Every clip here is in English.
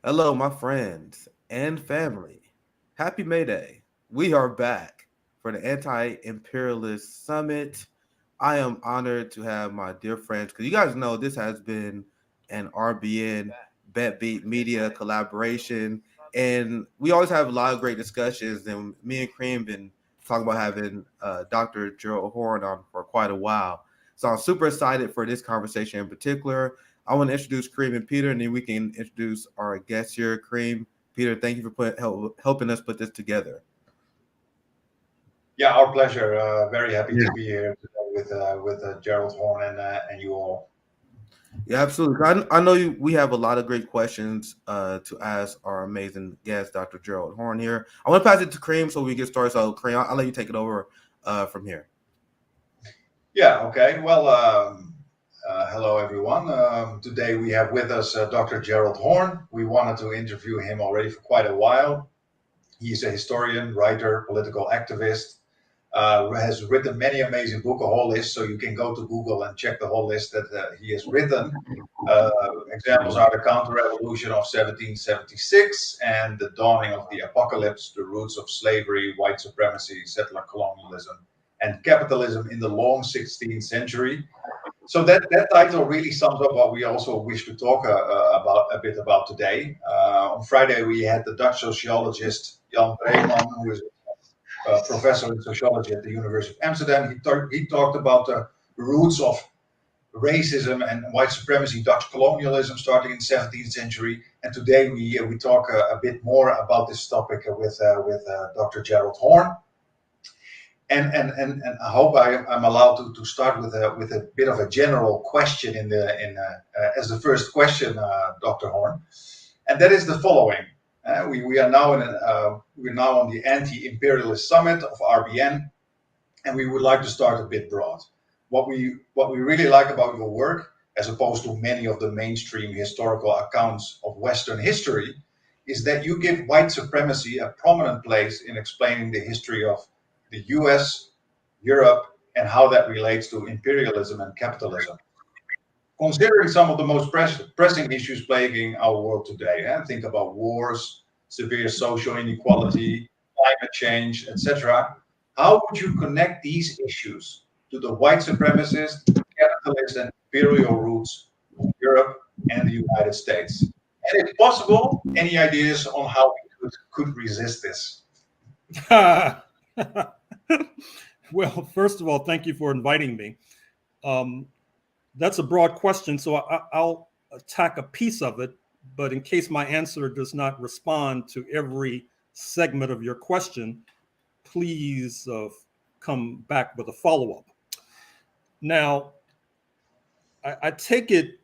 Hello, my friends and family. Happy May Day. We are back for the Anti-Imperialist Summit. I am honored to have my dear friends, because you guys know this has been an RBN BetBeat Media collaboration, and we always have a lot of great discussions. And me and Cream been talking about having Dr. Gerald Horne on for quite a while. So I'm super excited for this conversation in particular. I want to introduce Kareem and Peter, and then we can introduce our guests here. Kareem, Peter, thank you for helping us put this together. Yeah, our pleasure. Very happy Yeah. to be here today with Gerald Horne and you all. Yeah, absolutely. I know we have a lot of great questions to ask our amazing guest, Dr. Gerald Horne here. I want to pass it to Kareem so we get started. So, Kareem, I'll let you take it over from here. Yeah. Okay. Well, hello everyone. Today we have with us Dr. Gerald Horne. We wanted to interview him already for quite a while. He's a historian, writer, political activist. Has written many amazing books, a whole list. So you can go to Google and check the whole list that he has written. Uh, Examples are the counter-revolution of 1776 and the dawning of the apocalypse, the roots of slavery, white supremacy, settler colonialism, and capitalism in the long 16th century. So that title really sums up what we also wish to talk about a bit about today. On Friday, we had the Dutch sociologist Jan Breeman, who is professor in sociology at the University of Amsterdam. He talked about the roots of racism and white supremacy, Dutch colonialism starting in the 17th century. And today we talk a bit more about this topic with Dr. Gerald Horne. And I hope I'm allowed to start with a bit of a general question as the first question, Dr. Horne, and that is the following. We are now we're now on the Anti-Imperialist Summit of RBN, and we would like to start a bit broad. What we really like about your work, as opposed to many of the mainstream historical accounts of Western history, is that you give white supremacy a prominent place in explaining the history of the US, Europe, and how that relates to imperialism and capitalism. Considering some of the most pressing issues plaguing our world today, think about wars, severe social inequality, climate change, etc. How would you connect these issues to the white supremacist, capitalist, and imperial roots of Europe and the United States? And if possible, any ideas on how we could resist this? Well, first of all, thank you for inviting me. That's a broad question, so I'll attack a piece of it. But in case my answer does not respond to every segment of your question, please come back with a follow-up. Now, I take it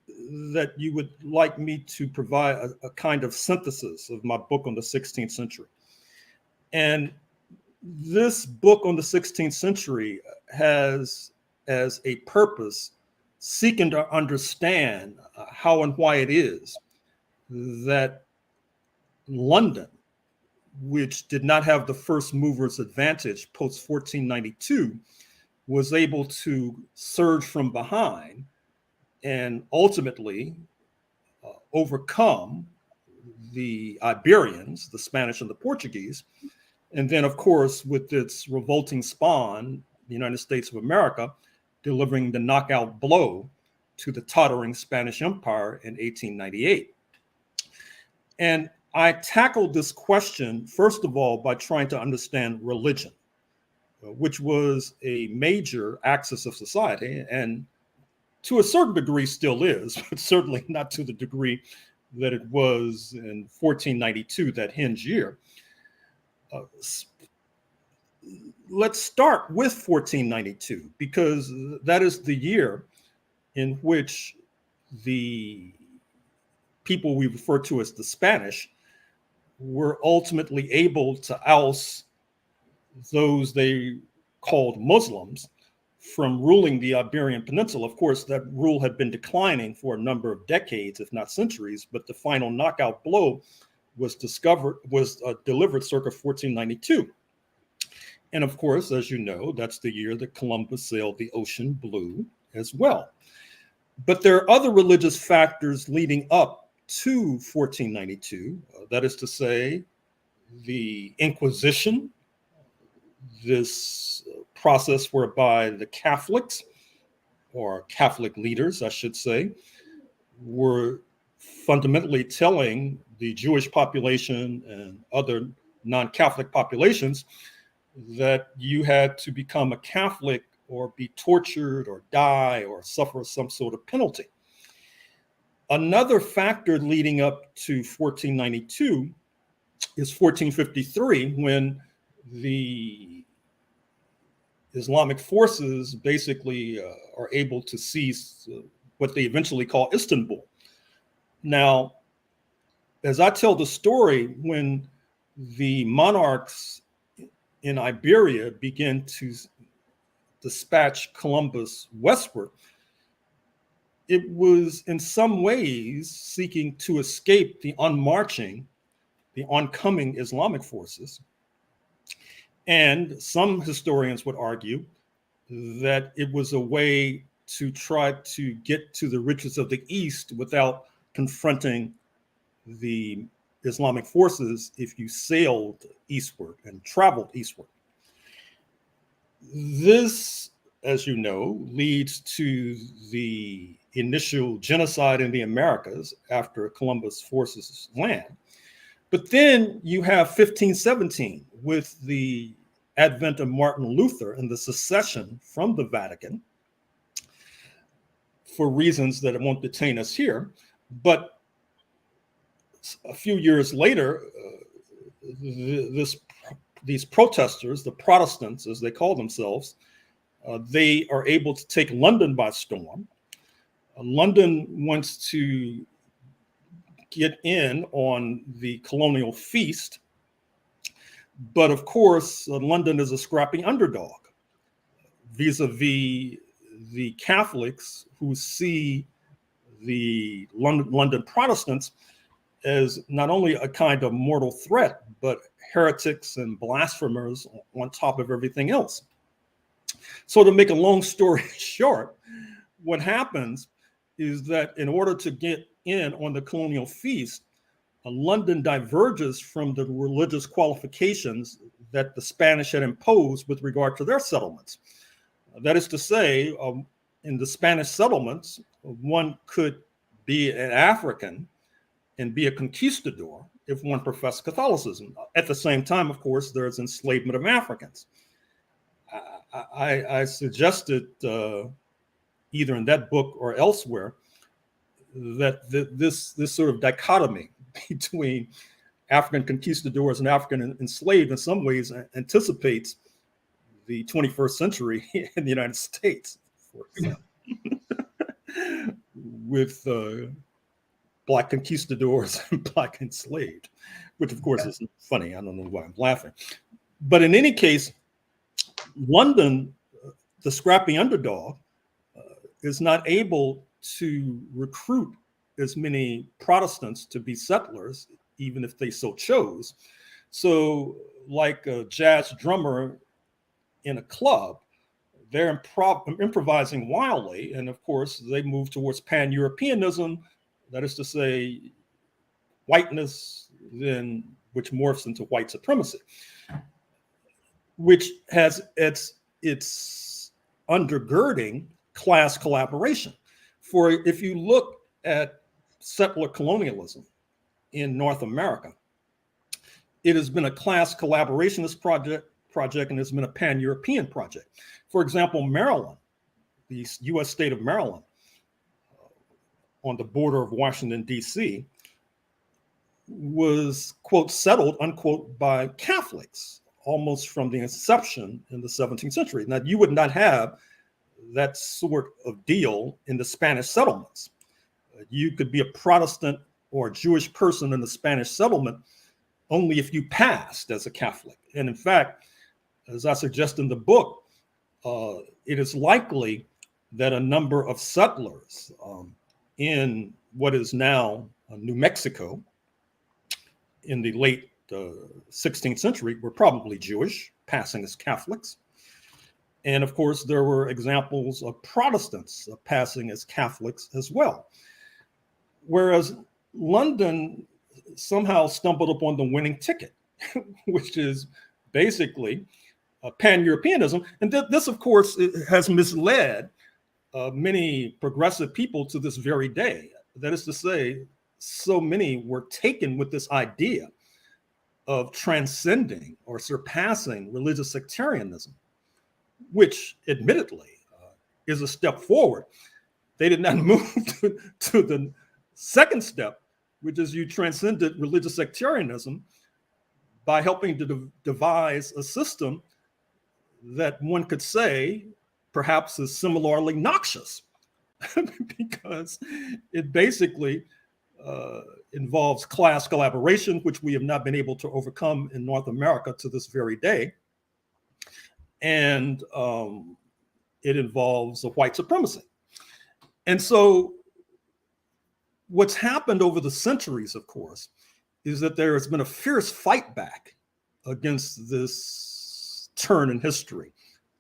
that you would like me to provide a kind of synthesis of my book on the 16th century. And this book on the 16th century has as a purpose seeking to understand how and why it is that London, which did not have the first mover's advantage post 1492, was able to surge from behind and ultimately overcome the Iberians, the Spanish and the Portuguese. And then, of course, with its revolting spawn, the United States of America, delivering the knockout blow to the tottering Spanish Empire in 1898. And I tackled this question, first of all, by trying to understand religion, which was a major axis of society, and to a certain degree still is, but certainly not to the degree that it was in 1492, that hinge year. Let's start with 1492, because that is the year in which the people we refer to as the Spanish were ultimately able to oust those they called Muslims from ruling the Iberian Peninsula. Of course, that rule had been declining for a number of decades, if not centuries, but the final knockout blow was delivered circa 1492. And of course, as you know, that's the year that Columbus sailed the ocean blue as well. But there are other religious factors leading up to 1492, that is to say, the Inquisition, this process whereby the Catholics, or Catholic leaders, I should say, were fundamentally telling the Jewish population and other non-Catholic populations that you had to become a Catholic or be tortured or die or suffer some sort of penalty. Another factor leading up to 1492 is 1453, when the Islamic forces basically are able to seize what they eventually call Istanbul. Now, as I tell the story, when the monarchs in Iberia began to dispatch Columbus westward, it was in some ways seeking to escape the oncoming Islamic forces. And some historians would argue that it was a way to try to get to the riches of the East without confronting the Islamic forces if you sailed eastward and traveled eastward. This, as you know, leads to the initial genocide in the Americas after Columbus forces land. But then you have 1517 with the advent of Martin Luther and the secession from the Vatican, for reasons that won't detain us here. But a few years later, these protesters, the Protestants as they call themselves, they are able to take London by storm. London wants to get in on the colonial feast. But of course, London is a scrappy underdog vis-a-vis the Catholics, who see the London Protestants as not only a kind of mortal threat, but heretics and blasphemers on top of everything else. So to make a long story short, what happens is that in order to get in on the colonial feast, London diverges from the religious qualifications that the Spanish had imposed with regard to their settlements. That is to say, in the Spanish settlements, one could be an African and be a conquistador if one professed Catholicism. At the same time, of course, there's enslavement of Africans. I suggested either in that book or elsewhere that this sort of dichotomy between African conquistadors and African enslaved in some ways anticipates the 21st century in the United States, for example, with Black conquistadors and Black enslaved, which of course is funny. I don't know why I'm laughing. But in any case, London, the scrappy underdog, is not able to recruit as many Protestants to be settlers, even if they so chose. So like a jazz drummer in a club, they're improvising wildly. And of course, they move towards pan-Europeanism, that is to say, whiteness, then which morphs into white supremacy, which has its undergirding class collaboration. For if you look at settler colonialism in North America, it has been a class collaborationist project and it's been a pan-European project. For example, Maryland, the US state of Maryland, on the border of Washington, D.C., was, quote, settled, unquote, by Catholics almost from the inception in the 17th century. Now, you would not have that sort of deal in the Spanish settlements. You could be a Protestant or a Jewish person in the Spanish settlement only if you passed as a Catholic. And in fact, as I suggest in the book, it is likely that a number of settlers in what is now New Mexico in the late 16th century were probably Jewish, passing as Catholics. And of course, there were examples of Protestants passing as Catholics as well. Whereas London somehow stumbled upon the winning ticket, which is basically pan-Europeanism. And this, of course, has misled many progressive people to this very day. That is to say, so many were taken with this idea of transcending or surpassing religious sectarianism, which admittedly is a step forward. They did not move to the second step, which is you transcended religious sectarianism by helping to devise a system that one could say perhaps is similarly noxious because it basically involves class collaboration, which we have not been able to overcome in North America to this very day. And it involves a white supremacy. And so what's happened over the centuries, of course, is that there has been a fierce fight back against this turn in history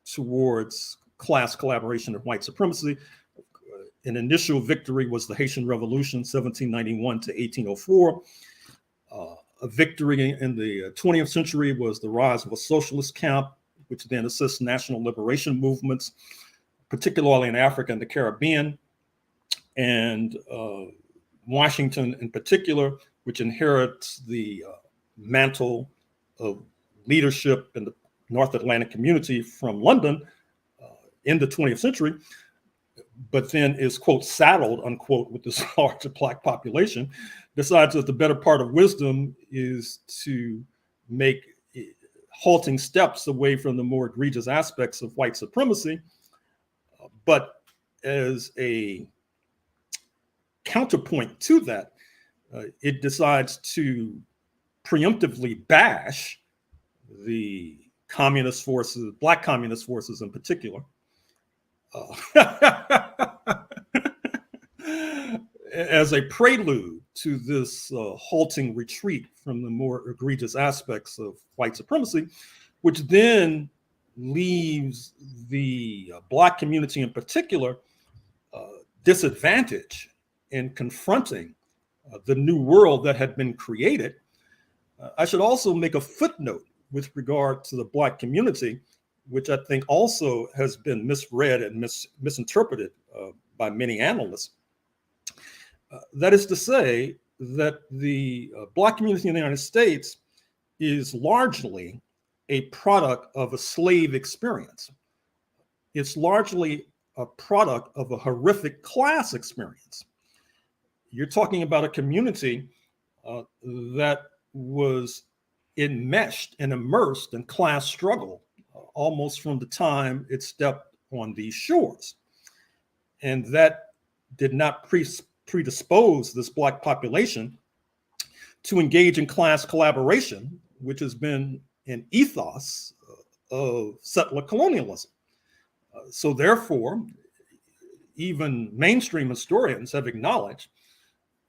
towards class collaboration and white supremacy. An initial victory was the Haitian Revolution, 1791 to 1804. A victory in the 20th century was the rise of a socialist camp, which then assists national liberation movements, particularly in Africa and the Caribbean. And Washington in particular, which inherits the mantle of leadership in the North Atlantic community from London in the 20th century, but then is, quote, saddled, unquote, with this large Black population, decides that the better part of wisdom is to make halting steps away from the more egregious aspects of white supremacy. But as a counterpoint to that, it decides to preemptively bash the communist forces, Black communist forces in particular, as a prelude to this halting retreat from the more egregious aspects of white supremacy, which then leaves the Black community in particular disadvantaged in confronting the new world that had been created. I should also make a footnote with regard to the Black community, which I think also has been misread and misinterpreted by many analysts. That is to say that the Black community in the United States is largely a product of a slave experience. It's largely a product of a horrific class experience. You're talking about a community that was enmeshed and immersed in class struggle almost from the time it stepped on these shores. And that did not predispose this Black population to engage in class collaboration, which has been an ethos of settler colonialism. So therefore, even mainstream historians have acknowledged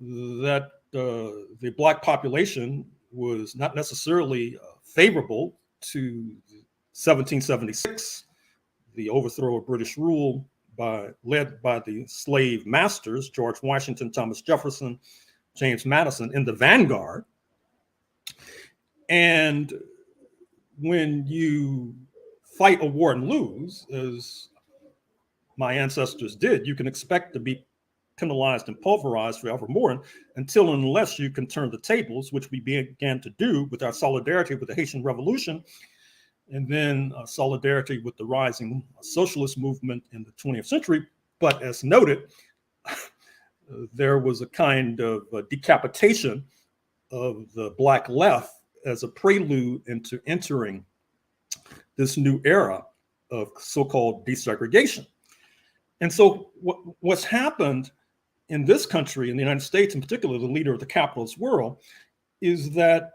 that the Black population was not necessarily favorable to 1776, the overthrow of British rule led by the slave masters, George Washington, Thomas Jefferson, James Madison, in the vanguard. And when you fight a war and lose, as my ancestors did, you can expect to be penalized and pulverized forevermore until and unless you can turn the tables, which we began to do with our solidarity with the Haitian Revolution, and then solidarity with the rising socialist movement in the 20th century. But as noted, there was a kind of a decapitation of the Black left as a prelude into entering this new era of so-called desegregation. And so what's happened in this country, in the United States in particular, the leader of the capitalist world, is that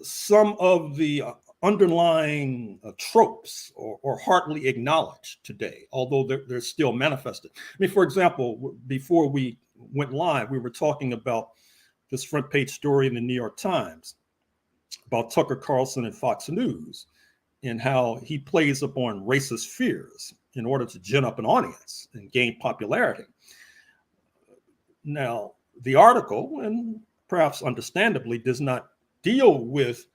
some of the underlying tropes are hardly acknowledged today, although they're still manifested. I mean, for example, before we went live, we were talking about this front page story in the New York Times about Tucker Carlson and Fox News and how he plays upon racist fears in order to gin up an audience and gain popularity. Now, the article, and perhaps understandably, does not deal with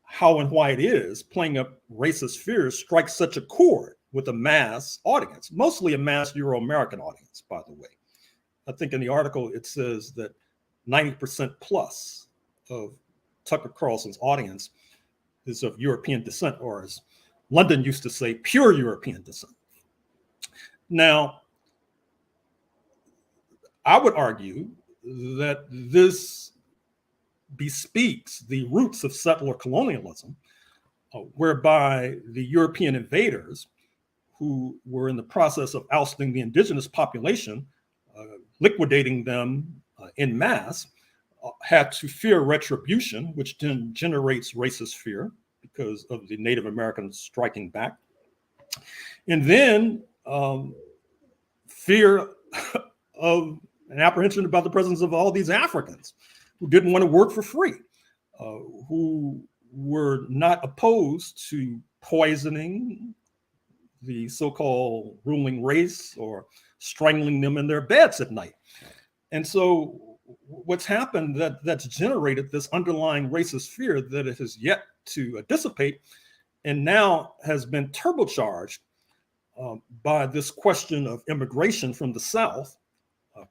how and why it is playing up racist fears strikes such a chord with a mass audience, mostly a mass Euro-American audience, by the way. I think in the article it says that 90% plus of Tucker Carlson's audience is of European descent, or as London used to say, pure European descent. Now, I would argue that this bespeaks the roots of settler colonialism, whereby the European invaders, who were in the process of ousting the indigenous population, liquidating them en masse, had to fear retribution, which then generates racist fear because of the Native Americans striking back. And then fear of an apprehension about the presence of all these Africans who didn't want to work for free, who were not opposed to poisoning the so-called ruling race or strangling them in their beds at night. And so what's happened that's generated this underlying racist fear that it has yet to dissipate, and now has been turbocharged by this question of immigration from the South,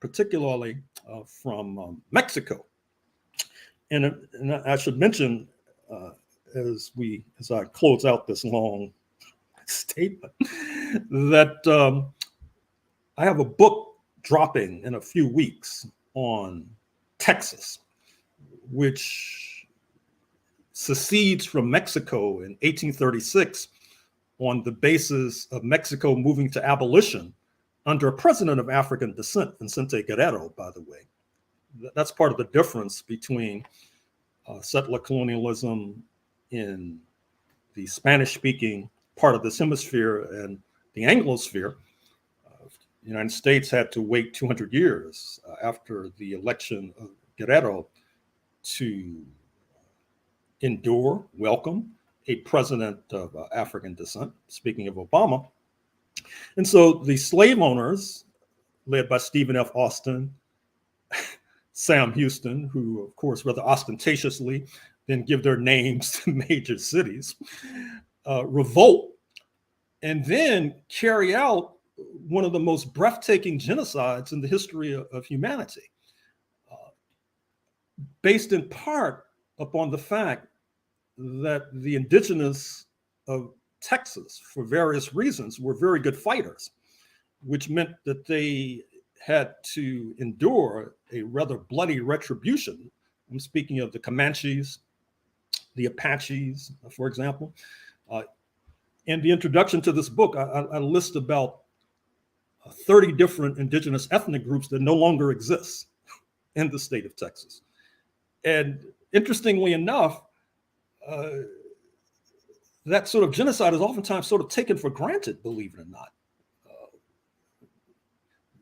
particularly from Mexico. And I should mention, as I close out this long statement, that I have a book dropping in a few weeks on Texas, which secedes from Mexico in 1836 on the basis of Mexico moving to abolition under a president of African descent, Vicente Guerrero, by the way. That's part of the difference between settler colonialism in the Spanish-speaking part of this hemisphere and the Anglosphere. The United States had to wait 200 years after the election of Guerrero to welcome a president of African descent, speaking of Obama. And so the slave owners, led by Stephen F. Austin, Sam Houston, who, of course, rather ostentatiously then give their names to major cities, revolt, and then carry out one of the most breathtaking genocides in the history of humanity, based in part upon the fact that the indigenous of Texas, for various reasons, were very good fighters, which meant that they had to endure a rather bloody retribution. I'm speaking of the Comanches, the Apaches, for example. In the introduction to this book, I list about 30 different indigenous ethnic groups that no longer exist in the state of Texas. And interestingly enough, that sort of genocide is oftentimes sort of taken for granted, believe it or not.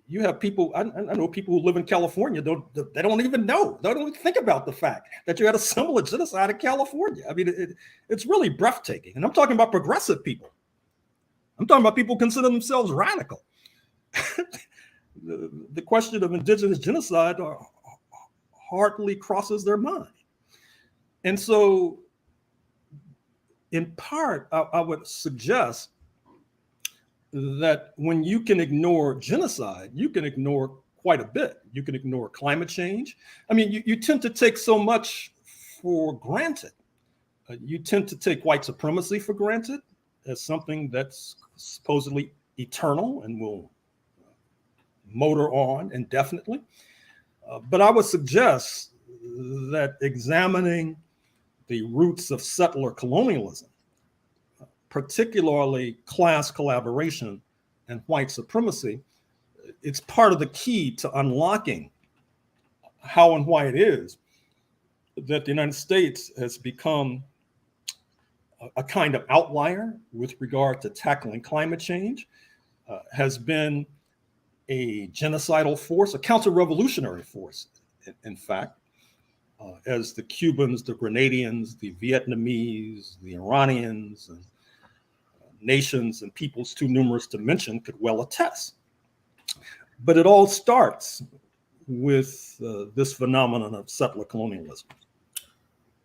You have people, I know people who live in California, they don't even know, they don't even think about the fact that you had a similar genocide in California. I mean, it's really breathtaking. And I'm talking about progressive people. I'm talking about people who consider themselves radical. The question of indigenous genocide hardly crosses their mind. And so, in part, I would suggest that when you can ignore genocide, you can ignore quite a bit. You can ignore climate change. I mean, you tend to take so much for granted. You tend to take white supremacy for granted as something that's supposedly eternal and will motor on indefinitely. But I would suggest that examining the roots of settler colonialism, particularly class collaboration and white supremacy, it's part of the key to unlocking how and why it is that the United States has become a kind of outlier with regard to tackling climate change, has been a genocidal force, a counter-revolutionary force, in fact, as the Cubans, the Grenadians, the Vietnamese, the Iranians, and nations and peoples too numerous to mention could well attest. But it all starts with this phenomenon of settler colonialism?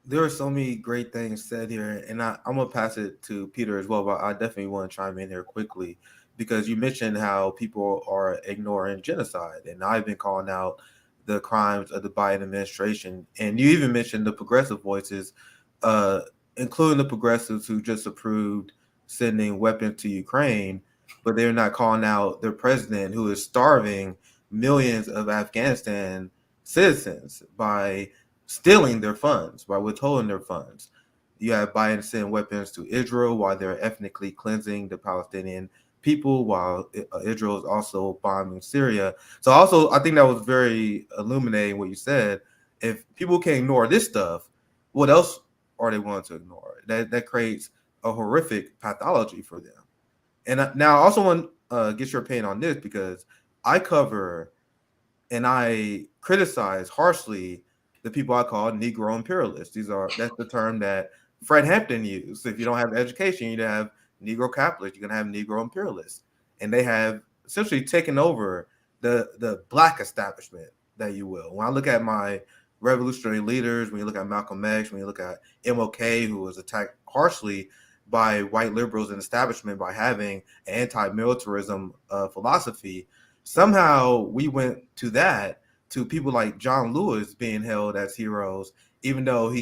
There are so many great things said here, and I'm gonna pass it to Peter as well, but I definitely want to chime in here quickly because you mentioned how people are ignoring genocide, and I've been calling out the crimes of the Biden administration, and you even mentioned the progressive voices, uh, including the progressives who just approved sending weapons to Ukraine, but they're not calling out their president who is starving millions of Afghanistan citizens by stealing their funds, by withholding their funds. You have Biden sending weapons to Israel while they're ethnically cleansing the Palestinian people, while Israel is also bombing Syria. So also, I think that was very illuminating what you said. If people can ignore this stuff, what else are they willing to ignore? That creates a horrific pathology for them. And now I also want to get your opinion on this because I cover and I criticize harshly the people I call Negro imperialists. That's the term that Fred Hampton used. So if you don't have education, you have Negro capitalists, you're gonna have Negro imperialists. And they have essentially taken over the black establishment, that you will. When I look at my revolutionary leaders, when you look at Malcolm X, when you look at MLK, who was attacked harshly by white liberals and establishment by having an anti-militarism philosophy, somehow we went to that, to people like John Lewis being held as heroes, even though he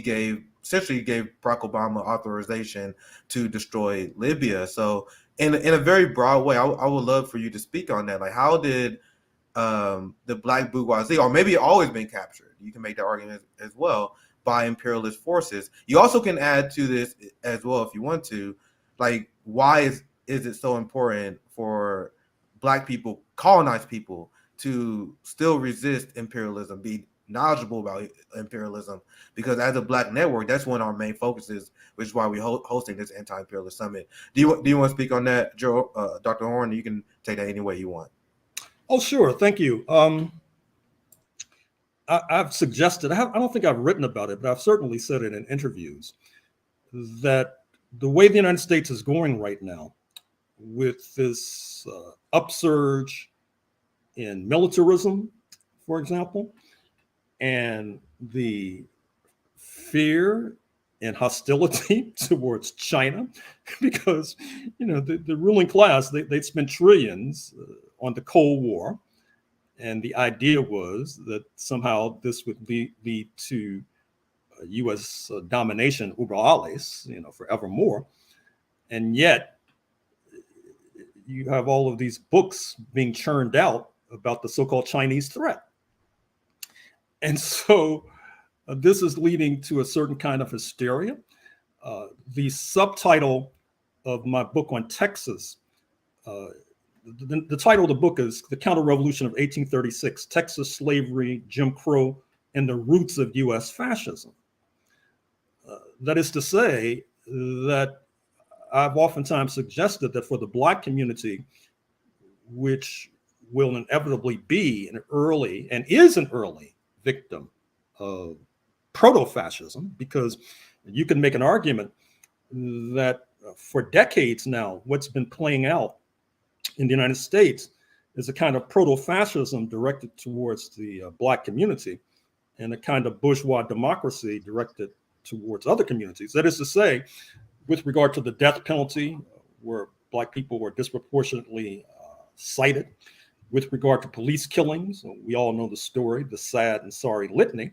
essentially gave Barack Obama authorization to destroy Libya. So in a very broad way, I would love for you to speak on that. Like, how did the black bourgeoisie, or maybe always been captured, you can make that argument as well, by imperialist forces? You also can add to this as well if you want to, like, why is it so important for black people, colonized people, to still resist imperialism, be knowledgeable about imperialism? Because as a black network, that's one of our main focuses, which is why we're hosting this anti-imperialist summit. Do you want to speak on that, Joe, Dr. Horne? You can take that any way you want. Oh, sure. Thank you. I've suggested, I don't think I've written about it, but I've certainly said it in interviews, that the way the United States is going right now, with this upsurge in militarism, for example, and the fear and hostility towards China, because the ruling class, they spent trillions on the Cold War, and the idea was that somehow this would lead to U.S. domination, über alles, forevermore, and yet you have all of these books being churned out about the so-called Chinese threat. And so this is leading to a certain kind of hysteria. The subtitle of my book on Texas, the title of the book is The Counter-Revolution of 1836, Texas Slavery, Jim Crow, and the Roots of U.S. Fascism. That is to say that I've oftentimes suggested that for the Black community, which will inevitably be an early victim of proto-fascism, because you can make an argument that for decades now, what's been playing out in the United States is a kind of proto-fascism directed towards the Black community, and a kind of bourgeois democracy directed towards other communities. That is to say, with regard to the death penalty, where Black people were disproportionately cited, with regard to police killings, we all know the story, the sad and sorry litany.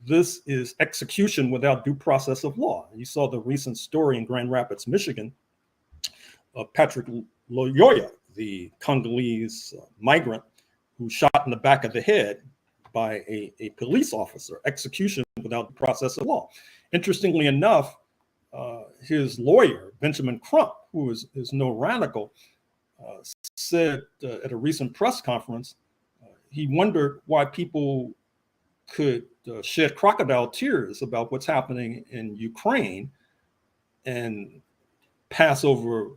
This is execution without due process of law. You saw the recent story in Grand Rapids, Michigan, of Patrick Loyoya, the Congolese migrant who shot in the back of the head by a police officer, execution without the process of law. Interestingly enough, his lawyer, Benjamin Crump, who is no radical, said at a recent press conference, he wondered why people could shed crocodile tears about what's happening in Ukraine and pass over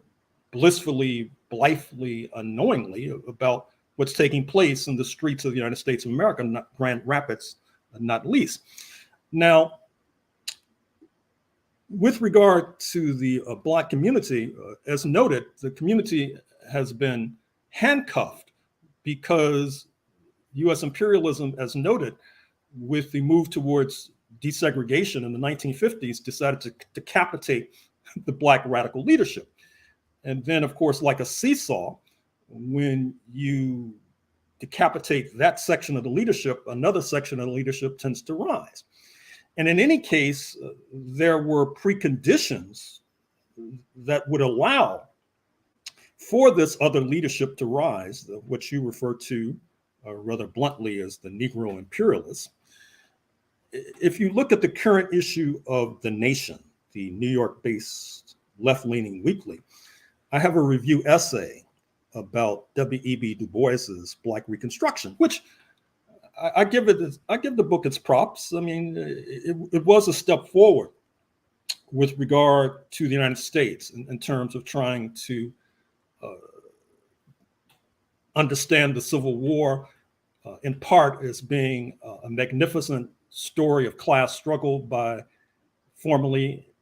blissfully, blithely, unknowingly about what's taking place in the streets of the United States of America, not Grand Rapids, not least. Now, with regard to the Black community, as noted, the community has been handcuffed because US imperialism, as noted, with the move towards desegregation in the 1950s, decided to decapitate the Black radical leadership. And then, of course, like a seesaw, when you decapitate that section of the leadership, another section of the leadership tends to rise. And in any case, there were preconditions that would allow for this other leadership to rise, what you refer to rather bluntly as the Negro imperialists. If you look at the current issue of The Nation, the New York-based left-leaning weekly, I have a review essay about W.E.B. Du Bois's Black Reconstruction, which I give the book its props. I mean, it was a step forward with regard to the United States in terms of trying to understand the Civil War in part as being a magnificent story of class struggle by formerly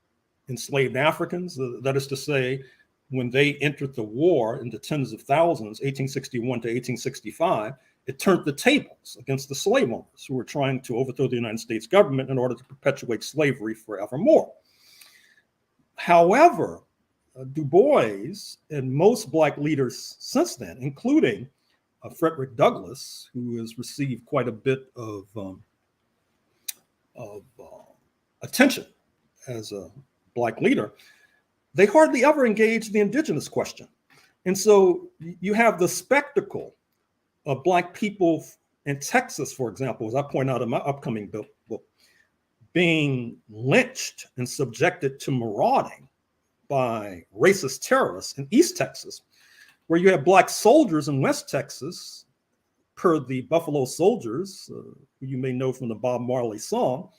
enslaved Africans. That is to say, when they entered the war in the tens of thousands, 1861 to 1865, it turned the tables against the slave owners who were trying to overthrow the United States government in order to perpetuate slavery forevermore. However, Du Bois and most Black leaders since then, including Frederick Douglass, who has received quite a bit of attention as a Black leader, they hardly ever engaged the indigenous question. And so you have the spectacle of Black people in Texas, for example, as I point out in my upcoming book, being lynched and subjected to marauding by racist terrorists in East Texas, where you have Black soldiers in West Texas, per the Buffalo Soldiers, who you may know from the Bob Marley song,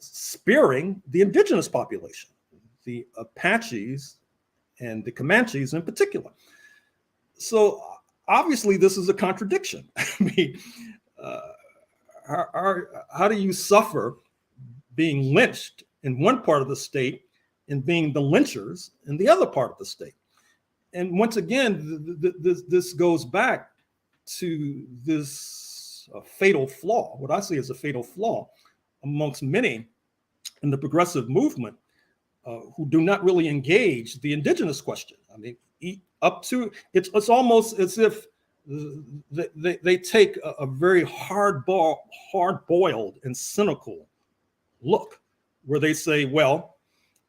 spearing the indigenous population, the Apaches and the Comanches in particular. So obviously this is a contradiction. I mean, how do you suffer being lynched in one part of the state and being the lynchers in the other part of the state? And once again, this goes back to this fatal flaw, what I see as a fatal flaw amongst many in the progressive movement who do not really engage the indigenous question. I mean, up to it's almost as if they take a very hard-boiled and cynical look, where they say, well,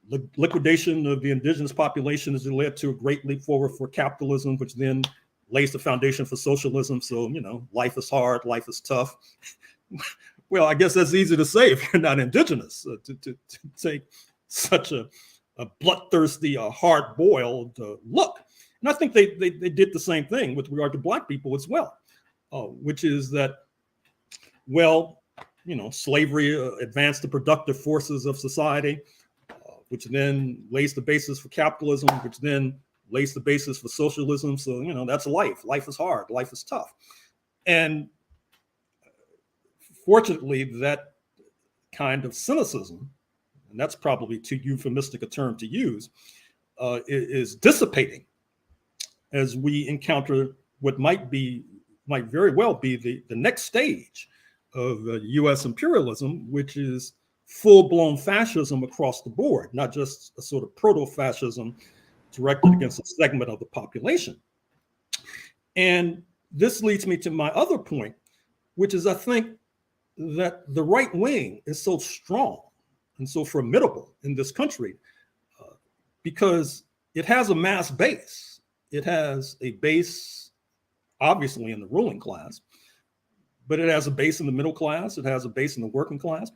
the liquidation of the indigenous population has led to a great leap forward for capitalism, which then lays the foundation for socialism. So, you know, life is hard, life is tough. Well, I guess that's easy to say if you're not indigenous, to take such a bloodthirsty, hard-boiled look. And I think they did the same thing with regard to Black people as well, which is that, well, you know, slavery advanced the productive forces of society, which then lays the basis for capitalism, which then lays the basis for socialism. So, you know, that's life. Life is hard. Life is tough. And fortunately, that kind of cynicism, and that's probably too euphemistic a term to use, is dissipating as we encounter what might very well be the next stage of US imperialism, which is full-blown fascism across the board, not just a sort of proto-fascism directed against a segment of the population. And this leads me to my other point, which is I think that the right wing is so strong and so formidable in this country because it has a mass base. It has a base, obviously, in the ruling class, but it has a base in the middle class. It has a base in the working class.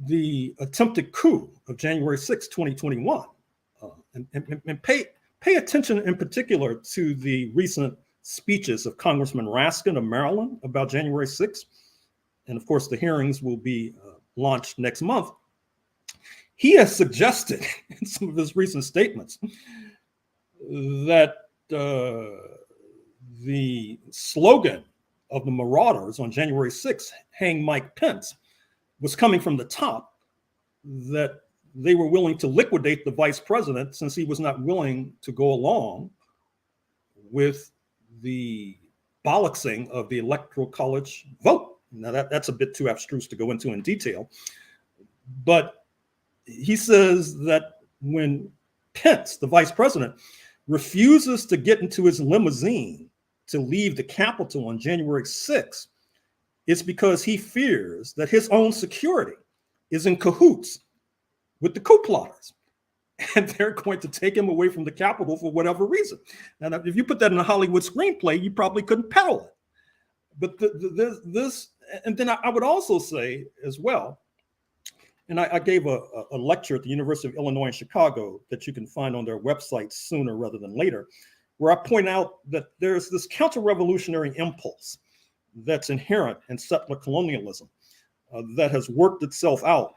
The attempted coup of January 6, 2021, and pay attention in particular to the recent speeches of Congressman Raskin of Maryland about January 6th. And of course, the hearings will be launched next month. He has suggested in some of his recent statements that the slogan of the Marauders on January 6th, "Hang Mike Pence," was coming from the top, that they were willing to liquidate the vice president since he was not willing to go along with the bollocksing of the Electoral College vote. Now that's a bit too abstruse to go into in detail, but he says that when Pence, the vice president, refuses to get into his limousine to leave the Capitol on January 6th, it's because he fears that his own security is in cahoots with the coup plotters, and they're going to take him away from the Capitol for whatever reason. And if you put that in a Hollywood screenplay, you probably couldn't peddle it. But this, and then I would also say as well, and I gave a lecture at the University of Illinois in Chicago that you can find on their website sooner rather than later, where I point out that there's this counter-revolutionary impulse that's inherent in settler colonialism that has worked itself out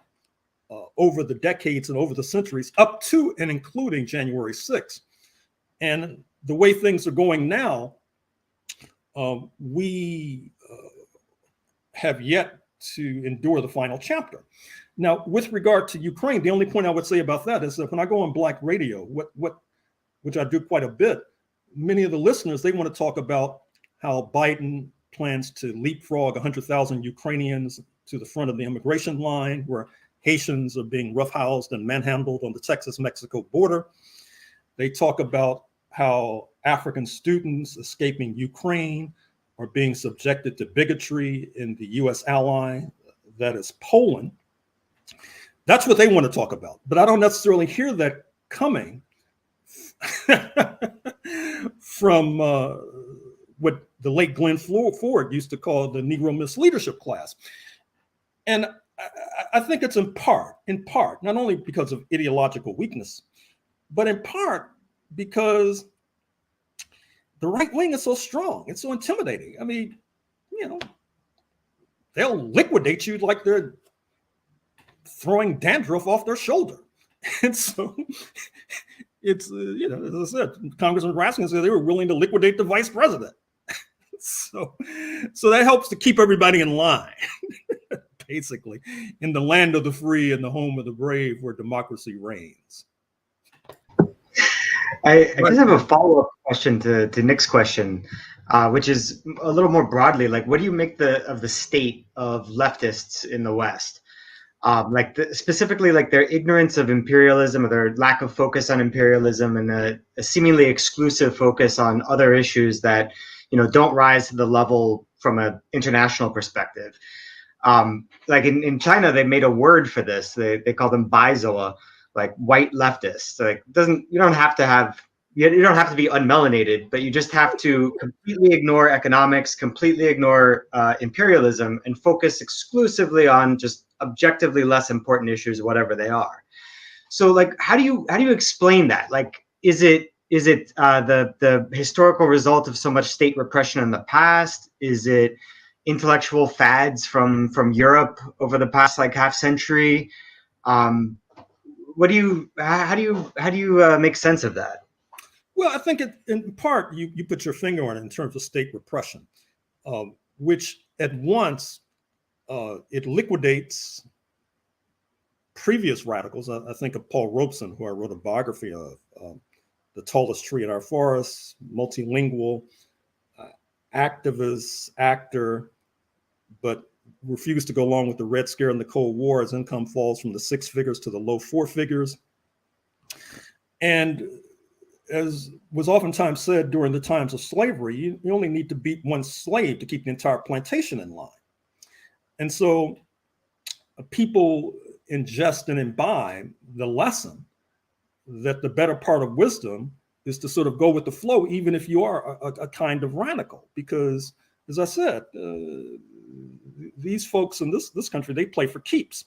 over the decades and over the centuries, up to and including January 6th. And the way things are going now, we have yet to endure the final chapter. Now, with regard to Ukraine, the only point I would say about that is that when I go on Black radio, which I do quite a bit, many of the listeners, they want to talk about how Biden plans to leapfrog 100,000 Ukrainians to the front of the immigration line, where Haitians are being roughhoused and manhandled on the Texas-Mexico border. They talk about how African students escaping Ukraine are being subjected to bigotry in the US ally, that is Poland. That's what they want to talk about. But I don't necessarily hear that coming from what the late Glenn Ford used to call the Negro misleadership class. And I think it's in part, not only because of ideological weakness, but in part because the right wing is so strong. It's so intimidating. I mean, you know, they'll liquidate you like they're throwing dandruff off their shoulder. And so it's, you know, as I said, Congressman Raskin said they were willing to liquidate the vice president. So that helps to keep everybody in line, basically, in the land of the free and the home of the brave where democracy reigns. I just have a follow-up question to Nick's question, which is a little more broadly, like, what do you make of the state of leftists in the West? Specifically, like their ignorance of imperialism, or their lack of focus on imperialism, and a seemingly exclusive focus on other issues that, you know, don't rise to the level from an international perspective. Like in China, they made a word for this. They call them baizuo, like white leftists. Like you don't have to be unmelanated, but you just have to completely ignore economics, completely ignore imperialism, and focus exclusively on just objectively less important issues, whatever they are. So, like, how do you explain that? Like, is it the historical result of so much state repression in the past? Is it intellectual fads from Europe over the past like half century? How do you make sense of that? Well, I think in part you put your finger on it in terms of state repression, which at once it liquidates previous radicals. I think of Paul Robeson, who I wrote a biography of, the tallest tree in our forests, multilingual, activist, actor, but refused to go along with the Red Scare and the Cold War as income falls from the 6 figures to the low 4 figures. And as was oftentimes said during the times of slavery, you only need to beat one slave to keep the entire plantation in line. And so people ingest and imbibe the lesson that the better part of wisdom is to sort of go with the flow, even if you are a kind of radical. Because, as I said, these folks in this country, they play for keeps.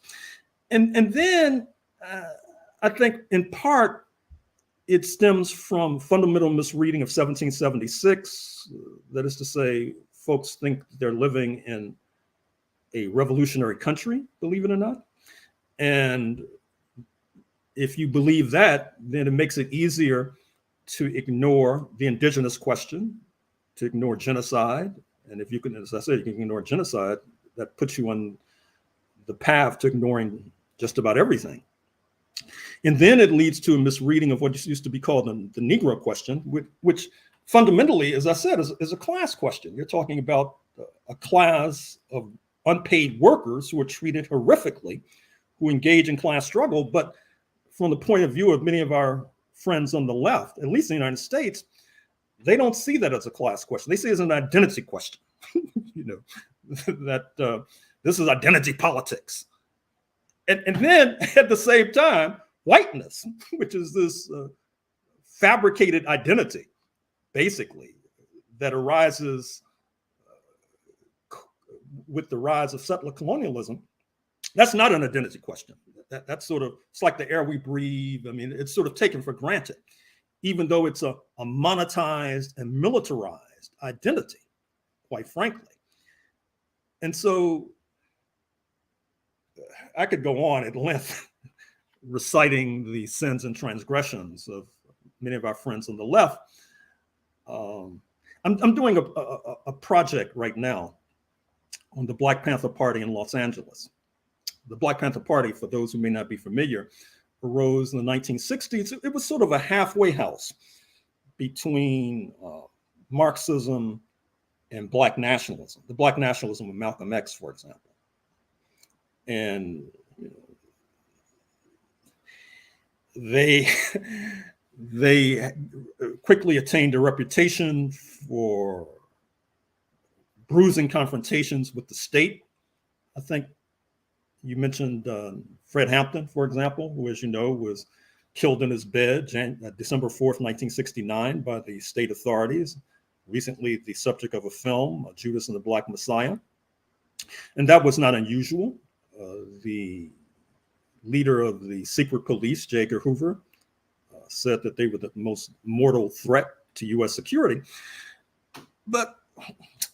And then I think in part, it stems from fundamental misreading of 1776. That is to say, folks think they're living in a revolutionary country, believe it or not. And if you believe that, then it makes it easier to ignore the indigenous question, to ignore genocide. And if you can, as I said, you can ignore genocide, that puts you on the path to ignoring just about everything. And then it leads to a misreading of what used to be called the Negro question, which fundamentally, as I said, is a class question. You're talking about a class of unpaid workers who are treated horrifically, who engage in class struggle. But from the point of view of many of our friends on the left, at least in the United States, they don't see that as a class question. They see it as an identity question. You know, that this is identity politics. And then at the same time, whiteness, which is this fabricated identity, basically, that arises with the rise of settler colonialism. That's not an identity question. That's sort of, it's like the air we breathe. I mean, it's sort of taken for granted, even though it's a monetized and militarized identity, quite frankly. And so I could go on at length reciting the sins and transgressions of many of our friends on the left. I'm doing a project right now on the Black Panther Party in Los Angeles. The Black Panther Party, for those who may not be familiar, arose in the 1960s. It was sort of a halfway house between Marxism and Black nationalism, the Black nationalism of Malcolm X, for example. And you know, they quickly attained a reputation for bruising confrontations with the state. I think you mentioned Fred Hampton, for example, who, as you know, was killed in his bed December 4th, 1969 by the state authorities, recently the subject of a film, Judas and the Black Messiah. And that was not unusual. The leader of the secret police, J. Edgar Hoover, said that they were the most mortal threat to US security. But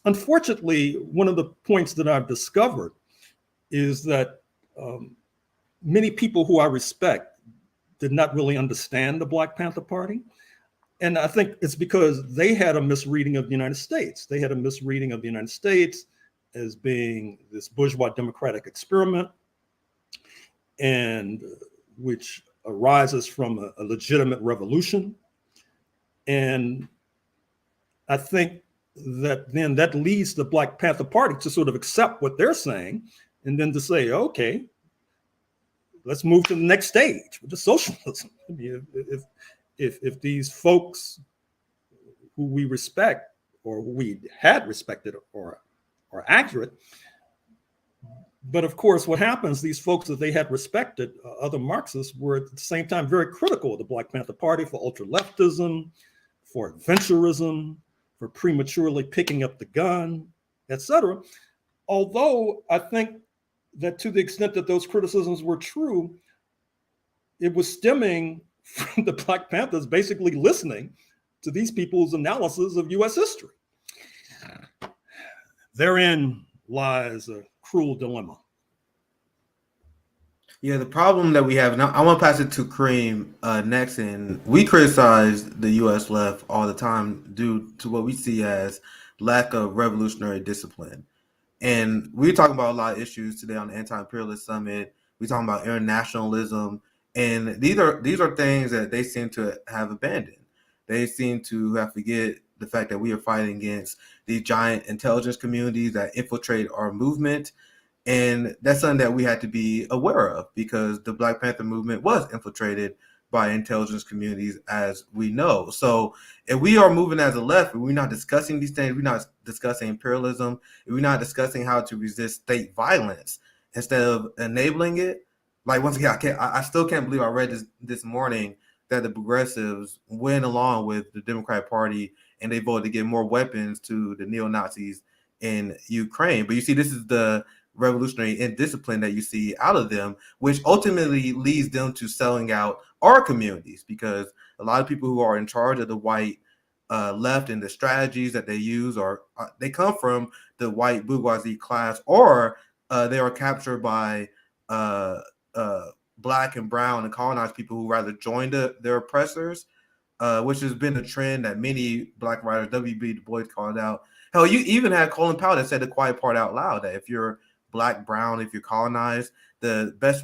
unfortunately, one of the points that I've discovered is that many people who I respect did not really understand the Black Panther Party. And I think it's because they had a misreading of the United States. They had a misreading of the United States as being this bourgeois democratic experiment, and which arises from a legitimate revolution. And I think that then that leads the Black Panther Party to sort of accept what they're saying, and then to say, okay, let's move to the next stage, which is socialism. I mean, if these folks who we respect, or who we had respected, or are accurate, but of course, what happens, these folks that they had respected, other Marxists, were at the same time very critical of the Black Panther Party for ultra-leftism, for adventurism, for prematurely picking up the gun, etc. Although I think that to the extent that those criticisms were true, it was stemming from the Black Panthers basically listening to these people's analysis of US history. Therein lies a cruel dilemma. Yeah, the problem that we have now, I want to pass it to Kareem next. And we criticize the U.S. left all the time due to what we see as lack of revolutionary discipline. And we're talking about a lot of issues today on the Anti-Imperialist Summit. We're talking about internationalism. And these are things that they seem to have abandoned. They seem to have forget the fact that we are fighting against these giant intelligence communities that infiltrate our movement. And that's something that we had to be aware of, because the Black Panther movement was infiltrated by intelligence communities, as we know. So if we are moving as a left, if we're not discussing these things, we're not discussing imperialism, if we're not discussing how to resist state violence instead of enabling it. Like, once again, I still can't believe I read this morning that the progressives went along with the Democratic Party and they voted to give more weapons to the neo-Nazis in Ukraine. But you see, this is the revolutionary indiscipline that you see out of them, which ultimately leads them to selling out our communities, because a lot of people who are in charge of the white left and the strategies that they use they come from the white bourgeoisie class, or they are captured by Black and brown and colonized people who rather join their oppressors, which has been a trend that many Black writers, W.B. Du Bois, called out. Hell, you even had Colin Powell that said the quiet part out loud, that if you're Black, brown, if you're colonized, the best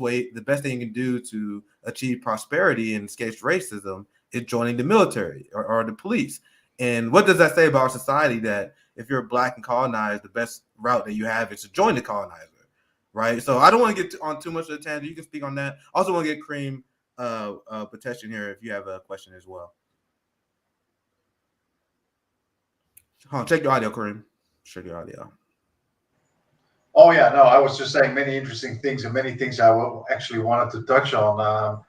thing you can do to achieve prosperity and escape racism is joining the military or the police. And what does that say about our society? That if you're black and colonized, the best route that you have is to join the colonizer, right? So I don't want to get on too much of the tangent. You can speak on that. I also want to get Kareem protection here if you have a question as well. Check your audio, Kareem. Check your audio. Oh yeah, no, I was just saying many interesting things and many things I actually wanted to touch on.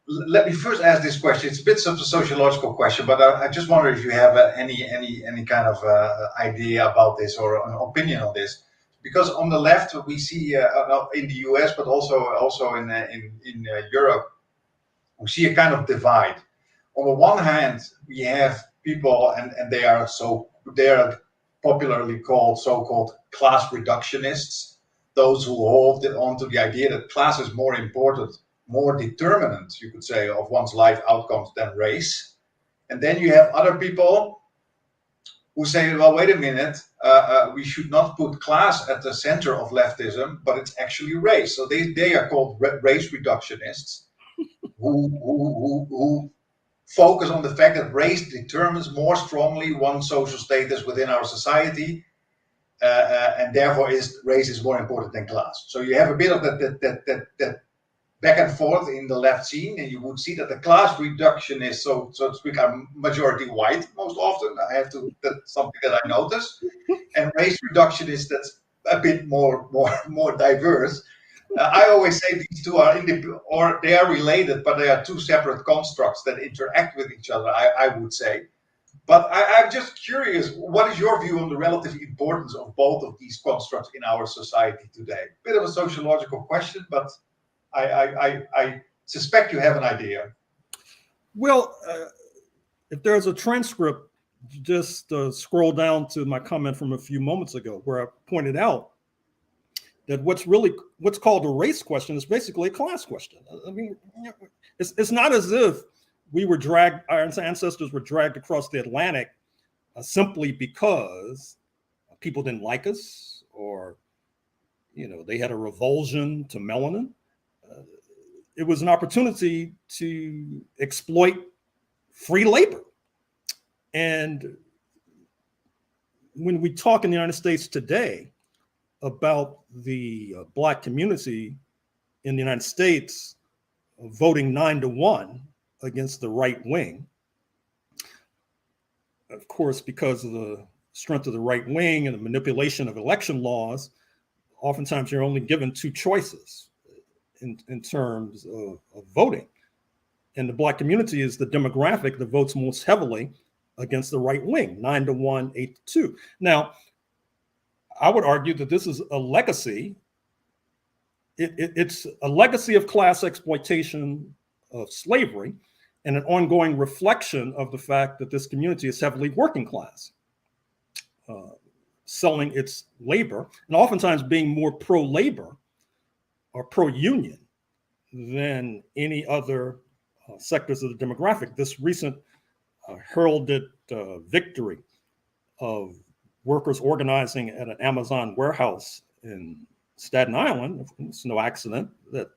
Let me first ask this question. It's a bit of a sociological question, but I just wonder if you have any kind of idea about this or an opinion on this. Because on the left we see in the US, but also in Europe, we see a kind of divide. On the one hand, we have people, and they are popularly called so-called class reductionists, those who hold on to the idea that class is more important, more determinant, you could say, of one's life outcomes than race. And then you have other people who say, well, wait a minute, we should not put class at the center of leftism, but it's actually race. So they are called race reductionists who focus on the fact that race determines more strongly one's social status within our society, and therefore race is more important than class. So you have a bit of that back and forth in the left scene, and you would see that the class reductionists, so to speak, are majority white most often. That's something that I notice, and race reductionists, that's a bit more diverse. I always say these two are they are related, but they are two separate constructs that interact with each other, I would say. But I'm just curious, what is your view on the relative importance of both of these constructs in our society today? Bit of a sociological question, but I suspect you have an idea. Well, if there's a transcript, just scroll down to my comment from a few moments ago, where I pointed out that what's called a race question is basically a class question. I mean, it's not as if our ancestors were dragged across the Atlantic simply because people didn't like us, or they had a revulsion to melanin. It was an opportunity to exploit free labor. And when we talk in the United States today about the Black community in the United States voting 9-1 against the right wing, of course, because of the strength of the right wing and the manipulation of election laws, oftentimes you're only given two choices in terms of voting. And the Black community is the demographic that votes most heavily against the right wing, 9-1, 8-2. Now, I would argue that this is a legacy. It's a legacy of class exploitation of slavery, and an ongoing reflection of the fact that this community is heavily working class, selling its labor, and oftentimes being more pro-labor or pro-union than any other sectors of the demographic. This recent heralded victory of workers organizing at an Amazon warehouse in Staten Island, it's no accident that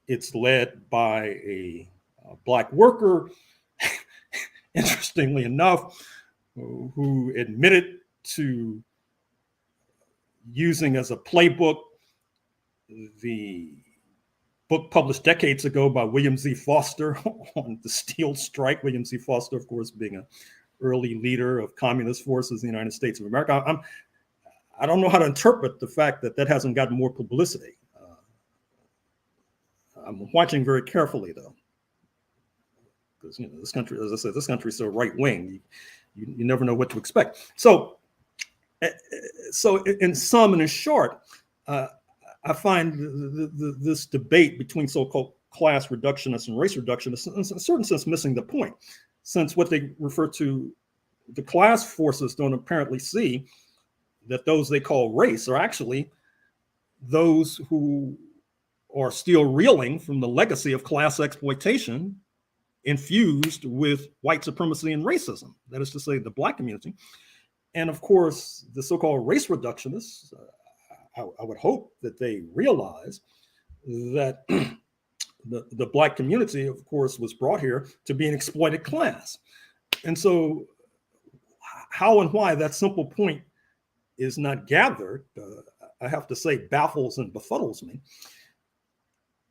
it's led by a Black worker, interestingly enough, who admitted to using as a playbook the book published decades ago by William Z. Foster on the steel strike. William Z. Foster, of course, being an early leader of communist forces in the United States of America. I don't know how to interpret the fact that hasn't gotten more publicity. I'm watching very carefully, though, because this country, as I said, this country is so right wing. You never know what to expect. So in sum and in short, I find this debate between so-called class reductionists and race reductionists, in a certain sense, missing the point, since what they refer to, the class forces don't apparently see that those they call race are actually those who are still reeling from the legacy of class exploitation infused with white supremacy and racism. That is to say, the Black community. And of course, the so-called race reductionists, I would hope that they realize that the Black community, of course, was brought here to be an exploited class. And so how and why that simple point is not gathered, I have to say, baffles and befuddles me.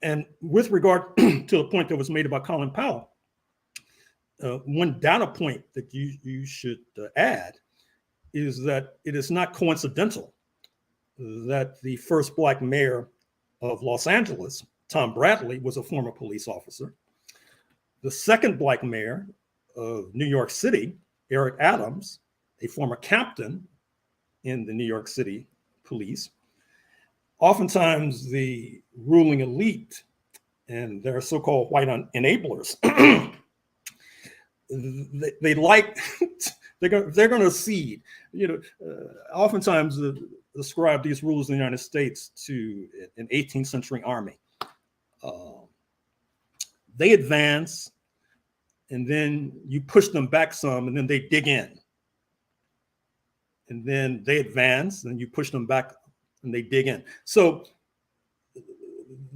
And with regard to the point that was made about Colin Powell, one data point that you should add is that it is not coincidental that the first Black mayor of Los Angeles, Tom Bradley, was a former police officer. The second Black mayor of New York City, Eric Adams, a former captain in the New York City police. Oftentimes the ruling elite and their so-called white enablers, they like, they're going to cede. Oftentimes ascribe these rules in the United States to an 18th century army. They advance, and then you push them back some, and then they dig in. And then they advance, and you push them back, and they dig in. So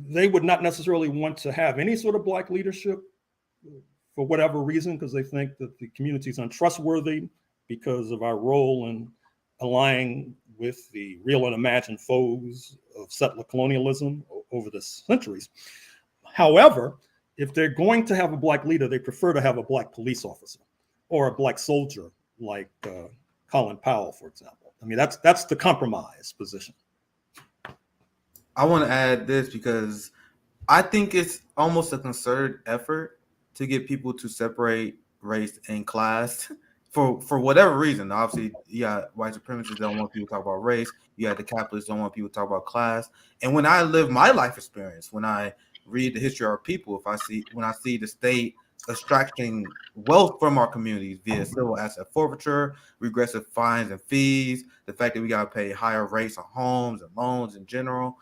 they would not necessarily want to have any sort of Black leadership for whatever reason, because they think that the community is untrustworthy because of our role in aligning with the real and imagined foes of settler colonialism over the centuries. However, if they're going to have a Black leader, they prefer to have a Black police officer or a Black soldier like Colin Powell, for example. I mean, that's the compromise position. I want to add this because I think it's almost a concerted effort to get people to separate race and class for whatever reason. Obviously, you got white supremacists don't want people to talk about race. You got the capitalists don't want people to talk about class. And when I live my life experience, when I read the history of our people, when I see the state extracting wealth from our communities via civil asset forfeiture, regressive fines and fees, the fact that we got to pay higher rates on homes and loans in general.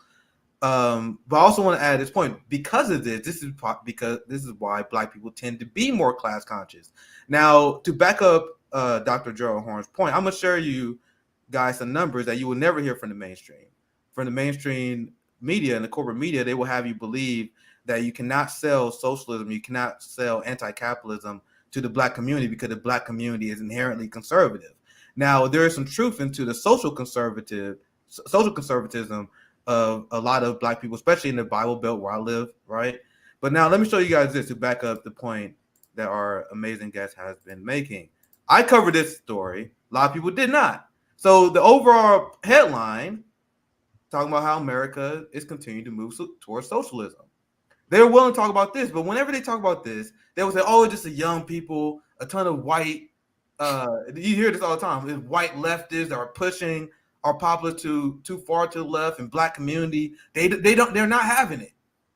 But I also want to add this point because of this. This is why Black people tend to be more class conscious. Now, to back up Dr. Gerald Horne's point, I'm gonna share you guys some numbers that you will never hear from the mainstream. From the mainstream media and the corporate media, they will have you believe that you cannot sell socialism, you cannot sell anti-capitalism to the Black community because the Black community is inherently conservative. Now, there is some truth into the social conservatism of a lot of Black people, especially in the Bible Belt where I live, right? But now let me show you guys this to back up the point that our amazing guest has been making. I covered this story. A lot of people did not. So the overall headline, talking about how America is continuing to move towards socialism. They're willing to talk about this, but whenever they talk about this, they will say, oh, it's just a young people, a ton of white, you hear this all the time, it's white leftists that are pushing our populace too far to the left and Black community. They're not having it.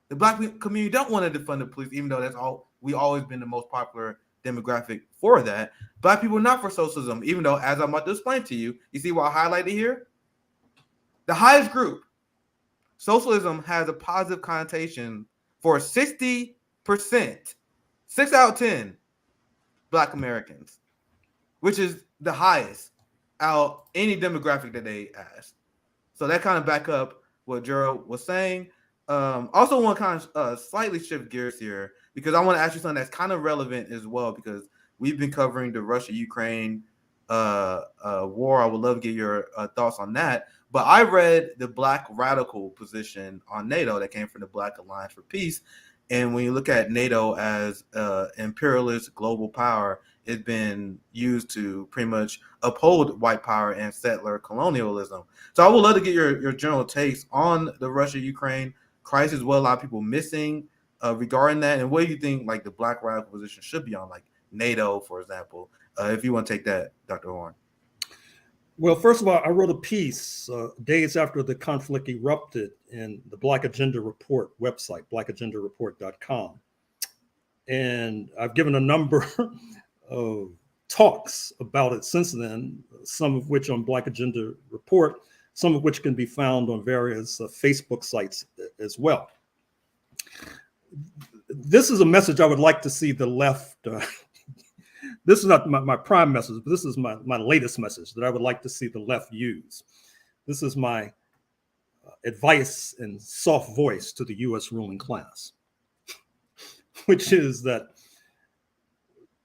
The Black community don't want to defund the police, even though we always been the most popular demographic for that. Black people are not for socialism, even though, as I'm about to explain to you, you see what I highlighted here? The highest group, socialism has a positive connotation for 60%, 6 out of 10 Black Americans, which is the highest out any demographic that they asked. So that kind of back up what Gerald was saying. Also want to kind of slightly shift gears here because I want to ask you something that's kind of relevant as well because we've been covering the Russia-Ukraine war. I would love to get your thoughts on that. But I read the Black radical position on NATO that came from the Black Alliance for Peace. And when you look at NATO as imperialist global power, it's been used to pretty much uphold white power and settler colonialism. So I would love to get your general takes on the Russia-Ukraine crisis, what a lot of people missing regarding that, and what do you think like the Black radical position should be on, like NATO, for example, if you want to take that, Dr. Horne. Well, first of all, I wrote a piece days after the conflict erupted in the Black Agenda Report website, blackagendareport.com. And I've given a number of talks about it since then, some of which on Black Agenda Report, some of which can be found on various Facebook sites as well. This is a message I would like to see the left this is not my prime message, but this is my latest message that I would like to see the left use. This is my advice in soft voice to the US ruling class, which is that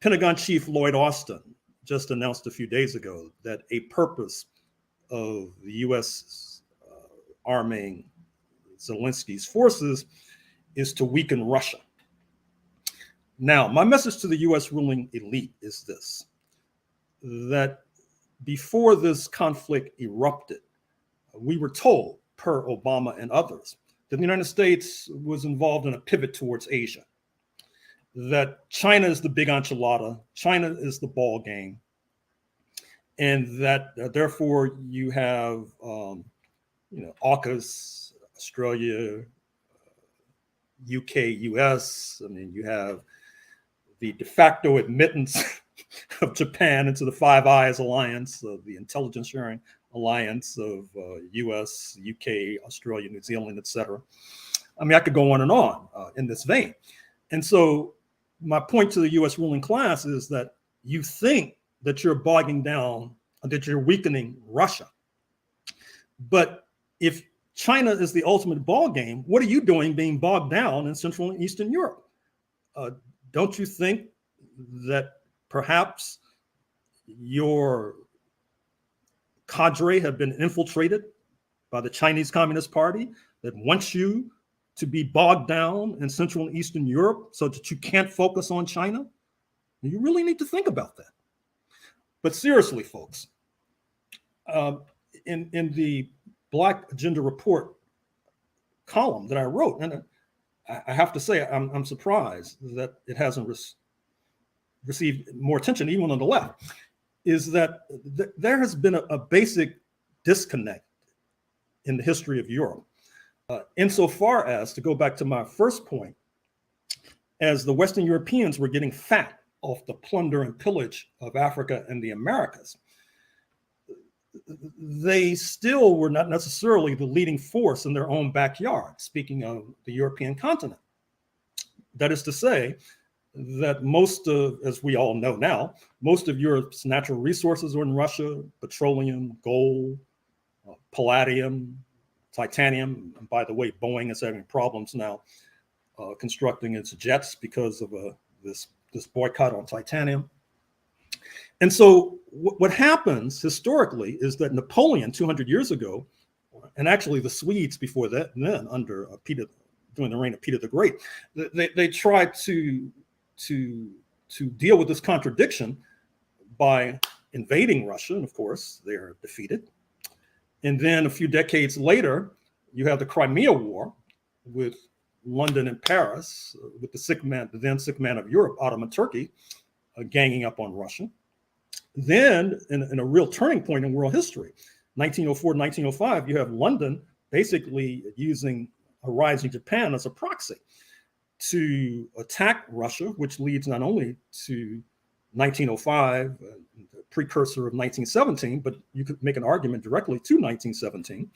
Pentagon Chief Lloyd Austin just announced a few days ago that a purpose of the U.S. Arming Zelensky's forces is to weaken Russia. Now, my message to the U.S. ruling elite is this, that before this conflict erupted, we were told, per Obama and others, that the United States was involved in a pivot towards Asia, that China is the big enchilada, China is the ball game, and that therefore you have, AUKUS, Australia, UK, US. I mean, you have the de facto admittance of Japan into the Five Eyes alliance, of the intelligence sharing alliance of US, UK, Australia, New Zealand, etc. I mean, I could go on in this vein. And so my point to the US ruling class is that you think that you're bogging down, that you're weakening Russia. But if China is the ultimate ball game, what are you doing being bogged down in Central and Eastern Europe? Don't you think that perhaps your cadre have been infiltrated by the Chinese Communist Party that wants you to be bogged down in Central and Eastern Europe so that you can't focus on China? You really need to think about that. But seriously, folks, in the Black Agenda Report column that I wrote, and I have to say I'm surprised that it hasn't received more attention, even on the left, is that there has been a basic disconnect in the history of Europe. Insofar as, to go back to my first point, as the Western Europeans were getting fat off the plunder and pillage of Africa and the Americas, they still were not necessarily the leading force in their own backyard, speaking of the European continent. That is to say, that most of, as we all know now, most of Europe's natural resources are in Russia: petroleum, gold, palladium, titanium. And by the way, Boeing is having problems now constructing its jets because of this boycott on titanium. And so what happens historically is that Napoleon 200 years ago, and actually the Swedes before that, and then under Peter, during the reign of Peter the Great, they tried to deal with this contradiction by invading Russia, and of course they're defeated. And then a few decades later, you have the Crimea War with London and Paris, with the then sick man of Europe, Ottoman Turkey, ganging up on Russia. Then, in a real turning point in world history, 1904, 1905, you have London basically using a rising Japan as a proxy to attack Russia, which leads not only to 1905, the precursor of 1917, but you could make an argument directly to 1917.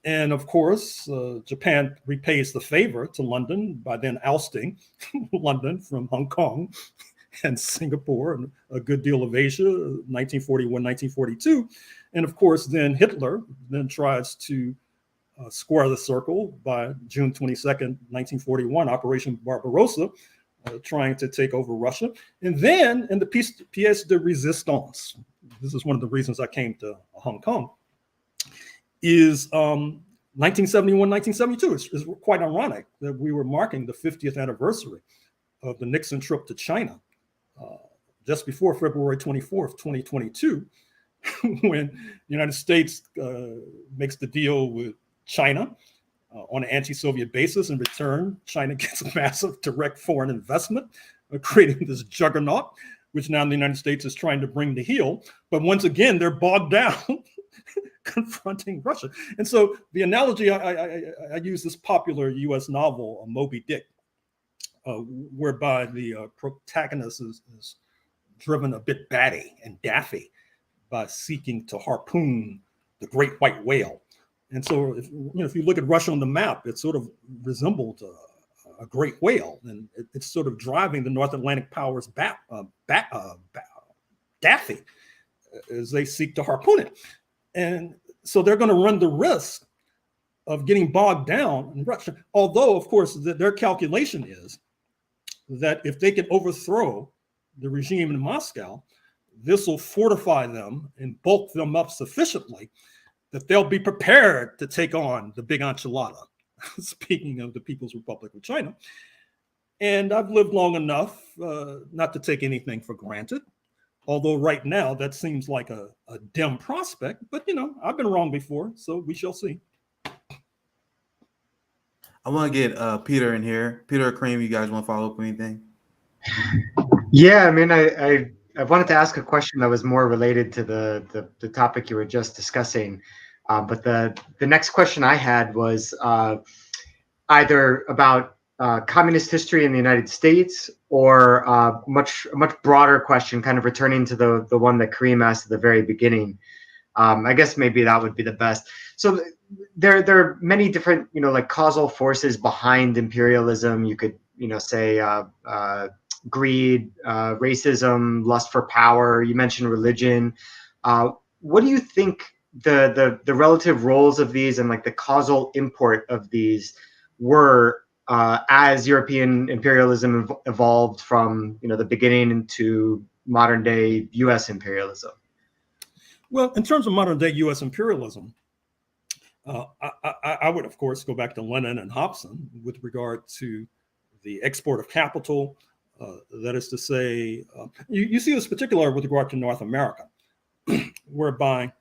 And of course, Japan repays the favor to London by then ousting London from Hong Kong and Singapore and a good deal of Asia, 1941, 1942. And of course, then Hitler then tries to square the circle by June 22nd, 1941, Operation Barbarossa, trying to take over Russia. And then in the pièce de résistance, this is one of the reasons I came to Hong Kong, is 1971, 1972. It's quite ironic that we were marking the 50th anniversary of the Nixon trip to China just before February 24th, 2022, when the United States makes the deal with China on an anti-Soviet basis. In return, China gets a massive direct foreign investment, creating this juggernaut, which now the United States is trying to bring to heel. But once again, they're bogged down confronting Russia. And so the analogy, I use this popular US novel, Moby Dick, whereby the protagonist is driven a bit batty and daffy by seeking to harpoon the great white whale. And so if you look at Russia on the map, it sort of resembled a great whale, and it's sort of driving the North Atlantic powers daffy as they seek to harpoon it. And so they're going to run the risk of getting bogged down in Russia, although, of course, their calculation is that if they can overthrow the regime in Moscow, this will fortify them and bulk them up sufficiently that they'll be prepared to take on the big enchilada, speaking of the People's Republic of China. And I've lived long enough not to take anything for granted, although right now that seems like a dim prospect. But, I've been wrong before, so we shall see. I want to get Peter in here. Peter or Cream, you guys want to follow up with anything? Yeah, I mean, I wanted to ask a question that was more related to the topic you were just discussing. But the next question I had was either about communist history in the United States, or a much broader question, kind of returning to the one that Kareem asked at the very beginning. I guess maybe that would be the best. So there are many different, like causal forces behind imperialism. You could, say greed, racism, lust for power. You mentioned religion. What do you think the relative roles of these and like the causal import of these were as European imperialism evolved from the beginning into modern day U.S. imperialism? Well, in terms of modern day U.S. imperialism, I would, of course, go back to Lenin and Hobson with regard to the export of capital. That is to say, you see this particular with regard to North America, whereby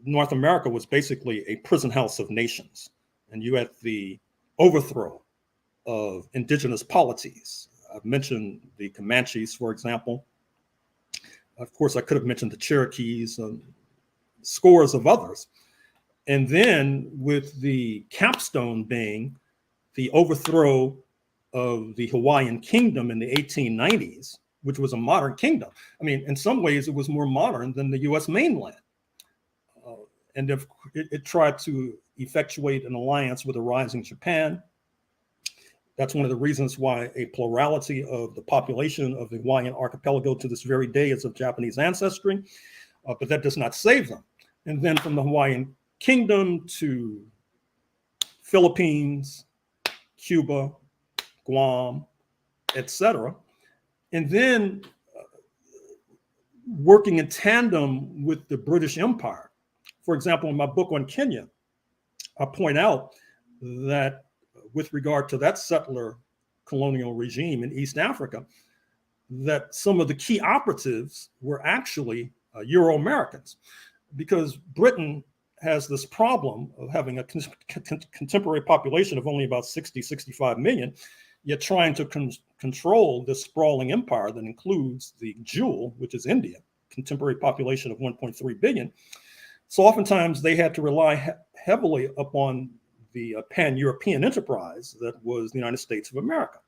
North America was basically a prison house of nations. And you had the overthrow of indigenous polities. I've mentioned the Comanches, for example. Of course, I could have mentioned the Cherokees and scores of others. And then with the capstone being the overthrow of the Hawaiian kingdom in the 1890s, which was a modern kingdom. I mean, in some ways, it was more modern than the US mainland. And if it tried to effectuate an alliance with a rising Japan. That's one of the reasons why a plurality of the population of the Hawaiian archipelago to this very day is of Japanese ancestry, but that does not save them. And then from the Hawaiian kingdom to Philippines, Cuba, Guam, etc. And then working in tandem with the British Empire. For example, in my book on Kenya, I point out that with regard to that settler colonial regime in East Africa, that some of the key operatives were actually Euro-Americans, because Britain has this problem of having a contemporary population of only about 60, 65 million, yet trying to control this sprawling empire that includes the jewel, which is India, contemporary population of 1.3 billion. So oftentimes they had to rely heavily upon the pan-European enterprise that was the United States of America.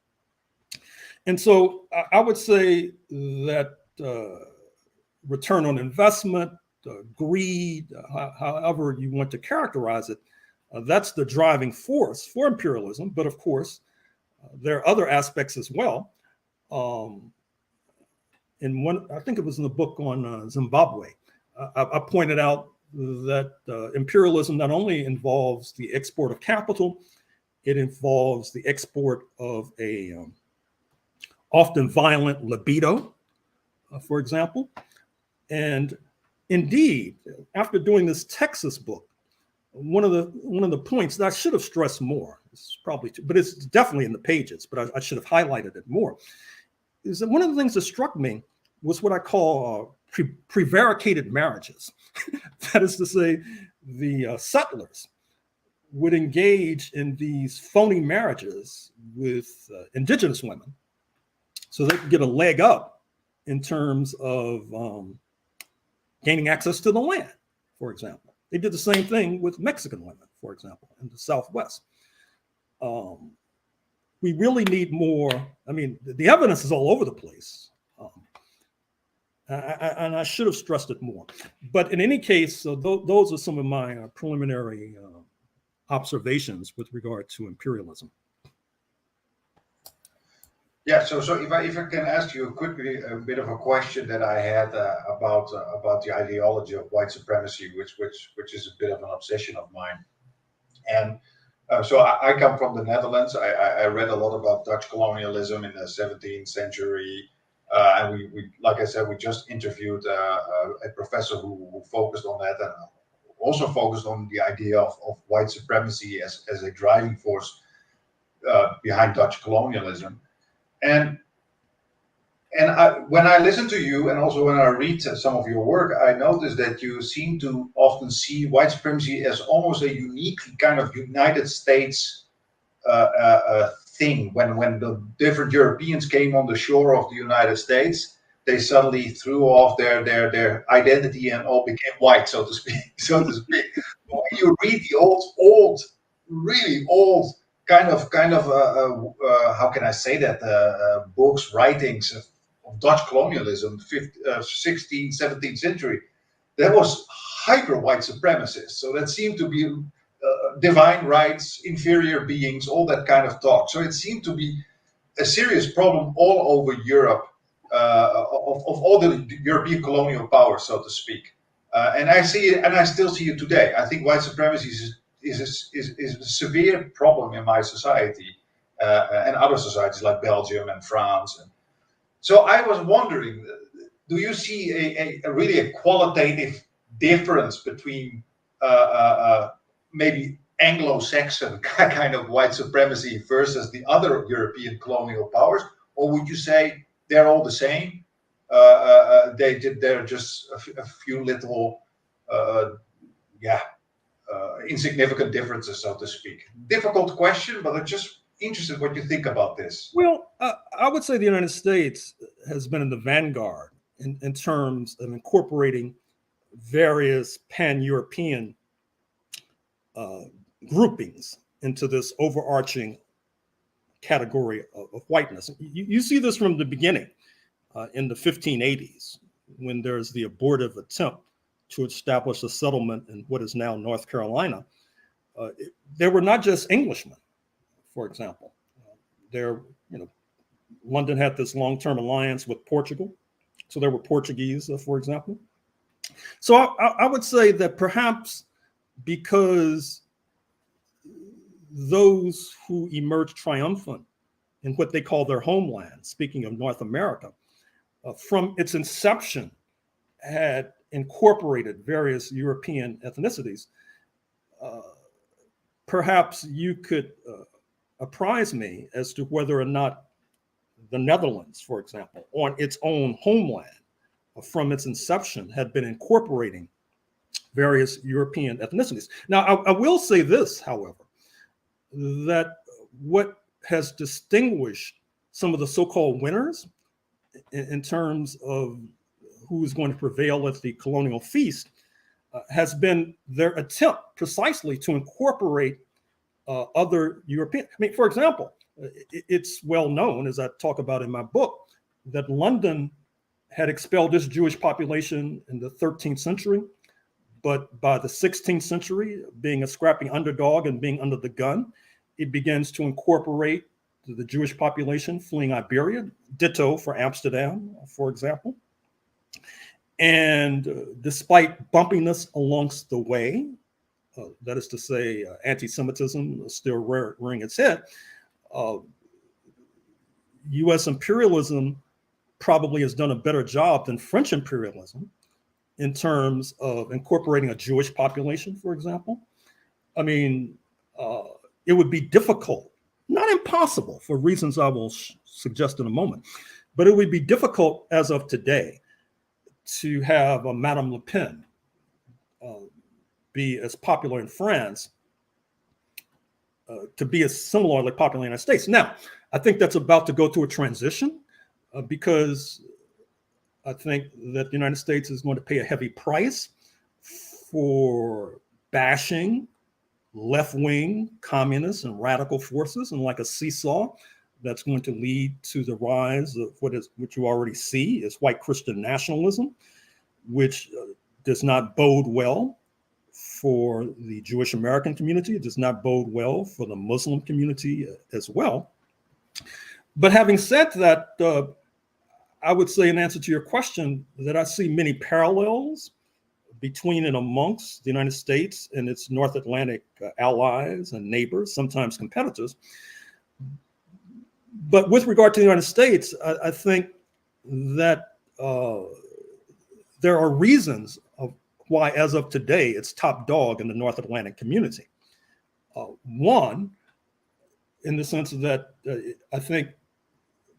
And so I would say that return on investment, greed, however you want to characterize it, that's the driving force for imperialism. But of course, there are other aspects as well. In one, I think it was in the book on Zimbabwe, I pointed out that imperialism not only involves the export of capital, it involves the export of a often violent libido, for example. And indeed, after doing this Texas book, one of the points that I should have stressed more, it's probably too, but it's definitely in the pages, but I should have highlighted it more, is that one of the things that struck me was what I call prevaricated marriages. That is to say, the settlers would engage in these phony marriages with indigenous women so they could get a leg up in terms of gaining access to the land, for example. They did the same thing with Mexican women, for example, in the Southwest. We really need more. I mean, the evidence is all over the place. And I should have stressed it more. But in any case, so those are some of my preliminary observations with regard to imperialism. Yeah, so if I can ask you quickly a bit of a question that I had about the ideology of white supremacy, which is a bit of an obsession of mine, and So I come from the Netherlands. I read a lot about Dutch colonialism in the 17th century. And we, like I said, we just interviewed a professor who focused on that and also focused on the idea of white supremacy as a driving force behind Dutch colonialism. And when I listen to you, and also when I read some of your work, I notice that you seem to often see white supremacy as almost a unique kind of United States thing. When the different Europeans came on the shore of the United States, they suddenly threw off their identity and all became white, so to speak. But when you read the old, really old kind of how can I say that, books, writings of Dutch colonialism, 16th, 17th century, there was hyper white supremacists. So that seemed to be divine rights, inferior beings, all that kind of talk. So it seemed to be a serious problem all over Europe, of all the European colonial powers, so to speak. And I see it, and I still see it today. I think white supremacy is a severe problem in my society and other societies like Belgium and France. And so I was wondering, do you see a really a qualitative difference between maybe Anglo-Saxon kind of white supremacy versus the other European colonial powers, or would you say they're all the same? They're just a few little, insignificant differences, so to speak. Difficult question, but I'm just interested what you think about this. Well, I would say the United States has been in the vanguard in terms of incorporating various pan-European groupings into this overarching category of whiteness. You see this from the beginning in the 1580s, when there's the abortive attempt to establish a settlement in what is now North Carolina. There were not just Englishmen, for example. London had this long-term alliance with Portugal, so there were Portuguese, for example. So I would say that perhaps because those who emerged triumphant in what they call their homeland, speaking of North America, from its inception had incorporated various European ethnicities, perhaps you could apprise me as to whether or not the Netherlands, for example, on its own homeland from its inception had been incorporating various European ethnicities. Now, I will say this, however, that what has distinguished some of the so-called winners in terms of who is going to prevail at the colonial feast has been their attempt precisely to incorporate other European. I mean, for example, it's well known, as I talk about in my book, that London had expelled its Jewish population in the 13th century, but by the 16th century, being a scrappy underdog and being under the gun, it begins to incorporate the Jewish population fleeing Iberia, ditto for Amsterdam, for example. And despite bumpiness alongst the way, that is to say, anti-Semitism still rearing its head, US imperialism probably has done a better job than French imperialism in terms of incorporating a Jewish population, for example. I mean, it would be difficult, not impossible, for reasons I will suggest in a moment, but it would be difficult as of today to have a Madame Le Pen be as popular in France, to be as similarly popular in the United States. Now, I think that's about to go through a transition because I think that the United States is going to pay a heavy price for bashing left-wing communists and radical forces, and like a seesaw, that's going to lead to the rise of what you already see is white Christian nationalism, which does not bode well for the Jewish American community. It does not bode well for the Muslim community as well. But having said that, I would say in answer to your question that I see many parallels between and amongst the United States and its North Atlantic allies and neighbors, sometimes competitors. But with regard to the United States, I think that there are reasons of why, as of today, it's top dog in the North Atlantic community. One, in the sense that I think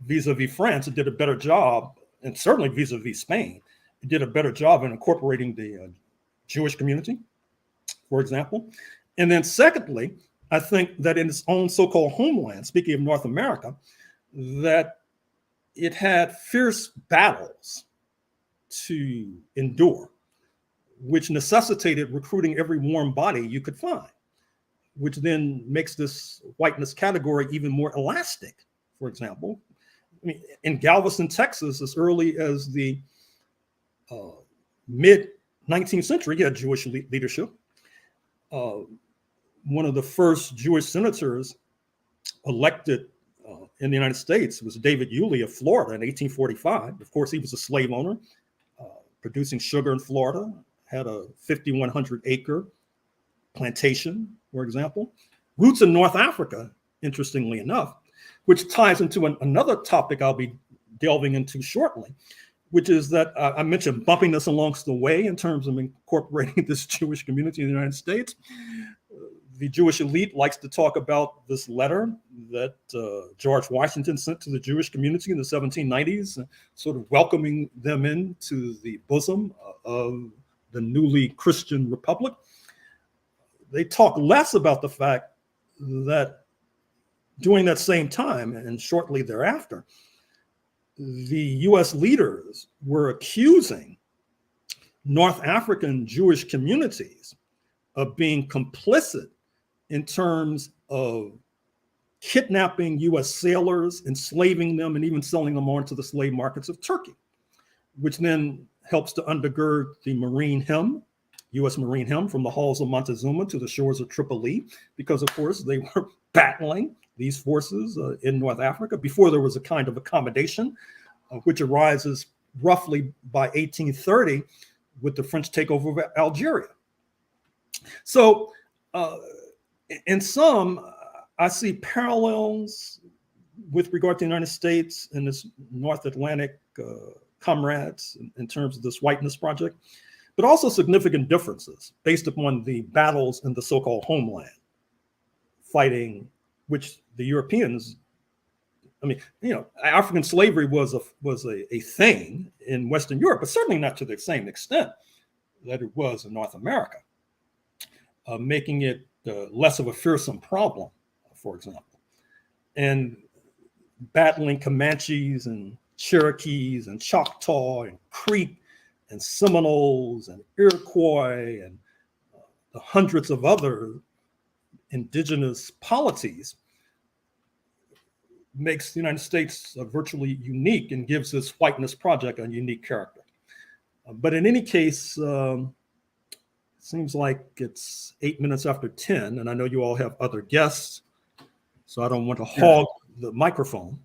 vis-a-vis France, it did a better job, and certainly vis-a-vis Spain, it did a better job in incorporating the Jewish community, for example. And then secondly, I think that in its own so-called homeland, speaking of North America, that it had fierce battles to endure, which necessitated recruiting every warm body you could find, which then makes this whiteness category even more elastic. For example, I mean, in Galveston, Texas, as early as the mid-19th century, you had Jewish leadership. One of the first Jewish senators elected in the United States was David Yulee of Florida in 1845. Of course, he was a slave owner, producing sugar in Florida, had a 5,100 acre plantation, for example. Roots in North Africa, interestingly enough, which ties into another topic I'll be delving into shortly, which is that I mentioned bumpiness along the way in terms of incorporating this Jewish community in the United States. The Jewish elite likes to talk about this letter that George Washington sent to the Jewish community in the 1790s, sort of welcoming them into the bosom of the newly Christian republic. They talk less about the fact that during that same time and shortly thereafter, the US leaders were accusing North African Jewish communities of being complicit in terms of kidnapping US sailors, enslaving them, and even selling them on to the slave markets of Turkey, which then helps to undergird the Marine Hymn, US Marine Hymn, from the halls of Montezuma to the shores of Tripoli, because of course they were battling these forces in North Africa before there was a kind of accommodation, which arises roughly by 1830 with the French takeover of Algeria. So in sum, I see parallels with regard to the United States and its North Atlantic comrades in terms of this whiteness project, but also significant differences based upon the battles in the so-called homeland, fighting which the Europeans, I mean, you know, African slavery was a thing in Western Europe, but certainly not to the same extent that it was in North America, making it less of a fearsome problem, for example, and battling Comanches and Cherokees and Choctaw and Creek and Seminoles and Iroquois and the hundreds of other indigenous polities makes the United States virtually unique and gives this whiteness project a unique character. But in any case, it seems like it's 8 minutes after 10, and I know you all have other guests, so I don't want to hog the microphone.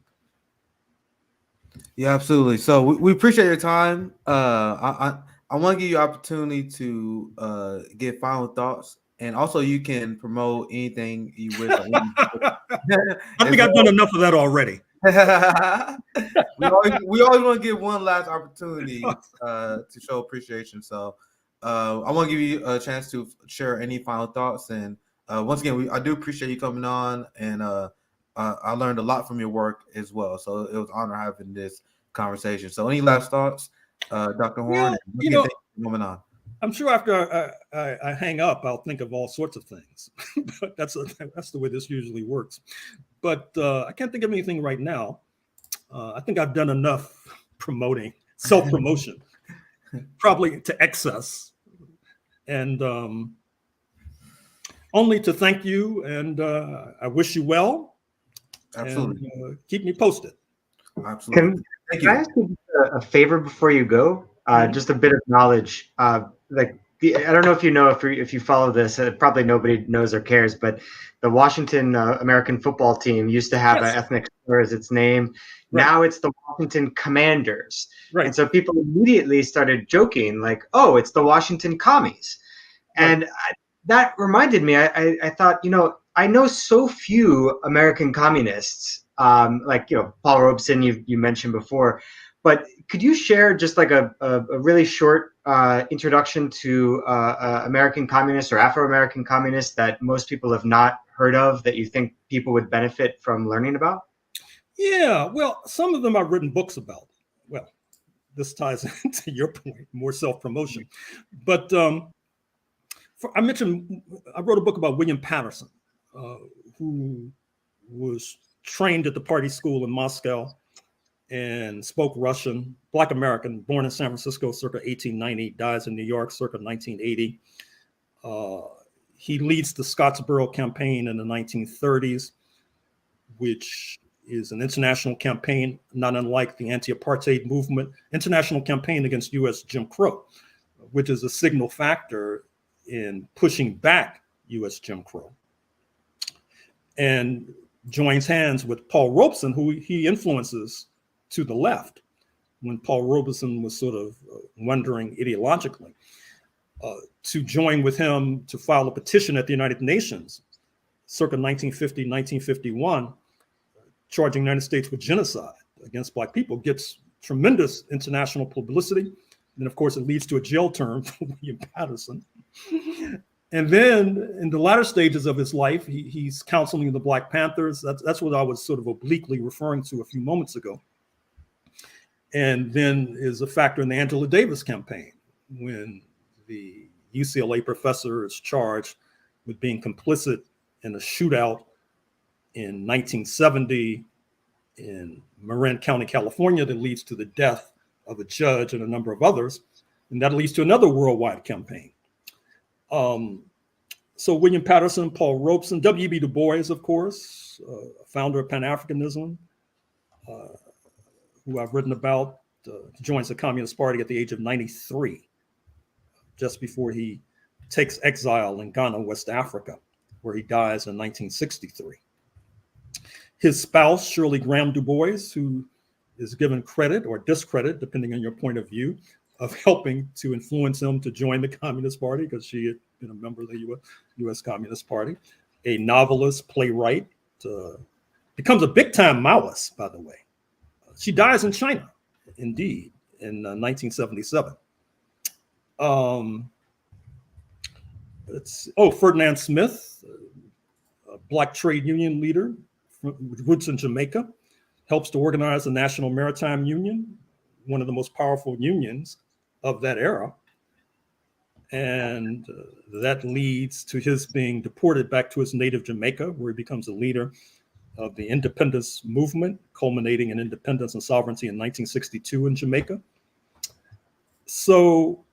Yeah, absolutely. So we appreciate your time. I want to give you an opportunity to get final thoughts, and also you can promote anything you wish. I think I've done enough of that already. we always want to give one last opportunity to show appreciation. So I want to give you a chance to share any final thoughts. And once again, I do appreciate you coming on, and I learned a lot from your work as well. So it was an honor having this conversation. So any last thoughts, Dr. Horne? Well, you know, moving on. I'm sure after I hang up, I'll think of all sorts of things. But that's the way this usually works. But I can't think of anything right now. I think I've done enough promoting, self-promotion, probably to excess. And only to thank you, and I wish you well. Absolutely. And, keep me posted. Absolutely. Can I ask you a favor before you go? Just a bit of knowledge. Like I don't know if you know, if you follow this, probably nobody knows or cares, but the Washington American football team used to have an ethnic slur as its name. Right. Now it's the Washington Commanders. Right. And so people immediately started joking like, oh, it's the Washington Commies. Right. And that reminded me, I thought, I know so few American communists, like, Paul Robeson, you mentioned before, but could you share just like a really short introduction to American communists or Afro-American communists that most people have not heard of that you think people would benefit from learning about? Yeah, well, some of them I've written books about. Well, this ties into your point, more self-promotion. But I wrote a book about William Patterson, who was trained at the party school in Moscow and spoke Russian, Black American, born in San Francisco circa 1890, dies in New York circa 1980. He leads the Scottsboro campaign in the 1930s, which is an international campaign, not unlike the anti-apartheid movement, international campaign against US Jim Crow, which is a signal factor in pushing back US Jim Crow. And joins hands with Paul Robeson, who he influences to the left when Paul Robeson was sort of wondering ideologically, to join with him to file a petition at the United Nations circa 1950, 1951, charging the United States with genocide against Black people, gets tremendous international publicity. And of course, it leads to a jail term for William Patterson. And then in the latter stages of his life, he's counseling the Black Panthers. That's what I was sort of obliquely referring to a few moments ago. And then is a factor in the Angela Davis campaign when the UCLA professor is charged with being complicit in a shootout in 1970 in Marin County, California, that leads to the death of a judge and a number of others. And that leads to another worldwide campaign. So William Patterson, Paul Robeson, W.B. Du Bois, of course, founder of Pan-Africanism, who I've written about, joins the Communist Party at the age of 93, just before he takes exile in Ghana, West Africa, where he dies in 1963. His spouse, Shirley Graham Du Bois, who is given credit or discredit, depending on your point of view, of helping to influence him to join the Communist Party because she had been a member of the U.S. Communist Party, a novelist, playwright, becomes a big-time Maoist, by the way. She dies in China, indeed, in 1977. Ferdinand Smith, a Black trade union leader with roots in Jamaica, helps to organize the National Maritime Union, one of the most powerful unions of that era. And that leads to his being deported back to his native Jamaica, where he becomes a leader of the independence movement, culminating in independence and sovereignty in 1962 in Jamaica. So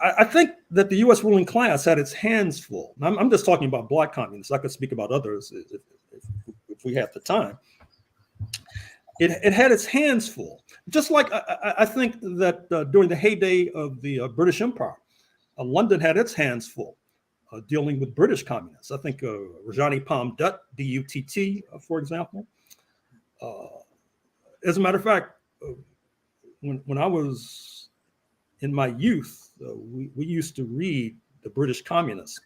I think that the US ruling class had its hands full. I'm just talking about Black communists. I could speak about others if we had the time. It had its hands full. Just like I think that during the heyday of the British Empire, London had its hands full dealing with British communists. I think Rajani Palm Dutt, D-U-T-T, for example. As a matter of fact, when I was in my youth, we used to read the British communists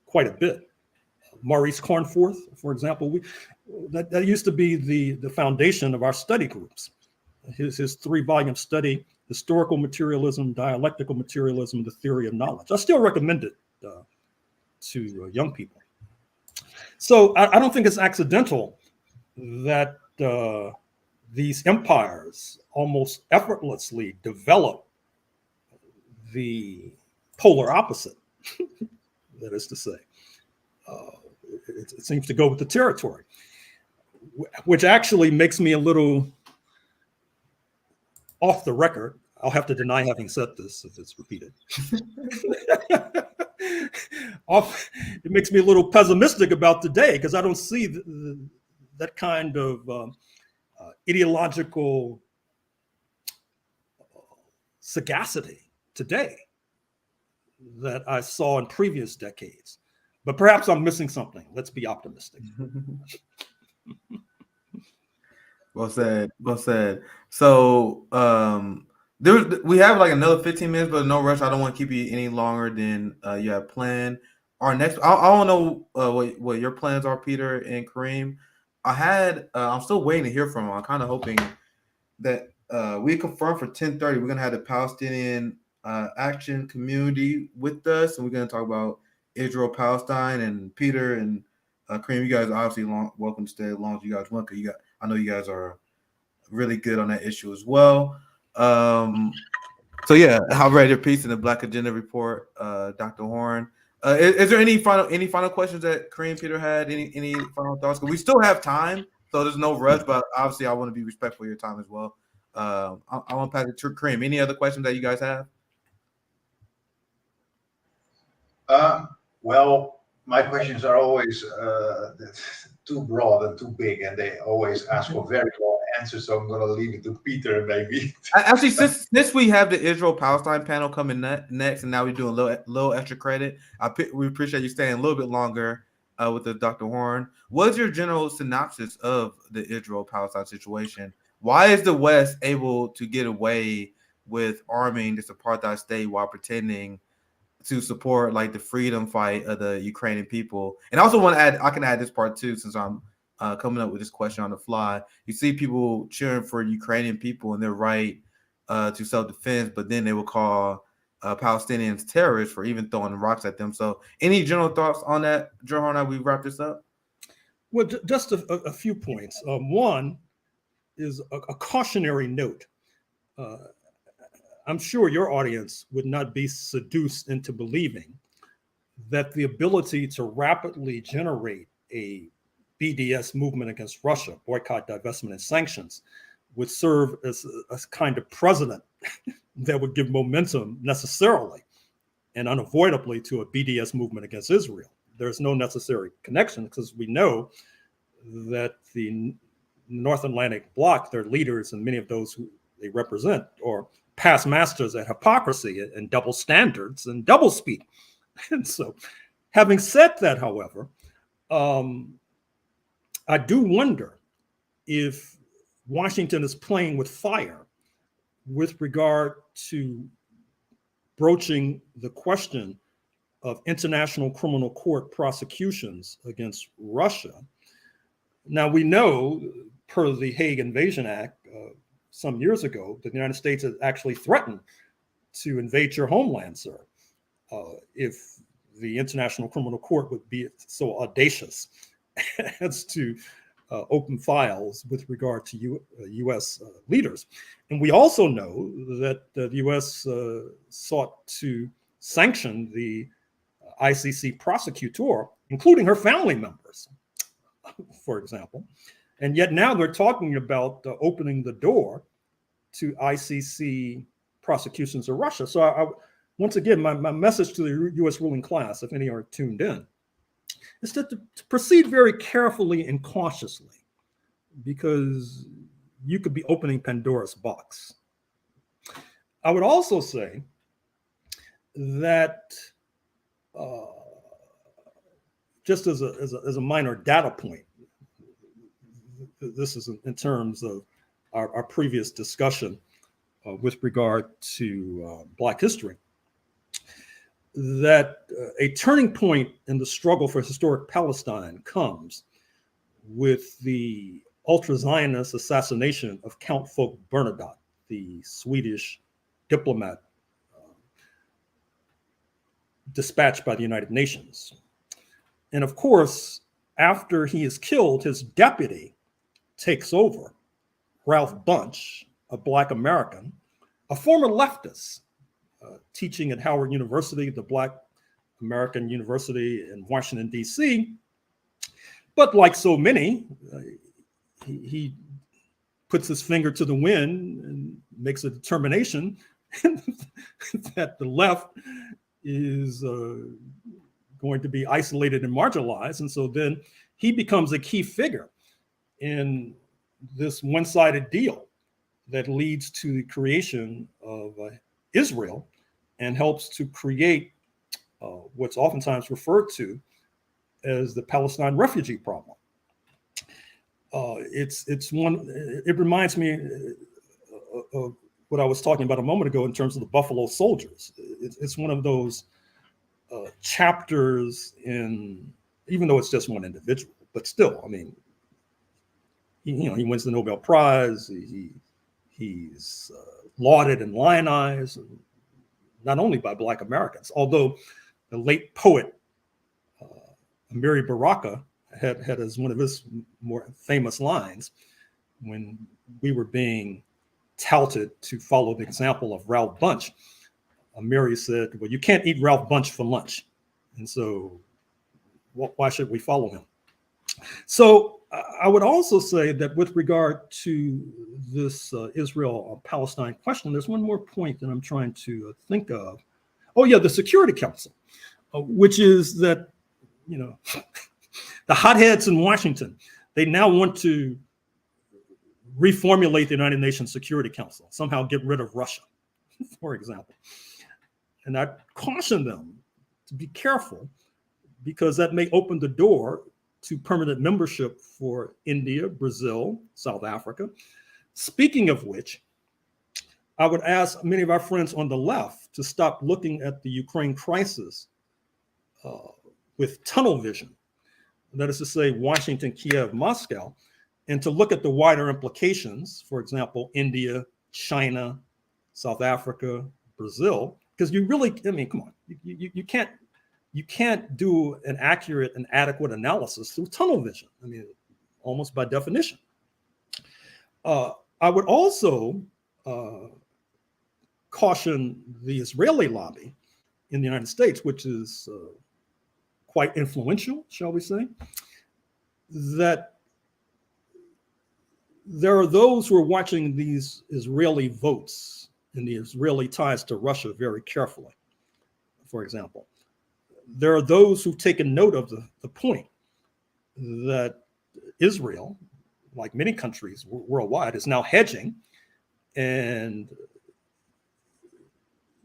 quite a bit. Maurice Cornforth, for example, that used to be the foundation of our study groups. His 3-volume study, Historical Materialism, Dialectical Materialism, the Theory of Knowledge. I still recommend it to young people. So I don't think it's accidental that these empires almost effortlessly develop the polar opposite, that is to say. It seems to go with the territory, which actually makes me a little off the record. I'll have to deny having said this if it's repeated. It makes me a little pessimistic about today because I don't see that kind of ideological sagacity today that I saw in previous decades. But perhaps I'm missing something. Let's be optimistic. Well said. Well said. So we have like another 15 minutes, but no rush. I don't want to keep you any longer than you have planned. Our next, I don't know what your plans are, Peter and Kareem. I'm still waiting to hear from them. I'm kind of hoping that we confirmed for 10:30. We're gonna have the Palestinian action community with us, and we're gonna talk about Israel, Palestine, and Peter and Kareem. You guys are obviously welcome to stay as long as you guys want, because I know you guys are really good on that issue as well. So yeah, I've read your piece in the Black Agenda Report, Dr. Horne. Is there any final questions that Kareem, Peter had? Any final thoughts? Because we still have time, so there's no rush. But obviously, I want to be respectful of your time as well. I want to pass it to Kareem. Any other questions that you guys have? Well, my questions are always too broad and too big, and they always ask for very long answers. So I'm going to leave it to Peter, maybe. Actually, since we have the Israel-Palestine panel coming next, and now we're doing a little extra credit, we appreciate you staying a little bit longer with the Dr. Horne. What's your general synopsis of the Israel-Palestine situation? Why is the West able to get away with arming this apartheid state while pretending to support like the freedom fight of the Ukrainian people? And I also want to add, I can add this part too, since I'm coming up with this question on the fly. You see people cheering for Ukrainian people and their right to self-defense, but then they will call Palestinians terrorists for even throwing rocks at them. So any general thoughts on that, Gerald, how we wrap this up? Well, just a few points. One is a cautionary note. I'm sure your audience would not be seduced into believing that the ability to rapidly generate a BDS movement against Russia, boycott, divestment, and sanctions, would serve as a kind of precedent that would give momentum necessarily and unavoidably to a BDS movement against Israel. There's no necessary connection, because we know that the North Atlantic Bloc, their leaders and many of those who they represent are past masters at hypocrisy and double standards and double speak. And so, having said that, however, I do wonder if Washington is playing with fire with regard to broaching the question of international criminal court prosecutions against Russia. Now, we know, per the Hague Invasion Act some years ago, that the United States has actually threatened to invade your homeland, sir, if the International Criminal Court would be so audacious as to open files with regard to U.S. leaders. And we also know that the U.S. Sought to sanction the ICC prosecutor, including her family members, for example. And yet now they're talking about opening the door to ICC prosecutions of Russia. So once again, my message to the U.S. ruling class, if any are tuned in, is to proceed very carefully and cautiously, because you could be opening Pandora's box. I would also say that just as a minor data point, this is in terms of our previous discussion with regard to Black history, that a turning point in the struggle for historic Palestine comes with the ultra-Zionist assassination of Count Folke Bernadotte, the Swedish diplomat dispatched by the United Nations. And of course, after he is killed, his deputy takes over, Ralph Bunche, a Black American, a former leftist, teaching at Howard University, the Black American University in Washington, D.C. But like so many, he puts his finger to the wind and makes a determination that the left is going to be isolated and marginalized. And so then he becomes a key figure in this one-sided deal that leads to the creation of Israel and helps to create what's oftentimes referred to as the Palestine refugee problem. It reminds me of what I was talking about a moment ago in terms of the Buffalo Soldiers. It's one of those chapters in, even though it's just one individual, but still, I mean, he wins the Nobel Prize. He's lauded and lionized, not only by Black Americans, although the late poet Amiri Baraka had as one of his more famous lines, when we were being touted to follow the example of Ralph Bunche, Amiri said, well, you can't eat Ralph Bunche for lunch. And so why should we follow him? So I would also say that with regard to this Israel-Palestine question, there's one more point that I'm trying to think of. Oh yeah, the Security Council, which is that, the hotheads in Washington, they now want to reformulate the United Nations Security Council, somehow get rid of Russia, for example. And I caution them to be careful, because that may open the door to permanent membership for India, Brazil, South Africa. Speaking of which, I would ask many of our friends on the left to stop looking at the Ukraine crisis with tunnel vision. That is to say, Washington, Kiev, Moscow, and to look at the wider implications, for example, India, China, South Africa, Brazil, because you really, I mean, come on, you can't do an accurate and adequate analysis through tunnel vision. I mean, almost by definition. I would also caution the Israeli lobby in the United States, which is quite influential, shall we say, that there are those who are watching these Israeli votes and the Israeli ties to Russia very carefully. For example, there are those who've taken note of the point that Israel, like many countries worldwide, is now hedging, and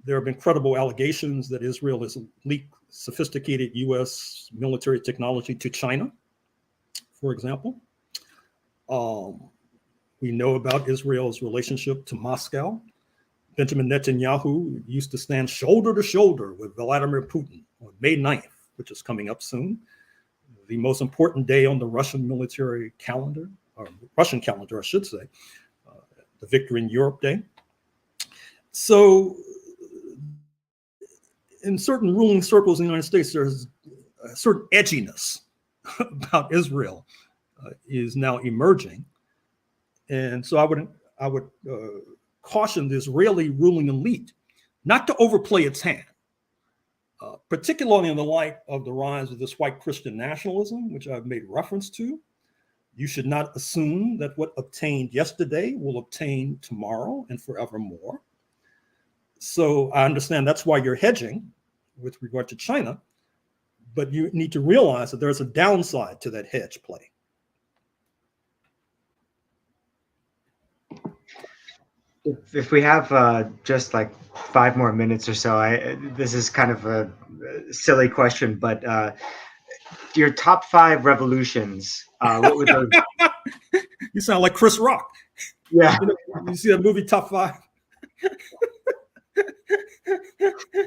there have been credible allegations that Israel has leaked sophisticated US military technology to China, for example. We know about Israel's relationship to Moscow. Benjamin Netanyahu used to stand shoulder to shoulder with Vladimir Putin on May 9th, which is coming up soon, the most important day on the Russian military calendar, or Russian calendar, I should say, the Victory in Europe Day. So in certain ruling circles in the United States, there's a certain edginess about Israel is now emerging. And so I would caution the Israeli ruling elite not to overplay its hand, particularly in the light of the rise of this white Christian nationalism, which I've made reference to. You should not assume that what obtained yesterday will obtain tomorrow and forevermore. So I understand that's why you're hedging with regard to China, but you need to realize that there's a downside to that hedge play. If we have just like 5 more minutes or so, this is kind of a silly question, but your top 5 revolutions, what would those? You sound like Chris Rock. Yeah. You see that movie Top 5?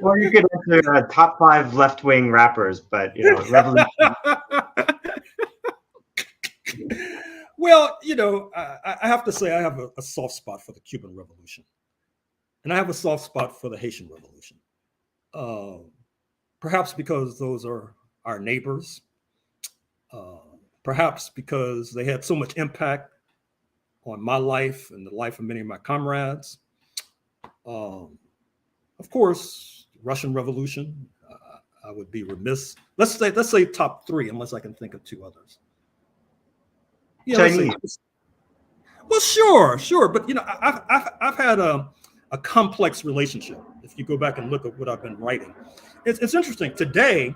Or you could answer top 5 left-wing rappers, but revolution. Well, I have to say I have a soft spot for the Cuban Revolution, and I have a soft spot for the Haitian Revolution. Perhaps because those are our neighbors. Perhaps because they had so much impact on my life and the life of many of my comrades. Of course, Russian Revolution. I would be remiss. Let's say top 3, unless I can think of 2 others. Yeah, Chinese. Well, sure, but I've had a complex relationship. If you go back and look at what I've been writing, it's interesting. Today,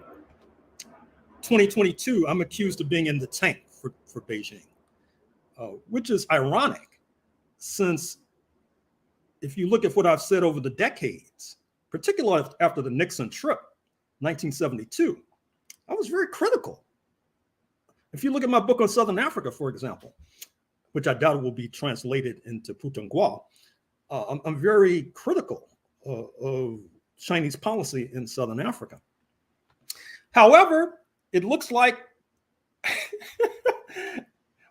2022, I'm accused of being in the tank for Beijing, which is ironic, since if you look at what I've said over the decades, particularly after the Nixon trip, 1972, I was very critical. If you look at my book on Southern Africa, for example, which I doubt will be translated into Putonghua, I'm very critical of Chinese policy in Southern Africa. However, it looks like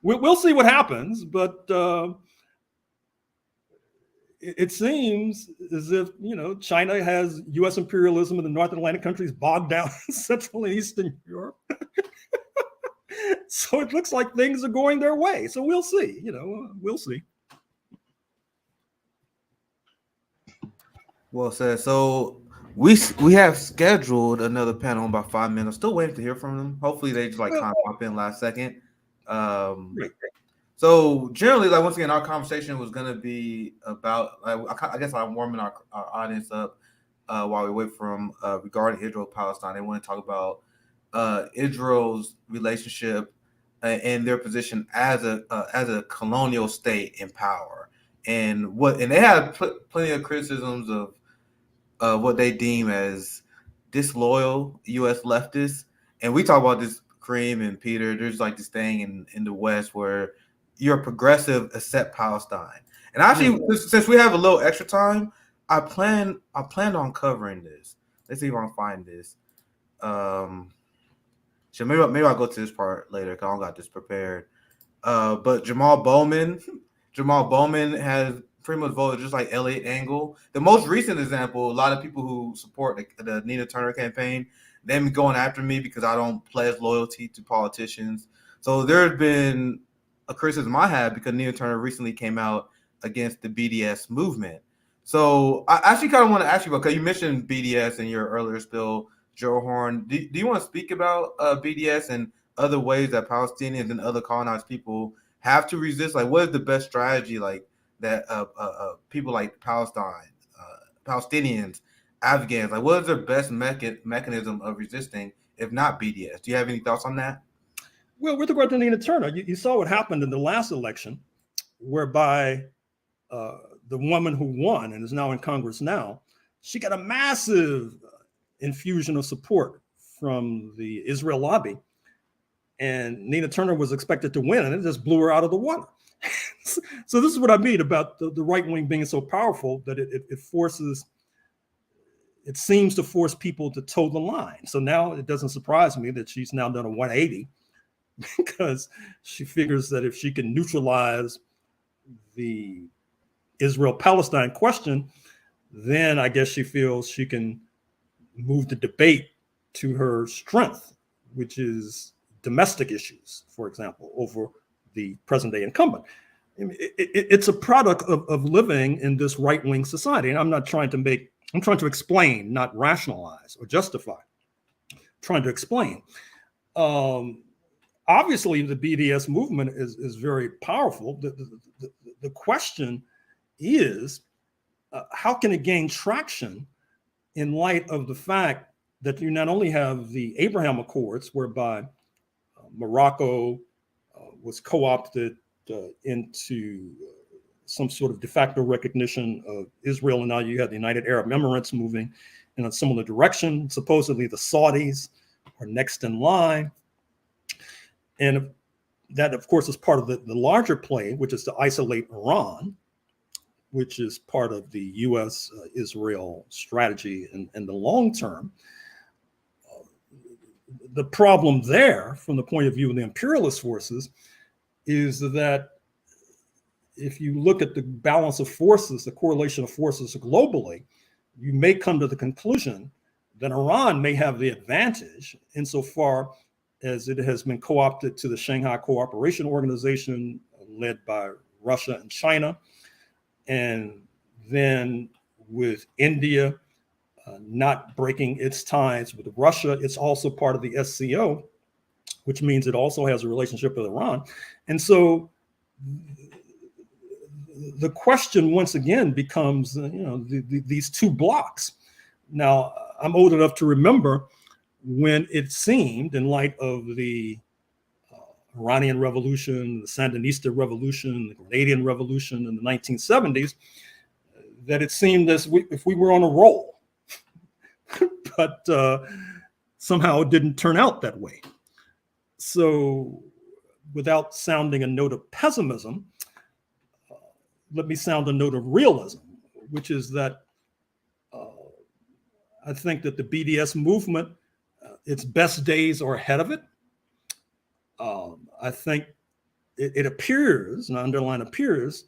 we'll see what happens, but it seems as if, China has U.S. imperialism in the North Atlantic countries bogged down in Central and Eastern Europe. So it looks like things are going their way. So we'll see, we'll see. Well said. So we have scheduled another panel in about 5 minutes. Still waiting to hear from them. Hopefully they just kind of pop in last second. So generally, once again, our conversation was going to be about, I guess I'm warming our audience up while we wait from regarding Israel-Palestine. They want to talk about Israel's relationship and their position as a colonial state in power, and they had plenty of criticisms of what they deem as disloyal U.S. leftists. And we talk about this, Kareem and Peter. There's this thing in the West where you're a progressive, accept Palestine. And actually, since we have a little extra time, I planned on covering this. Let's see if I can find this. So maybe I'll go to this part later because I don't got this prepared. But Jamal Bowman has pretty much voted just like Elliot Engel. The most recent example, a lot of people who support the Nina Turner campaign, them going after me because I don't pledge loyalty to politicians. So there's been a criticism I had because Nina Turner recently came out against the BDS movement. So I actually kind of want to ask you about, because you mentioned BDS in your earlier spill, Gerald Horne. Do you want to speak about BDS and other ways that Palestinians and other colonized people have to resist? What is the best strategy that people like Palestine, Palestinians, Afghans, what is their best mechanism of resisting, if not BDS? Do you have any thoughts on that? Well, with regard to Nina Turner, you saw what happened in the last election, whereby the woman who won and is now in Congress now, she got a massive infusion of support from the Israel lobby. And Nina Turner was expected to win, and it just blew her out of the water. So this is what I mean about the right wing being so powerful that it seems to force people to toe the line. So now it doesn't surprise me that she's now done a 180, because she figures that if she can neutralize the Israel-Palestine question, then I guess she feels she can move the debate to her strength, which is domestic issues, for example, over the present-day incumbent. It's a product of living in this right-wing society. And I'm trying to explain, not rationalize or justify. I'm trying to explain. Obviously, the BDS movement is very powerful. The question is, how can it gain traction in light of the fact that you not only have the Abraham Accords, whereby Morocco was co-opted into some sort of de facto recognition of Israel, and now you have the United Arab Emirates moving in a similar direction. Supposedly the Saudis are next in line. And that, of course, is part of the larger play, which is to isolate Iran, which is part of the U.S.-Israel strategy in the long term. The problem there, from the point of view of the imperialist forces, is that if you look at the balance of forces, the correlation of forces globally, you may come to the conclusion that Iran may have the advantage insofar as it has been co-opted to the Shanghai Cooperation Organization led by Russia and China. And then with India not breaking its ties with Russia, it's also part of the SCO, which means it also has a relationship with Iran. And so the question once again becomes, these two blocks. Now, I'm old enough to remember when it seemed, in light of the Iranian Revolution, the Sandinista Revolution, the Grenadian Revolution in the 1970s, that it seemed as if we were on a roll. but somehow it didn't turn out that way. So without sounding a note of pessimism, let me sound a note of realism, which is that I think that the BDS movement, its best days are ahead of it. I think it appears, and I underline appears,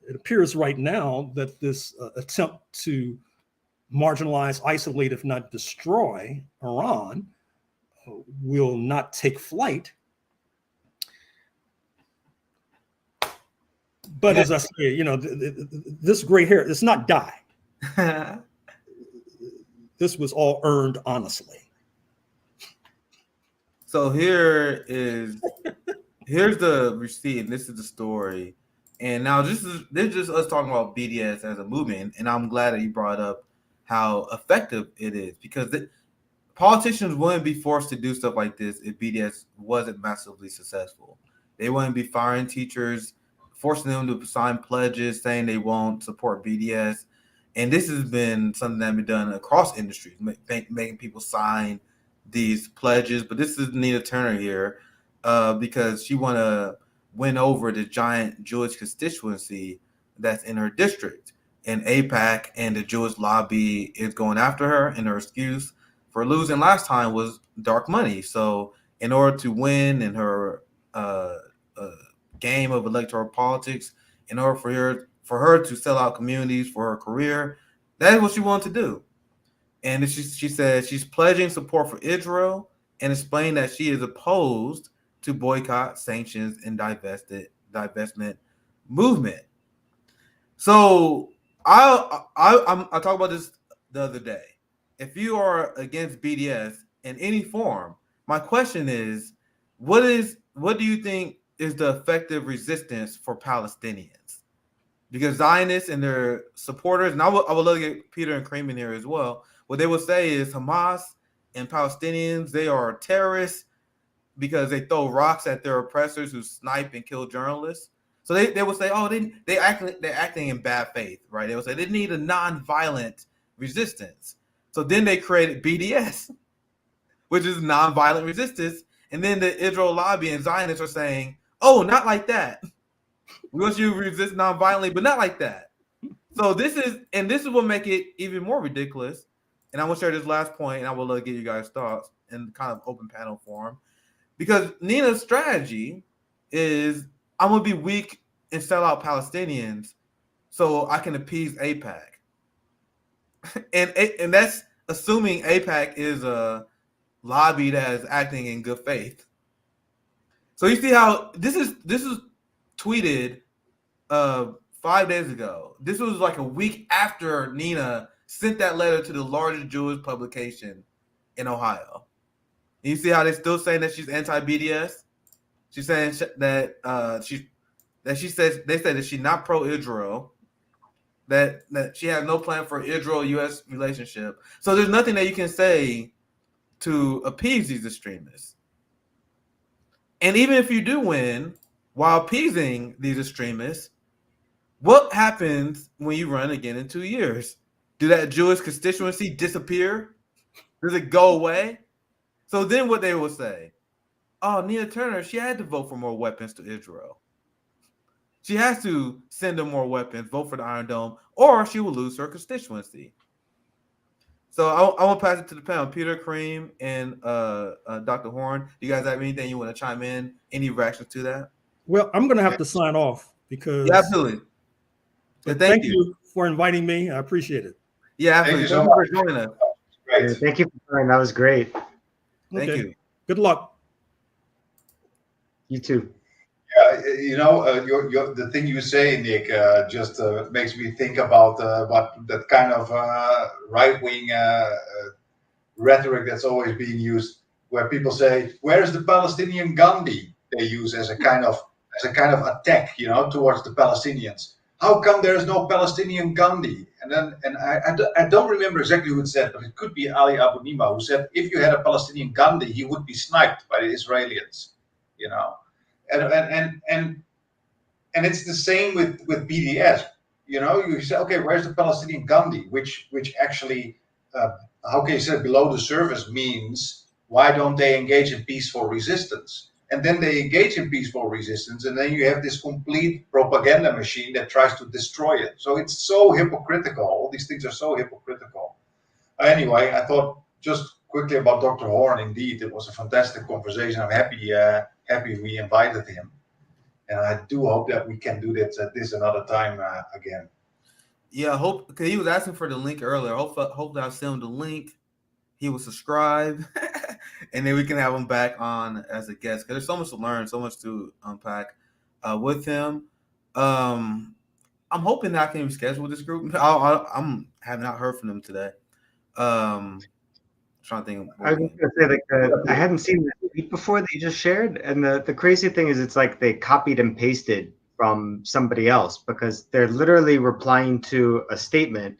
it appears right now that this attempt to marginalize, isolate, if not destroy Iran will not take flight. But as I say, you know, this gray hair, it's not dye. This was all earned honestly. So here's the receipt, and this is the story. And now this is just us talking about BDS as a movement, and I'm glad that you brought up how effective it is, because politicians wouldn't be forced to do stuff like this if BDS wasn't massively successful. They wouldn't be firing teachers, forcing them to sign pledges saying they won't support BDS. And this has been something that has been done across industries, making people sign these pledges. But this is Nina Turner here because she want to win over the giant Jewish constituency that's in her district. And AIPAC and the Jewish lobby is going after her, and her excuse for losing last time was dark money. So in order to win in her game of electoral politics, in order for her to sell out communities for her career, that is what she wanted to do. And she said she's pledging support for Israel and explained that she is opposed to boycott, sanctions, and divestment movement. So I talked about this the other day. If you are against BDS in any form, my question is, what do you think is the effective resistance for Palestinians? Because Zionists and their supporters, and I would love to get Peter and Cream in here as well, what they would say is Hamas and Palestinians, they are terrorists because they throw rocks at their oppressors who snipe and kill journalists. So they would say, oh, they're acting in bad faith, right? They would say they need a nonviolent resistance. So then they created BDS, which is nonviolent resistance. And then the Israel lobby and Zionists are saying, oh, not like that. We want you to resist nonviolently, but not like that. So this is what make it even more ridiculous. And I want to share this last point, and I will get you guys' thoughts in kind of open panel form. Because Nina's strategy is, I'm going to be weak and sell out Palestinians so I can appease AIPAC. And that's assuming AIPAC is a lobby that is acting in good faith. So you see how this is tweeted 5 days ago. This was like a week after Nina sent that letter to the largest Jewish publication in Ohio. And you see how they're still saying that she's anti-BDS? She's saying that she says they say that she's not pro-Israel, that she has no plan for Israel-U.S. relationship. So there's nothing that you can say to appease these extremists. And even if you do win while appeasing these extremists, what happens when you run again in 2 years? Do that Jewish constituency disappear? Does it go away? So then what they will say, oh, Nina Turner, she had to vote for more weapons to Israel. She has to send them more weapons, vote for the Iron Dome, or she will lose her constituency. So I want to pass it to the panel. Peter, Kareem, and Dr. Horne, do you guys have anything you want to chime in? Any reactions to that? Well, I'm going to have to sign off because... Yeah, absolutely. Thank you for inviting me. I appreciate it. Yeah, absolutely. Thank you for joining us. Great. Thank you for joining. That was great. Thank you. Good luck. You too. Yeah, you know, the thing you say, Nick, just makes me think about that kind of right-wing rhetoric that's always being used, where people say, "Where's the Palestinian Gandhi?" They use as a kind of attack, you know, towards the Palestinians. How come there is no Palestinian Gandhi? And I don't remember exactly who it said, but it could be Ali Abu Nima, who said if you had a Palestinian Gandhi, he would be sniped by the Israelis, you know. And it's the same with BDS. You know, you say, okay, where's the Palestinian Gandhi, which actually how can you say below the surface means why don't they engage in peaceful resistance? And then they engage in peaceful resistance, and then you have this complete propaganda machine that tries to destroy it. So it's so hypocritical. All these things are so hypocritical. Anyway, I thought just quickly about Dr. Horne. Indeed, it was a fantastic conversation. I'm happy we invited him, and I do hope that we can do this another time again. Yeah, I hope, because he was asking for the link earlier. Hope that I send him the link. He will subscribe, and then we can have him back on as a guest. Because there's so much to learn, so much to unpack with him. I'm hoping that I can reschedule this group. I'm have not heard from them today. Trying to think. I was going to say, like, I hadn't seen the tweet before that you just shared, and the crazy thing is, it's like they copied and pasted from somebody else, because they're literally replying to a statement,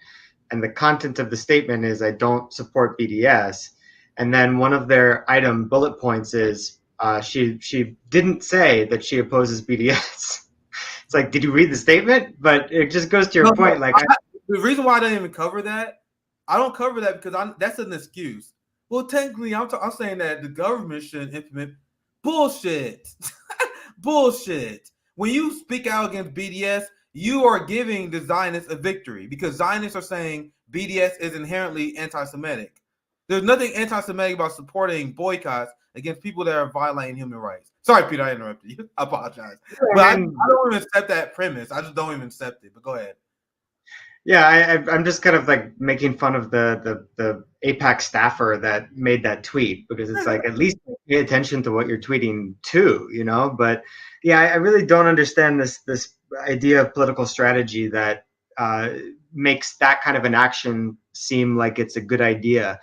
and the content of the statement is, "I don't support BDS," and then one of their item bullet points is, she didn't say that she opposes BDS. It's like, did you read the statement? But it just goes to your point. Like, the reason why I didn't even cover that, I don't cover that because that's an excuse. Well, technically, I'm saying that the government should implement bullshit. Bullshit. When you speak out against BDS, you are giving the Zionists a victory, because Zionists are saying BDS is inherently anti-Semitic. There's nothing anti-Semitic about supporting boycotts against people that are violating human rights. Sorry, Peter, I interrupted you. I apologize. But I don't even accept that premise. I just don't even accept it. But go ahead. Yeah, I'm just kind of like making fun of the APAC staffer that made that tweet, because it's like, at least pay attention to what you're tweeting to, you know. But yeah, I really don't understand this idea of political strategy that makes that kind of an action seem like it's a good idea,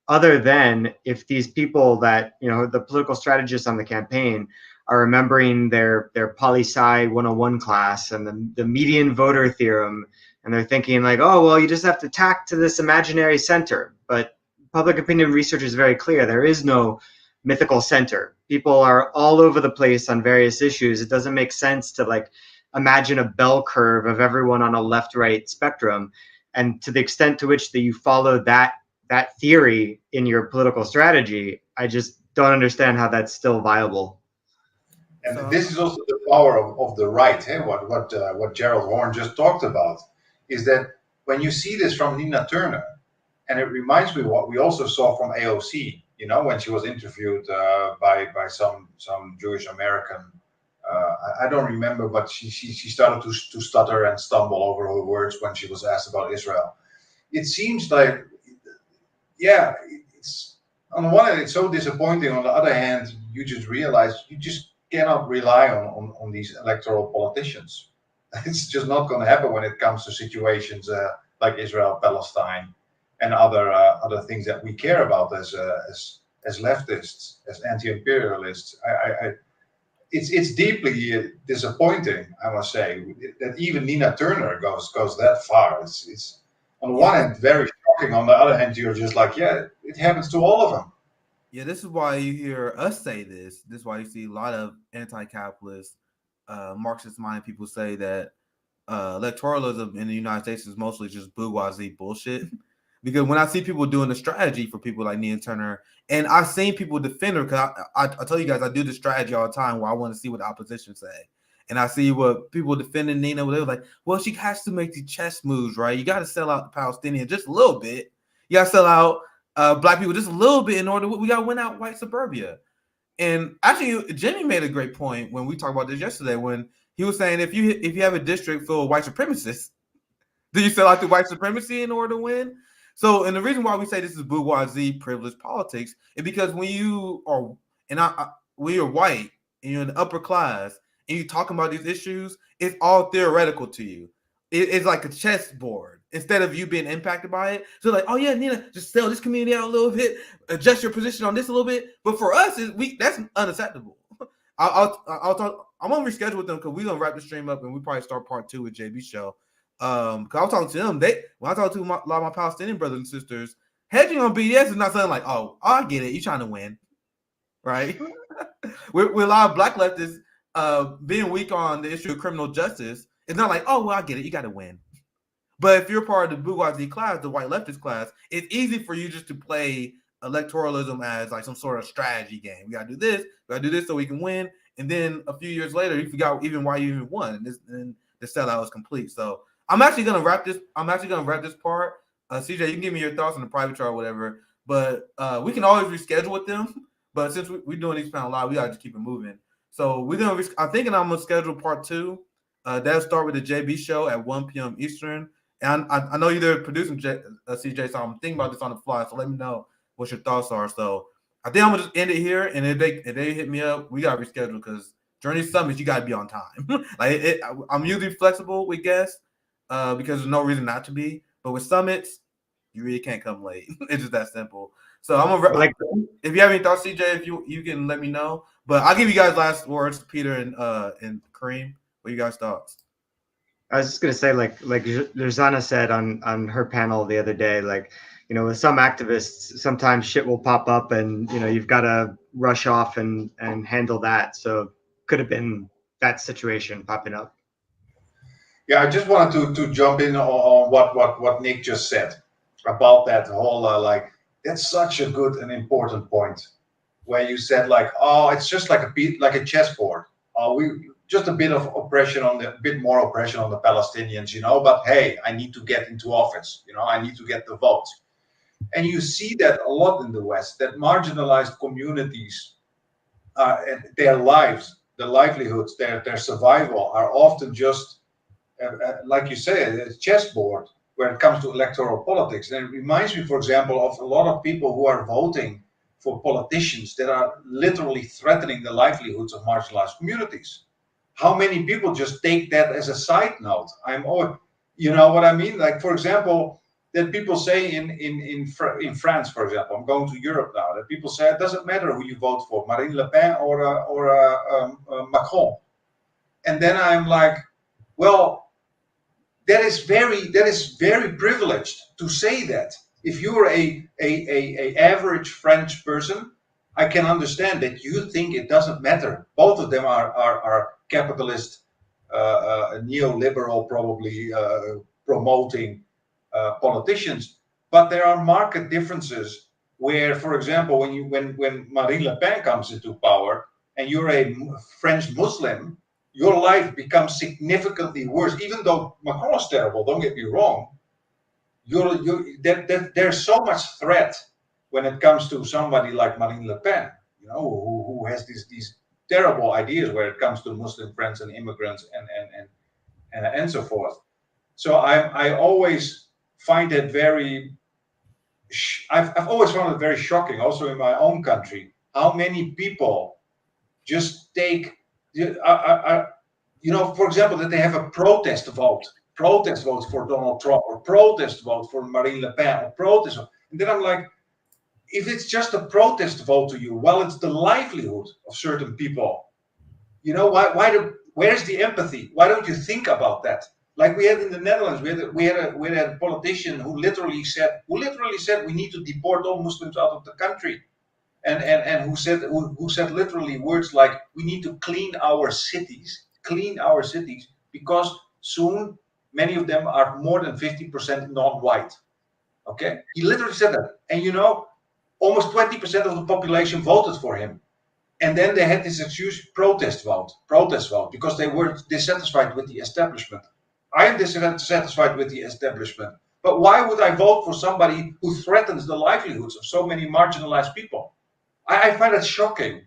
other than if these people that, you know, the political strategists on the campaign are remembering their poli-sci 101 class and the median voter theorem. And they're thinking like, oh, well, you just have to tack to this imaginary center. But public opinion research is very clear. There is no mythical center. People are all over the place on various issues. It doesn't make sense to like imagine a bell curve of everyone on a left-right spectrum. And to the extent to which that you follow that theory in your political strategy, I just don't understand how that's still viable. And this is also the power of the right. Hey, what Gerald Horne just talked about is that when you see this from Nina Turner, and it reminds me what we also saw from AOC, you know, when she was interviewed by some Jewish American. I don't remember, but she started to stutter and stumble over her words when she was asked about Israel. It seems like, yeah, it's on the one hand it's so disappointing. On the other hand, you just realize you just cannot rely on these electoral politicians. It's just not going to happen when it comes to situations like Israel, Palestine, and other things that we care about as leftists, as anti-imperialists. It's deeply disappointing, I must say, that even Nina Turner goes that far. It's on the one hand very shocking. On the other hand, you're just like, yeah, it happens to all of them. Yeah, this is why you hear us say this. This is why you see a lot of anti-capitalist, Marxist-minded people say that electoralism in the United States is mostly just bourgeoisie bullshit. Because when I see people doing the strategy for people like Nina Turner, and I've seen people defend her, because I tell you guys, I do the strategy all the time where I want to see what the opposition say. And I see what people defending Nina, they're like, well, she has to make the chess moves, right? You got to sell out the Palestinians just a little bit. You got to sell out black people just a little bit in order. We got to win out white suburbia. And actually, Jimmy made a great point when we talked about this yesterday, when he was saying if you have a district full of white supremacists, do you sell out the white supremacy in order to win? So, and the reason why we say this is bourgeoisie privileged politics is because when you are, when you're white and you're in the upper class and you're talking about these issues, it's all theoretical to you. It's like a chessboard instead of you being impacted by it. So like, oh yeah, Nina, just sell this community out a little bit, adjust your position on this a little bit. But for us, that's unacceptable. I'll talk. I'm gonna reschedule with them because we're gonna wrap the stream up and we probably start part 2 with JB's show. Because I was talking to them, when I talk to a lot of my Palestinian brothers and sisters, hedging on BDS is not something like, oh, I get it, you're trying to win, right? with a lot of black leftists being weak on the issue of criminal justice, it's not like, oh, well, I get it, you got to win. But if you're part of the bourgeoisie class, the white leftist class, it's easy for you just to play electoralism as like some sort of strategy game. We gotta do this so we can win. And then a few years later, you forgot even why you even won, and the sellout was complete. So I'm actually gonna wrap this part. CJ, you can give me your thoughts on the private chart or whatever. But we can always reschedule with them. But since we're doing these panel live, we gotta just keep it moving. So we're gonna. I'm thinking I'm gonna schedule part 2. That'll start with the JB show at 1 p.m. Eastern. And I know you're there producing CJ, so I'm thinking about this on the fly. So let me know what your thoughts are. So I think I'm gonna just end it here. And if they hit me up, we gotta reschedule because during these summits you gotta be on time. I'm usually flexible with guests because there's no reason not to be. But with summits, you really can't come late. It's just that simple. So I'm gonna if you have any thoughts, CJ, if you can let me know. But I'll give you guys last words, Peter and Kareem. What you guys thoughts? I was just gonna say, like Luzana said on her panel the other day, like, you know, with some activists, sometimes shit will pop up, and you know, you've got to rush off and handle that. So could have been that situation popping up. Yeah, I just wanted to jump in on what Nick just said about that whole like, that's such a good and important point where you said like, oh, it's just like a chessboard. We just a bit more oppression on the Palestinians, you know. But hey, I need to get into office, you know. I need to get the votes, and you see that a lot in the West. That marginalized communities, their lives, their livelihoods, their survival are often just like you said, a chessboard when it comes to electoral politics. And it reminds me, for example, of a lot of people who are voting for politicians that are literally threatening the livelihoods of marginalized communities. How many people just take that as a side note? You know what I mean? Like, for example, that people say in France, for example, I'm going to Europe now, that people say it doesn't matter who you vote for, Marine Le Pen or Macron. And then I'm like, well, that is very privileged to say that. If you're a average French person, I can understand that you think it doesn't matter. Both of them are capitalist, neoliberal, probably promoting politicians. But there are marked differences where, for example, when Marine Le Pen comes into power and you're a French Muslim, your life becomes significantly worse. Even though Macron is terrible, don't get me wrong, there's so much threat when it comes to somebody like Marine Le Pen, you know, who has these terrible ideas where it comes to Muslim friends and immigrants and so forth. So I always find it I've always found it very shocking, also in my own country, how many people just take, you know, for example, that they have a protest vote for Donald Trump, or protest vote for Marine Le Pen, or protest vote. And then I'm like, if it's just a protest vote to you, well, it's the livelihood of certain people. You know, where's the empathy? Why don't you think about that? Like we had in the Netherlands, we had a politician who literally said we need to deport all Muslims out of the country. And who said literally words like, we need to clean our cities because soon many of them are more than 50% non-white. Okay, he literally said that, and you know, almost 20% of the population voted for him, and then they had this excuse, protest vote, because they were dissatisfied with the establishment. I am dissatisfied with the establishment, but why would I vote for somebody who threatens the livelihoods of so many marginalized people? I find it shocking.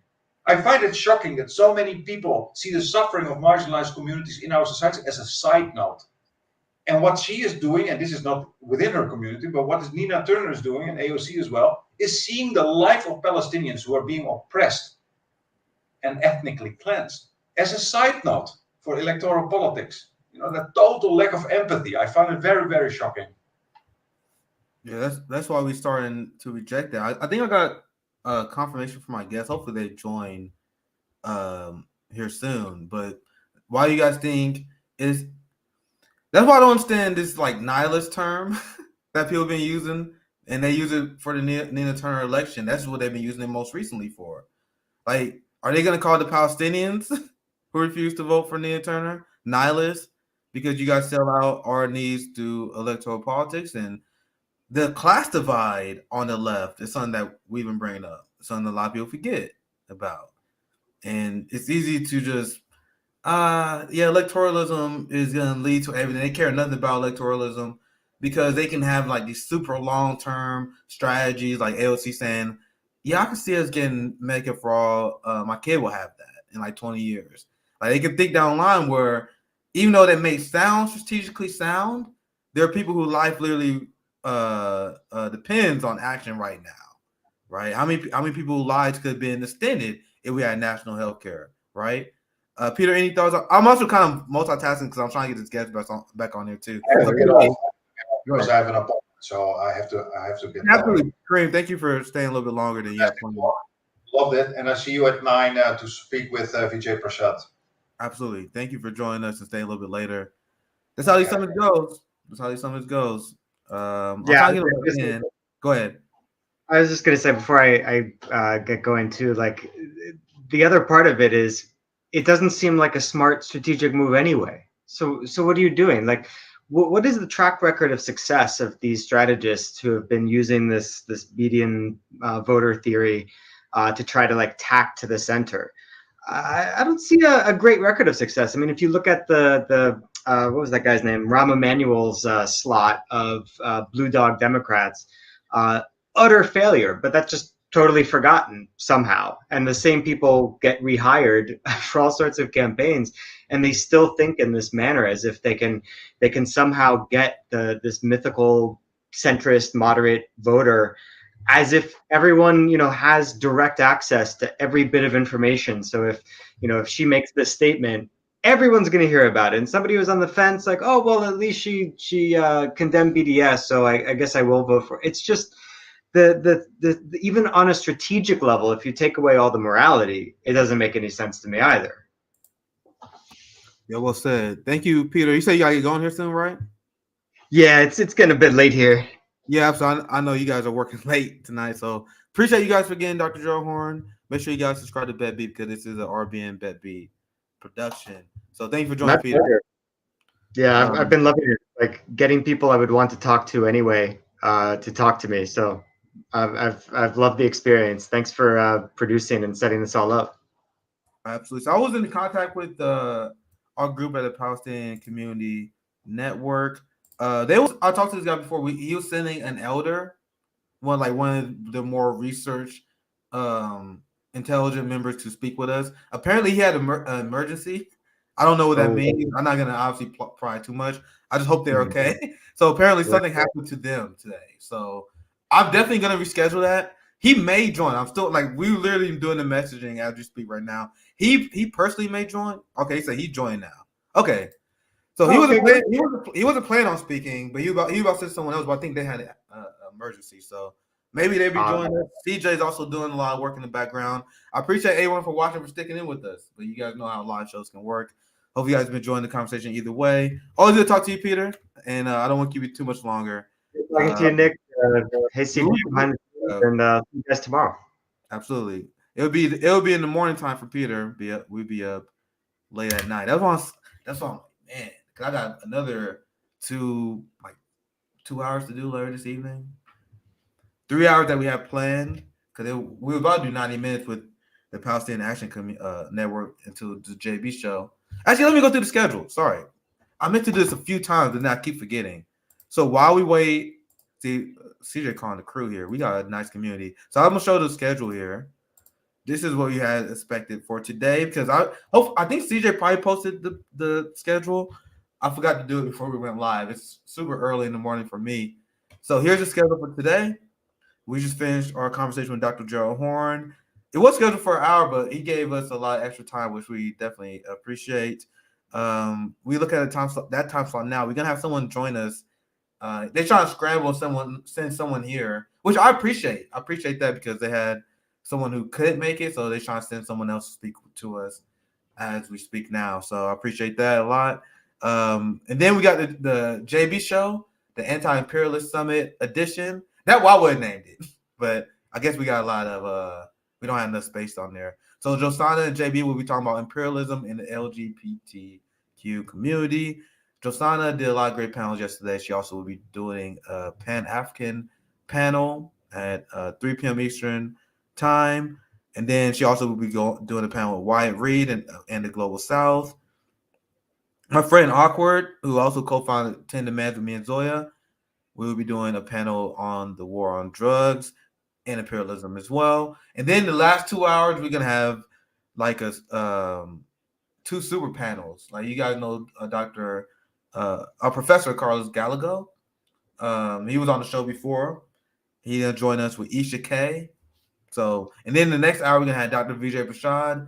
I find it shocking that so many people see the suffering of marginalized communities in our society as a side note. And what she is doing, and this is not within her community, but what Nina Turner is doing, and AOC as well, is seeing the life of Palestinians who are being oppressed and ethnically cleansed as a side note for electoral politics. You know, the total lack of empathy. I find it very, very shocking. Yeah, that's why we're starting to reject that. I think I got confirmation from my guests. Hopefully they join here soon. But why you guys think is that's why I don't understand this like nihilist term that people have been using, and they use it for the Nina Turner election. That's what they've been using it most recently for. Like, are they going to call the Palestinians who refuse to vote for Nina Turner nihilists? because you guys sell out our needs through electoral politics, and the class divide on the left is something that we've been bringing up, something a lot of people forget about. And it's easy to just, electoralism is going to lead to everything. They care nothing about electoralism because they can have like these super long-term strategies, like AOC saying, yeah, I can see us getting Medicare for all. My kid will have that in like 20 years. Like they can think down the line where even though that may sound strategically sound, there are people whose life literally depends on action right now, right? How many people's lives could have been extended if we had national health care, right? Peter, any thoughts? I'm also kind of multitasking because I'm trying to get this guest back on here too. Yeah, So, you Peter, know, go because ahead. I have an appointment, so I have to get going. Absolutely, Kareem. Thank you for staying a little bit longer than you have planned. Loved it, and I see you at 9 to speak with Vijay Prashad. Absolutely. Thank you for joining us and staying a little bit later. That's how these summits goes. That's how these summits goes. I'm trying to get in. Go ahead. I was just going to say before I get going too, like the other part of it is it doesn't seem like a smart strategic move anyway. So what are you doing? Like, what is the track record of success of these strategists who have been using this median voter theory to try to like tack to the center? I don't see a great record of success. I mean, if you look at the what was that guy's name? Rahm Emanuel's slot of Blue Dog Democrats. Utter failure, but that's just totally forgotten somehow. And the same people get rehired for all sorts of campaigns, and they still think in this manner as if they can somehow get this mythical centrist moderate voter, as if everyone has direct access to every bit of information. So if she makes this statement, everyone's going to hear about it. And somebody was on the fence, like, oh well, at least she condemned BDS, so I guess I will vote for it. It's just the even on a strategic level, if you take away all the morality, it doesn't make any sense to me either. Yeah, well said. Thank you, Peter. You say you gotta get going here soon, right? Yeah, it's getting a bit late here. Yeah, so I know you guys are working late tonight, so appreciate you guys for getting Dr. Gerald Horne. Make sure you guys subscribe to Bet Beat because this is an RBN Bet Beat production. So thank you for joining, Peter. Pleasure. Yeah, I've been loving it. Like getting people I would want to talk to anyway to talk to me. So I've loved the experience. Thanks for producing and setting this all up. Absolutely. So I was in contact with our group at the Palestinian Community Network. I talked to this guy before. He was sending an elder, one of the more research intelligent members to speak with us. Apparently, he had an emergency. I don't know what that means. I'm not gonna obviously pry too much. I just hope they're okay. So apparently, something happened to them today. So I'm definitely gonna reschedule that. He may join. I'm still we're literally doing the messaging as we speak right now. He personally may join. Okay, so he joined now. Okay, so he wasn't planning on speaking, but he was about to say someone else. But I think they had an emergency, so maybe they be joining us. CJ is also doing a lot of work in the background. I appreciate everyone for watching, for sticking in with us. But you guys know how live shows can work. Hope you guys have enjoying the conversation either way. Always good to talk to you, Peter. And I don't want to keep you too much longer. Talking to you, Nick. Hey, CJ, and see you guys tomorrow. Absolutely. It'll be in the morning time for Peter. We'd be up late at night. That's why I'm like, man, because I got another 2 hours to do later this evening. 3 hours that we have planned, because we were about to do 90 minutes with the Palestinian Action Network until the JB show. Actually, let me go through the schedule. Sorry. I meant to do this a few times, and I keep forgetting. So while we wait, see, CJ calling the crew here. We got a nice community. So I'm going to show the schedule here. This is what we had expected for today, because I think CJ probably posted the schedule. I forgot to do it before we went live. It's super early in the morning for me. So here's the schedule for today. We just finished our conversation with Dr. Gerald Horne. It was scheduled for an hour, but he gave us a lot of extra time, which we definitely appreciate. We look at that time slot now. We're gonna have someone join us. They're trying to scramble send someone here, which I appreciate. I appreciate that because they had someone who couldn't make it, so they're trying to send someone else to speak to us as we speak now. So I appreciate that a lot. And then we got the JB show, the Anti-Imperialist Summit edition. That's why I would have named it, but I guess we got a lot of we don't have enough space on there. So Josana and JB will be talking about imperialism in the LGBTQ community. Josana did a lot of great panels yesterday. She also will be doing a Pan-African panel at 3 p.m. Eastern time. And then she also will be doing a panel with Wyatt Reed and the Global South. My friend Awkward, who also co-founded 10 Demands with me and Zoya, we will be doing a panel on the war on drugs and imperialism as well. And then the last 2 hours, we're going to have like a 2 super panels. Like you guys know Dr. Our professor, Carlos Gallego. He was on the show before. He's going to join us with Isha K. So, and then the next hour, we're going to have Dr. Vijay Prashad,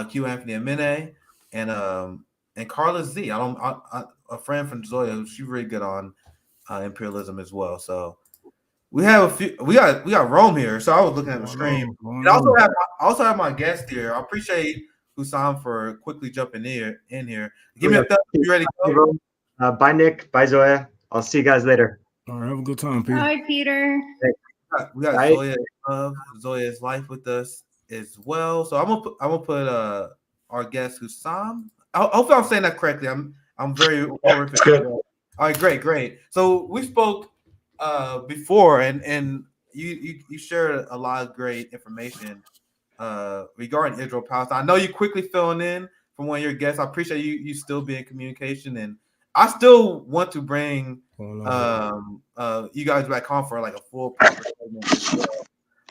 Q Anthony Amene, and Carla Z. A friend from Zoya, she's really good on imperialism as well. So we have a few. We got Rome here. So I was looking at the screen. And I also have my guest here. I appreciate Hussam for quickly jumping in here. Give me a thumbs up. You ready to go? Bye, Nick. Bye, Zoya. I'll see you guys later. All right, have a good time, Peter. Bye, Peter. We got Zoya's life with us as well. So I'm gonna put our guest Hussam. Hopefully I'm saying that correctly. I'm very That's good. All right, great. So we spoke before, and you shared a lot of great information regarding Israel Palestine. I know you quickly filling in from one of your guests. I appreciate you still being in communication, and I still want to bring you guys back on for like a full proper segment as well.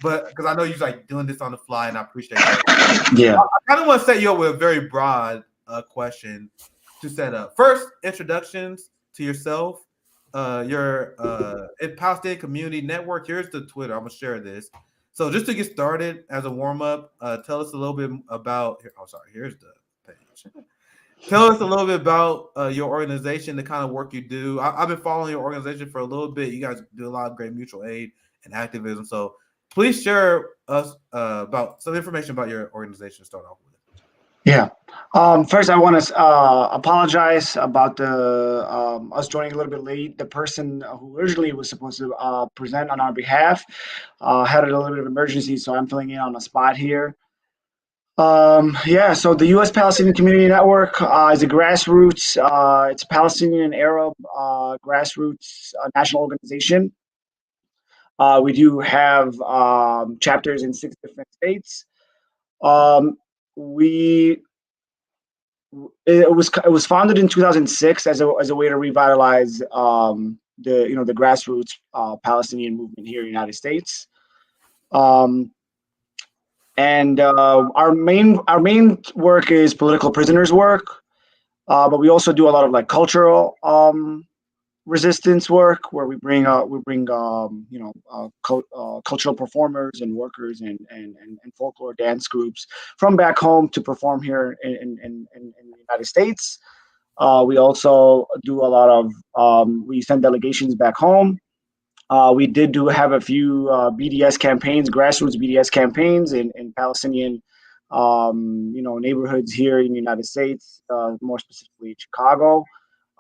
But because I know you're like doing this on the fly, and I appreciate that. Yeah. I kind of want to set you up with a very broad question to set up. First, introductions to yourself, your Palestinian Community Network. Here's the Twitter. I'm gonna share this. So just to get started as a warm up, tell us a little bit about. Here's the page. Tell us a little bit about your organization, the kind of work you do. I've been following your organization for a little bit. You guys do a lot of great mutual aid and activism. So please share us about some information about your organization to start off with. Yeah. First, I want to apologize about the us joining a little bit late. The person who originally was supposed to present on our behalf had a little bit of emergency, so I'm filling in on the spot here. So the U.S. Palestinian Community Network is a grassroots, it's a Palestinian Arab grassroots national organization. We do have chapters in 6 different states. It was founded in 2006 as a way to revitalize the grassroots Palestinian movement here in the United States. And our main work is political prisoners work, but we also do a lot of like cultural resistance work, where we bring cultural performers and workers and folklore dance groups from back home to perform here in the United States. We also do a lot of we send delegations back home. We did have a few BDS campaigns, grassroots BDS campaigns in Palestinian neighborhoods here in the United States, more specifically Chicago.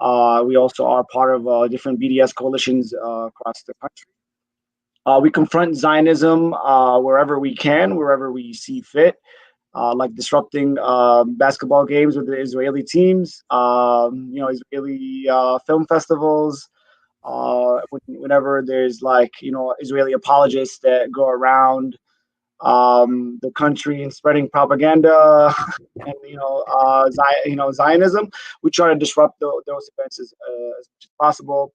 We also are part of different BDS coalitions across the country. We confront Zionism wherever we can, wherever we see fit, like disrupting basketball games with the Israeli teams, Israeli film festivals. Whenever there's Israeli apologists that go around the country and spreading propaganda and Zionism, we try to disrupt those events as much as possible.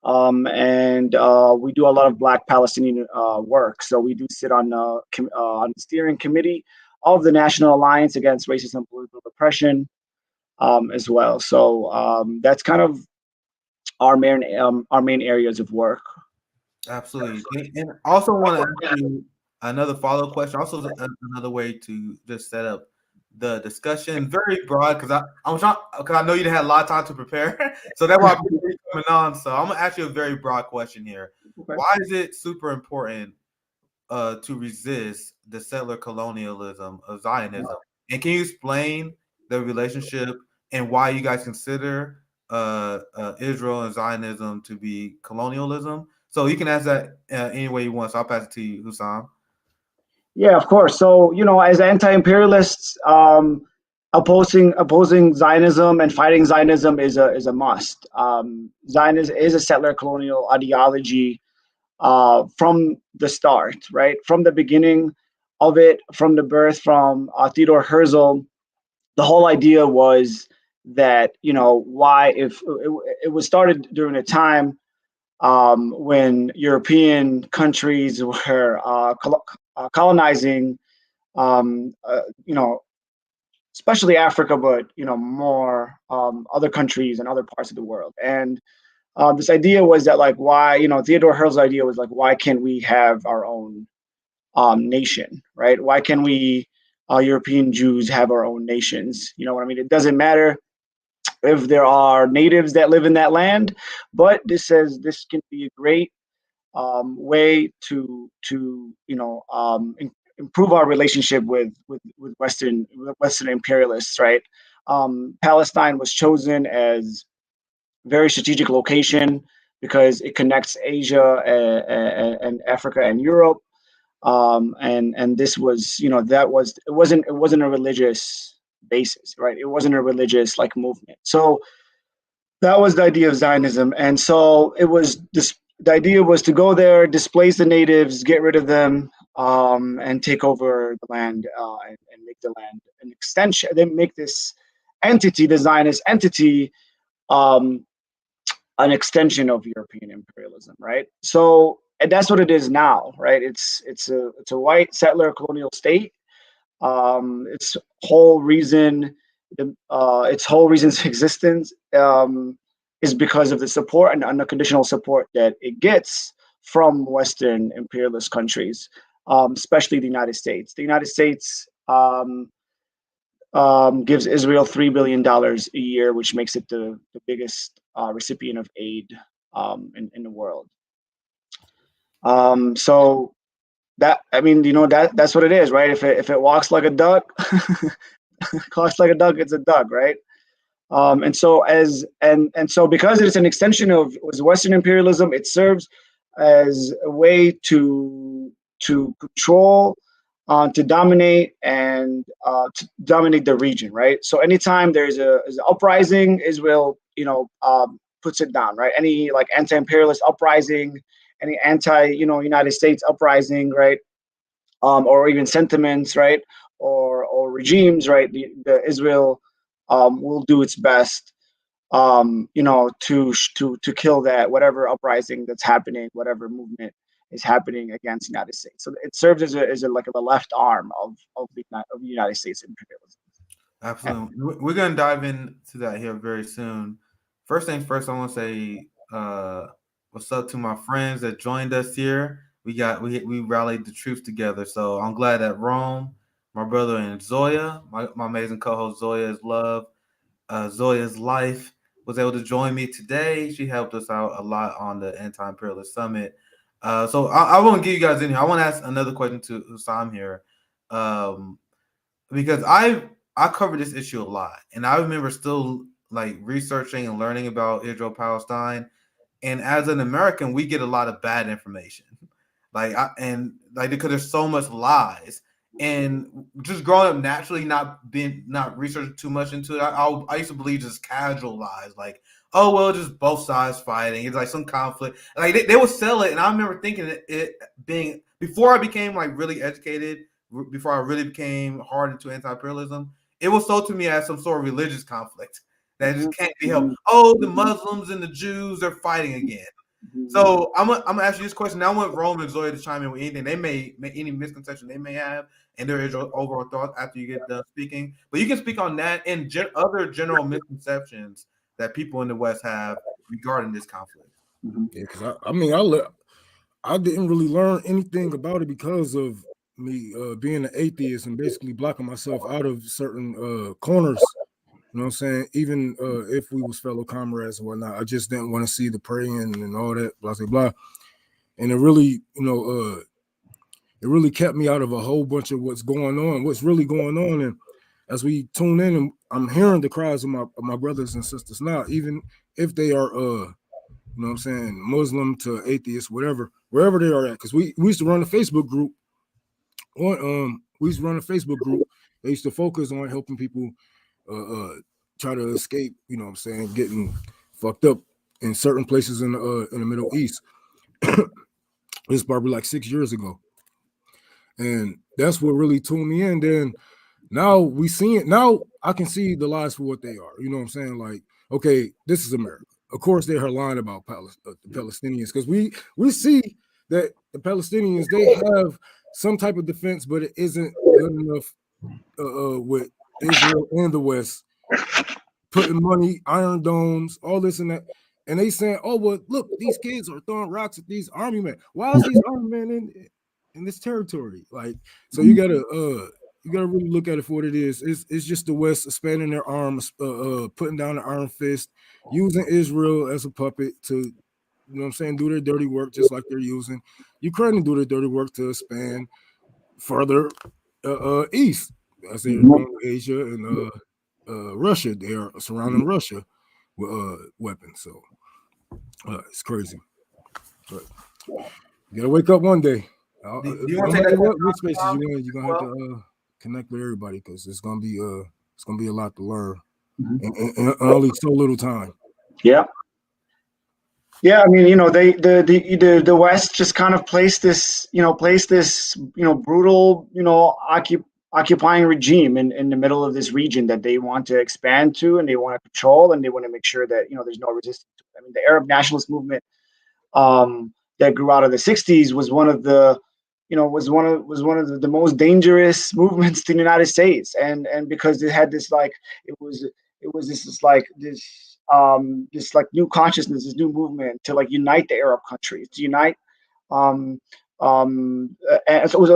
And we do a lot of Black Palestinian work. So we do sit on the steering committee of the National Alliance Against Racism and Political Repression as well. So that's kind of our main areas of work. Absolutely. And also want to ask you another follow-up question. Also, another way to just set up the discussion, very broad, because I know you didn't have a lot of time to prepare, so that's why I'm coming on. So I'm gonna ask you a very broad question here. Okay. Why is it super important to resist the settler colonialism of Zionism? And can you explain the relationship and why you guys consider Israel and Zionism to be colonialism? So you can ask that any way you want. So I'll pass it to you, Hussam. Yeah, of course. So, as anti-imperialists, opposing Zionism and fighting Zionism is a must. Zionism is a settler colonial ideology from the start, right? From the beginning of it, from the birth, from Theodore Herzl, the whole idea was that, why, if it was started during a time when European countries were colonizing, especially Africa, but more other countries and other parts of the world. And this idea was that, like, why, Theodore Herzl's idea was like, why can't we have our own nation, right? Why can't we European Jews have our own nations? You know what I mean? It doesn't matter if there are natives that live in that land, but this says this can be a great way to improve our relationship with Western imperialists, right? Palestine was chosen as a very strategic location because it connects Asia and Africa and Europe. And this was, it wasn't a religious basis, right? It wasn't a religious like movement. So that was the idea of Zionism. And so the idea was to go there, displace the natives, get rid of them, and take over the land, and make the land an extension. They make this entity, the Zionist entity, an extension of European imperialism, right? So, and that's what it is now, right? It's a white settler colonial state. Its whole reason's existence is because of the support and unconditional support that it gets from Western imperialist countries, especially the United States. The United States gives Israel $3 billion a year, which makes it the biggest recipient of aid in the world. So that, I mean, that's what it is, right? If it walks like a duck, talks like a duck, it's a duck, right? And so because it's an extension of Western imperialism, it serves as a way to control, to dominate, and to dominate the region, right? So anytime there's an uprising, Israel, puts it down, right? Any like anti-imperialist uprising, any United States uprising, right? Or even sentiments, right? Or regimes, right? The Israel will do its best, to kill that, whatever uprising that's happening, whatever movement is happening against the United States. So it serves as a like the left arm of the United States imperialism. Absolutely. We're gonna dive into that here very soon. First things first, I want to say what's up to my friends that joined us here. We rallied the troops together. So I'm glad that Rome, my brother, and Zoya, my amazing co-host Zoya's Love, Zoya's Life, was able to join me today. She helped us out a lot on the Anti-Imperialist Summit. So I want to get you guys in here. I want to ask another question to Hussam here, because I cover this issue a lot, and I remember still like researching and learning about Israel Palestine. And as an American, we get a lot of bad information, because there's so much lies, and just growing up naturally, not researching too much into it. I used to believe just casual lies, like, oh well, just both sides fighting. It's like some conflict. Like they would sell it, and I remember thinking it being, before I became like really educated, before I really became hard into anti-imperialism, it was sold to me as some sort of religious conflict that just can't be helped. Oh, the Muslims and the Jews are fighting again. So I'm gonna ask you this question. Now I want Rome and Zoya to chime in with anything they may any misconception they may have, and their overall thoughts after you get done speaking. But you can speak on that and other general misconceptions that people in the West have regarding this conflict. Yeah, because I didn't really learn anything about it because of me being an atheist and basically blocking myself out of certain corners. You know what I'm saying? Even if we was fellow comrades and whatnot, I just didn't want to see the praying and all that, blah, blah, blah. And it really, it really kept me out of a whole bunch of what's really going on. And as we tune in, and I'm hearing the cries of my brothers and sisters now, even if they are, you know what I'm saying, Muslim to atheist, whatever, wherever they are at. Because we used to run a Facebook group. We used to run a Facebook group. They used to focus on helping people try to escape, you know what I'm saying, getting fucked up in certain places in the Middle East. It's probably like 6 years ago. And that's what really tuned me in. Then now we see it. Now I can see the lies for what they are. You know what I'm saying? Like, okay, this is America. Of course, they're lying about the Palestinians, because we see that the Palestinians, they have some type of defense, but it isn't good enough with Israel and the West putting money, iron domes, all this and that. And they saying, oh, well, look, these kids are throwing rocks at these army men. Why is these army men in this territory? Like, so you gotta really look at it for what it is. It's just the West expanding their arms, putting down the iron fist, using Israel as a puppet to, you know what I'm saying, do their dirty work, just like they're using Ukraine to do their dirty work to expand further east. I say Asia and Russia. They are surrounding Russia with weapons. So it's crazy. But you gotta wake up one day. Do you want to take that what spaces you're gonna have to connect with everybody, because it's gonna be a lot to learn in only so little time. Yeah. Yeah, I mean, you know, the West just kind of placed this brutal, occupying regime in the middle of this region that they want to expand to, and they want to control, and they want to make sure that, there's no resistance. I mean, the Arab nationalist movement that grew out of the 60s was one of the the most dangerous movements to the United States, and because it had this this new consciousness, this new movement to unite the Arab countries, to unite, and so it was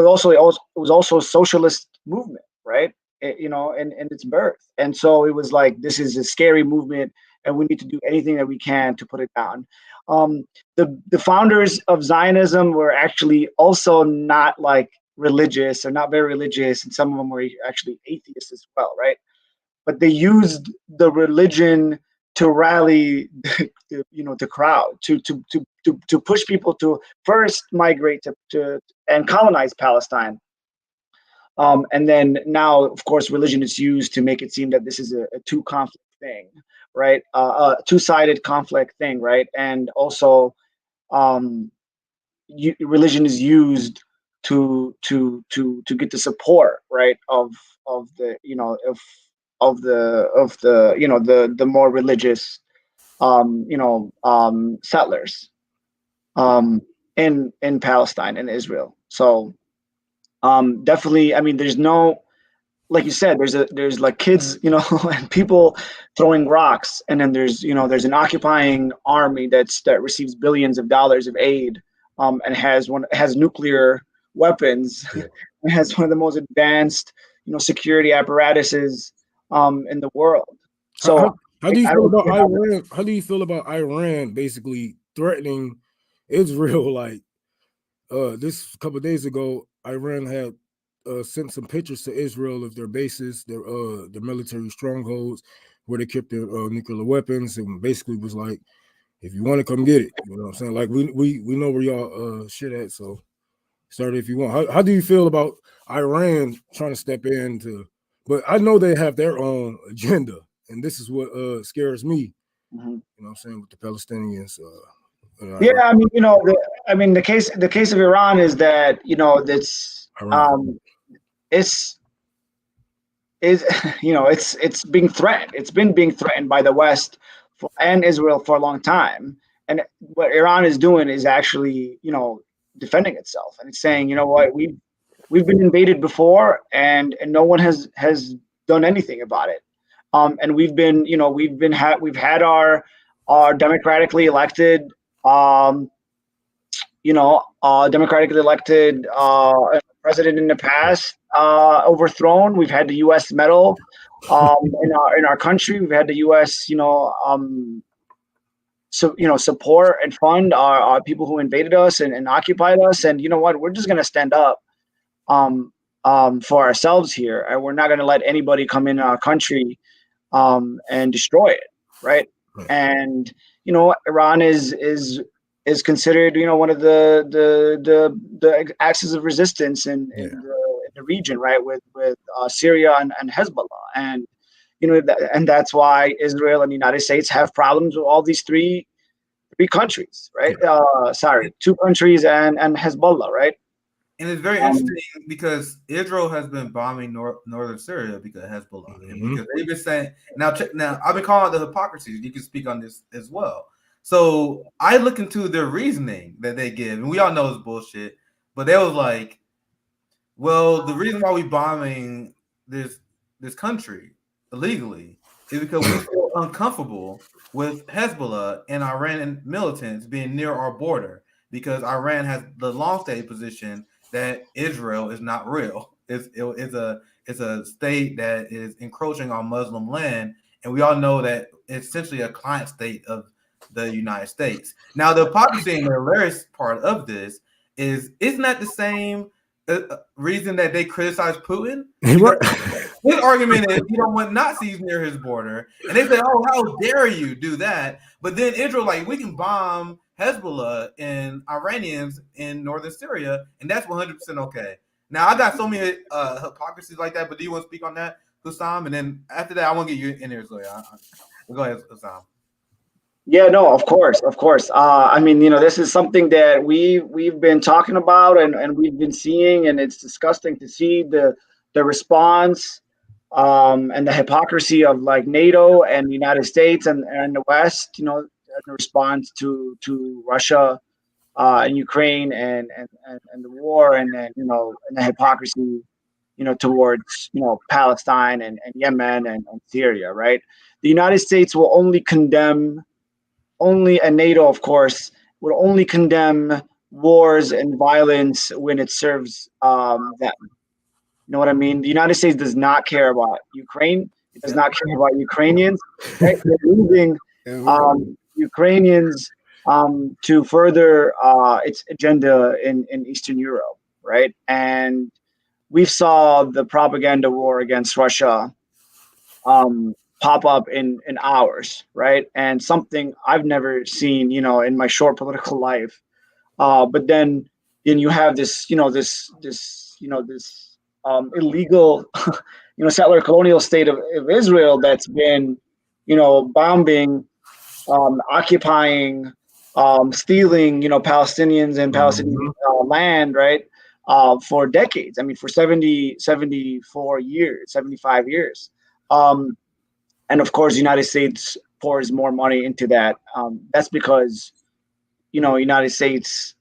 also a socialist movement, right? In its birth, and so it was like, this is a scary movement, and we need to do anything that we can to put it down. The founders of Zionism were actually also not religious, or not very religious, and some of them were actually atheists as well, right? But they used the religion to rally the crowd, to push people to first migrate to and colonize Palestine. And then now, of course, religion is used to make it seem that this is a two conflict thing, right? A two-sided conflict thing, right? And also, religion is used to get the support, right, of the more religious settlers in Palestine and Israel. So definitely, I mean, there's no, like you said, there's like kids, and people throwing rocks, and then there's an occupying army that receives billions of dollars of aid, and has nuclear weapons, and has one of the most advanced security apparatuses in the world. So how do you feel about Iran? How do you feel about Iran basically threatening Israel? Like this couple of days ago, Iran had sent some pictures to Israel of their bases, their military strongholds, where they kept their nuclear weapons, and basically was like, if you want to come get it, you know what I'm saying? Like we know where y'all shit at, so start if you want. How do you feel about Iran trying to step into? But I know they have their own agenda, and this is what scares me. You know what I'm saying, with the Palestinians. Yeah, I mean, the case of Iran is that it's being threatened. It's been being threatened by the West and Israel for a long time. And what Iran is doing is actually, defending itself, and it's saying, you know what, we've been invaded before, and no one has done anything about it. And we've had our democratically elected president in the past overthrown. We've had the U.S. meddle in our country. We've had the U.S. support and fund our people who invaded us and occupied us. And you know what? We're just gonna stand up for ourselves here, and we're not gonna let anybody come in our country and destroy it, right? And Iran is considered one of the axes of resistance in the region, right, with Syria and Hezbollah. And and that's why Israel and the United States have problems with all these three countries, right? Sorry, 2 countries and Hezbollah, right? And it's very interesting because Israel has been bombing northern Syria because of Hezbollah, and because they've been saying now I've been calling it the hypocrisy. You can speak on this as well. So I look into their reasoning that they give, and we all know it's bullshit. But they was like, well, the reason why we bombing this country illegally is because we feel uncomfortable with Hezbollah and Iranian militants being near our border, because Iran has the long-standing position that Israel is not real. It's a state that is encroaching on Muslim land, and we all know that it's essentially a client state of the United States. Now, the hypocrisy and the hilarious part of this is, isn't that the same reason that they criticize Putin? His argument is he don't want Nazis near his border, and they say, "Oh, how dare you do that?" But then Israel, like, we can bomb Hezbollah and Iranians in northern Syria, and that's 100% okay. Now, I got so many hypocrisies like that, but do you want to speak on that, Hussam? And then after that, I want to get you in there, Zoya. Go ahead, Hussam. Yeah, no, of course. I mean, this is something that we've been talking about and we've been seeing, and it's disgusting to see the response and the hypocrisy of like NATO and the United States and the West, the response to Russia and Ukraine and the war, and then and the hypocrisy towards Palestine and Yemen and Syria, right? The United States will only condemn. And NATO, of course, will only condemn wars and violence when it serves them. You know what I mean? The United States does not care about Ukraine. It does not care about Ukrainians. Right? They're using Ukrainians to further its agenda in Eastern Europe, right? And we saw the propaganda war against Russia pop up in hours, right? And something I've never seen, in my short political life. But then you have this illegal, settler colonial state of Israel that's been, bombing, occupying, stealing, Palestinians and Palestinian land, right? For decades. I mean, for 74 years, 75 years. And of course, the United States pours more money into that. That's because, United States,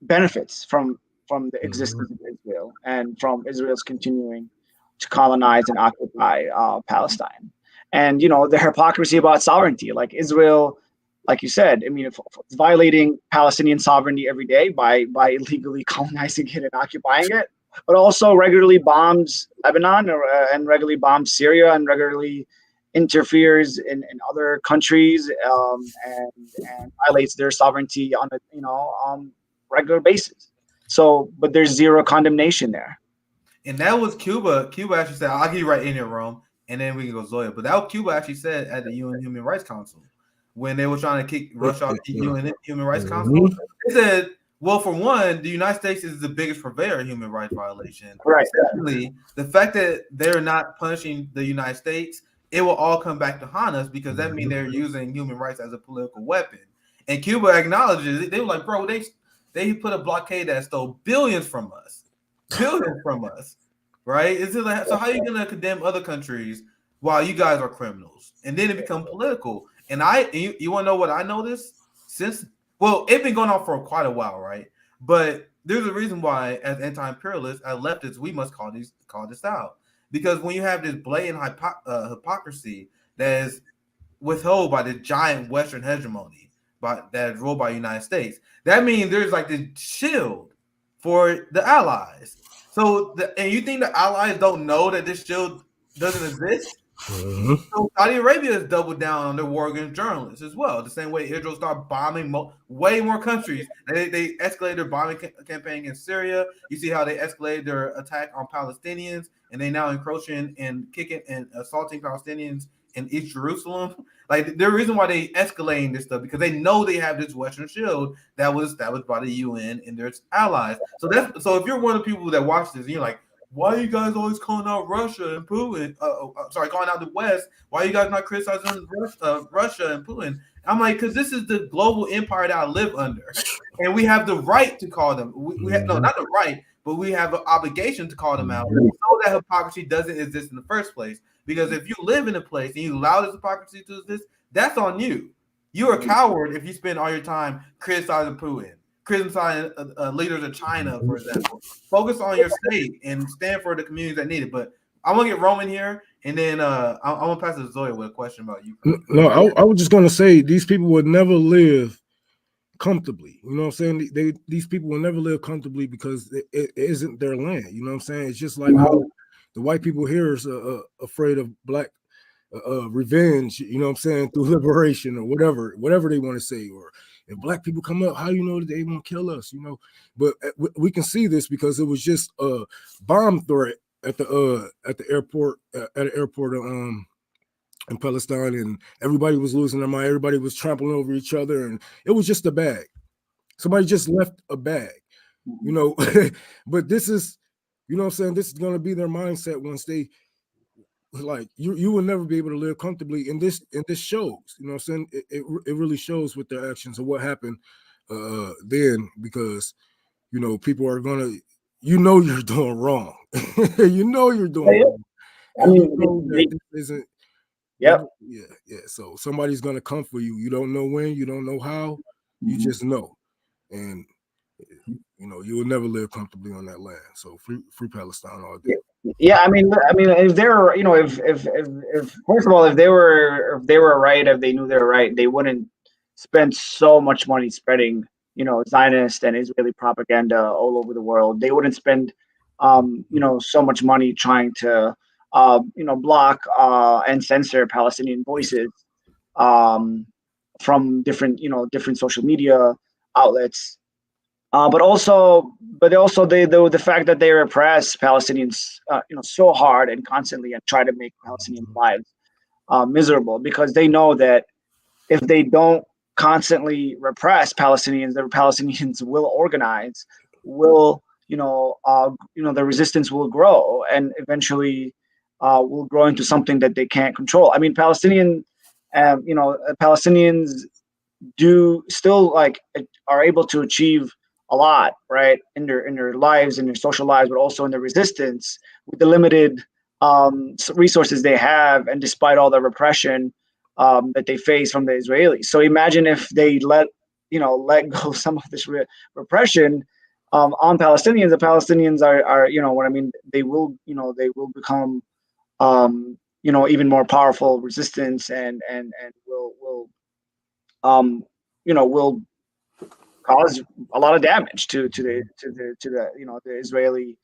benefits from the existence of Israel and from Israel's continuing to colonize and occupy Palestine. And, the hypocrisy about sovereignty, like Israel, like you said, I mean, it's violating Palestinian sovereignty every day by illegally colonizing it and occupying it, but also regularly bombs Lebanon and regularly bombs Syria and regularly interferes in other countries and violates their sovereignty on a regular basis. So, but there's zero condemnation there. And that was Cuba. Cuba actually said, "I'll get you right in here, Rome," and then we can go Zoya. But that was Cuba actually said at the UN Human Rights Council when they were trying to kick Russia off the UN Human Rights Council. They said, well, for one, the United States is the biggest purveyor of human rights violation. Right. Secondly, the fact that they're not punishing the United States, it will all come back to haunt us, because that means they're using human rights as a political weapon. And Cuba acknowledges it. They were like, bro, they put a blockade that stole billions from us, right? So how are you going to condemn other countries while you guys are criminals? And then it becomes political. And you want to know what I noticed since? Well, it's been going on for quite a while, right? But there's a reason why, as anti-imperialists, as leftists, we must call this out. Because when you have this blatant hypocrisy that is withheld by the giant Western hegemony that is ruled by the United States, that means there's like this shield for the allies. So, and you think the allies don't know that this shield doesn't exist? So Saudi Arabia has doubled down on their war against journalists as well. The same way Israel started bombing way more countries. They escalated their bombing campaign in Syria. You see how they escalated their attack on Palestinians, and they now encroaching and kicking and assaulting Palestinians in East Jerusalem. Like, the reason why they escalating this stuff, because they know they have this Western shield that was established by the UN and their allies. So if you're one of the people that watch this and you're like, why are you guys always calling out Russia and Putin? Calling out the West. Why are you guys not criticizing Russia and Putin? I'm like, because this is the global empire that I live under, and we have the right to call them. We have, no, not the right, but we have an obligation to call them out, so that hypocrisy doesn't exist in the first place. Because if you live in a place and you allow this hypocrisy to exist, that's on you. You're a coward if you spend all your time criticizing Putin, criticizing leaders of China, for example. Focus on your state and stand for the communities that need it. But I want to get Roman here, and then I want to pass it to Zoya with a question about you. No, I was just gonna say these people would never live comfortably. You know what I'm saying? These people will never live comfortably because it isn't their land. You know what I'm saying? It's just like how the white people here is afraid of black revenge. You know what I'm saying? Through liberation or whatever they want to say. Or if black people come up, how you know that they won't kill us? You know, but we can see this because it was just a bomb threat at the airport in Palestine, and everybody was losing their mind. Everybody was trampling over each other, and it was just a bag. Somebody just left a bag, you know. But this is, you know what I'm saying, this is going to be their mindset once they, like, you will never be able to live comfortably. And this shows, you know what I'm saying, it really shows with their actions of what happened then, because, you know, people are going to, you know, you're doing wrong. You know you're doing wrong. I mean, you know that this isn't. Yep. Yeah. So somebody's gonna come for you. You don't know when, you don't know how, you just know. And you know, you will never live comfortably on that land. So free Palestine all day. Yeah, I mean, if they were, you know, if first of all, if they were right, if they knew they were right, they wouldn't spend so much money spreading, you know, Zionist and Israeli propaganda all over the world. They wouldn't spend, you know, so much money trying to, you know, block and censor Palestinian voices from different, you know, different social media outlets. But also the fact that they repress Palestinians, you know, so hard and constantly, and try to make Palestinian lives miserable, because they know that if they don't constantly repress Palestinians, the Palestinians will organize, will, you know, the resistance will grow, and eventually will grow into something that they can't control. I mean, you know, Palestinians do still, like, are able to achieve a lot, right, in their lives, in their social lives, but also in their resistance with the limited resources they have, and despite all the repression that they face from the Israelis. So imagine if they let go some of this repression on Palestinians. The Palestinians are, you know what I mean, they will become you know, even more powerful resistance, and will you know, will cause a lot of damage to the you know, the Israeli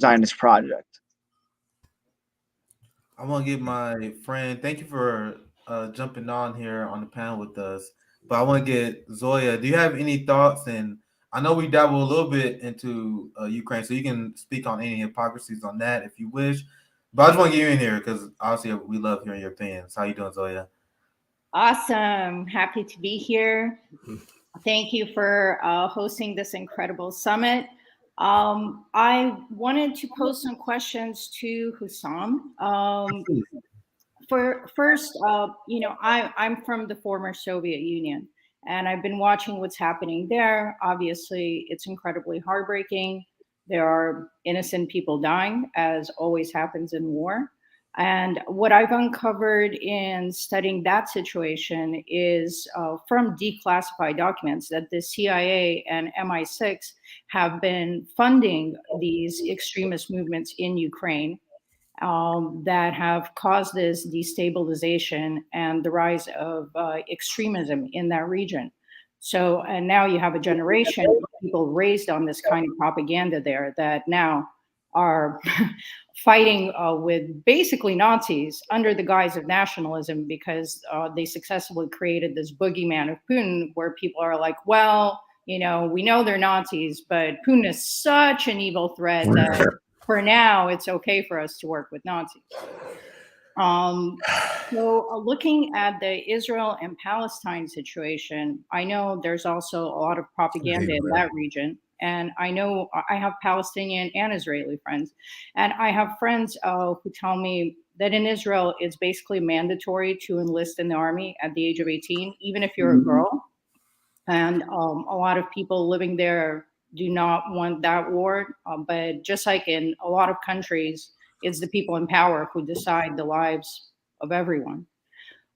Zionist project. I want to give my friend, thank you for jumping on here on the panel with us. But I want to get Zoya. Do you have any thoughts? And I know we dabble a little bit into Ukraine, so you can speak on any hypocrisies on that if you wish. But I just want to get you in here because obviously we love hearing your opinions. How you doing, Zoya? Awesome. Happy to be here. Thank you for hosting this incredible summit. I wanted to pose some questions to Hussam. First, you know, I'm from the former Soviet Union, and I've been watching what's happening there. Obviously, it's incredibly heartbreaking. There are innocent people dying, as always happens in war. And what I've uncovered in studying that situation is from declassified documents that the CIA and MI6 have been funding these extremist movements in Ukraine that have caused this destabilization and the rise of extremism in that region. So, and now you have a generation of people raised on this kind of propaganda there that now are fighting with basically Nazis under the guise of nationalism, because they successfully created this boogeyman of Putin, where people are like, well, you know, we know they're Nazis, but Putin is such an evil threat that for now it's okay for us to work with Nazis. So looking at the Israel and Palestine situation, I know there's also a lot of propaganda in that region. And I know I have Palestinian and Israeli friends. And I have friends who tell me that in Israel, it's basically mandatory to enlist in the army at the age of 18, even if you're a girl. And a lot of people living there do not want that war. But just like in a lot of countries, it's the people in power who decide the lives of everyone.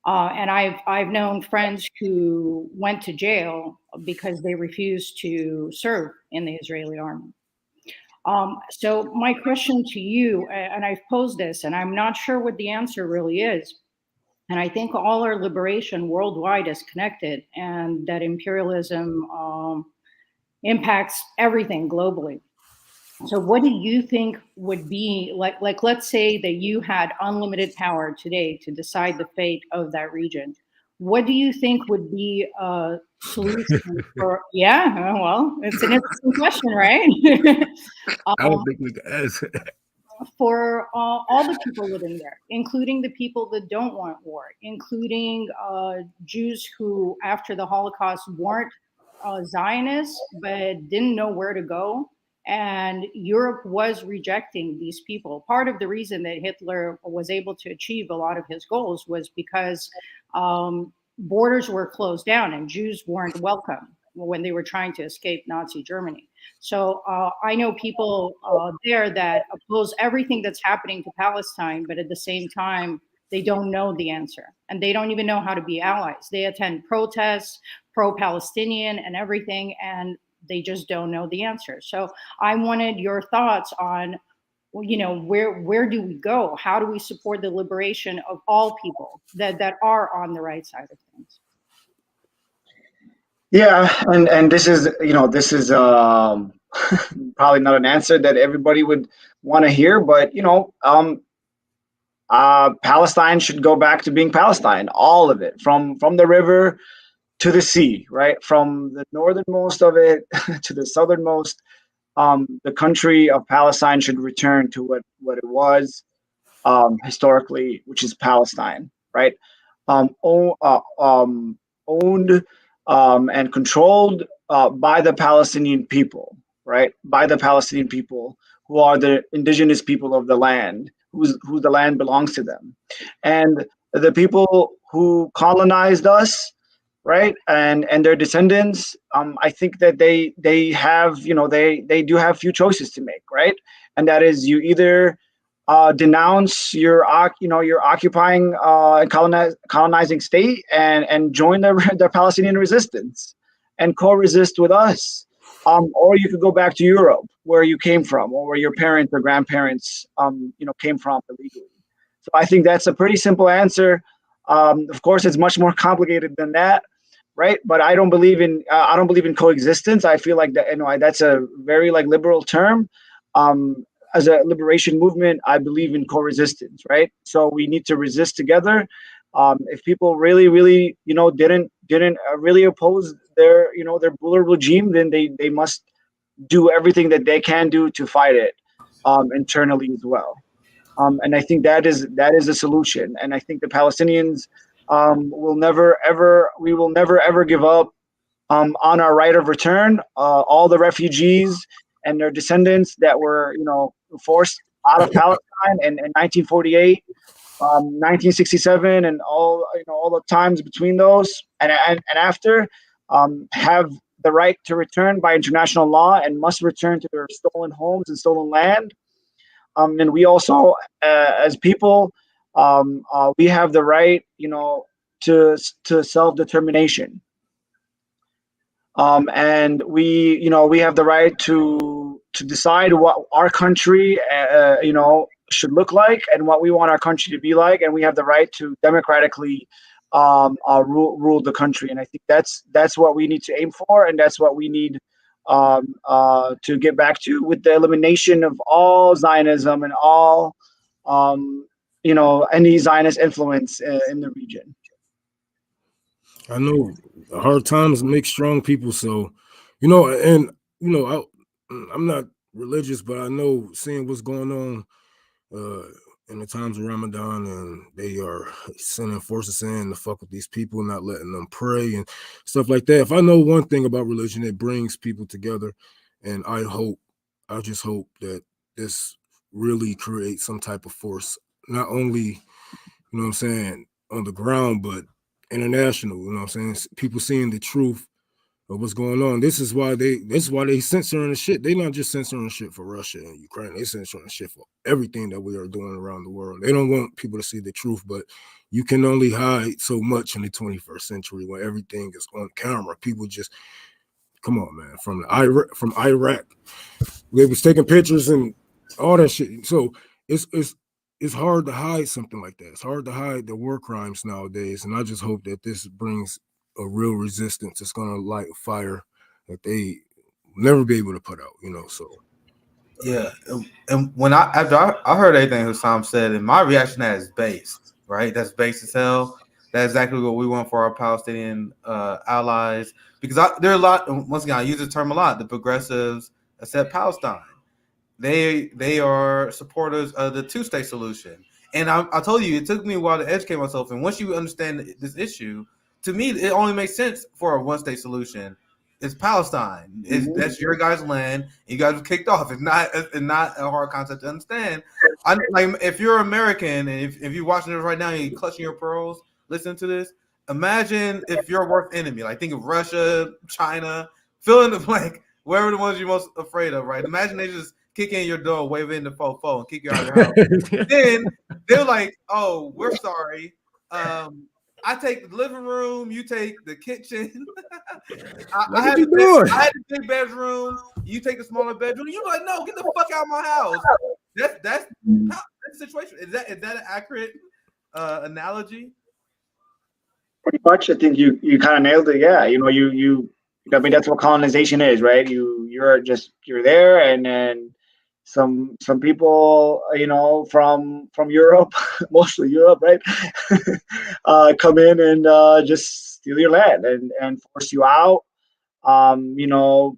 And I've known friends who went to jail because they refused to serve in the Israeli army. So my question to you, and I've posed this, and I'm not sure what the answer really is. And I think all our liberation worldwide is connected, and that imperialism impacts everything globally. So what do you think would be like let's say that you had unlimited power today to decide the fate of that region. What do you think would be a solution for well, it's an interesting question, right? I don't think we can answer that. For all the people living there, including the people that don't want war, including Jews who after the Holocaust weren't Zionists but didn't know where to go. And Europe was rejecting these people. Part of the reason that Hitler was able to achieve a lot of his goals was because borders were closed down and Jews weren't welcome when they were trying to escape Nazi Germany. So I know people there that oppose everything that's happening to Palestine, but at the same time, they don't know the answer and they don't even know how to be allies. They attend protests, pro-Palestinian and everything, and they just don't know the answer. So I wanted your thoughts on, where do we go? How do we support the liberation of all people that are on the right side of things? Yeah, and this is probably not an answer that everybody would want to hear, but Palestine should go back to being Palestine, all of it, from the river to the sea, right? From the northernmost of it to the southernmost. The country of Palestine should return to what it was historically, which is Palestine, right? Owned and controlled by the Palestinian people, right? By the Palestinian people who are the indigenous people of the land, who the land belongs to them, and the people who colonized us, right? And their descendants. I think that they have they do have few choices to make, right? And that is you either denounce your occupying colonizing state and join the Palestinian resistance and co-resist with us, or you could go back to Europe where you came from or where your parents or grandparents came from illegally. So I think that's a pretty simple answer. Of course, it's much more complicated than that, right? But I don't believe in coexistence. I feel like that that's a very liberal term. As a liberation movement, I believe in co-resistance, right? So we need to resist together. If people really, really, didn't really oppose their brutal regime, then they must do everything that they can do to fight it internally as well. And I think that is the solution. And I think the Palestinians will never ever give up on our right of return. All the refugees and their descendants that were forced out of Palestine in 1948, 1967, and all the times between those and after, have the right to return by international law and must return to their stolen homes and stolen land. And we also, as people, we have the right, to self-determination. And we have the right to decide what our country, should look like and what we want our country to be like. And we have the right to democratically rule the country. And I think that's what we need to aim for, and that's what we need to get back to, with the elimination of all Zionism and all any Zionist influence in the region. I know hard times make strong people. So, I'm not religious, but I know seeing what's going on in the times of Ramadan, and they are sending forces in to fuck with these people, not letting them pray and stuff like that. If I know one thing about religion, it brings people together. And I just hope that this really creates some type of force, not only, you know what I'm saying, on the ground, but international, you know what I'm saying? People seeing the truth of what's going on. This is why they censoring the shit. They not just censoring shit for Russia and Ukraine. They censoring shit for everything that we are doing around the world. They don't want people to see the truth, but you can only hide so much in the 21st century when everything is on camera. People just, come on, man. From Iraq, they was taking pictures and all that shit. So it's hard to hide something like that. It's hard to hide the war crimes nowadays. And I just hope that this brings a real resistance. It's gonna light a fire that they never be able to put out, you know. So Yeah, and when I heard everything Hussam said, and my reaction to that is based, right? That's based as hell. That's exactly what we want for our Palestinian allies. Because there are a lot. Once again, I use the term a lot. The progressives accept Palestine. They are supporters of the two-state solution. And I told you, it took me a while to educate myself. And once you understand this issue, to me, it only makes sense for a one-state solution. It's Palestine. That's your guys' land. You guys were kicked off. It's not a hard concept to understand. Like if you're American and if you're watching this right now and you're clutching your pearls, listen to this. Imagine if your worst enemy, like think of Russia, China, fill in the blank, wherever the ones you're most afraid of, right? Imagine they just kick in your door, wave in the fofo, and kick you out of your house. Then they're like, "Oh, we're sorry. I take the living room, you take the kitchen. I had a big bedroom, you take the smaller bedroom. You're like, no, get the fuck out of my house." That's the situation. Is that an accurate analogy? Pretty much. I think you kind of nailed it. Yeah, you know, I mean, that's what colonization is, right? You're there, and then some people, you know, from Europe, mostly Europe, right, come in and just steal your land and force you out. You know,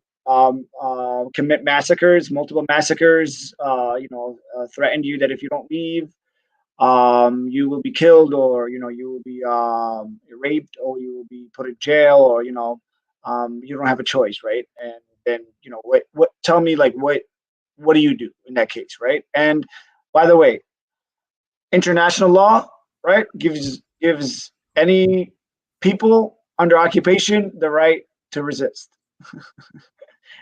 commit massacres, multiple massacres. You know, threaten you that if you don't leave, you will be killed, or you know, you will be raped, or you will be put in jail, or you know, you don't have a choice, right? And then you know what? Tell me, like, what do you do in that case, right? And by the way, international law, right, gives any people under occupation the right to resist.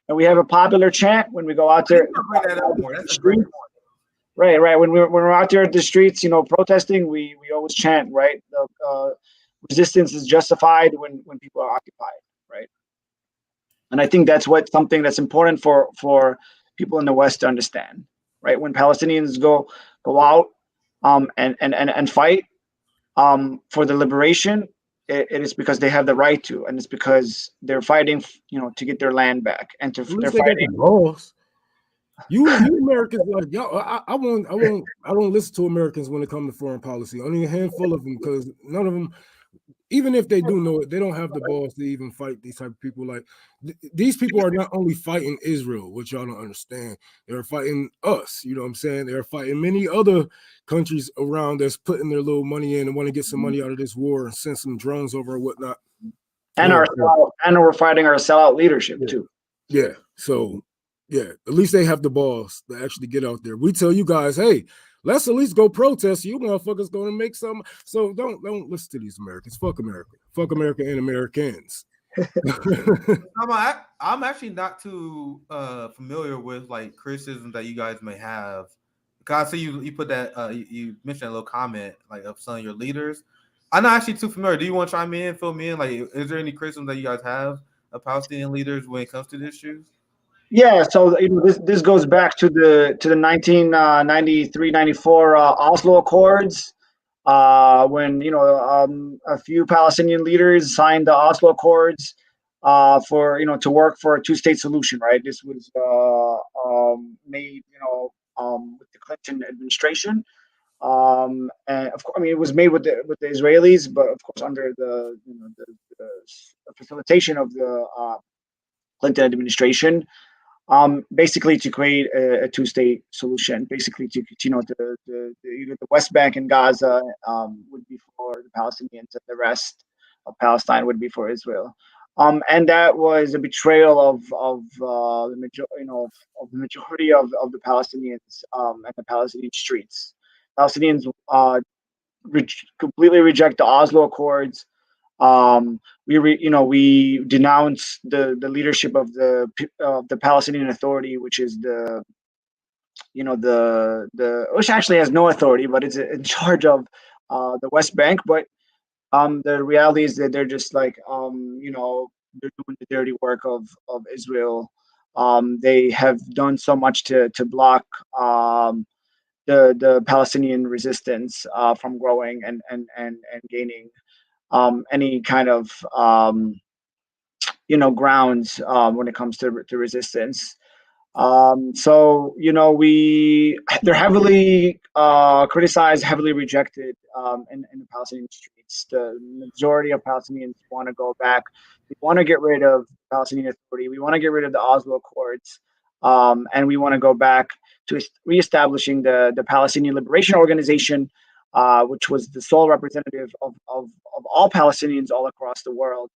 And we have a popular chant when we go out there. That's a great point. Right. When we're out there at the streets, you know, protesting, we always chant, right? The resistance is justified when people are occupied, right? And I think that's something that's important for people in the West to understand, right? When Palestinians go out and fight for the liberation, it is because they have the right to, and it's because they're fighting, you know, to get their land back, and they're fighting. You Americans, like y'all, I don't listen to Americans when it comes to foreign policy. Only a handful of them, because none of them, even if they do know it, they don't have the balls to even fight these type of people. Like these people are not only fighting Israel, which y'all don't understand. They're fighting us. You know what I'm saying? They're fighting many other countries around that's putting their little money in and want to get some money out of this war and send some drones over or whatnot. And we're fighting our sellout leadership too. Yeah. So. Yeah, at least they have the balls to actually get out there. We tell you guys, hey, let's at least go protest. You motherfuckers going to make some. So don't listen to these Americans. Fuck America. Fuck America and Americans. I'm actually not too familiar with like criticisms that you guys may have. Because I see you put that you mentioned a little comment like of some of your leaders. I'm not actually too familiar. Do you want to chime in, fill me in? Like, is there any criticism that you guys have of Palestinian leaders when it comes to this issue? Yeah, so you know, this goes back to the 1993-94 Oslo Accords, when you know a few Palestinian leaders signed the Oslo Accords for you know to work for a two-state solution. Right, this was made you know with the Clinton administration, and of course, I mean it was made with the Israelis, but of course under the you know the facilitation of the Clinton administration. Basically to create a two-state solution, basically to you know the West Bank and Gaza would be for the Palestinians, and the rest of Palestine would be for Israel. And that was a betrayal of the majority of the Palestinians and the Palestinian streets. Palestinians completely reject the Oslo Accords. We denounce the leadership of the Palestinian Authority, which is the which actually has no authority, but it's in charge of the West Bank. But the reality is that they're just like they're doing the dirty work of Israel. They have done so much to block the Palestinian resistance from growing and gaining any kind of grounds when it comes to resistance. So they're heavily criticized, heavily rejected in the Palestinian streets. The majority of Palestinians want to go back. We want to get rid of Palestinian Authority. We want to get rid of the Oslo Accords, and we want to go back to reestablishing the Palestinian Liberation Organization, which was the sole representative of all Palestinians all across the world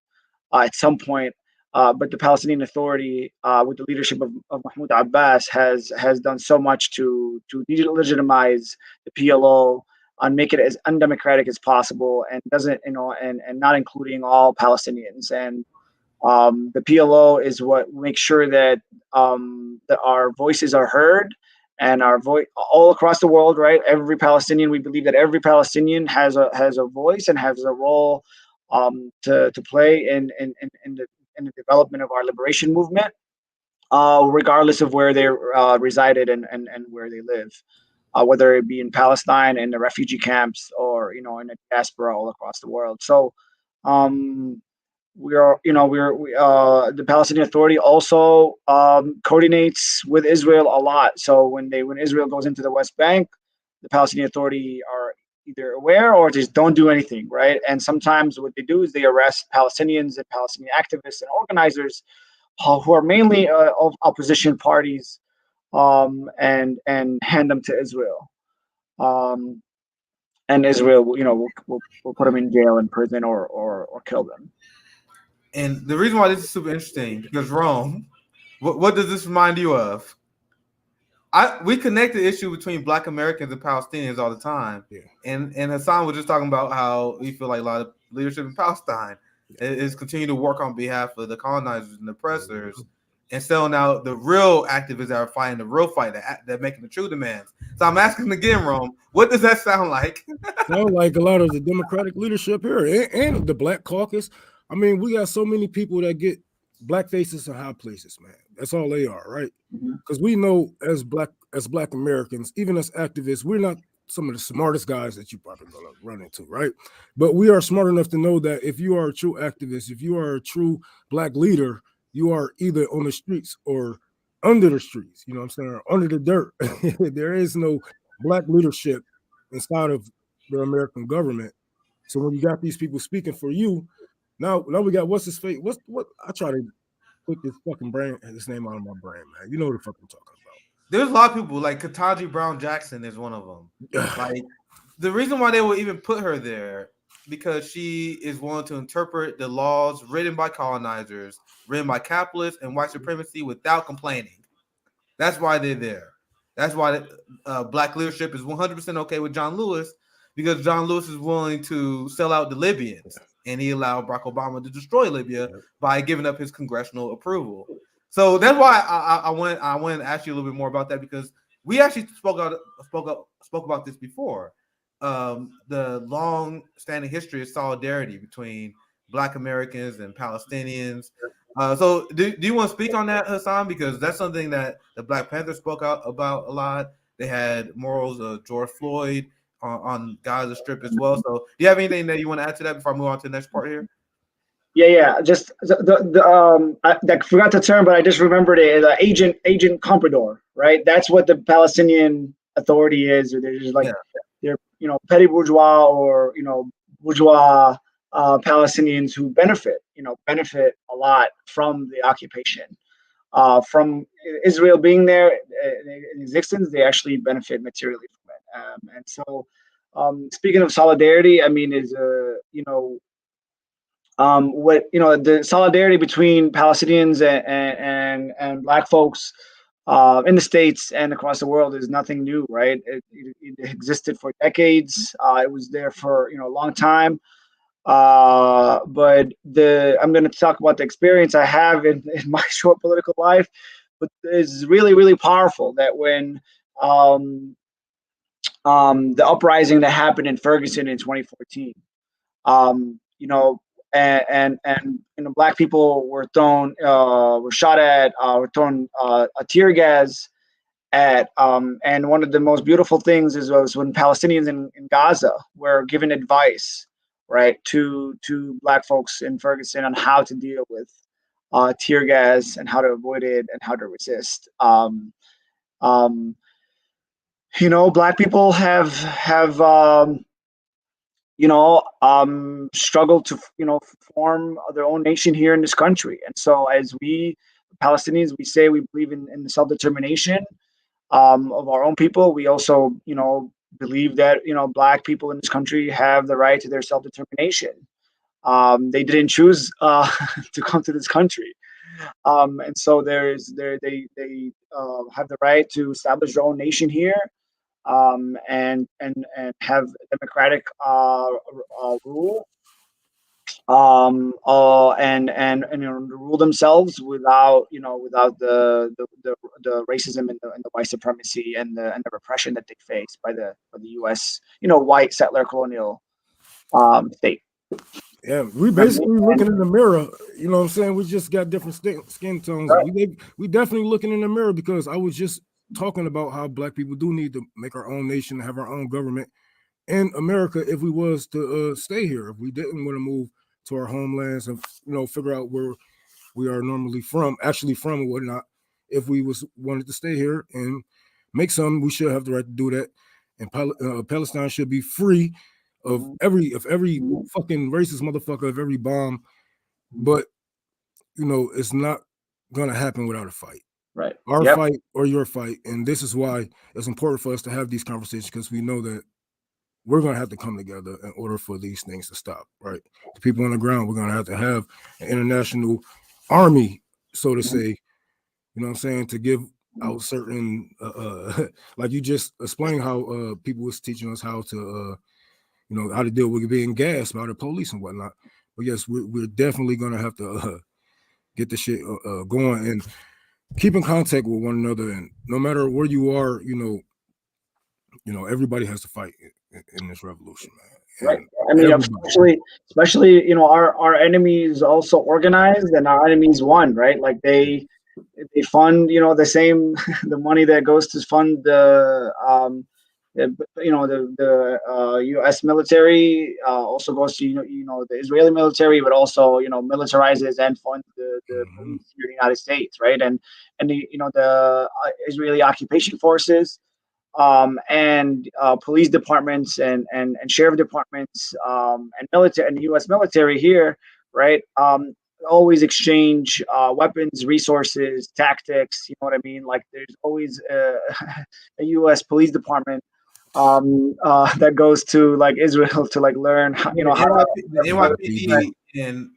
at some point. But the Palestinian Authority, with the leadership of Mahmoud Abbas, has done so much to delegitimize the PLO and make it as undemocratic as possible, and doesn't and not including all Palestinians. And the PLO is what makes sure that that our voices are heard, and our voice all across the world. Right, every Palestinian. We believe that every Palestinian has a voice and has a role to play in the development of our liberation movement, regardless of where they resided and where they live, whether it be in Palestine, in the refugee camps, or in the diaspora all across the world. So the Palestinian Authority also coordinates with Israel a lot. So when Israel goes into the West Bank, the Palestinian Authority are either aware or just don't do anything, right? And sometimes what they do is they arrest Palestinians and Palestinian activists and organizers who are mainly of opposition parties, and hand them to Israel. And Israel, will put them in jail, in prison, or kill them. And the reason why this is super interesting, because Rome, what does this remind you of? We connect the issue between Black Americans and Palestinians all the time. Yeah. And Hassan was just talking about how we feel like a lot of leadership in Palestine is continuing to work on behalf of the colonizers and oppressors, and selling out the real activists that are fighting the real fight, that making the true demands. So I'm asking again, Rome, what does that sound like? Sound like a lot of the Democratic leadership here and the Black Caucus. I mean, we got so many people that get black faces in high places, man. That's all they are, right? Because we know as black Americans, even as activists, we're not some of the smartest guys that you probably gonna run into, right? But we are smart enough to know that if you are a true activist, if you are a true black leader, you are either on the streets or under the streets, you know what I'm saying, or under the dirt. There is no black leadership inside of the American government. So when you got these people speaking for you, now we got what's his face? What I try to put this name out of my brain, man. You know what the fuck I'm talking about. There's a lot of people, like Ketanji Brown Jackson is one of them. Like, the reason why they would even put her there, because she is willing to interpret the laws written by colonizers, written by capitalists and white supremacy without complaining. That's why they're there. That's why black leadership is 100% okay with John Lewis, because John Lewis is willing to sell out the Libyans, and he allowed Barack Obama to destroy Libya by giving up his congressional approval. So that's why I want to ask you a little bit more about that, because we actually spoke about this before. The long-standing history of solidarity between Black Americans and Palestinians. So do you want to speak on that, Hassan? Because that's something that the Black Panthers spoke out about a lot. They had morals of George Floyd on Gaza Strip as well. So do you have anything that you want to add to that before I move on to the next part here? Yeah. Just I forgot the term, but I just remembered it. Agent Comprador, right? That's what the Palestinian Authority is. Or they're just like they're petty bourgeois, or bourgeois Palestinians who benefit a lot from the occupation, from Israel being there in existence. They actually benefit materially from it. And so, speaking of solidarity, I mean, is what the solidarity between Palestinians and Black folks in the States and across the world is nothing new, right? It existed for decades. It was there for a long time. But I'm going to talk about the experience I have in my short political life. But it's really, really powerful that when the uprising that happened in Ferguson in 2014, and Black people were shot at, were thrown a tear gas at, and one of the most beautiful things was when Palestinians in Gaza were given advice, right, to Black folks in Ferguson on how to deal with tear gas and how to avoid it and how to resist. Black people have struggled to form their own nation here in this country, and so as we Palestinians, we say we believe in the self-determination of our own people. We also believe that Black people in this country have the right to their self-determination. They didn't choose to come to this country, and so they have the right to establish their own nation here, and have democratic rule, and rule themselves without the racism and the white supremacy and the repression that they face by the U.S. White settler colonial state. Yeah, we basically looking in the mirror. You know what I'm saying? We just got different skin tones. Right. We definitely looking in the mirror, because I was just talking about how Black people do need to make our own nation, have our own government in America if we was to stay here. If we didn't want to move to our homelands and figure out where we are normally actually from or whatnot, if we wanted to stay here and make something, we should have the right to do that. And Palestine should be free of every fucking racist motherfucker, of every bomb. But it's not gonna happen without a fight. Right. Our fight or your fight. And this is why it's important for us to have these conversations, because we know that we're going to have to come together in order for these things to stop, right? The people on the ground, we're going to have an international army, so to say, you know what I'm saying, to give out certain, like you just explained how people was teaching us how to, how to deal with being gassed by the police and whatnot. But yes, we're definitely going to have to get the shit going and keep in contact with one another. And no matter where you are, everybody has to fight in this revolution, man. Right. I mean, especially our enemies also organized, and our enemies won, right? Like they fund the same the money that goes to fund the U.S. military also goes to the Israeli military, but also militarizes and funds the police here in the United States, right? And the Israeli occupation forces, and police departments and sheriff departments, and military and the U.S. military here, right? Always exchange weapons, resources, tactics. You know what I mean? Like there's always a U.S. police department that goes to like Israel to like learn how, the NYPD and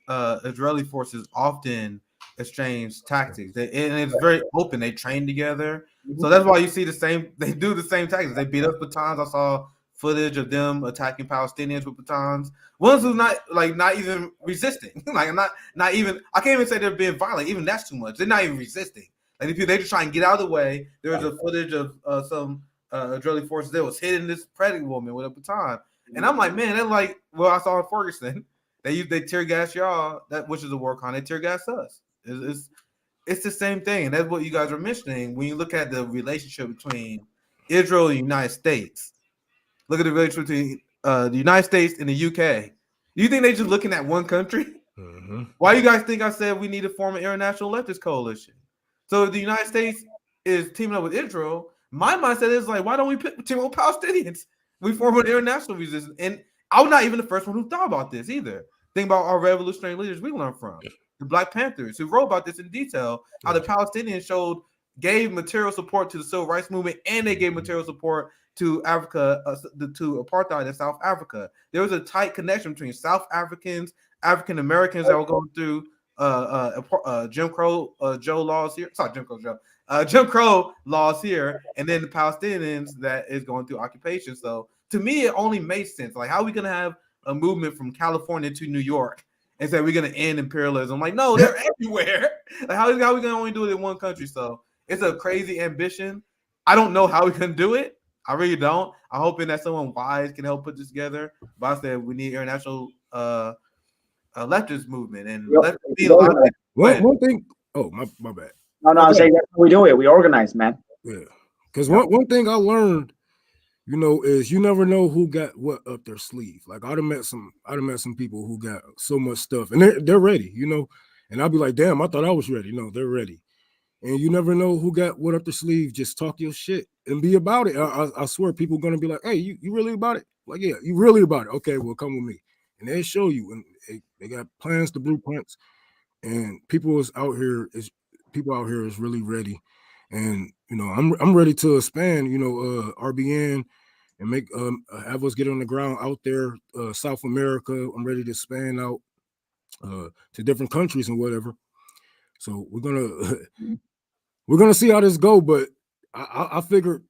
Israeli forces often exchange tactics, and it's very open. They train together, so that's why you see they do the same tactics. They beat up batons. I saw footage of them attacking Palestinians with batons. Ones who's not even resisting. Like not even, I can't even say they're being violent. Even that's too much. They're not even resisting. Like they just try and get out of the way. There was a footage of some Israeli forces that was hitting this pregnant woman with a baton, and I'm like, man, they're like, well, I saw in Ferguson, they tear gas y'all, which is a war crime. They tear gas us. It's the same thing, and that's what you guys are mentioning when you look at the relationship between Israel and the United States. Look at the relationship between the United States and the UK. Do you think they're just looking at one country? Mm-hmm. Why do you guys think I said we need to form an international leftist coalition? So if the United States is teaming up with Israel, my mindset is like, why don't we team up with Palestinians? We form an international resistance. And I'm not even the first one who thought about this either. Think about our revolutionary leaders we learned from. The Black Panthers, who wrote about this in detail, how the Palestinians gave material support to the civil rights movement, and they gave material support to Africa, to apartheid in South Africa. There was a tight connection between South Africans, African Americans that were going through Jim Crow Joe laws here. Sorry, Jim Crow Joe. Jim Crow laws here, and then the Palestinians that is going through occupation. So to me, it only makes sense. Like, how are we going to have a movement from California to New York and say we're going to end imperialism? Like, no, they're everywhere. Like, how are we going to only do it in one country? So it's a crazy ambition. I don't know how we can do it. I really don't. I'm hoping that someone wise can help put this together. But I said we need international leftist movement and one thing. Oh, my bad. No, I'm saying that's how we do it. We organize, man. Yeah, because one thing I learned, is you never know who got what up their sleeve. Like I'd have met some people who got so much stuff, and they're ready, and I'll be like, damn, I thought I was ready. No, they're ready. And you never know who got what up their sleeve. Just talk your shit and be about it. I swear people are going to be like, hey, you really about it? Like, yeah, you really about it. Okay, well, come with me. And they show you. And they got plans, the blueprints. And people out here is really ready. And, I'm ready to expand, RBN and make have us get on the ground out there, South America. I'm ready to expand out to different countries and whatever. So we're gonna see how this go, but I figured,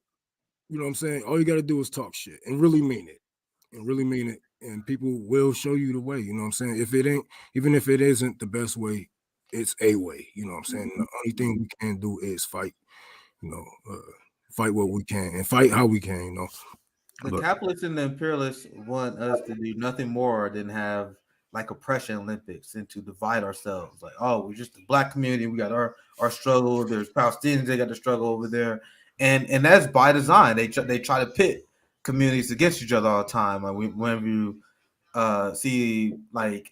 what I'm saying, all you got to do is talk shit and really mean it, and people will show you the way. You know what I'm saying? If it ain't, even if it isn't the best way, it's a way. You know what I'm saying? The only thing we can do is fight. Fight what we can and fight how we can. The capitalists and the imperialists want us to do nothing more than have like oppression Olympics and to divide ourselves. Like, oh, we're just the black community. We got our struggle. There's Palestinians. They got the struggle over there, and that's by design. They try to pit communities against each other all the time. Like whenever you see, like,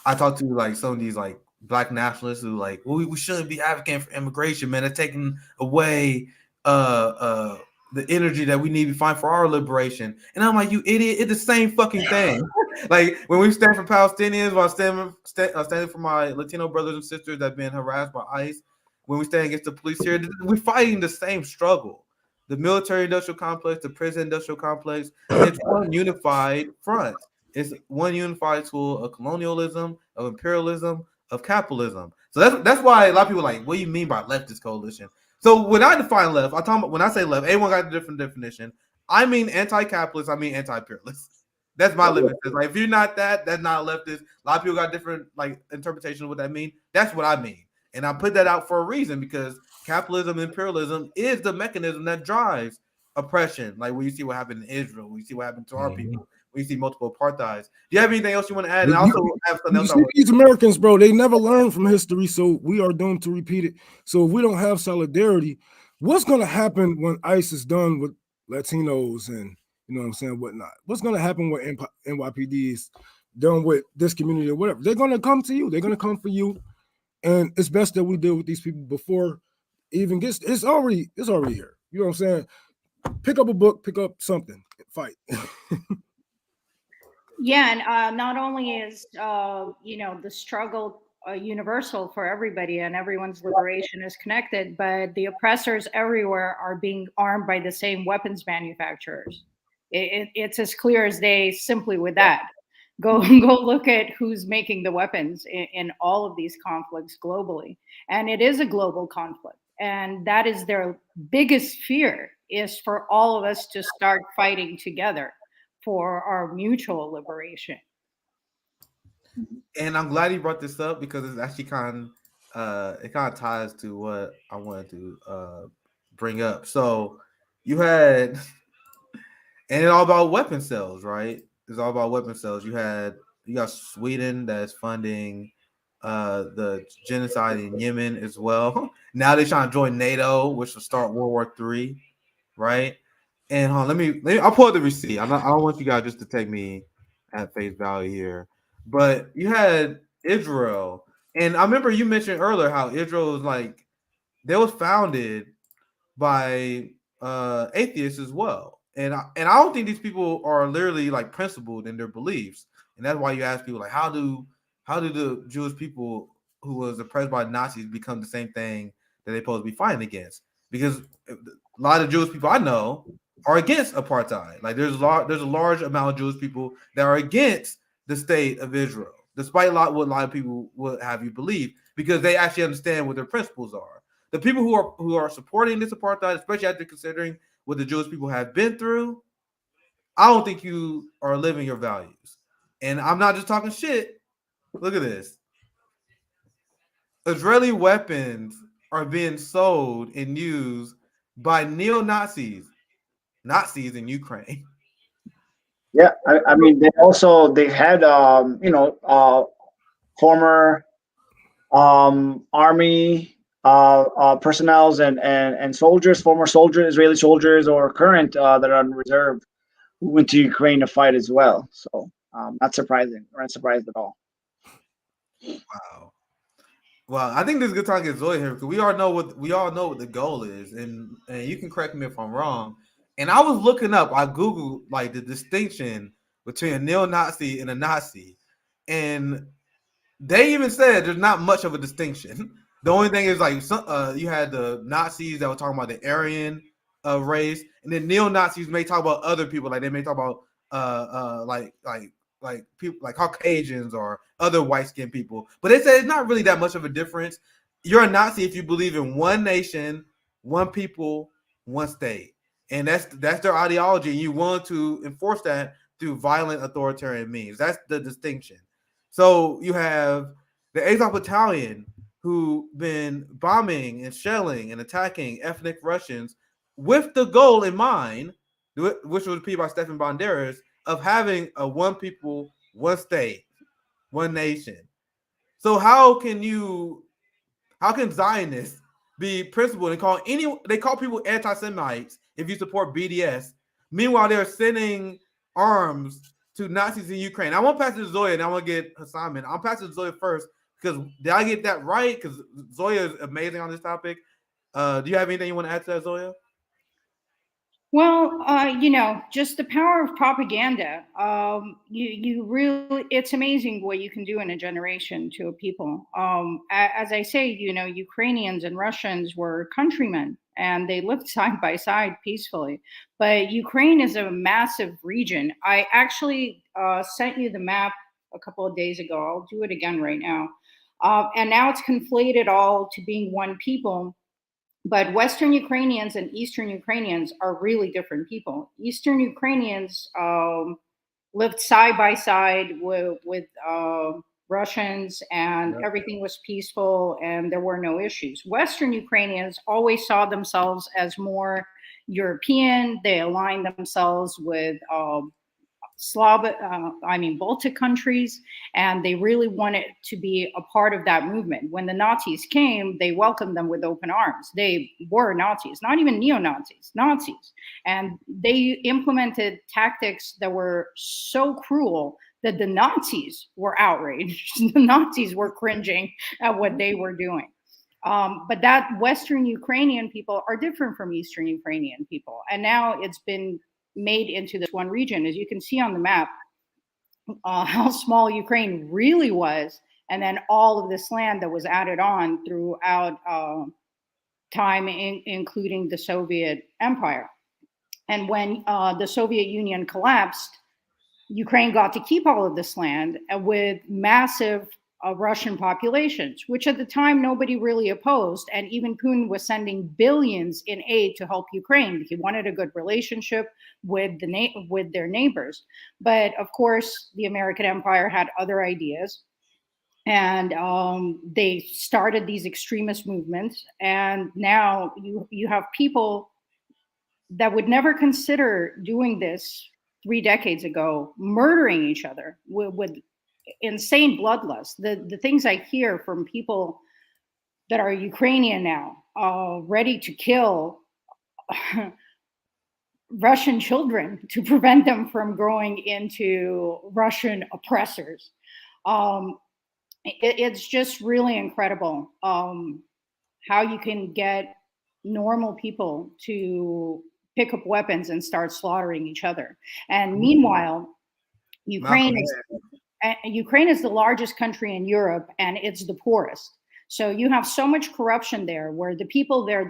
I talk to like some of these like black nationalists who like, well, we shouldn't be advocating for immigration, man. They're taking away the energy that we need to find for our liberation. And I'm like, you idiot, it's the same fucking thing. Like when we stand for Palestinians, while standing for my Latino brothers and sisters that have been harassed by ICE, when we stand against the police here, we're fighting the same struggle. The military industrial complex, the prison industrial complex, it's one unified front. It's one unified tool of colonialism, of imperialism, of capitalism. So that's why a lot of people are like, what do you mean by leftist coalition? So when I define left, when I say left, everyone got a different definition. I mean anti-capitalist, I mean anti-imperialist. That's my limit. Like if you're not that's not a leftist. A lot of people got different like interpretations of what that means. That's what I mean. And I put that out for a reason because capitalism and imperialism is the mechanism that drives oppression. Like when you see what happened in Israel, when you see what happened to our people, when you see multiple apartheids. Do you have anything else you want to add? And I also have something else. These Americans, bro, they never learn from history, so we are doomed to repeat it. So if we don't have solidarity, what's going to happen when ICE is done with Latinos and whatnot? What's going to happen when NYPD is done with this community or whatever? They're going to come to you. They're going to come for you, and it's best that we deal with these people before it even gets. It's already here. You know what I'm saying? Pick up a book, pick up something, fight. Yeah, and not only is the struggle universal for everybody and everyone's liberation is connected, but the oppressors everywhere are being armed by the same weapons manufacturers. It's as clear as day simply with that. Go look at who's making the weapons in all of these conflicts globally. And it is a global conflict. And that is their biggest fear, is for all of us to start fighting together for our mutual liberation. And I'm glad you brought this up because it's actually kind of ties to what I wanted to bring up. So you had, and it's all about weapon sales, right? It's all about weapon sales. You got Sweden that's funding the genocide in Yemen as well. Now they're trying to join NATO, which will start World War III, right? And let me I'll pull up the receipt. I don't want you guys just to take me at face value here. But you had Israel, and I remember you mentioned earlier how Israel was like they was founded by atheists as well. And I don't think these people are literally like principled in their beliefs. And that's why you ask people like how do the Jewish people who was oppressed by Nazis become the same thing that they're supposed to be fighting against? Because a lot of Jewish people I know are against apartheid. Like there's a large amount of Jewish people that are against the state of Israel. despite what a lot of people would have you believe, because they actually understand what their principles are. The people who are supporting this apartheid, especially after considering what the Jewish people have been through, I don't think you are living your values. And I'm not just talking shit. Look at this. Israeli weapons are being sold and used by neo-Nazis, Nazis in Ukraine. Yeah, I mean, they had former army personnel and soldiers, former soldiers, Israeli soldiers, or current that are on reserve, who went to Ukraine to fight as well. So not surprising, or not surprised at all. Wow. Well, I think this is a good time to get Zoe here because we all know what the goal is, and you can correct me if I'm wrong. And I was looking up, I googled like the distinction between a neo-Nazi and a Nazi, and they even said there's not much of a distinction. The only thing is like you had the Nazis that were talking about the Aryan race, and then neo-Nazis may talk about other people, like they may talk about like people like Caucasians or other white-skinned people. But they said it's not really that much of a difference. You're a Nazi if you believe in one nation, one people, one state, and that's their ideology. And you want to enforce that through violent authoritarian means. That's the distinction. So you have the Azov Battalion who been bombing and shelling and attacking ethnic Russians with the goal in mind, which was repeated by Stefan Banderas, of having a one people, one state, one nation. So how can Zionists be principled and they call people anti-Semites if you support BDS? Meanwhile, they're sending arms to Nazis in Ukraine. I want to pass it to Zoya, and I want to get Hassan in. I'll pass it to Zoya first because did I get that right? Because Zoya is amazing on this topic. Do you have anything you want to add to that, Zoya? Well, just the power of propaganda. You really, it's amazing what you can do in a generation to a people. As I say, Ukrainians and Russians were countrymen and they lived side by side peacefully. But Ukraine is a massive region. I actually sent you the map a couple of days ago. I'll do it again right now. And now it's conflated all to being one people. But Western Ukrainians and Eastern Ukrainians are really different people. Eastern Ukrainians lived side by side with Russians, and everything was peaceful and there were no issues. Western Ukrainians always saw themselves as more European. They aligned themselves with Baltic countries, and they really wanted to be a part of that movement. When the Nazis came, they welcomed them with open arms. They were Nazis, not even neo-Nazis, Nazis. And they implemented tactics that were so cruel that the Nazis were outraged. The Nazis were cringing at what they were doing. But that Western Ukrainian people are different from Eastern Ukrainian people. And now it's been made into this one region. As you can see on the map, how small Ukraine really was, and then all of this land that was added on throughout time, including the Soviet Empire. And when the Soviet Union collapsed, Ukraine got to keep all of this land with massive Russian populations, which at the time nobody really opposed. And even Putin was sending billions in aid to help Ukraine. He wanted a good relationship with their neighbors. But of course, the American empire had other ideas. And they started these extremist movements. And now you have people that would never consider doing this 3 decades ago, murdering each other with insane bloodlust. The things I hear from people that are Ukrainian now, ready to kill Russian children to prevent them from growing into Russian oppressors. It's just really incredible how you can get normal people to pick up weapons and start slaughtering each other. And meanwhile, Ukraine is the largest country in Europe, and it's the poorest. So you have so much corruption there, where the people there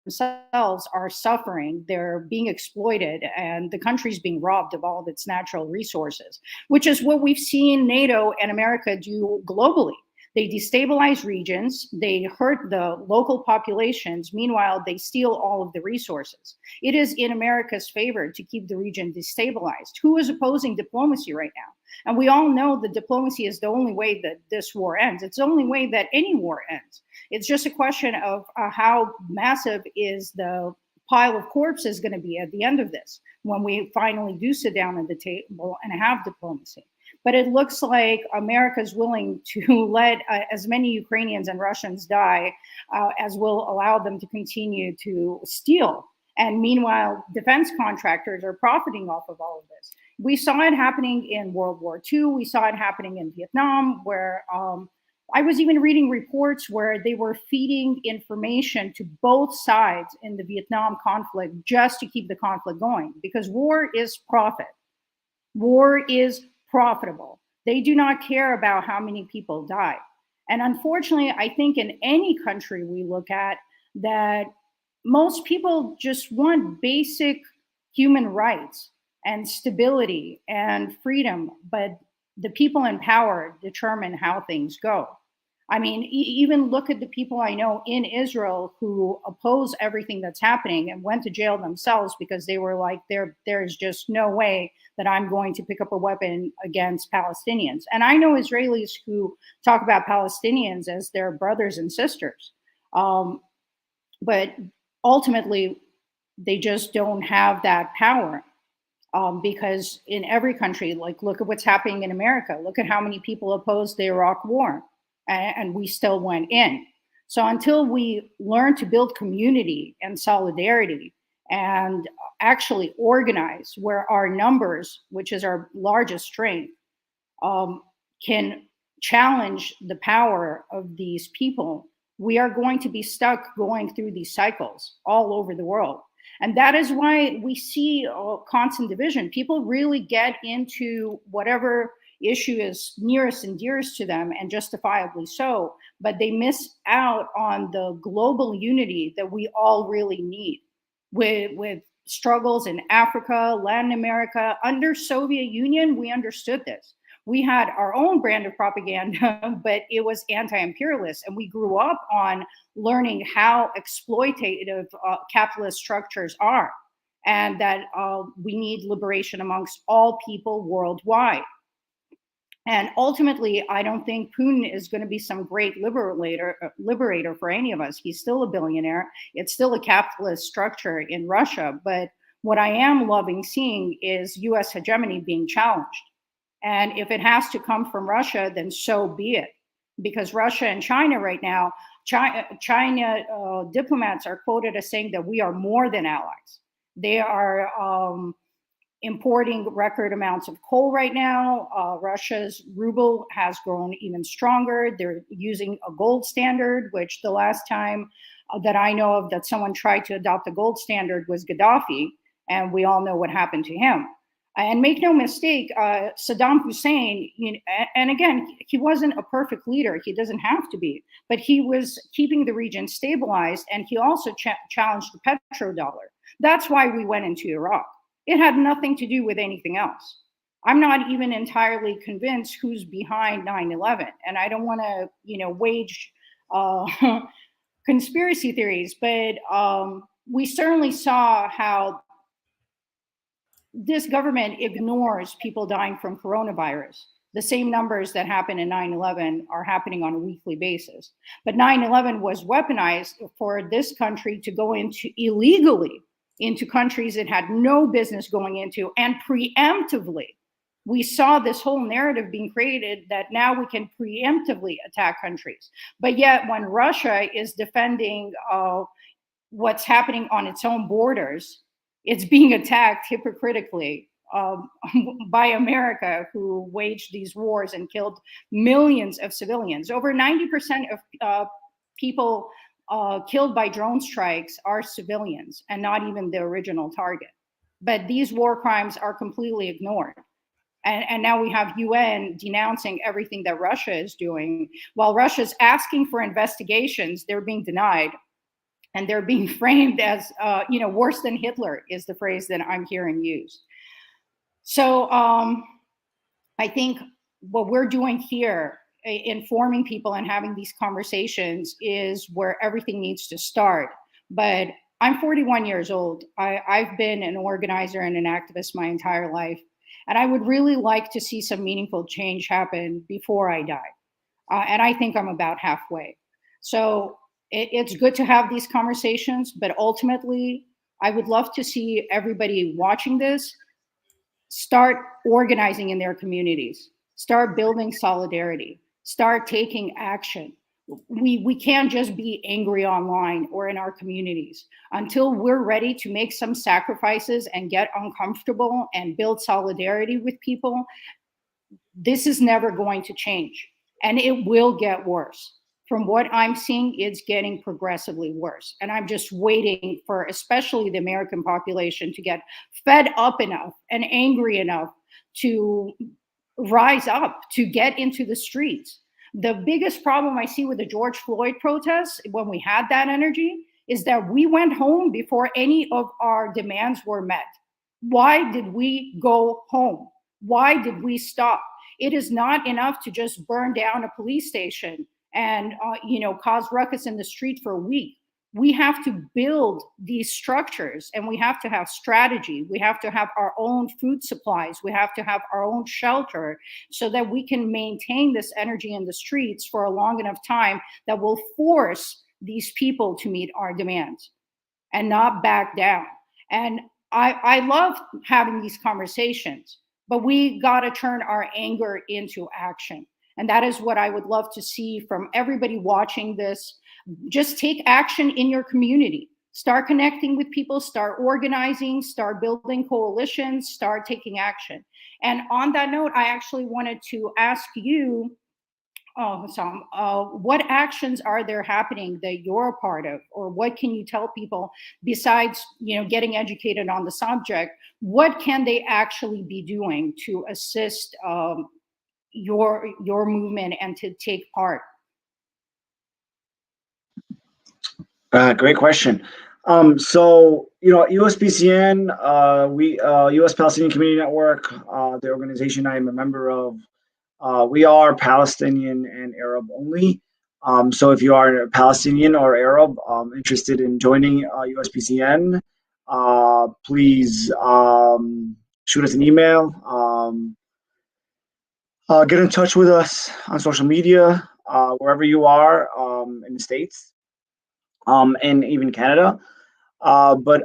themselves are suffering. They're being exploited, and the country's being robbed of all of its natural resources, which is what we've seen NATO and America do globally. They destabilize regions, they hurt the local populations, meanwhile, they steal all of the resources. It is in America's favor to keep the region destabilized. Who is opposing diplomacy right now? And we all know that diplomacy is the only way that this war ends. It's the only way that any war ends. It's just a question of how massive is the pile of corpses going to be at the end of this, when we finally do sit down at the table and have diplomacy. But it looks like America's willing to let as many Ukrainians and Russians die as will allow them to continue to steal. And meanwhile, defense contractors are profiting off of all of this. We saw it happening in World War II. We saw it happening in Vietnam, where I was even reading reports where they were feeding information to both sides in the Vietnam conflict just to keep the conflict going, because war is profit. War is profitable. They do not care about how many people die. And unfortunately, I think in any country we look at, that most people just want basic human rights and stability and freedom, but the people in power determine how things go. I mean, even look at the people I know in Israel who oppose everything that's happening and went to jail themselves because they were like, there's just no way that I'm going to pick up a weapon against Palestinians. And I know Israelis who talk about Palestinians as their brothers and sisters. But ultimately, they just don't have that power. Because in every country, like, look at what's happening in America. Look at how many people opposed the Iraq War, and we still went in. So until we learn to build community and solidarity and actually organize, where our numbers, which is our largest strength, can challenge the power of these people, we are going to be stuck going through these cycles all over the world. And that is why we see constant division. People really get into whatever issue is nearest and dearest to them, and justifiably so, but they miss out on the global unity that we all really need. With struggles in Africa, Latin America, under Soviet Union, we understood this. We had our own brand of propaganda, but it was anti-imperialist, and we grew up on learning how exploitative capitalist structures are, and that we need liberation amongst all people worldwide. And ultimately, I don't think Putin is going to be some great liberator for any of us. He's still a billionaire. It's still a capitalist structure in Russia. But what I am loving seeing is US hegemony being challenged. And if it has to come from Russia, then so be it. Because Russia and China right now, China diplomats are quoted as saying that we are more than allies. They are importing record amounts of coal right now. Russia's ruble has grown even stronger. They're using a gold standard, which the last time that I know of that someone tried to adopt a gold standard was Gaddafi, and we all know what happened to him. And make no mistake, Saddam Hussein, and again, he wasn't a perfect leader. He doesn't have to be, but he was keeping the region stabilized, and he also challenged the petrodollar. That's why we went into Iraq. It had nothing to do with anything else. I'm not even entirely convinced who's behind 9/11, and I don't want to, wage conspiracy theories, but we certainly saw how this government ignores people dying from coronavirus. The same numbers that happen in 9/11 are happening on a weekly basis. But 9/11 was weaponized for this country to go into illegally into countries it had no business going into, and preemptively. We saw this whole narrative being created that now we can preemptively attack countries. But yet when Russia is defending what's happening on its own borders, it's being attacked hypocritically by America, who waged these wars and killed millions of civilians. Over 90% of people killed by drone strikes are civilians, and not even the original target. But these war crimes are completely ignored. And now we have UN denouncing everything that Russia is doing. While Russia's asking for investigations, they're being denied. and they're being framed as worse than Hitler is the phrase that I'm hearing used. So I think what we're doing here, informing people and having these conversations, is where everything needs to start. But I'm 41 years old. I've been an organizer and an activist my entire life. And I would really like to see some meaningful change happen before I die. And I think I'm about halfway. So it's good to have these conversations, but ultimately, I would love to see everybody watching this start organizing in their communities, start building solidarity, start taking action. We can't just be angry online or in our communities. Until we're ready to make some sacrifices and get uncomfortable and build solidarity with people, this is never going to change. And it will get worse. From what I'm seeing, it's getting progressively worse. And I'm just waiting for especially the American population to get fed up enough and angry enough to rise up, to get into the streets. The biggest problem I see with the George Floyd protests, when we had that energy, is that we went home before any of our demands were met. Why did we go home? Why did we stop? It is not enough to just burn down a police station and cause ruckus in the street for a week. We have to build these structures, and we have to have strategy. We have to have our own food supplies. We have to have our own shelter, so that we can maintain this energy in the streets for a long enough time that will force these people to meet our demands and not back down. And I love having these conversations, but we got to turn our anger into action. And that is what I would love to see from everybody watching this. Just take action in your community. Start connecting with people, start organizing, start building coalitions, start taking action. And on that note, I actually wanted to ask you, Sam, what actions are there happening that you're a part of, or what can you tell people besides, getting educated on the subject? What can they actually be doing to assist your movement and to take part? Great question. USPCN, U.S. Palestinian Community Network, the organization I am a member of, we are Palestinian and Arab only. So if you are Palestinian or Arab interested in joining USPCN, please shoot us an email. Get in touch with us on social media, wherever you are in the States, and even Canada. But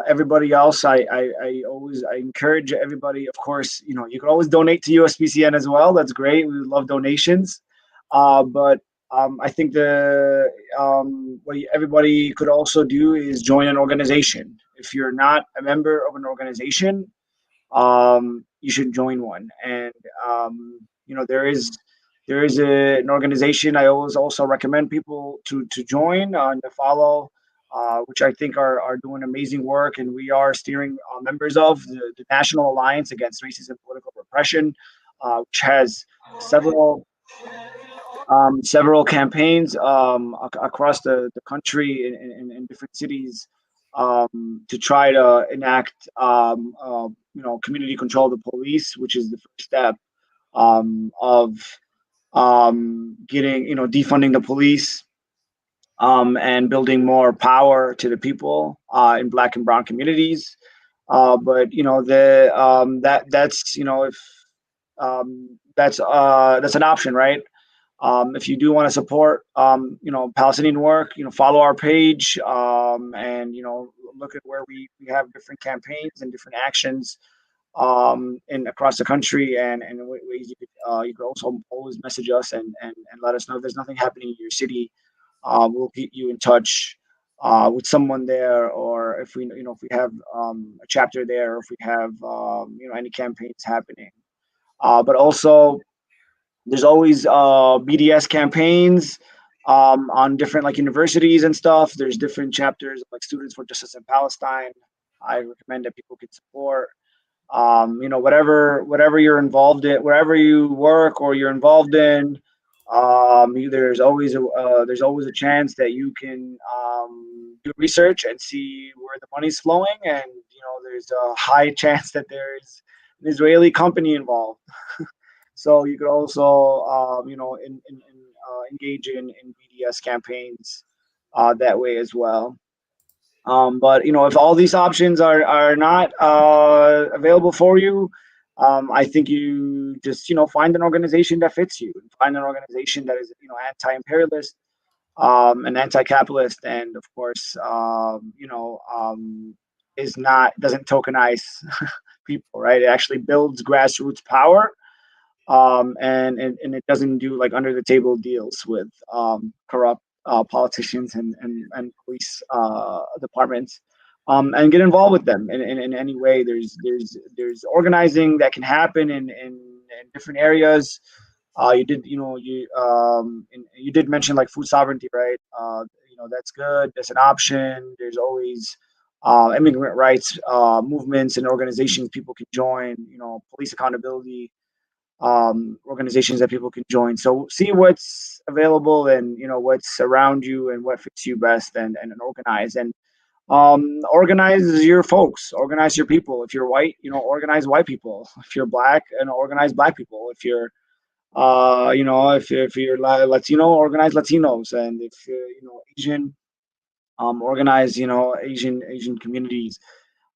everybody else, I encourage everybody. Of course, you can always donate to USPCN as well. That's great. We love donations. But I think what everybody could also do is join an organization. If you're not a member of an organization, you should join one. And there is an organization I always also recommend people to join and to follow, which I think are doing amazing work, and we are steering members of the National Alliance Against Racism and Political Repression, which has several campaigns across the country in different cities to try to enact community control of the police, which is the first step of getting defunding the police and building more power to the people in Black and Brown communities. But that's an option, right? If you do want to support Palestinian work, follow our page and look at where we have different campaigns and different actions in across the country, and ways you could also always message us and let us know if there's nothing happening in your city. We'll get you in touch with someone there, or if we have a chapter there, or if we have any campaigns happening. But also, there's always BDS campaigns on different universities and stuff. There's different chapters like Students for Justice in Palestine. I recommend that people can support. Whatever you're involved in, wherever you work or you're involved in, There's always a chance that you can do research and see where the money's flowing, and there's a high chance that there's an Israeli company involved. So you could also engage in BDS campaigns that way as well. But if all these options are not available for you, I think you just find an organization that fits you, and find an organization that is anti-imperialist, and anti-capitalist, and of course doesn't tokenize people, right? It actually builds grassroots power, and it doesn't do like under the table deals with corrupt politicians and police departments, and get involved with them in any way. There's organizing that can happen in different areas. You did mention like food sovereignty, right? That's good. That's an option. There's always immigrant rights movements and organizations people can join. Police accountability organizations that people can join. So see what's available, and what's around you, and what fits you best, and organize, and organize your folks, organize your people. If you're white, organize white people. If you're black, and organize black people. If you're if you're Latino, organize Latinos, and if you're Asian, organize Asian communities,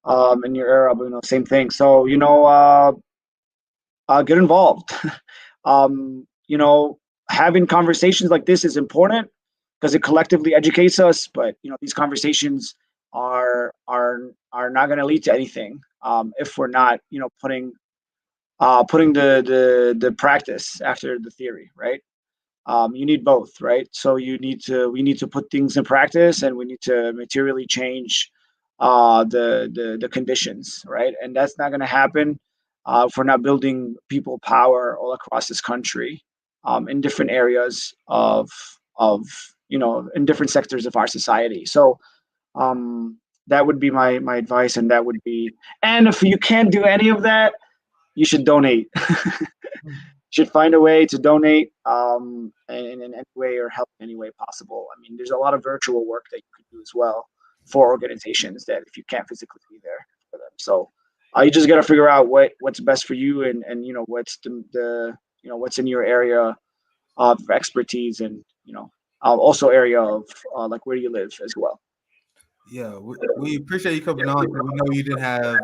in your Arab, same thing. So get involved. um, Having conversations like this is important because it collectively educates us. But these conversations are not going to lead to anything if we're not putting the practice after the theory, right? You need both, right? So we need to put things in practice, and we need to materially change the conditions, right? And that's not going to happen if we're not building people power all across this country, in different areas in different sectors of our society. So that would be my advice, and that would be. And if you can't do any of that, you should donate. Should find a way to donate in any way, or help in any way possible. I mean, there's a lot of virtual work that you could do as well for organizations that if you can't physically be there for them. So you just got to figure out what's best for you, and what's the what's in your area of expertise, and also area of like where you live as well. Yeah, we appreciate you coming on. We know you didn't have a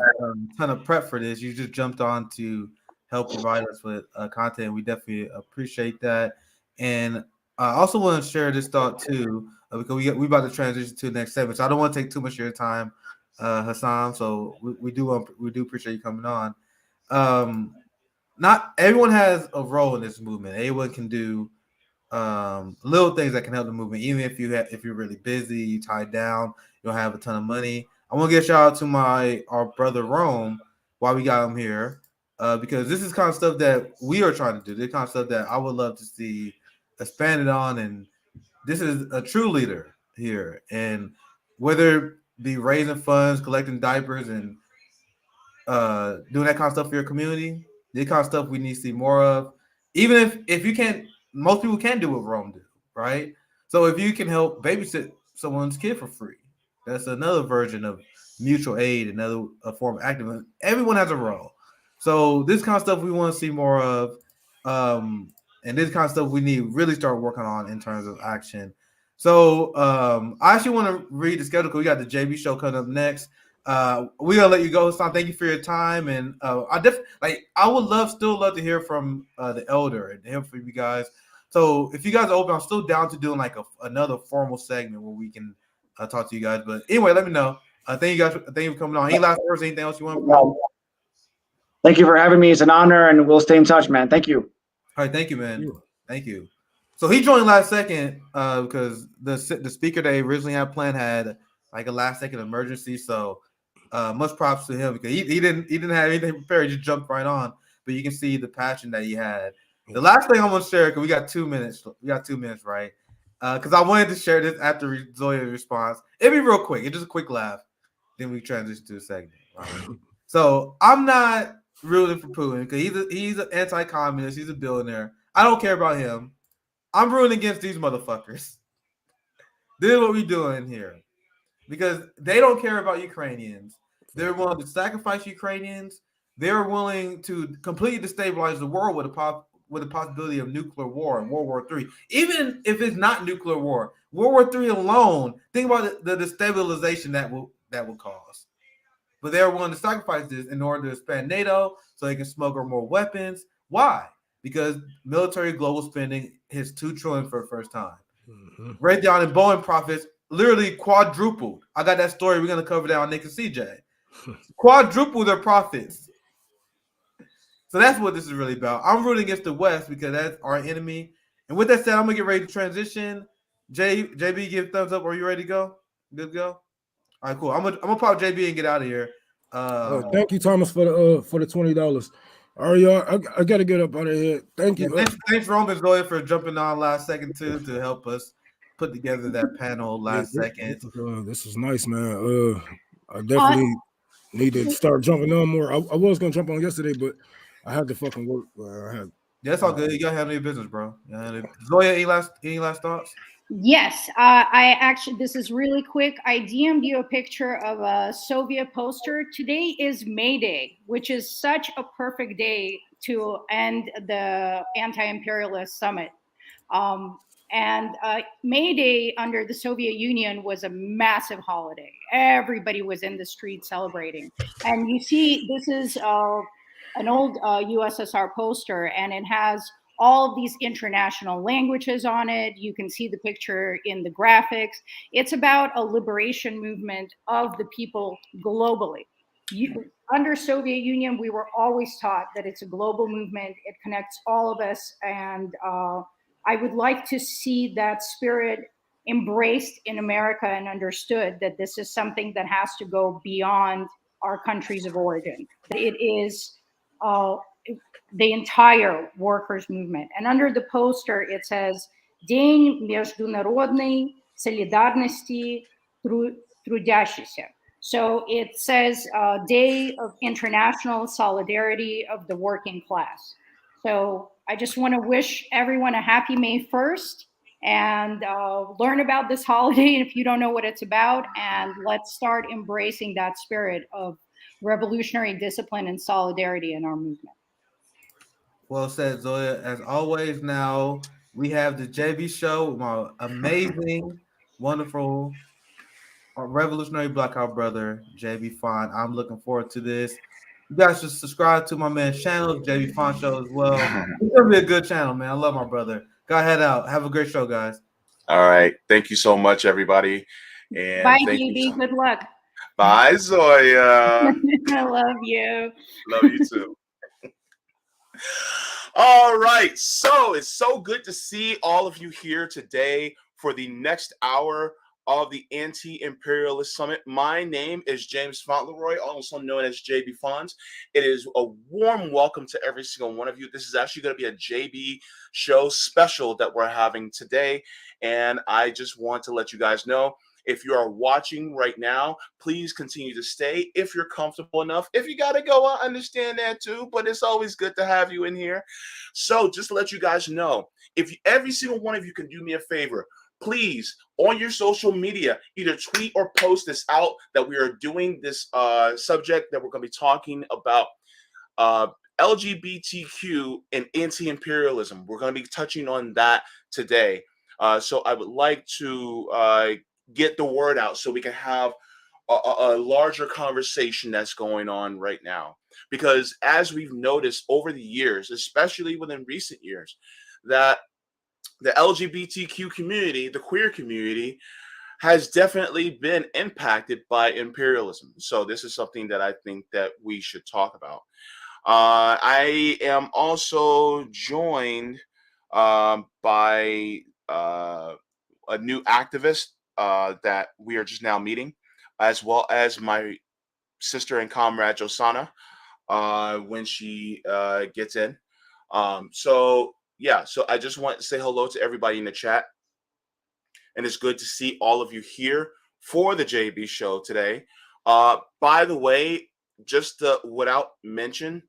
ton of prep for this. You just jumped on to help provide us with content. We definitely appreciate that. And I also want to share this thought too, because we about to transition to the next segment. So I don't want to take too much of your time, Hassan. So we do appreciate you coming on. Not everyone has a role in this movement. Everyone can do little things that can help the movement, even if you're really busy, you tied down, you don't have a ton of money. I want to give a shout out to our brother Rome while we got him here, because this is kind of stuff that we are trying to do. This kind of stuff that I would love to see expanded on, and this is a true leader here. And whether it be raising funds, collecting diapers, and doing that kind of stuff for your community, the kind of stuff we need to see more of. Even if you can't, most people can do what Rome do, right? So if you can help babysit someone's kid for free, that's another version of mutual aid, another form of activism. Everyone has a role. So this kind of stuff we want to see more of, and this kind of stuff we need to really start working on in terms of action. So I actually want to read the schedule because we got the JB show coming up next. We're gonna let you go, Hassan. Thank you for your time, and I would still love to hear from the elder and hear from you guys. So if you guys are open, I'm still down to doing like another formal segment where we can talk to you guys. But anyway, let me know. Thank you guys. Thank you for coming on. Any last words? Anything else you want? Thank you for having me. It's an honor, and we'll stay in touch, man. Thank you. All right, thank you, man. Thank you. So he joined last second because the speaker they originally had planned had like a last second emergency. So much props to him because he didn't have anything prepared. He just jumped right on. But you can see the passion that he had. The last thing I want to share, because we got 2 minutes. We got 2 minutes, right? Because I wanted to share this after Zoya's response. It'd be real quick. It's just a quick laugh. Then we transition to the segment. Right? So I'm not rooting for Putin because he's an anti-communist. He's a billionaire. I don't care about him. I'm rooting against these motherfuckers. This is what we doing here. Because they don't care about Ukrainians. They're willing to sacrifice Ukrainians. They're willing to completely destabilize the world with the possibility of nuclear war and World War III. Even if it's not nuclear war, World War III alone, think about the destabilization that will cause. But they're willing to sacrifice this in order to expand NATO so they can smuggle more weapons. Why? Because military global spending hits $2 trillion for the first time. Mm-hmm. Raytheon and Boeing profits literally quadrupled. I got that story. We're going to cover that on Nick and CJ. Quadruple their profits. So that's what this is really about. I'm rooting against the West because that's our enemy. And with that said, I'm going to get ready to transition. JB, give thumbs up. Are you ready to go? Good to go? All right, cool. I'm gonna pop JB and get out of here. Thank you, Thomas, for the $20. All right, y'all. I got to get up out of here. Thank you. Thanks, Roman Zoya, for jumping on last second too to help us put together that panel last second. This is nice, man. I definitely need to start jumping on more. I was gonna jump on yesterday, but I had to fucking work. Yeah, that's all good. You gotta handle your business, bro. Zoya, any last thoughts? Yes, I actually, this is really quick. I DM'd you a picture of a Soviet poster. Today is May Day, which is such a perfect day to end the Anti-Imperialist Summit. And May Day under the Soviet Union was a massive holiday. Everybody was in the street celebrating. And you see, this is an old USSR poster, and it has all of these international languages on it. You can see the picture in the graphics. It's about a liberation movement of the people globally. Under Soviet Union, we were always taught that it's a global movement. It connects all of us. And I would like to see that spirit embraced in America and understood that this is something that has to go beyond our countries of origin. It is the entire workers' movement. And under the poster, it says, День международной солидарности трудящихся. So it says Day of International Solidarity of the Working Class. So I just want to wish everyone a happy May 1st and learn about this holiday if you don't know what it's about. And let's start embracing that spirit of revolutionary discipline and solidarity in our movement. Well said, Zoya. As always, now we have the JB show with my amazing, wonderful, revolutionary blackout brother, JB Font. I'm looking forward to this. You guys should subscribe to my man's channel, JB Font Show, as well. It's gonna be a good channel, man. I love my brother. Go head out. Have a great show, guys. All right. Thank you so much, everybody. And bye, thank JB. you. Good luck. Bye, Zoya. I love you. Love you too. All right. So it's so good to see all of you here today for the next hour of the Anti-Imperialist Summit. My name is James Fauntleroy, also known as JB Fonz. It is a warm welcome to every single one of you. This is actually going to be a JB show special that we're having today. And I just want to let you guys know, if you are watching right now, please continue to stay if you're comfortable enough. If you got to go, I understand that too, but it's always good to have you in here. So just to let you guys know, if every single one of you can do me a favor, please, on your social media, either tweet or post this out that we are doing this subject that we're going to be talking about LGBTQ and anti-imperialism. We're going to be touching on that today. So I would like to get the word out so we can have a larger conversation that's going on right now. Because as we've noticed over the years, especially within recent years, that the LGBTQ community, the queer community, has definitely been impacted by imperialism. So this is something that I think that we should talk about. I am also joined by a new activist that we are just now meeting, as well as my sister and comrade Josana when she gets in. So I just want to say hello to everybody in the chat. And it's good to see all of you here for the JB show today. By the way, just without mention,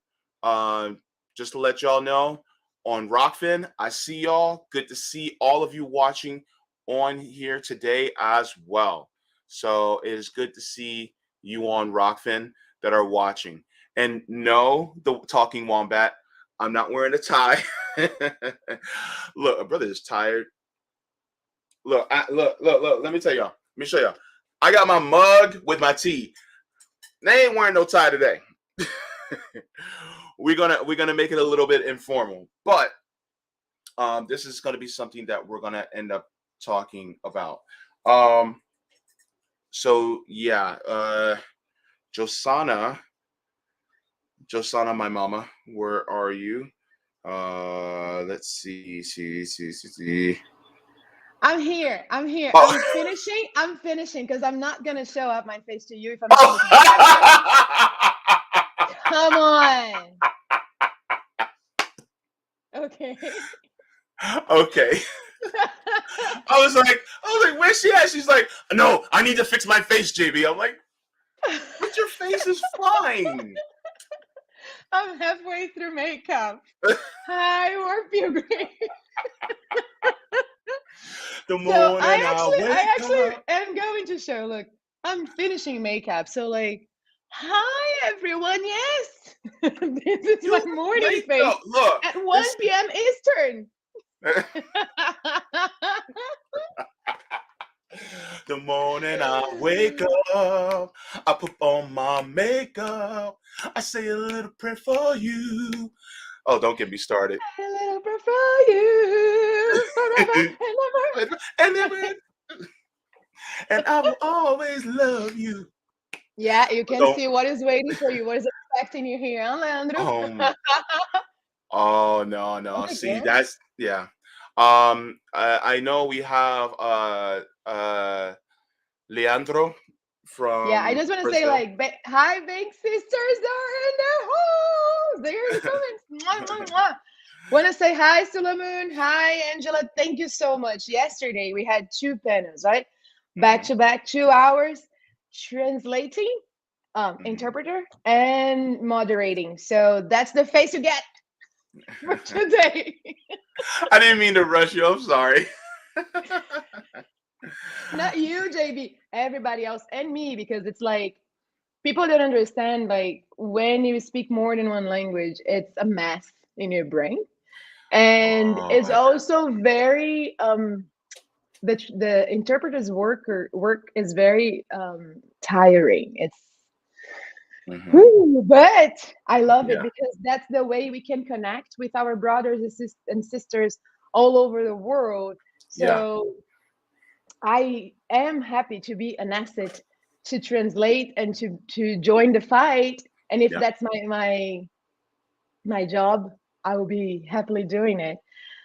just to let y'all know, on Rockfin. I see y'all. Good to see all of you watching on here today as well. So it is good to see you on Rockfin that are watching. And no, the Talking Wombat, I'm not wearing a tie. Look, a brother is tired. Look, look. Let me tell y'all. Let me show y'all. I got my mug with my tea. They ain't wearing no tie today. We're gonna make it a little bit informal, but this is gonna be something that we're gonna end up talking about. So yeah, Josana, my mama, where are you? Let's see. I'm here. Oh. I'm finishing because I'm not gonna show up my face to you if I'm Oh. Come on. Okay. Okay. I was like, where's she at? She's like, no, I need to fix my face, JB. I'm like, but your face is fine. I'm halfway through makeup. Hi, War Pilgrim. The morning So I actually am going to show. Look, I'm finishing makeup. So like, hi everyone. Yes, this is my morning face. Look, at 1 p.m. Eastern. The morning I wake up, I put on my makeup, I say a little prayer for you. Oh, don't get me started. A little prayer for you, forever and ever. And I will always love you. Yeah, you can see what is waiting for you, what is expecting you here, huh, Leandro? Oh no. Okay, See, yeah. that's yeah. I know we have Leandro from I just want to say like, hi, big sisters are in the house. They're in the comments. Mwah, mwah, mwah. Want to say hi, Suleiman. Hi, Angela. Thank you so much. Yesterday we had 2 panels, right? Back to back, 2 hours, translating, interpreter, and moderating. So that's the face you get for today. I didn't mean to rush you. I'm sorry. Not you, JB. Everybody else and me, because it's like people don't understand. Like when you speak more than one language, it's a mess in your brain, and it's also very the interpreter's work is very tiring. It's but I love it because that's the way we can connect with our brothers and sisters all over the world. So I am happy to be an asset to translate and to join the fight. And if that's my job, I will be happily doing it.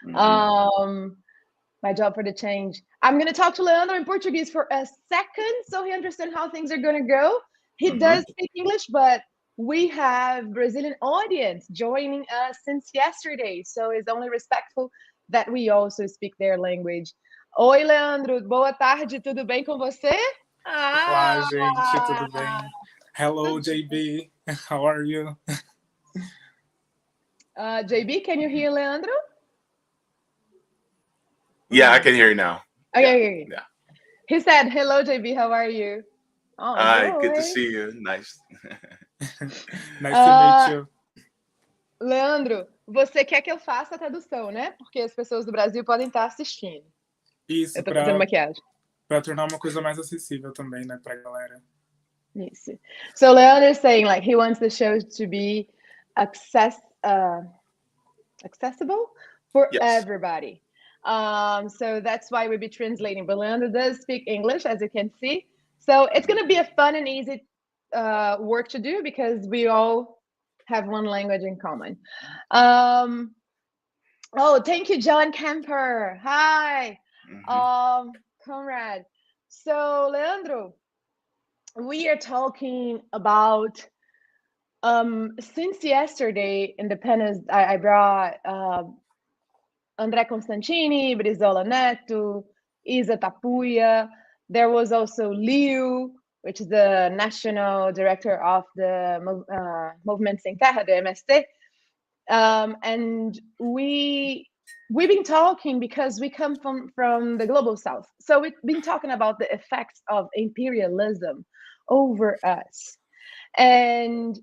My job for the change. I'm going to talk to Leandro in Portuguese for a second so he understands how things are going to go. He does speak English, but we have Brazilian audience joining us since yesterday. So it's only respectful that we also speak their language. Oi, Leandro. Boa tarde. Tudo bem com você? Olá, gente. Tudo bem? Hello, JB. How are you? JB, can you hear Leandro? Yeah, I can hear you now. Okay. Yeah. He said, hello, JB. How are you? Oh, hi, good to see you. Nice. Nice to meet you. Leandro, você quer que eu faça a tradução, né? Porque as pessoas do Brasil podem estar assistindo. Isso, eu tô fazendo maquiagem. Para tornar uma coisa mais acessível também, né, pra galera. Isso. So Leandro is saying like he wants the show to be accessible for everybody. So that's why we'll be translating. But Leandro does speak English, as you can see. So it's going to be a fun and easy work to do because we all have one language in common. Oh, thank you, John Kemper. Hi, Conrad. So, Leandro, we are talking about since yesterday in the panels, I brought André Constantini, Brizola Neto, Isa Tapuia. There was also Liu, which is the national director of the Movement Sem Terra, the MST. And we've been talking because we come from the global south. So we've been talking about the effects of imperialism over us. And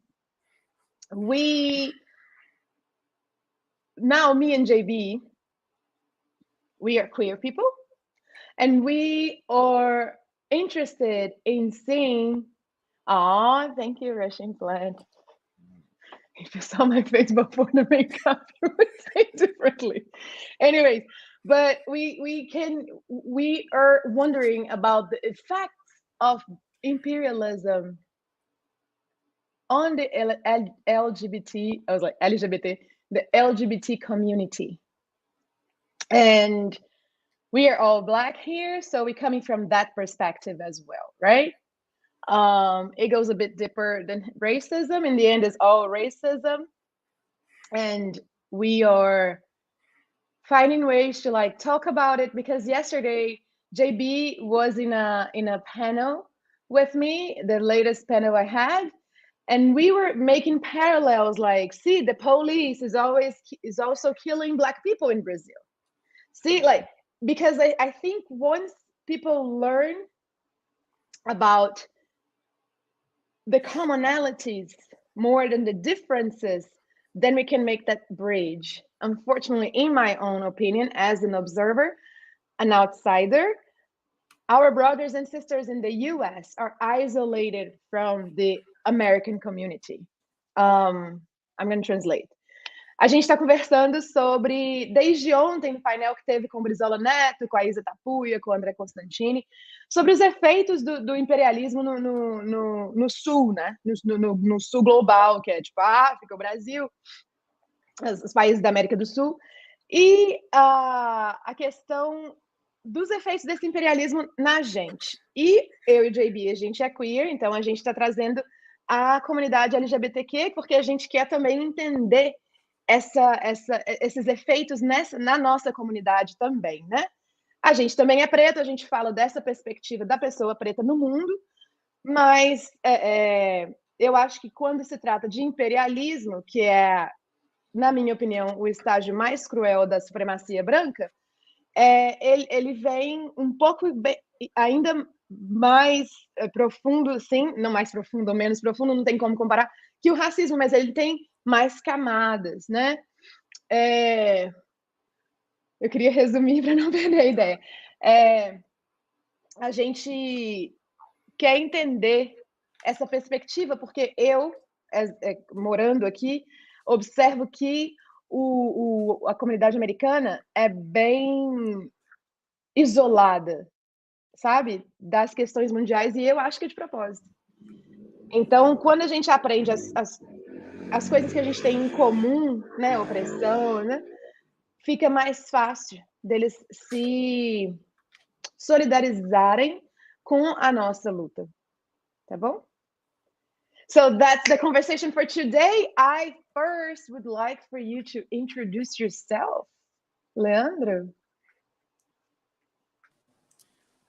now me and JB, we are queer people, and we are interested in seeing, thank you, Russian plant. If you saw my face before the makeup, you would say differently. Anyways, but we are wondering about the effects of imperialism on the LGBT, I was like LGBT, the LGBT community. And we are all Black here, so we're coming from that perspective as well, right? It goes a bit deeper than racism. In the end, it's all racism. And we are finding ways to like talk about it, because yesterday JB was in a panel with me, the latest panel I had, and we were making parallels like, see, the police is also killing Black people in Brazil. See, like, because I think once people learn about the commonalities more than the differences, then we can make that bridge. Unfortunately, in my own opinion, as an observer, an outsider, our brothers and sisters in the US are isolated from the American community. I'm going to translate. A gente está conversando sobre, desde ontem, no painel que teve com o Brizola Neto, com a Isa Tapuia, com o André Constantini, sobre os efeitos do imperialismo no sul, né? No sul global, que é tipo a África, o Brasil, os países da América do Sul, e a questão dos efeitos desse imperialismo na gente. E eu e o JB, a gente é queer, então a gente está trazendo a comunidade LGBTQ, porque a gente quer também entender esses efeitos na nossa comunidade também, né? A gente também é preto, a gente fala dessa perspectiva da pessoa preta no mundo, mas eu acho que quando se trata de imperialismo, que é, na minha opinião, o estágio mais cruel da supremacia branca, ele vem um pouco ainda mais profundo, assim, não mais profundo ou menos profundo, não tem como comparar, que o racismo, mas ele tem mais camadas, né? Eu queria resumir para não perder a ideia. A gente quer entender essa perspectiva, porque eu, morando aqui, observo que a comunidade americana é bem isolada, sabe? Das questões mundiais, e eu acho que é de propósito. Então, quando a gente aprende as coisas que a gente tem em comum, né, opressão, né, fica mais fácil deles se solidarizarem com a nossa luta, tá bom? So that's the conversation for today. I first would like for you to introduce yourself, Leandro.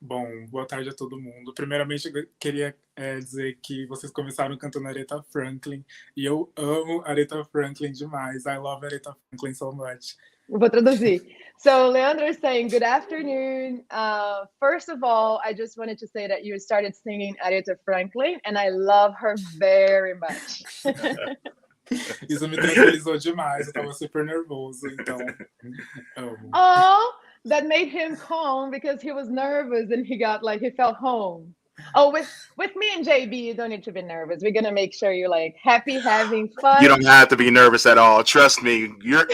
Bom, boa tarde a todo mundo. Primeiramente, eu queria dizer que vocês começaram cantando Aretha Franklin, e eu amo Aretha Franklin demais. I love Aretha Franklin so much. Vou traduzir. So Leandro is saying, good afternoon. First of all, I just wanted to say that you started singing Aretha Franklin, and I love her very much. Isso me tranquilizou demais, eu tava super nervoso, então amo. Oh, that made him calm because he was nervous and he felt home. Oh, with me and JB, you don't need to be nervous. We're gonna make sure you're like happy, having fun. You don't have to be nervous at all. Trust me, you're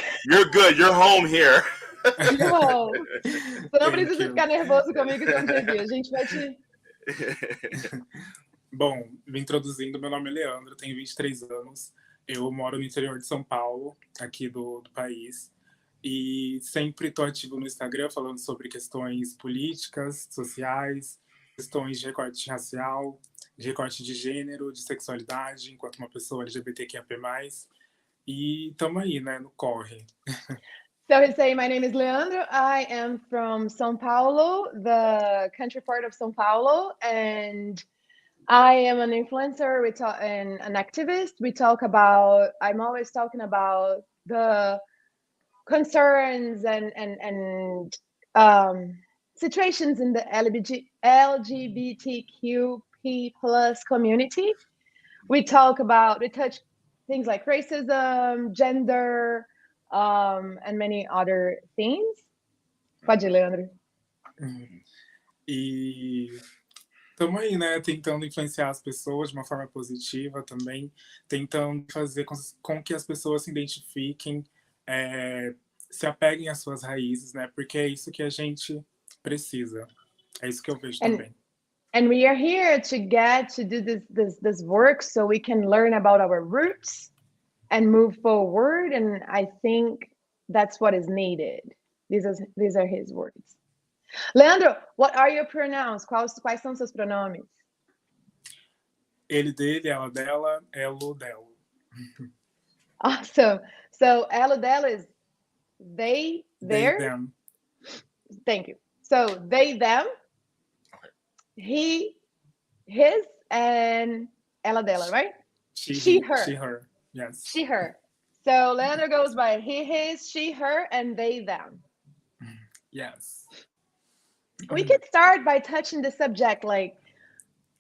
good. You're home here. Não. Você não precisa ficar nervoso comigo e com o JB. A gente vai te... Bom, me introduzindo, meu nome é Leandro, tenho 23 anos. Eu moro no interior de São Paulo, aqui do país. E sempre estou ativo no Instagram falando sobre questões políticas, sociais, questões de recorte racial, de recorte de gênero, de sexualidade, enquanto uma pessoa LGBTQIA+. E estamos aí, né, no corre. So he's saying, my name is Leandro. I am from São Paulo, the country part of São Paulo, and I am an influencer and an activist. I'm always talking about the concerns and situations in the LGBTQP plus community. We touch things like racism, gender, and many other things. Pode ir, Leandro. E estamos aí, né, tentando influenciar as pessoas de uma forma positiva também, tentando fazer com que as pessoas se identifiquem, se apeguem às suas raízes, né, porque é isso que a gente precisa. É isso que eu vejo também. And we are here to get to do this work so we can learn about our roots and move forward. And I think that's what is needed. These are his words. Leandro, what are your pronouns? Quais são seus pronomes? Ele, dele, ela, dela, elo, delo. Awesome. So elo, dela is they, their. They, them. Thank you. So they, them. He, his, and ela, dela, right? She, her. She, her. Yes. She, her. So Leandro goes by he, his, she, her, and they, them. Yes. We could start by touching the subject. Like,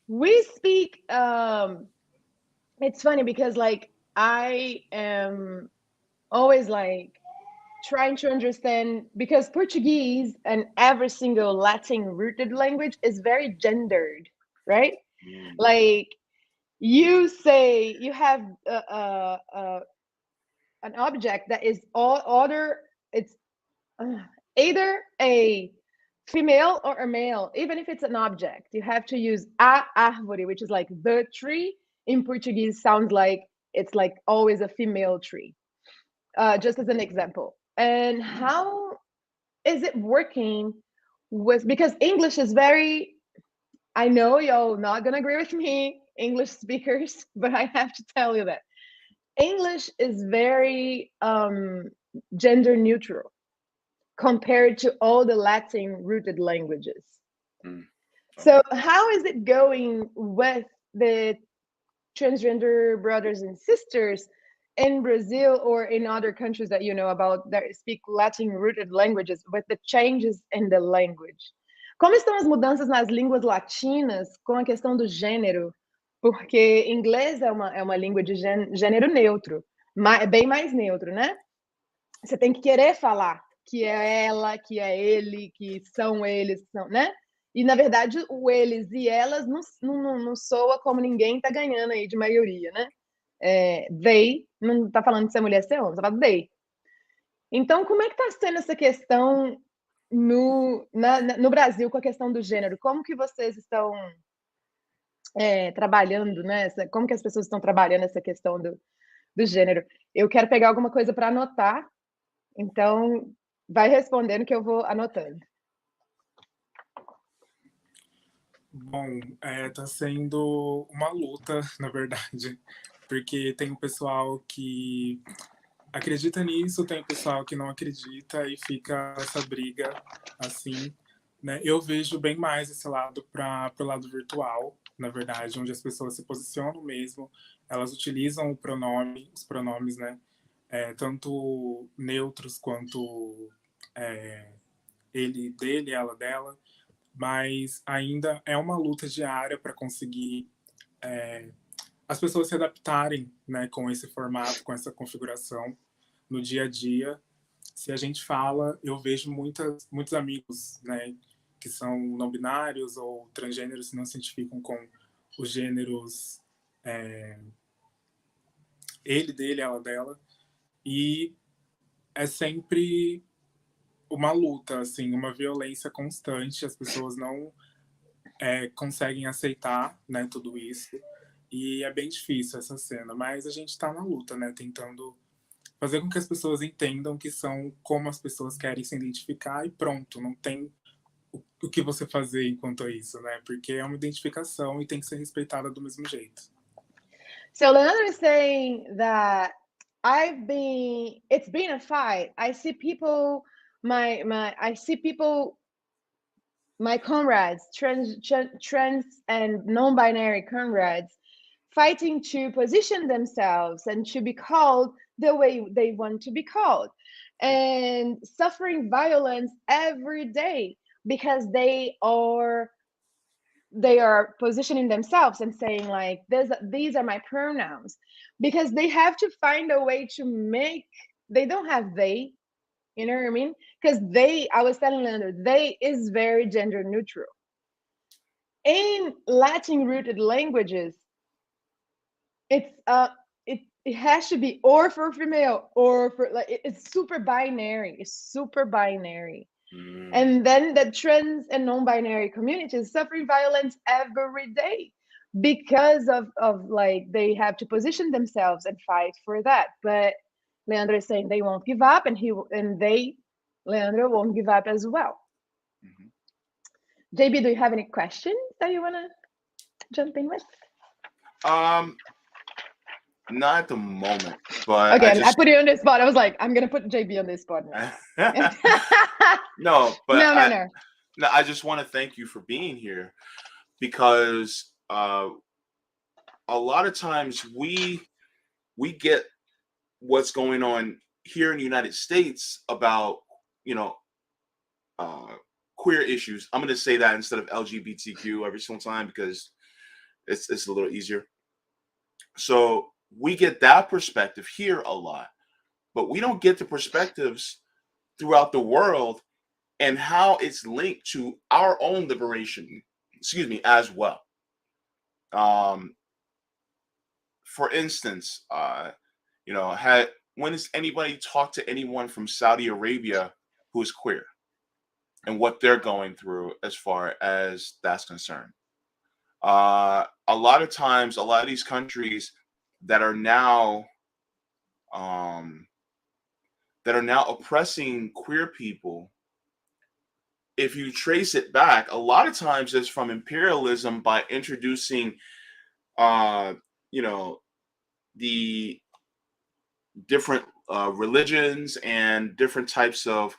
we speak, it's funny because like I am always like trying to understand, because Portuguese and every single Latin rooted language is very gendered, right? Like you say you have an object that is it's either a female or a male. Even if it's an object, you have to use a árvore, which is like the tree. In Portuguese sounds like it's like always a female tree, just as an example. And how is it working with, because English is very, I know y'all not gonna agree with me, English speakers, but I have to tell you that English is very gender neutral compared to all the Latin rooted languages. So how is it going with the transgender brothers and sisters in Brazil or in other countries that you know about that speak Latin rooted languages, with the changes in the language? Como estão as mudanças nas línguas latinas com a questão do gênero? Porque inglês é uma língua de gênero neutro, bem mais neutro, né? Você tem que querer falar que é ela, que é ele, que são eles, são, né? E, na verdade, o eles e elas não soa como ninguém tá ganhando aí de maioria, né? They, não tá falando de ser mulher, ser homem, tá falando they. Então, como é que tá sendo essa questão no Brasil com a questão do gênero? Como que vocês estão trabalhando, né? Como que as pessoas estão trabalhando essa questão do gênero? Eu quero pegar alguma coisa para anotar, então vai respondendo que eu vou anotando. Bom, tá sendo uma luta, na verdade, porque tem um pessoal que acredita nisso, tem um pessoal que não acredita e fica essa briga assim, né? Eu vejo bem mais esse lado para o lado virtual, na verdade, onde as pessoas se posicionam mesmo, elas utilizam os pronomes, né? Tanto neutros quanto ele, dele, ela, dela, mas ainda é uma luta diária para conseguir as pessoas se adaptarem, né, com esse formato, com essa configuração no dia a dia. Se a gente fala, eu vejo muitos amigos, né, que são não binários ou transgêneros, que não se identificam com os gêneros ele, dele, ela, dela, e é sempre uma luta, assim, uma violência constante. As pessoas não conseguem aceitar, né, tudo isso, e é bem difícil essa cena, mas a gente está na luta, né, tentando fazer com que as pessoas entendam que são como as pessoas querem se identificar e pronto, não tem o que você fazer enquanto a isso, né, porque é uma identificação e tem que ser respeitada do mesmo jeito. So Leandro is saying that it's been a fight. I see people, my comrades, trans and non-binary comrades, fighting to position themselves and to be called the way they want to be called, and suffering violence every day because they are positioning themselves and saying like, these are my pronouns, because they have to find a way to make, they don't have they, you know what I mean? Because I was telling Leandro, they is very gender neutral. In Latin rooted languages, it's it has to be or for female or for, like, it's super binary. It's super binary. And then the trans and non-binary communities suffering violence every day because of like, they have to position themselves and fight for that. But Leandro is saying they won't give up, and Leandro won't give up as well. JB, do you have any questions that you want to jump in with? Not at the moment, but okay, I put you on the spot. I was like, I'm gonna put JB on this spot now. No, but no. I just want to thank you for being here, because a lot of times we get what's going on here in the United States about, you know, queer issues. I'm going to say that instead of LGBTQ every single time because it's a little easier. So we get that perspective here a lot, but we don't get the perspectives throughout the world and how it's linked to our own liberation, as well. For instance, when has anybody talked to anyone from Saudi Arabia who is queer and what they're going through as far as that's concerned? A lot of times, a lot of these countries that are now oppressing queer people, if you trace it back, a lot of times it's from imperialism by introducing, the different religions and different types of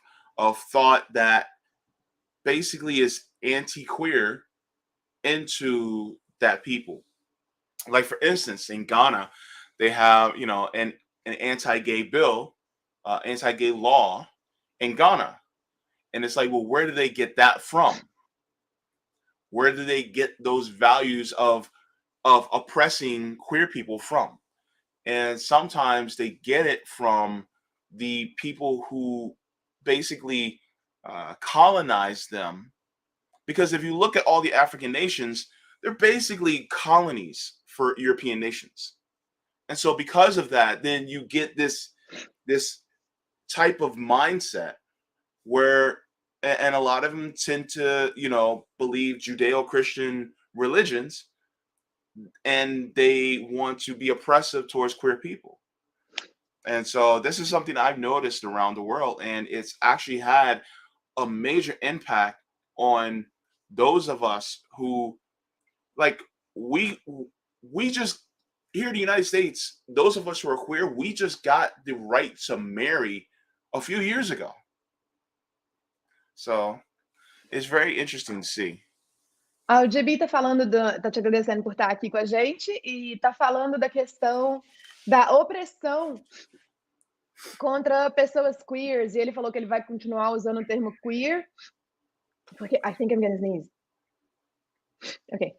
thought that basically is anti-queer into that people. Like, for instance, in Ghana, they have, an anti-gay bill, anti-gay law in Ghana. And it's like, well, where do they get that from? Where do they get those values of oppressing queer people from? And sometimes they get it from the people who basically colonized them. Because if you look at all the African nations, they're basically colonies for European nations. And so because of that, then you get this type of mindset where, and a lot of them tend to, believe Judeo-Christian religions, and they want to be oppressive towards queer people. And so this is something I've noticed around the world, and it's actually had a major impact on those of us who, like, we just, here in the United States, those of us who are queer, we just got the right to marry a few years ago. So it's very interesting to see. O JB tá falando, tá te agradecendo por estar aqui com a gente e tá falando da questão da opressão contra pessoas queers, e ele falou que ele vai continuar usando o termo queer, porque I think I'm gonna sneeze. Ok.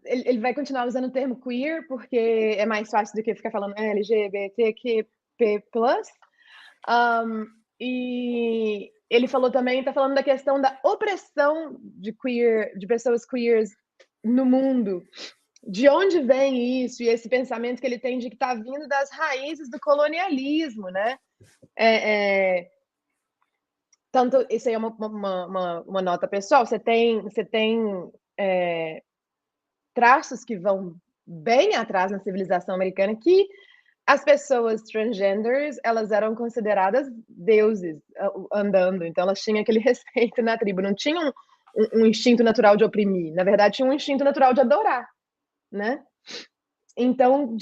Ele vai continuar usando o termo queer porque é mais fácil do que ficar falando LGBTQ+. E ele falou também, tá falando da questão da opressão de pessoas queers no mundo. De onde vem isso? E esse pensamento que ele tem de que tá vindo das raízes do colonialismo, né? Tanto, isso aí é uma nota pessoal. Você tem traços que vão bem atrás na civilização americana, que as pessoas transgenders, elas eram consideradas deuses andando, então elas tinham aquele respeito na tribo, não tinham um instinto natural de oprimir, na verdade tinha um instinto natural de adorar, né? Então,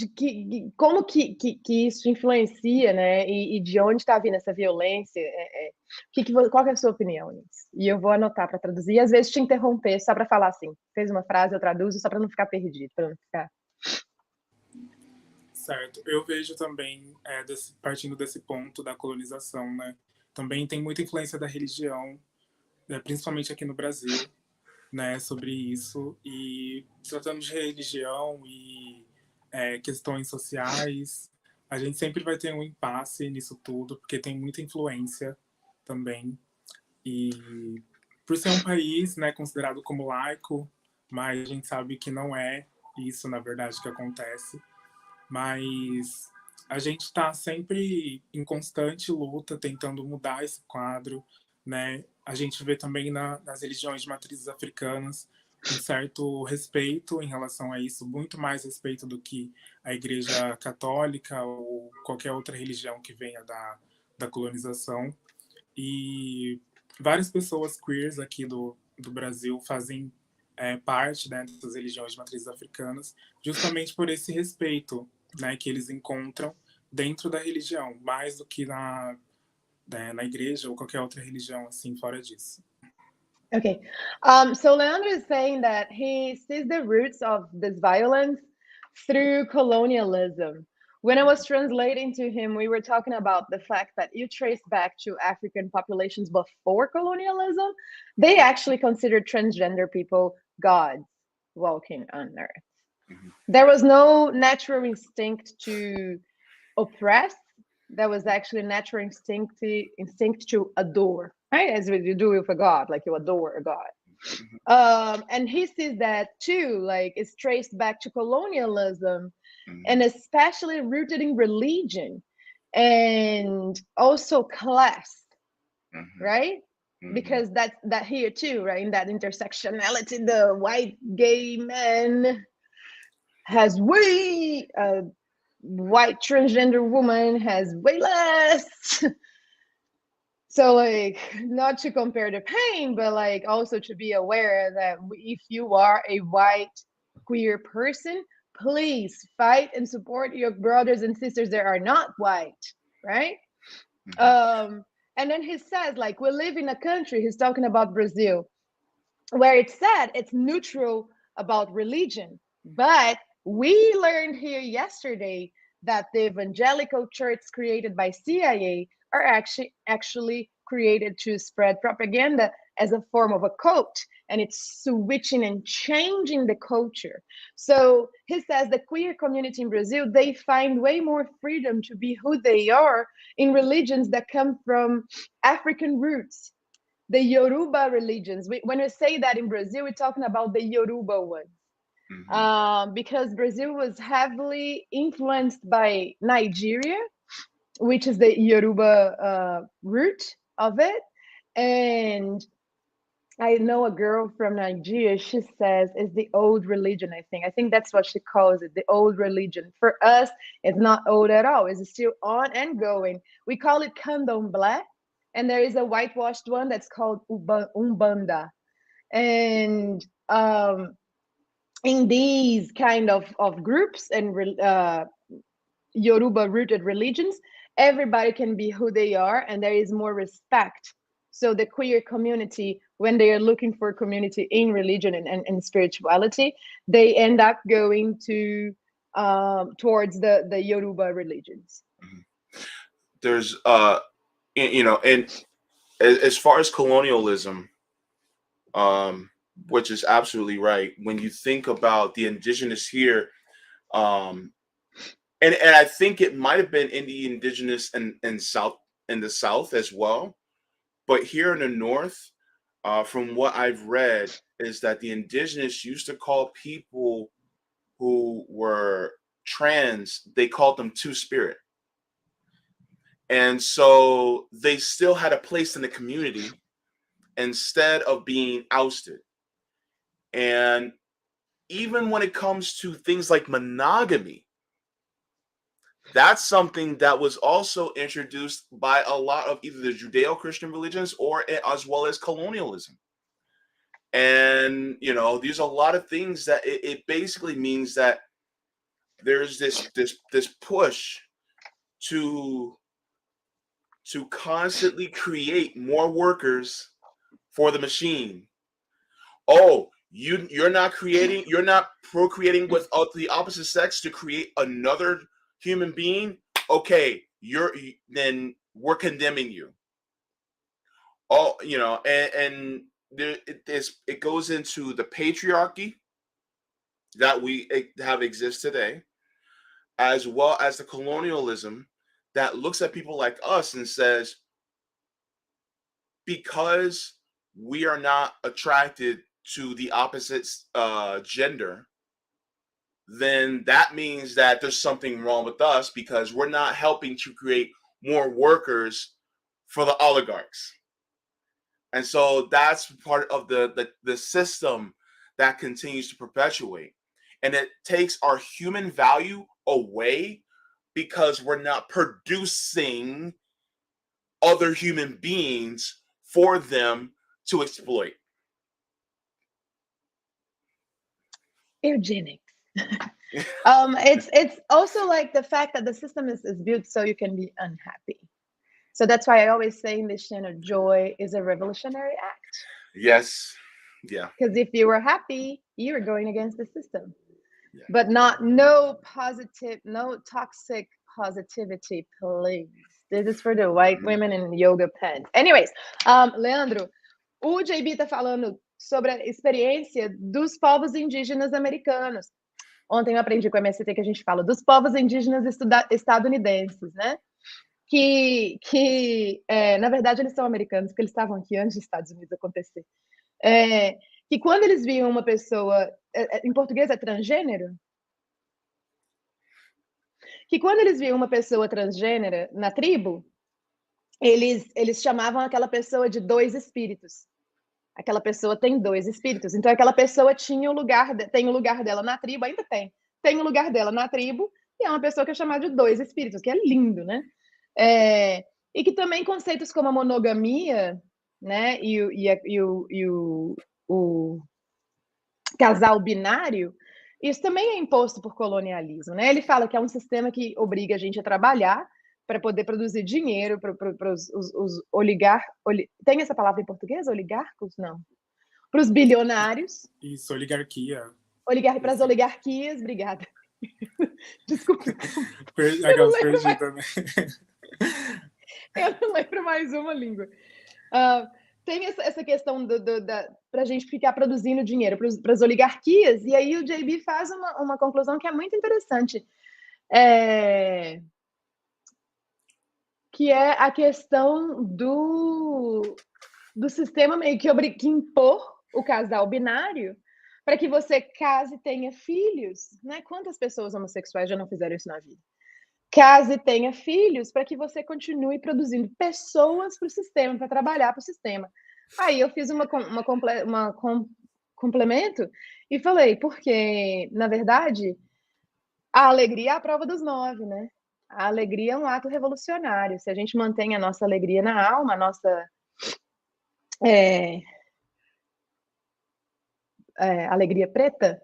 como que isso influencia, né? E de onde está vindo essa violência? Qual que é a sua opinião nisso? E eu vou anotar para traduzir, e às vezes te interromper só para falar assim, fez uma frase, eu traduzo, só para não ficar perdido, para não ficar... Certo. Eu vejo também, partindo desse ponto da colonização, né? Também tem muita influência da religião, principalmente aqui no Brasil, né? Sobre isso. E tratando de religião e questões sociais, a gente sempre vai ter um impasse nisso tudo, porque tem muita influência também. E por ser um país, né, considerado como laico, mas a gente sabe que não é isso, na verdade, que acontece. Mas a gente está sempre em constante luta, tentando mudar esse quadro, né? A gente vê também nas religiões de matrizes africanas um certo respeito em relação a isso, muito mais respeito do que a Igreja Católica ou qualquer outra religião que venha da colonização. E várias pessoas queers aqui do Brasil fazem parte, né, dessas religiões de matrizes africanas, justamente por esse respeito, né, que eles encontram dentro da religião, mais do que na igreja ou qualquer outra religião assim fora disso. Okay. So Leandro is saying that he sees the roots of this violence through colonialism. When I was translating to him, we were talking about the fact that you trace back to African populations before colonialism. They actually considered transgender people gods walking on earth. Mm-hmm. There was no natural instinct to oppress. There was actually a natural instinct to adore, right? As you do with a god, like you adore a god. Mm-hmm. And he sees that too, like it's traced back to colonialism, mm-hmm. and especially rooted in religion and also class, mm-hmm. right? Mm-hmm. Because that here too, right? In that intersectionality, the white gay man has way, white transgender woman has way less. So like, not to compare the pain, but like also to be aware that if you are a white queer person, please fight and support your brothers and sisters that are not white, right? Mm-hmm. And then he says, like, we live in a country, he's talking about Brazil, where it's said it's neutral about religion. But we learned here yesterday that the evangelical church created by CIA are actually created to spread propaganda as a form of a cult, and it's switching and changing the culture. So he says the queer community in Brazil, they find way more freedom to be who they are in religions that come from African roots, the Yoruba religions. When we say that in Brazil, we're talking about the Yoruba ones. Mm-hmm. Because Brazil was heavily influenced by Nigeria, which is the Yoruba root of it. And I know a girl from Nigeria, she says it's the old religion, I think that's what she calls it, the old religion. For us, it's not old at all. It's still on and going. We call it candomblé, and there is a whitewashed one that's called Umbanda. And in these kind of groups and Yoruba-rooted religions, everybody can be who they are, and there is more respect. So the queer community, when they are looking for community in religion and spirituality, they end up going to towards the Yoruba religions. There's, and as far as colonialism, which is absolutely right. When you think about the indigenous here, and I think it might have been in the indigenous in the South as well, but here in the North, from what I've read, is that the indigenous used to call people who were trans, they called them two-spirit. And so they still had a place in the community instead of being ousted. And even when it comes to things like monogamy, that's something that was also introduced by a lot of either the Judeo-Christian religions or as well as colonialism. And, there's a lot of things that it basically means that there's this push to constantly create more workers for the machine. Oh, you're not procreating with the opposite sex to create another human being, okay, then we're condemning you. Oh, you know, and it goes into the patriarchy that we have exist today, as well as the colonialism that looks at people like us and says, because we are not attracted to the opposite gender, then that means that there's something wrong with us because we're not helping to create more workers for the oligarchs. And so that's part of the system that continues to perpetuate. And it takes our human value away because we're not producing other human beings for them to exploit. Eugenics. It's also like the fact that the system is built so you can be unhappy. So that's why I always say in this channel, joy is a revolutionary act. Yes. Yeah. Because if you were happy, you were going against the system. Yeah. But no toxic positivity, please. This is for the white women in yoga pants. Anyways, Leandro, o JB tá falando sobre a experiência dos povos indígenas americanos. Ontem eu aprendi com a MST que a gente fala dos povos indígenas estadunidenses, né? Que na verdade eles são americanos, porque eles estavam aqui antes dos Estados Unidos acontecer. Que quando eles viam uma pessoa, em português é transgênero? Que quando eles viam uma pessoa transgênera na tribo, eles chamavam aquela pessoa de dois espíritos. Aquela pessoa tem dois espíritos. Então aquela pessoa tem o lugar dela na tribo, ainda tem o lugar dela na tribo, e é uma pessoa que é chamada de dois espíritos, que é lindo, né? E que também conceitos como a monogamia, né, e o casal binário, isso também é imposto por colonialismo, né? Ele fala que é um sistema que obriga a gente a trabalhar para poder produzir dinheiro para os oligarcos. Tem essa palavra em português? Oligarcos? Não. Para os bilionários. Isso, oligarquia. Para as oligarquias, obrigada. Desculpa. Aquelas perdidas, né? Eu não lembro mais uma língua. Tem essa questão para a gente ficar produzindo dinheiro para as oligarquias, e aí o JB faz uma conclusão que é muito interessante, que é a questão do sistema meio que impor o casal binário para que você case e tenha filhos, né? Quantas pessoas homossexuais já não fizeram isso na vida? Case e tenha filhos para que você continue produzindo pessoas para o sistema, para trabalhar para o sistema. Aí eu fiz complemento e falei, porque, na verdade, a alegria é a prova dos 9, né? A alegria é um ato revolucionário. Se a gente mantém a nossa alegria na alma, a nossa alegria preta,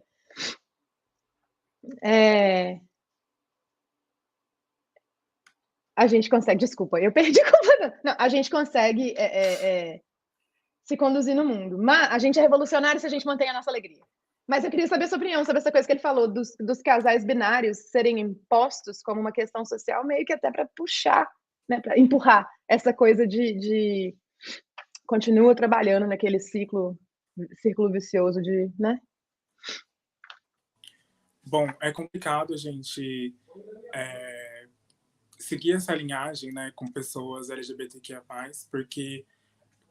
a gente consegue, desculpa, eu perdi completamente. Não, a gente consegue se conduzir no mundo. Mas a gente é revolucionário se a gente mantém a nossa alegria. Mas eu queria saber a sua opinião sobre essa coisa que ele falou, dos casais binários serem impostos como uma questão social, meio que até para puxar, né, para empurrar essa coisa de continua trabalhando naquele círculo vicioso de, né? Bom, é complicado a gente seguir essa linhagem, né, com pessoas LGBTQIA+, porque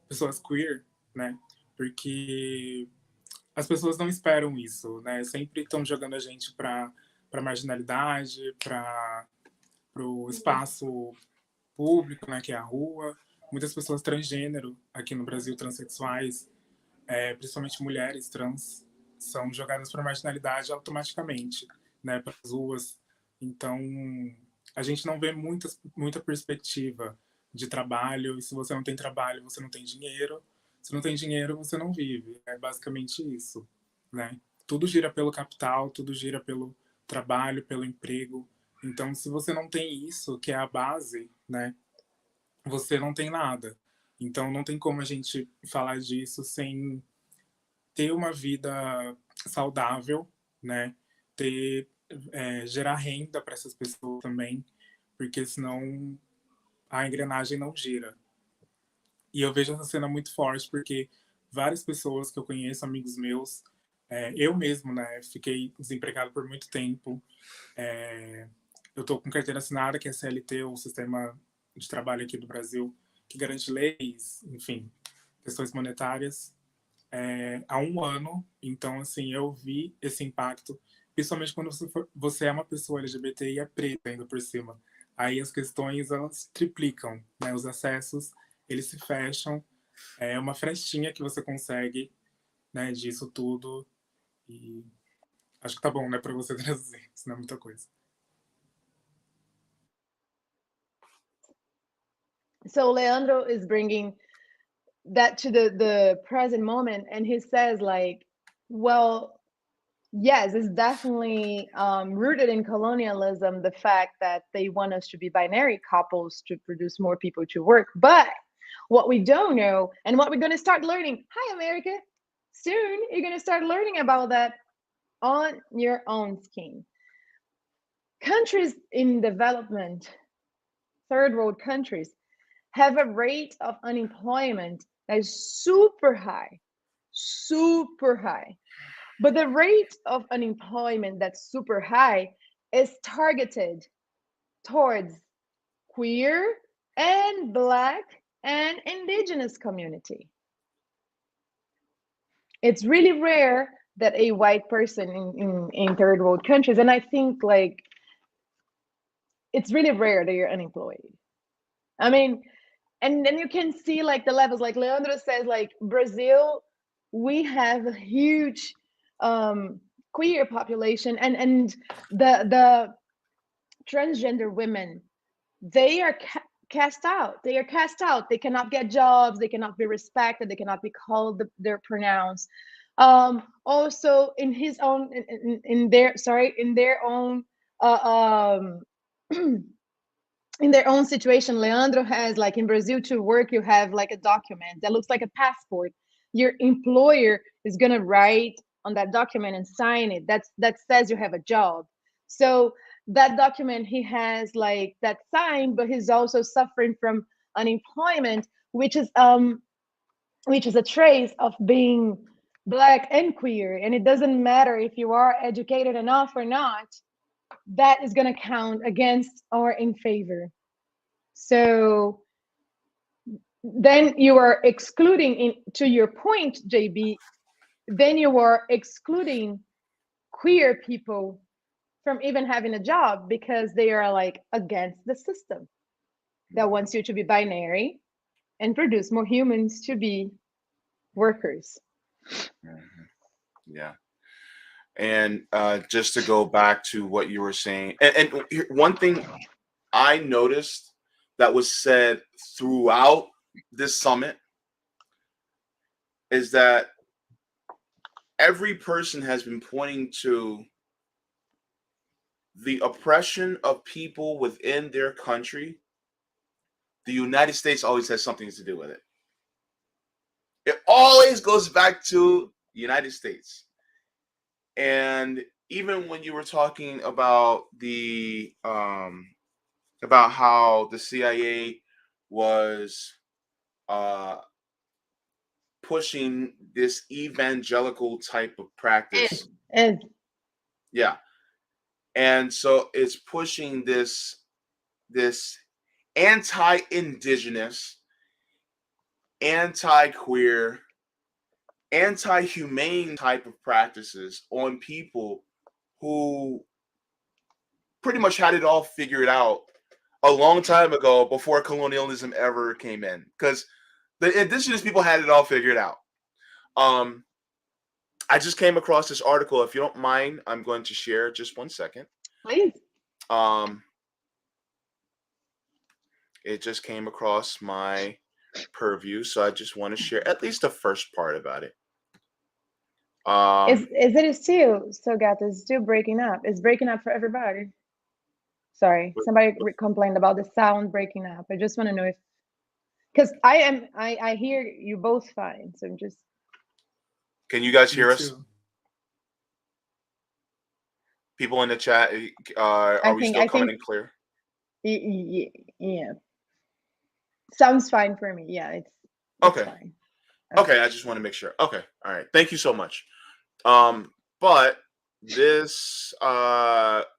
pessoas queer, né, porque as pessoas não esperam isso, né, sempre estão jogando a gente para marginalidade, para o espaço público, né, que é a rua. Muitas pessoas transgênero aqui no Brasil, transexuais, principalmente mulheres trans, são jogadas para marginalidade automaticamente, né, para as ruas. Então, a gente não vê muita perspectiva de trabalho, e se você não tem trabalho, você não tem dinheiro. Se não tem dinheiro, você não vive. É basicamente isso, né? Tudo gira pelo capital, tudo gira pelo trabalho, pelo emprego. Então, se você não tem isso, que é a base, né, você não tem nada. Então, não tem como a gente falar disso sem ter uma vida saudável, né? Ter gerar renda para essas pessoas também, porque senão a engrenagem não gira. E eu vejo essa cena muito forte, porque várias pessoas que eu conheço, amigos meus, eu mesmo, né, fiquei desempregado por muito tempo. Eu estou com carteira assinada, que é CLT, o sistema de trabalho aqui do Brasil, que garante leis, enfim, questões monetárias, há um ano. Então, assim, eu vi esse impacto, principalmente quando você é uma pessoa LGBT e é preta ainda por cima. Aí as questões, elas triplicam, né? Os acessos, eles se fecham. É uma frestinha que você consegue, né, disso tudo. E acho que tá bom, né, para você traduzir, isso não é muita coisa. So Leandro is bringing that to the present moment, and he says, like, well, yes, it's definitely rooted in colonialism, the fact that they want us to be binary couples to produce more people to work. But what we don't know, and what we're going to start learning, hi America, soon you're going to start learning about that on your own skin. Countries in development, third world countries, have a rate of unemployment that is super high, super high. But the rate of unemployment that's super high is targeted towards queer and Black and Indigenous community. It's really rare that a white person in third world countries, and I think, like, it's really rare that you're unemployed. I mean, and then you can see, like, the levels, like Leandro says, like, Brazil, we have a huge queer population, and the transgender women, they are cast out. They are cast out. They cannot get jobs. They cannot be respected. They cannot be called their pronouns. Also, in his own, in their own in their own situation, Leandro has, like, in Brazil, to work, you have, like, a document that looks like a passport. Your employer is going to write on that document and sign it. That says you have a job. So that document, he has, like, that sign, but he's also suffering from unemployment, which is a trace of being Black and queer. And it doesn't matter if you are educated enough or not, that is going to count against or in favor. So then you are excluding, to your point, JB, then you are excluding queer people from even having a job, because they are, like, against the system that wants you to be binary and produce more humans to be workers. Yeah. And just to go back to what you were saying, and one thing I noticed that was said throughout this summit is that every person has been pointing to the oppression of people within their country. The United States always has something to do with it. It always goes back to the United States. And even when you were talking about the about how the CIA was pushing this evangelical type of practice. Yeah. And so it's pushing this anti-indigenous, anti-queer, anti-humane type of practices on people who pretty much had it all figured out a long time ago, before colonialism ever came in, because the indigenous people had it all figured out. I just came across this article. If you don't mind, I'm going to share just 1 second. Please. It just came across my purview, so I just want to share at least the first part about it. Is it still, so Gato, it's still breaking up? It's breaking up for everybody. Sorry, somebody complained about the sound breaking up. I just want to know if, because I hear you both fine, so I'm just. Can you guys hear us? People in the chat, are we still coming in clear? Yeah. Sounds fine for me. Yeah, it's Okay. fine. Okay, I just want to make sure. Okay, all right. Thank you so much. But this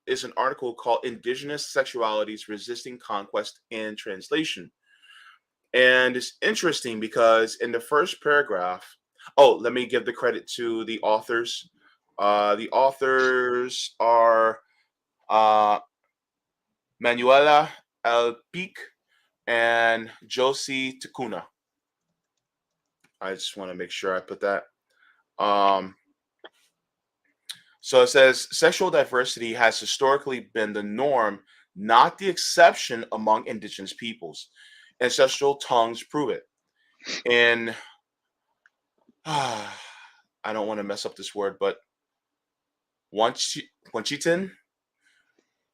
is an article called Indigenous Sexualities Resisting Conquest and Translation. And it's interesting because in the first paragraph, let me give the credit to the authors. The authors are Manuela Alpic and Josie Takuna. I just want to make sure I put that. So it says sexual diversity has historically been the norm, not the exception among indigenous peoples. Ancestral tongues prove it. And I don't want to mess up this word, but Wanchitin,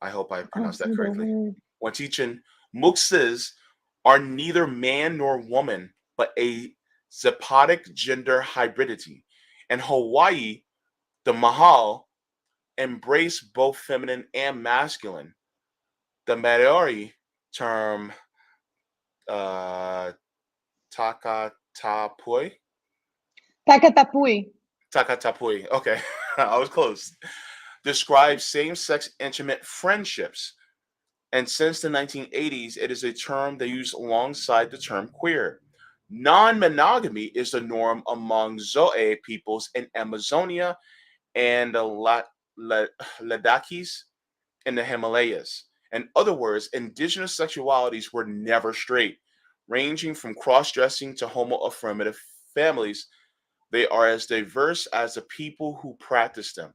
I hope I pronounced that correctly. Wanchitin muxes are neither man nor woman, but a Zapodic gender hybridity. In Hawaii, the Mahal embrace both feminine and masculine. The Maori term Takatapui. Takatapui. Okay, I was close. Describes same-sex intimate friendships. And since the 1980s, it is a term they use alongside the term queer. Non-monogamy is the norm among Zoe peoples in Amazonia and the Ladakis in the Himalayas. In other words, indigenous sexualities were never straight, ranging from cross-dressing to homo-affirmative families. They are as diverse as the people who practice them.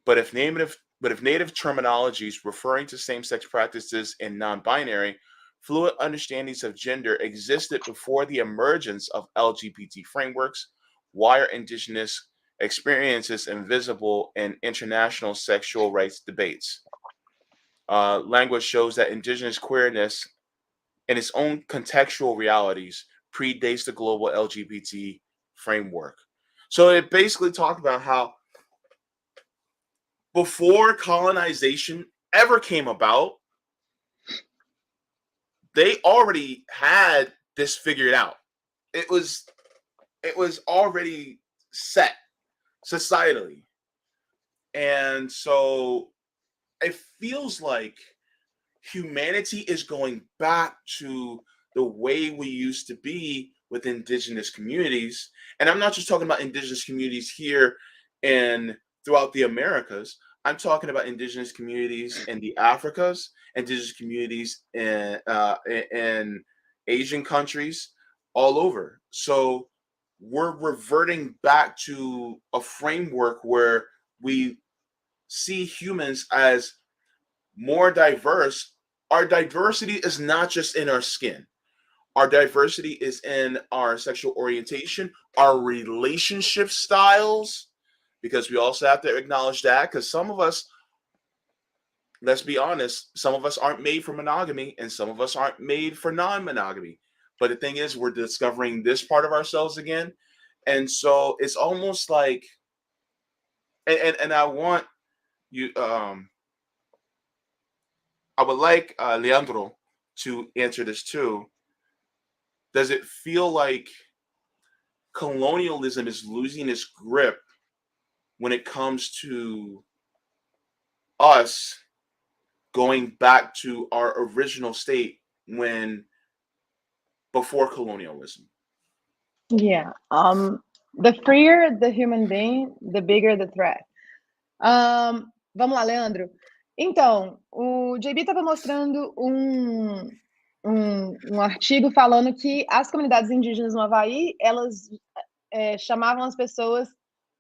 But if native terminologies referring to same-sex practices and non-binary, fluid understandings of gender existed before the emergence of LGBT frameworks, why are indigenous experiences invisible in international sexual rights debates? Language shows that indigenous queerness in its own contextual realities predates the global LGBT framework. So it basically talked about how before colonization ever came about, they already had this figured out. It was already set societally. And so it feels like humanity is going back to the way we used to be with indigenous communities. And I'm not just talking about indigenous communities here and throughout the Americas. I'm talking about indigenous communities in the Africas, indigenous communities in Asian countries, all over. So we're reverting back to a framework where we see humans as more diverse. Our diversity is not just in our skin. Our diversity is in our sexual orientation, our relationship styles, because we also have to acknowledge that, because some of us, let's be honest, some of us aren't made for monogamy and some of us aren't made for non-monogamy. But the thing is, we're discovering this part of ourselves again. And so it's almost like, and I want you, I would like Leandro to answer this too. Does it feel like colonialism is losing its grip when it comes to us going back to our original state before colonialism? Yeah. The freer the human being, the bigger the threat. Vamos lá, Leandro. Então, o JB estava mostrando um artigo falando que as comunidades indígenas no Havaí, elas chamavam as pessoas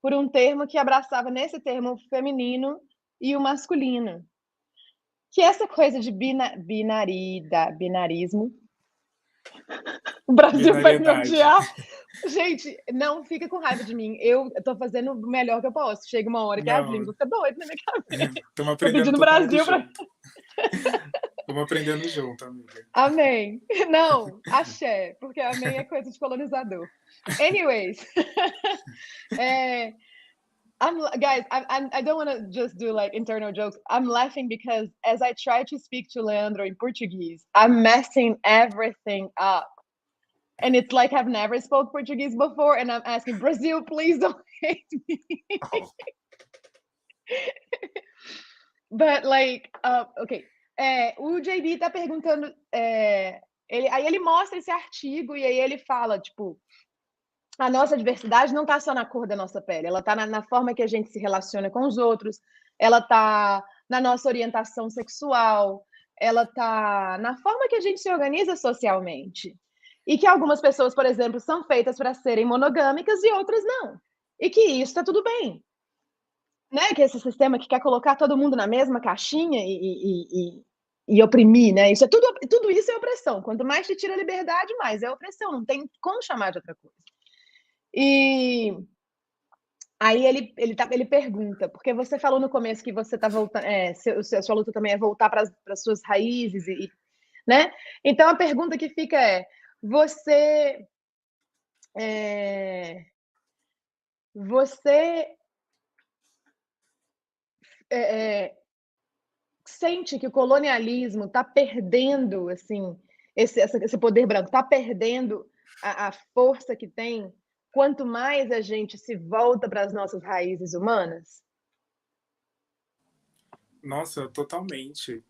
por um termo que abraçava nesse termo o feminino e o masculino. Que essa coisa de binarismo, o Brasil vai me odiar. Gente, não fica com raiva de mim. Eu tô fazendo o melhor que eu posso. Chega uma hora que a língua fica doida na minha cabeça. Estamos aprendendo todo Brasil junto. Estamos aprendendo junto, amiga. Amém. Não, axé, porque amém é coisa de colonizador. Anyways, Guys, I don't want to just do like internal jokes. I'm laughing because as I try to speak to Leandro in Portuguese, I'm messing everything up. And it's like I've never spoke Portuguese before, and I'm asking, Brazil, please don't hate me. Oh. But like, ok. O JB tá perguntando, aí ele mostra esse artigo e aí ele fala, tipo, a nossa diversidade não está só na cor da nossa pele, ela está na forma que a gente se relaciona com os outros, ela está na nossa orientação sexual, ela está na forma que a gente se organiza socialmente. E que algumas pessoas, por exemplo, são feitas para serem monogâmicas e outras não. E que isso está tudo bem. Né? Que esse sistema que quer colocar todo mundo na mesma caixinha e oprimir, né? Isso é tudo isso é opressão. Quanto mais te tira a liberdade, mais é opressão. Não tem como chamar de outra coisa. E aí ele pergunta, porque você falou no começo que você está voltando, sua luta também é voltar para as suas raízes, né? Então a pergunta que fica você sente que o colonialismo está perdendo assim, esse poder branco, está perdendo a força que tem quanto mais a gente se volta para as nossas raízes humanas? Nossa, totalmente.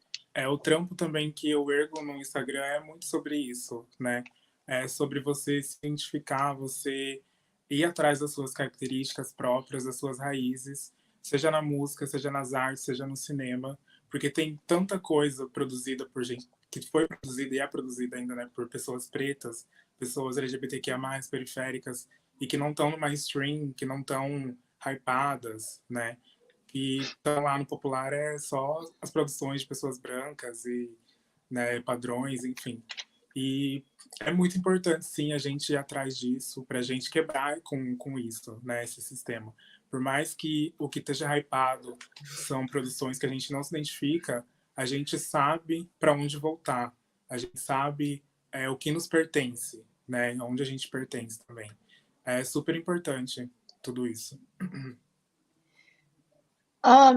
O trampo também que eu ergo no Instagram é muito sobre isso, né? É sobre você se identificar, você ir atrás das suas características próprias, das suas raízes, seja na música, seja nas artes, seja no cinema, porque tem tanta coisa produzida por gente, que foi produzida e é produzida ainda, né, por pessoas pretas, pessoas LGBTQIA+, periféricas, e que não estão no mainstream, que não estão hypadas, né? Que estão lá no popular só as produções de pessoas brancas e, né, padrões, enfim. E é muito importante, sim, a gente ir atrás disso, para a gente quebrar com isso, né, esse sistema. Por mais que o que esteja hypado são produções que a gente não se identifica, a gente sabe para onde voltar, a gente sabe o que nos pertence, né, onde a gente pertence também. É super importante tudo isso.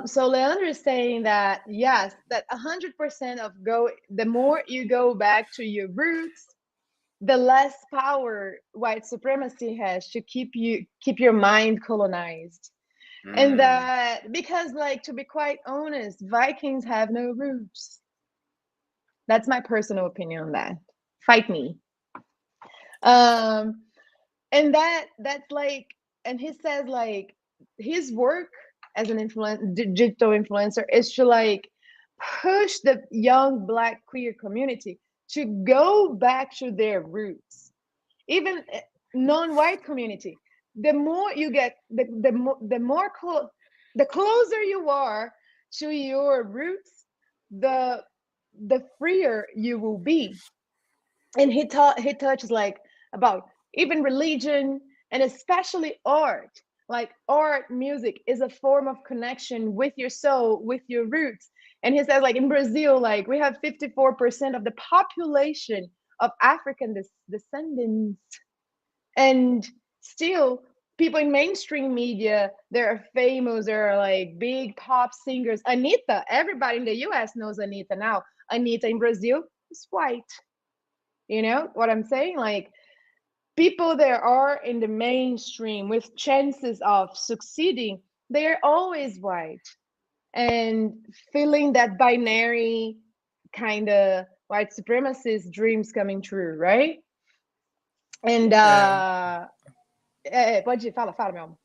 So Leandro is saying that, yes, that 100% of the more you go back to your roots, the less power white supremacy has to keep your mind colonized. And that, because like, to be quite honest, Vikings have no roots. That's my personal opinion on that. Fight me. And that's like, and he says like his work as an digital influencer is to like push the young Black queer community to go back to their roots. Even non-white community, the more you get, the closer you are to your roots, the freer you will be. And he touches like about even religion and especially art. Like art, music is a form of connection with your soul, with your roots. And he says like in Brazil, like we have 54% of the population of African descendants. And still people in mainstream media, they're famous, they're like big pop singers. Anitta, everybody in the US knows Anitta now. Anitta in Brazil is white. You know what I'm saying? Like people that are in the mainstream with chances of succeeding, they're always white and feeling that binary kind of white supremacist dreams coming true, right? And pode ir, fala, meu amor.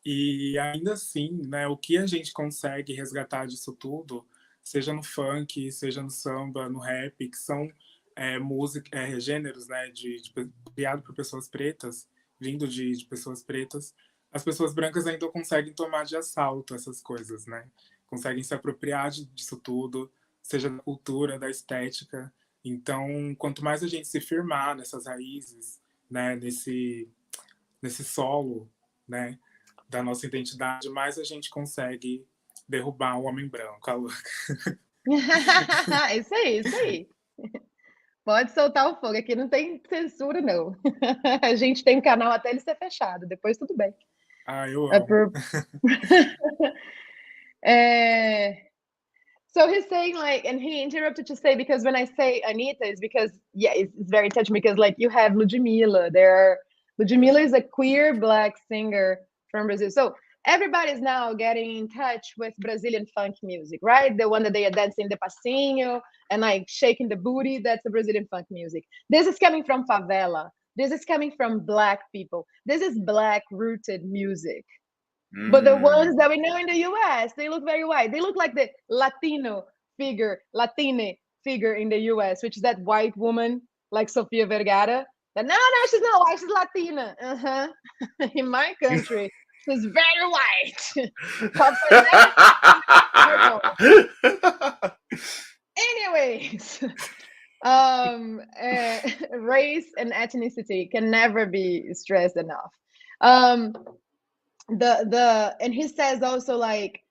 E ainda assim, né, o que a gente consegue resgatar disso tudo, seja no funk, seja no samba, no rap, que são música, gêneros, né, criado por pessoas pretas, vindo de pessoas pretas, as pessoas brancas ainda conseguem tomar de assalto essas coisas, né? Conseguem se apropriar disso tudo, seja da cultura, da estética. Então, quanto mais a gente se firmar nessas raízes, né, nesse solo, né, da nossa identidade, mais a gente consegue derrubar o homem branco, a louca. Isso aí. Pode soltar o fogo, aqui não tem censura, não. A gente tem um canal até ele ser fechado, depois tudo bem. Ah, eu Appro- amo. So he's saying like, and he interrupted to say, because when I say Anita, it's because, yeah, it's very touching, because like you have Ludmilla there. Ludmilla is a queer Black singer from Brazil. So everybody's now getting in touch with Brazilian funk music, right? The one that they are dancing the passinho and like shaking the booty, that's the Brazilian funk music. This is coming from favela. This is coming from Black people. This is Black rooted music. But the ones that we know in the US, they look very white. They look like the Latino figure, Latine figure in the US, which is that white woman like Sofia Vergara. That no, she's not white, she's Latina. Uh-huh. In my country, she's very white. Anyways, race and ethnicity can never be stressed enough. And he says also like,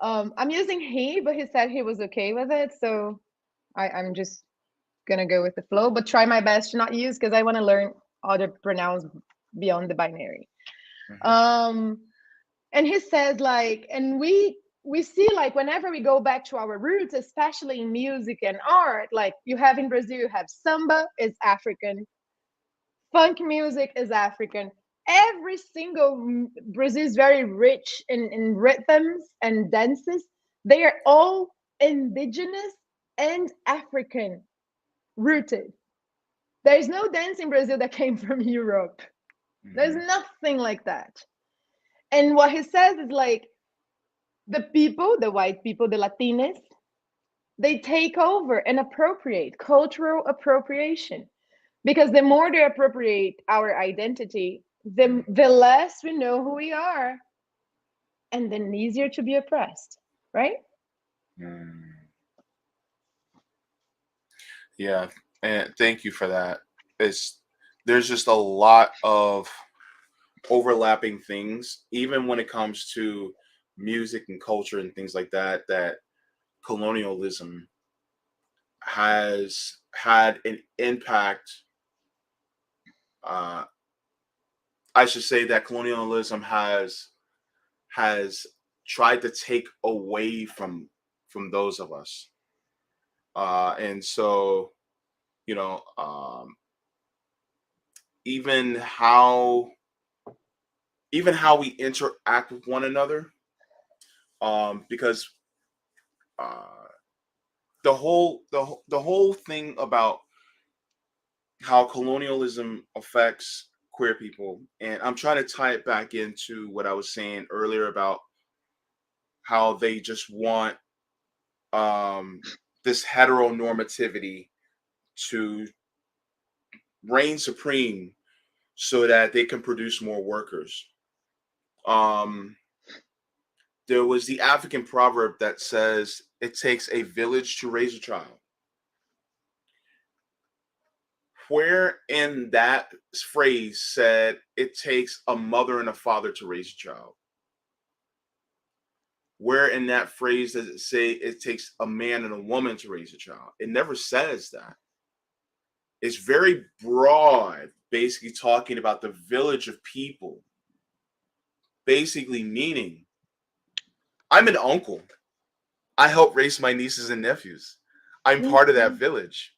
I'm using he, but he said he was okay with it, so I'm just gonna go with the flow, but try my best to not use, because I want to learn other pronouns beyond the binary. And he says like, and we see like whenever we go back to our roots, especially in music and art, like you have in Brazil, you have samba is African, funk music is African. Every single Brazil is very rich in rhythms and dances. They are all indigenous and African rooted. There is no dance in Brazil that came from Europe. There's nothing like that. And what he says is like, the people, the white people, the Latinos, they take over and appropriate, cultural appropriation. Because the more they appropriate our identity, the less we know who we are, and then easier to be oppressed, right? Yeah, and thank you for that. There's just a lot of overlapping things, even when it comes to music and culture and things like that, that colonialism has had an impact. I should say that colonialism has tried to take away from those of us, and so you know, even how we interact with one another, because the whole thing about how colonialism affects queer people, and I'm trying to tie it back into what I was saying earlier about how they just want this heteronormativity to reign supreme so that they can produce more workers. There was the African proverb that says it takes a village to raise a child. Where in that phrase said it takes a mother and a father to raise a child? Where in that phrase does it say it takes a man and a woman to raise a child? It never says that. It's very broad, basically talking about the village of people, basically meaning I'm an uncle. I help raise my nieces and nephews. I'm part of that village,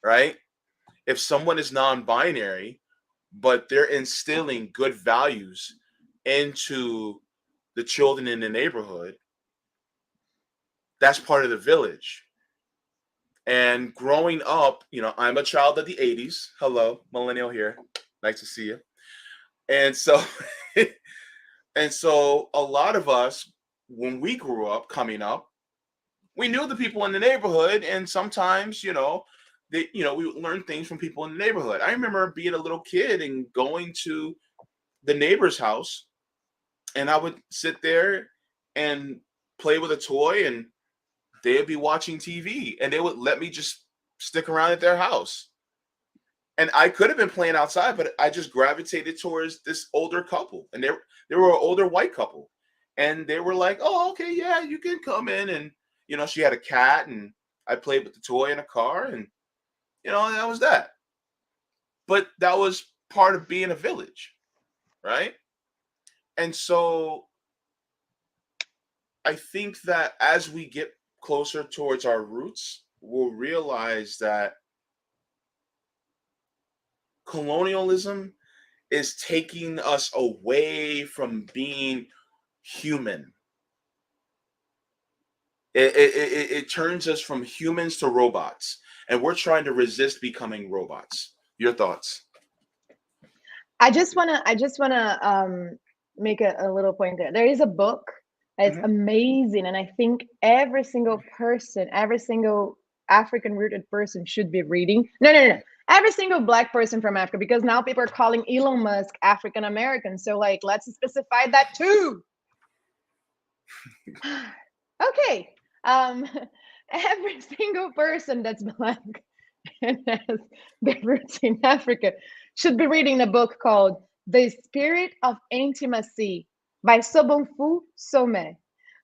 right? If someone is non-binary, but they're instilling good values into the children in the neighborhood, that's part of the village. And growing up, I'm a child of the 80s. Hello, millennial here. Nice to see you. And so and so a lot of us, when we grew up, coming up, we knew the people in the neighborhood, and sometimes, we would learn things from people in the neighborhood. I remember being a little kid and going to the neighbor's house, and I would sit there and play with a toy, and they'd be watching TV, and they would let me just stick around at their house. And I could have been playing outside, but I just gravitated towards this older couple, and they were an older white couple, and they were like, "Oh, okay, yeah, you can come in." And she had a cat, and I played with the toy in a car, and that was that. But that was part of being a village, right? And so I think that as we get closer towards our roots, we'll realize that colonialism is taking us away from being human. It turns us from humans to robots, and we're trying to resist becoming robots. Your thoughts? I just wanna make a little point there. There is a book that's amazing, and I think every single person, every single African rooted person should be reading. No. Every single Black person from Africa, because now people are calling Elon Musk African American. So like, let's specify that too. Okay. Every single person that's Black and has their roots in Africa should be reading a book called The Spirit of Intimacy by Sobonfu Somé.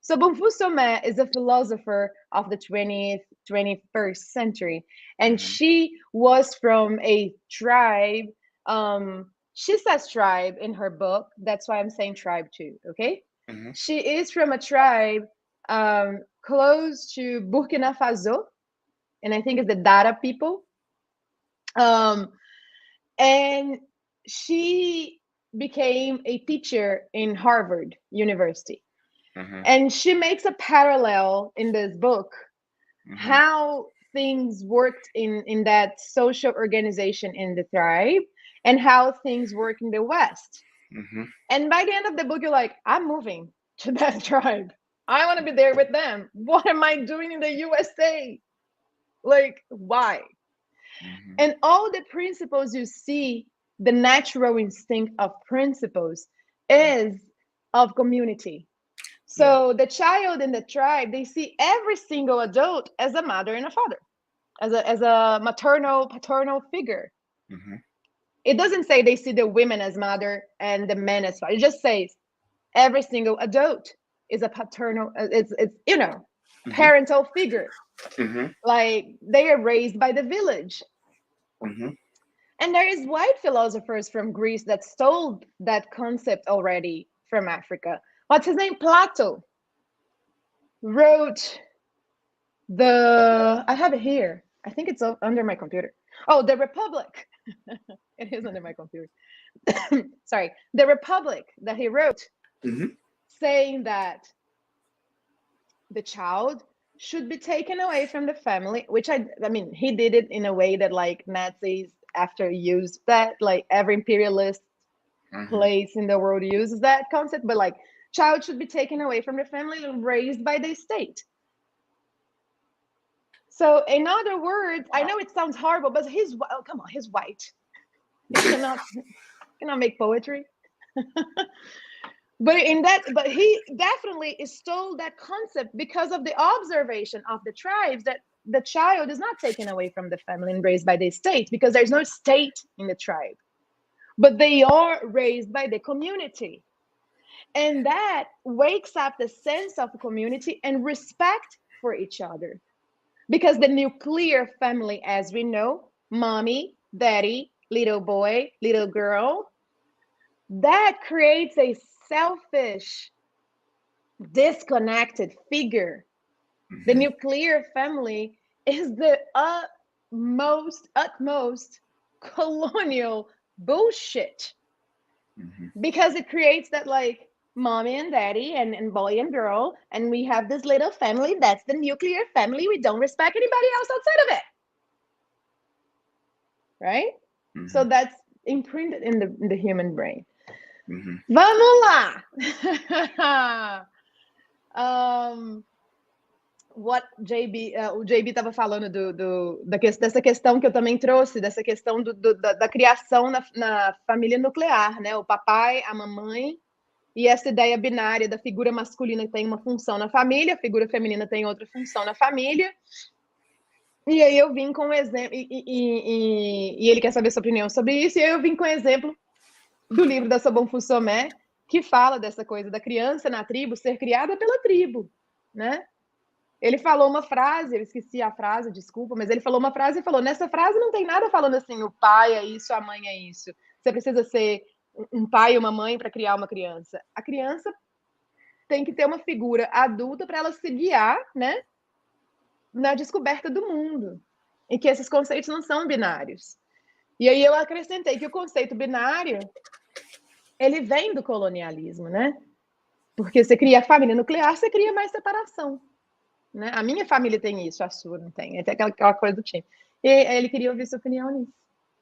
Sobonfu Somé is a philosopher of the 20th, 21st century, and she was from a tribe. She says tribe in her book. That's why I'm saying tribe too, okay? She is from a tribe close to Burkina Faso, and I think it's the Dara people. And she became a teacher in Harvard University. And she makes a parallel in this book, how things worked in that social organization in the tribe and how things work in the West. And by the end of the book, you're like, I'm moving to that tribe. I want to be there with them. What am I doing in the USA? Like, why? And all the principles you see, the natural instinct of principles is of community. So the child in the tribe, they see every single adult as a mother and a father, as a maternal, paternal figure. It doesn't say they see the women as mother and the men as father. It just says every single adult is a paternal, it's parental figure. Like they are raised by the village. And there is white philosophers from Greece that stole that concept already from Africa. What's his name? Plato wrote I have it here. I think it's under my computer. Oh, the Republic. It is under my computer. Sorry. The Republic that he wrote, saying that the child should be taken away from the family, which I mean, he did it in a way that like Nazis after used that, like every imperialist place in the world uses that concept, but like child should be taken away from the family and raised by the state. So in other words, I know it sounds horrible, but come on, he's white. He cannot make poetry. But he definitely stole that concept because of the observation of the tribes that the child is not taken away from the family and raised by the state because there's no state in the tribe, but they are raised by the community. And that wakes up the sense of community and respect for each other. Because the nuclear family, as we know, mommy, daddy, little boy, little girl, that creates a selfish, disconnected figure. The nuclear family is the utmost colonial bullshit. Because it creates that like mommy and daddy and boy and girl, and we have this little family, that's the nuclear family. We don't respect anybody else outside of it. Right? So that's imprinted in the human brain. Vamos lá! What o JB estava falando dessa questão que eu também trouxe, dessa questão da criação na família nuclear, né? O papai, a mamãe, e essa ideia binária da figura masculina que tem uma função na família, a figura feminina tem outra função na família. E aí eu vim com um exemplo, e ele quer saber sua opinião sobre isso, e aí eu vim com um exemplo do livro da Sobonfu Somé, que fala dessa coisa da criança na tribo ser criada pela tribo, né? Ele falou uma frase, eu esqueci a frase, desculpa, mas ele falou uma frase e falou, nessa frase não tem nada falando assim, o pai é isso, a mãe é isso. Você precisa ser um pai e uma mãe para criar uma criança. A criança tem que ter uma figura adulta para ela se guiar, né, na descoberta do mundo, e que esses conceitos não são binários. E aí eu acrescentei que o conceito binário, ele vem do colonialismo, né? Porque você cria a família nuclear, você cria mais separação, né? A minha família tem isso, a sua não tem. É aquela coisa do time. E ele queria ouvir sua opinião nisso.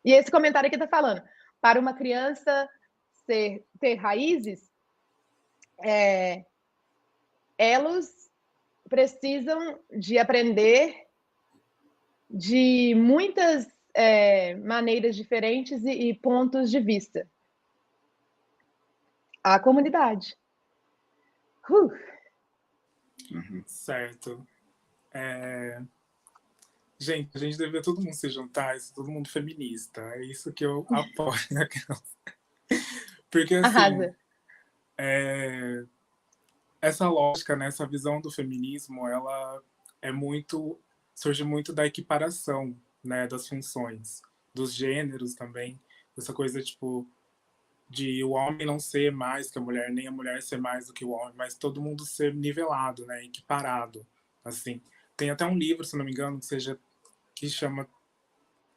E esse comentário aqui está falando, para uma criança ter raízes, elas precisam de aprender de muitas maneiras diferentes e pontos de vista. A comunidade. Certo. Gente, a gente deveria todo mundo se juntar, todo mundo feminista. É isso que eu apoio. Porque, assim, Arrasa. Essa lógica, né, essa visão do feminismo, ela surge muito da equiparação, né, das funções, dos gêneros também, essa coisa, tipo, de o homem não ser mais que a mulher, nem a mulher ser mais do que o homem, mas todo mundo ser nivelado, né, equiparado, assim. Tem até um livro, se não me engano, que chama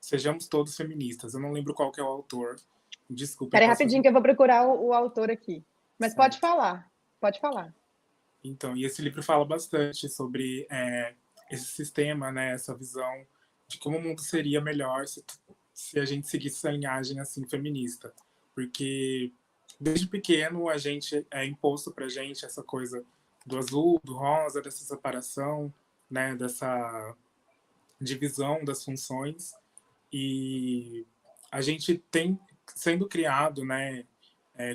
Sejamos Todos Feministas. Eu não lembro qual que é o autor. Desculpa. Peraí, rapidinho que eu vou procurar o autor aqui. Mas certo. Pode falar. Então, e esse livro fala bastante sobre esse sistema, né, essa visão de como o mundo seria melhor se a gente seguisse essa linhagem assim feminista. Porque desde pequeno a gente é imposto pra gente essa coisa do azul, do rosa, dessa separação, né, dessa divisão das funções, e a gente tem sendo criado, né,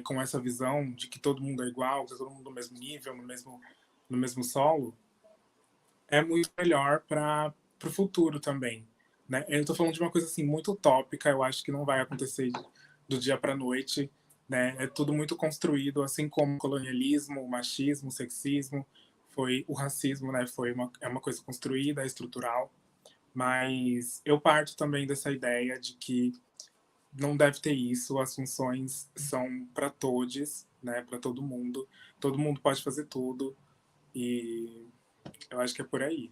com essa visão de que todo mundo é igual, que todo mundo no mesmo nível, no mesmo solo, é muito melhor para o futuro também, né? Eu estou falando de uma coisa assim muito utópica, eu acho que não vai acontecer do dia para a noite, né? É tudo muito construído, assim como o colonialismo, o machismo, o sexismo, o racismo, né? É uma coisa construída, estrutural, mas eu parto também dessa ideia de que não deve ter isso, as funções são para todos, né? Para todo mundo pode fazer tudo, e eu acho que é por aí.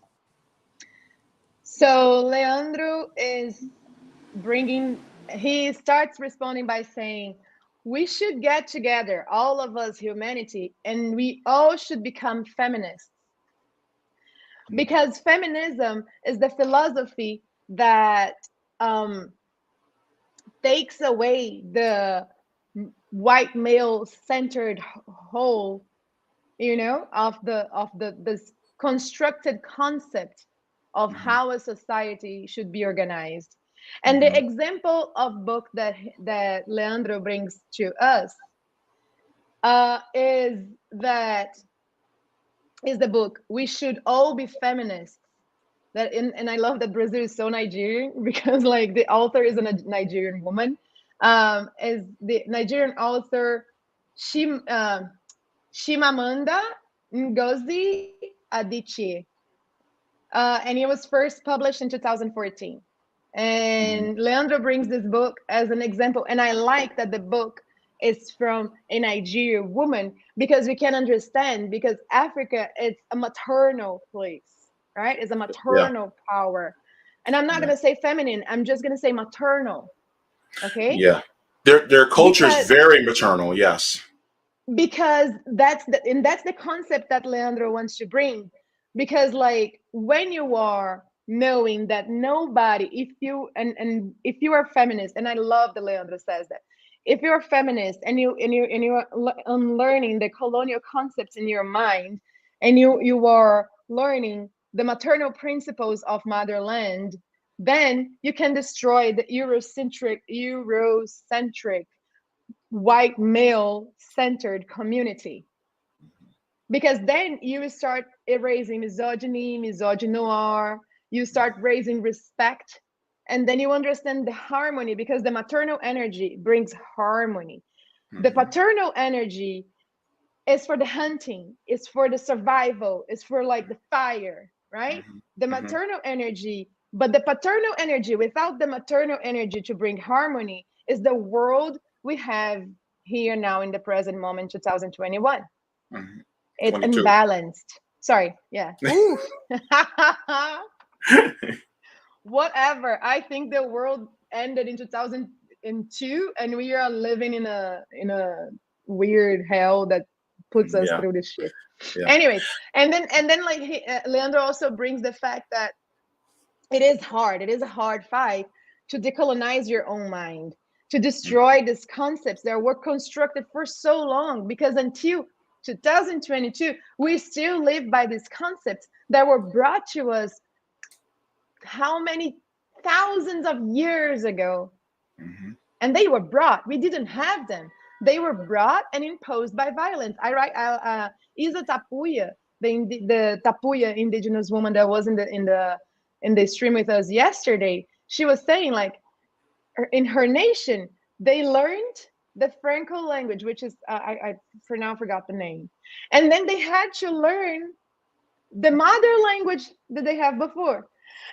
So Leandro he starts responding by saying, we should get together, all of us, humanity, and we all should become feminists. Because feminism is the philosophy that takes away the white male-centered whole, of this constructed concept of how a society should be organized. And the example of book that Leandro brings to us is the book We Should All Be Feminists. And I love that Brazil is so Nigerian, because like the author is a Nigerian woman. Is the Nigerian author Chimamanda Ngozi Adichie. And it was first published in 2014. And Leandro brings this book as an example. And I like that the book is from a Nigerian woman, because we can understand, because Africa, it's a maternal place, right? It's a maternal power. And I'm not going to say feminine. I'm just going to say maternal. Okay? Yeah. Their culture is very maternal, yes. Because that's the concept that Leandro wants to bring. Because like when you are knowing that nobody, if you are feminist, and I love that Leandro says that, if you're a feminist and you're unlearning the colonial concepts in your mind, and you are learning the maternal principles of motherland, then you can destroy the Eurocentric, white male-centered community. Because then you start erasing misogyny, misogynoir, you start raising respect, and then you understand the harmony, because the maternal energy brings harmony. The paternal energy is for the hunting, it's for the survival, it's for like the fire, right? The maternal energy, but the paternal energy, without the maternal energy to bring harmony, is the world we have here now in the present moment, 2021. Mhm. It's 22. imbalanced. Sorry, yeah. Ooh. Whatever. I think the world ended in 2002, and we are living in a weird hell that puts us Yeah. through this shit. Yeah. Anyways, and then like Leandro also brings the fact that it is hard. It is a hard fight to decolonize your own mind, to destroy these concepts that were constructed for so long, because until 2022, we still live by these concepts that were brought to us how many thousands of years ago. Mhm. And they were brought. We didn't have them. They were brought and imposed by violence. Isa Tapuya, the Tapuya indigenous woman that was in the stream with us yesterday, she was saying, like, in her nation, they learned the Franco language, which is I for now forgot the name, and then they had to learn the mother language that they have before,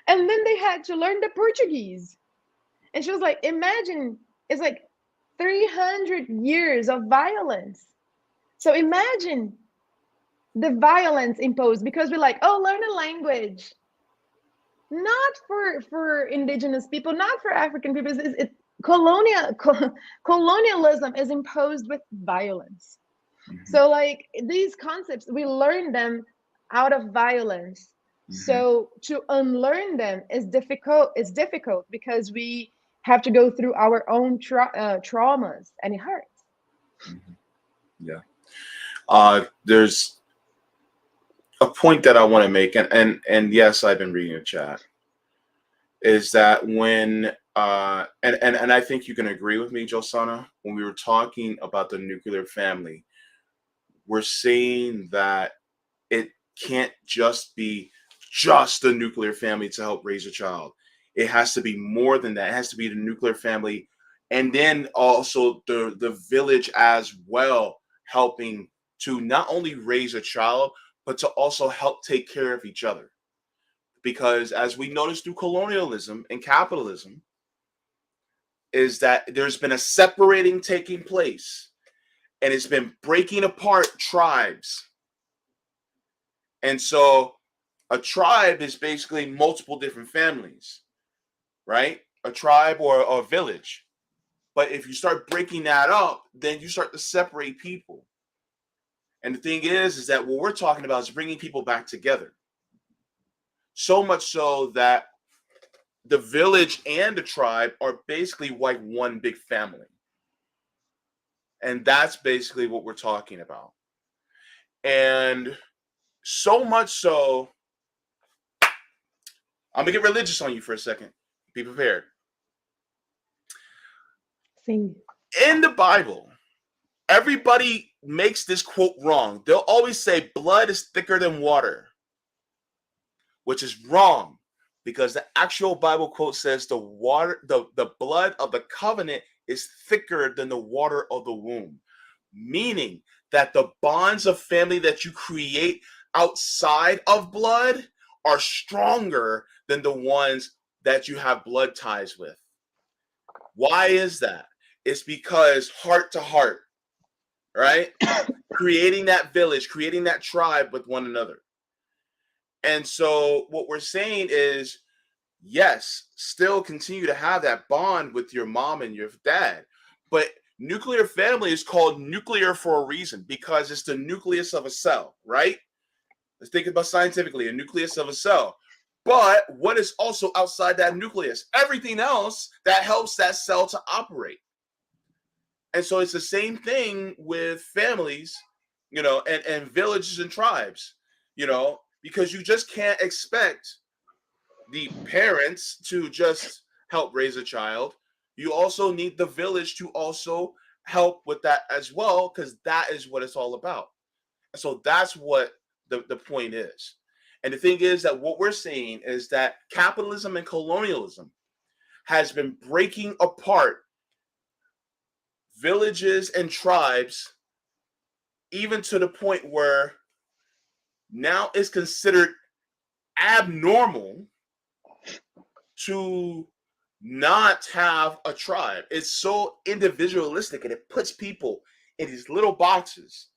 and then they had to learn the Portuguese. And she was like, imagine, it's like 300 years of violence. So imagine the violence imposed because we're like, oh, learn a language. Not for indigenous people, not for African people. Colonialism is imposed with violence. Mhm. So like these concepts, we learn them out of violence. So to unlearn them is difficult. It's difficult because we have to go through our own traumas, and it hurts. Yeah. There's a point that I want to make, and yes, I've been reading the chat, is that when and I think you can agree with me, Josana, when we were talking about the nuclear family, we're saying that it can't just be just the nuclear family to help raise a child. It has to be more than that. It has to be the nuclear family, and then also the village as well, helping to not only raise a child, but to also help take care of each other. Because as we noticed through colonialism and capitalism, is that there's been a separating taking place, and it's been breaking apart tribes. And so a tribe is basically multiple different families, right? A tribe or a village. But if you start breaking that up, then you start to separate people. And the thing is that what we're talking about is bringing people back together. So much so that the village and the tribe are basically like one big family. And that's basically what we're talking about. And so much so, I'm going to get religious on you for a second. Be prepared. Sing. In the Bible, everybody makes this quote wrong. They'll always say blood is thicker than water, which is wrong, because the actual Bible quote says the blood of the covenant is thicker than the water of the womb, meaning that the bonds of family that you create outside of blood are stronger than the ones that you have blood ties with. Why is that? It's because heart to heart, right? Creating that village, creating that tribe with one another. And so what we're saying is, yes, still continue to have that bond with your mom and your dad, but nuclear family is called nuclear for a reason, because it's the nucleus of a cell, right? Let's think about scientifically, a nucleus of a cell. But what is also outside that nucleus? Everything else that helps that cell to operate. And so it's the same thing with families, and villages and tribes, because you just can't expect the parents to just help raise a child. You also need the village to also help with that as well, because that is what it's all about. So that's what the point is. And the thing is that what we're saying is that capitalism and colonialism has been breaking apart villages and tribes, even to the point where now it's considered abnormal to not have a tribe. It's so individualistic, and it puts people in these little boxes.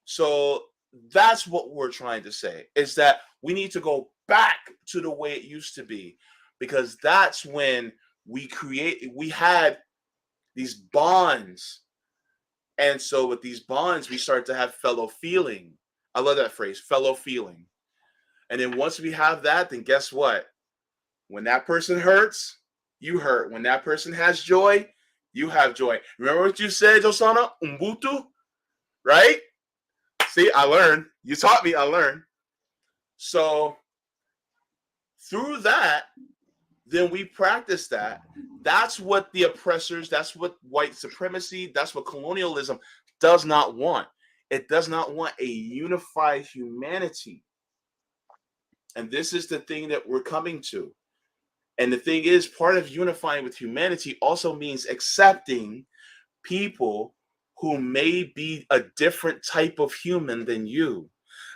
So that's what we're trying to say, is that we need to go back to the way it used to be, because that's when we had these bonds. And so with these bonds, we start to have fellow feeling. I love that phrase, fellow feeling. And then once we have that, then guess what? When that person hurts, you hurt. When that person has joy, you have joy. Remember what you said, Josana? Ubuntu, right? See, I learned. You taught me, I learned. So through that, then we practice that. That's what the oppressors, that's what white supremacy, that's what colonialism does not want. It does not want a unified humanity. And this is the thing that we're coming to. And the thing is, part of unifying with humanity also means accepting people who may be a different type of human than you.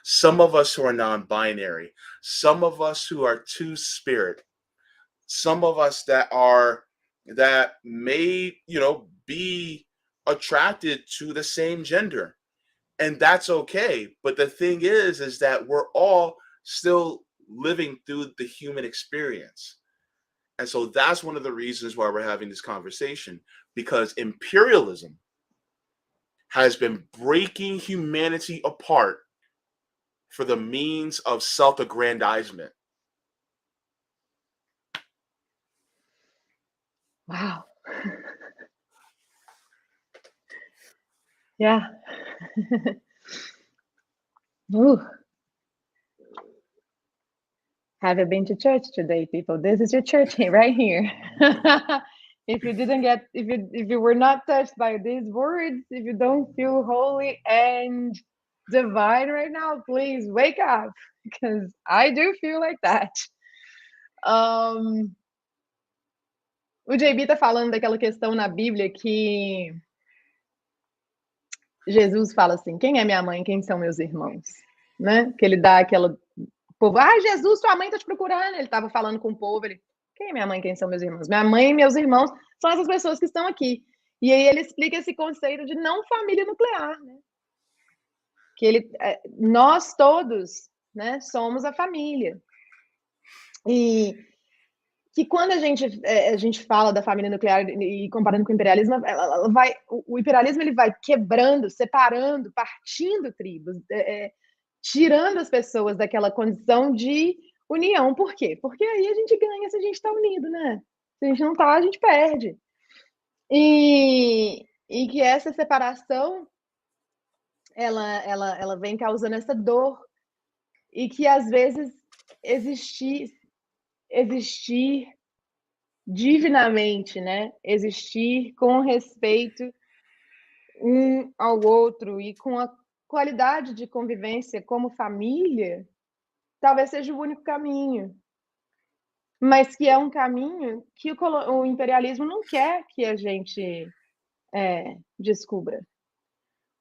Some of us who are non-binary, some of us who are two-spirit, some of us that may, be attracted to the same gender. And that's okay. But the thing is that we're all still living through the human experience. And so that's one of the reasons why we're having this conversation, because imperialism has been breaking humanity apart for the means of self-aggrandizement. Wow. Yeah. Ooh. Have you been to church today, people? This is your church right here. If you were not touched by these words, if you don't feel holy and divine right now, please wake up, because I do feel like that. O JB tá falando daquela questão na Bíblia que Jesus fala assim: quem é minha mãe, quem são meus irmãos? Né? Que ele dá aquela povo, Jesus, tua mãe tá te procurando. Ele estava falando com o povo, quem é minha mãe, quem são meus irmãos? Minha mãe e meus irmãos são essas pessoas que estão aqui. E aí ele explica esse conceito de não família nuclear, né? Que nós todos, né, somos a família. E que quando a gente fala da família nuclear e comparando com o imperialismo, o imperialismo ele vai quebrando, separando, partindo tribos, tirando as pessoas daquela condição de união. Por quê? Porque aí a gente ganha se a gente está unido, né? Se a gente não está, a gente perde. E que essa separação ela vem causando essa dor, e que às vezes existir divinamente, né? Existir com respeito um ao outro e com a qualidade de convivência como família, talvez seja o único caminho, mas que é um caminho que o imperialismo não quer que a gente descubra.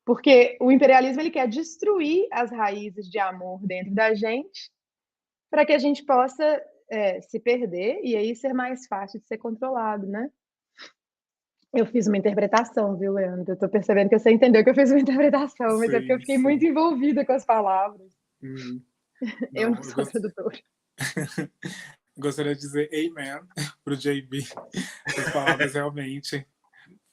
Porque o imperialismo ele quer destruir as raízes de amor dentro da gente para que a gente possa se perder e aí ser mais fácil de ser controlado, né? Eu fiz uma interpretação, viu, Leandro? Eu tô percebendo que você entendeu que eu fiz uma interpretação, mas é porque eu fiquei muito envolvida com as palavras. Eu não sou tradutora. Gostaria de dizer amen pro JB. As palavras realmente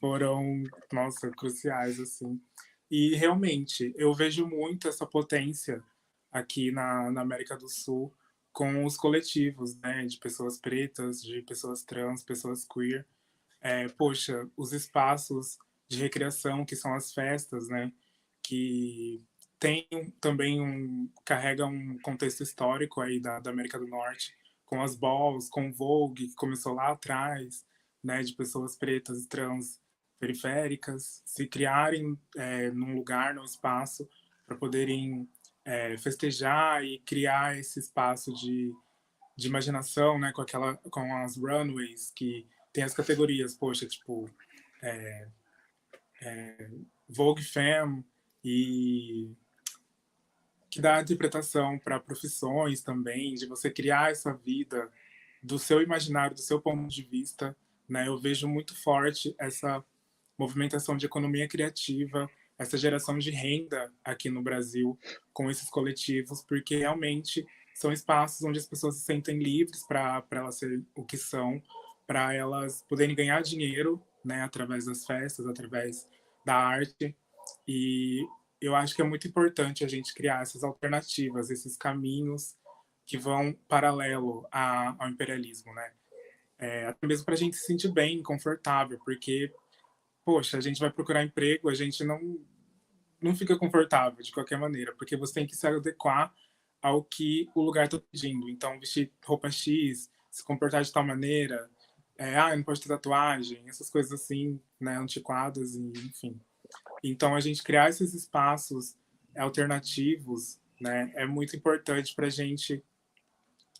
foram, nossa, cruciais, assim. E realmente, eu vejo muito essa potência aqui na América do Sul com os coletivos, né, de pessoas pretas, de pessoas trans, pessoas queer. Poxa, os espaços de recreação, que são as festas, né, que tem também carrega um contexto histórico aí da América do Norte, com as balls, com o Vogue, que começou lá atrás, né, de pessoas pretas e trans periféricas se criarem num lugar, num espaço, para poderem festejar e criar esse espaço de imaginação, né, com as runways, que tem as categorias, poxa, tipo Vogue Femme, e que dá interpretação para profissões também, de você criar essa vida do seu imaginário, do seu ponto de vista, né? Eu vejo muito forte essa movimentação de economia criativa, essa geração de renda aqui no Brasil com esses coletivos, porque realmente são espaços onde as pessoas se sentem livres para elas serem o que são, para elas poderem ganhar dinheiro, né, através das festas, através da arte. E eu acho que é muito importante a gente criar essas alternativas, esses caminhos que vão paralelo ao imperialismo, né? Até mesmo para a gente se sentir bem, confortável, porque, poxa, a gente vai procurar emprego, a gente não fica confortável de qualquer maneira, porque você tem que se adequar ao que o lugar está pedindo. Então, vestir roupa X, se comportar de tal maneira, não pode ter tatuagem, essas coisas assim, né, antiquadas, e, enfim. Então, a gente criar esses espaços alternativos, né, é muito importante para a gente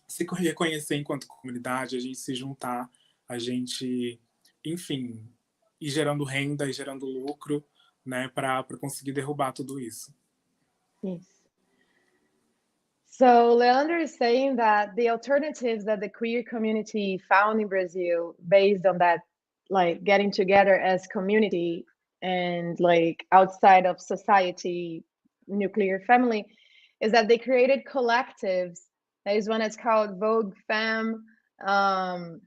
se reconhecer enquanto comunidade, a gente se juntar, a gente, enfim, ir gerando renda e gerando lucro, né, para conseguir derrubar tudo isso. Yes. So Leandro is saying that the alternatives that the queer community found in Brazil, based on that, like getting together as community and like outside of society, nuclear family, is that they created collectives. There is one that's called Vogue Femme, and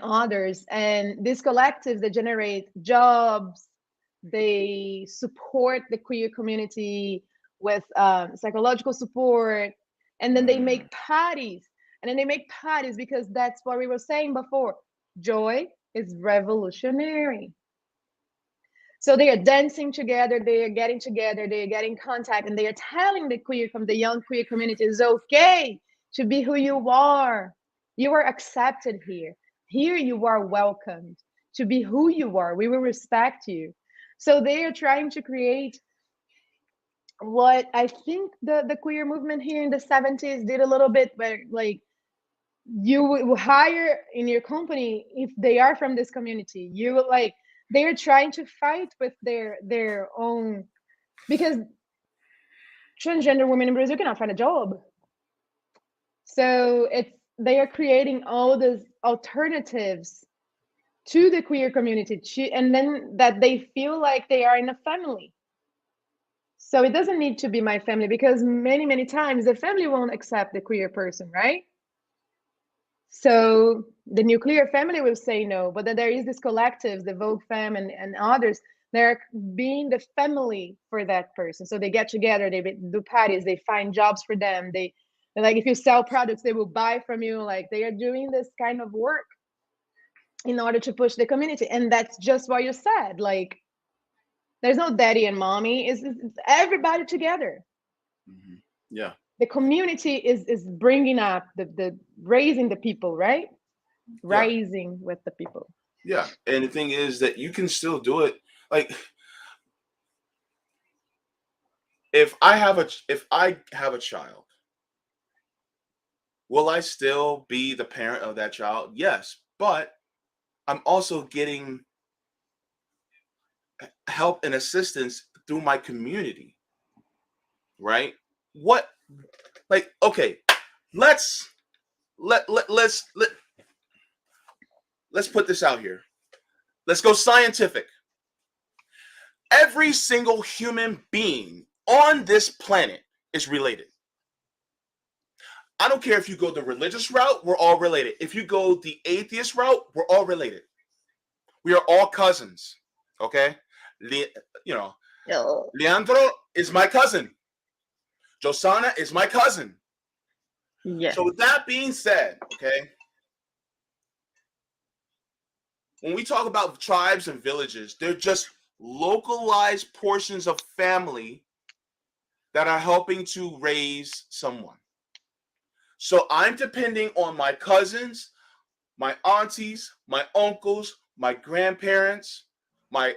others. And these collectives, they generate jobs, they support the queer community with psychological support, and then they make parties. And then they make parties because that's what we were saying before. Joy is revolutionary. So they are dancing together, they are getting together, they are getting contact, and they are telling the young queer community, it's okay to be who you are. You are accepted here. Here you are welcomed to be who you are. We will respect you. So they are trying to create what I think the queer movement here in the 70s did a little bit, where like you will hire in your company if they are from this community. You will like, they're trying to fight with their own, because transgender women in Brazil cannot find a job. So they are creating all these alternatives to the queer community, and then that they feel like they are in a family. So it doesn't need to be my family, because many times the family won't accept the queer person, right? So the nuclear family will say no, but then there is this collectives, the Vogue Femme and others, they're being the family for that person. So they get together, they do parties, they find jobs for them. They like, if you sell products, they will buy from you. Like, they are doing this kind of work in order to push the community. And that's just what you said. Like, there's no daddy and mommy, it's everybody together. Mm-hmm. Yeah. The community is bringing up the raising the people, right? Yeah. Rising with the people. Yeah. And the thing is that you can still do it. Like, if I have a child, will I still be the parent of that child? Yes, but I'm also getting help and assistance through my community, right? What, like, okay, let's put this out here. Let's go scientific. Every single human being on this planet is related. I don't care if you go the religious route, we're all related. If you go the atheist route, we're all related. We are all cousins, okay? Leandro is my cousin. Josana is my cousin. Yeah. So with that being said, okay, when we talk about tribes and villages, they're just localized portions of family that are helping to raise someone. So I'm depending on my cousins, my aunties, my uncles, my grandparents, my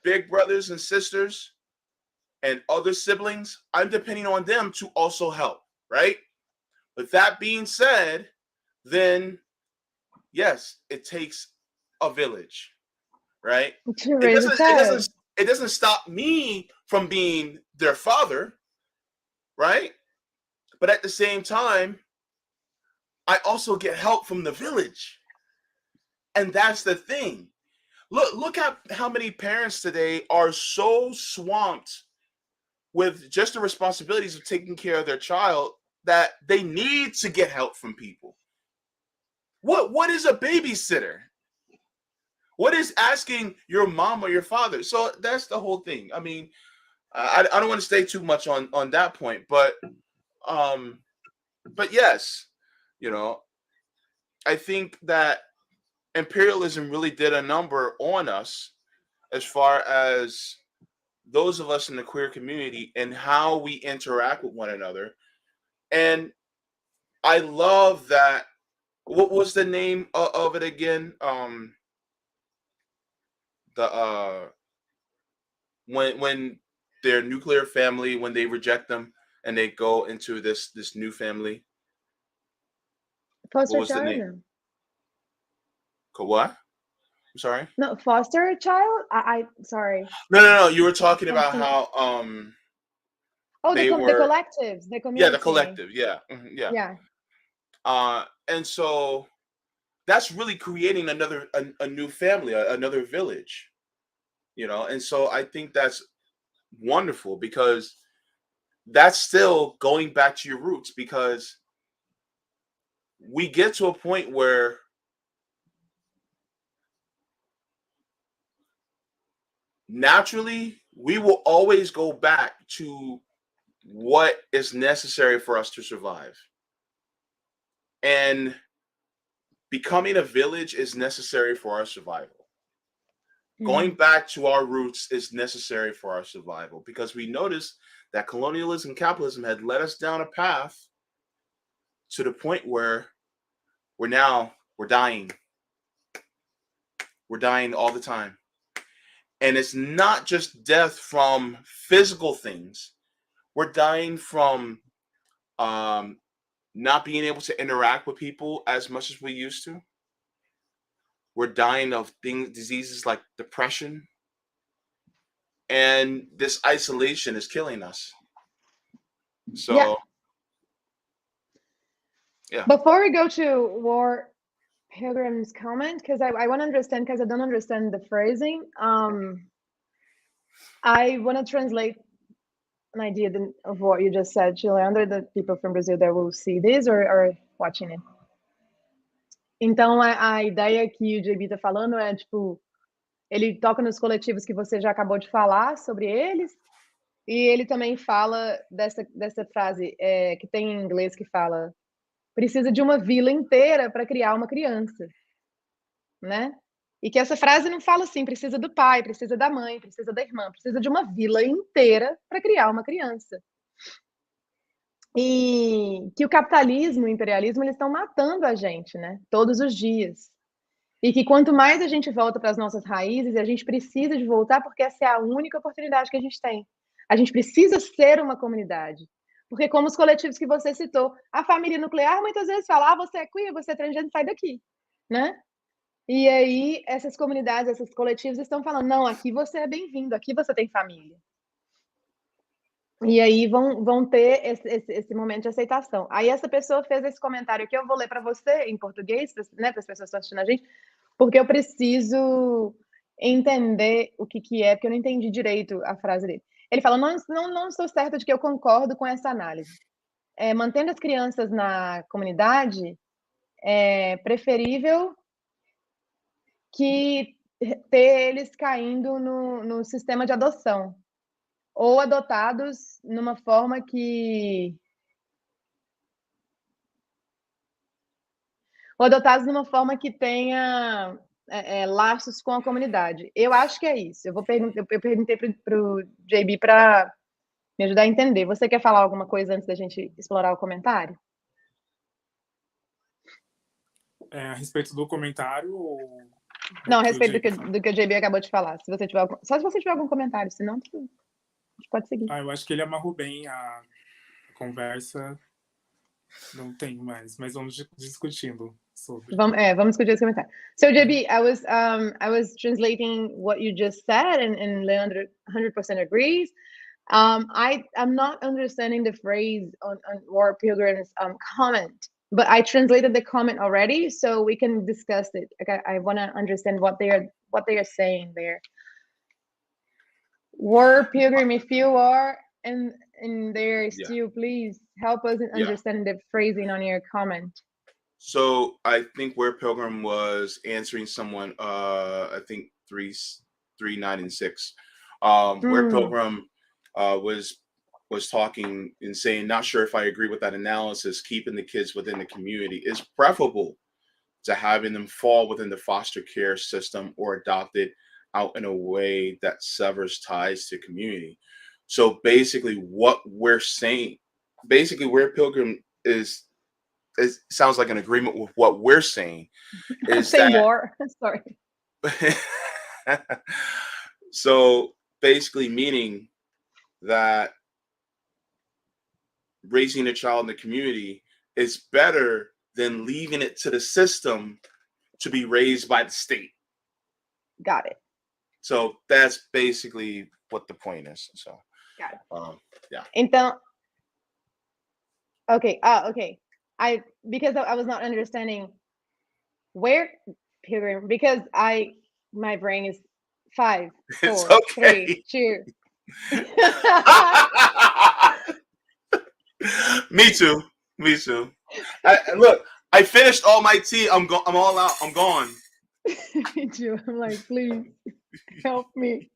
big brothers and sisters and other siblings. I'm depending on them to also help, right? With that being said, then yes, it takes a village, right? It doesn't stop me from being their father, right? But at the same time, I also get help from the village. And that's the thing. Look at how many parents today are so swamped with just the responsibilities of taking care of their child that they need to get help from people. What is a babysitter? What is asking your mom or your father? So that's the whole thing. I mean, I don't want to stay too much on that point, but yes, you know, I think that imperialism really did a number on us as far as those of us in the queer community and how we interact with one another. And I love that. What was the name of it again? The when their nuclear family, when they reject them and they go into this new family. What Foster was the child? name? No. What? I'm sorry. No, foster child? Sorry. No. You were talking about how Oh, they the were, collectives, the yeah, the community. collective, yeah, yeah. Yeah. And so that's really creating a new family, another village, you know. And so I think that's wonderful because that's still going back to your roots, because we get to a point where naturally we will always go back to what is necessary for us to survive. And becoming a village is necessary for our survival. Going back to our roots is necessary for our survival, because we noticed that colonialism and capitalism had led us down a path to the point where we're dying. We're dying all the time. And it's not just death from physical things. We're dying from not being able to interact with people as much as we used to. We're dying of diseases like depression. And this isolation is killing us. So, yeah. Before we go to War Pilgrim's comment, because I want to understand, because I don't understand the phrasing. I want to translate an idea of what you just said to Leandro, the people from Brazil that will see this or watching it. Então, a ideia que o JB está falando é, tipo, ele toca nos coletivos que você já acabou de falar sobre eles, e ele também fala dessa frase que tem em inglês que fala: precisa de uma vila inteira para criar uma criança, né? E que essa frase não fala assim, precisa do pai, precisa da mãe, precisa da irmã, precisa de uma vila inteira para criar uma criança. E que o capitalismo e o imperialismo, eles estão matando a gente, né? Todos os dias. E que quanto mais a gente volta para as nossas raízes, a gente precisa de voltar, porque essa é a única oportunidade que a gente tem. A gente precisa ser uma comunidade. Porque como os coletivos que você citou, a família nuclear muitas vezes fala: você é queer, você é transgênero, sai daqui, né? E aí essas comunidades, esses coletivos estão falando: não, aqui você é bem-vindo, aqui você tem família. E aí vão ter esse momento de aceitação. Aí essa pessoa fez esse comentário que eu vou ler para você em português, né, para as pessoas que estão assistindo a gente, porque eu preciso entender o que é, porque eu não entendi direito a frase dele. Ele fala: não estou certo de que eu concordo com essa análise. Mantendo as crianças na comunidade, é preferível que ter eles caindo no sistema de adoção, ou adotados numa forma que... Ou adotados numa forma que tenha laços com a comunidade. Eu acho que é isso. Eu perguntei para o JB para me ajudar a entender. Você quer falar alguma coisa antes da gente explorar o comentário? A respeito do comentário? Não, a respeito do que o JB acabou de falar. Se você tiver só se você tiver algum comentário, senão a gente pode seguir. Eu acho que ele amarrou bem a conversa. Não tenho mais, mas vamos discutindo sobre. Vamos discutir esse comentário. So, JB, I was translating what you just said, and Leandro 100% agrees. I'm not understanding the phrase on War Pilgrim's comment but I translated the comment already, so we can discuss it. I want to understand what they are saying there. War pilgrim, if you are in there still, please help us in understanding the phrasing on your comment. So I think where Pilgrim was answering someone, I think 3, 9, and 6, where Pilgrim was talking and saying, not sure if I agree with that analysis. Keeping the kids within the community is preferable to having them fall within the foster care system or adopted out in a way that severs ties to community. So basically, what we're saying, basically, where Pilgrim is. It sounds like an agreement with what we're saying is Same that war. Sorry. So basically meaning that raising a child in the community is better than leaving it to the system to be raised by the state. Got it. So that's basically what the point is. So got it. Yeah. Então, okay. Okay. Because I was not understanding where Pilgrim, because my brain is 5, 4, 3, 2. Me too. Look, I finished all my tea. I'm all out. I'm gone. Me too. I'm like, please help me.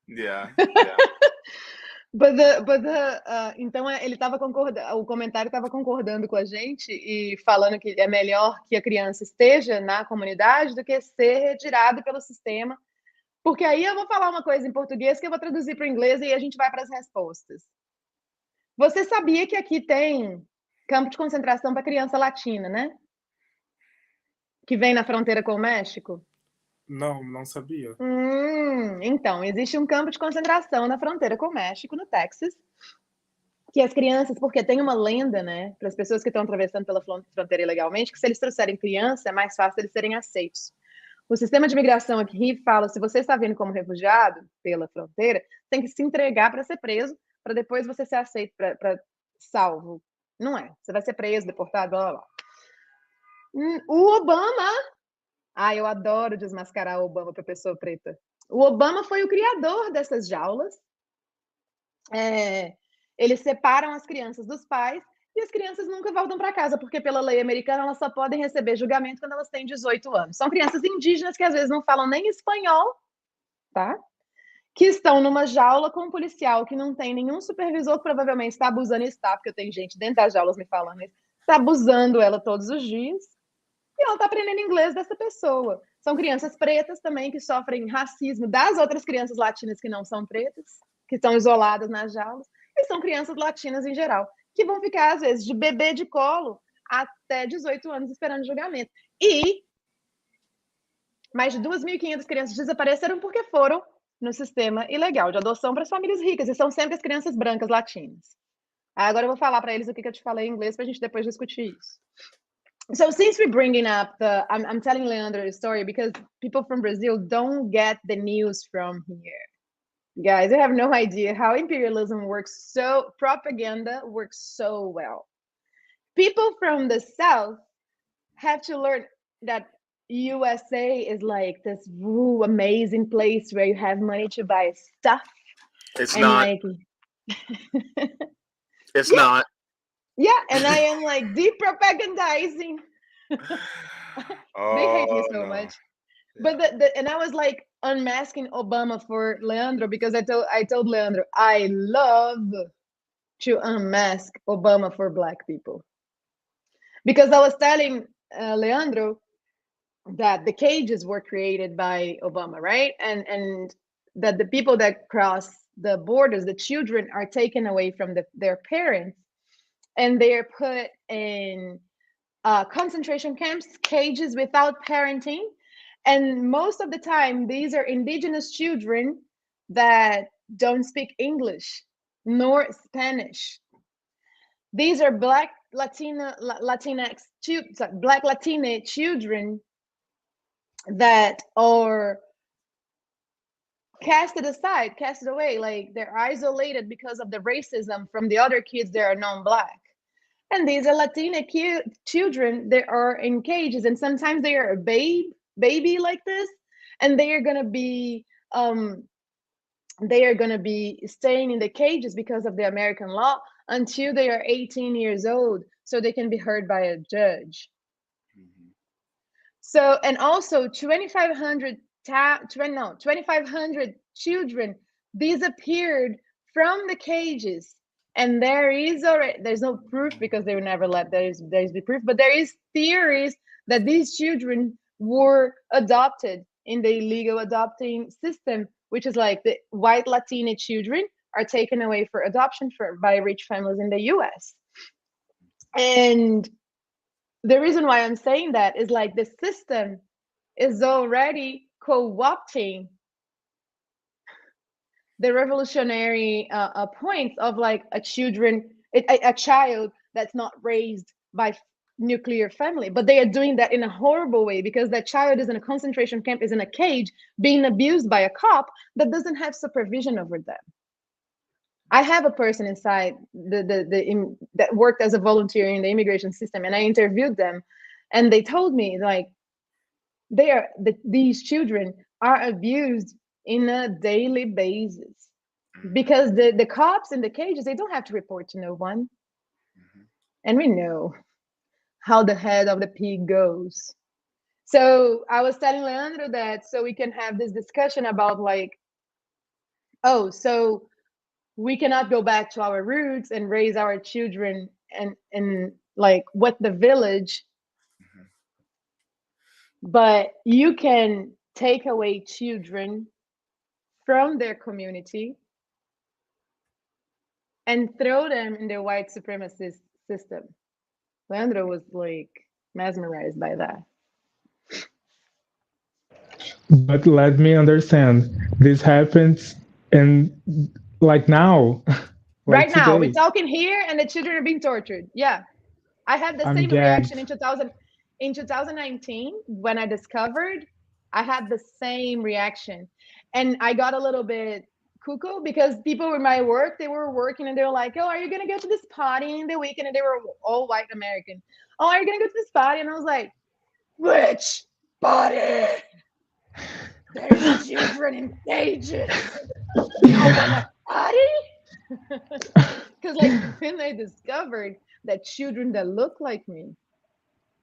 Yeah. Então ele estava concordando, o comentário estava concordando com a gente e falando que é melhor que a criança esteja na comunidade do que ser retirado pelo sistema. Porque aí eu vou falar uma coisa em português que eu vou traduzir para o inglês e a gente vai para as respostas. Você sabia que aqui tem campo de concentração para criança latina, né? Que vem na fronteira com o México? Não sabia. Então, existe um campo de concentração na fronteira com o México, no Texas, que as crianças, porque tem uma lenda, né, para as pessoas que estão atravessando pela fronteira ilegalmente, que se eles trouxerem criança, é mais fácil eles serem aceitos. O sistema de imigração aqui fala, se você está vindo como refugiado pela fronteira, tem que se entregar para ser preso, para depois você ser aceito para salvo. Não é. Você vai ser preso, deportado, blá, blá, blá. O Obama... eu adoro desmascarar o Obama para pessoa preta. O Obama foi o criador dessas jaulas. Eles separam as crianças dos pais e as crianças nunca voltam para casa, porque pela lei americana elas só podem receber julgamento quando elas têm 18 anos. São crianças indígenas que às vezes não falam nem espanhol, tá? Que estão numa jaula com um policial que não tem nenhum supervisor, que provavelmente está abusando, porque tem gente dentro das jaulas me falando isso, está abusando ela todos os dias. E ela está aprendendo inglês dessa pessoa. São crianças pretas também que sofrem racismo das outras crianças latinas que não são pretas, que estão isoladas nas jaulas, e são crianças latinas em geral, que vão ficar, às vezes, de bebê de colo até 18 anos esperando julgamento. E mais de 2.500 crianças desapareceram porque foram no sistema ilegal de adoção para as famílias ricas, e são sempre as crianças brancas latinas. Agora eu vou falar para eles o que eu te falei em inglês para a gente depois discutir isso. So since we're bringing up I'm telling Leandro a story because people from Brazil don't get the news from here. Guys, you have no idea how imperialism works. Propaganda works so well. People from the South have to learn that USA is like this amazing place where you have money to buy stuff. It's not. It's not. Yeah, and I am like deep propagandizing. They hate me so much. But and I was like unmasking Obama for Leandro because I told Leandro I love to unmask Obama for Black people. Because I was telling Leandro that the cages were created by Obama, right? And that the people that cross the borders, the children are taken away from their parents and they're put in concentration camps, cages without parenting. And most of the time, these are indigenous children that don't speak English nor Spanish. These are Black Latinx Black Latina children that are casted aside, casted away, like they're isolated because of the racism from the other kids that are non-Black. And these are Latina children. They are in cages, and sometimes they are a baby like this, and they are gonna be staying in the cages because of the American law until they are 18 years old, so they can be heard by a judge. So, and also 2,500 children disappeared from the cages, and there's no proof because they were never let there's the proof, but there is theories that these children were adopted in the illegal adopting system, which is like the white Latina children are taken away for adoption by rich families in the US. And the reason why I'm saying that is like the system is already co-opting the revolutionary points of like a child that's not raised by nuclear family, but they are doing that in a horrible way because that child is in a concentration camp, is in a cage, being abused by a cop that doesn't have supervision over them. I have a person inside that worked as a volunteer in the immigration system, and I interviewed them, and they told me like these children are abused in a daily basis because the cops in the cages, they don't have to report to no one. And we know how the head of the pig goes. So I was telling Leandro that so we can have this discussion about like, oh, so we cannot go back to our roots and raise our children and like with the village, but you can take away children from their community and throw them in the white supremacist system. Leandro was like mesmerized by that. But let me understand. This happens in like now. Right Like now, we're today. talking here, and the children are being tortured. Yeah, I had the I'm same gagged. reaction in 2019 when I discovered. I had the same reaction, and I got a little bit cuckoo because people in my work, they were working and they were like, "Oh, are you gonna go to this party in the weekend?" And they were all white American. "Oh, are you gonna go to this party?" And I was like, "Which party? There's children in cages. You wanna party?" Because like when I discovered that children that look like me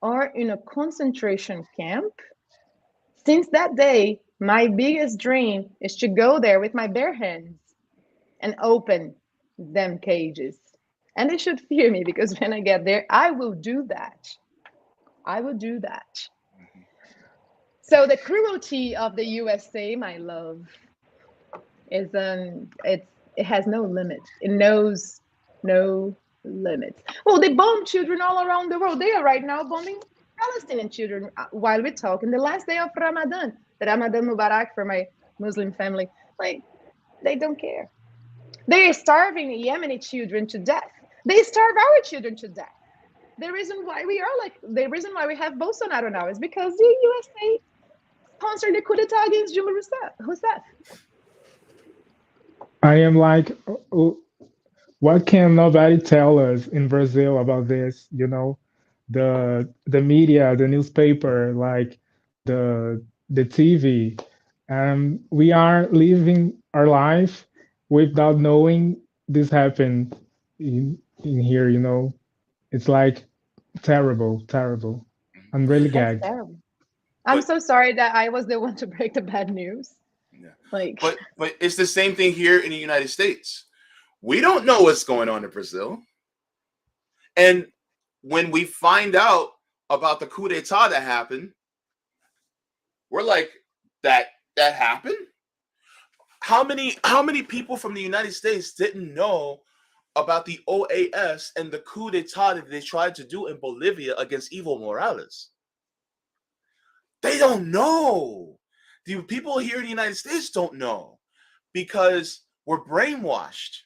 are in a concentration camp, since that day, my biggest dream is to go there with my bare hands and open them cages. And they should fear me because when I get there, I will do that. I will do that. So the cruelty of the USA, my love, is it has no limit. It knows no limits. Well, they bomb children all around the world. They are right now bombing Palestinian children while we talk. In the last day of Ramadan, the Ramadan Mubarak for my Muslim family, like they don't care. They are starving Yemeni children to death. They starve our children to death. The reason why we have Bolsonaro now is because the USA sponsored the coup d'etat against Dilma Rousseff. I am like, what can nobody tell us in Brazil about this? You know, the media, the newspaper, like the TV. We are living our life without knowing this happened in here. You know, it's like terrible, terrible. I'm really That's gagged. terrible. I'm so sorry that I was the one to break the bad news. Yeah. Like, but it's the same thing here in the United States. We don't know what's going on in Brazil. And when we find out about the coup d'etat that happened, we're like, that happened? How many people from the United States didn't know about the OAS and the coup d'etat that they tried to do in Bolivia against Evo Morales? They don't know. The people here in the United States don't know because we're brainwashed.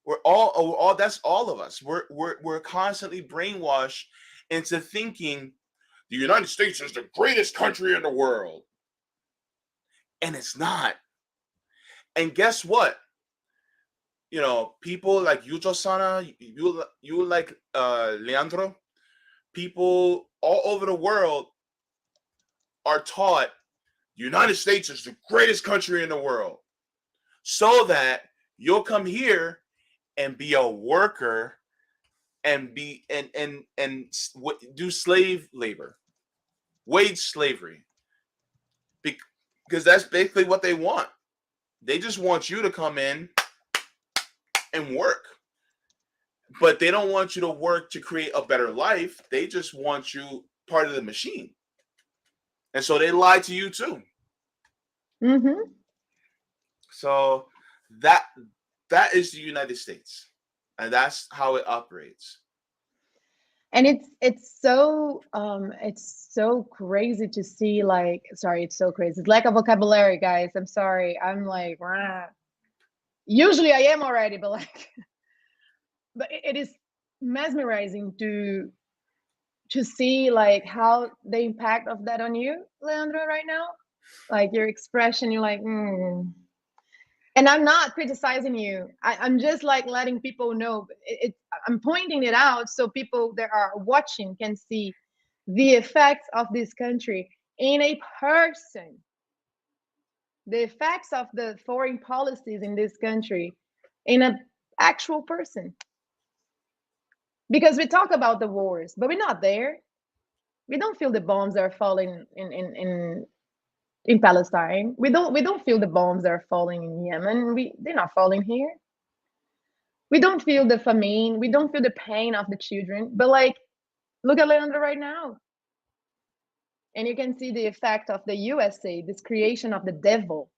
We're all that's all of us. We're constantly brainwashed into thinking the United States is the greatest country in the world. And it's not. And guess what? you know, people like Yuto Sana, you like Leandro, people all over the world are taught the United States is the greatest country in the world, so that you'll come here and be a worker and be do slave labor, wage slavery, because that's basically what they want. They just want you to come in and work, but they don't want you to work to create a better life. They just want you part of the machine, and so they lie to you too. Mm-hmm. So that is the United States, and that's how it operates. And it's so crazy to see, like, sorry, it's so crazy. It's lack of vocabulary, guys. I'm sorry. I'm like, rah. Usually I am already, but like, but it is mesmerizing to see like how the impact of that on you, Leandro, right now. Like your expression, you're like, And I'm not criticizing you. I'm just like letting people know. I'm pointing it out so people that are watching can see the effects of this country in a person. The effects of the foreign policies in this country in an actual person. Because we talk about the wars, but we're not there. We don't feel the bombs that are falling in Palestine. We don't feel the bombs that are falling in Yemen. They're not falling here. We don't feel the famine. We don't feel the pain of the children. But like, look at Leandro right now. And you can see the effect of the USA, this creation of the devil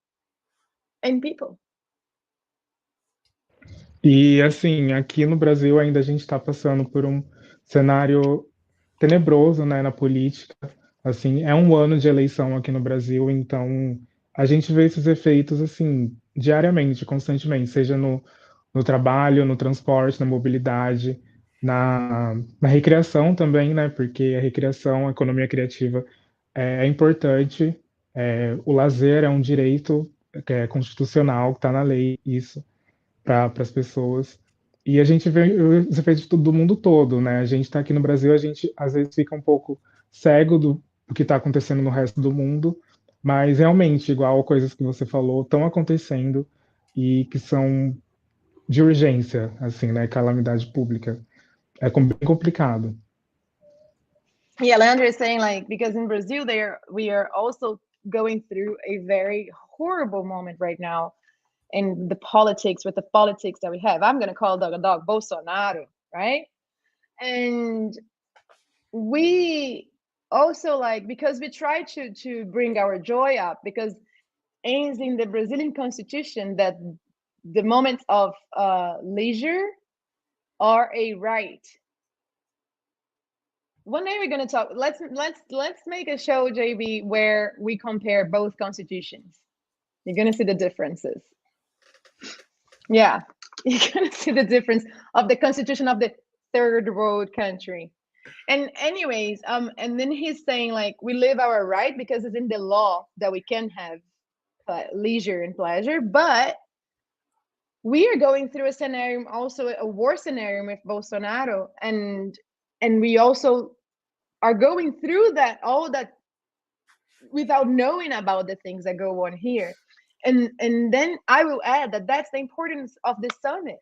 in people. E assim, aqui no Brasil ainda a gente está passando por um cenário tenebroso, né, na política. Assim, é um ano de eleição aqui no Brasil, então a gente vê esses efeitos assim diariamente, constantemente, seja no trabalho, no transporte, na mobilidade, na recreação também, né? Porque a recreação, a economia criativa é importante. O lazer é um direito que é constitucional, que está na lei, isso para as pessoas. E a gente vê os efeitos do mundo todo, né? A gente está aqui no Brasil, a gente às vezes fica um pouco cego do que está acontecendo no resto do mundo, mas realmente, igual coisas que você falou, estão acontecendo e que são de urgência, assim, né? Calamidade pública. É bem complicado. Yeah, Leandro is saying like, because in Brazil we are also going through a very horrible moment right now in the politics, with the politics that we have. I'm going to call dog a dog, Bolsonaro, right? And we also like, because we try to bring our joy up, because aims in the Brazilian constitution that the moments of leisure are a right. One day we're going to talk. Let's make a show, JB, where we compare both constitutions. You're going to see the differences. Yeah, you're going to see the difference of the constitution of the third world country. And anyways, and then he's saying like, we live our right because it's in the law that we can have leisure and pleasure, but we are going through a scenario, also a war scenario with Bolsonaro, and we also are going through that, all that, without knowing about the things that go on here. And then I will add that that's the importance of this summit.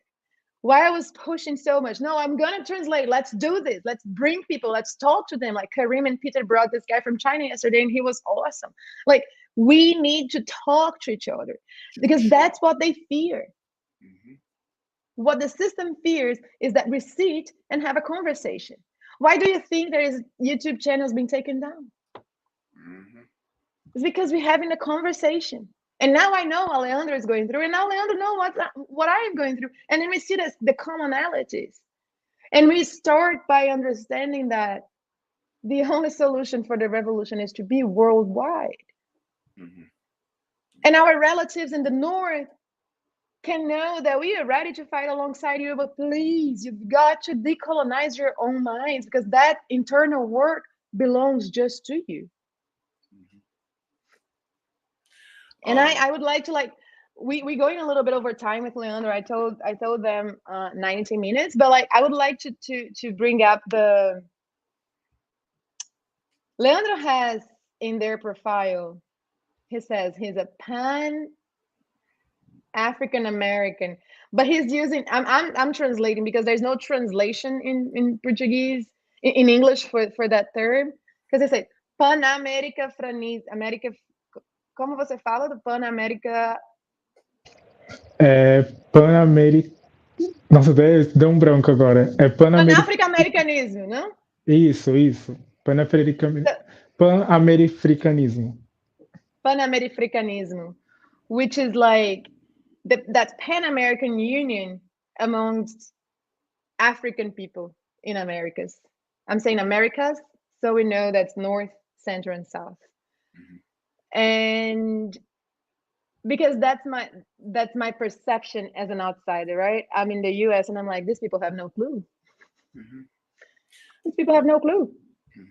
Why I was pushing so much. No, I'm gonna translate. Let's do this. Let's bring people. Let's talk to them. Like Karim and Peter brought this guy from China yesterday, and he was awesome. Like, we need to talk to each other, because that's what they fear. Mm-hmm. What the system fears is that we sit and have a conversation. Why do you think there is YouTube channels being taken down? Mm-hmm. It's because we're having a conversation. And now I know what Leandro is going through, and now Leandro knows what I am going through. And then we see the commonalities. And we start by understanding that the only solution for the revolution is to be worldwide. Mm-hmm. And our relatives in the north can know that we are ready to fight alongside you, but please, you've got to decolonize your own minds, because that internal work belongs just to you. And I would like to, like, we going a little bit over time with Leandro. I told them 90 minutes, but like I would like to bring up the Leandro has in their profile. He says he's a Pan-African American, but he's using. I'm translating because there's no translation in Portuguese in English for that term, because they say Pan-América Franis América. Como você fala do Pan-América? Pan-América. Nossa, deu branco agora. Pan-Africanismo, não? Isso. Pan-Americanismo. Pan-Americanism, which is like that Pan-American Union amongst African people in Americas. I'm saying Americas, so we know that's North, Center, and South. And because that's my perception as an outsider, right? I'm in the US and I'm like, these people have no clue. These people have no clue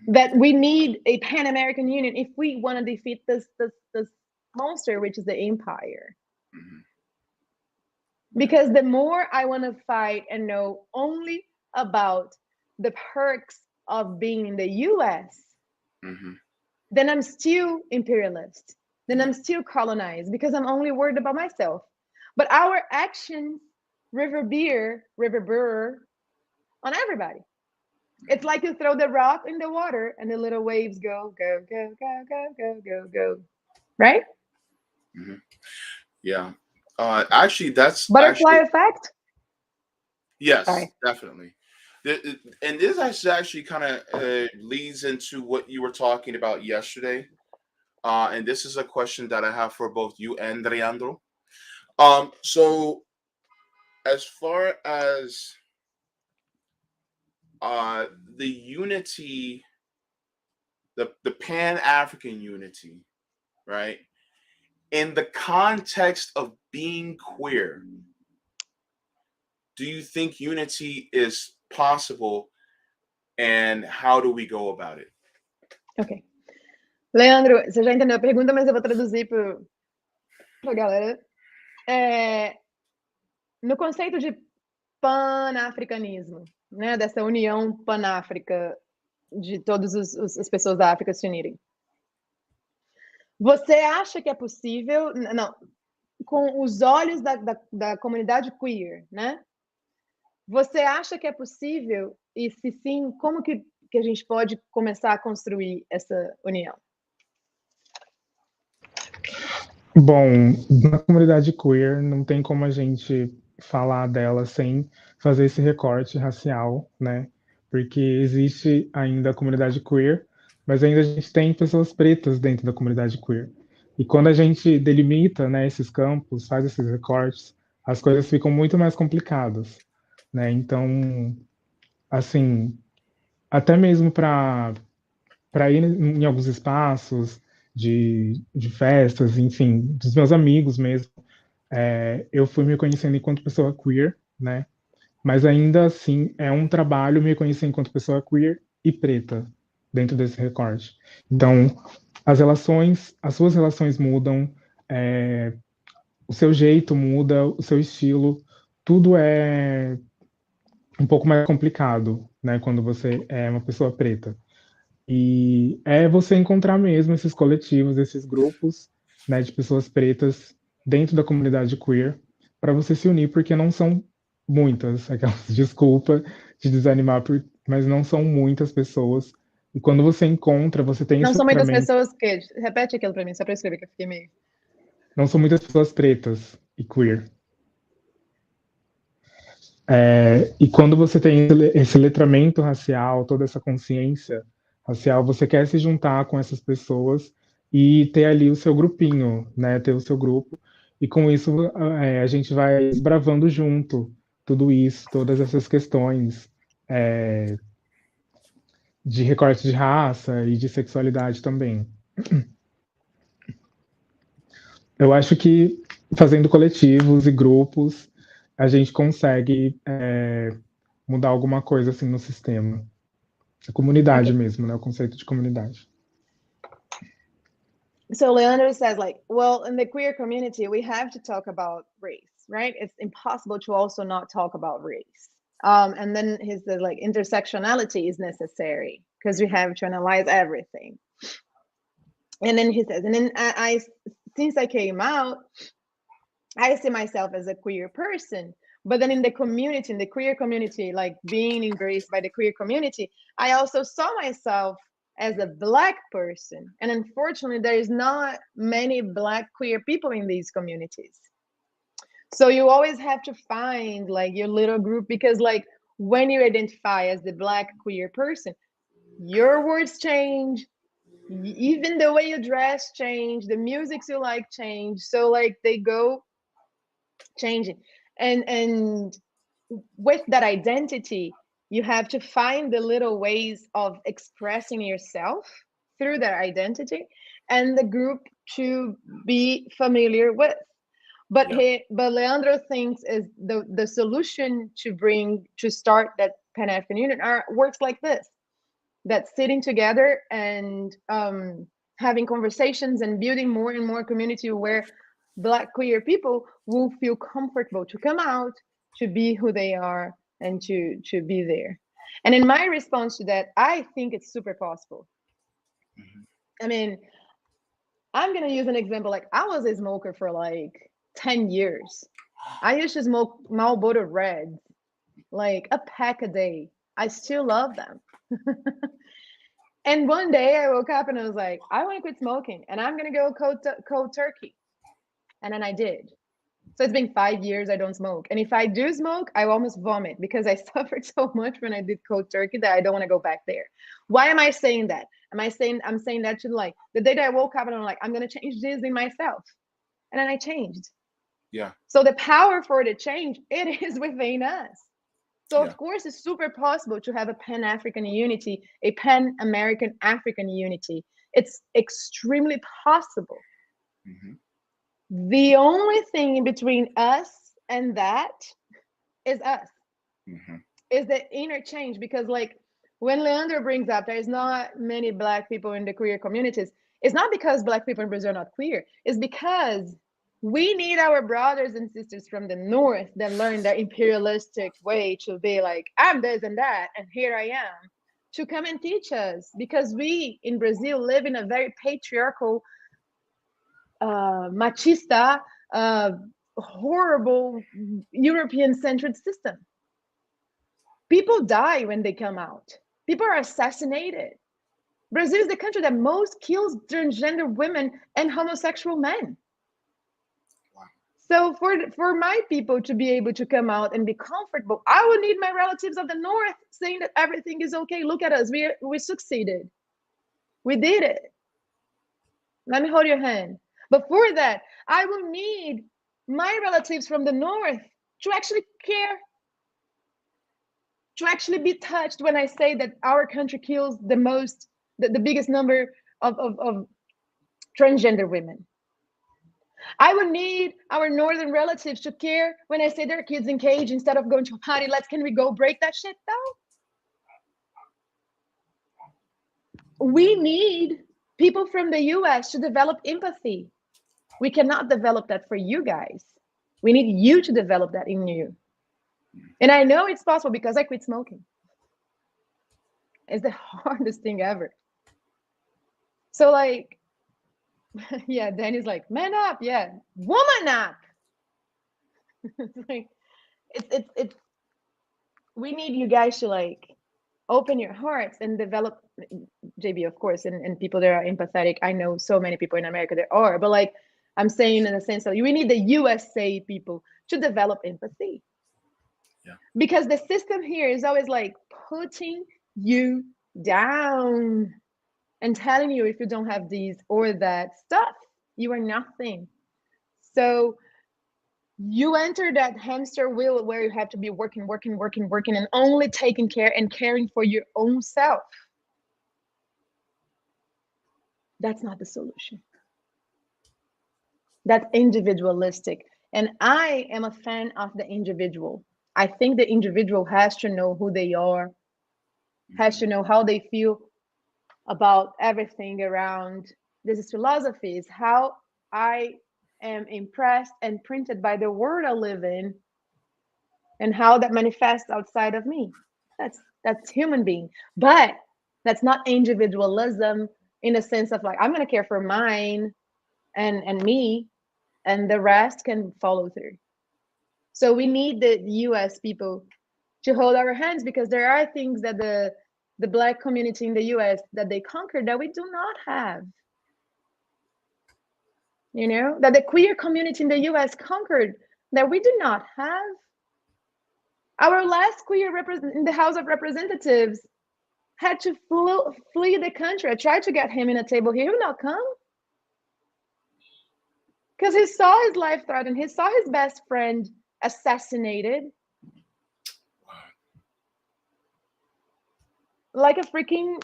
that we need a Pan-American Union if we want to defeat this monster, which is the empire. Because the more I want to fight and know only about the perks of being in the US, then I'm still imperialist. Then I'm still colonized because I'm only worried about myself. But our actions reverberate on everybody. It's like you throw the rock in the water and the little waves go. Right? Yeah. Actually, that's butterfly effect. Yes, Sorry. definitely. And this actually kind of leads into what you were talking about yesterday. And this is a question that I have for both you and Leandro. So as far as the unity, the Pan-African unity, right? In the context of being queer, do you think unity is possible, and how do we go about it? Ok. Leandro, você já entendeu a pergunta, mas eu vou traduzir para a galera. No conceito de panafricanismo, né, dessa união pan-África, de todas as pessoas da África se unirem. Você acha que é possível, não, com os olhos da comunidade queer, né? Você acha que é possível? E se sim, como que a gente pode começar a construir essa união? Bom, na comunidade queer não tem como a gente falar dela sem fazer esse recorte racial, né? Porque existe ainda a comunidade queer, mas ainda a gente tem pessoas pretas dentro da comunidade queer. E quando a gente delimita, né, esses campos, faz esses recortes, as coisas ficam muito mais complicadas, né? Então, assim, até mesmo para ir em alguns espaços de festas, enfim, dos meus amigos mesmo, eu fui me conhecendo enquanto pessoa queer, né? Mas ainda assim é um trabalho me conhecer enquanto pessoa queer e preta dentro desse recorte. Então, as suas relações mudam, o seu jeito muda, o seu estilo, tudo é um pouco mais complicado, né? Quando você é uma pessoa preta. E é você encontrar mesmo esses coletivos, esses grupos, né, de pessoas pretas dentro da comunidade queer, para você se unir, porque não são muitas, aquelas desculpa de desanimar, mas não são muitas pessoas. E quando você encontra, você tem Não esse são muitas letramento. pessoas que... Repete aquilo para mim, só para escrever, que eu fiquei meio... Não são muitas pessoas pretas e queer. E quando você tem esse letramento racial, toda essa consciência racial, você quer se juntar com essas pessoas e ter ali o seu grupinho, né? Ter o seu grupo. E com isso a gente vai desbravando junto tudo isso, todas essas questões de recorte de raça e de sexualidade também. Eu acho que fazendo coletivos e grupos, a gente consegue mudar alguma coisa assim no sistema. A comunidade mesmo, né? O conceito de comunidade. So Leandro says, like, well, in the queer community, we have to talk about race, right? It's impossible to also not talk about race. And then he says, like, intersectionality is necessary because we have to analyze everything. And then he says, and then I since I came out, I see myself as a queer person. But then in the community, in the queer community, like being embraced by the queer community, I also saw myself as a Black person. And unfortunately, there is not many Black queer people in these communities. So you always have to find like your little group, because like when you identify as the Black queer person, your words change, even the way you dress change, the music you like change. So like they go changing. And with that identity, you have to find the little ways of expressing yourself through that identity and the group to be familiar with. But but Leandro thinks is the solution to start that Pan-African Union works like this: that sitting together and having conversations and building more and more community where Black queer people will feel comfortable to come out, to be who they are, and to be there. And in my response to that, I think it's super possible. I mean, I'm gonna use an example. Like, I was a smoker for like 10 years. I used to smoke Marlboro Reds, like a pack a day. I still love them. And one day I woke up and I was like, I want to quit smoking and I'm going to go cold turkey. And then I did. So it's been 5 years I don't smoke. And if I do smoke, I almost vomit because I suffered so much when I did cold turkey that I don't want to go back there. Why am I saying that? I'm saying that to like the day that I woke up and I'm like, I'm going to change this in myself. And then I changed. Yeah. So the power for the change, it is within us. So of course, it's super possible to have a Pan-African unity, a Pan-American African unity. It's extremely possible. The only thing in between us and that is us, is the interchange. Because like when Leandro brings up there's not many Black people in the queer communities, it's not because Black people in Brazil are not queer. It's because we need our brothers and sisters from the North that learn the imperialistic way to be like, I'm this and that, and here I am, to come and teach us. Because we in Brazil live in a very patriarchal, machista, horrible European-centered system. People die when they come out. People are assassinated. Brazil is the country that most kills transgender women and homosexual men. So for my people to be able to come out and be comfortable, I would need my relatives of the North saying that everything is okay. Look at us. We succeeded. We did it. Let me hold your hand. But for that, I will need my relatives from the North to actually care, to actually be touched when I say that our country kills the biggest number of transgender women. I would need our northern relatives to care when I say their kids in cage instead of going to a party. Can we go break that shit down? We need people from the US to develop empathy. We cannot develop that for you guys. We need you to develop that in you. And I know it's possible because I quit smoking. It's the hardest thing ever. So like, yeah, Danny's like, man up, yeah, woman up. It's like, it's we need you guys to like open your hearts and develop, JB, of course, and people that are empathetic. I know so many people in America there are, but like I'm saying in the sense that we need the USA people to develop empathy. Yeah. Because the system here is always like putting you down and telling you if you don't have these or that stuff, you are nothing. So you enter that hamster wheel where you have to be working, and only taking care and caring for your own self. That's not the solution. That's individualistic. And I am a fan of the individual. I think the individual has to know who they are, has to know how they feel about everything around This is philosophy. It's how I am impressed and printed by the world I live in, and how that manifests outside of me. That's human being. But that's not individualism in the sense of like, I'm going to care for mine and me, and the rest can follow through. So we need the US people to hold our hands, because there are things that the Black community in the US that they conquered that we do not have. You know, that the queer community in the US conquered that we do not have. Our last queer in the House of Representatives had to flee the country. I tried to get him in a table. He would not come. Because he saw his life threatened. He saw his best friend assassinated. Like a freaking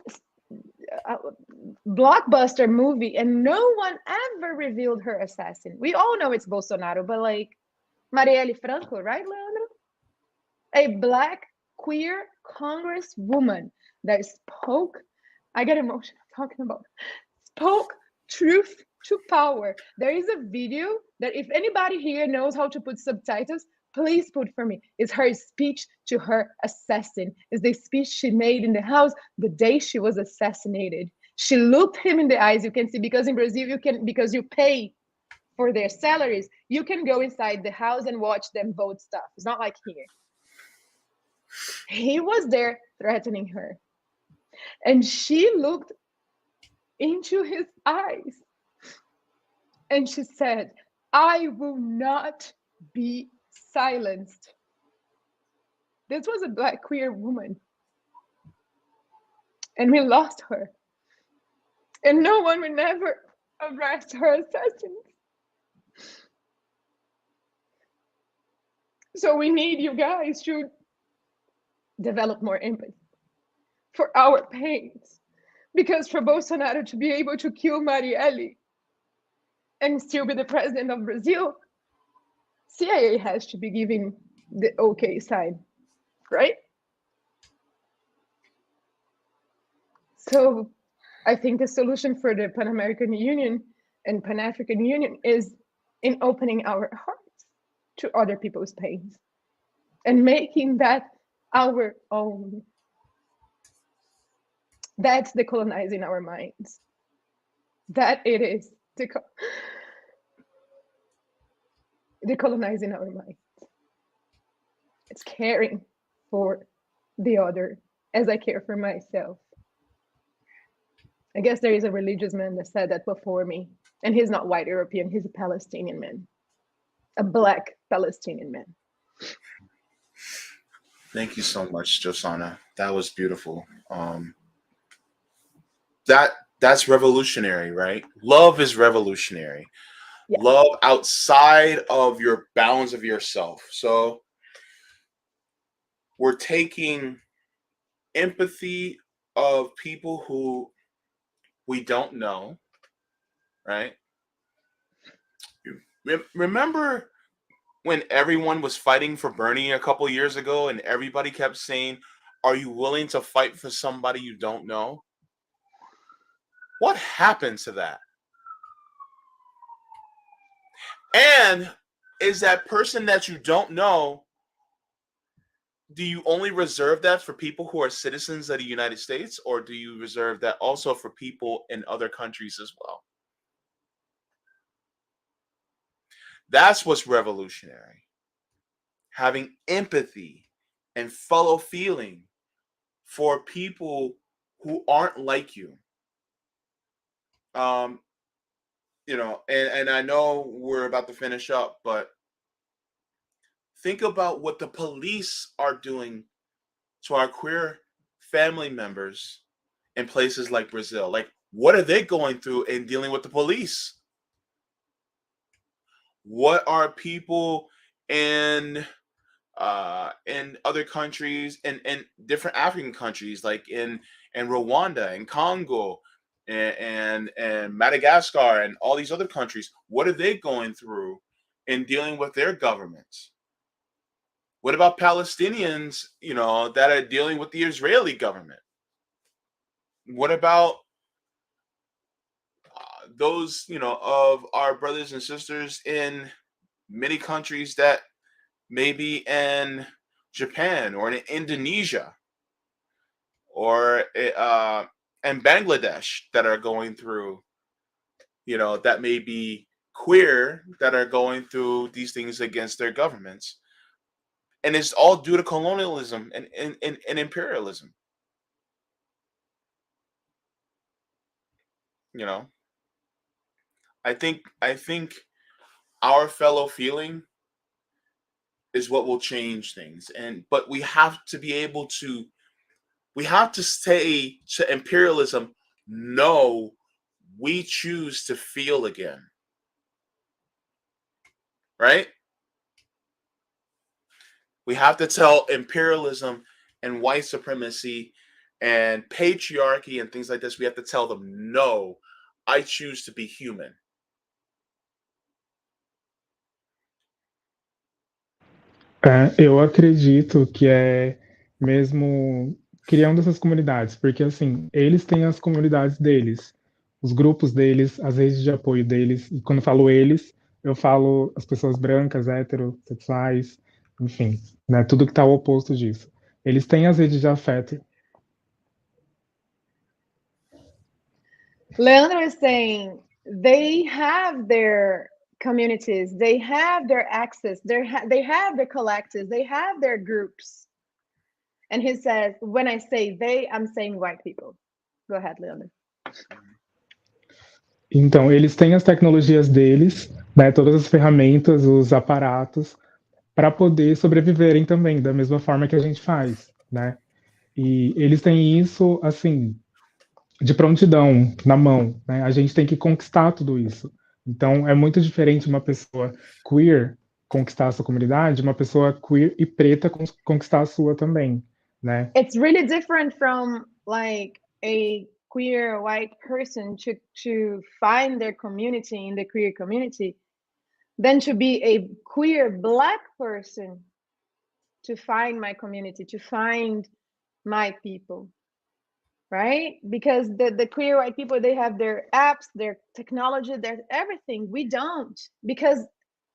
blockbuster movie, and no one ever revealed her assassin. We all know it's Bolsonaro, but like Marielle Franco, right, Leandro? A Black queer congresswoman that spoke, I get emotional talking about, spoke truth to power. There is a video that if anybody here knows how to put subtitles, please put for me. It's her speech to her assassin. It's the speech she made in the house the day she was assassinated. She looked him in the eyes. You can see, because in Brazil, you can, because you pay for their salaries, you can go inside the house and watch them vote stuff. It's not like here. He was there threatening her. And she looked into his eyes and she said, I will not be silenced. This was a Black queer woman. And we lost her. And no one will never arrest her assassins. So we need you guys to develop more empathy for our pains. Because for Bolsonaro to be able to kill Marielle and still be the president of Brazil, CIA has to be giving the okay sign, right? So I think the solution for the Pan-American Union and Pan-African Union is in opening our hearts to other people's pains and making that our own. That's decolonizing our minds. That it is decolonizing our minds. It's caring for the other as I care for myself. I guess there is a religious man that said that before me, and he's not white European, he's a Palestinian man, a Black Palestinian man. Thank you so much, Josana. That was beautiful. That's revolutionary, right? Love is revolutionary. Yeah. Love outside of your bounds of yourself. So we're taking empathy of people who we don't know, right? Remember when everyone was fighting for Bernie a couple years ago and everybody kept saying, are you willing to fight for somebody you don't know? What happened to that? And is that person that you don't know, do you only reserve that for people who are citizens of the United States, or do you reserve that also for people in other countries as well? That's what's revolutionary. Having empathy and fellow feeling for people who aren't like you. You know, and I know we're about to finish up, but think about what the police are doing to our queer family members in places like Brazil. Like, what are they going through in dealing with the police? What are people in other countries, in different African countries, like in Rwanda and Congo and Madagascar and all these other countries, what are they going through in dealing with their governments? What about Palestinians, you know, that are dealing with the Israeli government? What about those, of our brothers and sisters in many countries that maybe in Japan or in Indonesia or in Bangladesh that are going through, that may be queer, that are going through these things against their governments. And it's all due to colonialism and imperialism. I think our fellow feeling is what will change things. But we have to be able to say to imperialism, no, we choose to feel again. Right? We have to tell imperialism and white supremacy and patriarchy and things like this, we have to tell them, no, I choose to be human. Eu acredito que é mesmo criando essas comunidades, porque assim, eles têm as comunidades deles, os grupos deles, as redes de apoio deles, e quando eu falo eles, eu falo as pessoas brancas, heterossexuais, enfim, né, tudo que está ao oposto disso. Eles têm as redes de afeto. Leandro is saying they have their communities, they have their access, they have their collectives, they have their groups. And he says, when I say they, I'm saying white people. Go ahead, Leandro. Então, eles têm as tecnologias deles, né, todas as ferramentas, os aparatos, para poder sobreviverem também, da mesma forma que a gente faz, né? E eles têm isso, assim, de prontidão, na mão, né? A gente tem que conquistar tudo isso. Então, é muito diferente uma pessoa queer conquistar a sua comunidade, uma pessoa queer e preta conquistar a sua também, né? It's really different from like a queer white person to find their community in the queer community than to be a queer black person to find my community, to find my people. Right? Because the queer white people, they have their apps, their technology, their everything. We don't. Because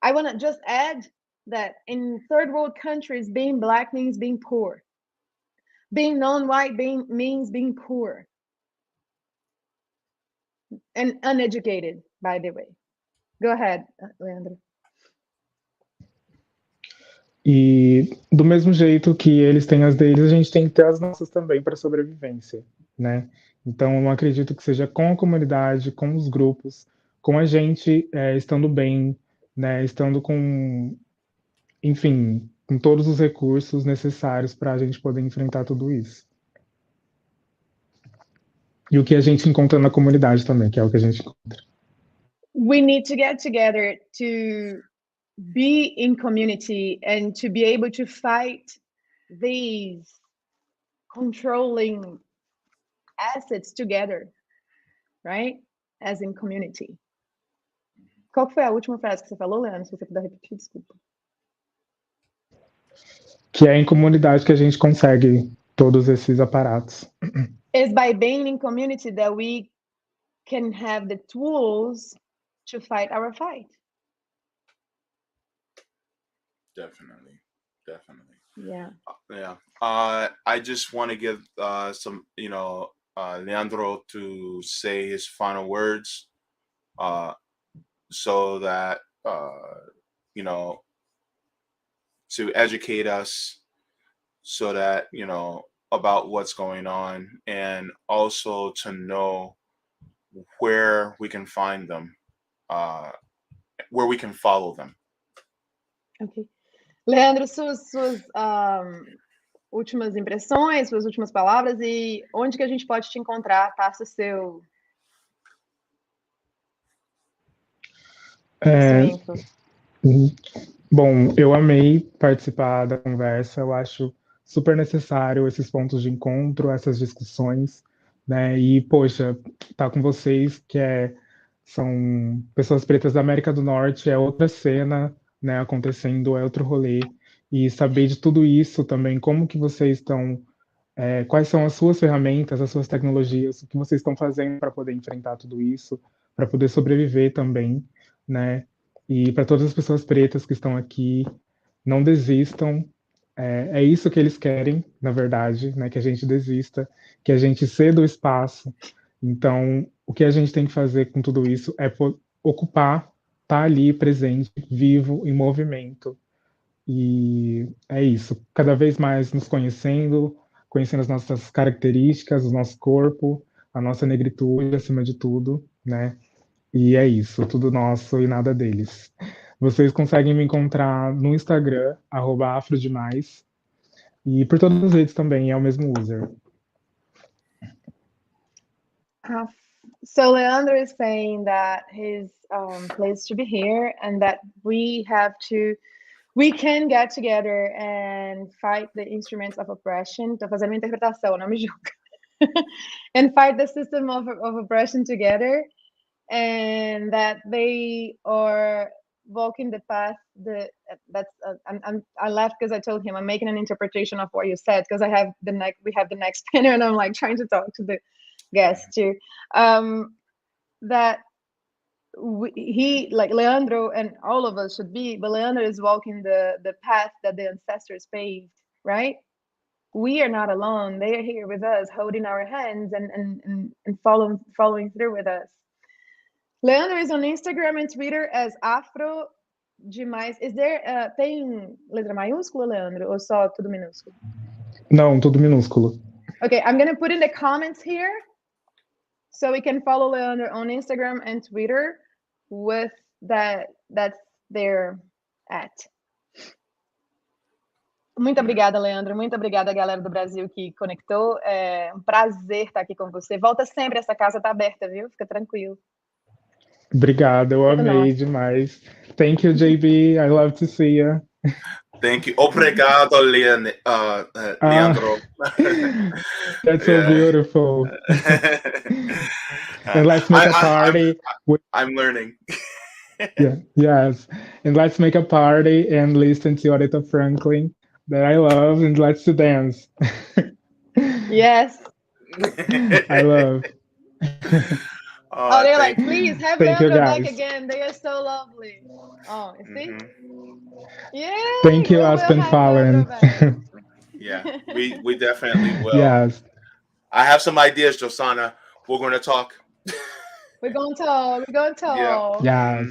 I want to just add that in third world countries, being black means being poor. Being non-white means being poor. And uneducated, by the way. Go ahead, Leandro. E do mesmo jeito que eles têm as deles, a gente tem que ter as nossas também para sobrevivência, né? Então, eu acredito que seja com a comunidade, com os grupos, com a gente estando bem, né? Estando com, enfim, com todos os recursos necessários para a gente poder enfrentar tudo isso. E o que a gente encontra na comunidade também, que é o que a gente encontra. We need to get together to be in community and to be able to fight these controlling assets together, right? As in community. Qual foi a última frase que você falou, Leandro? Se você puder repetir, desculpa. Que é em comunidade que a gente consegue todos esses aparatos. It's by being in community that we can have the tools to fight our fight. Definitely. Yeah. Yeah. I just want to give some, Leandro to say his final words, so that to educate us, so that about what's going on, and also to know where we can find them, where we can follow them. Okay. Leandro, suas últimas impressões, suas últimas palavras e onde que a gente pode te encontrar, passa o seu conhecimento. Bom, eu amei participar da conversa, eu acho super necessário esses pontos de encontro, essas discussões, né? E, poxa, tá com vocês, são pessoas pretas da América do Norte, é outra cena, né, acontecendo, é outro rolê, e saber de tudo isso também, como que vocês estão, quais são as suas ferramentas, as suas tecnologias, o que vocês estão fazendo para poder enfrentar tudo isso, para poder sobreviver também, né? E para todas as pessoas pretas que estão aqui, não desistam. É isso que eles querem, na verdade, né? Que a gente desista, que a gente ceda o espaço. Então, o que a gente tem que fazer com tudo isso é ocupar, estar ali presente, vivo, em movimento. E é isso, cada vez mais nos conhecendo, conhecendo as nossas características, o nosso corpo, a nossa negritude, acima de tudo, né? E é isso, tudo nosso e nada deles. Vocês conseguem me encontrar no Instagram, @afrodemais, e por todas as redes também, é o mesmo user. So Leandro is saying that his place to be here, and that we can get together and fight the instruments of oppression. Tô fazendo uma interpretação, não me julga. And fight the system of oppression together, and that they are walking the path I laughed because I told him I'm making an interpretation of what you said, because we have the next panel, and I'm like trying to talk to the guests too. That he, like Leandro and all of us should be, but Leandro is walking the path that the ancestors paved, right? We are not alone. They are here with us, holding our hands and following through with us. Leandro is on Instagram and Twitter as Afro Demais. Is there tem letra maiúscula, Leandro, ou só tudo minúsculo? Não, tudo minúsculo. Okay, I'm gonna put in the comments here so we can follow Leandro on Instagram and Twitter with that's their at. Muito obrigada, Leandro. Muito obrigada, galera do Brasil que conectou. É um prazer estar aqui com você. Volta sempre, essa casa está aberta, viu? Fica tranquilo. Obrigado, eu amei demais. Thank you, JB. I love to see you. Thank you. Obrigado, Leandro. That's so beautiful. And let's make a party. I'm learning. Yes. And let's make a party and listen to Aretha Franklin, that I love, and let's dance. Yes. I love. They're like, please have Leandro back again. They are so lovely. Oh, you see? Yeah. Thank you, Aspen Fallon. Yeah, we definitely will. Yes. I have some ideas, Josana. We're going to talk. We're going to talk. We're going to talk. Yeah.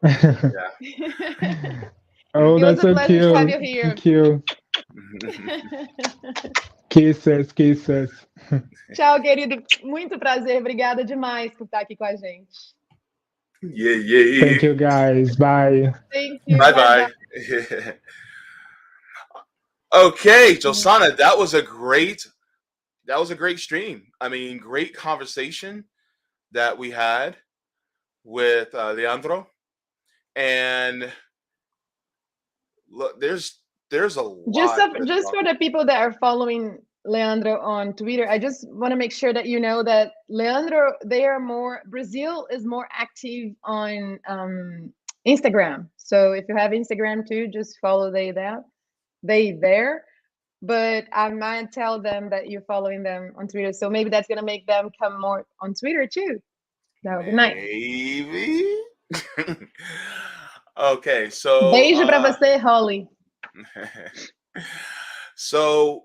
Yeah. Oh, that's so cute. To have you here. Thank you. Kisses. Tchau, querido. Muito prazer. Obrigada demais por estar aqui com a gente. Yeah. Thank you, guys. Bye. Thank you. Bye. Okay, Josana, that was a great stream. I mean, great conversation that we had with Leandro. And look, there's a lot. Just for the people that are following Leandro on Twitter, I just want to make sure that you know that Leandro, Brazil is more active on Instagram. So if you have Instagram too, just follow they there. But I might tell them that you're following them on Twitter. So maybe that's gonna make them come more on Twitter too. That would be nice. Maybe. Okay, so beijo pra você, Holly. So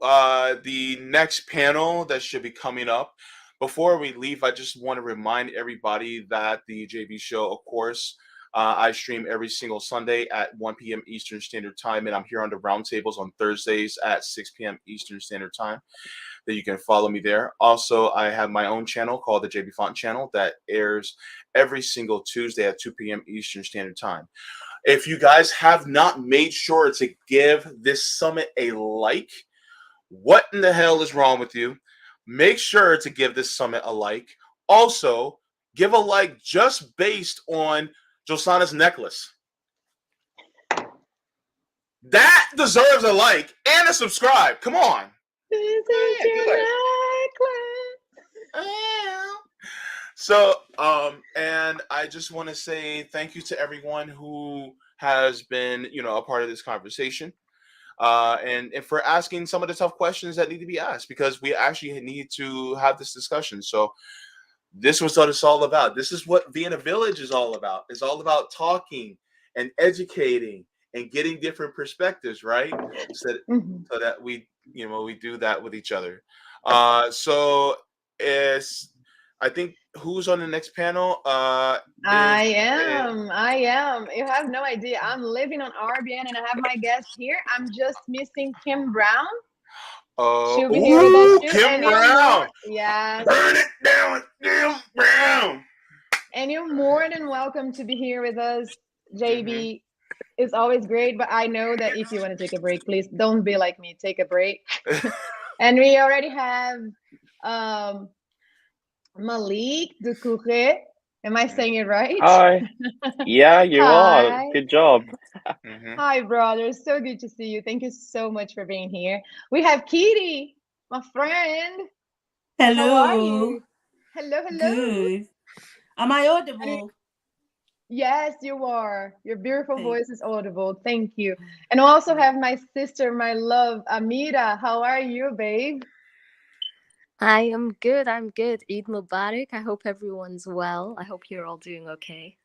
the next panel that should be coming up, before we leave, I just want to remind everybody that the JB show, of course, I stream every single Sunday at 1 p.m. Eastern Standard Time, and I'm here on the roundtables on Thursdays at 6 p.m. Eastern Standard Time. That you can follow me there. Also, I have my own channel called the JB Font Channel that airs every single Tuesday at 2 p.m. Eastern Standard Time. If you guys have not made sure to give this summit a like, what in the hell is wrong with you? Make sure to give this summit a like. Also, give a like just based on Josana's necklace. That deserves a like and a subscribe. Come on. So, and I just want to say thank you to everyone who has been, a part of this conversation, and for asking some of the tough questions that need to be asked, because we actually need to have this discussion. So this was what it's all about. This is what being a village is all about. It's all about talking and educating and getting different perspectives, right? So that we do that with each other. So I think who's on the next panel? I am. You have no idea. I'm living on RBN and I have my guest here. I'm just missing Kim Brown. She'll be here with us too. Kim Brown. Yes. Burn it down, Kim Brown. And you're more than welcome to be here with us, JB. It's always great, but I know that if you want to take a break, please don't be like me. Take a break. And we already have Malik Ducouré. Am I saying it right? Hi. Yeah, you are. Good job. Hi, brother. So good to see you. Thank you so much for being here. We have Kitty, my friend. Hello. How are you? Hello. Good. Am I audible? Yes, you are. Your beautiful voice is audible. Thank you. And I also have my sister, my love, Amira. How are you, babe? I am good. I'm good. Eid Mubarak. I hope everyone's well. I hope you're all doing okay.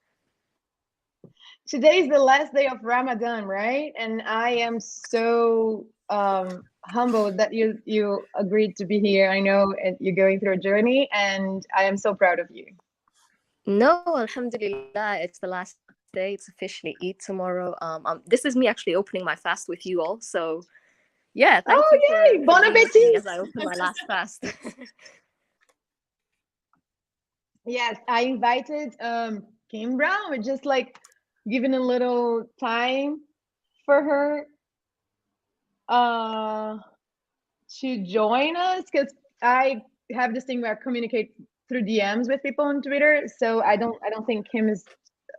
Today is the last day of Ramadan, right? And I am so humbled that you agreed to be here. I know you're going through a journey, and I am so proud of you. No, alhamdulillah, it's the last day. It's officially Eid tomorrow. This is me actually opening my fast with you all. So, yeah, thank you for Bon appetit! As I open my last fast. Yes, I invited Kim Brown. We're just like giving a little time for her to join us, because I have this thing where I communicate through DMs with people on Twitter, so I don't think Kim is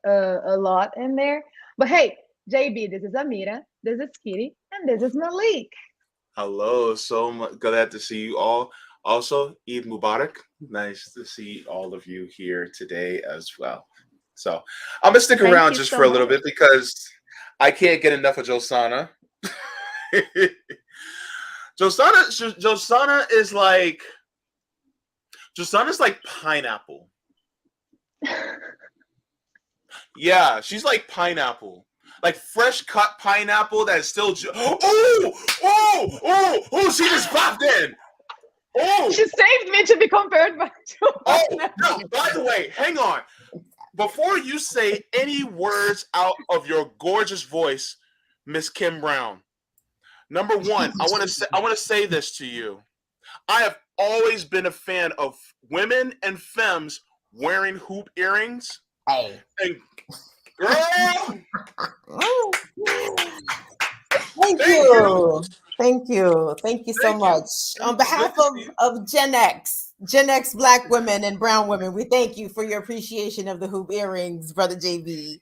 a lot in there. But hey, JB, this is Amira, this is Kitty, and this is Malik. Hello, so much glad to see you all. Also, Eid Mubarak. Nice to see all of you here today as well. So I'm gonna stick around just for a little bit because I can't get enough of Josana. Josana is like pineapple. Yeah, she's like pineapple. Like fresh cut pineapple that is still she just popped in. Oh, she saved me to be compared to. Oh no! By the way, hang on. Before you say any words out of your gorgeous voice, Miss Kim Brown. Number one, I want to say this to you. I have always been a fan of women and femmes wearing hoop earrings. Hey, and girl. Thank you so much. On behalf of Gen X Black women and brown women, we thank you for your appreciation of the hoop earrings, Brother JB.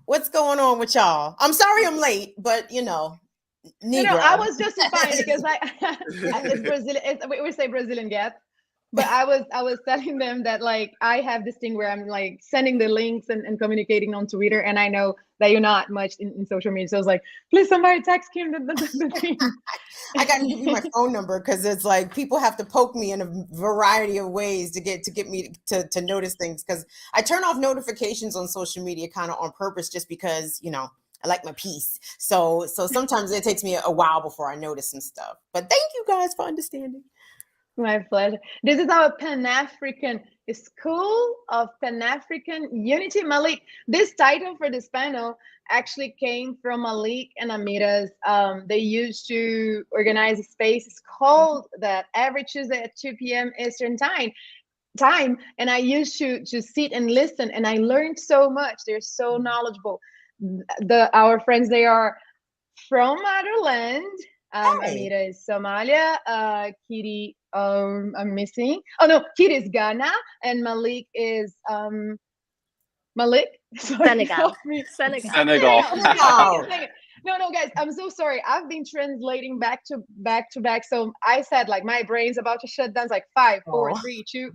What's going on with y'all? I'm sorry I'm late, but you know, I was justified because it's Brazilian. We say Brazilian gap. But I was telling them that like I have this thing where I'm like sending the links and communicating on Twitter, and I know that you're not much in social media. So I was like, please somebody text Kim the thing. I got to give you my phone number because it's like people have to poke me in a variety of ways to get me to notice things, because I turn off notifications on social media kind of on purpose just because, you know, I like my peace. So sometimes it takes me a while before I notice some stuff. But thank you guys for understanding. My pleasure. This is our Pan-African School of Pan-African Unity. Malik, this title for this panel actually came from Malik and Amira's. They used to organize a space. It's called that every Tuesday at 2 p.m. Eastern time. And I used to sit and listen, and I learned so much. They're so knowledgeable. Our friends, they are from other land. Amira is Somalia. Kitty, I'm missing. Oh no, Kitty is Ghana, and Malik is Malik. Sorry, Senegal. No, guys, I'm so sorry. I've been translating back to back. So I said like my brain's about to shut down. It's like 5, 4, 3, 2.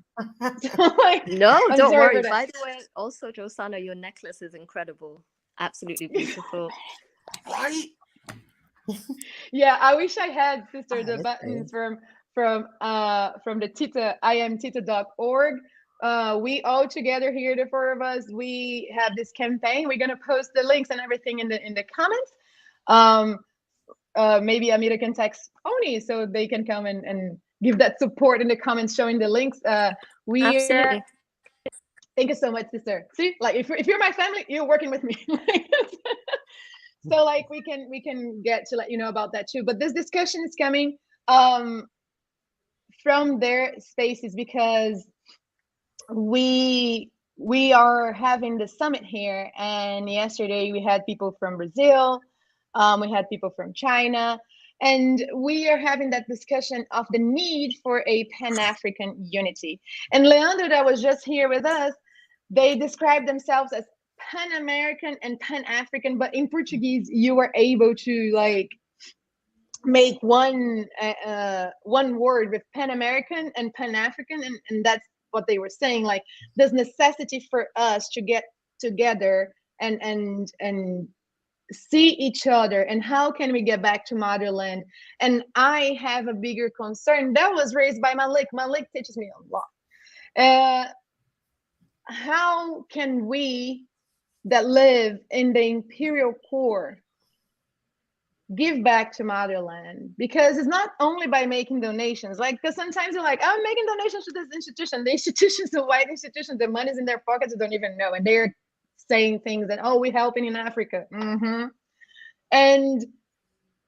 So, like, no, I'm don't sorry worry. By the way, also Josana, your necklace is incredible. Absolutely beautiful. Right? Yeah, I wish I had, sister, the buttons from the Tita, IamTita.org. We all together here, the four of us, we have this campaign. We're gonna post the links and everything in the comments. Maybe Amira can text Oni so they can come and give that support in the comments, showing the links. Absolutely. Thank you so much, sister. See, like if you're my family, you're working with me. So like we can get to let you know about that too. But this discussion is coming from their spaces because we are having the summit here, and yesterday we had people from Brazil, we had people from China, and we are having that discussion of the need for a Pan-African unity. And Leandro, that was just here with us, they describe themselves as Pan-American and Pan-African, but in Portuguese you are able to like make one word with Pan-American and Pan-African, and that's what they were saying, like there's necessity for us to get together and see each other, and how can we get back to motherland. And I have a bigger concern that was raised by Malik. Malik teaches me a lot. How can we that live in the imperial core give back to motherland? Because it's not only by making donations, like, because sometimes you're like, I'm making donations to this institution. The institution's a white institution, the money's in their pockets, they don't even know, and they're saying things that, oh, we're helping in Africa. And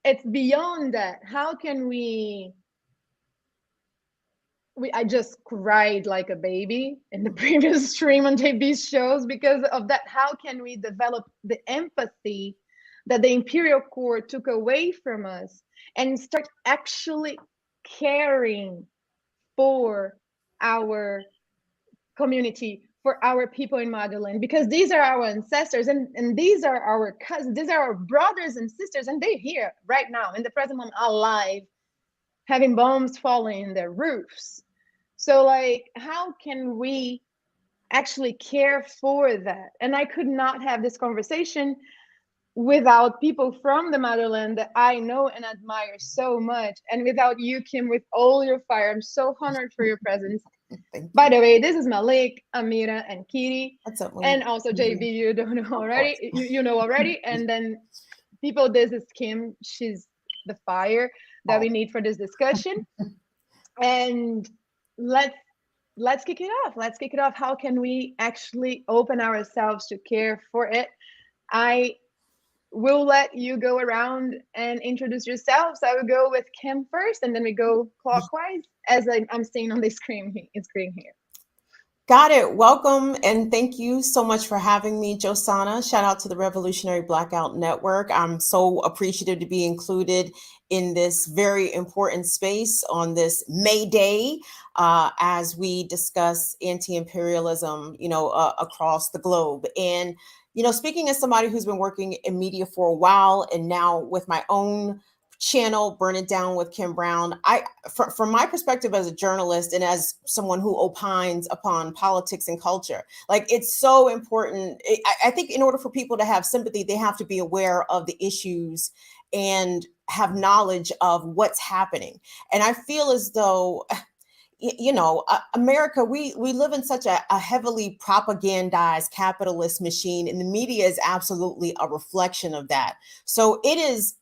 it's beyond that. How can I just cried like a baby in the previous stream on JB's shows because of that. How can we develop the empathy that the imperial core took away from us and start actually caring for our community, for our people in motherland? Because these are our ancestors, and these are our cousins, these are our brothers and sisters, and they're here right now in the present moment, alive, having bombs falling in their roofs. So like, how can we actually care for that? And I could not have this conversation without people from the motherland that I know and admire so much, and without you, Kim, with all your fire. I'm so honored for your presence. By the way, this is Malik, Amira, and Kitty. What's up, and also JB, you don't know already, you know already. And then people, this is Kim, she's the fire that we need for this discussion. And let's kick it off. How can we actually open ourselves to care for it? I will let you go around and introduce yourselves. I will go with Kim first, and then we go clockwise as I'm seeing on the screen here. Got it. Welcome, and thank you so much for having me, Josana. Shout out to the Revolutionary Blackout Network. I'm so appreciative to be included in this very important space on this May Day as we discuss anti-imperialism, across the globe. And, speaking as somebody who's been working in media for a while, and now with my own channel, Burn It Down with Kim Brown, from my perspective as a journalist and as someone who opines upon politics and culture, like, it's so important. I think in order for people to have sympathy, they have to be aware of the issues and have knowledge of what's happening. And I feel as though, America, we live in such a heavily propagandized capitalist machine, and the media is absolutely a reflection of that. So it is,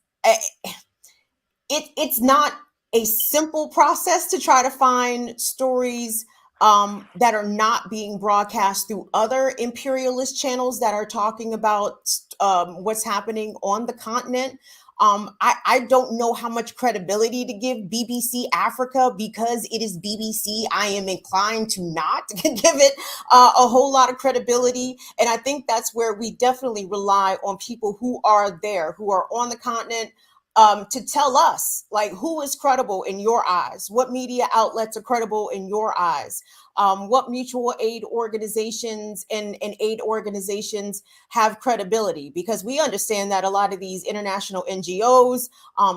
it's not a simple process to try to find stories that are not being broadcast through other imperialist channels that are talking about what's happening on the continent. I don't know how much credibility to give BBC Africa, because it is BBC. I am inclined to not give it a whole lot of credibility. And I think that's where we definitely rely on people who are there, who are on the continent, to tell us, like, who is credible in your eyes? What media outlets are credible in your eyes? What mutual aid organizations and aid organizations have credibility? Because we understand that a lot of these international NGOs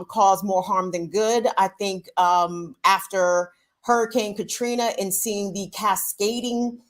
cause more harm than good. I think after Hurricane Katrina and seeing the cascading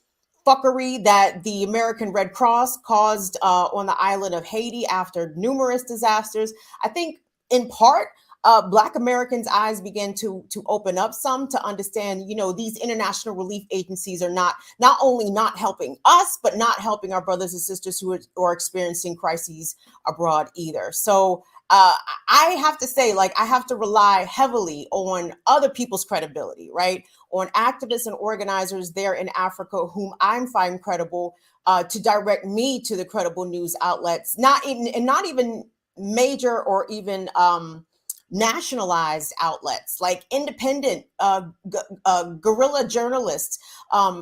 fuckery that the American Red Cross caused on the island of Haiti after numerous disasters, I think in part, Black Americans' eyes began to open up some, to understand, you know, these international relief agencies are not only not helping us, but not helping our brothers and sisters who are experiencing crises abroad either. So I have to say, like, I have to rely heavily on other people's credibility, right? On activists and organizers there in Africa whom I find credible, to direct me to the credible news outlets, not even major or even nationalized outlets, like independent guerrilla journalists,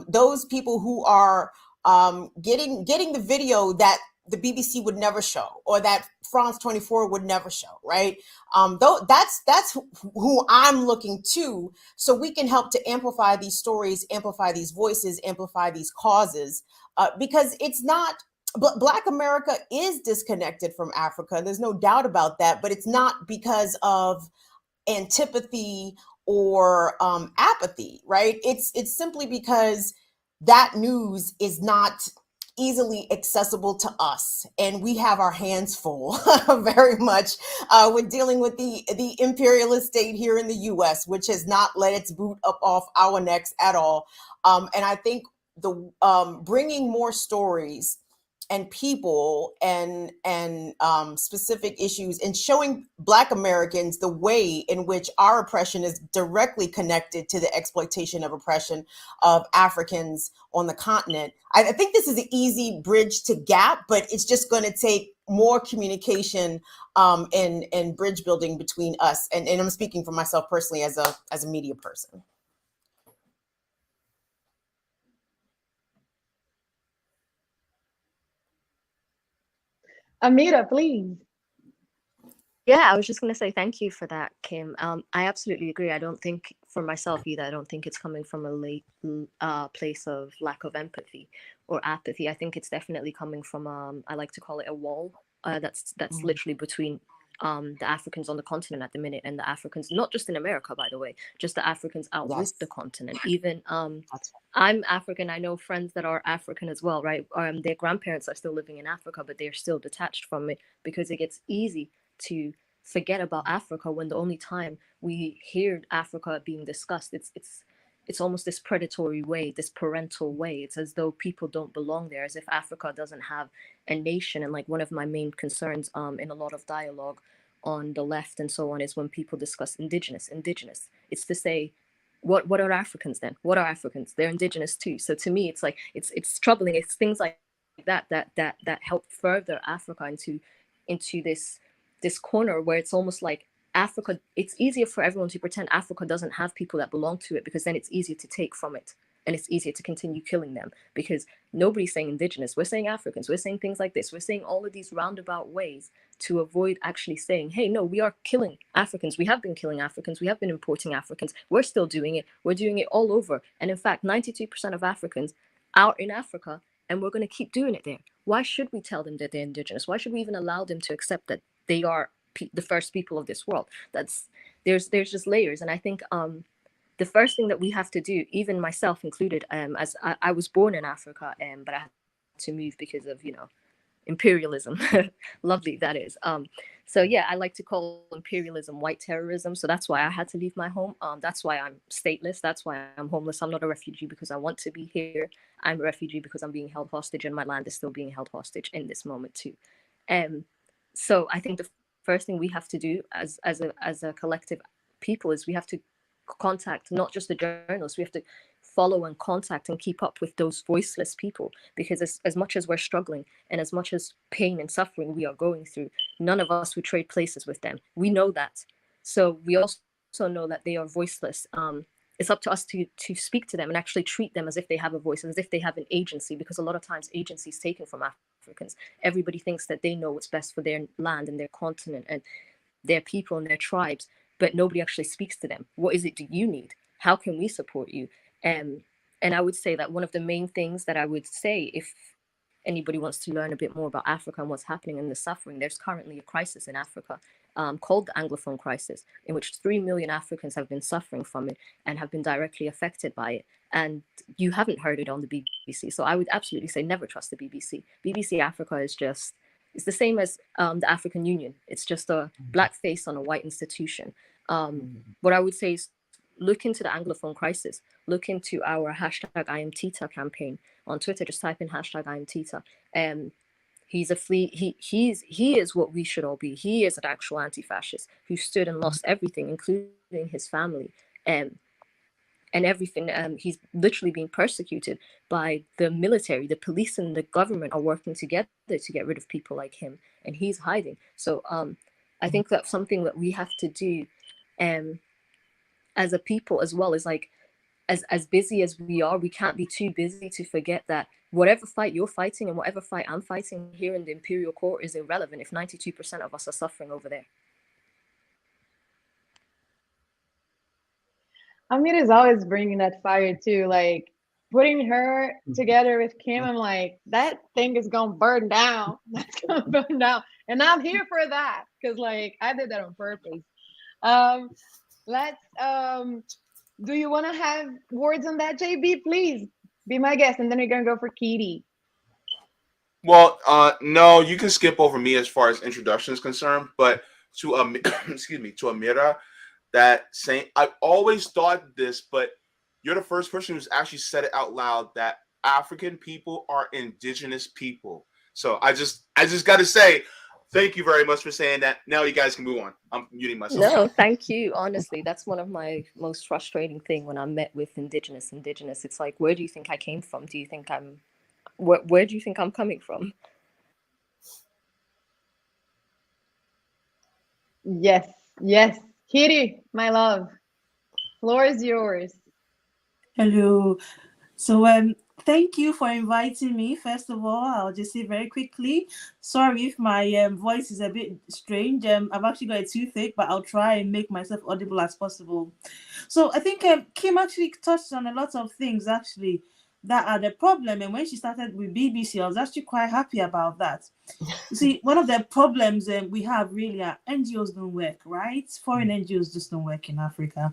those people who are getting the video that the BBC would never show, or that France 24 would never show, right? Though that's who I'm looking to, so we can help to amplify these stories, amplify these voices, amplify these causes, because it's not. Black America is disconnected from Africa. There's no doubt about that, but it's not because of antipathy or apathy, right? It's simply because that news is not easily accessible to us, and we have our hands full very much with dealing with the imperialist state here in the U.S., which has not let its boot up off our necks at all. And I think the bringing more stories and people and specific issues, and showing Black Americans the way in which our oppression is directly connected to the exploitation of oppression of Africans on the continent. I think this is an easy bridge to gap, but it's just going to take more communication and bridge building between us. And I'm speaking for myself personally as a media person. Amira, please. Yeah, I was just going to say thank you for that, Kim. I absolutely agree. I don't think, for myself either, I don't think it's coming from a place of lack of empathy or apathy. I think it's definitely coming from, I like to call it a wall that's literally between the Africans on the continent at the minute and the Africans, not just in America, by the way, just the Africans out with the continent. Even I'm African. I know friends that are African as well, right? Their grandparents are still living in Africa, but they're still detached from it because it gets easy to forget about Africa when the only time we hear Africa being discussed, it's almost this predatory way, this parental way. It's as though people don't belong there, as if Africa doesn't have a nation. And like, one of my main concerns in a lot of dialogue on the left and so on is when people discuss indigenous. It's to say, what are Africans then? What are Africans? They're indigenous too. So to me, it's like it's troubling. It's things like that help further Africa into this corner where it's almost like Africa, it's easier for everyone to pretend Africa doesn't have people that belong to it, because then it's easier to take from it and it's easier to continue killing them, because nobody's saying indigenous. We're saying Africans. We're saying things like this. We're saying all of these roundabout ways to avoid actually saying, hey, no, we are killing Africans. We have been killing Africans. We have been importing Africans. We're still doing it. We're doing it all over. And in fact, 92% of Africans are in Africa, and we're going to keep doing it there. Why should we tell them that they're indigenous? Why should we even allow them to accept that they are the first people of this world? There's just layers. And I think the first thing that we have to do, even myself included, as I was born in Africa, but I had to move because of, imperialism. Lovely, that is. So yeah, I like to call imperialism white terrorism. So that's why I had to leave my home. That's why I'm stateless. That's why I'm homeless. I'm not a refugee because I want to be here. I'm a refugee because I'm being held hostage, and my land is still being held hostage in this moment too. So I think the first thing we have to do as a collective people is we have to contact not just the journalists. We have to follow and contact and keep up with those voiceless people, because as much as we're struggling and as much as pain and suffering we are going through, none of us would trade places with them. We know that. So we also know that they are voiceless. It's up to us to speak to them and actually treat them as if they have a voice, as if they have an agency, because a lot of times agency is taken from Africans. Everybody thinks that they know what's best for their land and their continent and their people and their tribes, but nobody actually speaks to them. What is it do you need? How can we support you? And I would say that one of the main things that I would say, if anybody wants to learn a bit more about Africa and what's happening in the suffering, there's currently a crisis in Africa called the Anglophone crisis, in which 3 million Africans have been suffering from it and have been directly affected by it. And you haven't heard it on the BBC. So I would absolutely say never trust the BBC. BBC Africa is just It's the same as the African Union. It's just a black face on a white institution. What I would say is look into the Anglophone crisis. Look into our hashtag I am Tita campaign on Twitter. Just type in hashtag I am Tita. He's a he is what we should all be. He is an actual anti-fascist who stood and lost everything, including his family, and everything. He's literally being persecuted by the military. The police and the government are working together to get rid of people like him, and he's hiding. So I think that's something that we have to do as a people as well. Is like, as busy as we are, we can't be too busy to forget that whatever fight you're fighting and whatever fight I'm fighting here in the imperial court is irrelevant if 92% of us are suffering over there. Amir is always bringing that fire too. Like putting her together with Kim, I'm like, that thing is gonna burn down. That's gonna burn down, and I'm here for that because like I did that on purpose. Let's. Do you want to have words on that, JB? Please be my guest, and then we're gonna go for Kitty. Well, no, you can skip over me as far as introduction is concerned, but to excuse me, to Amira, that saying, I've always thought this, but you're the first person who's actually said it out loud, that African people are indigenous people. So I just got to say, thank you very much for saying that. Now you guys can move on. I'm muting myself. No, thank you. Honestly, that's one of my most frustrating thing when I'm met with indigenous. It's like, where do you think I came from? Do you think where do you think I'm coming from? Yes. Kitty, my love, floor is yours. Hello. So thank you for inviting me. First of all, I'll just say very quickly, sorry if my voice is a bit strange. I've actually got a toothache, but I'll try and make myself audible as possible. So I think Kim actually touched on a lot of things actually that are the problem. And when she started with BBC, I was actually quite happy about that. You see, one of the problems we have really are NGOs don't work, right? Foreign NGOs just don't work in Africa.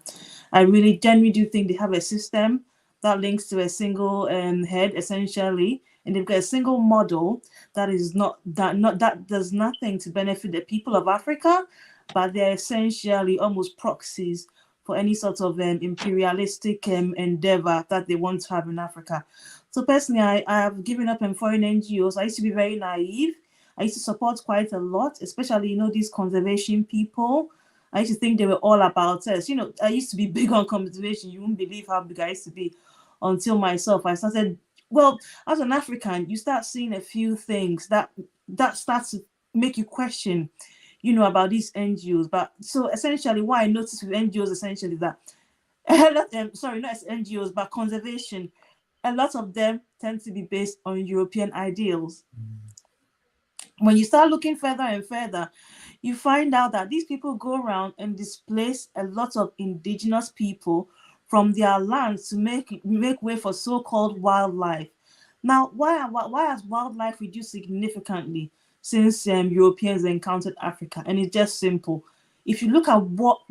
I really genuinely do think they have a system that links to a single head, essentially, and they've got a single model that is that does nothing to benefit the people of Africa, but they're essentially almost proxies for any sort of imperialistic endeavor that they want to have in Africa. So personally, I have given up on foreign NGOs. I used to be very naive. I used to support quite a lot, especially, these conservation people. I used to think they were all about us. I used to be big on conservation. You won't believe how big I used to be until I started. Well, as an African, you start seeing a few things that starts to make you question, about these NGOs. But so essentially, what I noticed with NGOs essentially is that sorry, not as NGOs, but conservation, a lot of them tend to be based on European ideals. When you start looking further and further, you find out that these people go around and displace a lot of indigenous people from their lands to make way for so-called wildlife. Now, why has wildlife reduced significantly since Europeans encountered Africa? And it's just simple. If you look at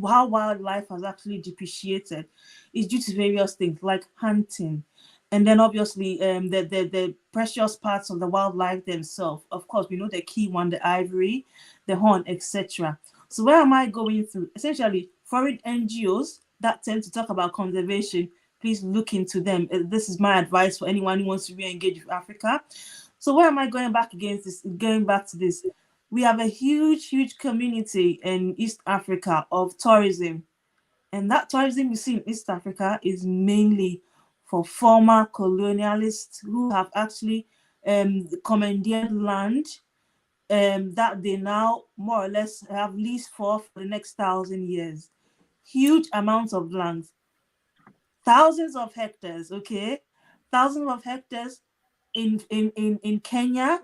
how wildlife has actually depreciated, it's due to various things like hunting, and then obviously the precious parts of the wildlife themselves. Of course, we know the key one, the ivory, the horn, etc. So where am I going through? Essentially, foreign NGOs that tend to talk about conservation, please look into them. This is my advice for anyone who wants to re-engage with Africa. So where am I going back to this? We have a huge community in East Africa of tourism. And that tourism we see in East Africa is mainly for former colonialists who have actually commandeered land that they now more or less have leased for the next 1,000 years. Huge amounts of land, thousands of hectares, okay? Thousands of hectares in Kenya,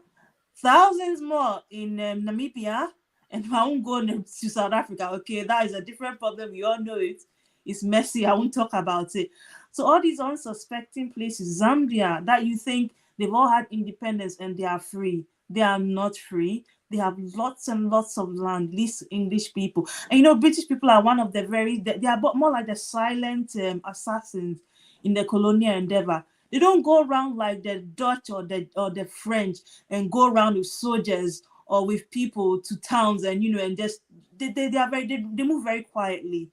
thousands more in Namibia, and I won't go to South Africa, okay? That is a different problem. We all know it. It's messy. I won't talk about it. So all these unsuspecting places, Zambia, that you think they've all had independence and they are free. They are not free. They have lots and lots of land, least English people. And British people are one of the they are more like the silent assassins in the colonial endeavor. They don't go around like the Dutch or the French and go around with soldiers or with people to towns, and and just they move very quietly,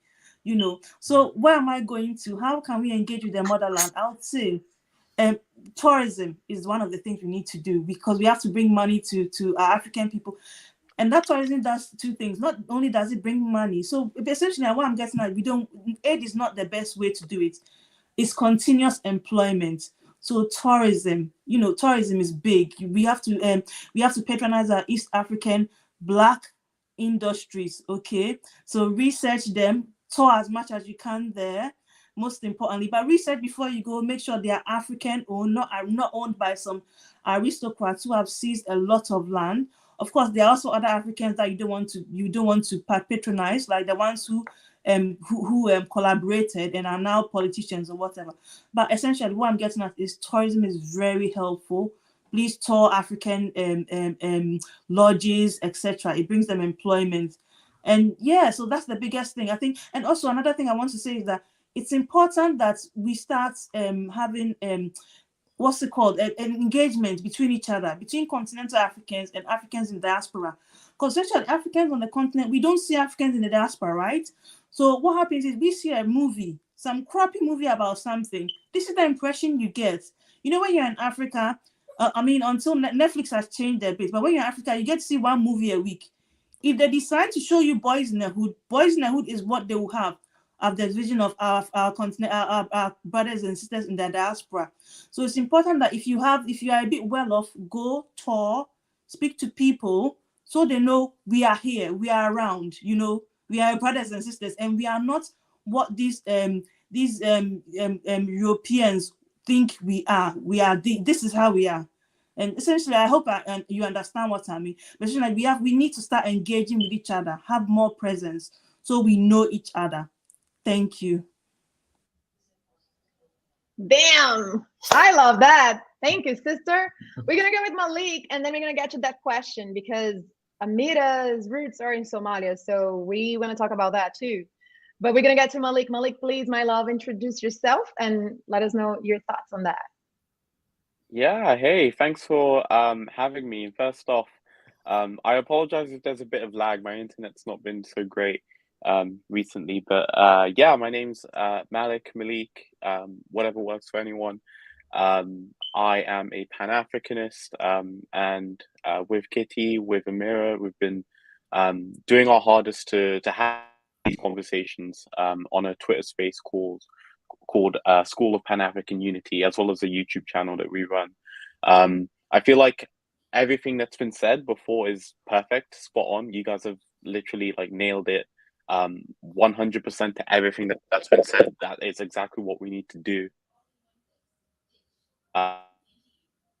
So where am I going to? How can we engage with the motherland? I would say tourism is one of the things we need to do, because we have to bring money to our African people. And that tourism does two things. Not only does it bring money, so essentially what I'm getting at, aid is not the best way to do it. It's continuous employment. So tourism, tourism is big. We have to patronize our East African Black industries. Okay, so research them, tour as much as you can there. Most importantly, but research before you go. Make sure they are African owned, not owned by some aristocrats who have seized a lot of land. Of course, there are also other Africans that you don't want to patronize, like the ones who collaborated and are now politicians or whatever. But essentially, what I'm getting at is tourism is very helpful. Please tour African lodges, etc. It brings them employment, and yeah, so that's the biggest thing I think. And also another thing I want to say is that it's important that we start having what's it called, an engagement between each other, between continental Africans and Africans in diaspora. Because essentially Africans on the continent, we don't see Africans in the diaspora, right? So what happens is we see a movie, some crappy movie about something. This is the impression you get. When you're in Africa, until Netflix has changed their bit, but when you're in Africa, you get to see one movie a week. If they decide to show you Boys in the Hood is what they will have of the vision of our continent, our brothers and sisters in the diaspora. So it's important that if you are a bit well off, go tour, speak to people, so they know we are here, we are around. We are brothers and sisters, and we are not what these Europeans think we are. This is how we are. And essentially, I hope you understand what I mean. But we need to start engaging with each other, have more presence, so we know each other. Thank you. Damn, I love that. Thank you, sister. We're gonna go with Malik, and then we're gonna get to that question, because Amira's roots are in Somalia, so we want to talk about that too. But we're gonna get to Malik. Malik, please, my love, introduce yourself and let us know your thoughts on that. Yeah, hey, thanks for having me. First off, I apologize if there's a bit of lag. My internet's not been so great recently, but yeah, my name's Malik, whatever works for anyone. I am a Pan-Africanist, and with Kitty, with Amira, we've been doing our hardest to have these conversations on a Twitter space called School of Pan-African Unity, as well as a YouTube channel that we run. I feel like everything that's been said before is perfect, spot on. You guys have literally nailed it 100% to everything that's been said. That is exactly what we need to do.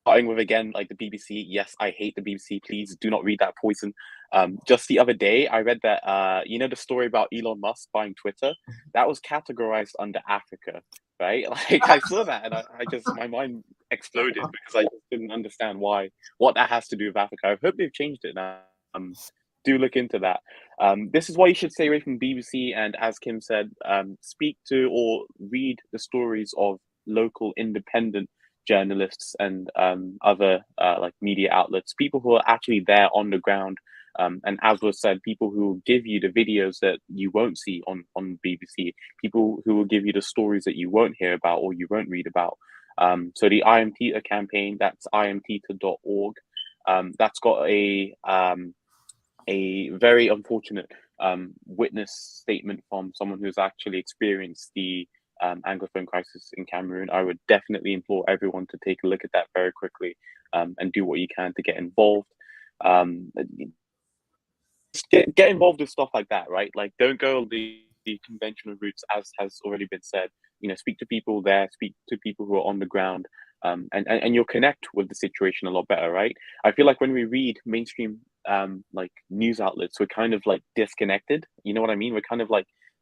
Starting with, again, the BBC. Yes, I hate the BBC. Please do not read that poison. Just the other day, I read that, the story about Elon Musk buying Twitter, that was categorized under Africa, right? I saw that and my mind exploded, because I just didn't understand what that has to do with Africa. I hope they've changed it now. Do look into that. This is why you should stay away from BBC, and as Kim said, speak to or read the stories of local independent journalists and other media outlets, people who are actually there on the ground, and as was said, people who will give you the videos that you won't see on BBC, people who will give you the stories that you won't hear about or you won't read about. So the I Am Tita campaign, that's imtita.org. That's got a very unfortunate witness statement from someone who's actually experienced the Anglophone crisis in Cameroon. I would definitely implore everyone to take a look at that very quickly, and do what you can to get involved. Get involved with stuff like that, right? Don't go the conventional routes, as has already been said. Speak to people there, speak to people who are on the ground, and you'll connect with the situation a lot better, right? I feel like when we read mainstream news outlets, we're kind of disconnected. You know what I mean? We're kind of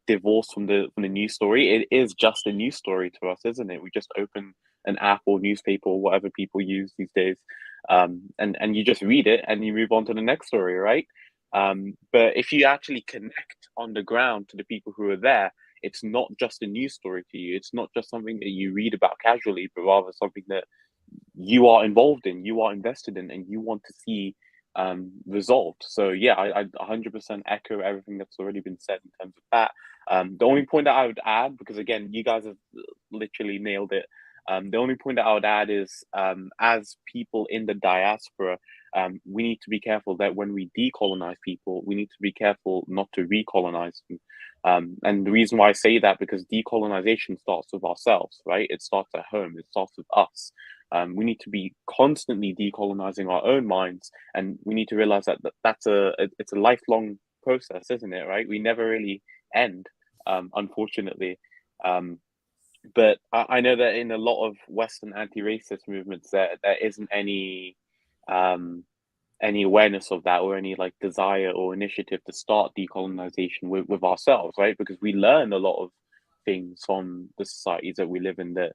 divorced from the news story. It is just a news story to us, isn't it? We just open an app or newspaper or whatever people use these days, and you just read it and you move on to the next story, right? But if you actually connect on the ground to the people who are there, it's not just a news story to you. It's not just something that you read about casually, but rather something that you are involved in, you are invested in, and you want to see resolved. So yeah, I 100% echo everything that's already been said in terms of that. The only point that I would add, because again, you guys have literally nailed it. The only point that I would add is, as people in the diaspora, we need to be careful that when we decolonize people, we need to be careful not to recolonize them. And the reason why I say that, because decolonization starts with ourselves, right? It starts at home. It starts with us. We need to be constantly decolonizing our own minds, and we need to realize that it's a lifelong process, isn't it? Right? We never really end, unfortunately. But I know that in a lot of Western anti-racist movements, there isn't any awareness of that, or any like desire or initiative to start decolonization with ourselves, right? Because we learn a lot of things from the societies that we live in that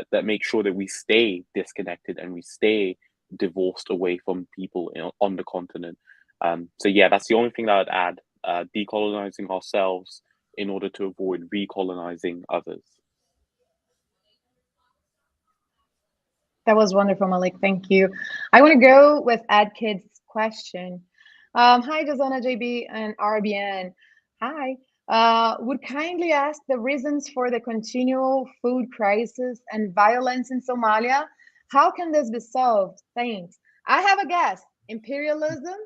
that make sure that we stay disconnected and we stay divorced away from people on the continent. So yeah, that's the only thing that I'd add: decolonizing ourselves in order to avoid recolonizing others. That was wonderful, Malik. Thank you. I want to go with Kid's question. Hi, Jazana, JB, and RBN. Hi. Would kindly ask the reasons for the continual food crisis and violence in Somalia. How can this be solved? Thanks. I have a guess. Imperialism.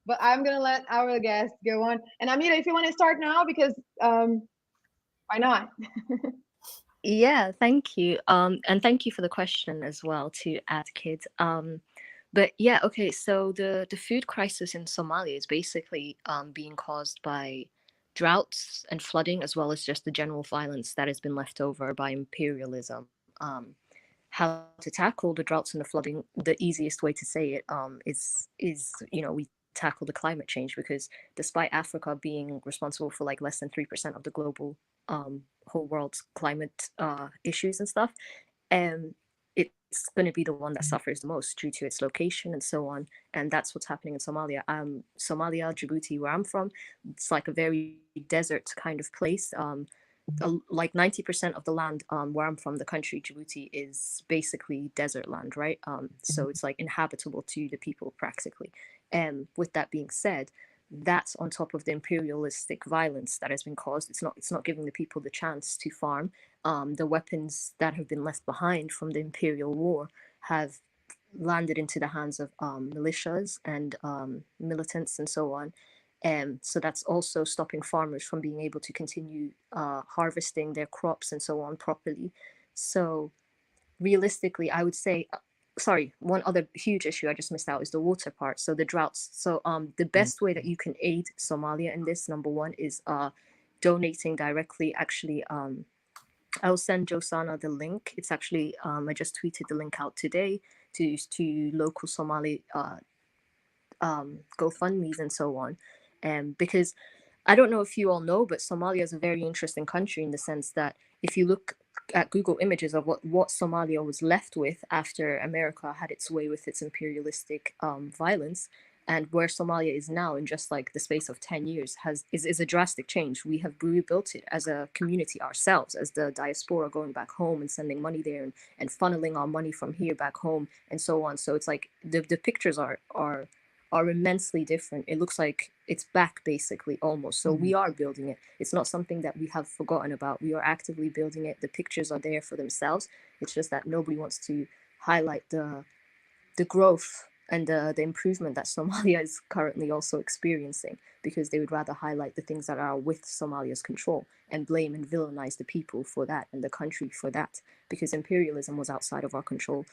But I'm going to let our guest go on. And Amira, if you want to start now, because why not? Yeah, thank you. And thank you for the question as well to add, Kid. But yeah, okay, so the food crisis in Somalia is basically being caused by droughts and flooding, as well as just the general violence that has been left over by imperialism. How to tackle the droughts and the flooding? The easiest way to say it is we tackle the climate change, because despite Africa being responsible for like less than 3% of the global whole world's climate issues and stuff, it's going to be the one that suffers the most due to its location and so on. And that's what's happening in Somalia. Somalia, Djibouti, where I'm from, it's like a very desert kind of place. Like 90% of the land where I'm from, the country Djibouti, is basically desert land, right? So it's like inhabitable to the people practically. And with that being said, that's on top of the imperialistic violence that has been caused. It's not giving the people the chance to farm. The weapons that have been left behind from the imperial war have landed into the hands of militias and militants and so on. And so that's also stopping farmers from being able to continue harvesting their crops and so on properly. So realistically, I would say, sorry, one other huge issue I just missed out is the water part. So the droughts. So the best way that you can aid Somalia in this, number one, is donating directly. Actually, I'll send Josana the link. It's actually, I just tweeted the link out today to local Somali GoFundMes and so on. Because I don't know if you all know, but Somalia is a very interesting country in the sense that if you look at Google images of what Somalia was left with after America had its way with its imperialistic violence, and where Somalia is now in just like the space of 10 years is a drastic change. We have rebuilt it as a community ourselves, as the diaspora, going back home and sending money there and funneling our money from here back home and so on. So it's like the pictures are immensely different. It looks like it's back basically almost. So we are building it. It's not something that we have forgotten about. We are actively building it. The pictures are there for themselves. It's just that nobody wants to highlight the growth and the improvement that Somalia is currently also experiencing, because they would rather highlight the things that are with Somalia's control and blame and villainize the people for that and the country for that, because imperialism was outside of our control.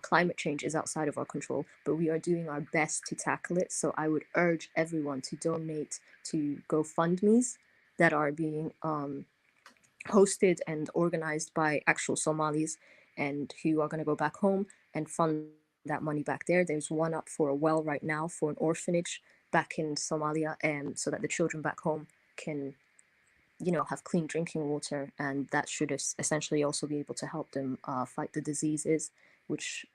Climate change is outside of our control, but we are doing our best to tackle it. So I would urge everyone to donate to GoFundMes that are being hosted and organized by actual Somalis, and who are going to go back home and fund that money back there. There's one up for a well right now for an orphanage back in Somalia, and so that the children back home can have clean drinking water, and that should essentially also be able to help them fight the diseases, which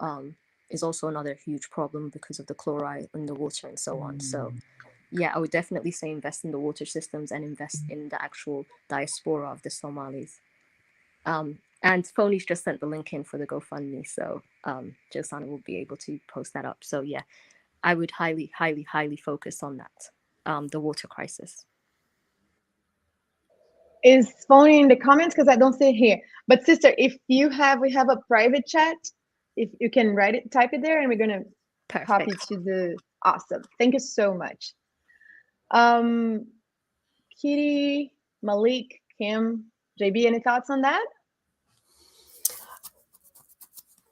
is also another huge problem because of the chloride in the water and so on. So yeah, I would definitely say invest in the water systems and invest in the actual diaspora of the Somalis. And Phony's just sent the link in for the GoFundMe, so Josana will be able to post that up. So yeah, I would highly, highly, highly focus on that, the water crisis. Is Phony in the comments? Because I don't see it here. But sister, if we have a private chat, if you can write it, type it there, and we're gonna copy to the awesome. Thank you so much. Kitty, Malik, Kim, JB, any thoughts on that?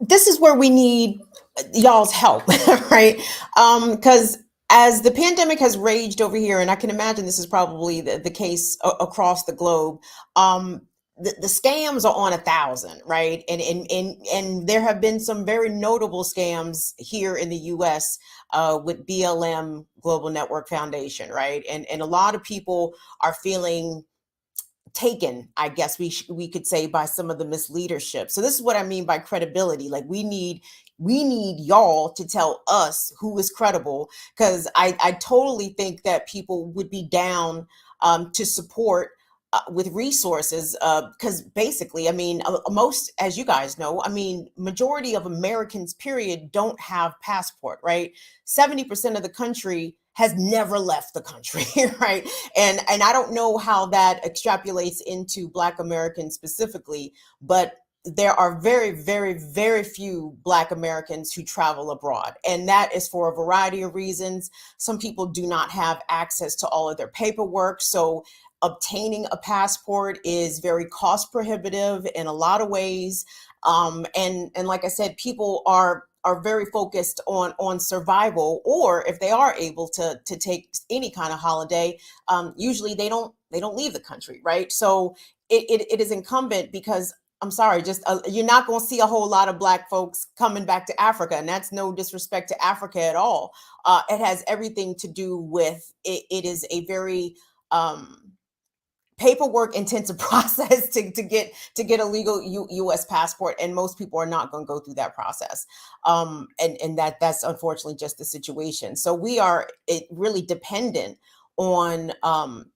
This is where we need y'all's help, right? Because as the pandemic has raged over here, and I can imagine this is probably the case across the globe, the scams are on 1,000, right? And there have been some very notable scams here in the U.S. With BLM Global Network Foundation, right? And a lot of people are feeling taken, I guess we could say, by some of the misleadership. So this is what I mean by credibility. Like we need y'all to tell us who is credible, because I totally think that people would be down to support with resources, because basically, I mean, most, as you guys know, I mean, majority of Americans, period, don't have passport, right? 70% of the country has never left the country, right? And I don't know how that extrapolates into Black Americans specifically, but there are very, very, very few Black Americans who travel abroad. And that is for a variety of reasons. Some people do not have access to all of their paperwork. So obtaining a passport is very cost prohibitive in a lot of ways. And like I said, people are very focused on survival, or if they are able to take any kind of holiday, usually they don't leave the country, right? So it is incumbent, because I'm sorry, just you're not going to see a whole lot of Black folks coming back to Africa, and that's no disrespect to Africa at all. It has everything to do with it is a very paperwork intensive process to get a legal U.S. passport, and most people are not going to go through that process, and that's unfortunately just the situation. So we are really dependent on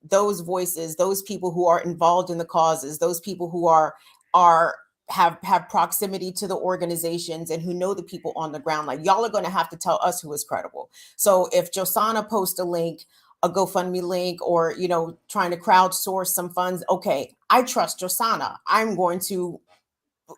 those voices, those people who are involved in the causes, those people who have proximity to the organizations and who know the people on the ground. Like, y'all are going to have to tell us who is credible. So if Josana posts a link, a GoFundMe link, or, you know, trying to crowdsource some funds, okay, I trust Josana. I'm going to,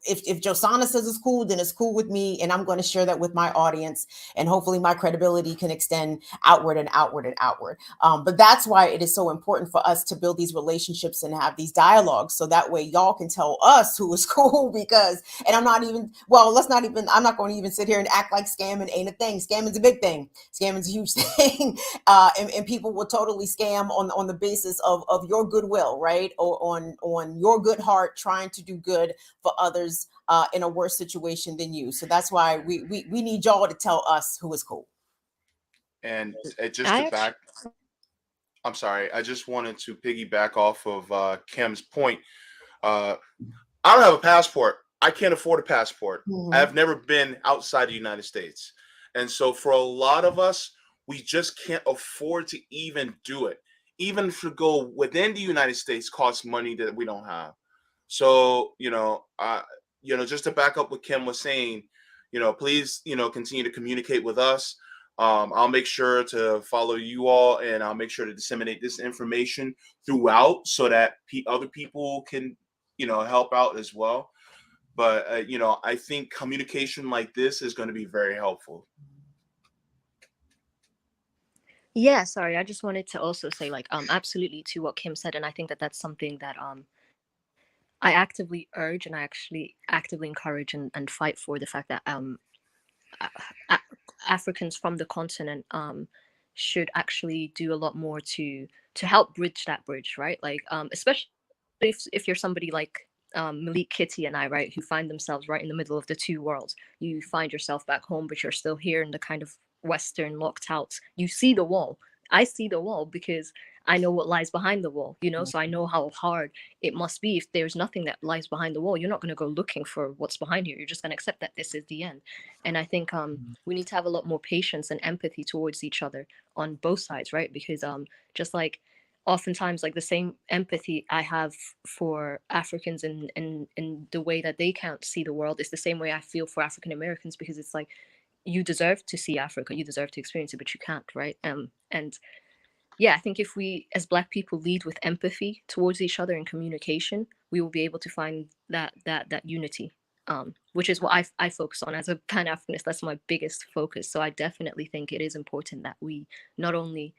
if Josana says it's cool, then it's cool with me, and I'm going to share that with my audience, and hopefully my credibility can extend outward and outward and outward. But that's why it is so important for us to build these relationships and have these dialogues, so that way y'all can tell us who is cool. Because, and I'm not going to even sit here and act like scamming ain't a thing. Scamming's a big thing. Scamming's a huge thing. And people will totally scam on the basis of your goodwill, right? Or on your good heart, trying to do good for others in a worse situation than you. So that's why we need y'all to tell us who is cool. And I'm sorry, I just wanted to piggyback off of Kim's point. I don't have a passport. I can't afford a passport. Mm-hmm. I've never been outside the United States. And so for a lot of us, we just can't afford to even do it. Even to go within the United States costs money that we don't have. So, just to back up what Kim was saying, please, continue to communicate with us. I'll make sure to follow you all, and I'll make sure to disseminate this information throughout, so that other people can, help out as well. But, I think communication like this is going to be very helpful. Yeah, sorry. I just wanted to also say, absolutely to what Kim said. And I think that that's something that I actively urge, and I actually actively encourage and fight for, the fact that Africans from the continent should actually do a lot more to help bridge that bridge, right? Like, especially if you're somebody like Malik, Kitty, and I, right, who find themselves right in the middle of the two worlds. You find yourself back home, but you're still here in the kind of Western locked out. You see the wall. I see the wall because I know what lies behind the wall, so I know how hard it must be. If there's nothing that lies behind the wall, you're not going to go looking for what's behind here. You're just going to accept that this is the end. And I think we need to have a lot more patience and empathy towards each other on both sides, right? Because just like oftentimes like the same empathy I have for Africans and the way that they can't see the world is the same way I feel for African Americans, because it's like, you deserve to see Africa, you deserve to experience it, but you can't, right? And yeah, I think if we as Black people lead with empathy towards each other in communication, we will be able to find that unity, which is what I focus on as a Pan-Africanist. That's my biggest focus. So I definitely think it is important that we not only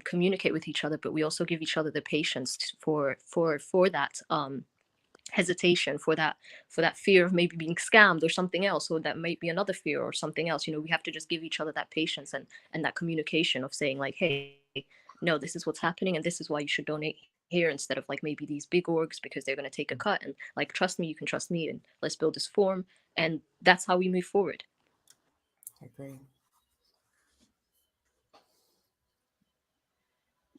communicate with each other, but we also give each other the patience for that hesitation, for that fear of maybe being scammed or something else, or that might be another fear or something else. You know, we have to just give each other that patience and that communication of saying like, hey, no, this is what's happening and this is why you should donate here, instead of like maybe these big orgs because they're going to take a cut, and like, trust me, you can trust me, and let's build this form. And that's how we move forward. I agree.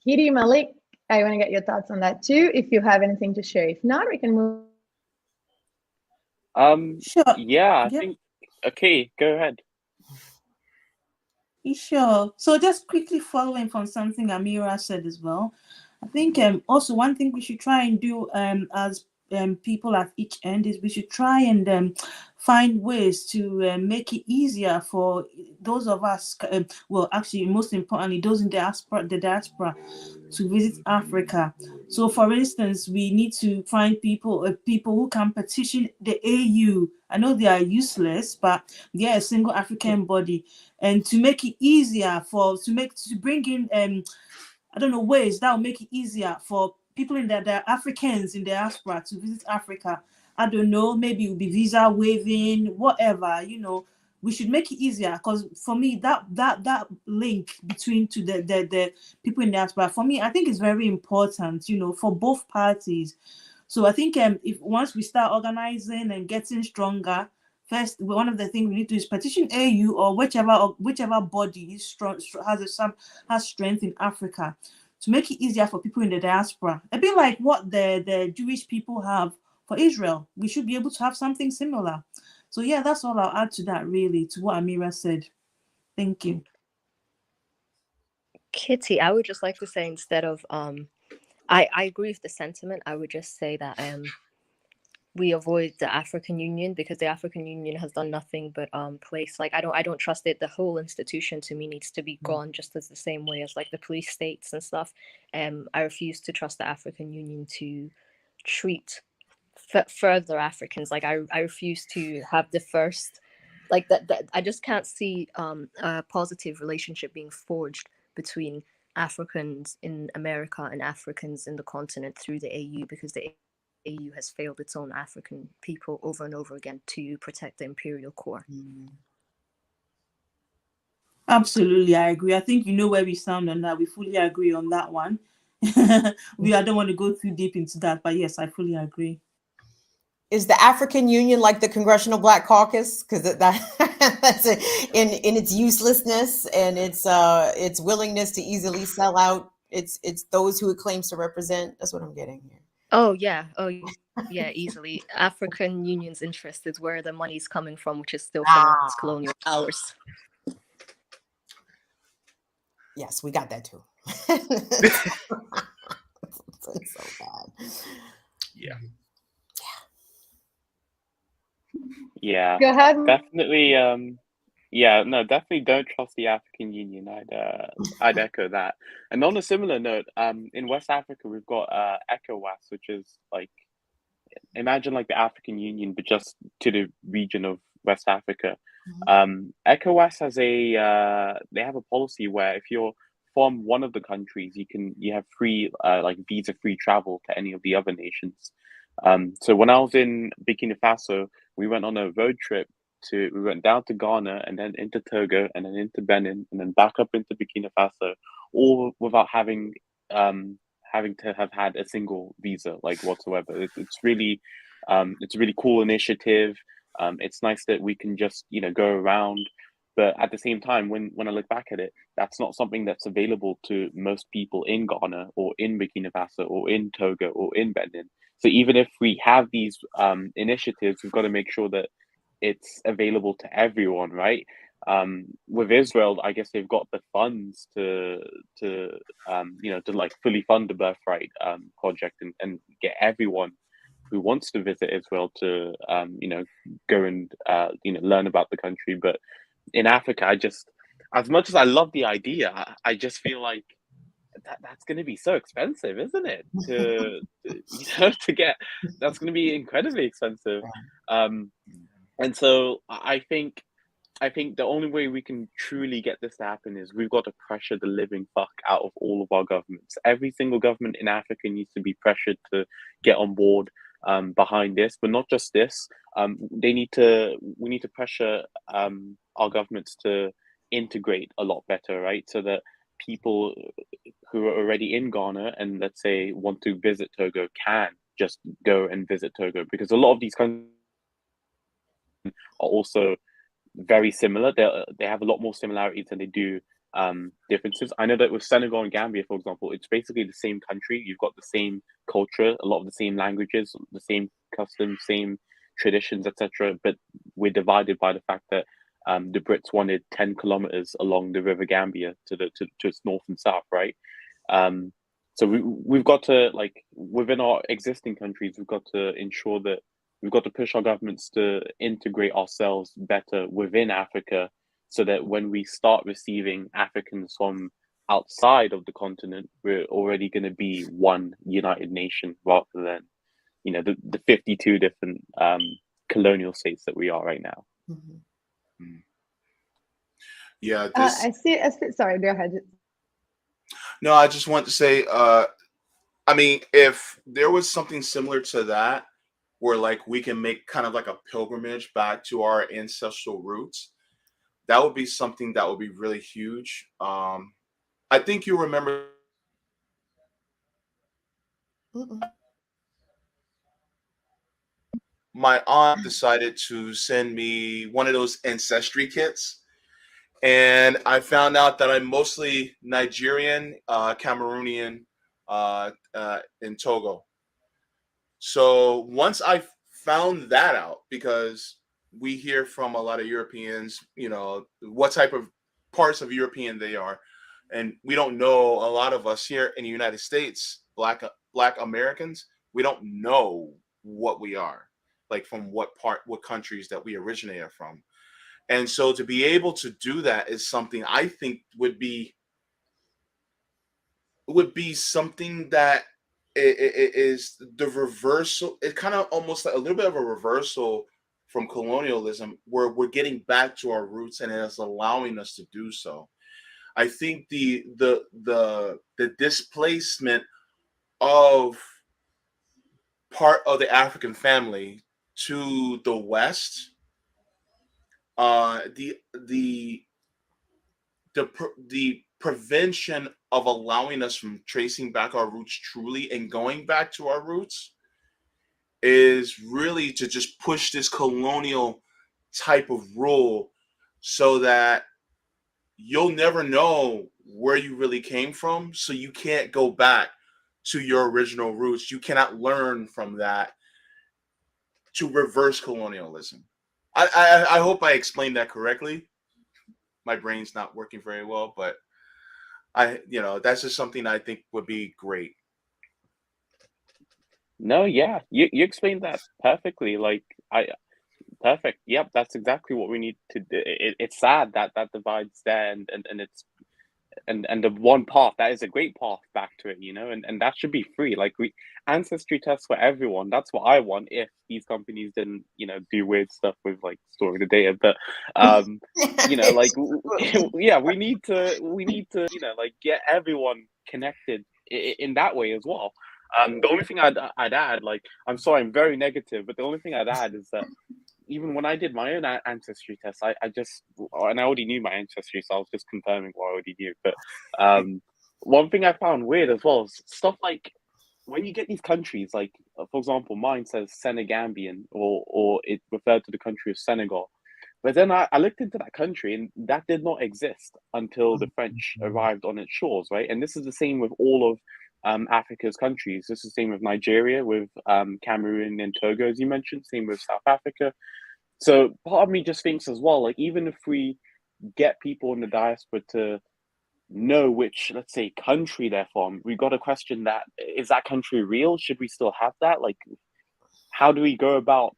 Kitty, Malik, I want to get your thoughts on that too, if you have anything to share. If not, we can move. Sure. Yeah, I think. Okay, go ahead. Sure. So just quickly following from something Amira said as well, I think also one thing we should try and do as people at each end is we should try and find ways to make it easier for those of us, well, actually, most importantly, those in the diaspora to visit Africa. So, for instance, we need to find people who can petition the AU. I know they are useless, but they're a single African body, and to make it easier to bring in I don't know, ways that will make it easier for people in the Africans in the diaspora to visit Africa. I don't know, maybe it will be visa waiving, whatever, you know. We should make it easier, because for me that link between to the people in the diaspora, for me, I think is very important, you know, for both parties. So I think if once we start organizing and getting stronger, first, one of the things we need to do is petition AU or whichever body is strong, has strength in Africa, to make it easier for people in the diaspora. A bit like what the Jewish people have for Israel. We should be able to have something similar. So yeah, that's all I'll add to that, really, to what Amira said. Thank you. Kitty, I would just like to say, instead of I agree with the sentiment. I would just say that we avoid the African Union, because the African Union has done nothing but place, like, I don't trust it. The whole institution to me needs to be gone, just as the same way as like the police states and stuff. I refuse to trust the African Union to treat further Africans. Like, I refuse to have the first, like, that I just can't see a positive relationship being forged between Africans in America and Africans in the continent through the AU, because the AU has failed its own African people over and over again to protect the imperial core. Absolutely, I agree. I think you know where we stand on that. We fully agree on that one. I don't want to go too deep into that, but yes, I fully agree. Is the African Union like the Congressional Black Caucus? Because that's in its uselessness and its willingness to easily sell out. It's those who it claims to represent. That's what I'm getting here. Oh yeah, easily. African Union's interest is where the money's coming from, which is still from its colonial powers. Yes, we got that too. It's so bad. Yeah. Yeah. Go ahead. Definitely. Yeah. No. Definitely don't trust the African Union. I'd echo that. And on a similar note, in West Africa we've got ECOWAS, which is like, imagine like the African Union, but just to the region of West Africa. ECOWAS has they have a policy where if you're from one of the countries, you have free like visa free travel to any of the other nations. So when I was in Burkina Faso, we went on a road trip we went down to Ghana and then into Togo and then into Benin and then back up into Burkina Faso, all without having to have had a single visa like whatsoever. It's really a really cool initiative. It's nice that we can just go around, but at the same time, when I look back at it, that's not something that's available to most people in Ghana or in Burkina Faso or in Togo or in Benin. So even if we have these initiatives, we've got to make sure that it's available to everyone, right? With Israel, I guess they've got the funds to like fully fund the Birthright project and get everyone who wants to visit Israel to go and learn about the country. But in Africa, as much as I love the idea, I just feel like that's going to be so expensive, isn't it? To get, that's going to be incredibly expensive. And so I think the only way we can truly get this to happen is we've got to pressure the living fuck out of all of our governments. Every single government in Africa needs to be pressured to get on board behind this, but not just this. We need to pressure our governments to integrate a lot better, right? So that people who are already in Ghana and let's say want to visit Togo can just go and visit Togo, because a lot of these countries are also very similar. They have a lot more similarities than they do differences. I know that with Senegal and Gambia, for example, it's basically the same country. You've got the same culture, a lot of the same languages, the same customs, same traditions, etc. But we're divided by the fact that the Brits wanted 10 kilometers along the River Gambia to its north and south, right? So we've got to, like, within our existing countries, we've got to ensure that we've got to push our governments to integrate ourselves better within Africa, so that when we start receiving Africans from outside of the continent, we're already going to be one united nation rather than, the 52 different colonial states that we are right now. Mm-hmm. Yeah, I see. Sorry, go ahead. No, I just want to say, I mean, if there was something similar to that, where like we can make kind of like a pilgrimage back to our ancestral roots, that would be something that would be really huge. I think you remember my aunt decided to send me one of those ancestry kits, and I found out that I'm mostly Nigerian, Cameroonian, in Togo. So once I found that out, because we hear from a lot of Europeans, what type of parts of European they are, and we don't know, a lot of us here in the United States, black Americans, we don't know what we are, like from what countries that we originate from. And so to be able to do that is something I think would be something that it is the reversal. It kind of almost like a little bit of a reversal from colonialism, where we're getting back to our roots and it's allowing us to do so. I think the displacement of part of the African family to the West, the prevention of allowing us from tracing back our roots truly and going back to our roots, is really to just push this colonial type of rule, so that you'll never know where you really came from, so you can't go back to your original roots. You cannot learn from that to reverse colonialism. I hope I explained that correctly. My brain's not working very well, but that's just something I think would be great. No, yeah, you explained that perfectly. Like, perfect. Yep, that's exactly what we need to do. It's sad that divide's there, and it's and the one path that is a great path back to it, and that should be free. Like, ancestry tests for everyone. That's what I want. If these companies didn't, do weird stuff with like storing the data, but like, yeah, we need to, like, get everyone connected in that way as well. The only thing I'd add, like, I'm sorry, I'm very negative, but the only thing I'd add is that even when I did my own ancestry test, I already knew my ancestry, so I was just confirming what I already knew. But one thing I found weird as well is stuff like when you get these countries, like, for example, mine says Senegambian, or it referred to the country of Senegal. But then I looked into that country, and that did not exist until the French arrived on its shores, right? And this is the same with all of Africa's countries. This is the same with Nigeria, with Cameroon and Togo, as you mentioned, same with South Africa. So part of me just thinks as well, like, even if we get people in the diaspora to know which, let's say, country they're from. We got to question that. Is that country real? Should we still have that? Like, how do we go about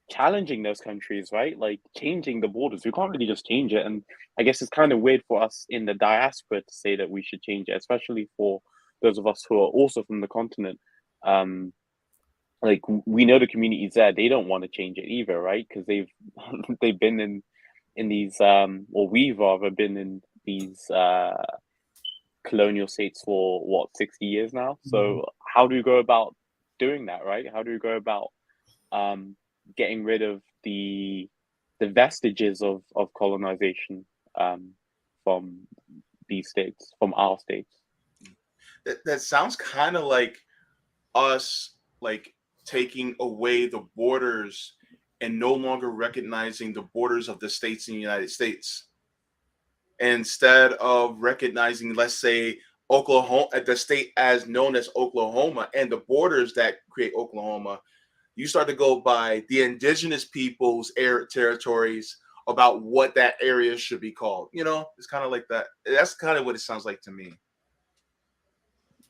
challenging those countries, right? Like changing the borders. We can't really just change it. And I guess it's kind of weird for us in the diaspora to say that we should change it, especially for those of us who are also from the continent. Like we know the communities there, they don't want to change it either, right? Because they've been in these or we've rather been in these colonial states for what, 60 years now. So how do we go about doing that, right? How do we go about getting rid of the vestiges of colonization from these states, from our states? That sounds kind of like us, like taking away the borders and no longer recognizing the borders of the states in the United States. Instead of recognizing, let's say, Oklahoma, the state as known as Oklahoma, and the borders that create Oklahoma, you start to go by the indigenous people's territories about what that area should be called. You know, it's kind of like that. That's kind of what it sounds like to me.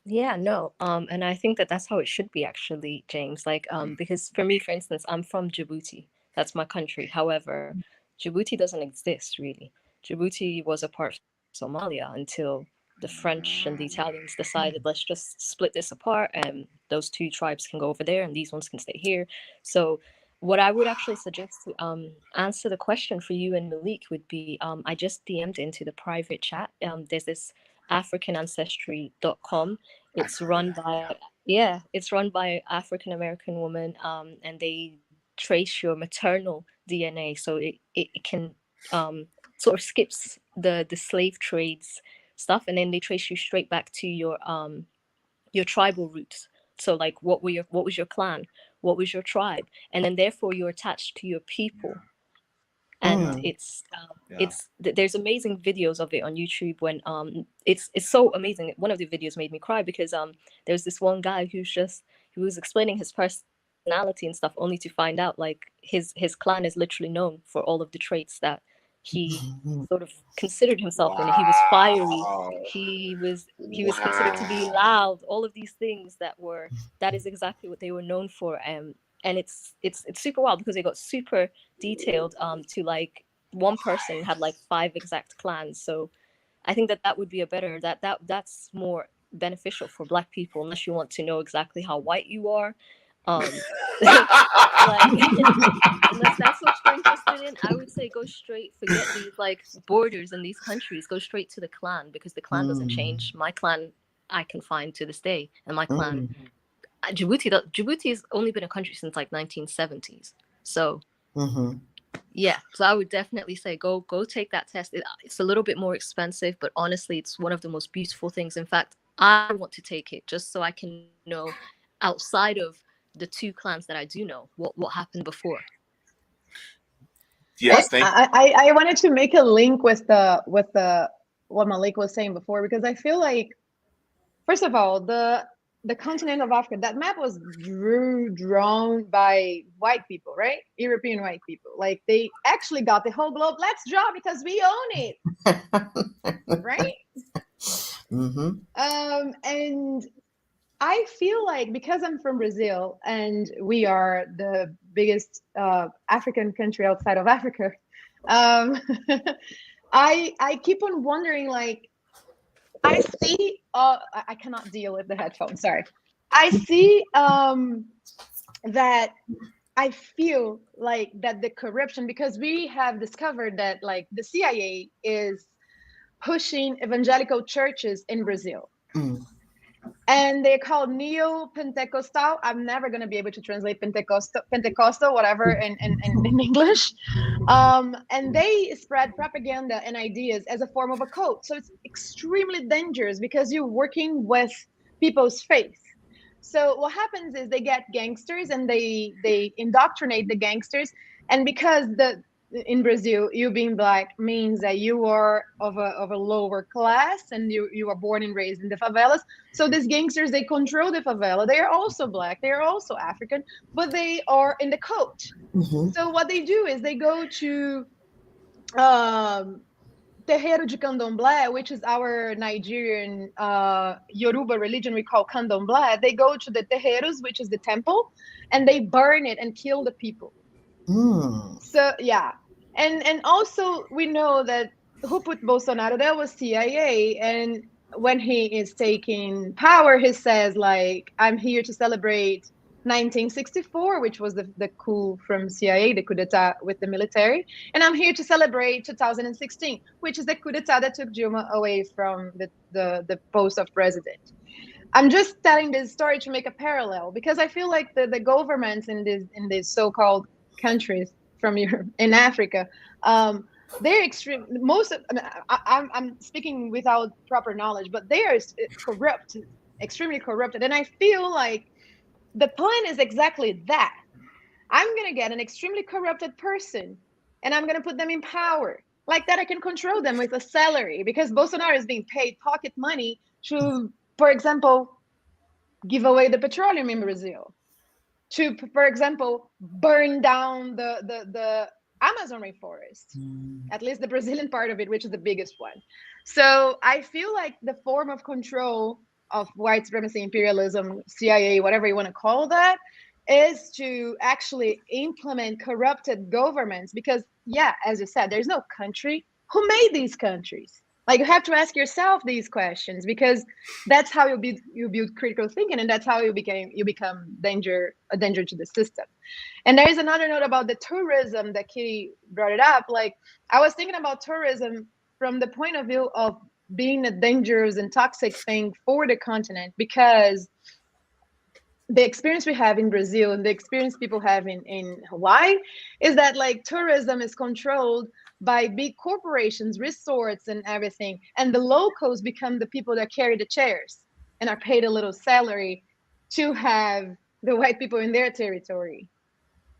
Yeah, no. And I think that that's how it should be, actually, James. Like, because for me, for instance, I'm from Djibouti. That's my country. However, Djibouti doesn't exist, really. Djibouti was a part of Somalia until the French and the Italians decided, let's just split this apart, and those two tribes can go over there and these ones can stay here. So what I would actually suggest to answer the question for you and Malik would be, I just DM'd into the private chat. There's this AfricanAncestry.com. It's run by African American woman, and they trace your maternal DNA, so it can sort of skips the slave trades stuff, and then they trace you straight back to your tribal roots. So like, what was your clan, what was your tribe, and then therefore you're attached to your people. And there's amazing videos of it on YouTube when it's so amazing. One of the videos made me cry because there's this one guy who was explaining his personality and stuff, only to find out like his clan is literally known for all of the traits that he sort of considered himself in. He was fiery, he was considered to be loud, all of these things that is exactly what they were known for. And it's super wild because they got super detailed to like one person had like 5 exact clans. So I think that would be that's more beneficial for Black people, unless you want to know exactly how white you are. Like, unless that's what you're interested in, I would say go straight, forget these like borders in these countries, go straight to the clan, because the clan doesn't change. My clan I can find to this day, and my clan Djibouti's only been a country since like 1970s. So yeah, so I would definitely say go take that test. It's a little bit more expensive, but honestly, it's one of the most beautiful things. In fact, I want to take it just so I can know, outside of the 2 clans that I do know, what happened before. Yes, I wanted to make a link with the what Malik was saying before, because I feel like, first of all, the continent of Africa, that map was drawn by white people, right? European white people. Like, they actually got the whole globe. Let's draw because we own it, right? And I feel like, because I'm from Brazil and we are the biggest African country outside of Africa, I keep on wondering, like, I see, I cannot deal with the headphones, sorry. I see that I feel like that the corruption, because we have discovered that like the CIA is pushing evangelical churches in Brazil. And they're called neo-Pentecostal. I'm never going to be able to translate Pentecostal, whatever, in English. And they spread propaganda and ideas as a form of a cult. So it's extremely dangerous because you're working with people's faith. So what happens is they get gangsters and they indoctrinate the gangsters. And because in Brazil, you being Black means that you are of a lower class and you are born and raised in the favelas. So these gangsters, they control the favela. They are also Black, they are also African, but they are in the cult. So what they do is they go to terreiro de candomblé, which is our Nigerian Yoruba religion we call candomblé, they go to the terreiros, which is the temple, and they burn it and kill the people. So yeah, and also we know that who put Bolsonaro there was CIA, and when he is taking power, he says like, I'm here to celebrate 1964, which was the coup from CIA, the coup d'etat with the military, and I'm here to celebrate 2016, which is the coup d'etat that took Dilma away from the post of president. I'm just telling this story to make a parallel, because I feel like the governments in these so-called countries from Europe, in Africa, they're extreme. Most of, I'm speaking without proper knowledge, but they are corrupt, extremely corrupted, and I feel like the plan is exactly that. I'm gonna get an extremely corrupted person, and I'm gonna put them in power. Like that, I can control them with a salary, because Bolsonaro is being paid pocket money to, for example, give away the petroleum in Brazil, to, for example, burn down the Amazon rainforest, at least the Brazilian part of it, which is the biggest one. So I feel like the form of control of white supremacy, imperialism, CIA, whatever you want to call that, is to actually implement corrupted governments. Because, yeah, as you said, there's no country. Who made these countries? Like, you have to ask yourself these questions, because that's how you build critical thinking, and that's how you become a danger to the system. And there is another note about the tourism that Kitty brought it up. Like, I was thinking about tourism from the point of view of being a dangerous and toxic thing for the continent, because the experience we have in Brazil and the experience people have in Hawaii is that like tourism is controlled by big corporations, resorts and everything. And the locals become the people that carry the chairs and are paid a little salary to have the white people in their territory.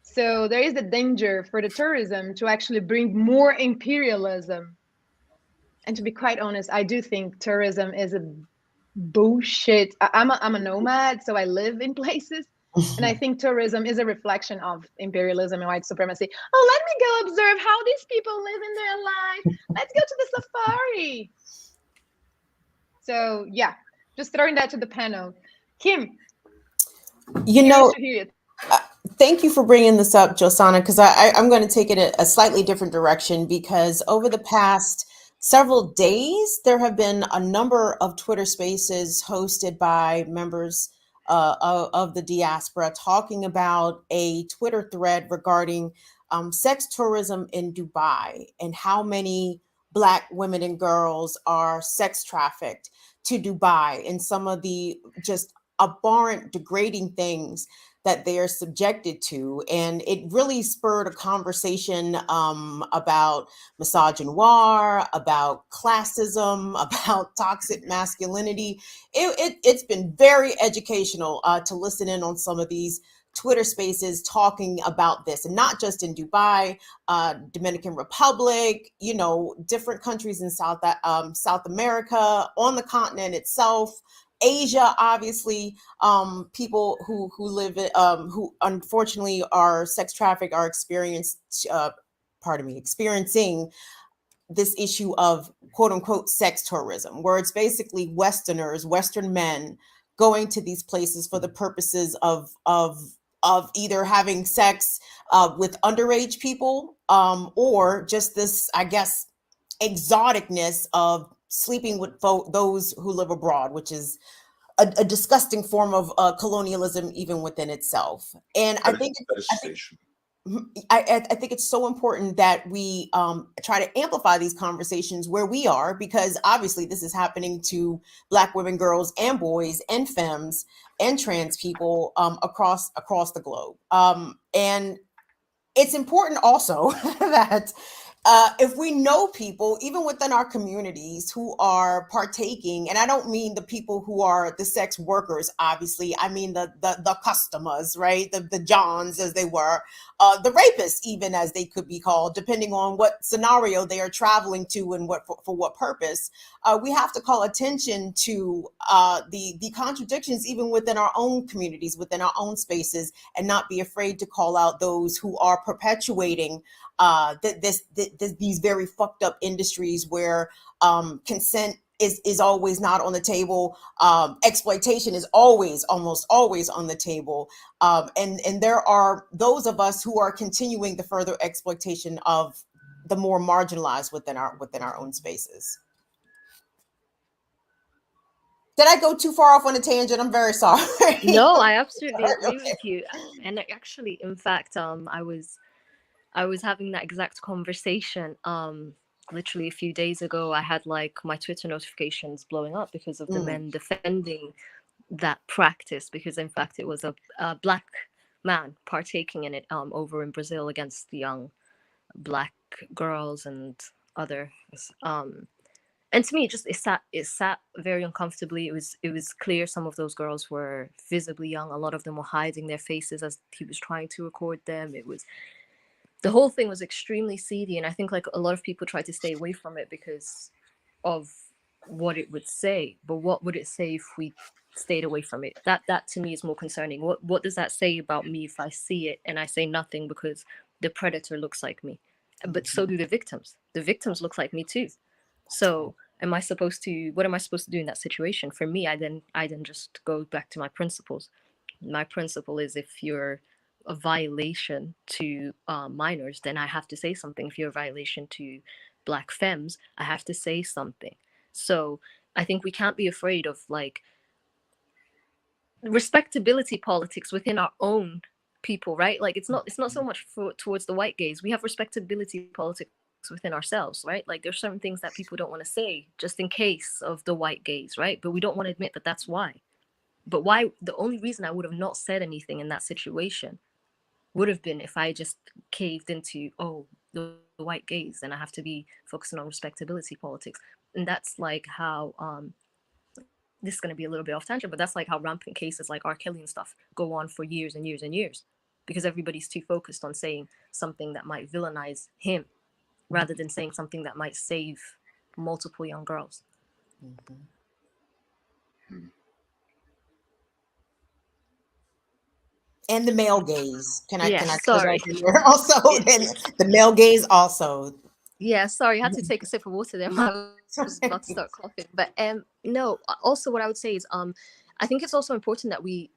So there is a danger for the tourism to actually bring more imperialism. And to be quite honest, I do think tourism is a bullshit. I'm a nomad, so I live in places. And I think tourism is a reflection of imperialism and white supremacy. Oh, let me go observe how these people live in their life. Let's go to the safari. So yeah, just throwing that to the panel. Kim, you know, to hear it. Thank you for bringing this up, Josana, because I'm going to take it a slightly different direction, because over the past several days, there have been a number of Twitter spaces hosted by members of the diaspora talking about a Twitter thread regarding sex tourism in Dubai and how many Black women and girls are sex trafficked to Dubai, and some of the just abhorrent, degrading things that they are subjected to. And it really spurred a conversation about misogynoir, about classism, about toxic masculinity. It's been very educational to listen in on some of these Twitter spaces talking about this, and not just in Dubai, Dominican Republic, you know, different countries in South America, on the continent itself, Asia, obviously, people who live who unfortunately are sex trafficked are experiencing this issue of quote unquote sex tourism, where it's basically Western men going to these places for the purposes of either having sex with underage people, or just this, I guess, exoticness of sleeping with those who live abroad, which is a disgusting form of colonialism even within itself. And I think it's so important that we try to amplify these conversations where we are, because obviously this is happening to Black women, girls, and boys, and femmes, and trans people across the globe. And it's important also that if we know people, even within our communities, who are partaking, and I don't mean the people who are the sex workers, obviously, I mean the customers, right? The Johns, as they were, the rapists, even, as they could be called, depending on what scenario they are traveling to and for what purpose. We have to call attention to the contradictions even within our own communities, within our own spaces, and not be afraid to call out those who are perpetuating these very fucked up industries where consent is always not on the table. Exploitation is almost always on the table. And there are those of us who are continuing the further exploitation of the more marginalized within our own spaces. Did I go too far off on a tangent? I'm very sorry. No, I absolutely agree Okay. with you. And actually, in fact, I was having that exact conversation literally a few days ago. I had like my Twitter notifications blowing up because of the men defending that practice, because in fact it was a black man partaking in it over in Brazil against the young black girls and others. And to me, it sat very uncomfortably. It was clear some of those girls were visibly young. A lot of them were hiding their faces as he was trying to record them. The whole thing was extremely seedy, and I think like a lot of people try to stay away from it because of what it would say. But what would it say if we stayed away from it? That to me is more concerning. What does that say about me if I see it and I say nothing because the predator looks like me? But so do the victims. The victims look like me too. So what am I supposed to do in that situation? For me, I then just go back to my principles. My principle is, if you're a violation to minors, then I have to say something. If you're a violation to black femmes, I have to say something. So I think we can't be afraid of like respectability politics within our own people, right? Like it's not so much towards the white gays. We have respectability politics within ourselves, right? Like there's certain things that people don't want to say just in case of the white gays, right? But we don't want to admit that that's why. But why? The only reason I would have not said anything in that situation would have been if I just caved into, oh, the white gays, and I have to be focusing on respectability politics. And that's like how this is going to be a little bit off tangent, but that's like how rampant cases like R. Kelly and stuff go on for years and years and years, because everybody's too focused on saying something that might villainize him rather than saying something that might save multiple young girls. And the male gaze. Can I sorry. Also, the male gaze also. Yeah, sorry, I had to take a sip of water there. I was about to start coughing. But no, also what I would say is I think it's also important that we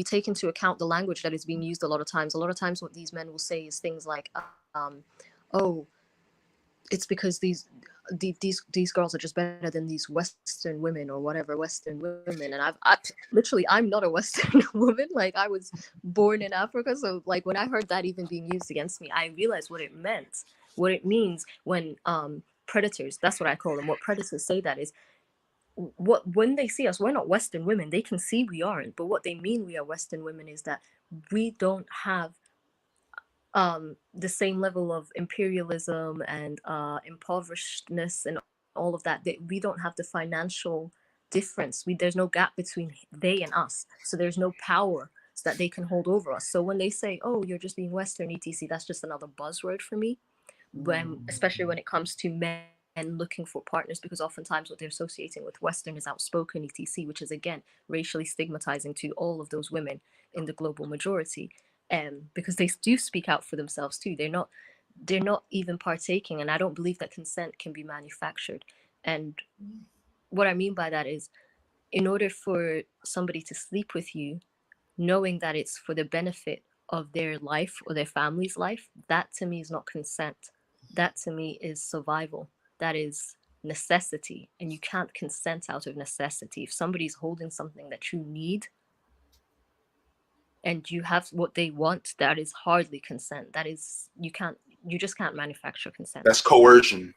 take into account the language that is being used a lot of times. A lot of times what these men will say is things like, oh, it's because these girls are just better than these Western women or whatever, Western women. And I'm not a Western woman. Like I was born in Africa. So like when I heard that even being used against me, I realized what it meant, what it means when predators, that's what I call them. What predators say that is, when they see us, we're not Western women. They can see we aren't. But what they mean we are Western women is that we don't have the same level of imperialism and impoverishedness and all of that. We don't have the financial difference. There's no gap between they and us. So there's no power that they can hold over us. So when they say, oh, you're just being Western, etc., that's just another buzzword for me. Especially when it comes to men looking for partners, because oftentimes what they're associating with Western is outspoken, etc., which is again racially stigmatizing to all of those women in the global majority. Because they do speak out for themselves too. They're not even partaking, and I don't believe that consent can be manufactured. And what I mean by that is, in order for somebody to sleep with you, knowing that it's for the benefit of their life or their family's life, that to me is not consent. That to me is survival. That is necessity, and you can't consent out of necessity. If somebody's holding something that you need, and you have what they want, that is hardly consent. That is, you just can't manufacture consent. That's coercion.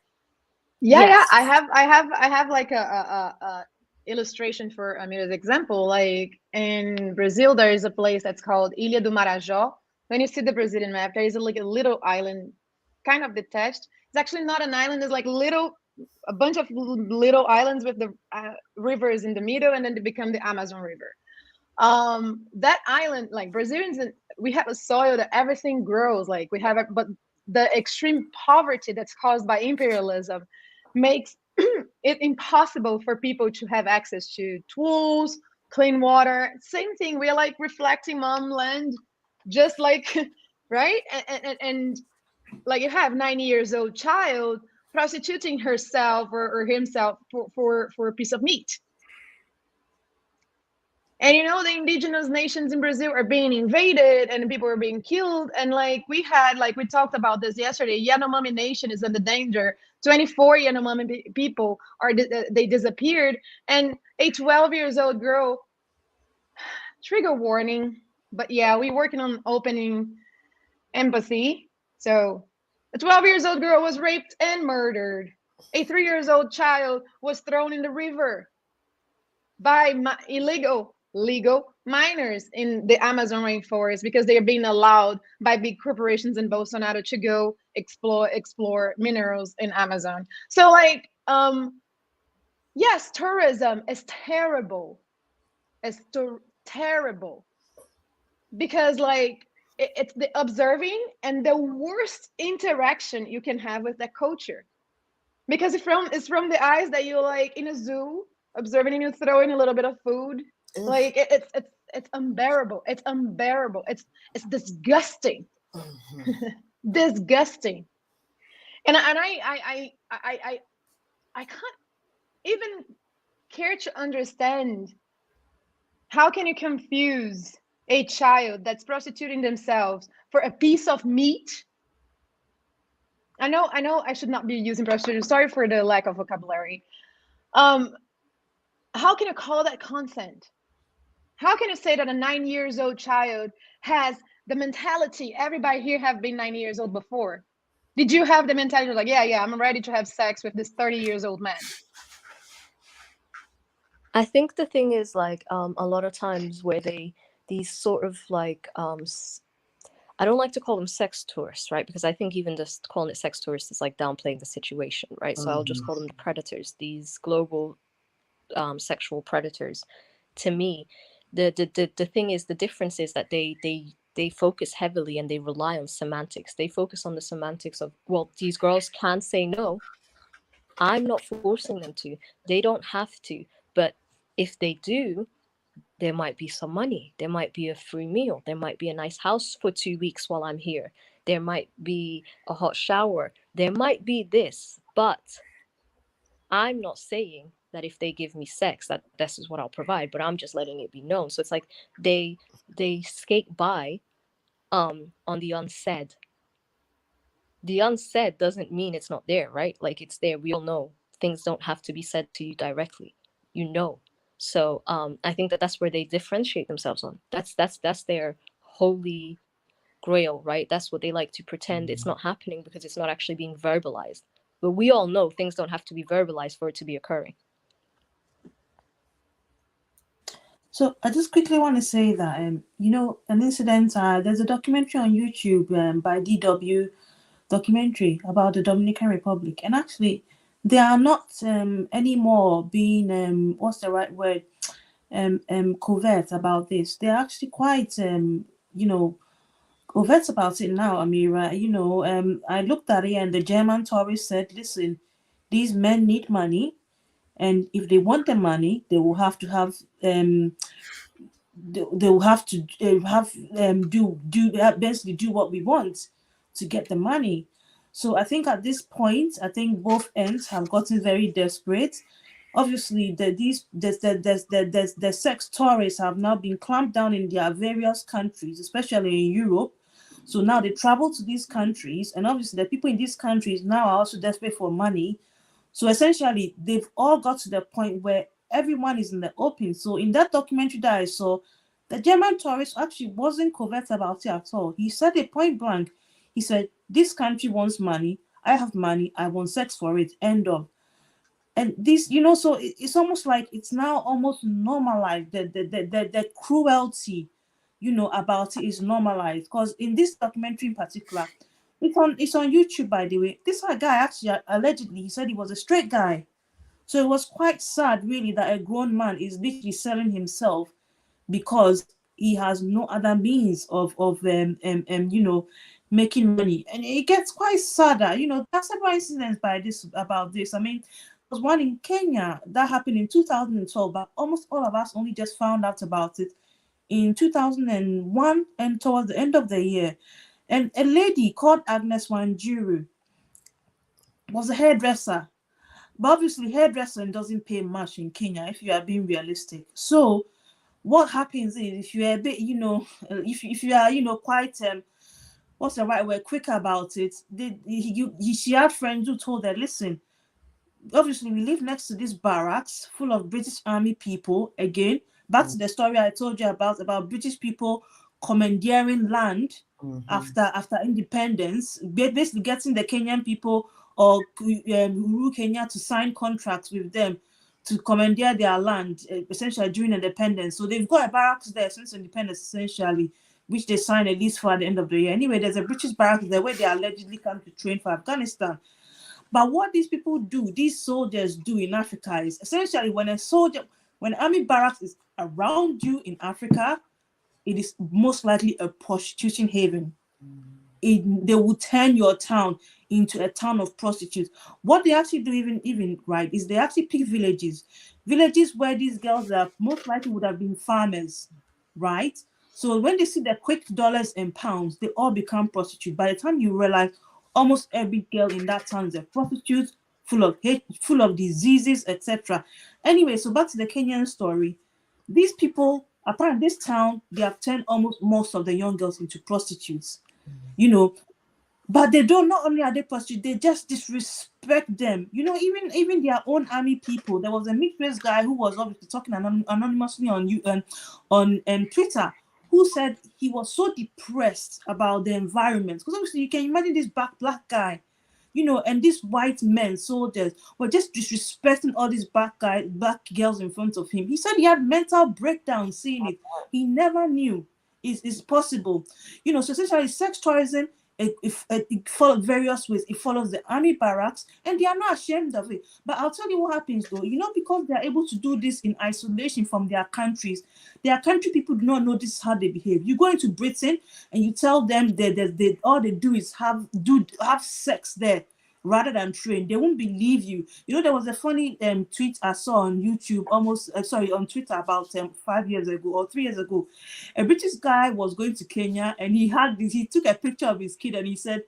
Yeah, I have like a illustration for an example. Like in Brazil, there is a place that's called Ilha do Marajó. When you see the Brazilian map, there is like a little island, kind of detached. It's actually not an island. It's like a bunch of little islands with the rivers in the middle, and then they become the Amazon River. That island, like Brazilians, we have a soil that everything grows. Like we have, but the extreme poverty that's caused by imperialism makes it impossible for people to have access to tools, clean water. Same thing. We're like reflecting mom land, just like right. And like you have 9 years old child prostituting herself or himself for a piece of meat. And you know, the indigenous nations in Brazil are being invaded and people are being killed. And like we talked about this yesterday, Yanomami nation is under danger. 24 Yanomami people they disappeared. And a 12 years old girl, trigger warning, but yeah, we're working on opening empathy. So a 12 years old girl was raped and murdered. A 3 years old child was thrown in the river by legal miners in the Amazon rainforest because they are being allowed by big corporations in Bolsonaro to go explore minerals in Amazon. So like, yes, tourism is terrible. It's terrible because like it's the observing and the worst interaction you can have with that culture, because it's from the eyes that you're like in a zoo observing and you throw in a little bit of food. Like it's unbearable. It's unbearable. It's disgusting. Disgusting. And I can't even care to understand how can you confuse a child that's prostituting themselves for a piece of meat. I know I should not be using prostitution. Sorry for the lack of vocabulary. How can you call that consent? How can you say that a 9 years old child has the mentality? Everybody here have been 9 years old before. Did you have the mentality like, yeah, I'm ready to have sex with this 30 years old man? I think the thing is like a lot of times where these sort of like I don't like to call them sex tourists, right? Because I think even just calling it sex tourists is like downplaying the situation, right? So I'll just call them the predators, these global sexual predators. To me, the thing is, the difference is that they focus heavily and they rely on semantics. They focus on the semantics of, well, these girls can't say no. I'm not forcing them to. They don't have to. But if they do, there might be some money. There might be a free meal. There might be a nice house for 2 weeks while I'm here. There might be a hot shower. There might be this. But I'm not saying that if they give me sex, that this is what I'll provide, but I'm just letting it be known. So it's like they skate by on the unsaid. The unsaid doesn't mean it's not there, right? Like it's there. We all know things don't have to be said to you directly. You know. So I think that's where they differentiate themselves on. That's their holy grail, right? That's what they like to pretend it's not happening because it's not actually being verbalized. But we all know things don't have to be verbalized for it to be occurring. So I just quickly want to say that, you know, an incident, there's a documentary on YouTube by DW documentary about the Dominican Republic. And actually, they are not anymore being, what's the right word, covert about this. They're actually quite, you know, covert about it now, Amira. You know, I looked at it and the German tourist said, listen, these men need money. And if they want the money, they will have to have they will have to basically do what we want to get the money. So I think at this point, I think both ends have gotten very desperate. Obviously, the sex tourists have now been clamped down in their various countries, especially in Europe. So now they travel to these countries, and obviously the people in these countries now are also desperate for money. So essentially, they've all got to the point where everyone is in the open. So in that documentary that I saw, the German tourist actually wasn't covert about it at all. He said it point blank. He said, this country wants money. I have money. I want sex for it. End of. And this, you know, so it's almost like it's now almost normalized. The cruelty, you know, about it is normalized. Because in this documentary in particular, it's on YouTube, by the way. This guy actually allegedly he said he was a straight guy. So it was quite sad, really, that a grown man is literally selling himself because he has no other means of you know, making money. And it gets quite sadder. You know, there's several incidents about this. I mean, there was one in Kenya that happened in 2012, but almost all of us only just found out about it in 2001 and towards the end of the year. And a lady called Agnes Wanjiru was a hairdresser. But obviously, hairdressing doesn't pay much in Kenya if you are being realistic. So what happens is, if you're a bit, if you are, quite what's the right word, quick about it, she had friends who told her, listen, obviously we live next to these barracks full of British Army people. Again, back to the story I told you about British people commandeering land after independence, basically getting the Kenyan people or Uhuru Kenya to sign contracts with them to commandeer their land, essentially during independence. So they've got a barracks there since independence, essentially, which they signed at least for at the end of the year. Anyway, there's a British barracks there where they allegedly come to train for Afghanistan. But what these people do, these soldiers do in Africa, is essentially when an army barracks is around you in Africa, it is most likely a prostitution haven. They will turn your town into a town of prostitutes. What they actually do, even right, is they actually pick villages where these girls are most likely would have been farmers, right? So when they see the quick dollars and pounds, they all become prostitutes. By the time you realize, almost every girl in that town is a prostitute, full of hate, full of diseases, etc. Anyway, so back to the Kenyan story. These people, apparently this town, they have turned almost most of the young girls into prostitutes. But they don't, not only are they prostitutes, they just disrespect them. Even their own army people. There was a mixed-race guy who was obviously talking anonymously on Twitter, who said he was so depressed about the environment. Because obviously you can imagine this black guy, and these white men, soldiers, were just disrespecting all these black girls in front of him. He said he had mental breakdown seeing it. He never knew it's possible. So essentially sex tourism, it follows various ways. It follows the army barracks, and they are not ashamed of it. But I'll tell you what happens though. Because they are able to do this in isolation from their countries, their country people do not know this is how they behave. You go into Britain and you tell them that all they do is have sex there rather than train. They won't believe you. There was a funny tweet I saw on YouTube, on Twitter about 5 years ago or 3 years ago. A British guy was going to Kenya and he took a picture of his kid and he said,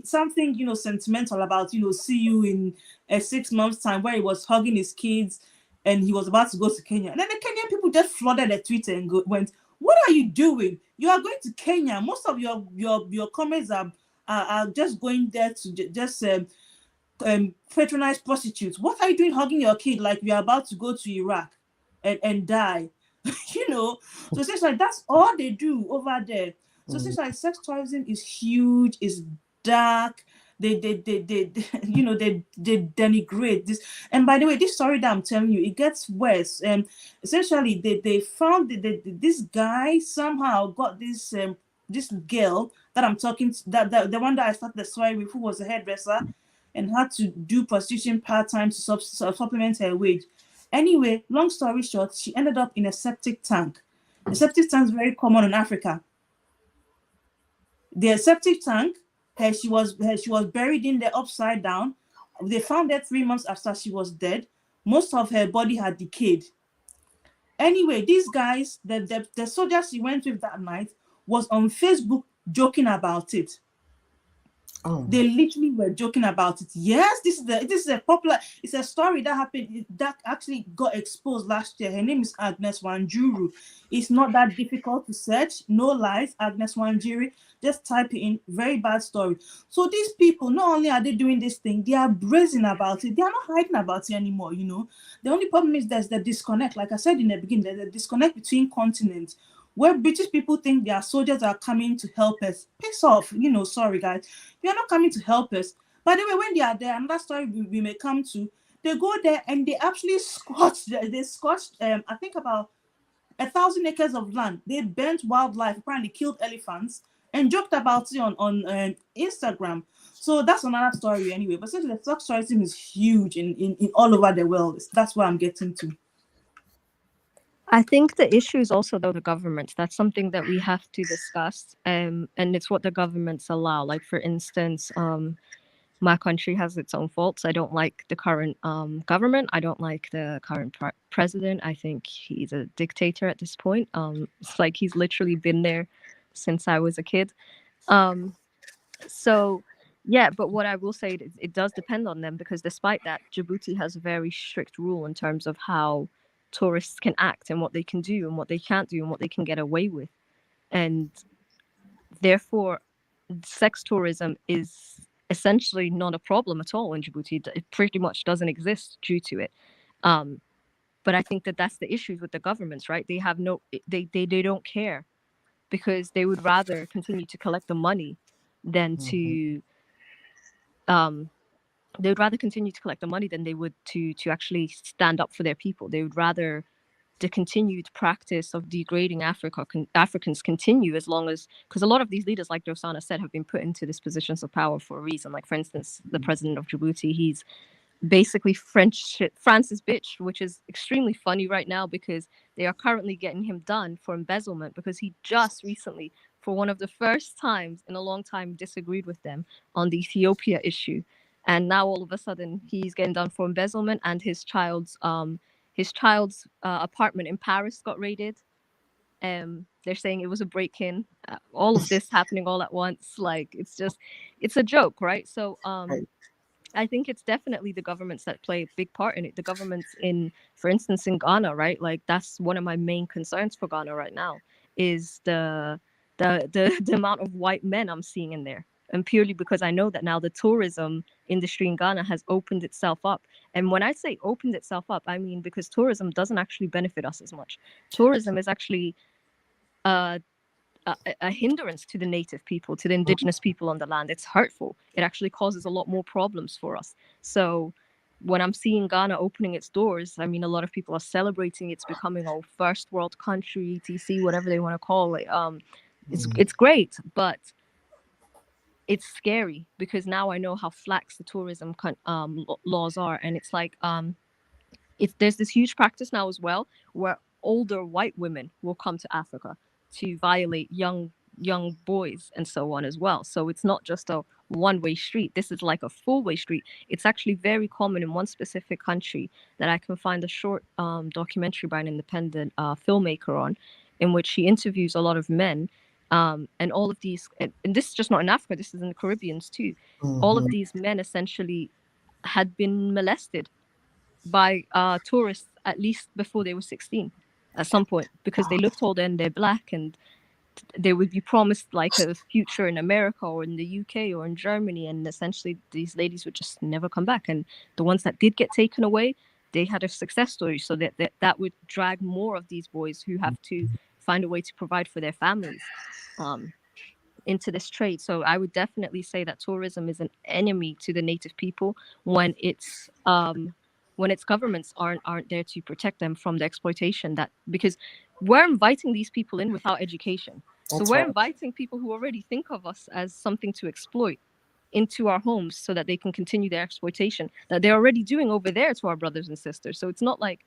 something, sentimental about, see you in 6 months time, where he was hugging his kids and he was about to go to Kenya. And then the Kenyan people just flooded the Twitter and went, what are you doing? You are going to Kenya. Most of your comments are just going there to just patronize prostitutes. What are you doing hugging your kid like you're about to go to Iraq and die? So essentially that's all they do over there. So essentially sex tourism is huge, is dark. They denigrate this. And by the way, this story that I'm telling you, it gets worse. Essentially they found that this guy somehow got this girl that I'm talking to, that the one that I started the story with, who was a hairdresser and had to do prostitution part-time to supplement her wage. Anyway, long story short, she ended up in a septic tank. A septic tank is very common in Africa. The septic tank, she was buried in there upside down. They found her 3 months after she was dead. Most of her body had decayed. Anyway, these guys, the soldiers she went with that night, was on Facebook joking about it. They literally were joking about it. Yes, this is a popular. It's a story that happened that actually got exposed last year. Her name is Agnes Wanjiru. It's not that difficult to search. No lies, Agnes Wanjiru. Just type it in. Very bad story. So these people, not only are they doing this thing, they are brazen about it. They are not hiding about it anymore. The only problem is there's the disconnect. Like I said in the beginning, there's a disconnect between continents, where British people think their soldiers are coming to help us. Piss off, sorry guys. They are not coming to help us. By the way, when they are there, another story we may come to, they go there and they actually scorched, I think about 1,000 acres of land. They burnt wildlife, apparently killed elephants, and joked about it on Instagram. So that's another story anyway. But since the sex tourism is huge in all over the world, that's what I'm getting to. I think the issue is also though the governments. That's something that we have to discuss, and it's what the governments allow. Like for instance, my country has its own faults. I don't like the current government. I don't like the current president. I think he's a dictator at this point. It's like he's literally been there since I was a kid. So yeah, but what I will say, it does depend on them, because despite that, Djibouti has a very strict rule in terms of how tourists can act and what they can do and what they can't do and what they can get away with. And therefore, sex tourism is essentially not a problem at all in Djibouti. It pretty much doesn't exist due to it. But I think that that's the issue with the governments, right? They have they don't care, because they would rather continue to collect the money than to they would rather continue to collect the money than they would to actually stand up for their people. They would rather the continued practice of degrading Africans continue, as long as, because a lot of these leaders, like Dosana said, have been put into these positions of power for a reason. Like, for instance, the president of Djibouti, he's basically France's bitch, which is extremely funny right now, because they are currently getting him done for embezzlement, because he just recently, for one of the first times in a long time, disagreed with them on the Ethiopia issue. And now all of a sudden he's getting done for embezzlement, and his child's apartment in Paris got raided. They're saying it was a break-in. All of this happening all at once. Like, it's a joke, right? So I think it's definitely the governments that play a big part in it. The governments for instance, in Ghana, right? Like, that's one of my main concerns for Ghana right now, is the amount of white men I'm seeing in there. And purely because I know that now the tourism industry in Ghana has opened itself up. And when I say opened itself up, I mean because tourism doesn't actually benefit us as much. Tourism is actually a hindrance to the native people, to the indigenous people on the land. It's hurtful. It actually causes a lot more problems for us. So when I'm seeing Ghana opening its doors, I mean, a lot of people are celebrating it's becoming a first world country, etc., whatever they want to call it. It's great, but it's scary, because now I know how lax the tourism laws are. And it's like, there's this huge practice now as well, where older white women will come to Africa to violate young boys and so on as well. So it's not just a one-way street. This is like a full-way street. It's actually very common in one specific country that I can find a short documentary by an independent filmmaker on, in which she interviews a lot of men. And all of these, and this is just not in Africa, this is in the Caribbean too. All of these men essentially had been molested by tourists at least before they were 16 at some point, because they looked older and they're black, and they would be promised like a future in America or in the UK or in Germany, and essentially these ladies would just never come back. And the ones that did get taken away, they had a success story, so that would drag more of these boys who have to find a way to provide for their families into this trade. So I would definitely say that tourism is an enemy to the native people when its governments aren't there to protect them from the exploitation, because we're inviting these people in without education. So we're inviting people who already think of us as something to exploit into our homes, so that they can continue their exploitation that they're already doing over there to our brothers and sisters. So it's not like,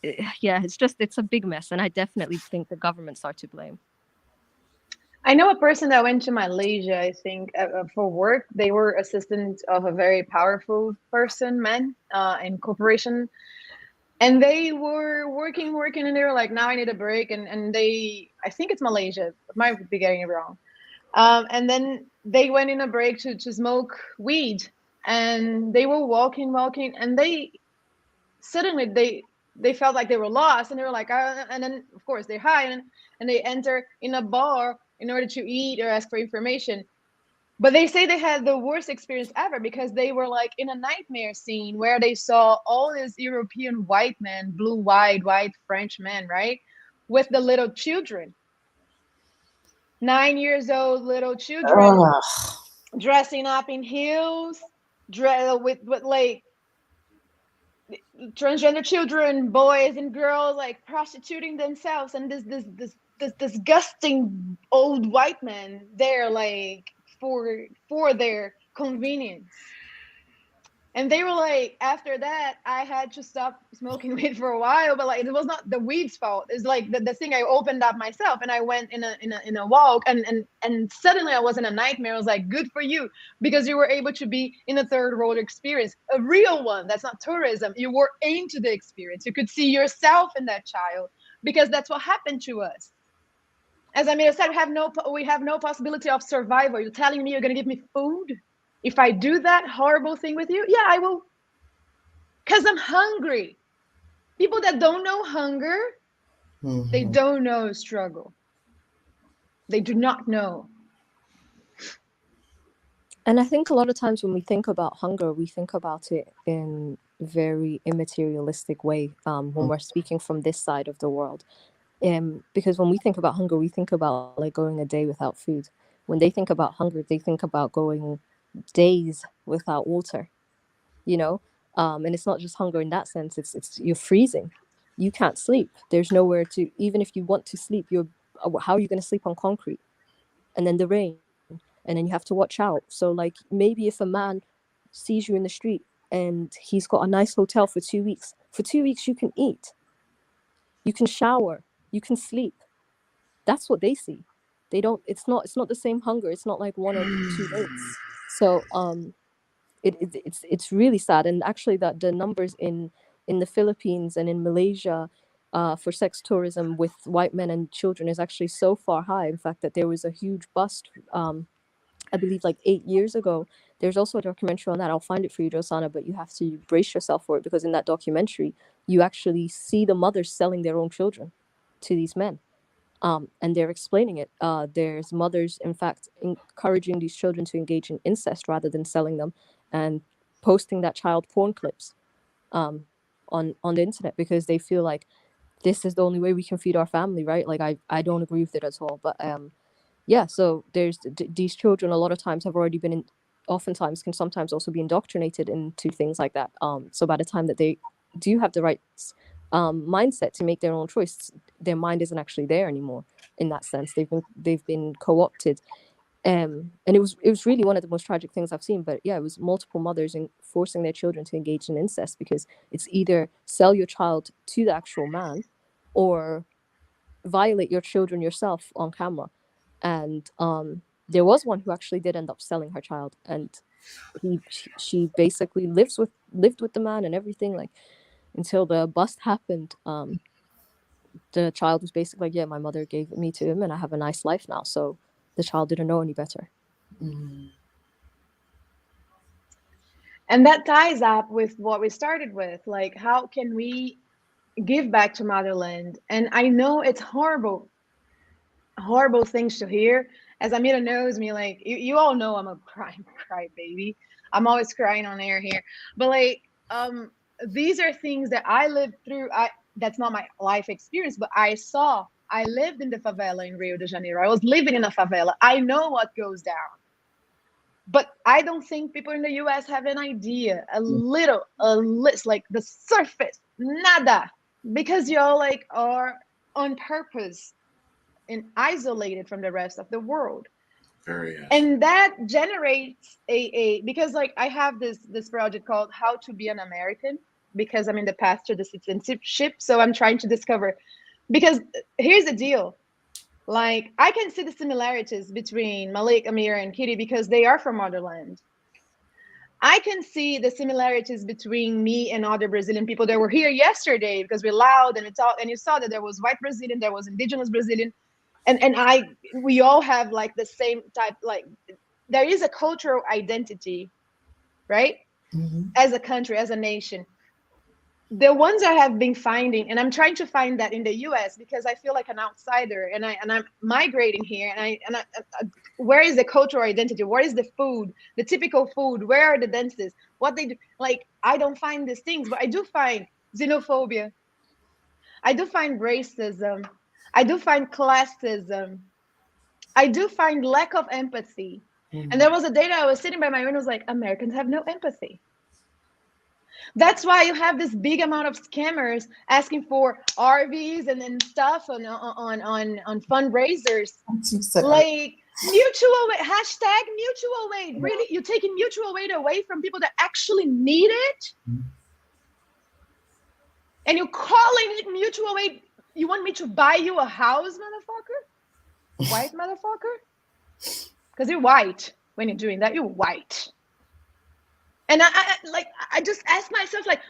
it's a big mess. And I definitely think the governments are to blame. I know a person that went to Malaysia, I think, for work. They were assistant of a very powerful man in corporation. And they were working, and they were like, now I need a break. And they, I think it's Malaysia, I might be getting it wrong. And then they went in a break to smoke weed. And they were walking, and they suddenly, they felt like they were lost, and they were like, and then of course they're high, and they enter in a bar in order to eat or ask for information. But they say they had the worst experience ever, because they were like in a nightmare scene where they saw all these European white men, white French men, right, with the little children, 9 years old little children, dressing up in heels, with like transgender children, boys and girls, like prostituting themselves, and this disgusting old white men there, like for their convenience. And they were like, after that, I had to stop smoking weed for a while, but like, it was not the weed's fault. It's like the thing I opened up myself, and I went in a walk, and suddenly I was in a nightmare. I was like, good for you, because you were able to be in a third world experience, a real one. That's not tourism. You were into the experience. You could see yourself in that child, because that's what happened to us. As Amira said, we have no possibility of survival. You're telling me you're going to give me food? If I do that horrible thing with you, yeah, I will. Because I'm hungry. People that don't know hunger, they don't know struggle. They do not know. And I think a lot of times when we think about hunger, we think about it in very immaterialistic way when we're speaking from this side of the world. Because when we think about hunger, we think about like going a day without food. When they think about hunger, they think about going days without water, you know? And it's not just hunger in that sense, it's you're freezing. You can't sleep. There's nowhere to, even if you want to sleep, how are you going to sleep on concrete? And then the rain, and then you have to watch out. So like maybe if a man sees you in the street and he's got a nice hotel for 2 weeks, you can eat, you can shower, you can sleep. That's what they see. They don't, it's not the same hunger. It's not like 1 or 2 days. So it's really sad. And actually that the numbers in the Philippines and in Malaysia for sex tourism with white men and children is actually so far high. In fact, that there was a huge bust, I believe like 8 years ago. There's also a documentary on that. I'll find it for you, Josana, but you have to brace yourself for it, because in that documentary, you actually see the mothers selling their own children to these men. And they're explaining it. There's mothers, in fact, encouraging these children to engage in incest rather than selling them, and posting that child porn clips on the internet, because they feel like this is the only way we can feed our family, right? Like I don't agree with it at all, but yeah. So there's these children a lot of times have already been oftentimes can sometimes also be indoctrinated into things like that. So by the time that they do have the right mindset to make their own choice, their mind isn't actually there anymore. In that sense, they've been co-opted, and it was really one of the most tragic things I've seen. But yeah, it was multiple mothers forcing their children to engage in incest, because it's either sell your child to the actual man or violate your children yourself on camera. And there was one who actually did end up selling her child, and she basically lived with the man and everything, like until the bust happened. The child was basically like, yeah, my mother gave me to him and I have a nice life now. So the child didn't know any better. And that ties up with what we started with, like, how can we give back to motherland? And I know it's horrible things to hear. As Amira knows me, like you all know I'm a cry baby. I'm always crying on air here. But like these are things that I lived through. That's not my life experience, but I lived in the favela in Rio de Janeiro. I was living in a favela. I know what goes down. But I don't think people in the US have an idea, a list, like the surface, nada. Because y'all like are on purpose and isolated from the rest of the world. And that generates because like I have this project called How to Be an American, because I'm in the path to the citizenship. So I'm trying to discover, because here's the deal. Like I can see the similarities between Malik, Amir, and Kitty because they are from motherland. I can see the similarities between me and other Brazilian people that were here yesterday, because we're loud and we talk, and you saw that there was white Brazilian, there was indigenous Brazilian, and we all have like the same type, like there is a cultural identity, right? As a country, as a nation. The ones I have been finding, and I'm trying to find that in the US because I feel like an outsider, and I'm migrating here, and I where is the cultural identity? Where is the food, the typical food? Where are the dances? What they do? Like I don't find these things, but I do find xenophobia. I do find racism. I do find classism. I do find lack of empathy. And there was a day that I was sitting by my window, was like, Americans have no empathy. That's why you have this big amount of scammers asking for RVs and stuff on fundraisers. Like mutual aid, hashtag mutual aid. Really, you're taking mutual aid away from people that actually need it, and you're calling it mutual aid. You want me to buy you a house, motherfucker? White motherfucker? Because you're white when you're doing that. You're white. And I just ask myself, like,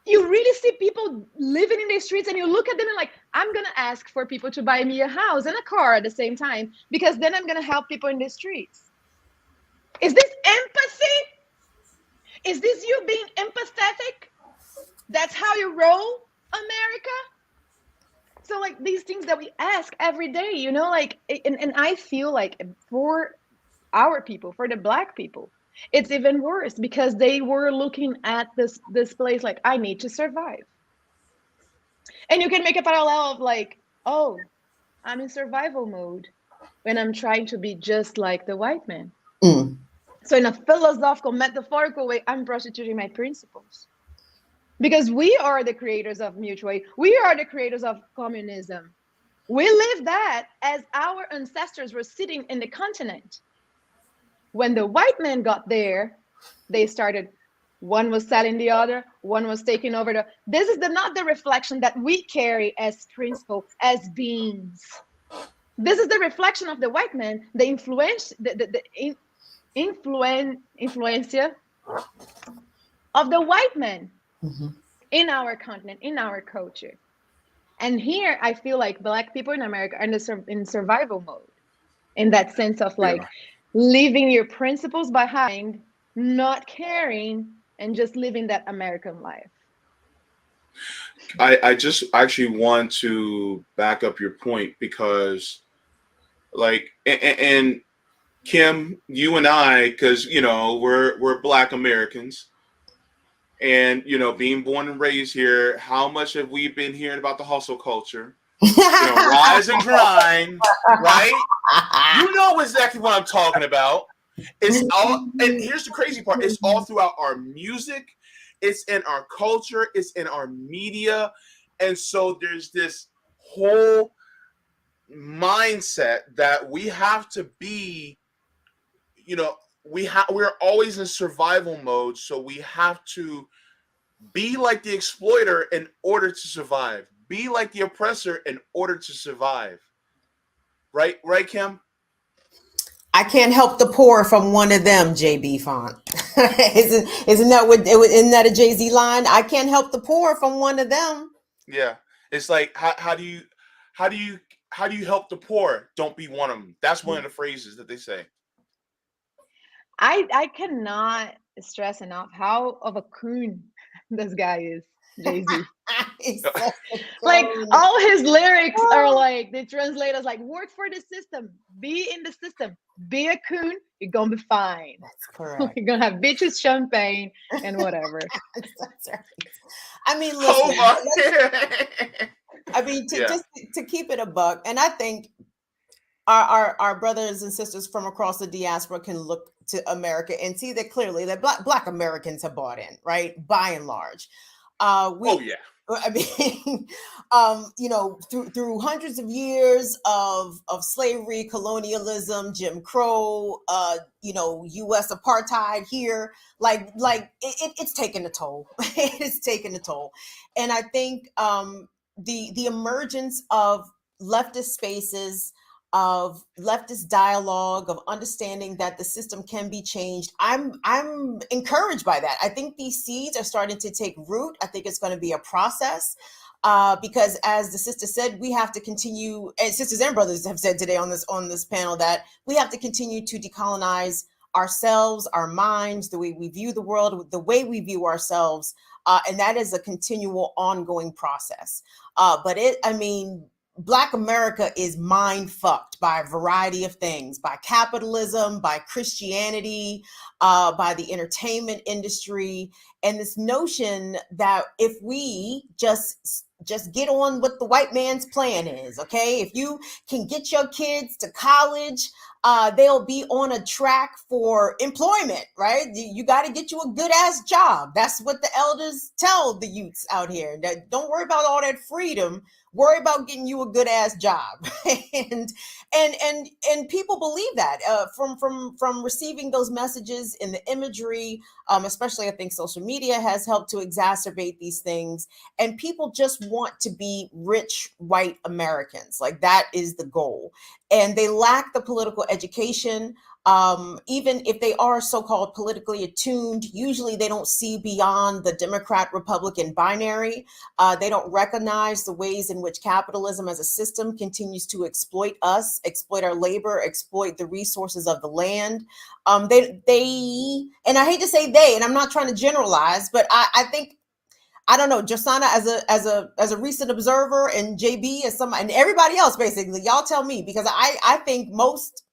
You really see people living in the streets, and you look at them and like, I'm gonna ask for people to buy me a house and a car at the same time, because then I'm gonna help people in the streets. Is this empathy? Is this you being empathetic? That's how you roll, America? So like these things that we ask every day, you know, like, and I feel like for our people, for the Black people, it's even worse, because they were looking at this place like, I need to survive. And you can make a parallel of like, oh, I'm in survival mode when I'm trying to be just like the white man. Mm. So in a philosophical, metaphorical way, I'm prostituting my principles. Because we are the creators of mutual aid. We are the creators of communism. We live that as our ancestors were sitting in the continent. When the white man got there, they started, one was selling the other, one was taking over the, this is not the reflection that we carry as principle, as beings. This is the reflection of the white man, the influencia of the white man in our continent, in our culture. And here I feel like Black people in America are in survival mode, in that sense of like leaving your principles behind, not caring, and just living that American life. I just actually want to back up your point, because like, and Kim, you and I, because you know we're Black Americans, and you know, being born and raised here, how much have we been hearing about the hustle culture? You know, rise and grind, right? You know exactly what I'm talking about. It's all, and here's the crazy part: it's all throughout our music, it's in our culture, it's in our media, and so there's this whole mindset that we have to be, you know, we're always in survival mode, so we have to be like the exploiter in order to survive, be like the oppressor in order to survive. Right, Kim? I can't help the poor from one of them, JB Font. isn't that a Jay-Z line? I can't help the poor from one of them. Yeah, it's like how do you help the poor? Don't be one of them. That's one of the phrases that they say. I cannot stress enough how of a coon this guy is, Jay-Z. Like all his lyrics are like, they translate as like, work for the system, be in the system, be a coon, you're gonna be fine. That's correct. You're gonna have bitches, champagne, and whatever. That's right. I mean, listen, I mean, just to keep it a buck, and I think our brothers and sisters from across the diaspora can look to America and see that clearly that Black Americans have bought in, right? By and large. I mean, you know, through hundreds of years of slavery, colonialism, Jim Crow, you know, U.S. apartheid here, like it's taken a toll. It's taken a toll, and I think the emergence of leftist spaces, of leftist dialogue, of understanding that the system can be changed, I'm encouraged by that. I think these seeds are starting to take root. I think it's going to be a process, because as the sister said, we have to continue, and sisters and brothers have said today on this panel, that we have to continue to decolonize ourselves, our minds, the way we view the world, the way we view ourselves, and that is a continual, ongoing process. I mean, Black America is mind fucked by a variety of things, by capitalism, by Christianity, by the entertainment industry, and this notion that if we just get on what the white man's plan is, okay? If you can get your kids to college, they'll be on a track for employment, right? You got to get you a good ass job. That's what the elders tell the youths out here. That don't worry about all that freedom. Worry about getting you a good ass job. and people believe that from receiving those messages in the imagery, especially I think social media has helped to exacerbate these things. And people just want to be rich white Americans. Like that is the goal. And they lack the political education. Even if they are so-called politically attuned, usually they don't see beyond the Democrat-Republican binary. They don't recognize the ways in which capitalism as a system continues to exploit us, exploit our labor, exploit the resources of the land. They, and I hate to say they, and I'm not trying to generalize, but I think, I don't know, Josana as a recent observer, and JB as somebody, and everybody else, basically, y'all tell me, because I think most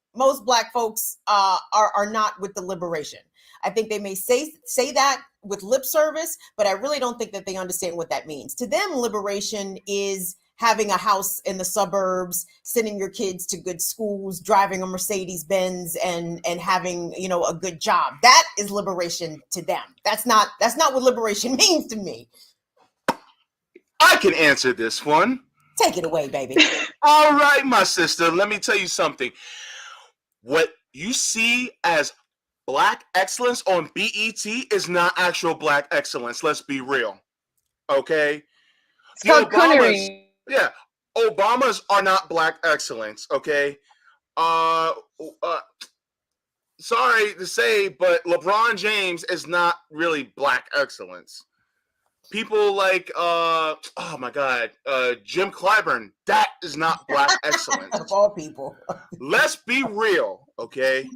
Black folks are not with the liberation. I think they may say that with lip service, but I really don't think that they understand what that means. To them, liberation is having a house in the suburbs, sending your kids to good schools, driving a Mercedes Benz, and having, you know, a good job. That is liberation to them. That's not what liberation means to me. I can answer this one. Take it away, baby. All right, my sister. Let me tell you something. What you see as Black excellence on BET is not actual Black excellence. Let's be real. Okay? It's called coonery. Yeah. Obamas are not Black excellence. Okay? Sorry to say, but LeBron James is not really Black excellence. People like, oh my God, Jim Clyburn, that is not Black excellence. Of all people. Let's be real, okay?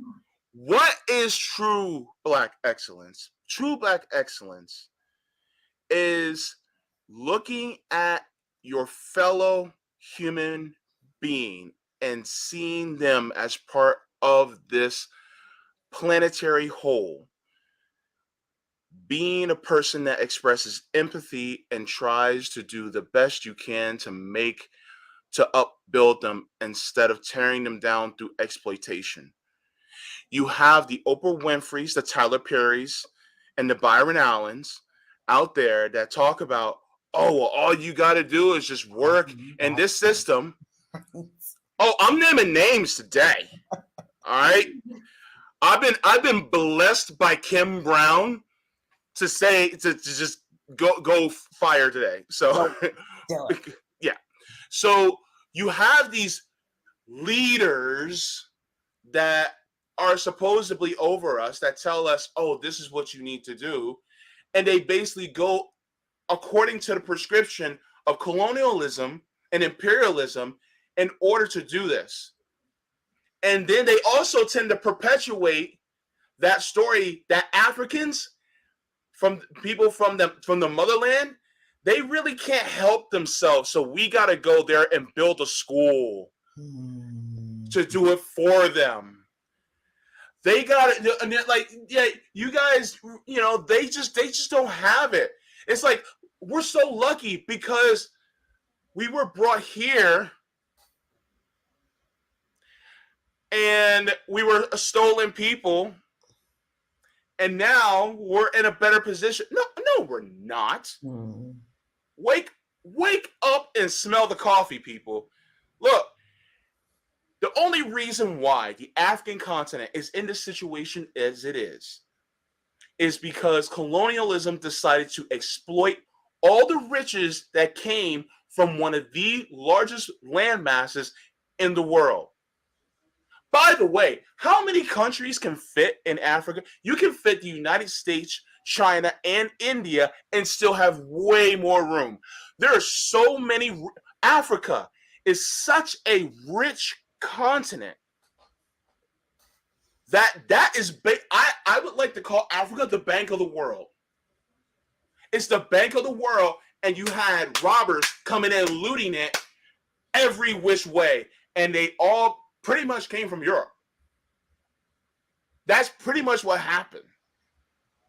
What is true Black excellence? True Black excellence is looking at your fellow human being and seeing them as part of this planetary whole. Being a person that expresses empathy and tries to do the best you can to upbuild them instead of tearing them down through exploitation. You have the Oprah Winfreys, the Tyler Perrys, and the Byron Allens out there that talk about, oh, well, all you got to do is just work in this system. Oh, I'm naming names today. All right. I've been blessed by Kim Brown to say to just go fire today. So yeah. So you have these leaders that are supposedly over us that tell us, oh, this is what you need to do. And they basically go according to the prescription of colonialism and imperialism in order to do this. And then they also tend to perpetuate that story that Africans, from people from the motherland, they really can't help themselves. So we got to go there and build a school to do it for them. They got it, like, yeah, you guys, you know, they just don't have it. It's like, we're so lucky because we were brought here and we were a stolen people. And now we're in a better position. No, we're not. Wake up and smell the coffee, people. Look, the only reason why the African continent is in the situation as it is because colonialism decided to exploit all the riches that came from one of the largest land masses in the world. By the way, how many countries can fit in Africa? You can fit the United States, China, and India and still have way more room. There are so many. Africa is such a rich continent that is big. I would like to call Africa the Bank of the World. It's the Bank of the World, and you had robbers coming in looting it every which way, and they all pretty much came from Europe. That's pretty much what happened.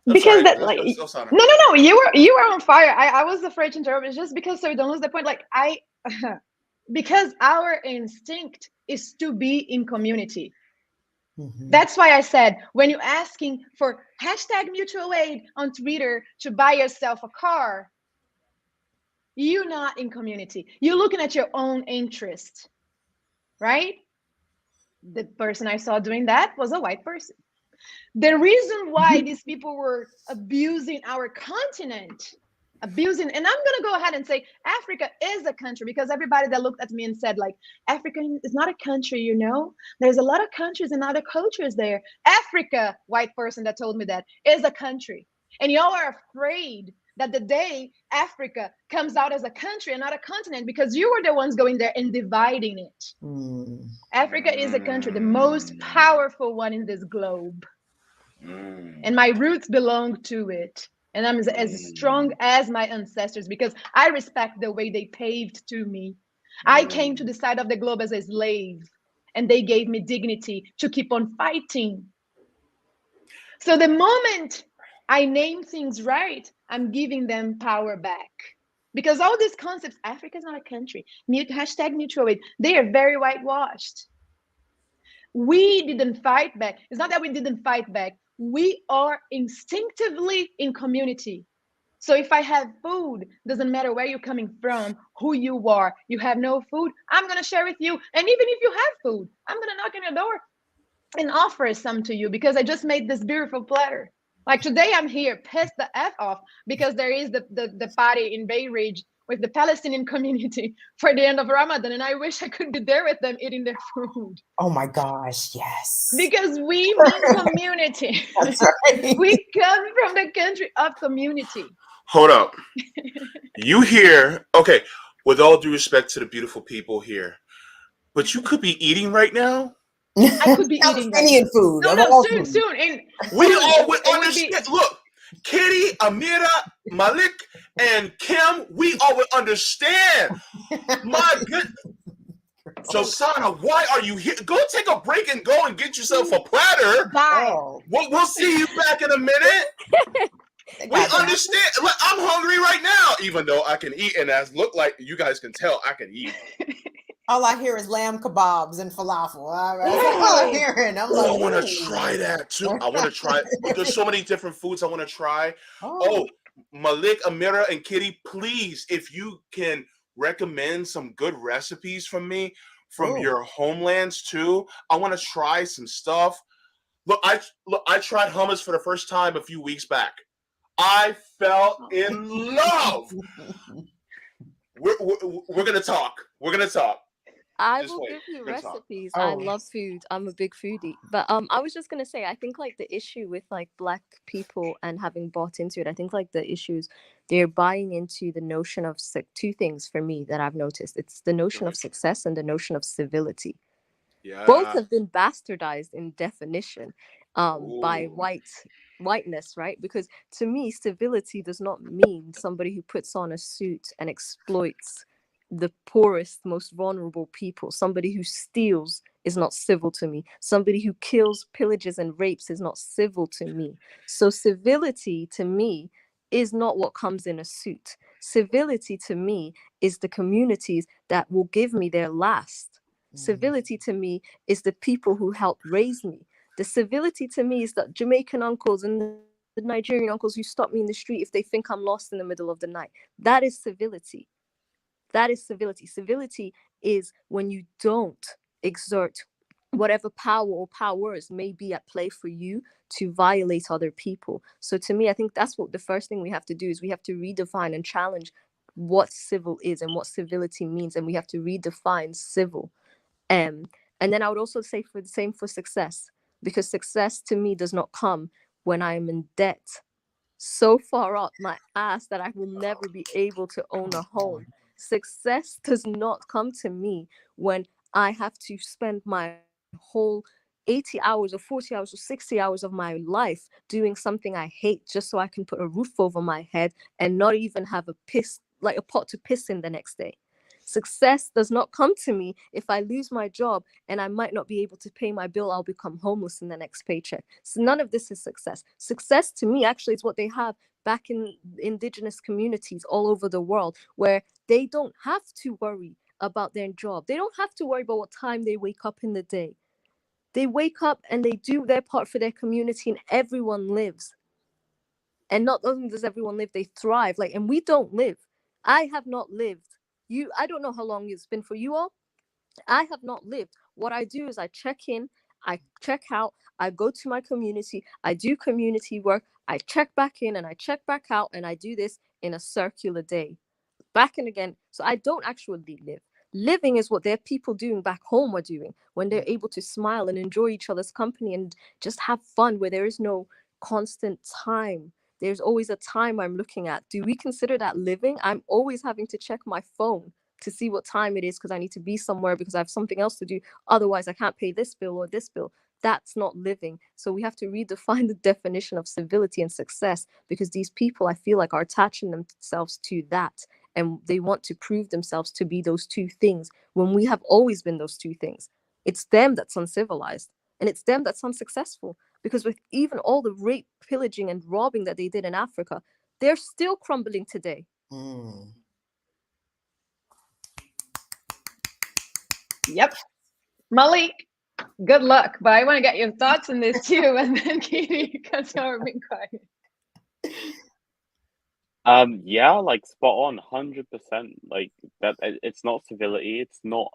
Because that, like, no, you were on fire. I was afraid to interrupt. It's just because so we don't lose the point. Like because our instinct is to be in community. That's why I said, when you're asking for #mutual aid on Twitter to buy yourself a car, you're not in community. You're looking at your own interest, right? The person I saw doing that was a white person. The reason why these people were abusing our continent abusing. And I'm going to go ahead and say Africa is a country, because everybody that looked at me and said, like, Africa is not a country, you know? There's a lot of countries and other cultures there. Africa, white person that told me that, is a country. And y'all are afraid that the day Africa comes out as a country and not a continent, because you were the ones going there and dividing it. Africa is a country, the most powerful one in this globe. And my roots belong to it. And I'm as strong as my ancestors, because I respect the way they paved to me. I came to the side of the globe as a slave, and they gave me dignity to keep on fighting. So the moment I name things right, I'm giving them power back. Because all these concepts, Africa is not a country, hashtag mutual aid, they are very whitewashed. We didn't fight back. It's not that we didn't fight back. We are instinctively in community. So if I have food, doesn't matter where you're coming from, who you are, you have no food, I'm going to share with you. And even if you have food, I'm going to knock on your door and offer some to you, because I just made this beautiful platter. Like today I'm here pissed the F off because there is the party in Bay Ridge with the Palestinian community for the end of Ramadan, and I wish I could be there with them eating their food. Oh my gosh, yes. Because we mean community. That's right. We come from the country of community. Hold up. You here, okay, with all due respect to the beautiful people here, but you could be eating right now? I could be eating Palestinian food. No, soon. And we all would understand. Look, Kitty, Amira, Malik, and Kim, we all would understand. My goodness. So, Sana, why are you here? Go take a break and go and get yourself a platter. Bye. We'll see you back in a minute. We understand. Look, I'm hungry right now, even though I can eat, and as look like you guys can tell, I can eat. All I hear is lamb kebabs and falafel. That's all I'm hearing. I'm like, I want to try that too. I want to try. There's so many different foods I want to try. Oh, Malik, Amira, and Kitty, please, if you can recommend some good recipes from me from your homelands too. I want to try some stuff. Look, I tried hummus for the first time a few weeks back. I fell in love. We're gonna talk. We're gonna talk. I will give you recipes. I love food. I'm a big foodie. But I was just gonna say, I think like the issue with like Black people and having bought into it, I think like the issues, they're buying into the notion of two things for me that I've noticed. It's the notion of success and the notion of civility. Yeah. Both have been bastardized in definition by whiteness, right? Because to me, civility does not mean somebody who puts on a suit and exploits the poorest, most vulnerable people. Somebody who steals is not civil to me. Somebody who kills, pillages, and rapes is not civil to me. So civility to me is not what comes in a suit. Civility to me is the communities that will give me their last. Civility to me is the people who helped raise me. The civility to me is the Jamaican uncles and the Nigerian uncles who stop me in the street if they think I'm lost in the middle of the night. That is civility. That is civility. Civility is when you don't exert whatever power or powers may be at play for you to violate other people. So to me, I think that's what the first thing we have to do is we have to redefine and challenge what civil is and what civility means. And we have to redefine civil. And then I would also say for the same for success, because success to me does not come when I am in debt so far up my ass that I will never be able to own a home. Success does not come to me when I have to spend my whole 80 hours or 40 hours or 60 hours of my life doing something I hate just so I can put a roof over my head and not even have a pot to piss in the next day. Success does not come to me if I lose my job and I might not be able to pay my bill. I'll become homeless in the next paycheck. So none of this is success. Success to me actually is what they have back in indigenous communities all over the world, where they don't have to worry about their job. They don't have to worry about what time they wake up in the day. They wake up and they do their part for their community, and everyone lives. And not only does everyone live, they thrive. And we don't live. I have not lived. I don't know how long it's been for you all. I have not lived. What I do is I check in, I check out, I go to my community, I do community work, I check back in and I check back out, and I do this in a circular day, back and again. So I don't actually live. Living is what their people doing back home are doing when they're able to smile and enjoy each other's company and just have fun, where there is no constant time. There's always a time I'm looking at. Do we consider that living? I'm always having to check my phone to see what time it is because I need to be somewhere because I have something else to do. Otherwise, I can't pay this bill or this bill. That's not living. So we have to redefine the definition of civility and success, because these people, I feel like, are attaching themselves to that. And they want to prove themselves to be those two things when we have always been those two things. It's them that's uncivilized, and it's them that's unsuccessful, because with even all the rape, pillaging, and robbing that they did in Africa, they're still crumbling today. Yep. Malik, good luck. But I want to get your thoughts on this too. And then Katie, because you've been quiet. Yeah, like spot on, 100%. Like that, it's not civility. It's not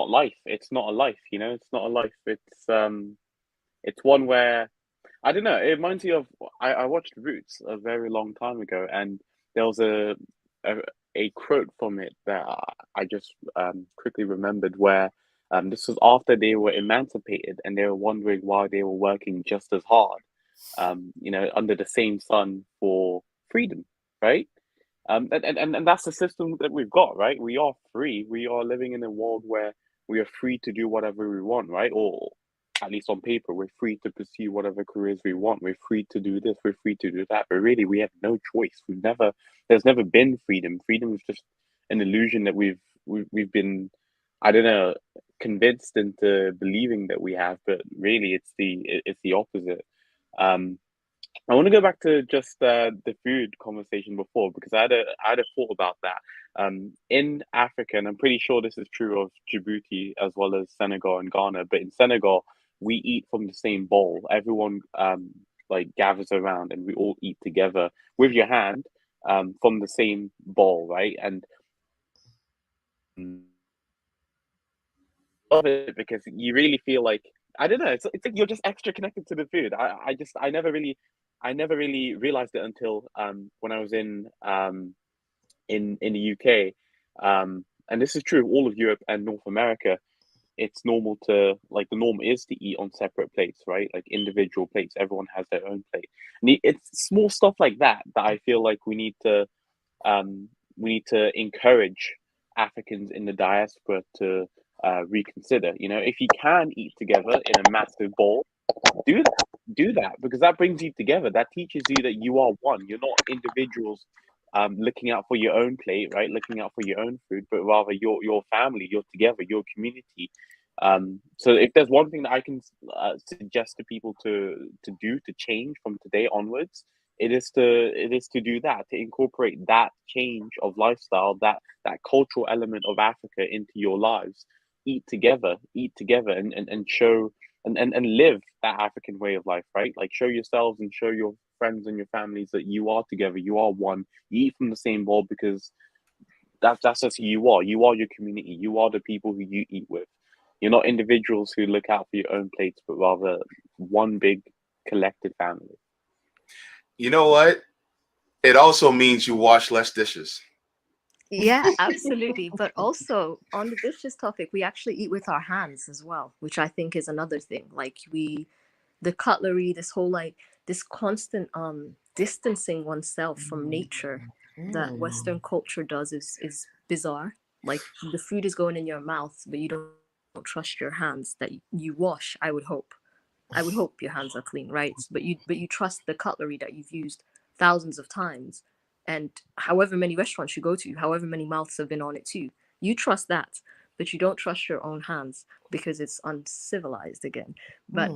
life. It's not a life. You know, it's not a life. It's one where, I don't know. It reminds me of, I watched Roots a very long time ago, and there was a quote from it that I just quickly remembered, where this was after they were emancipated and they were wondering why they were working just as hard, you know, under the same sun for freedom, right? And that's the system that we've got, right? We are free. We are living in a world where we are free to do whatever we want, right? Or at least on paper, we're free to pursue whatever careers we want. We're free to do this. We're free to do that. But really, we have no choice. There's never been freedom. Freedom is just an illusion that we've been, I don't know, convinced into believing that we have. But really, it's the opposite. I want to go back to just the food conversation before, because I had a thought about that. In Africa, and I'm pretty sure this is true of Djibouti as well as Senegal and Ghana, but in Senegal, we eat from the same bowl. Everyone like gathers around and we all eat together with your hand from the same bowl, right? And love it because you really feel like, I don't know, it's like you're just extra connected to the food. I never really realized it until when I was in the UK, and this is true of all of Europe and North America. It's normal to, like, the norm is to eat on separate plates, right? Like individual plates. Everyone has their own plate. And it's small stuff like that that I feel like we need to encourage Africans in the diaspora to reconsider. You know, if you can eat together in a massive bowl, do that, because that brings you together. That teaches you that you are one. You're not individuals looking out for your own plate, right? Looking out for your own food, but rather your family, you're together, your community. So if there's one thing that I can suggest to people to do to change from today onwards, it is to do that, to incorporate that change of lifestyle, that cultural element of Africa into your lives. Eat together, and show and live that African way of life, right? Like, show yourselves and show your friends and your families that you are together, you are one, you eat from the same bowl, because that's just who you are. You are your community, you are the people who you eat with. You're not individuals who look out for your own plates, but rather one big collective family. You know what? It also means you wash less dishes. Yeah, absolutely. But also on the dishes topic, we actually eat with our hands as well, which I think is another thing. Like, the cutlery, this whole, like, this constant distancing oneself from nature that Western culture does is bizarre. Like, the food is going in your mouth, but you don't trust your hands that you wash. I would hope your hands are clean, right? But you trust the cutlery that you've used thousands of times, and however many restaurants you go to, however many mouths have been on it too, you trust that, but you don't trust your own hands because it's uncivilized again. But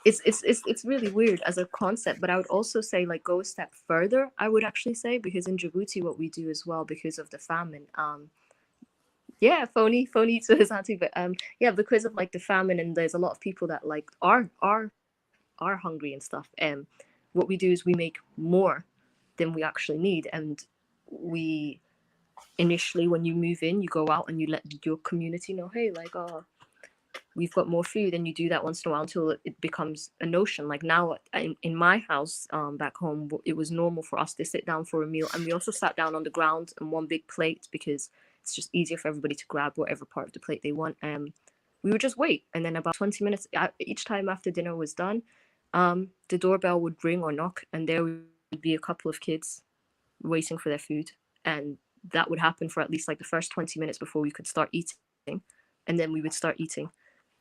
it's really weird as a concept. But I would also say, like, go a step further, I would actually say, because in Djibouti, what we do as well, because of the famine, yeah, phony to his auntie, but yeah, because of, like, the famine, and there's a lot of people that, like, are hungry and stuff, and what we do is we make more than we actually need. And we initially, when you move in, you go out and you let your community know, hey, like, we've got more food, and you do that once in a while until it becomes a notion. Like now in my house back home, it was normal for us to sit down for a meal, and we also sat down on the ground on one big plate because it's just easier for everybody to grab whatever part of the plate they want. We would just wait, and then about 20 minutes each time after dinner was done, the doorbell would ring or knock, and there would be a couple of kids waiting for their food, and that would happen for at least like the first 20 minutes before we could start eating, and then we would start eating.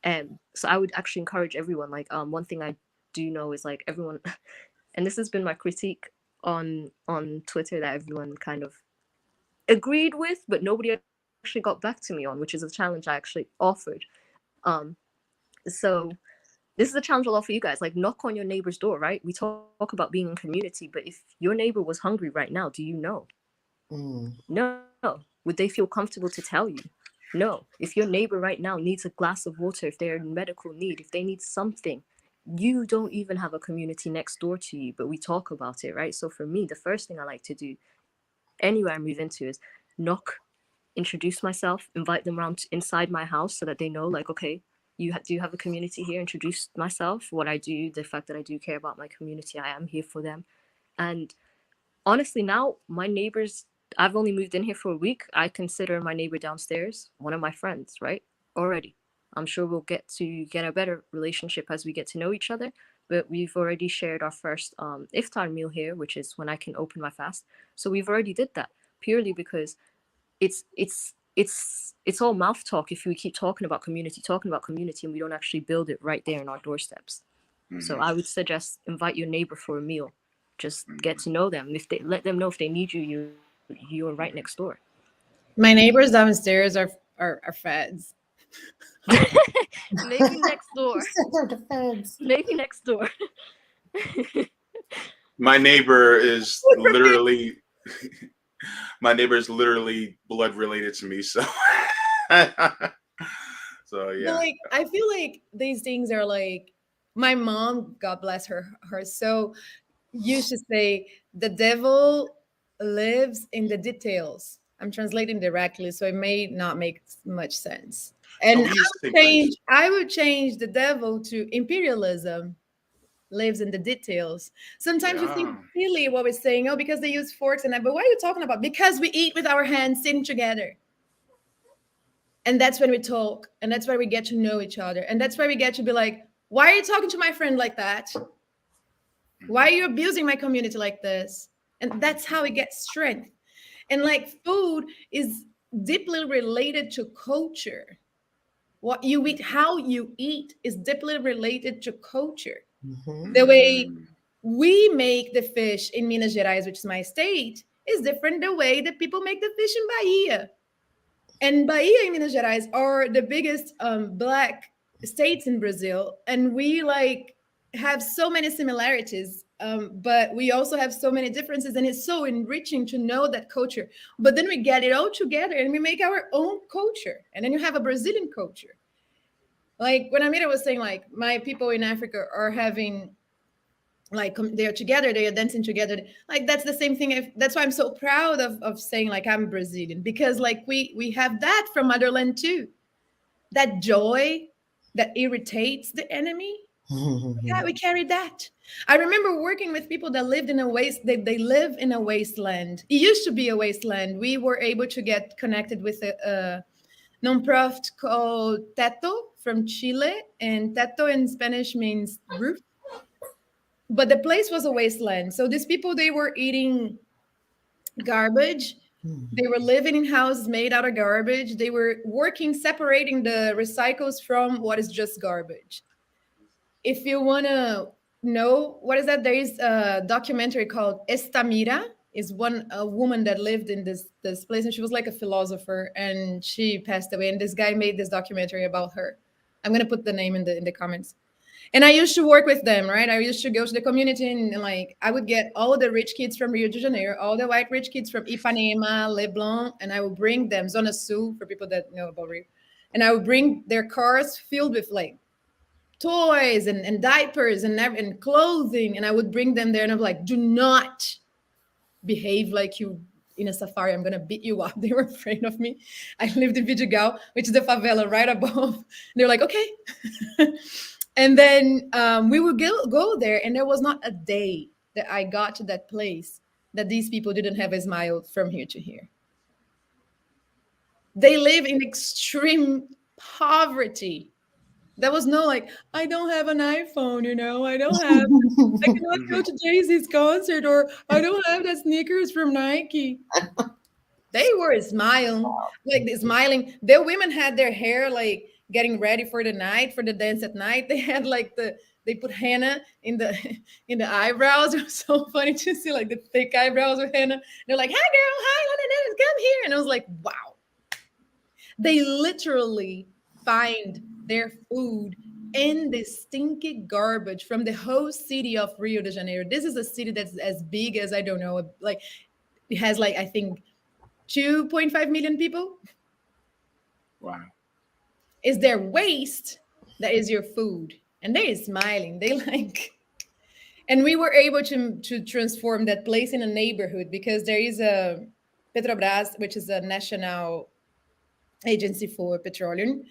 So I would actually encourage everyone, like one thing I do know is like everyone, and this has been my critique on Twitter that everyone kind of agreed with, but nobody actually got back to me on, which is a challenge I actually offered. So this is a challenge I'll offer you guys. Like, knock on your neighbor's door, right? We talk about being in community, but if your neighbor was hungry right now, do you know? No. Would they feel comfortable to tell you? No. If your neighbor right now needs a glass of water, if they're in medical need, if they need something, you don't even have a community next door to you, but we talk about it, right? So for me, the first thing I like to do anywhere I move into is knock, introduce myself, invite them around inside my house so that they know, like, okay, do you have a community here? Introduce myself, what I do, the fact that I do care about my community, I am here for them. And honestly, now my neighbors, I've only moved in here for a week. I consider my neighbor downstairs one of my friends, right? Already. I'm sure we'll get a better relationship as we get to know each other, but we've already shared our first iftar meal here, which is when I can open my fast. So we've already did that purely because it's all mouth talk if we keep talking about community, and we don't actually build it right there in our doorsteps. So I would suggest invite your neighbor for a meal. Just get to know them. If they let them know if they need you, you're right next door. My neighbors downstairs are feds. Maybe next door. Maybe next door. My neighbor is literally blood related to me, so so yeah. But like, I feel like these things are like, my mom, God bless her so used to say, the devil lives in the details. I'm translating directly, so it may not make much sense. And I would change the devil to imperialism lives in the details. Sometimes we think really what we're saying, oh, because they use forks and that, but what are you talking about? Because we eat with our hands sitting together. And that's when we talk, and that's where we get to know each other. And that's where we get to be like, why are you talking to my friend like that? Why are you abusing my community like this? And that's how we get strength. And like, food is deeply related to culture. What you eat, how you eat is deeply related to culture. The way we make the fish in Minas Gerais, which is my state, is different the way that people make the fish in Bahia. And Bahia and Minas Gerais are the biggest Black states in Brazil. And we like have so many similarities, but we also have so many differences. And it's so enriching to know that culture. But then we get it all together and we make our own culture. And then you have a Brazilian culture. Like when Amira was saying, like, my people in Africa are having, like, they're together, they are dancing together. Like, that's the same thing. That's why I'm so proud of saying, like, I'm Brazilian, because like we have that from motherland too. That joy that irritates the enemy. Yeah, we carry that. I remember working with people that lived in a they live in a wasteland. It used to be a wasteland. We were able to get connected with a nonprofit called Teto from Chile, and Teto in Spanish means roof. But the place was a wasteland. So these people, they were eating garbage. They were living in houses made out of garbage. They were working, separating the recycles from what is just garbage. If you want to know what is that, there is a documentary called Estamira. Is a woman that lived in this place, and she was like a philosopher, and she passed away. And this guy made this documentary about her. I'm gonna put the name in the comments. And I used to work with them, right? I used to go to the community and like I would get all the rich kids from Rio de Janeiro, all the white rich kids from Ipanema, Leblon, and I would bring them, Zona Sul, for people that know about Rio, and I would bring their cars filled with like toys and diapers and clothing, and I would bring them there, and I'm like, do not behave like you in a safari. I'm gonna beat you up. They were afraid of me. I lived in Vidigal, which is the favela right above. They're like, okay. And then we would go there, and there was not a day that I got to that place that these people didn't have a smile from here to here. They live in extreme poverty. There was no like, I don't have an iPhone, I cannot go to Jay-Z's concert, or I don't have that sneakers from Nike. They were smiling, smiling. The women had their hair like getting ready for the night, for the dance at night. They had like they put henna in the in the eyebrows. It was so funny to see like the thick eyebrows with henna. They're like, "Hi, girl, hi, come here," and I was like, "Wow." They literally find their food in the stinky garbage from the whole city of Rio de Janeiro. This is a city that's as big as, I don't know, like it has like, I think 2.5 million people. Wow. Is their waste that is your food. And they are smiling. They like, and we were able to transform that place in a neighborhood, because there is a Petrobras, which is a national agency for petroleum.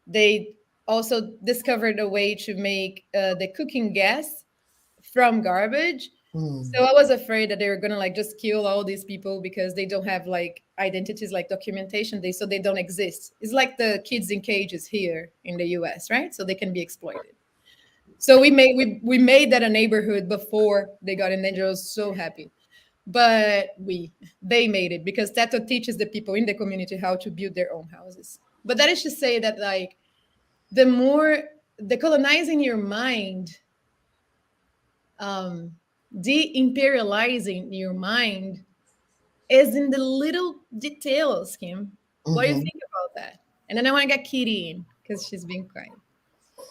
They also discovered a way to make the cooking gas from garbage. So I was afraid that they were gonna like just kill all these people because they don't have like identities, like documentation. So they don't exist. It's like the kids in cages here in the US, right? So they can be exploited. So we made that a neighborhood before they got in danger. I was so happy. But they made it, because Tato teaches the people in the community how to build their own houses. But that is to say that like the more decolonizing your mind, de-imperializing your mind is in the little details, Kim. What do you think about that? And then I want to get Kitty in because she's being quiet.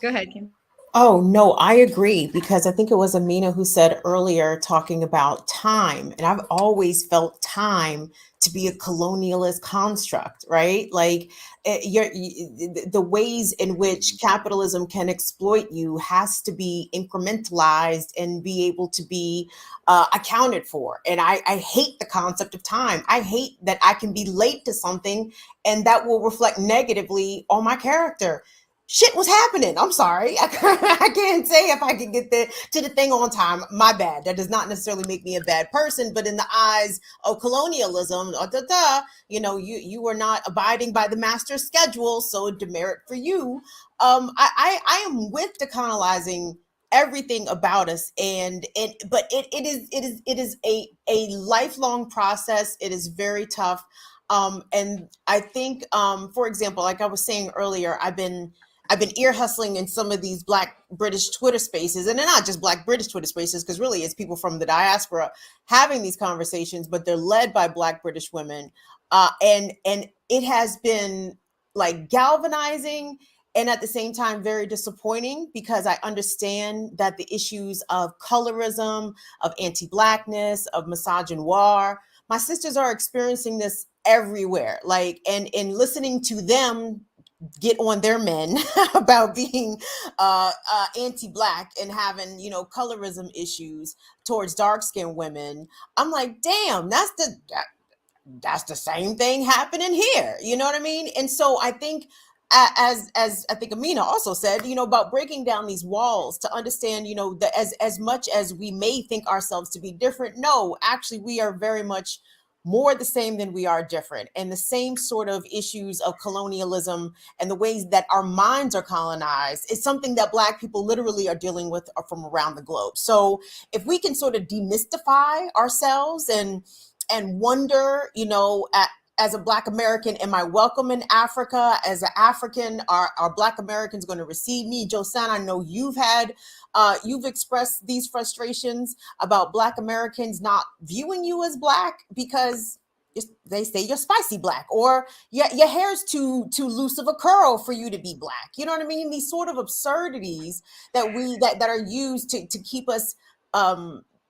Go ahead, Kim. Oh, no, I agree, because I think it was Amina who said earlier, talking about time. And I've always felt time to be a colonialist construct, right? Like the ways in which capitalism can exploit you has to be incrementalized and be able to be accounted for. And I hate the concept of time. I hate that I can be late to something and that will reflect negatively on my character. Shit was happening. I'm sorry. I can't say if I can get to the thing on time. My bad. That does not necessarily make me a bad person, but in the eyes of colonialism, you were not abiding by the master's schedule, so demerit for you. I am with decolonizing everything about us, but it is a lifelong process. It is very tough. And I think, for example, like I was saying earlier, I've been ear hustling in some of these Black British Twitter spaces, and they're not just Black British Twitter spaces, because really it's people from the diaspora having these conversations, but they're led by Black British women. And it has been like galvanizing and at the same time very disappointing, because I understand that the issues of colorism, of anti-Blackness, of misogynoir, my sisters are experiencing this everywhere. Like, and listening to them get on their men about being anti-Black and having, colorism issues towards dark-skinned women, I'm like, damn, that's the same thing happening here. You know what I mean? And so I think, as I think Amina also said, about breaking down these walls to understand, that as much as we may think ourselves to be different, no, actually we are very much more the same than we are different. And the same sort of issues of colonialism and the ways that our minds are colonized is something that Black people literally are dealing with from around the globe. So if we can sort of demystify ourselves and wonder, as a Black American, am I welcome in Africa? As an African, are Black Americans going to receive me? Josanne, I know you've expressed these frustrations about Black Americans not viewing you as Black because they say you're spicy Black, or your hair's too loose of a curl for you to be Black. You know what I mean? These sort of absurdities that are used to keep us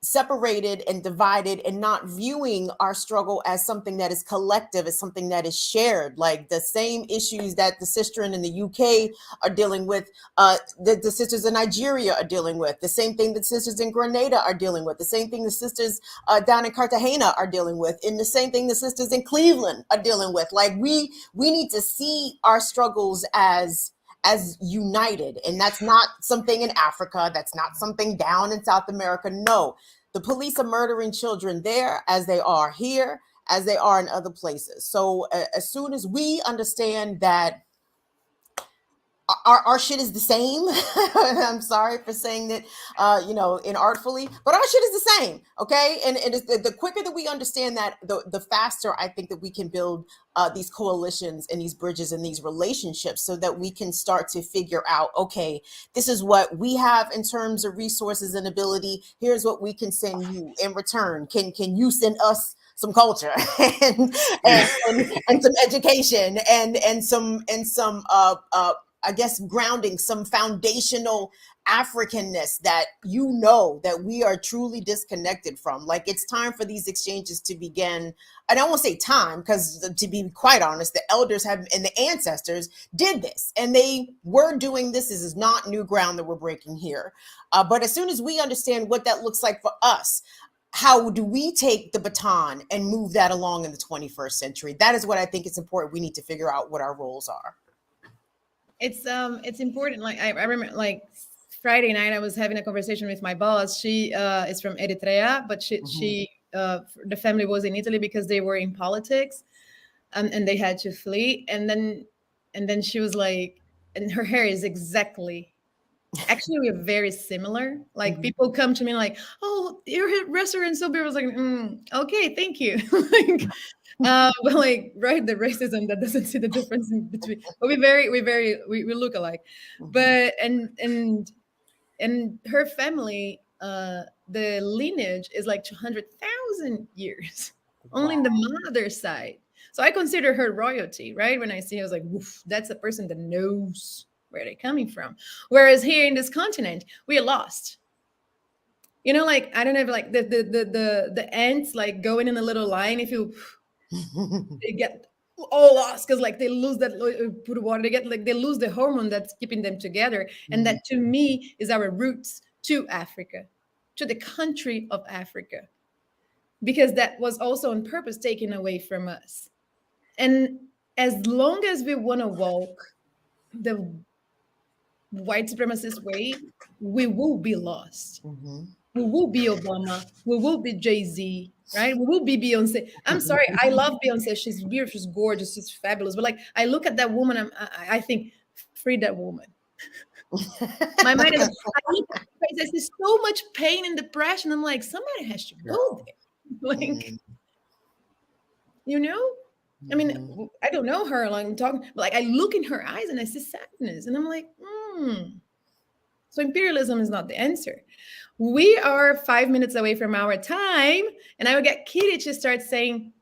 separated and divided and not viewing our struggle as something that is collective, as something that is shared. Like the same issues that the sister in the UK are dealing with, the sisters in Nigeria are dealing with, the same thing that sisters in Grenada are dealing with, the same thing the sisters down in Cartagena are dealing with, and the same thing the sisters in Cleveland are dealing with. Like we need to see our struggles as united. And that's not something in Africa. That's not something down in South America. No, the police are murdering children there as they are here, as they are in other places. So as soon as we understand that our shit is the same. I'm sorry for saying that, inartfully, but our shit is the same. Okay. And it's the quicker that we understand that, the faster I think that we can build these coalitions and these bridges and these relationships, so that we can start to figure out, okay, this is what we have in terms of resources and ability. Here's what we can send you in return. Can you send us some culture and some education and some I guess grounding, some foundational Africanness that that we are truly disconnected from. Like, it's time for these exchanges to begin. I don't want to say time, because to be quite honest, the elders and the ancestors did this, and they were doing this. This is not new ground that we're breaking here. But as soon as we understand what that looks like for us, how do we take the baton and move that along in the 21st century? That is what I think is important. We need to figure out what our roles are. It's important. Like I remember, like Friday night, I was having a conversation with my boss. She is from Eritrea, but she the family was in Italy because they were in politics, and they had to flee. And then she was like, and her hair is actually we're very similar. Like people come to me like, oh, your restaurant's so beautiful. I was like, okay, thank you. But like, right, the racism that doesn't see the difference in between. But we look alike. But and her family, the lineage is like 200,000 years, only in the mother's side. So I consider her royalty, right? When I see her, I was like, woof, that's a person that knows where they're coming from. Whereas here in this continent, we are lost. Like, I don't know, like the ants, like going in a little line, if you they get all lost because like they lose that put water, they lose the hormone that's keeping them together. And that, to me, is our roots to Africa, to the country of Africa, because that was also on purpose taken away from us. And as long as we want to walk the white supremacist way, we will be lost. We will be Obama. We will be Jay-Z, right? We will be Beyonce. I'm sorry, I love Beyonce. She's beautiful, she's gorgeous, she's fabulous. But like, I look at that woman, I think, free that woman. My mind is, I see so much pain and depression. I'm like, somebody has to go there. Like, I mean, I don't know her. Like, I'm talking, but like, I look in her eyes and I see sadness, and I'm like, So imperialism is not the answer. We are 5 minutes away from our time, and I will get Kitty to start saying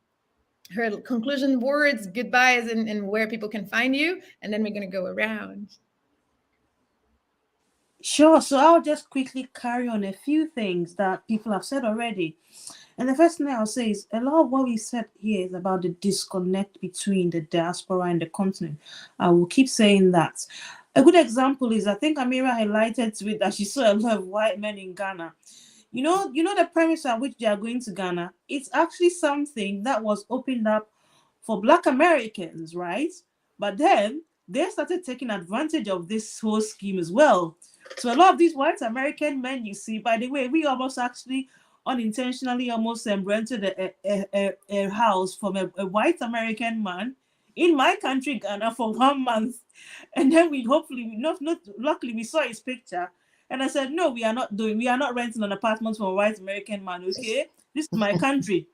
her conclusion words, goodbyes, and where people can find you, and then we're going to go around. Sure. So I'll just quickly carry on a few things that people have said already. And the first thing I'll say is a lot of what we said here is about the disconnect between the diaspora and the continent. I will keep saying that. A good example is, I think Amira highlighted to it that she saw a lot of white men in Ghana. You know the premise at which they are going to Ghana, it's actually something that was opened up for Black Americans, right? But then they started taking advantage of this whole scheme as well. So a lot of these white American men, you see, by the way, we almost actually unintentionally almost rented a house from a white American man in my country, Ghana, for 1 month. And then luckily we saw his picture. And I said, no, we are not renting an apartment from a white American man, okay? This is my country.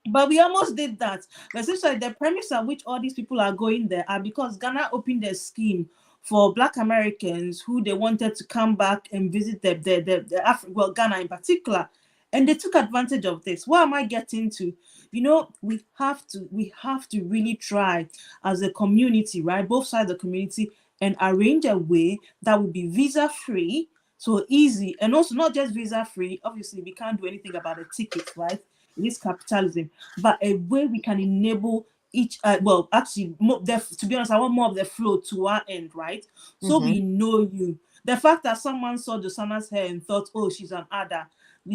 But we almost did that. But essentially, the premise at which all these people are going there are because Ghana opened a scheme for Black Americans who they wanted to come back and visit Ghana in particular. And they took advantage of this. What am I getting to? We have to really try as a community, right? Both sides of the community, and arrange a way that will be visa-free So easy, and also not just visa free. Obviously, we can't do anything about the tickets, right? It is capitalism, but a way we can enable each. Well, actually, to be honest, I want more of the flow to our end, right? So we know you. The fact that someone saw Dosana's hair and thought, "Oh, she's an Ada."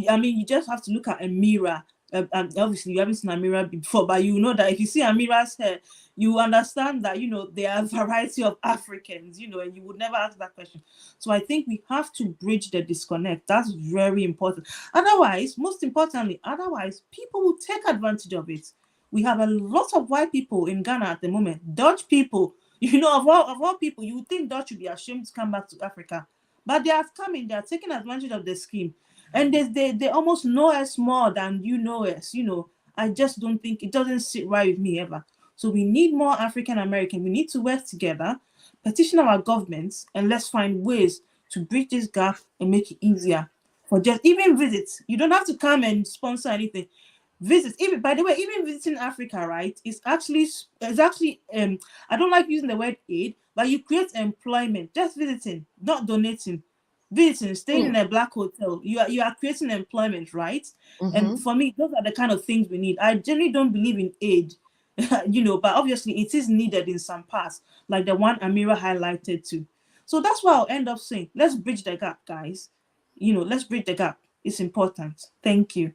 I mean, you just have to look at Amira. And obviously, you haven't seen Amira before, but you know that if you see Amira's hair, you understand that, you know, there are a variety of Africans, you know, and you would never ask that question. So I think we have to bridge the disconnect. That's very important. Otherwise, most importantly, people will take advantage of it. We have a lot of white people in Ghana at the moment, Dutch people. You know, of all people, you would think Dutch would be ashamed to come back to Africa. But they have come in, they are taking advantage of the scheme. And they almost know us more than you know us. You know, I just don't think it doesn't sit right with me ever. So we need more African American. We need to work together, petition our governments, and let's find ways to bridge this gap and make it easier for just even visits. You don't have to come and sponsor anything. Visits, even by the way, even visiting Africa, right? It's actually I don't like using the word aid, but you create employment just visiting, not donating. Visiting, staying in a black hotel, you are creating employment, right? And for me, those are the kind of things we need. I generally don't believe in aid, you know, but obviously it is needed in some parts, like the one Amira highlighted too. So that's why I'll end up saying, let's bridge the gap, guys. You know, let's bridge the gap. It's important. Thank you.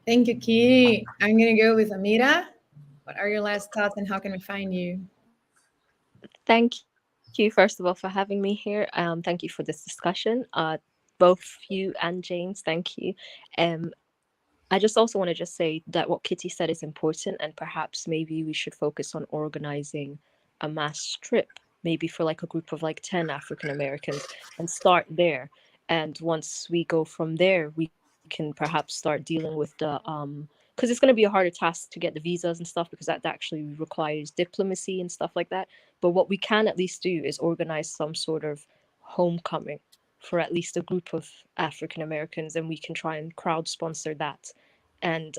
Thank you, Ki. I'm gonna go with Amira. What are your last thoughts and how can we find you? Thank you, first of all, for having me here. Thank you for this discussion. Both you and James, thank you. I just also want to just say that what Kitty said is important, and perhaps maybe we should focus on organizing a mass trip, maybe for like a group of like 10 African Americans, and start there. And once we go from there, we can perhaps start dealing with the because it's going to be a harder task to get the visas and stuff, because that actually requires diplomacy and stuff like that. But what we can at least do is organize some sort of homecoming for at least a group of African Americans, and we can try and crowd sponsor that. And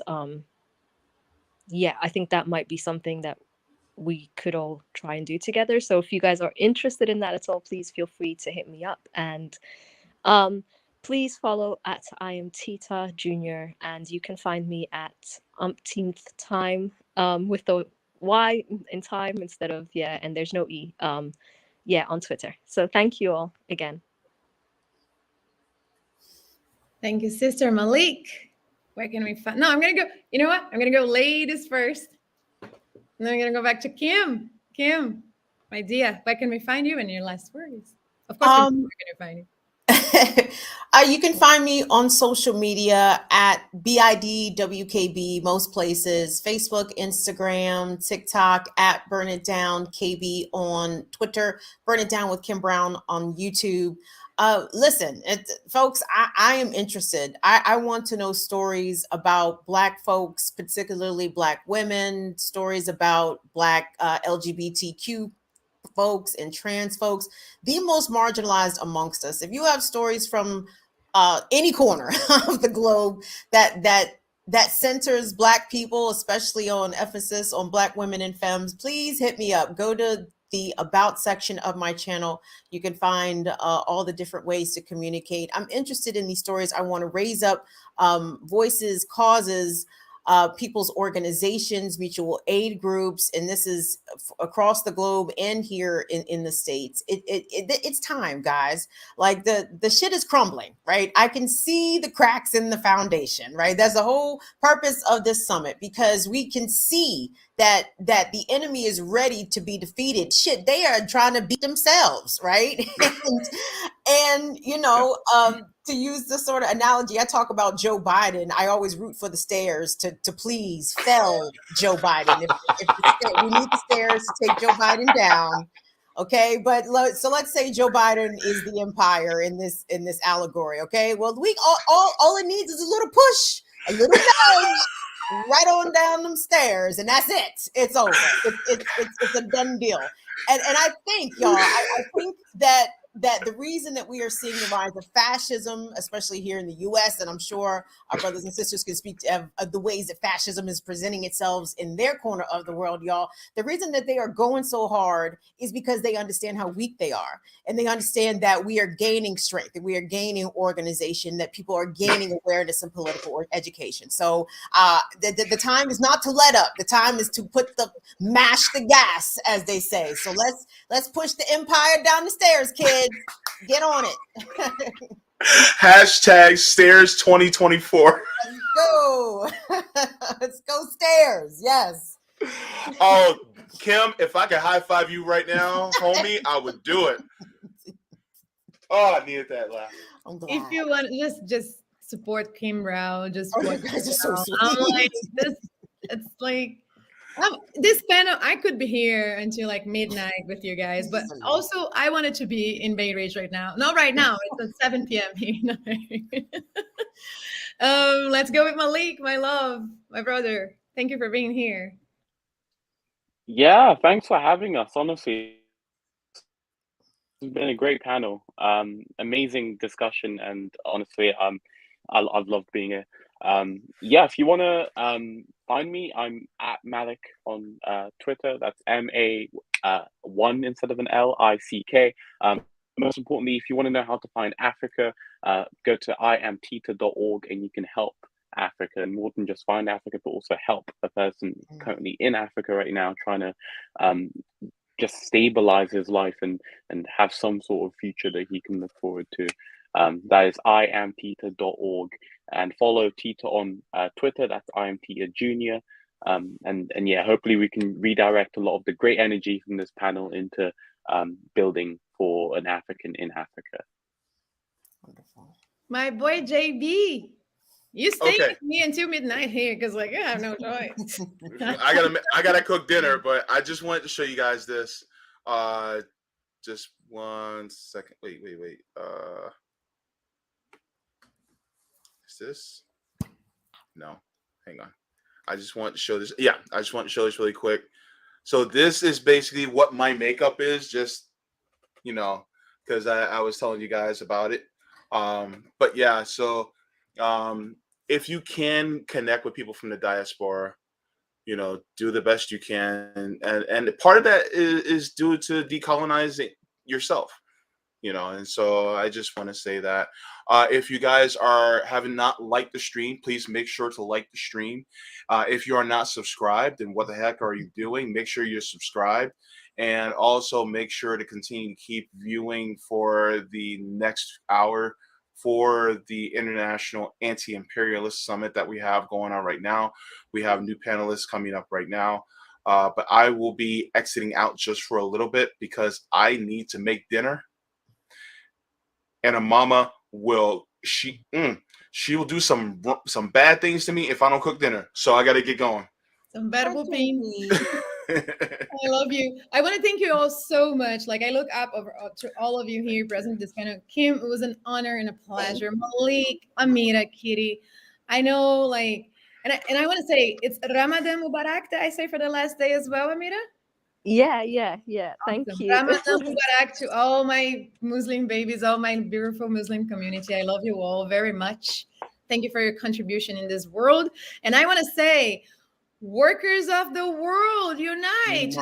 yeah, I think that might be something that we could all try and do together. So if you guys are interested in that at all, please feel free to hit me up. And please follow at I am Tita Jr. and you can find me at umpteenth time with the Y in time instead of and there's no E. On Twitter. So thank you all again. Thank you, Sister Malik. Where can we find? No, I'm gonna go. You know what? I'm gonna go ladies first, and then I'm gonna go back to Kim. Kim, my dear, where can we find you and your last words? Of course, where can we find you? You can find me on social media at BIDWKB, most places, Facebook, Instagram, TikTok, at Burn It Down KB on Twitter, Burn It Down with Kim Brown on YouTube. Listen, folks, I am interested. I want to know stories about Black folks, particularly Black women, stories about Black LGBTQ folks and trans folks, the most marginalized amongst us. If you have stories from any corner of the globe that centers Black people, especially on emphasis on Black women and femmes, please hit me up. Go to the About section of my channel. You can find all the different ways to communicate. I'm interested in these stories. I want to raise up voices, causes, people's organizations, mutual aid groups, and this is across the globe and here in the States. It's time, guys. Like the shit is crumbling, right? I can see the cracks in the foundation, right? That's the whole purpose of this summit, because we can see that the enemy is ready to be defeated. Shit, they are trying to beat themselves, right? and you know, to use this sort of analogy, I talk about Joe Biden. I always root for the stairs to please fell Joe Biden. We need the stairs to take Joe Biden down. Okay, but so let's say Joe Biden is the empire in this allegory. Okay, well, all it needs is a little push, a little nudge, right on down them stairs, and that's it. It's over. It's a done deal. And I think, y'all, I think that that the reason that we are seeing the rise of fascism, especially here in the US, and I'm sure our brothers and sisters can speak of the ways that fascism is presenting itself in their corner of the world, y'all. The reason that they are going so hard is because they understand how weak they are. And they understand that we are gaining strength, that we are gaining organization, that people are gaining awareness and political education. So the time is not to let up. The time is to mash the gas, as they say. So let's push the empire down the stairs, kids. Get on it. Hashtag stairs 2024. Let's go. Let's go stairs. Yes. Oh, Kim, if I could high five you right now, homie, I would do it. Oh, I needed that laugh. If you want, just support Kim Rao. Just you watch guys are so sweet. I'm like this. It's like this panel. I could be here until like midnight with you guys, but also I wanted to be in Bay Ridge right now. Not right now. It's at 7 p.m. here. Let's go with Malik, my love, my brother. Thank you for being here. Yeah, thanks for having us. Honestly, it's been a great panel. Amazing discussion, and honestly, I've loved being here. Yeah, if you want to find me, I'm at Malik on Twitter. That's MA1 instead of an LICK. Most importantly, if you want to know how to find Africa, go to iamtita.org and you can help Africa, and more than just find Africa, but also help a person currently in Africa right now trying to just stabilize his life and have some sort of future that he can look forward to. That is iamtita.org, and follow Tita on Twitter. That's iamtita junior. And yeah, hopefully we can redirect a lot of the great energy from this panel into building for an African in Africa. Wonderful. My boy JB. You stay with me until midnight here because, like, I have no choice. I gotta cook dinner, but I just wanted to show you guys this. Just 1 second. Wait. Is this? No, hang on. I just want to show this. Yeah, I just want to show this really quick. So this is basically what my makeup is. Just because I was telling you guys about it. But yeah, so. If you can connect with people from the diaspora, do the best you can, and part of that is due to decolonizing yourself, and so I just want to say that if you guys having not liked the stream, please make sure to like the stream. If you are not subscribed, then what the heck are you doing? Make sure you're subscribed, and also make sure to continue to keep viewing for the next hour for the International Anti-Imperialist Summit that we have going on right now. We have new panelists coming up right now. But I will be exiting out just for a little bit because I need to make dinner. And a mama will, she will do some bad things to me if I don't cook dinner. So I got to get going. Some bad whooping. I love you. I want to thank you all so much. Like, I look up to all of you here present this panel. Kim, it was an honor and a pleasure. Malik, Amira, Kitty. I know, like, and I want to say it's Ramadan Mubarak that I say for the last day as well, Amira. Yeah. Thank you. Ramadan Mubarak to all my Muslim babies, all my beautiful Muslim community. I love you all very much. Thank you for your contribution in this world. And I want to say, workers of the world, unite.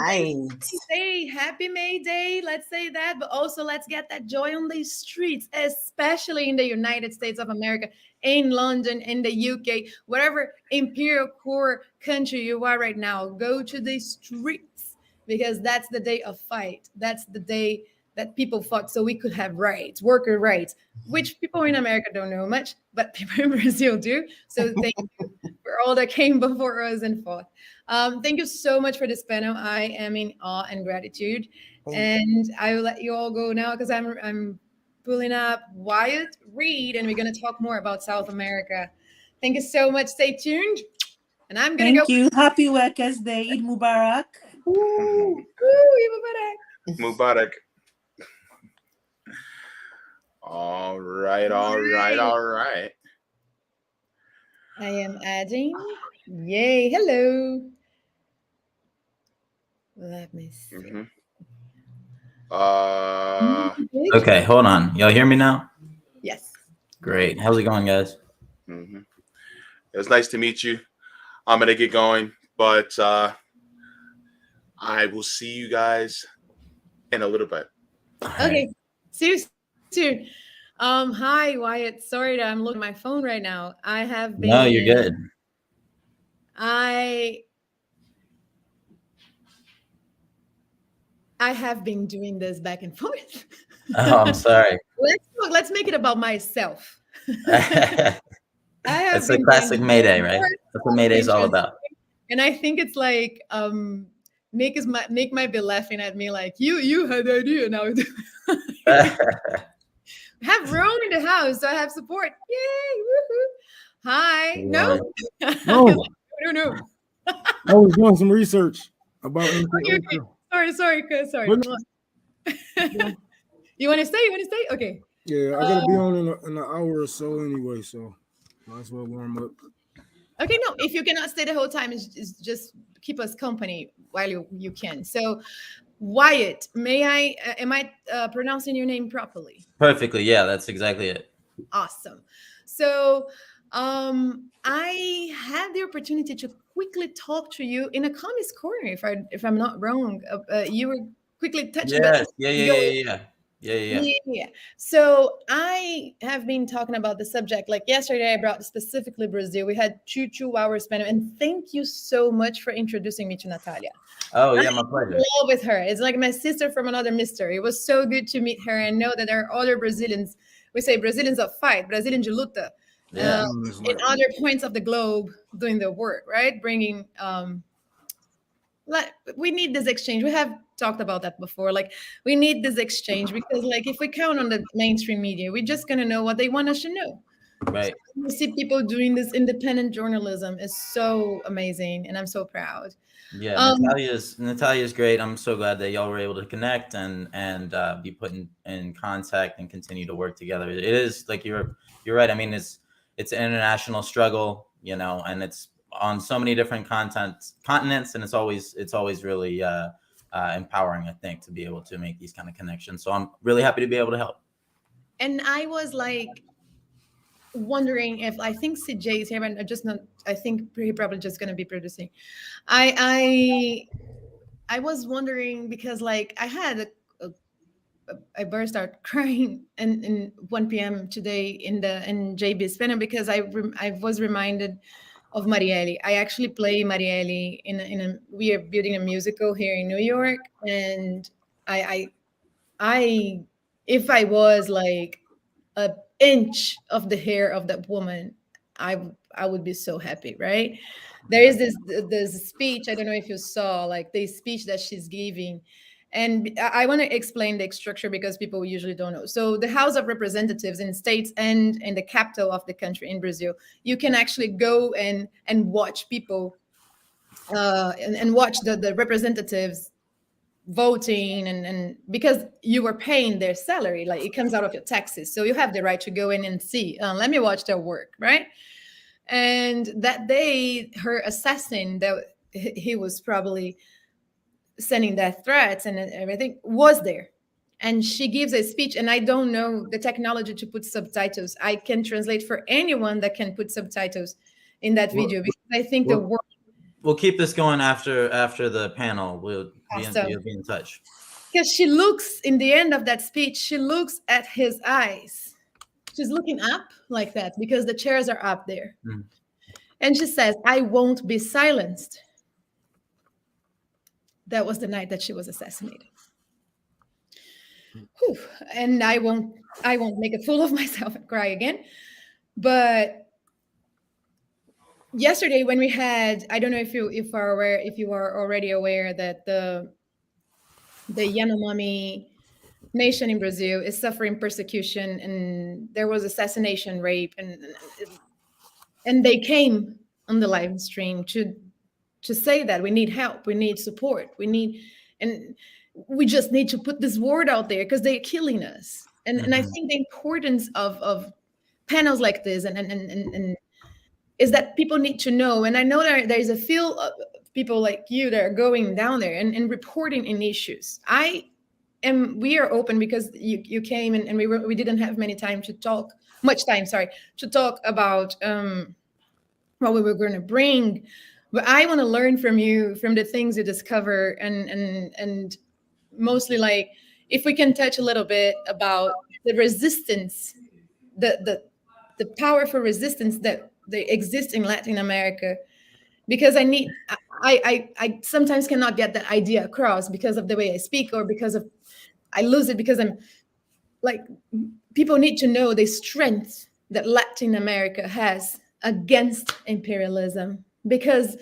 Say happy May Day. Let's say that, but also let's get that joy on these streets, especially in the United States of America, in London, in the UK, whatever imperial core country you are right now. Go to the streets because that's the day of fight. That's the day that people fought so we could have rights, worker rights, which people in America don't know much, but people in Brazil do. So thank you for all that came before us and fought. Thank you so much for this panel. I am in awe and gratitude. And I will let you all go now because I'm pulling up Wyatt Reed and we're going to talk more about South America. Thank you so much. Stay tuned. And I'm going to go. Thank you. Happy Workers' Day. Eid Mubarak. Woo, Eid Mubarak. Mubarak. All right. I am adding. Yay. Hello. Let me see. Okay, hold on. Y'all hear me now? Yes. Great. How's it going, guys? Mm-hmm. It was nice to meet you. I'm gonna get going, but I will see you guys in a little bit. Okay. See you soon. Hi Wyatt. Sorry that I'm looking at my phone right now. I have been. No, you're good. I have been doing this back and forth. Oh, I'm sorry. Let's make it about myself. That's the classic Mayday, right? That's what Mayday is all about. And I think it's like Nick might be laughing at me like you had the idea now. Have Rome in the house, so I have support. Yay! Woohoo! Hi. No. No. No. I was doing some research about. Okay. Sorry. You want to stay? Okay. Yeah, I gotta be on in an hour or so anyway, so might as well warm up. Okay, no, if you cannot stay the whole time, it's just keep us company while you can. So, Wyatt, am I pronouncing your name properly? Perfectly, yeah, that's exactly it. Awesome. So, I had the opportunity to quickly talk to you in a Communist Corner, if I'm not wrong. You were quickly touching. Yes, yeah. So I have been talking about the subject. Like yesterday, I brought specifically Brazil. We had two hours spent, and thank you so much for introducing me to Natalia. Oh yeah, my pleasure. I'm in love with her. It's like my sister from another mister. It was so good to meet her and know that there are other Brazilians. We say Brazilians of fight, Brazilian de luta, in other points of the globe doing the work, right? Bringing. We need this exchange. We have talked about that before. Like we need this exchange because like if we count on the mainstream media, we're just gonna know what they want us to know. Right. So to see people doing this independent journalism is so amazing, and I'm so proud. Yeah, Natalia's great. I'm so glad that y'all were able to connect and be put in contact and continue to work together. It is like you're right. I mean, it's an international struggle, and it's on so many different continents, and it's always really empowering, I think, to be able to make these kind of connections. So I'm really happy to be able to help. And I was like wondering if I think CJ is here, and I think he probably just going to be producing. I was wondering because like I had I burst out crying in 1 p.m. today in JB's panel because I was reminded of Marielle. I actually play Marielle we are building a musical here in New York, and I if I was like an inch of the hair of that woman, I would be so happy, right? There is this speech, I don't know if you saw, like the speech that she's giving. And I want to explain the structure because people usually don't know. So the House of Representatives in states and in the capital of the country in Brazil, you can actually go and watch people and watch the representatives voting and because you were paying their salary, like it comes out of your taxes. So you have the right to go in and see, let me watch their work, right? And that day, her assassin, that he was probably sending death threats and everything, was there. And she gives a speech, and I don't know the technology to put subtitles. I can translate for anyone that can put subtitles in that video because I think the word. We'll keep this going after the panel. We'll be in touch. Because she looks, in the end of that speech, she looks at his eyes. She's looking up like that because the chairs are up there. Mm. And she says, "I won't be silenced." That was the night that she was assassinated. Whew. And I won't make a fool of myself and cry again. But yesterday when we had, I don't know if you are already aware that the Yanomami nation in Brazil is suffering persecution, and there was assassination, rape, and they came on the live stream to say that we need help, we need support, and we just need to put this word out there because they're killing us. And I think the importance of panels like this and is that people need to know. And I know there's a field of people like you that are going down there and reporting in issues. I and we are open because you came and we didn't have much time to talk about what we were going to bring. But I want to learn from you, from the things you discover, and mostly like if we can touch a little bit about the resistance, the powerful resistance that they exist in Latin America, because I sometimes cannot get that idea across because of the way I speak, or because of I lose it because I'm like, people need to know the strength that Latin America has against imperialism, because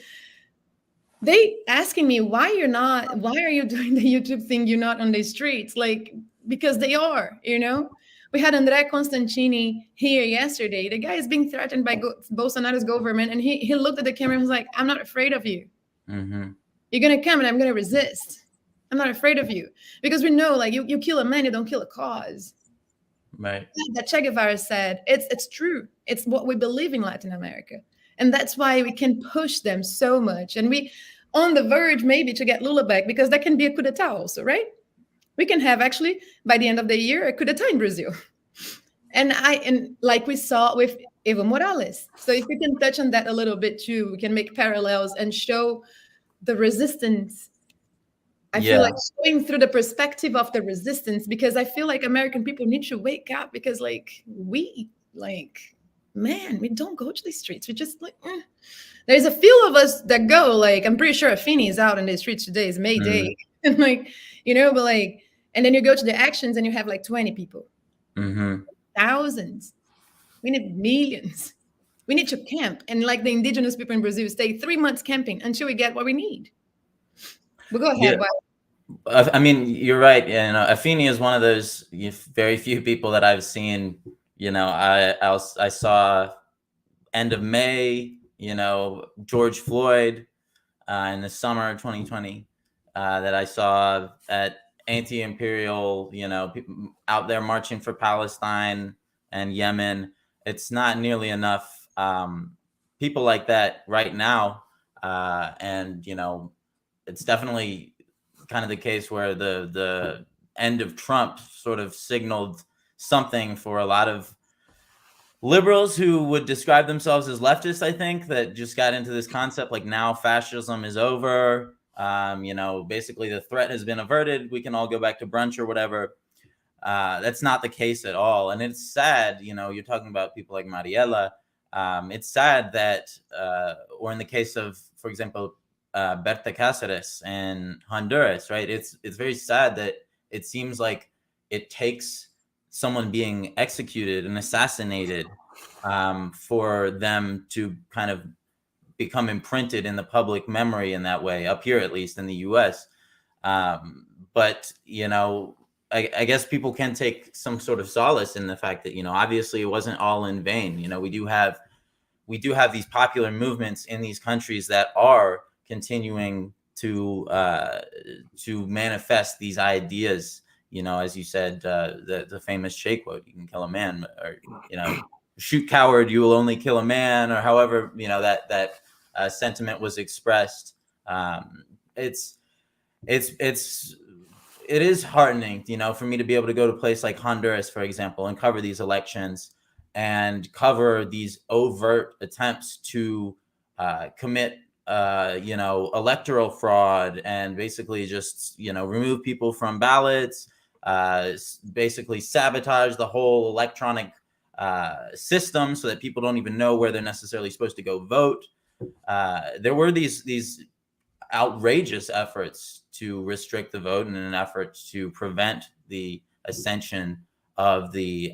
they asking me why are you doing the YouTube thing, you're not on the streets, like, because they are, we had André Constantini here yesterday. The guy is being threatened by Bolsonaro's government, and he looked at the camera and was like, I'm not afraid of you. Mm-hmm. You're gonna come and I'm gonna resist. I'm not afraid of you, because we know, like, you kill a man, you don't kill a cause. Right. That Che Guevara said, it's true. It's what we believe in Latin America, and that's why we can push them so much. And we on the verge maybe to get Lula back, because that can be a coup d'etat also, right? We can have actually by the end of the year a coup d'etat in Brazil, and like we saw with Evo Morales. So if we can touch on that a little bit too, we can make parallels and show the resistance. I feel like going through the perspective of the resistance, because I feel like American people need to wake up, because man, we don't go to the streets. We just There's a few of us that go, like, I'm pretty sure Afeni is out in the streets today. It's May Day. And and then you go to the actions and you have like 20 people. Mm-hmm. Thousands. We need millions. We need to camp. And like the indigenous people in Brazil stay 3 months camping until we get what we need. But go ahead. Yeah. I mean, you're right. Afeni is one of those very few people that I've seen. I saw end of May, George Floyd in the summer of 2020 that I saw at Anti-Imperial, people out there marching for Palestine and Yemen. It's not nearly enough people like that right now. And, it's definitely kind of the case where the end of Trump sort of signaled something for a lot of liberals who would describe themselves as leftists, I think, that just got into this concept like, now fascism is over. Basically the threat has been averted. We can all go back to brunch or whatever. That's not the case at all. And it's sad, you're talking about people like Mariela. It's sad that, or in the case of, for example, Berta Cáceres in Honduras, right? It's very sad that it seems like it takes someone being executed and assassinated for them to kind of become imprinted in the public memory in that way, up here, at least in the US. But, I guess people can take some sort of solace in the fact that, obviously it wasn't all in vain. We do have these popular movements in these countries that are continuing to manifest these ideas. As you said, the famous Che quote, you can kill a man, or, shoot coward, you will only kill a man, or however, that sentiment was expressed. It is heartening, for me to be able to go to a place like Honduras, for example, and cover these elections and cover these overt attempts to commit, electoral fraud, and basically just, remove people from ballots, basically sabotage the whole electronic system so that people don't even know where they're necessarily supposed to go vote. There were these outrageous efforts to restrict the vote in an effort to prevent the ascension of the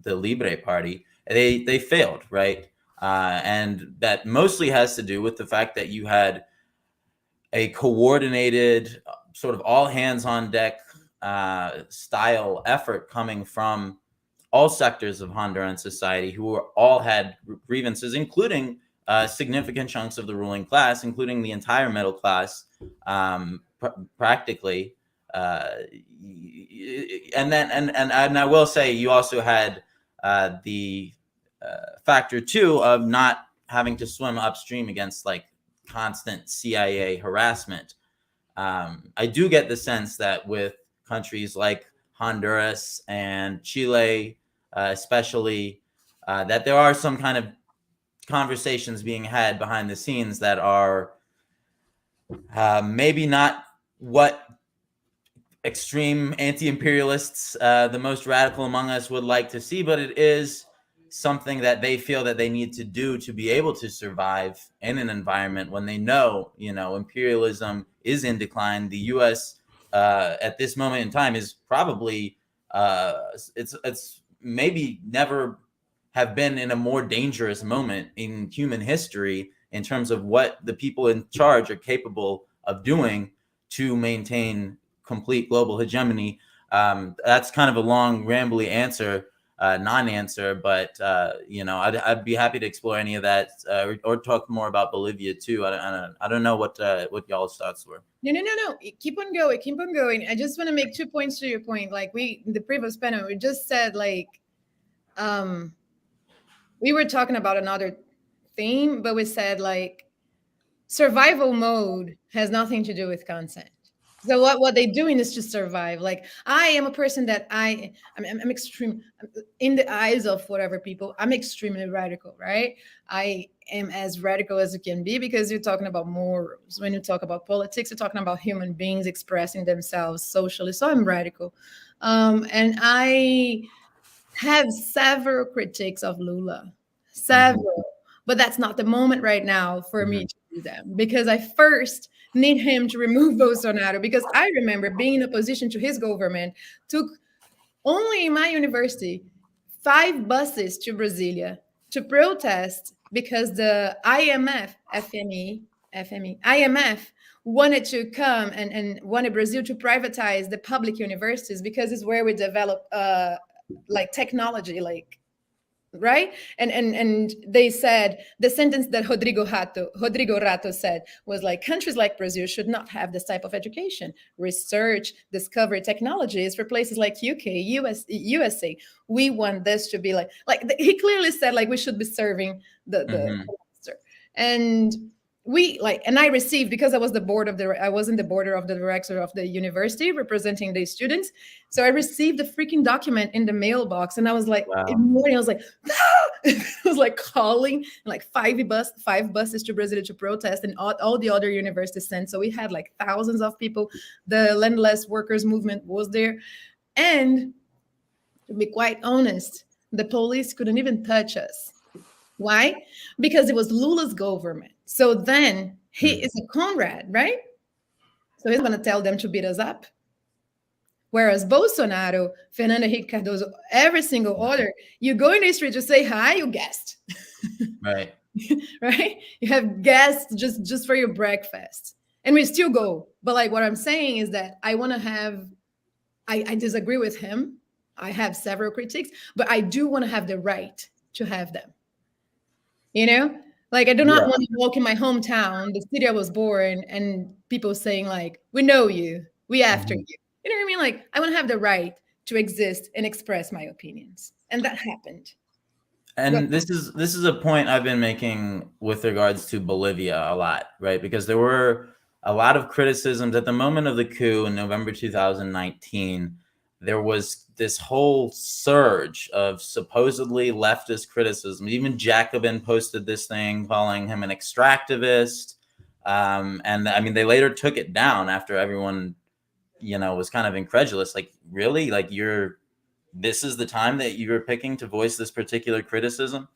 Libre Party. They failed, right? And that mostly has to do with the fact that you had a coordinated, sort of all hands on deck style effort coming from all sectors of Honduran society, who all had grievances, including significant chunks of the ruling class, including the entire middle class, practically. And I will say, you also had the factor too of not having to swim upstream against like constant CIA harassment. I do get the sense that with countries like Honduras and Chile, especially, that there are some kind of conversations being had behind the scenes that are maybe not what extreme anti-imperialists, the most radical among us, would like to see, but it is something that they feel that they need to do to be able to survive in an environment when they know, imperialism is in decline. The U.S. At this moment in time is probably it's maybe never have been in a more dangerous moment in human history in terms of what the people in charge are capable of doing to maintain complete global hegemony. That's kind of a long, rambly answer, non-answer, but I'd be happy to explore any of that, or talk more about Bolivia too. I don't know what y'all's thoughts were. No. Keep on going. I just want to make 2 points to your point. Like in the previous panel, we just said we were talking about another theme, but we said survival mode has nothing to do with consent. So what they're doing is to survive. Like, I am a person that I'm extreme in the eyes of whatever people. I'm extremely radical, right? I am as radical as you can be, because you're talking about morals. When you talk about politics, you're talking about human beings expressing themselves socially. So I'm radical, and I have several critiques of Lula, several, but that's not the moment right now for me to do them, because I first need him to remove Bolsonaro, because I remember being in opposition to his government, took only in my university 5 buses to Brasilia to protest because the IMF wanted to come and wanted Brazil to privatize the public universities, because it's where we develop technology, right? And they said, the sentence that Rodrigo Rato said was countries like Brazil should not have this type of education, research, discovery, technologies for places like UK, USA. We want this to be he clearly said we should be serving the master. And and I received, because I was in the board of the director of the university representing the students. So I received the freaking document in the mailbox, and I was wow. In the morning, I was like, no! I was calling, 5 buses to Brazil to protest, and all the other universities sent. So we had thousands of people. The landless workers movement was there. And to be quite honest, the police couldn't even touch us. Why? Because it was Lula's government. So then he is a comrade, right? So he's going to tell them to beat us up. Whereas Bolsonaro, Fernando Henrique Cardoso, every single order, you go in the street to say hi, you guest. Right. Right? You have guests just for your breakfast. And we still go. But what I'm saying is that I want to have, I disagree with him. I have several critiques, but I do want to have the right to have them. I do not want to walk in my hometown, the city I was born, and people saying we know you, we after you. You know what I mean? I want to have the right to exist and express my opinions. And that happened. And this is a point I've been making with regards to Bolivia a lot, right? Because there were a lot of criticisms at the moment of the coup in November 2019. There was this whole surge of supposedly leftist criticism. Even Jacobin posted this thing calling him an extractivist. And I mean, they later took it down after everyone, was kind of incredulous. Really? This is the time that you were picking to voice this particular criticism?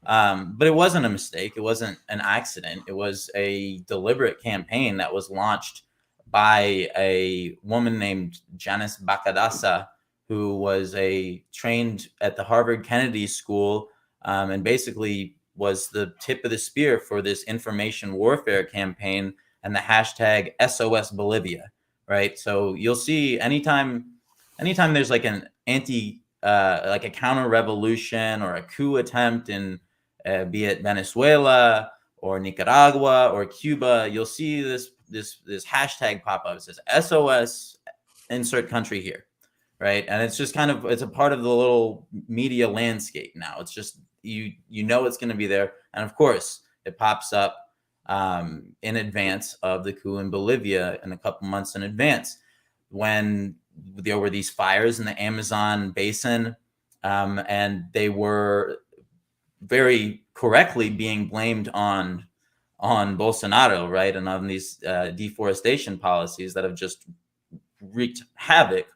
But it wasn't a mistake. It wasn't an accident. It was a deliberate campaign that was launched by a woman named Janice Bacadasa, who was trained at the Harvard Kennedy School, and basically was the tip of the spear for this information warfare campaign and the hashtag SOS Bolivia, right? So you'll see anytime there's an a counter revolution or a coup attempt in be it Venezuela or Nicaragua or Cuba, you'll see this hashtag pop up. It says SOS, insert country here, right? And it's just it's a part of the little media landscape now. It's just you know it's going to be there, and of course it pops up in advance of the coup in Bolivia, in a couple months in advance, when there were these fires in the Amazon basin, and they were very correctly being blamed on Bolsonaro, right, and on these deforestation policies that have just wreaked havoc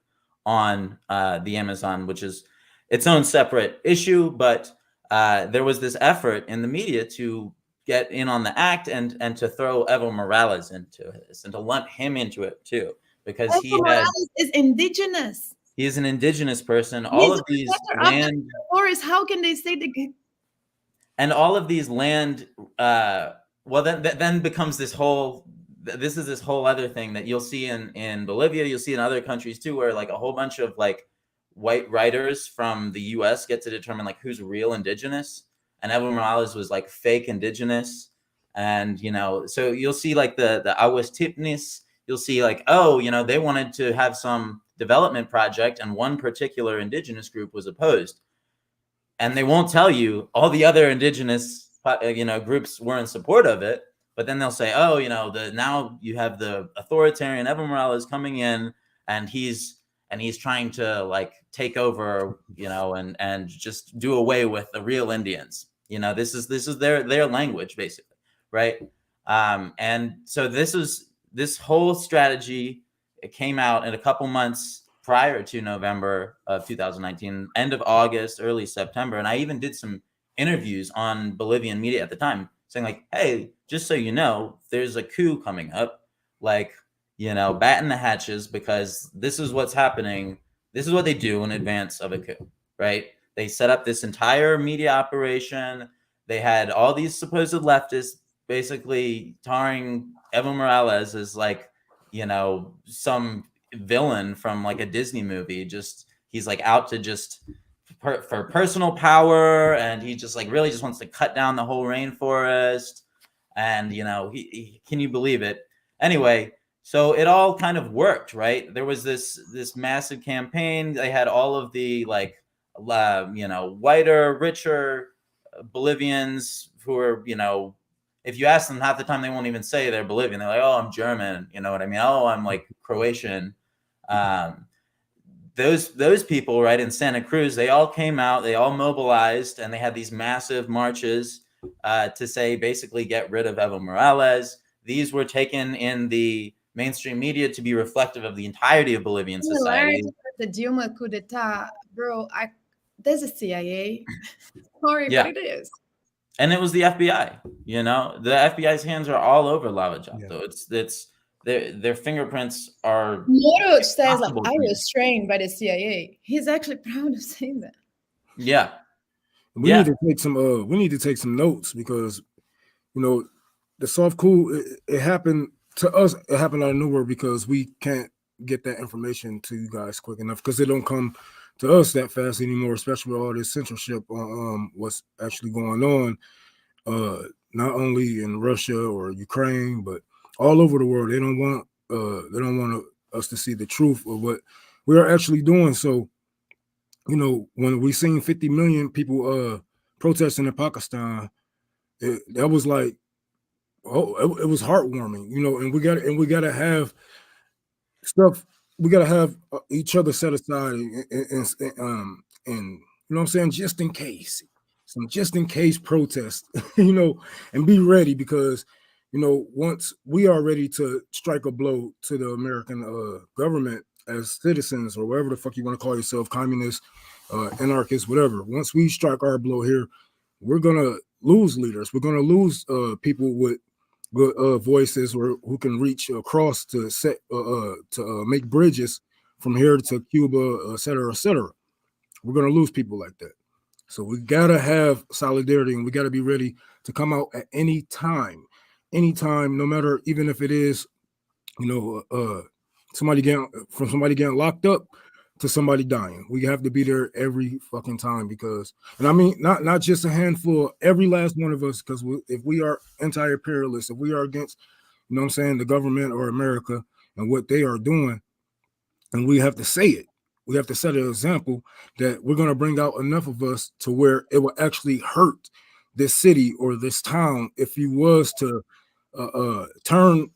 on the Amazon, which is its own separate issue. But there was this effort in the media to get in on the act and to throw Evo Morales into this and to lump him into it too, because Evo Morales is indigenous. He is an indigenous person. He's All of these land forest. How can they say they? And all of these land, well, then becomes this whole. This is this whole other thing that you'll see in Bolivia. You'll see in other countries too, where like a whole bunch of like white writers from the U.S. get to determine like who's real indigenous, and Evo Morales was like fake indigenous, and so you'll see like the Aguas Tipnis. You'll see like, oh, they wanted to have some development project, and one particular indigenous group was opposed. And they won't tell you all the other indigenous, groups were in support of it. But then they'll say, oh, now you have the authoritarian Evo Morales coming in, and he's trying to like take over, and just do away with the real Indians. This is their language basically, right? And so this whole strategy. It came out in a couple months prior to November of 2019, end of August, early September. And I even did some interviews on Bolivian media at the time saying like, hey, just so you know, there's a coup coming up, like, batten the hatches, because this is what's happening. This is what they do in advance of a coup, right? They set up this entire media operation. They had all these supposed leftists basically tarring Evo Morales as like, some villain from like a Disney movie. Just he's like out to just for personal power, and he just like really just wants to cut down the whole rainforest. And he can you believe it? Anyway, so it all kind of worked, right? There was this massive campaign. They had all of the like whiter, richer Bolivians who were if you ask them, half the time they won't even say they're Bolivian. They're like, oh, I'm German. You know what I mean? Oh, I'm like Croatian. Those people, right, in Santa Cruz, they all came out, they all mobilized, and they had these massive marches to say, basically, get rid of Evo Morales. These were taken in the mainstream media to be reflective of the entirety of Bolivian society. The Dilma coup d'etat, bro, there's a CIA. Sorry, Yeah. but it is. And it was the FBI, the FBI's hands are all over Lava Jato. It's their fingerprints are. Moro says like, I was trained by the CIA. He's actually proud of saying that. Yeah. We need to take some. We need to take some notes, because, the soft coup. It happened to us. It happened out of nowhere because we can't get that information to you guys quick enough, because it don't come to us that fast anymore, especially with all this censorship on what's actually going on, not only in Russia or Ukraine, but all over the world. They don't want us to see the truth of what we are actually doing. So, when we seen 50 million people protesting in Pakistan, that was like, oh, it was heartwarming, and we gotta have stuff. We gotta have each other set aside, and you know what I'm saying, just in case protest, and be ready, because once we are ready to strike a blow to the American government as citizens, or whatever the fuck you want to call yourself, communists, anarchists, whatever. Once we strike our blow here, we're gonna lose leaders. We're gonna lose people with voices, or who can reach across to set to make bridges from here to Cuba, et cetera, et cetera. We're gonna lose people like that. So we gotta have solidarity, and we gotta be ready to come out at any time, no matter, even if it is, somebody getting locked up to somebody dying. We have to be there every fucking time, because, and I mean, not just a handful, every last one of us, because if we are anti-imperialist, if we are against, the government or America and what they are doing, and we have to say it, we have to set an example that we're going to bring out enough of us to where it will actually hurt this city or this town if he was to turn,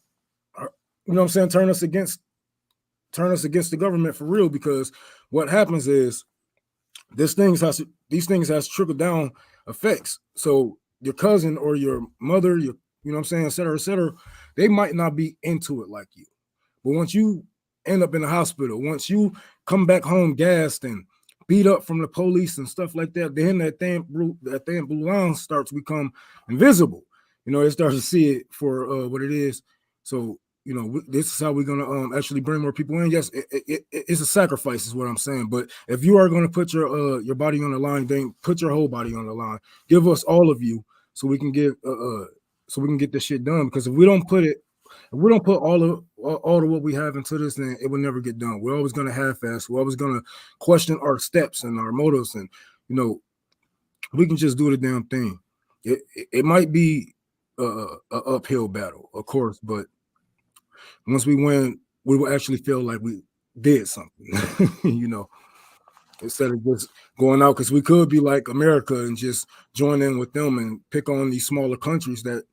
turn us against turn us against the government for real, because what happens is these things has trickle down effects. So your cousin or your mother, you know what I'm saying, et cetera, they might not be into it like you. But once you end up in the hospital, once you come back home gassed and beat up from the police and stuff like that, then that thin blue line starts to become invisible. You know, they start to see it for what it is. So, you know, this is how we're going to actually bring more people in. Yes, it's a sacrifice is what I'm saying. But if you are going to put your body on the line, then put your whole body on the line. Give us all of you so we can get this shit done. Because if we don't put all of what we have into this, then it will never get done. We're always going to half-ass. We're always going to question our steps and our motives. And, you know, we can just do the damn thing. It might be an uphill battle, of course, but once we win, we will actually feel like we did something, you know, instead of just going out, because we could be like America and just join in with them and pick on these smaller countries that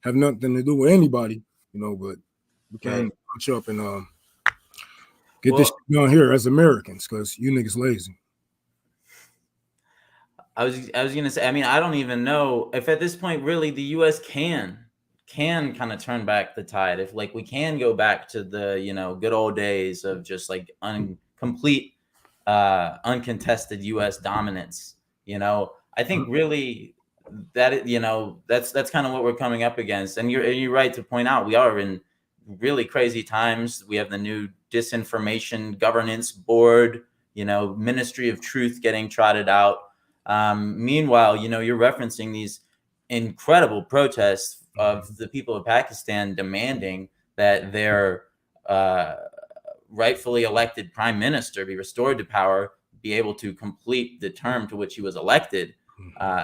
have nothing to do with anybody, you know, but we can't punch up and get this shit done here as Americans, because you niggas lazy. I was gonna say, I mean, I don't even know if at this point really the US can kind of turn back the tide. If like we can go back to the, you know, good old days of just like complete uncontested US dominance, you know. I think really that, you know, that's kind of what we're coming up against. And you're right to point out we are in really crazy times. We have the new disinformation governance board, you know, Ministry of Truth getting trotted out. Meanwhile, you know, you're referencing these incredible protests of the people of Pakistan demanding that their rightfully elected prime minister be restored to power, be able to complete the term to which he was elected.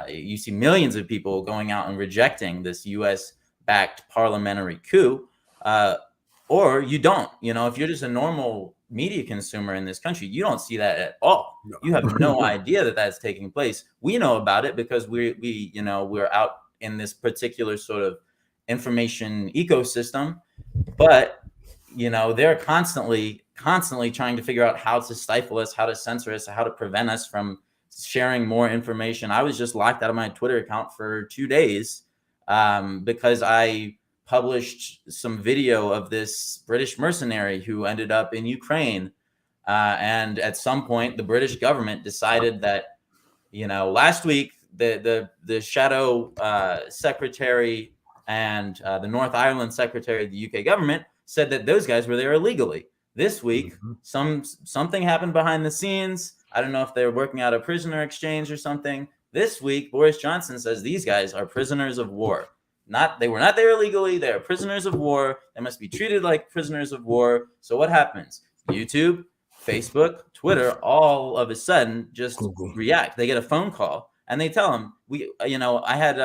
You see millions of people going out and rejecting this US-backed parliamentary coup, or you don't. You know, if you're just a normal media consumer in this country, you don't see that at all. No. You have no idea that that's taking place. We know about it because we you know, we're out in this particular sort of information ecosystem, but you know, they're constantly trying to figure out how to stifle us, how to censor us, how to prevent us from sharing more information. I was just locked out of my Twitter account for 2 days because I published some video of this British mercenary who ended up in Ukraine. And at some point, the British government decided that, you know, last week, the shadow secretary and the North Ireland secretary of the UK government said that those guys were there illegally. This week, something happened behind the scenes. I don't know if they're working out a prisoner exchange or something. This week, Boris Johnson says these guys are prisoners of war. They were not there illegally. They are prisoners of war. They must be treated like prisoners of war. So what happens? YouTube, Facebook, Twitter, all of a sudden just react. They get a phone call and they tell them, I had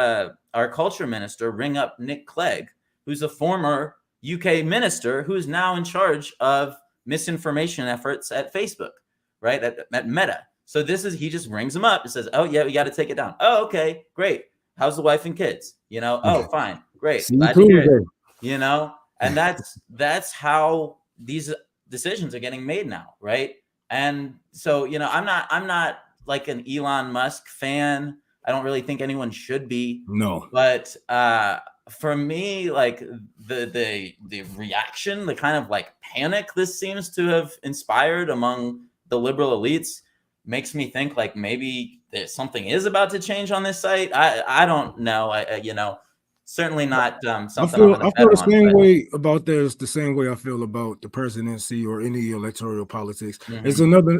our culture minister ring up Nick Clegg, who's a former UK minister who is now in charge of misinformation efforts at Facebook, right? At Meta. So he just rings him up and says, oh yeah, we got to take it down. Oh, okay, great. How's the wife and kids? You know, oh, fine, great. Glad to hear it. You know, and that's how these decisions are getting made now, right? And so, you know, I'm not like an Elon Musk fan. I don't really think anyone should be. No. But for me, like the reaction, the kind of like panic this seems to have inspired among the liberal elites makes me think like maybe something is about to change on this site. I don't know. You know, certainly not something I feel the same way about that. It's the same way I feel about the presidency or any electoral politics. Mm-hmm.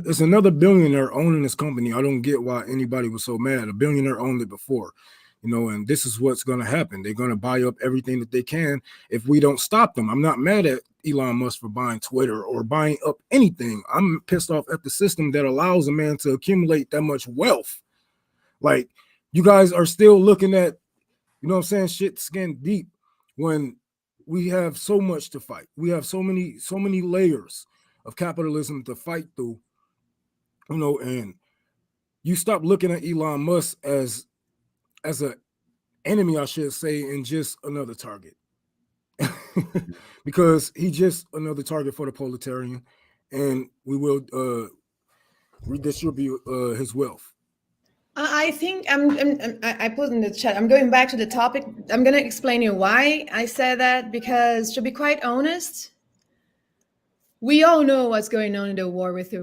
It's another billionaire owning this company. I don't get why anybody was so mad. A billionaire owned it before, you know, and this is what's going to happen. They're going to buy up everything that they can if we don't stop them. I'm not mad at Elon Musk for buying Twitter or buying up anything. I'm pissed off at the system that allows a man to accumulate that much wealth. Like, you guys are still looking at, you know what I'm saying, shit skin deep when we have so much to fight. We have so many layers of capitalism to fight through, you know, and you stop looking at Elon Musk as an enemy, I should say, and just another target. Because he's just another target for the proletarian. and we will redistribute his wealth. I think I put in the chat. I'm going back to the topic. I'm going to explain you why I said that, because to be quite honest, we all know what's going on in the war with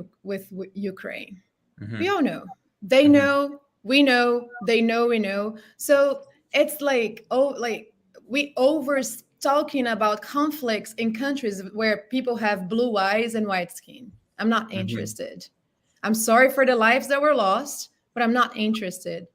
Ukraine. Mhm. We all know. They know. We know. They know. We know. So it's like, we over talking about conflicts in countries where people have blue eyes and white skin. I'm not interested. I'm sorry for the lives that were lost, but I'm not interested.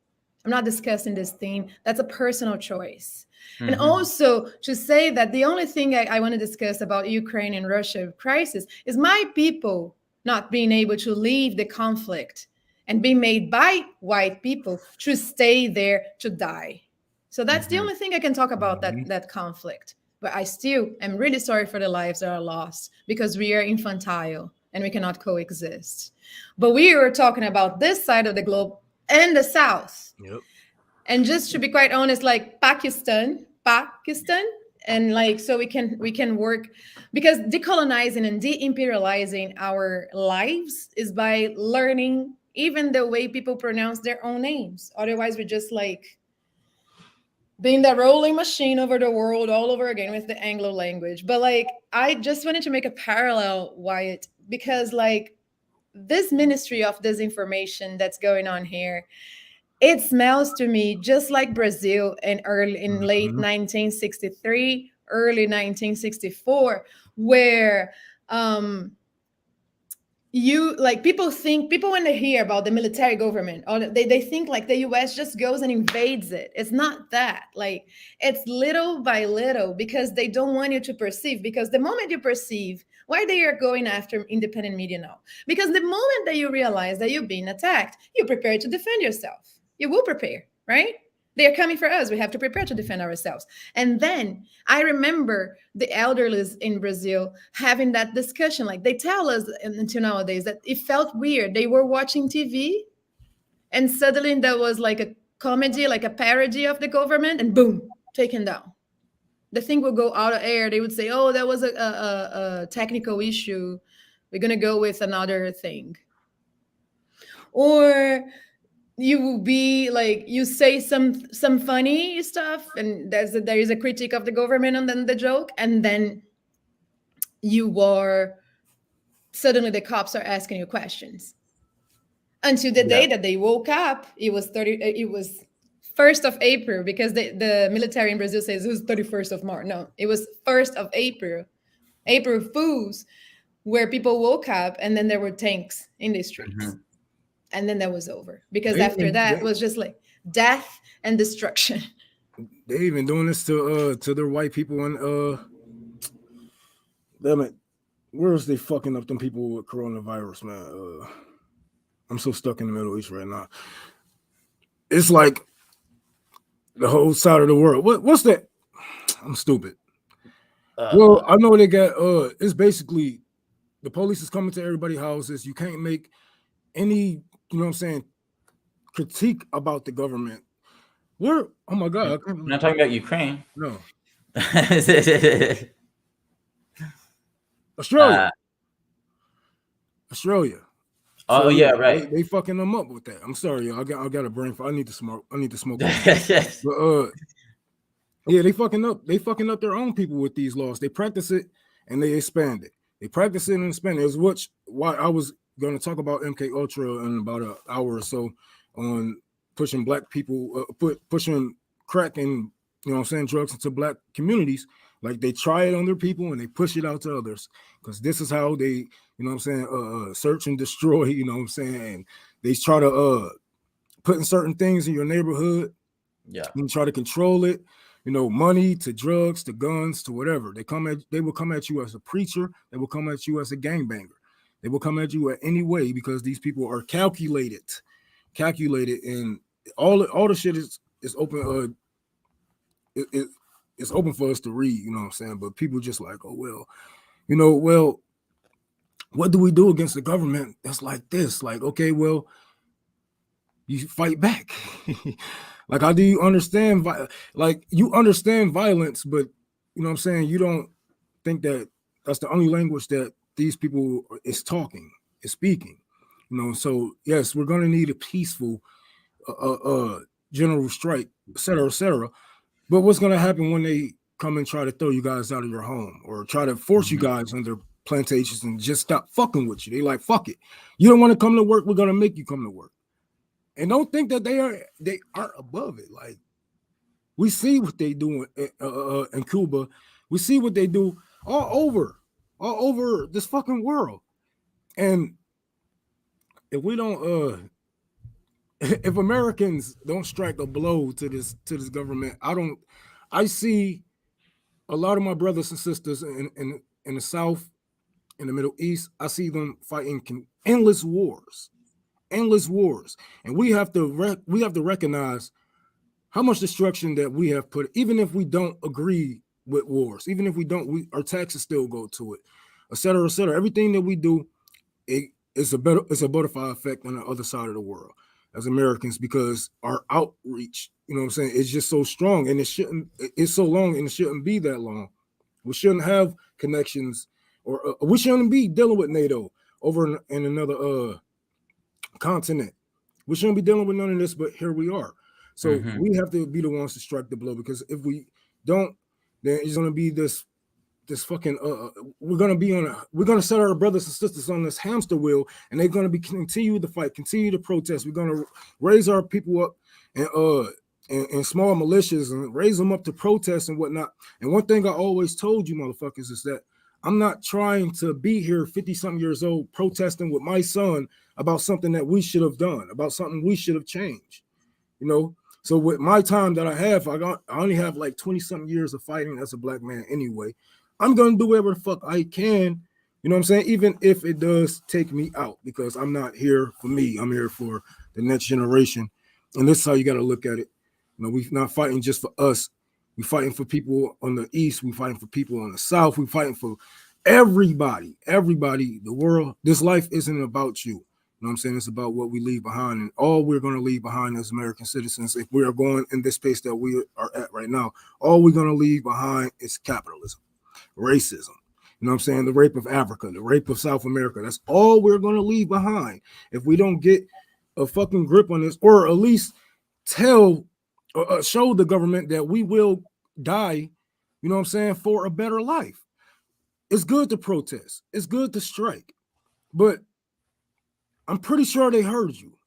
I'm not discussing this theme. That's a personal choice. And also to say that the only thing I want to discuss about Ukraine and Russia crisis is my people not being able to leave the conflict and being made by white people to stay there to die. So that's the only thing I can talk about that conflict. But I still am really sorry for the lives that are lost, because we are infantile and we cannot coexist. But we are talking about this side of the globe and the South. Yep. And just to be quite honest, like Pakistan, and like, so we can work, because decolonizing and de-imperializing our lives is by learning even the way people pronounce their own names. Otherwise, we're just like being the rolling machine over the world all over again with the Anglo language. But like, I just wanted to make a parallel, Wyatt, because like this ministry of disinformation that's going on here, it smells to me just like Brazil in late 1963, early 1964, where people when they hear about the military government, or they think like the US just goes and invades it. It's not that. Like, it's little by little, because they don't want you to perceive, because the moment you perceive why they are going after independent media now, because the moment that you realize that you're being attacked, you prepare to defend yourself. You will prepare, right? They are coming for us. We have to prepare to defend ourselves. And then I remember the elderly in Brazil having that discussion. Like, they tell us until nowadays that it felt weird. They were watching TV and suddenly there was like a comedy, like a parody of the government, and boom, taken down. The thing would go out of air. They would say, oh, that was a technical issue. We're going to go with another thing. Or you will be like, you say some funny stuff, and there is a critique of the government, and then the joke, and then suddenly the cops are asking you questions. Until the day that they woke up, it was 1st of April, because the military in Brazil says it was 31st of March. No, it was 1st of April, April Fools, where people woke up and then there were tanks in the streets. And then that was over, because after that it was just like death and destruction. They even doing this to their white people, and damn it, where is they fucking up them people with coronavirus, man? I'm so stuck in the Middle East right now. It's like the whole side of the world. What's that? I'm stupid. Well, I know they got it's basically the police is coming to everybody's houses. You can't make any, you know what I'm saying, critique about the government. Oh my God. I'm not talking about Ukraine. No. Australia. Oh, So, yeah, right. They fucking them up with that. I'm sorry, y'all. I got a brain fart. I need to smoke. But yeah, they fucking up their own people with these laws. They practice it and they expand it. They practice it and expand it. It's why I was going to talk about MK Ultra in about an hour or so on pushing black people, pushing crack and, you know what I'm saying, drugs into black communities. Like, they try it on their people and they push it out to others, because this is how they, you know what I'm saying, search and destroy, you know what I'm saying. And they try to put in certain things in your neighborhood, and try to control it, you know, money to drugs to guns to whatever. They will come at you as a preacher. They will come at you as a gangbanger. They will come at you at any way, because these people are calculated, and all the shit is open. It's open for us to read, you know what I'm saying? But people just like, oh, well, you know, well, what do we do against the government that's like this? Like, okay, well, you fight back. Like, how do you understand? Like, you understand violence, but, you know what I'm saying, you don't think that that's the only language that these people is speaking. So yes, we're going to need a peaceful general strike, et cetera. But what's going to happen when they come and try to throw you guys out of your home or try to force you guys on their plantations and just stop fucking with you? They like, fuck it. You don't want to come to work, we're going to make you come to work. And don't think that they aren't above it. Like, we see what they do in Cuba. We see what they do all over this fucking world. And if we don't if Americans don't strike a blow to this government, I see a lot of my brothers and sisters in the South, in the Middle East, I see them fighting endless wars, and we have to recognize how much destruction that we have put, even if we don't agree with wars, even if we don't, our taxes still go to it, et cetera, et cetera. Everything that we do, it's a butterfly effect on the other side of the world as Americans, because our outreach, you know what I'm saying, is just so strong, and it's so long, and it shouldn't be that long. We shouldn't have connections, or we shouldn't be dealing with NATO over in another continent. We shouldn't be dealing with none of this, but here we are. So we have to be the ones to strike the blow, because if we don't, then it's going to be this fucking we're gonna set our brothers and sisters on this hamster wheel, and they're gonna continue to fight, continue to protest. We're gonna raise our people up and small militias and raise them up to protest and whatnot. And one thing I always told you motherfuckers is that I'm not trying to be here 50-something years old protesting with my son about something that we should have done, about something we should have changed. So with my time that I have, I only have like 20-something years of fighting as a black man anyway. I'm going to do whatever the fuck I can, you know what I'm saying? Even if it does take me out, because I'm not here for me. I'm here for the next generation. And this is how you got to look at it. We're not fighting just for us. We're fighting for people on the East. We're fighting for people on the South. We're fighting for everybody, the world. This life isn't about you. You know what I'm saying? It's about what we leave behind. And all we're going to leave behind as American citizens, if we are going in this space that we are at right now, all we're going to leave behind is capitalism. Racism, you know what I'm saying? The rape of Africa, the rape of South America. That's all we're going to leave behind if we don't get a fucking grip on this, or at least show the government that we will die, you know what I'm saying, for a better life. It's good to protest. It's good to strike. But I'm pretty sure they heard you.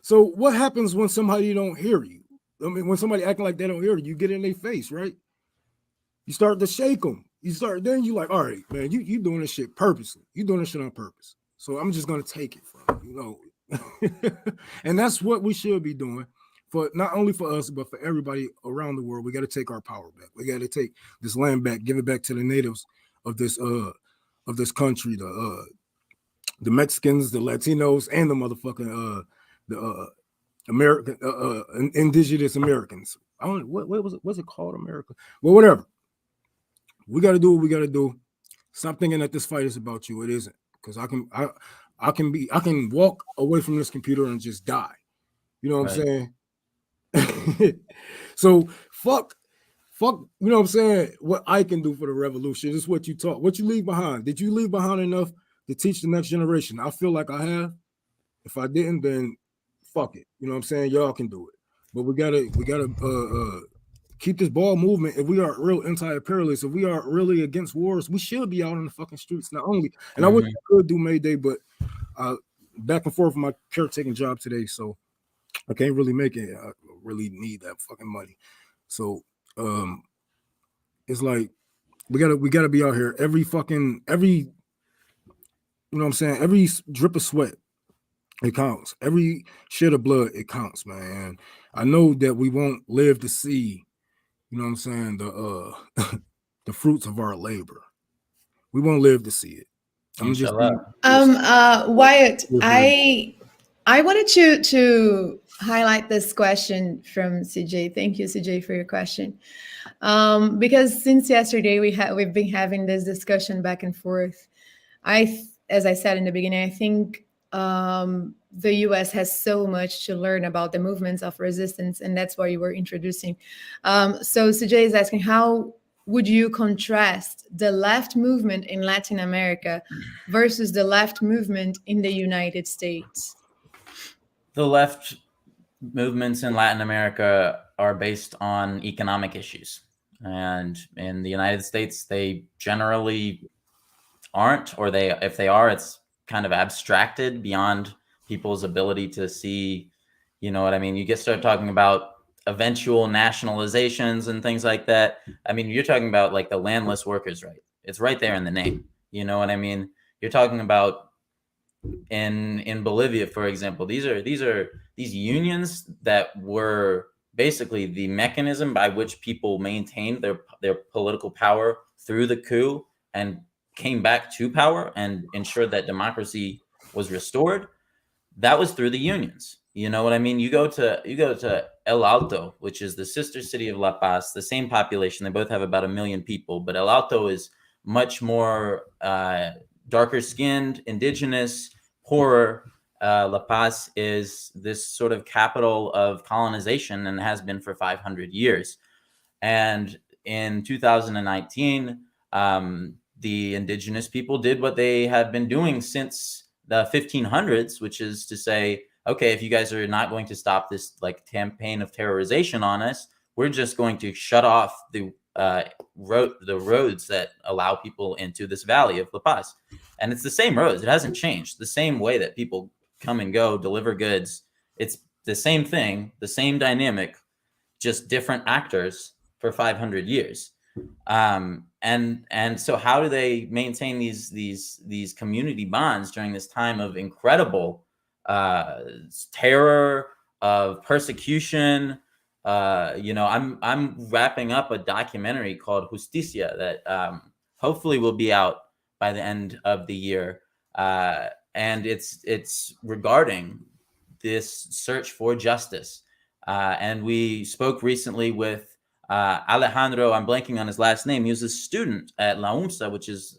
So what happens when somebody don't hear you? I mean, when somebody acting like they don't hear you, you get in their face, right? You start to shake them. Then you like, all right, man, you doing this shit purposely. You doing this shit on purpose. So I'm just gonna take it from you, And that's what we should be doing, for not only for us, but for everybody around the world. We got to take our power back. We got to take this land back, give it back to the natives of this country, the Mexicans, the Latinos, and the motherfucking American indigenous Americans. I don't know what was it? What's it called? America? Well, whatever. We got to do what we got to do. Stop thinking that this fight is about you. It isn't, because I can walk away from this computer and just die. You know what I'm saying? So fuck, you know what I'm saying? What I can do for the revolution is what you taught. What you leave behind. Did you leave behind enough to teach the next generation? I feel like I have. If I didn't, then fuck it. You know what I'm saying? Y'all can do it. But we gotta keep this ball movement. If we are real anti-imperialists, if we are really against wars, we should be out on the fucking streets. Not only, and I wish I could do May Day, but back and forth with my caretaking job today, so I can't really make it. I really need that fucking money. So it's like we gotta be out here. Every you know what I'm saying? Every drip of sweat, it counts. Every shed of blood, it counts, man. I know that we won't live to see, you know what I'm saying, the fruits of our labor. We won't live to see it. I'm just Wyatt, I wanted to highlight this question from CJ. Thank you, CJ, for your question. Because since yesterday we've been having this discussion back and forth. As I said in the beginning, I think the US has so much to learn about the movements of resistance, and that's why you were introducing. So CJ is asking, how would you contrast the left movement in Latin America versus the left movement in the United States? The left movements in Latin America are based on economic issues. And in the United States, they generally aren't, or if they are, it's kind of abstracted beyond people's ability to see, you know what I mean? You start talking about eventual nationalizations and things like that. I mean, you're talking about like the landless workers, right? It's right there in the name. You know what I mean? You're talking about in Bolivia, for example, these unions that were basically the mechanism by which people maintained their political power through the coup and came back to power and ensured that democracy was restored. That was through the unions. You know what I mean? You go to El Alto, which is the sister city of La Paz, the same population. They both have about 1 million people, but El Alto is much more darker skinned, indigenous, poorer. La Paz is this sort of capital of colonization and has been for 500 years. And in 2019, the indigenous people did what they have been doing since the 1500s, which is to say, okay, if you guys are not going to stop this like campaign of terrorization on us, we're just going to shut off the roads that allow people into this valley of La Paz. And it's the same roads. It hasn't changed. The same way that people come and go, deliver goods. It's the same thing, the same dynamic, just different actors for 500 years. And so how do they maintain these community bonds during this time of incredible terror, of persecution? I'm wrapping up a documentary called Justicia that hopefully will be out by the end of the year, and it's regarding this search for justice. And we spoke recently with Alejandro. I'm blanking on his last name. He was a student at La UMSA, which is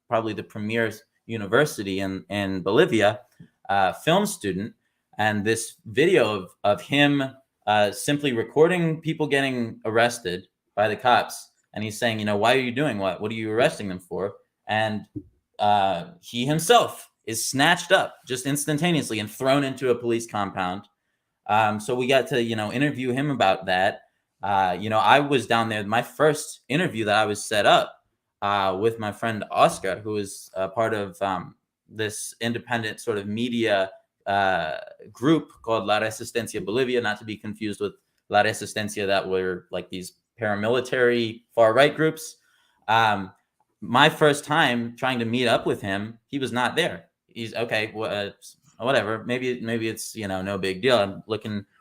probably the premier university in Bolivia, film student. And this video of him simply recording people getting arrested by the cops. And he's saying, why are you doing what? What are you arresting them for? And he himself is snatched up just instantaneously and thrown into a police compound. So we got to, interview him about that. I was down there. My first interview that I was set up with my friend Oscar, who is part of this independent sort of media group called La Resistencia Bolivia, not to be confused with La Resistencia that were like these paramilitary far-right groups. My first time trying to meet up with him, he was not there. He's okay, whatever. Maybe it's, no big deal. I'm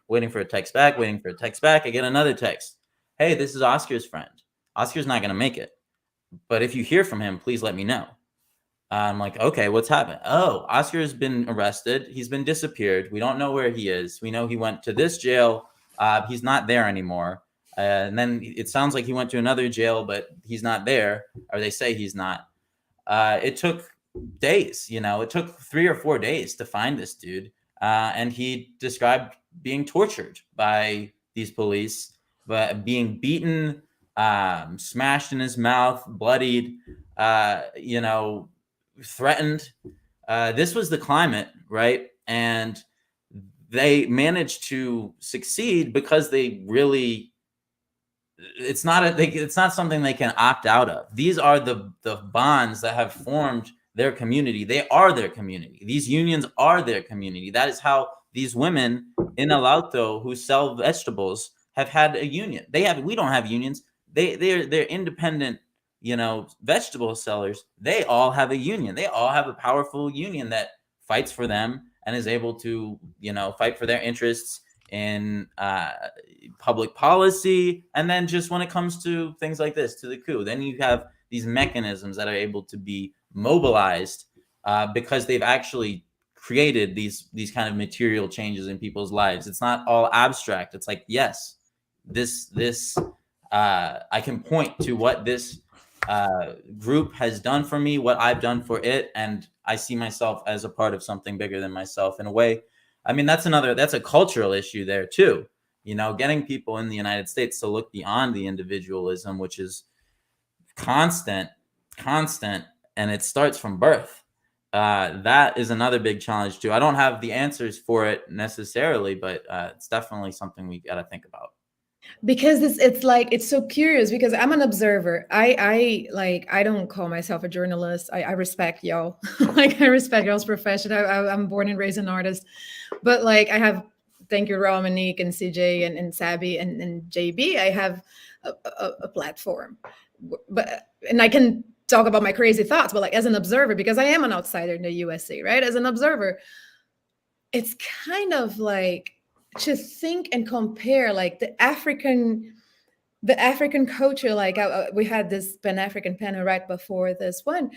waiting for a text back. I get another text. Hey, this is Oscar's friend. Oscar's not going to make it, but if you hear from him, please let me know. I'm like, okay, what's happened? Oh, Oscar has been arrested. He's been disappeared. We don't know where he is. We know he went to this jail. He's not there anymore. And then it sounds like he went to another jail, but he's not there, or they say he's not. It took days, it took 3 or 4 days to find this dude. And he described being tortured by these police, but being beaten, smashed in his mouth, bloodied, threatened. This was the climate, right? And they managed to succeed because they really, it's not something they can opt out of. These are the bonds that have formed their community. They are their community. These unions are their community. That is how these women in El Alto who sell vegetables have had a union. We don't have unions. They're independent, vegetable sellers. They all have a union. They all have a powerful union that fights for them and is able to, fight for their interests in public policy. And then just when it comes to things like this, to the coup, then you have these mechanisms that are able to be mobilized because they've actually created these kind of material changes in people's lives. It's not all abstract. It's like, yes, this I can point to what this group has done for me, what I've done for it, and I see myself as a part of something bigger than myself in a way. I mean, that's a cultural issue there too. Getting people in the United States to look beyond the individualism, which is constant, and it starts from birth. That is another big challenge too. I don't have the answers for it necessarily, but it's definitely something we got to think about. Because it's like, it's so curious because I'm an observer. I don't call myself a journalist. I respect y'all. Like, I respect y'all's profession. I'm born and raised an artist, but like, I have, thank you, Raw, Monique, and CJ, and Sabi, and JB. I have a platform, and I can talk about my crazy thoughts, but like, as an observer, because I am an outsider in the USA, right? As an observer, it's kind of like, to think and compare like the African culture. Like, we had this Pan-African panel right before this one,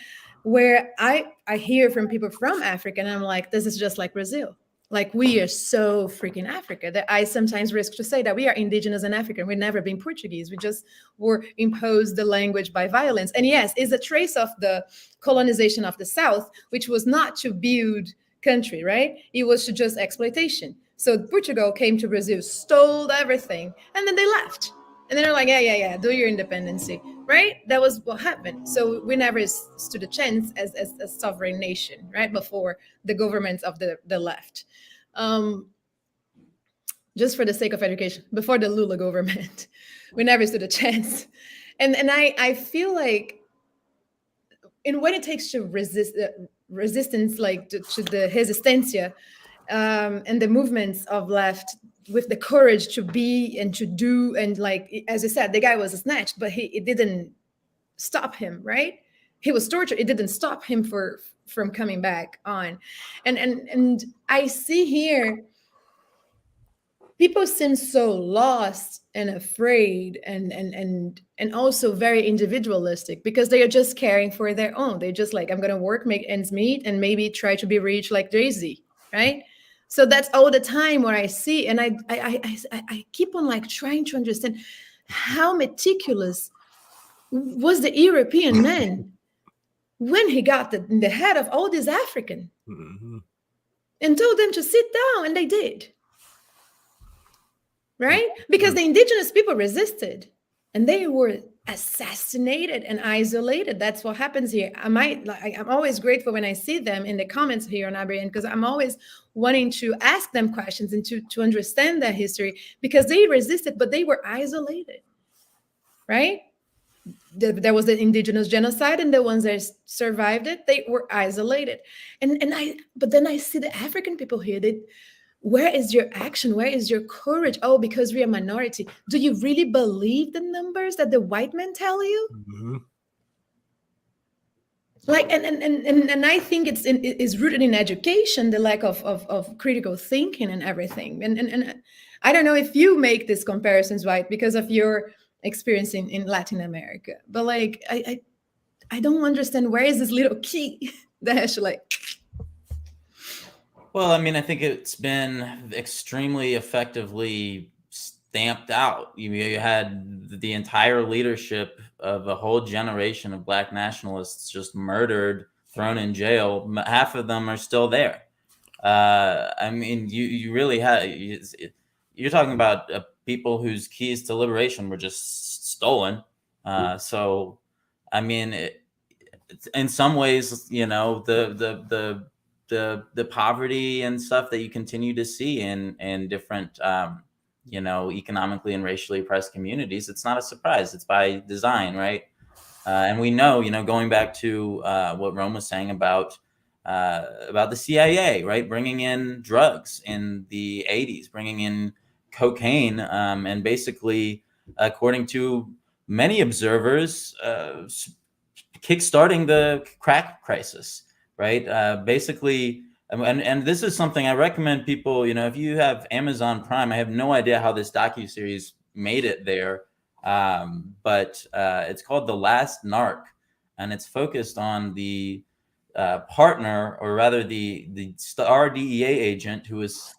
where I hear from people from Africa, and I'm like, this is just like Brazil. Like, we are so freaking Africa that I sometimes risk to say that we are indigenous and African. We've never been Portuguese. We just were imposed the language by violence. And yes, it's a trace of the colonization of the South, which was not to build country, right? It was to just exploitation. So Portugal came to Brazil, stole everything, and then they left. And then they're like, yeah, do your independency, right? That was what happened. So we never stood a chance as a sovereign nation, right? Before the governments of the left. Just for the sake of education, before the Lula government, we never stood a chance. And I feel like, in what it takes to resistance, like to the resistencia, and the movements of left, with the courage to be and to do, and like, as you said, the guy was snatched, but it didn't stop him, right? He was tortured. It didn't stop him from coming back on. And I see here, people seem so lost and afraid, and also very individualistic, because they are just caring for their own. They're just like, I'm gonna work, make ends meet, and maybe try to be rich like Jay-Z, right? So that's all the time where I see, and I keep on like trying to understand how meticulous was the European man when he got in the head of all these African, and told them to sit down, and they did, right? Because the indigenous people resisted, and they were assassinated and isolated. That's what happens here. I'm always grateful when I see them in the comments here on ABN, because I'm always wanting to ask them questions and to understand their history, because they resisted, but they were isolated, right? There was the indigenous genocide, and the ones that survived it, they were isolated. But then I see the African people here. Where is your action? Where is your courage? Oh, because we're a minority. Do you really believe the numbers that the white men tell you? Like, and I think it's rooted in education, the lack of critical thinking and everything. And I don't know if you make these comparisons, right, because of your experience in Latin America, but like, I don't understand, where is this little key that actually like. Well, I mean, I think it's been extremely effectively stamped out. You had the entire leadership of a whole generation of Black nationalists just murdered, thrown in jail. Half of them are still there. I mean, you really have. You're talking about people whose keys to liberation were just stolen. So, I mean, in some ways, you know, the poverty and stuff that you continue to see in different, you know, economically and racially oppressed communities, it's not a surprise. It's by design, right? And we know, you know, going back to what Rome was saying about the CIA, right? Bringing in drugs in the 80s, bringing in cocaine, and basically, according to many observers, kickstarting the crack crisis. Right. Basically, and this is something I recommend people, you know, if you have Amazon Prime, I have no idea how this docuseries made it there. But it's called The Last Narc, and it's focused on the partner, or rather the star DEA agent who was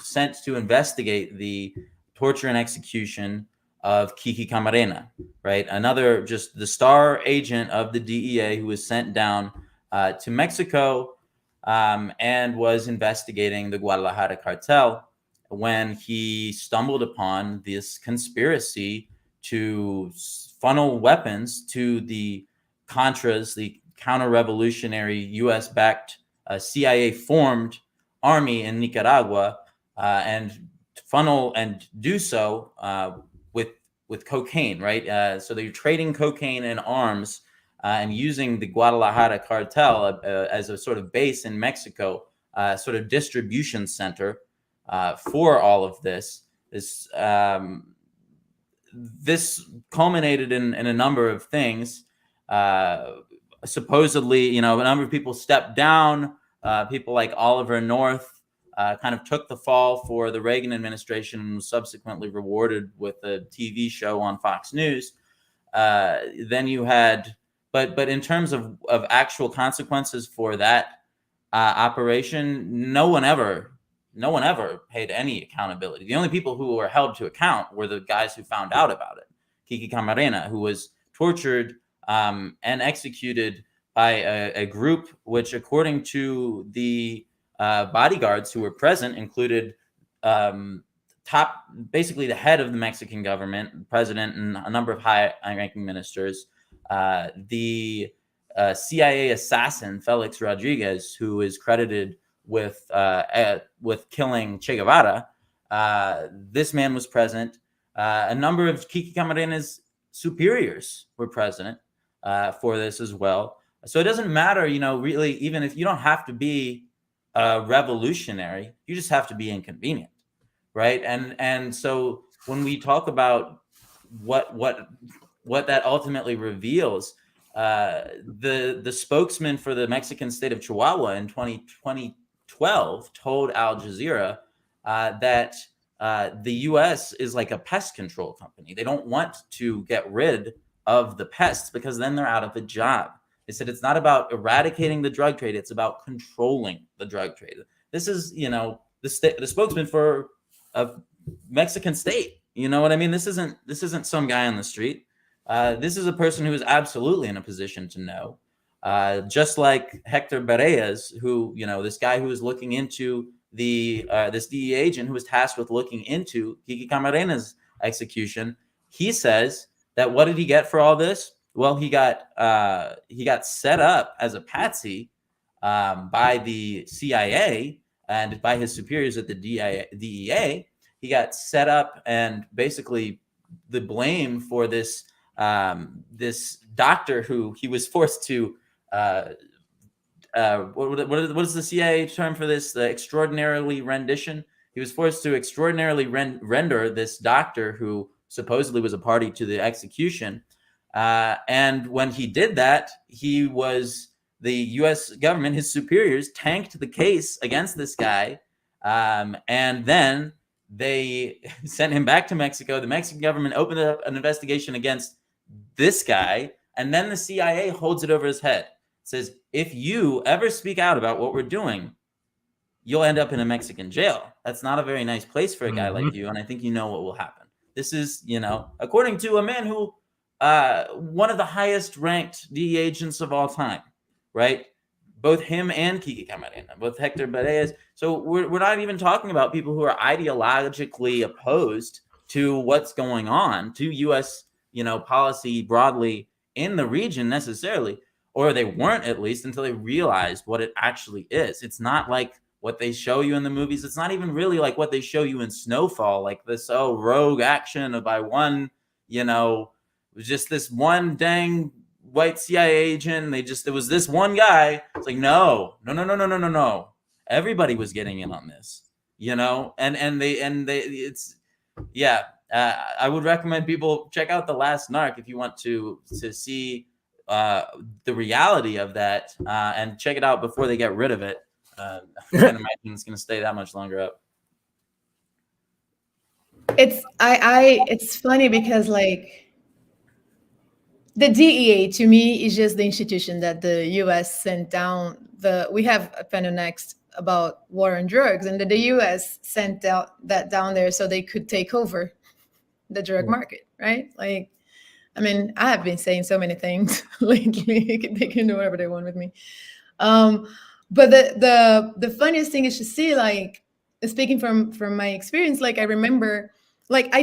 sent to investigate the torture and execution of Kiki Camarena, right? Another, just the star agent of the DEA who was sent down to Mexico and was investigating the Guadalajara cartel, when he stumbled upon this conspiracy to funnel weapons to the Contras, the counter-revolutionary U.S.-backed CIA-formed army in Nicaragua, and funnel and do so with cocaine, right? So they're trading cocaine and arms and using the Guadalajara cartel as a sort of base in Mexico, sort of distribution center for all of this. This culminated in a number of things. Supposedly, a number of people stepped down. People like Oliver North kind of took the fall for the Reagan administration and was subsequently rewarded with a TV show on Fox News. Then you had, but in terms of actual consequences for that operation, no one ever paid any accountability. The only people who were held to account were the guys who found out about it. Kiki Camarena, who was tortured and executed by a group which, according to the bodyguards who were present, included basically the head of the Mexican government, president, and a number of high-ranking ministers. The CIA assassin Felix Rodriguez, who is credited with killing Che Guevara, this man was present. A number of Kiki Camarena's superiors were present for this as well. So it doesn't matter, really, even if you don't have to be revolutionary, you just have to be inconvenient, right? And so when we talk about what that ultimately reveals, the spokesman for the Mexican state of Chihuahua in 2012 told Al Jazeera that the U.S. is like a pest control company. They don't want to get rid of the pests because then they're out of a job. They said it's not about eradicating the drug trade; it's about controlling the drug trade. This is, the spokesman for a Mexican state. You know what I mean? This isn't some guy on the street. This is a person who is absolutely in a position to know. Just like Hector Berreyes, who, this guy who was looking into this DEA agent who was tasked with looking into Kiki Camarena's execution. He says that what did he get for all this? Well, he got set up as a patsy by the CIA and by his superiors at the DEA. He got set up, and basically the blame for this this doctor who he was forced to what is the CIA term for this? The extraordinarily rendition. He was forced to extraordinarily render this doctor who supposedly was a party to the execution. And when he did that, the U.S. government, his superiors, tanked the case against this guy. And then they sent him back to Mexico. The Mexican government opened up an investigation against this guy. And then the CIA holds it over his head. Says, if you ever speak out about what we're doing, you'll end up in a Mexican jail. That's not a very nice place for a guy like you. And I think you know what will happen. This is, according to a man who, one of the highest ranked DEA agents of all time, right? Both him and Kiki Camarena, both Hector Berreyes. So we're not even talking about people who are ideologically opposed to what's going on, to U.S., policy broadly in the region necessarily. Or they weren't, at least, until they realized what it actually is. It's not like what they show you in the movies. It's not even really like what they show you in Snowfall, like this rogue action by one, just this one dang white CIA agent. It was this one guy. It's like, no. Everybody was getting in on this, I would recommend people check out The Last Narc if you want to see the reality of that, and check it out before they get rid of it. I can't imagine it's going to stay that much longer up. It's funny because like the DEA to me is just the institution that the U.S. sent down. We have a panel next about war on drugs, and the U.S. sent out that down there so they could take over the drug market, right? Like, I mean, I have been saying so many things lately. They can do whatever they want with me. But the funniest thing is to see, like, speaking from my experience, like I remember, like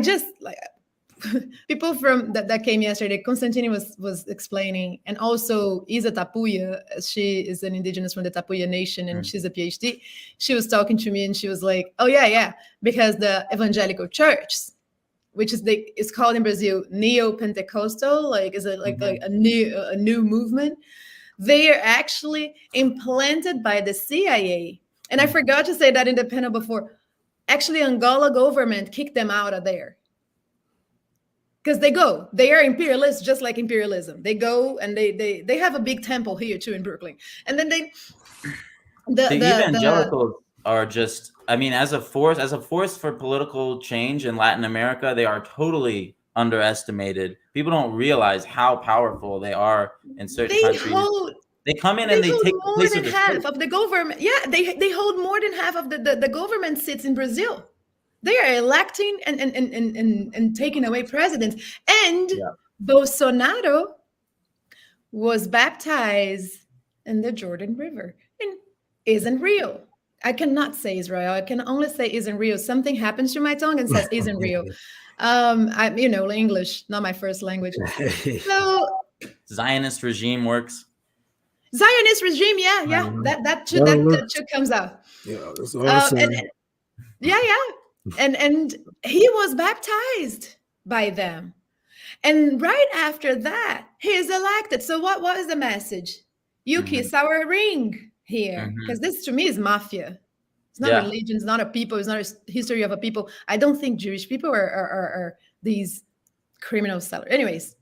people from that came yesterday, Constantine was explaining, and also Isa Tapuya, she is an indigenous from the Tapuya nation, and she's a PhD. She was talking to me, and she was like, "Oh yeah, because the evangelical church, which is it's called in Brazil neo-Pentecostal, like is it like a new movement? They are actually implanted by the CIA." And I forgot to say that in the panel before. Actually, Angola government kicked them out of there. Because they are imperialists, just like imperialism. They go and they have a big temple here too in Brooklyn. And then the evangelicals are just, I mean, as a force for political change in Latin America, they are totally underestimated. People don't realize how powerful they are in certain countries. They come in and they take the place more than half of the government. Yeah, they hold more than half of the government seats in Brazil. They are electing and taking away presidents. And Bolsonaro was baptized in the Jordan River and isn't real. I cannot say Israel. I can only say isn't real. Something happens to my tongue and says isn't real. I'm English, not my first language. So Zionist regime works. Zionist regime, yeah. That too comes out. Yeah, that's all I'm saying. And he was baptized by them, and right after that he's elected. So what is the message? You kiss our ring here, because this to me is mafia. It's not religion, it's not a people, it's not a history of a people. I don't think Jewish people are these criminal sellers. Anyways,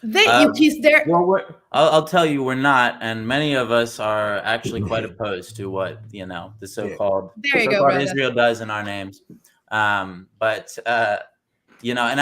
you kiss their. Well, I'll tell you, we're not, and many of us are actually quite opposed to what the so-called Israel does in our names. But and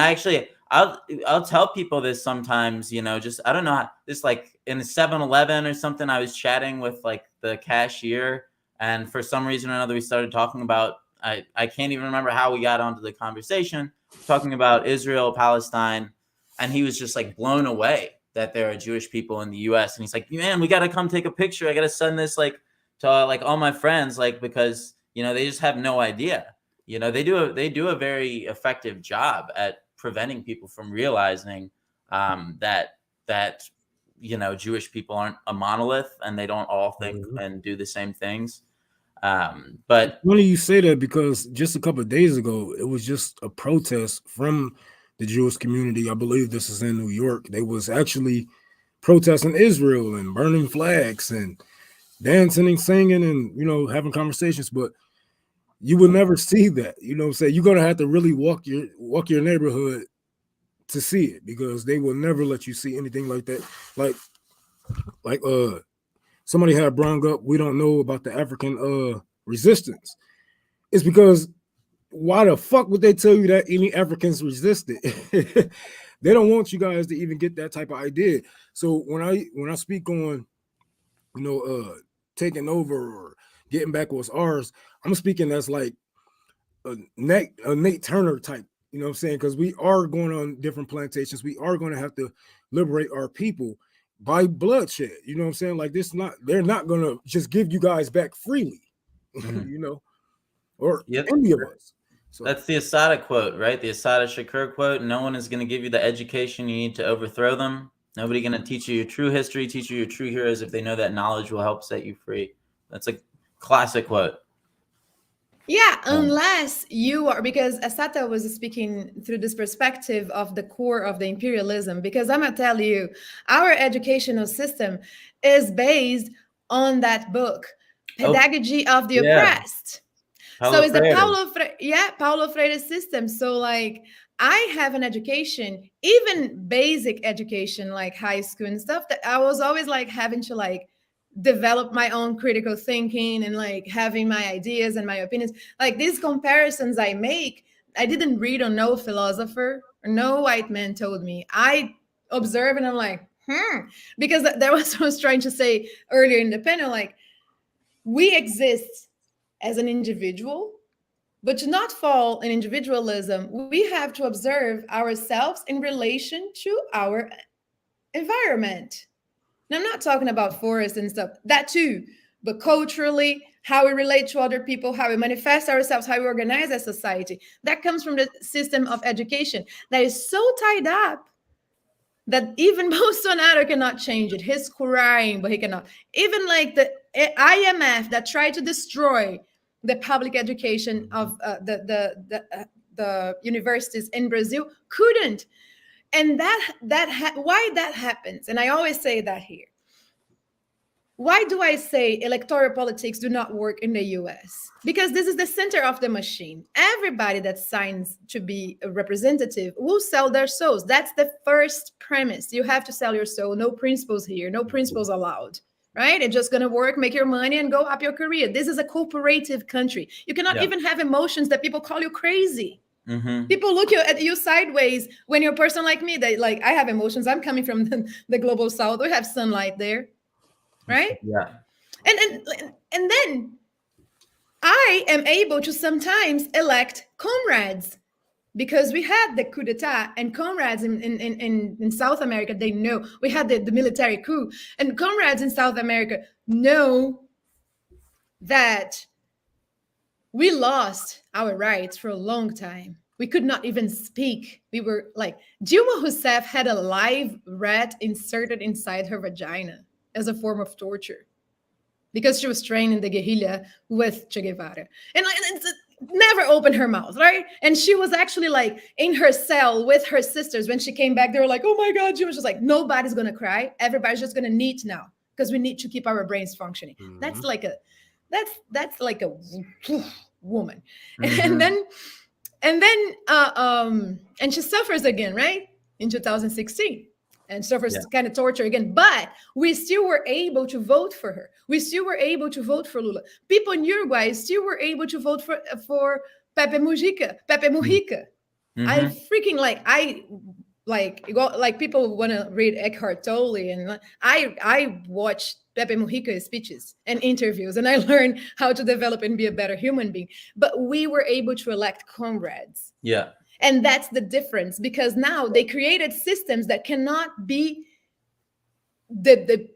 I'll tell people this sometimes. Just I don't know this, like in a 7-Eleven or something. I was chatting with like the cashier, and for some reason or another, we started talking about. I can't even remember how we got onto the conversation, talking about Israel, Palestine. And he was just like blown away that there are Jewish people in the U.S. And he's like, man, we got to come take a picture. I got to send this like to like all my friends, like, because, they just have no idea. They do a very effective job at preventing people from realizing that Jewish people aren't a monolith and they don't all think and do the same things. But funny you say that, because just a couple of days ago, it was just a protest from the Jewish community. I believe this is in New York. They was actually protesting Israel and burning flags and dancing and singing and having conversations. But you will never see that. You're gonna have to really walk your neighborhood to see it, because they will never let you see anything like that. Like somebody had brought up, we don't know about the African resistance. It's because why the fuck would they tell you that any Africans resisted? They don't want you guys to even get that type of idea. So when I speak on, taking over or getting back what's ours, I'm speaking as like a Nate Turner type. You know what I'm saying? Because we are going on different plantations. We are going to have to liberate our people by bloodshed. You know what I'm saying? Like they're not going to just give you guys back freely, or any of us. So that's the Asada quote, right? The Asada Shakur quote. No one is going to give you the education you need to overthrow them. Nobody going to teach you your true history, teach you your true heroes if they know that knowledge will help set you free. That's a classic quote. Yeah, unless you are, because Asata was speaking through this perspective of the core of the imperialism, because I'm going to tell you, our educational system is based on that book, Pedagogy of the Oppressed. So it's the Paulo Freire system. So like I have an education, even basic education, like high school and stuff, that I was always like having to like develop my own critical thinking and like having my ideas and my opinions. Like these comparisons I make, I didn't read on no philosopher or no white man told me. I observe and I'm like, because that was what I was trying to say earlier in the panel. Like we exist as an individual, but to not fall in individualism, we have to observe ourselves in relation to our environment. And I'm not talking about forests and stuff, that too, but culturally, how we relate to other people, how we manifest ourselves, how we organize a society. That comes from the system of education that is so tied up that even Bolsonaro cannot change it. He's crying, but he cannot. Even like the IMF that tried to destroy the public education of the universities in Brazil couldn't. And why that happens, and I always say that here. Why do I say electoral politics do not work in the US? Because this is the center of the machine. Everybody that signs to be a representative will sell their souls. That's the first premise. You have to sell your soul. No principles here. No principles allowed. Right? It's just going to work, make your money, and go up your career. This is a cooperative country. You cannot even have emotions that people call you crazy. Mm-hmm. People look at you sideways when you're a person like me. That like, I have emotions. I'm coming from the global south. We have sunlight there. Right? Yeah. And then I am able to sometimes elect comrades because we had the coup d'etat, and comrades in South America, they know. We had the military coup, and comrades in South America know that we lost our rights for a long time. We could not even speak. We were like, Dilma Rousseff had a live rat inserted inside her vagina as a form of torture because she was trained in the guerrilla with Che Guevara. And never opened her mouth, right? And she was actually like in her cell with her sisters. When she came back, they were like, oh my God, she was just like, nobody's gonna cry. Everybody's just gonna knit now because we need to keep our brains functioning. Mm-hmm. That's like a woman. Mm-hmm. And she suffers again, right? In 2016. And suffers kind of torture again. But we still were able to vote for her. We still were able to vote for Lula. People in Uruguay still were able to vote for Pepe Mujica. Mm-hmm. I freaking like people want to read Eckhart Tolle, and I watched Pepe Mujica's speeches and interviews, and I learned how to develop and be a better human being. But we were able to elect comrades. Yeah. And that's the difference, because now they created systems that cannot be, the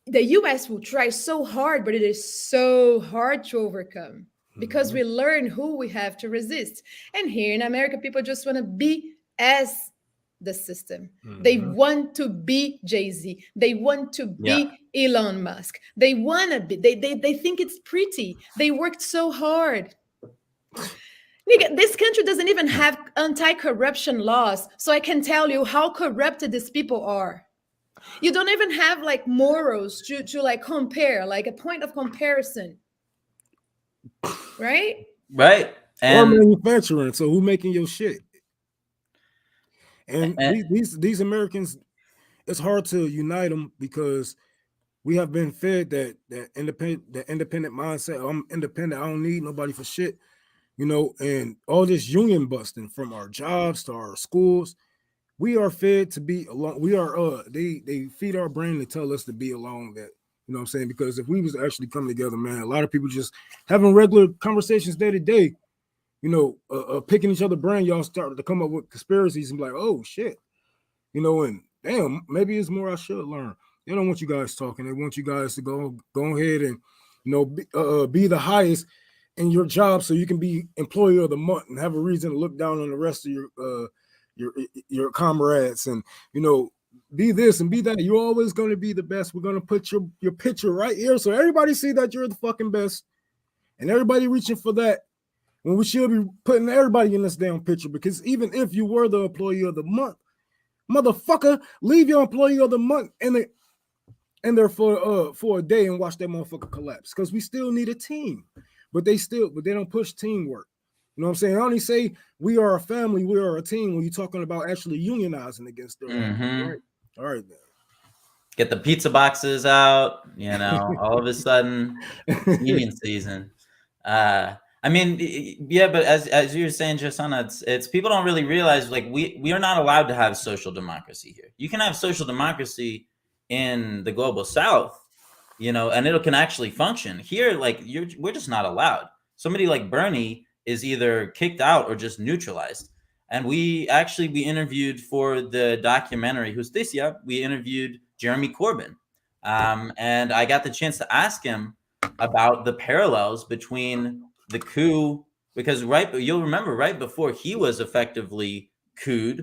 US will try so hard, but it is so hard to overcome because we learn who we have to resist. And here in America, people just want to be as the system. Mm-hmm. They want to be Jay-Z. They want to be Elon Musk. They want to be, they think it's pretty. They worked so hard. Nigga, this country doesn't even have anti-corruption laws, so I can tell you how corrupted these people are. You don't even have like morals to like compare, like a point of comparison, right? Right. And or manufacturing. So who making your shit? And these Americans, it's hard to unite them because we have been fed that independent mindset. I'm independent. I don't need nobody for shit. You know, and all this union busting from our jobs to our schools, we are fed to be alone. We are they feed our brain to tell us to be alone. That, you know what I'm saying? Because if we was actually coming together, man, a lot of people just having regular conversations day to day, you know, picking each other brain, y'all started to come up with conspiracies and be like, oh shit, you know, and damn, maybe it's more I should learn. They don't want you guys talking. They want you guys to go ahead and, you know, be the highest in your job so you can be employee of the month and have a reason to look down on the rest of your comrades, and, you know, be this and be that. You're always going to be the best. We're going to put your picture right here so everybody see that you're the fucking best, and everybody reaching for that when we should be putting everybody in this damn picture. Because even if you were the employee of the month, motherfucker, leave your employee of the month in there for a day and watch that motherfucker collapse, because we still need a team. But they don't push teamwork. You know what I'm saying? I only say we are a family, we are a team when you're talking about actually unionizing against them. Mm-hmm. Right. All right, man. Get the pizza boxes out, you know, all of a sudden, union season. I mean, yeah, but as you were saying, Josana, it's people don't really realize, like, we are not allowed to have social democracy here. You can have social democracy in the global South, you know, and it can actually function. Here, like, we're just not allowed. Somebody like Bernie is either kicked out or just neutralized. And we interviewed for the documentary Justicia, we interviewed Jeremy Corbyn. And I got the chance to ask him, about the parallels between the coup, because you'll remember right before he was effectively couped,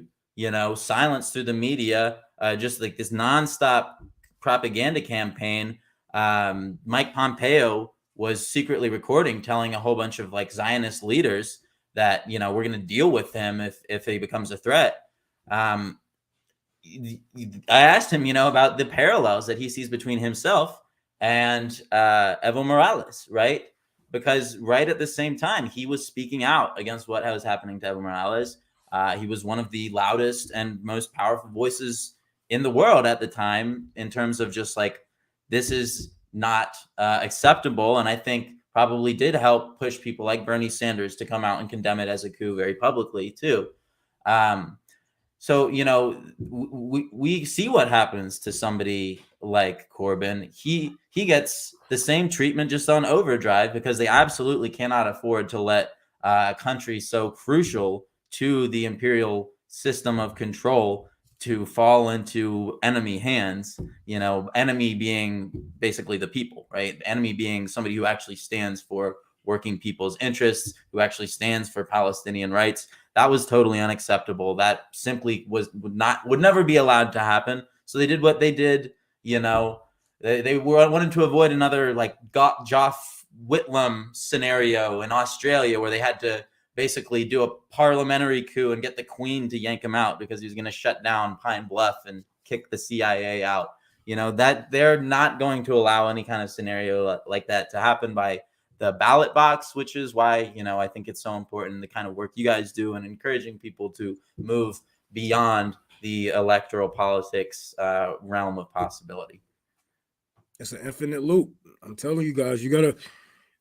silenced through the media, just like this nonstop propaganda campaign. Mike Pompeo was secretly recording, telling a whole bunch of like Zionist leaders that we're going to deal with him if he becomes a threat. I asked him, about the parallels that he sees between himself and Evo Morales, right? Because right at the same time, he was speaking out against what was happening to Evo Morales. He was one of the loudest and most powerful voices in the world at the time in terms of just like, this is not acceptable. And I think probably did help push people like Bernie Sanders to come out and condemn it as a coup very publicly too. So, we see what happens to somebody like Corbyn. He gets the same treatment just on overdrive because they absolutely cannot afford to let a country so crucial to the imperial system of control to fall into enemy hands, enemy being basically the people, right? The enemy being somebody who actually stands for working people's interests, who actually stands for Palestinian rights. That was totally unacceptable. That simply would never be allowed to happen. So they did what they did. They wanted to avoid another like Joff Whitlam scenario in Australia where they had to basically do a parliamentary coup and get the Queen to yank him out because he was going to shut down Pine Bluff and kick the CIA out. That they're not going to allow any kind of scenario like that to happen by the ballot box, which is why, I think it's so important the kind of work you guys do and encouraging people to move beyond the electoral politics realm of possibility. It's an infinite loop. I'm telling you guys,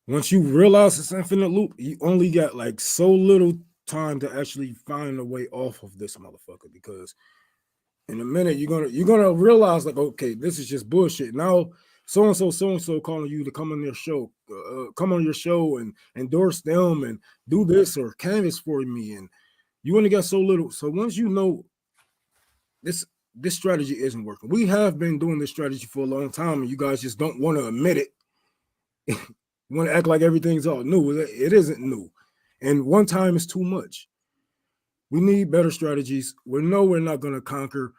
once you realize it's an infinite loop, you only got like so little time to actually find a way off of this motherfucker, because in a minute you're gonna realize like, okay, this is just bullshit. Now so and so calling you to come on your show and endorse them and do this or canvas for me, and you only got so little. So once you know this strategy isn't working, we have been doing this strategy for a long time, and you guys just don't want to admit it. You want to act like everything's all new. It isn't new, and one time is too much. We need better strategies. We're not going to conquer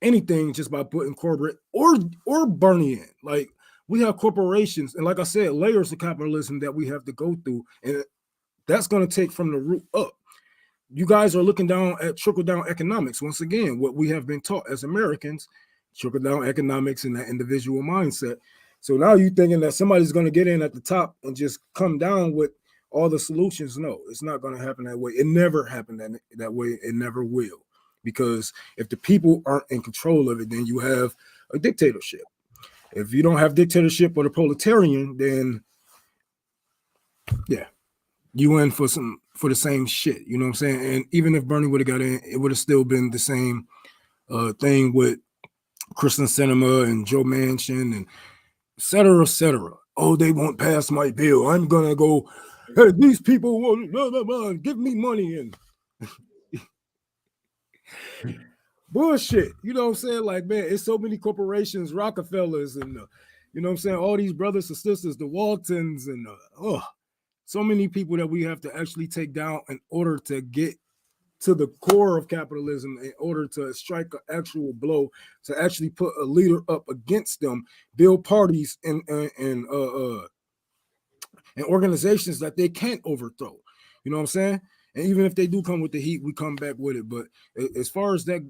anything just by putting corporate or Bernie in. Like, we have corporations, and like I said, layers of capitalism that we have to go through, and that's going to take from the root up. You guys are looking down at trickle-down economics. Once again, what we have been taught as Americans, trickle-down economics and that individual mindset. So now you're thinking that somebody's going to get in at the top and just come down with all the solutions. No, it's not going to happen that way. It never happened that way. It never will. Because if the people aren't in control of it, then you have a dictatorship. If you don't have dictatorship or the proletarian, then yeah, you in for the same shit. You know what I'm saying? And even if Bernie would have got in, it would have still been the same thing with Kristen Sinema and Joe Manchin and et cetera, et cetera. Oh, they won't pass my bill. I'm gonna go, hey, these people won't blah, blah, blah, give me money and bullshit. You know what I'm saying? Like, man, it's so many corporations, Rockefellers, and you know what I'm saying, all these brothers and sisters, the Waltons, and so many people that we have to actually take down in order to get to the core of capitalism, in order to strike an actual blow, to actually put a leader up against them, build parties and organizations that they can't overthrow. You know what I'm saying? And even if they do come with the heat, we come back with it. But as far as that,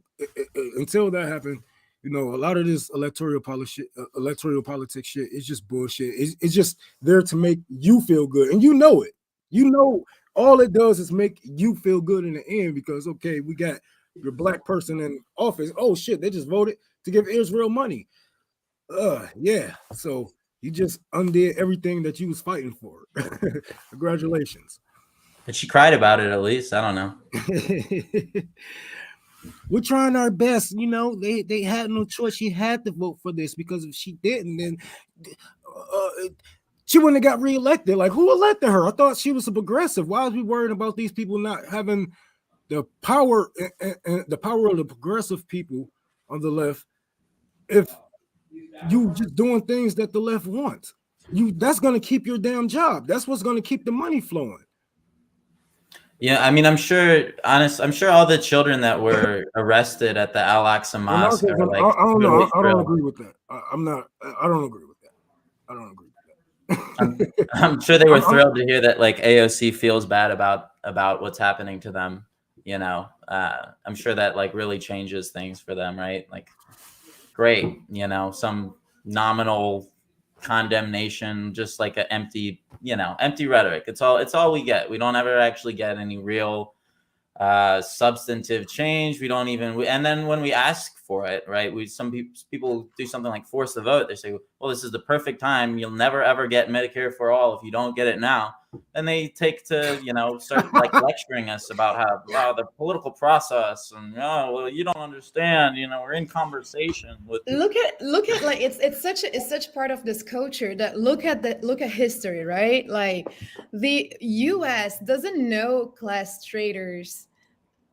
until that happened, you know, a lot of this electoral politics shit is just bullshit. It's just there to make you feel good, and you know it. You know, all it does is make you feel good in the end, because okay, we got your black person in office. Oh shit, they just voted to give Israel money. Yeah. So you just undid everything that you was fighting for. Congratulations. But she cried about it at least. I don't know. We're trying our best, you know. They had no choice. She had to vote for this, because if she didn't, then she wouldn't have got reelected. Like, who elected her? I thought she was a progressive. Why was we worried about these people not having the power and the power of the progressive people on the left if you just doing things that the left wants? that's gonna keep your damn job. That's what's gonna keep the money flowing. Yeah, I mean, I'm sure all the children that were arrested at the Al-Aqsa Mosque are like I don't really know. I don't thrilled. agree with that. I don't agree with that. I don't agree with that. I'm sure they were thrilled to hear that like AOC feels bad about what's happening to them. You know, I'm sure that like really changes things for them, right? Like, great, you know, some nominal condemnation, just like an empty rhetoric. It's all we get. We don't ever actually get any real substantive change. We don't even, and then when we ask for it, right, some people do something like force the vote. They say, well, this is the perfect time. You'll never ever get Medicare for all if you don't get it now. And they take to, you know, start like lecturing us about how the political process and well, you don't understand, you know, we're in conversation with look at like it's such part of this culture that look at history, right? Like the US doesn't know class traitors.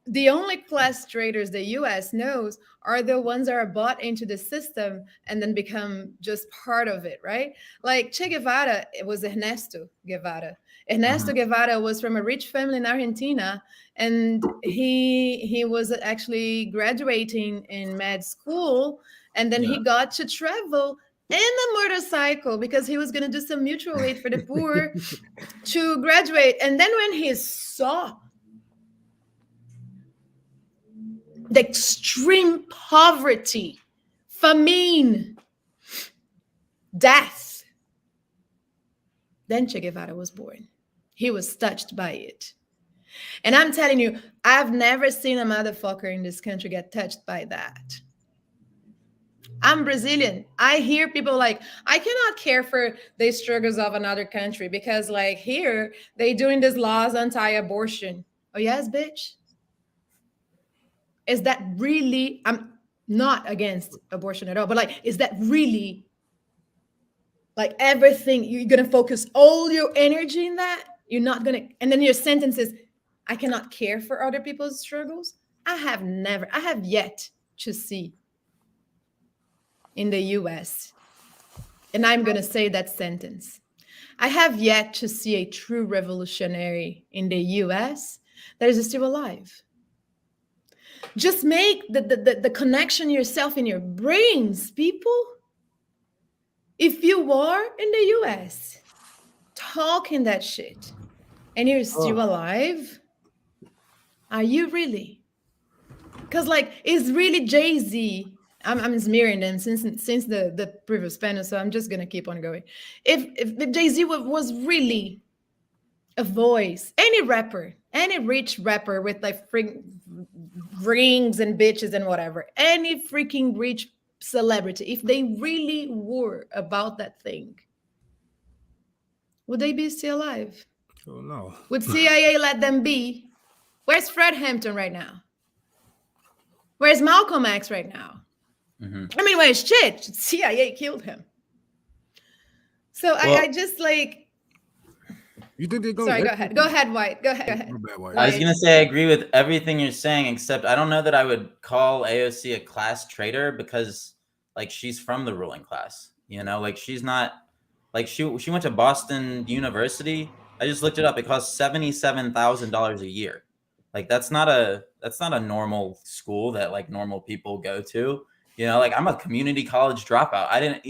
The only class traitors the US knows are the ones that are bought into the system and then become just part of it, right? Like Che Guevara, it was Ernesto Guevara. Ernesto Guevara was from a rich family in Argentina, and he was actually graduating in med school, and then he got to travel in a motorcycle because he was going to do some mutual aid for the poor to graduate. And then when he saw the extreme poverty, famine, death, then Che Guevara was born. He was touched by it. And I'm telling you, I've never seen a motherfucker in this country get touched by that. I'm Brazilian. I hear people like, I cannot care for the struggles of another country because like here, they doing these laws anti-abortion. Oh yes, bitch? Is that really, I'm not against abortion at all, but like, is that really like everything, you're going to focus all your energy in that? You're not going to, and then your sentence is, I cannot care for other people's struggles. I have yet to see in the US, and I'm going to say that sentence, I have yet to see a true revolutionary in the US that is still alive. Just make the connection yourself in your brains, people. If you are in the US talking that shit and you're still alive, are you really? Because like, is really Jay-Z, I'm smearing them since the previous panel, so I'm just gonna keep on going. If Jay-Z was really a voice, any rapper, any rich rapper with like rings and bitches and whatever, any freaking rich celebrity, if they really were about that thing, would they be still alive? Oh no. Would CIA let them be? Where's Fred Hampton right now? Where's Malcolm X right now? I mean, where's shit? CIA killed him. So well, I just like. You think they're going? Sorry, go ahead. Go ahead, White. Go ahead. I was gonna say I agree with everything you're saying, except I don't know that I would call AOC a class traitor because like she's from the ruling class. You know, like she's not like she went to Boston University. I just looked it up. It costs $77,000 a year. Like that's not a normal school that like normal people go to. You know, like I'm a community college dropout. I didn't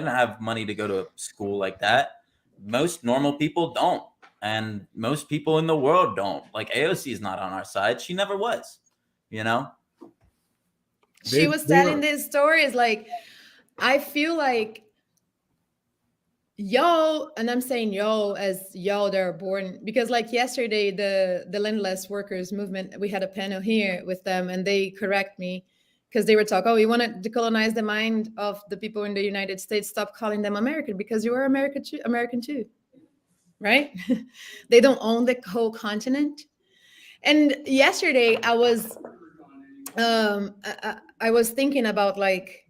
have money to go to a school like that. Most normal people don't. And most people in the world don't. Like AOC is not on our side. She never was, you know? She was telling these stories like, I feel like y'all, and I'm saying y'all as y'all that are born, because like yesterday, the landless workers movement, we had a panel here with them and they correct me because they were talking, oh, you want to decolonize the mind of the people in the United States, stop calling them American because you are American too. Right? They don't own the whole continent. And yesterday I was thinking about like,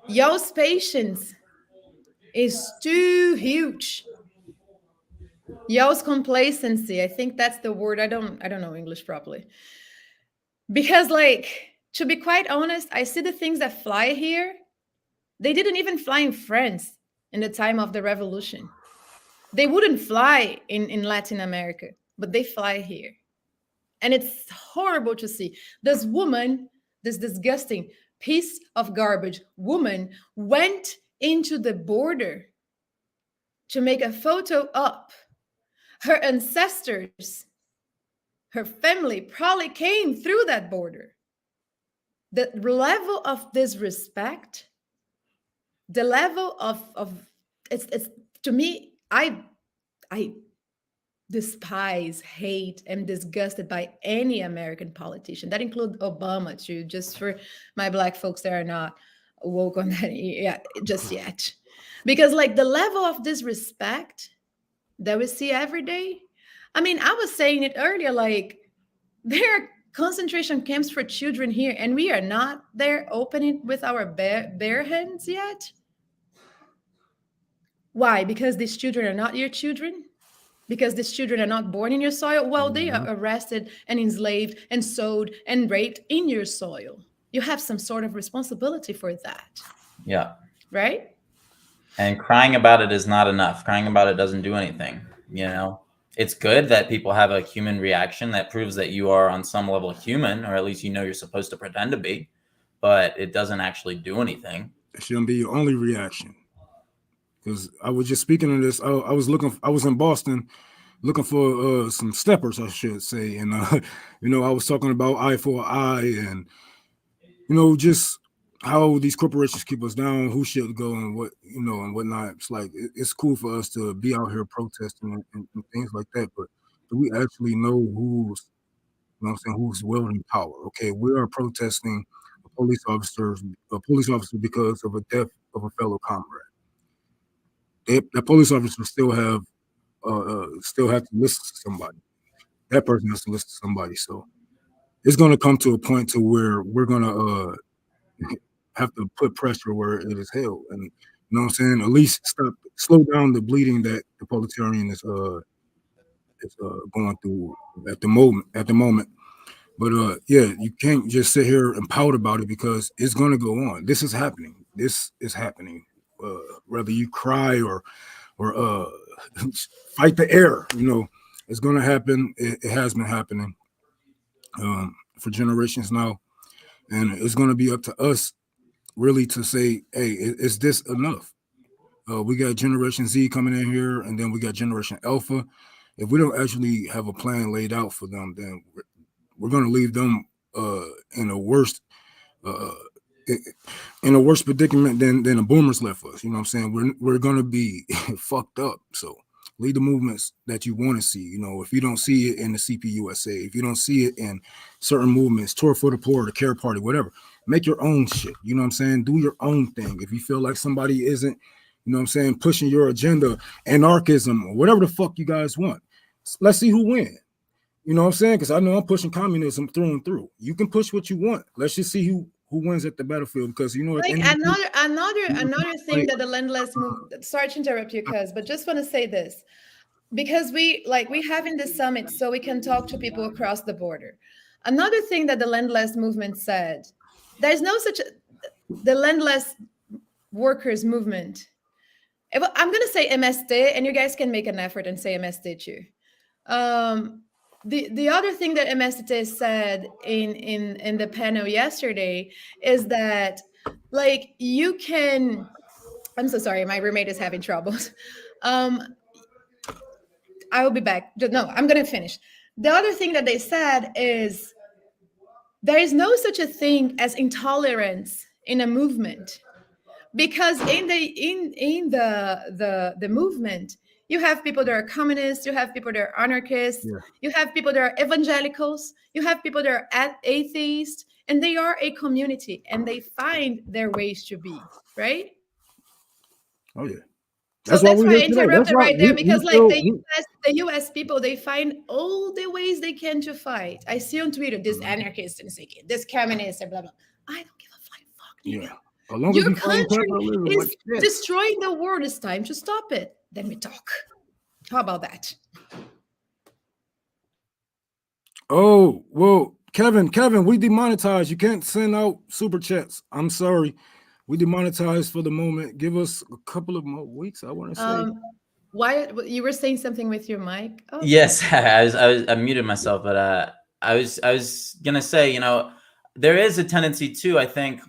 y'all's patience is too huge. Y'all's complacency, I think that's the word. I don't know English properly. Because like, to be quite honest, I see the things that fly here. They didn't even fly in France. in the time of the revolution. They wouldn't fly in Latin America, but they fly here. And it's horrible to see. This woman, this disgusting piece of garbage woman, went into the border to make a photo op. Her ancestors, her family probably came through that border. The level of disrespect, the level of it's to me, I despise, hate, am disgusted by any American politician. That includes Obama too, just for my Black folks that are not woke on that just yet. Because like the level of disrespect that we see every day. I mean, I was saying it earlier, like there are concentration camps for children here, and we are not there opening with our bare hands yet. Why? Because these children are not your children? Because these children are not born in your soil? Well, they are arrested and enslaved and sold and raped in your soil. You have some sort of responsibility for that. Yeah. Right? And crying about it is not enough. Crying about it doesn't do anything. You know, it's good that people have a human reaction that proves that you are on some level human, or at least you know you're supposed to pretend to be, but it doesn't actually do anything. It shouldn't be your only reaction. Because I was just speaking of this. I was in Boston looking for some steppers, I should say. And, you know, I was talking about eye for eye and, you know, just how these corporations keep us down, who should go and what, you know, and whatnot. It's like, it's cool for us to be out here protesting and things like that. But do we actually know who's, you know what I'm saying, who's wielding power? Okay, we are protesting a police officer because of a death of a fellow comrade. The police officer still have to listen to somebody. That person has to listen to somebody. So it's going to come to a point to where we're going to have to put pressure where it is held. And you know what I'm saying? At least slow down the bleeding that the proletarian is going through at the moment. But yeah, you can't just sit here and pout about it because it's going to go on. This is happening. Whether you cry or fight the air, you know, it's going to happen. It has been happening for generations now, and it's going to be up to us really to say, hey, is this enough? We got Generation Z coming in here, and then we got Generation Alpha. If we don't actually have a plan laid out for them, then we're going to leave them in a worse predicament than the boomers left us. You know what I'm saying? We're going to be fucked up. So lead the movements that you want to see. You know, if you don't see it in the CPUSA, if you don't see it in certain movements, Tour for the Poor, the Care Party, whatever, make your own shit. You know what I'm saying? Do your own thing. If you feel like somebody isn't, you know what I'm saying, pushing your agenda, anarchism, or whatever the fuck you guys want, let's see who wins. You know what I'm saying? Because I know I'm pushing communism through and through. You can push what you want. Let's just see who wins at the battlefield. Because you know, like another thing that the landless movement. Sorry to interrupt you, cuz, but just want to say this, because we having this summit so we can talk to people across the border. Another thing that the landless movement said, there's no such the landless workers movement. I'm gonna say MST, and you guys can make an effort and say MST too. The other thing that MST said in the panel yesterday is that, like, you can, I'm so sorry, my roommate is having troubles. I will be back. No, I'm going to finish. The other thing that they said is there is no such a thing as intolerance in a movement, because in the movement, you have people that are communists, you have people that are anarchists, you have people that are evangelicals, you have people that are atheists, and they are a community and they find their ways to be, right? Oh yeah. That's why I interrupted right there, because like the US people, they find all the ways they can to fight. I see on Twitter, this anarchist and this communist and blah, blah. I don't give a flying fuck. Yeah. Your country is destroying the world. It's time to stop it. Then we talk. How about that? Oh, well, Kevin, we demonetized. You can't send out super chats. I'm sorry. we demonetized for the moment. Give us a couple of more weeks, I want to say. Why you were saying something with your mic? Oh. Yes, I muted myself, but I was gonna say, you know, there is a tendency too, I think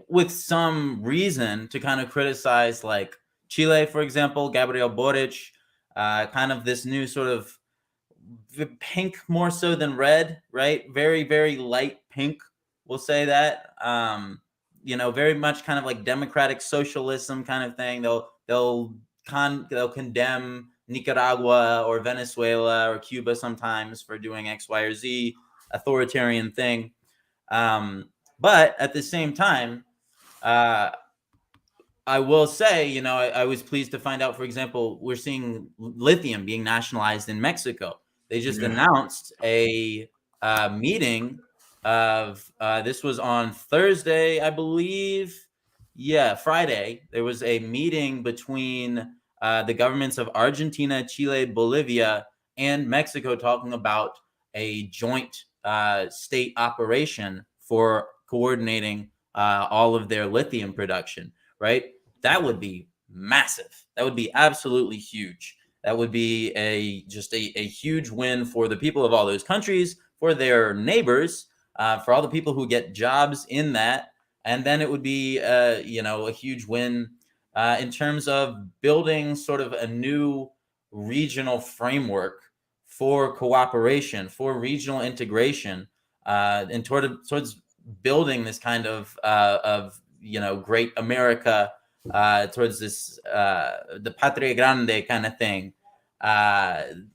with some reason to kind of criticize like Chile, for example, Gabriel Boric, kind of this new sort of pink more so than red, right? Very, very light pink, we'll say that. You know, very much kind of like democratic socialism kind of thing. They'll condemn Nicaragua or Venezuela or Cuba sometimes for doing X, Y, or Z authoritarian thing. But at the same time, I will say, you know, I was pleased to find out, for example, we're seeing lithium being nationalized in Mexico. They just announced a meeting of, this was on Thursday, I believe. Yeah, Friday. There was a meeting between the governments of Argentina, Chile, Bolivia, and Mexico talking about a joint state operation for coordinating all of their lithium production, right? That would be massive. That would be absolutely huge. That would be just a huge win for the people of all those countries, for their neighbors, for all the people who get jobs in that. And then it would be, you know, a huge win in terms of building sort of a new regional framework for cooperation, for regional integration, and towards building this kind of you know, great America, towards this the Patria Grande kind of thing,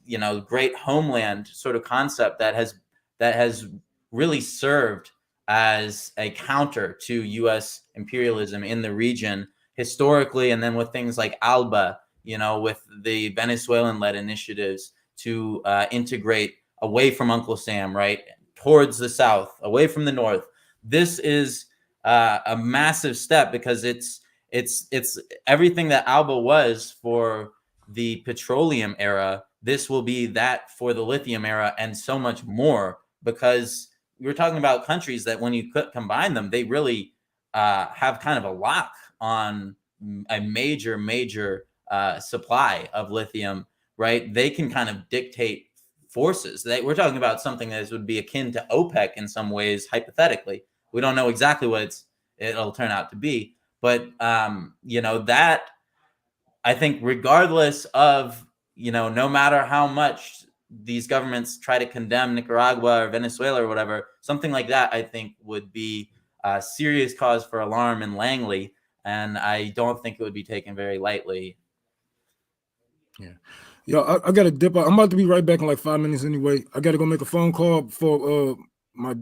you know, great homeland sort of concept that has really served as a counter to U.S. imperialism in the region historically, and then with things like ALBA, you know, with the Venezuelan-led initiatives to integrate away from Uncle Sam, right, towards the South, away from the North. This is a massive step because it's everything that ALBA was for the petroleum era. This will be that for the lithium era and so much more, because we're talking about countries that when you combine them, they really have kind of a lock on a major supply of lithium, right? They can kind of dictate forces. We're talking about something that would be akin to OPEC in some ways, hypothetically. We don't know exactly what it'll turn out to be, but you know, that I think regardless of, you know, no matter how much these governments try to condemn Nicaragua or Venezuela or whatever, something like that, I think would be a serious cause for alarm in Langley. And I don't think it would be taken very lightly. Yeah. Yo, I got to dip out. I'm about to be right back in like 5 minutes anyway. I got to go make a phone call for my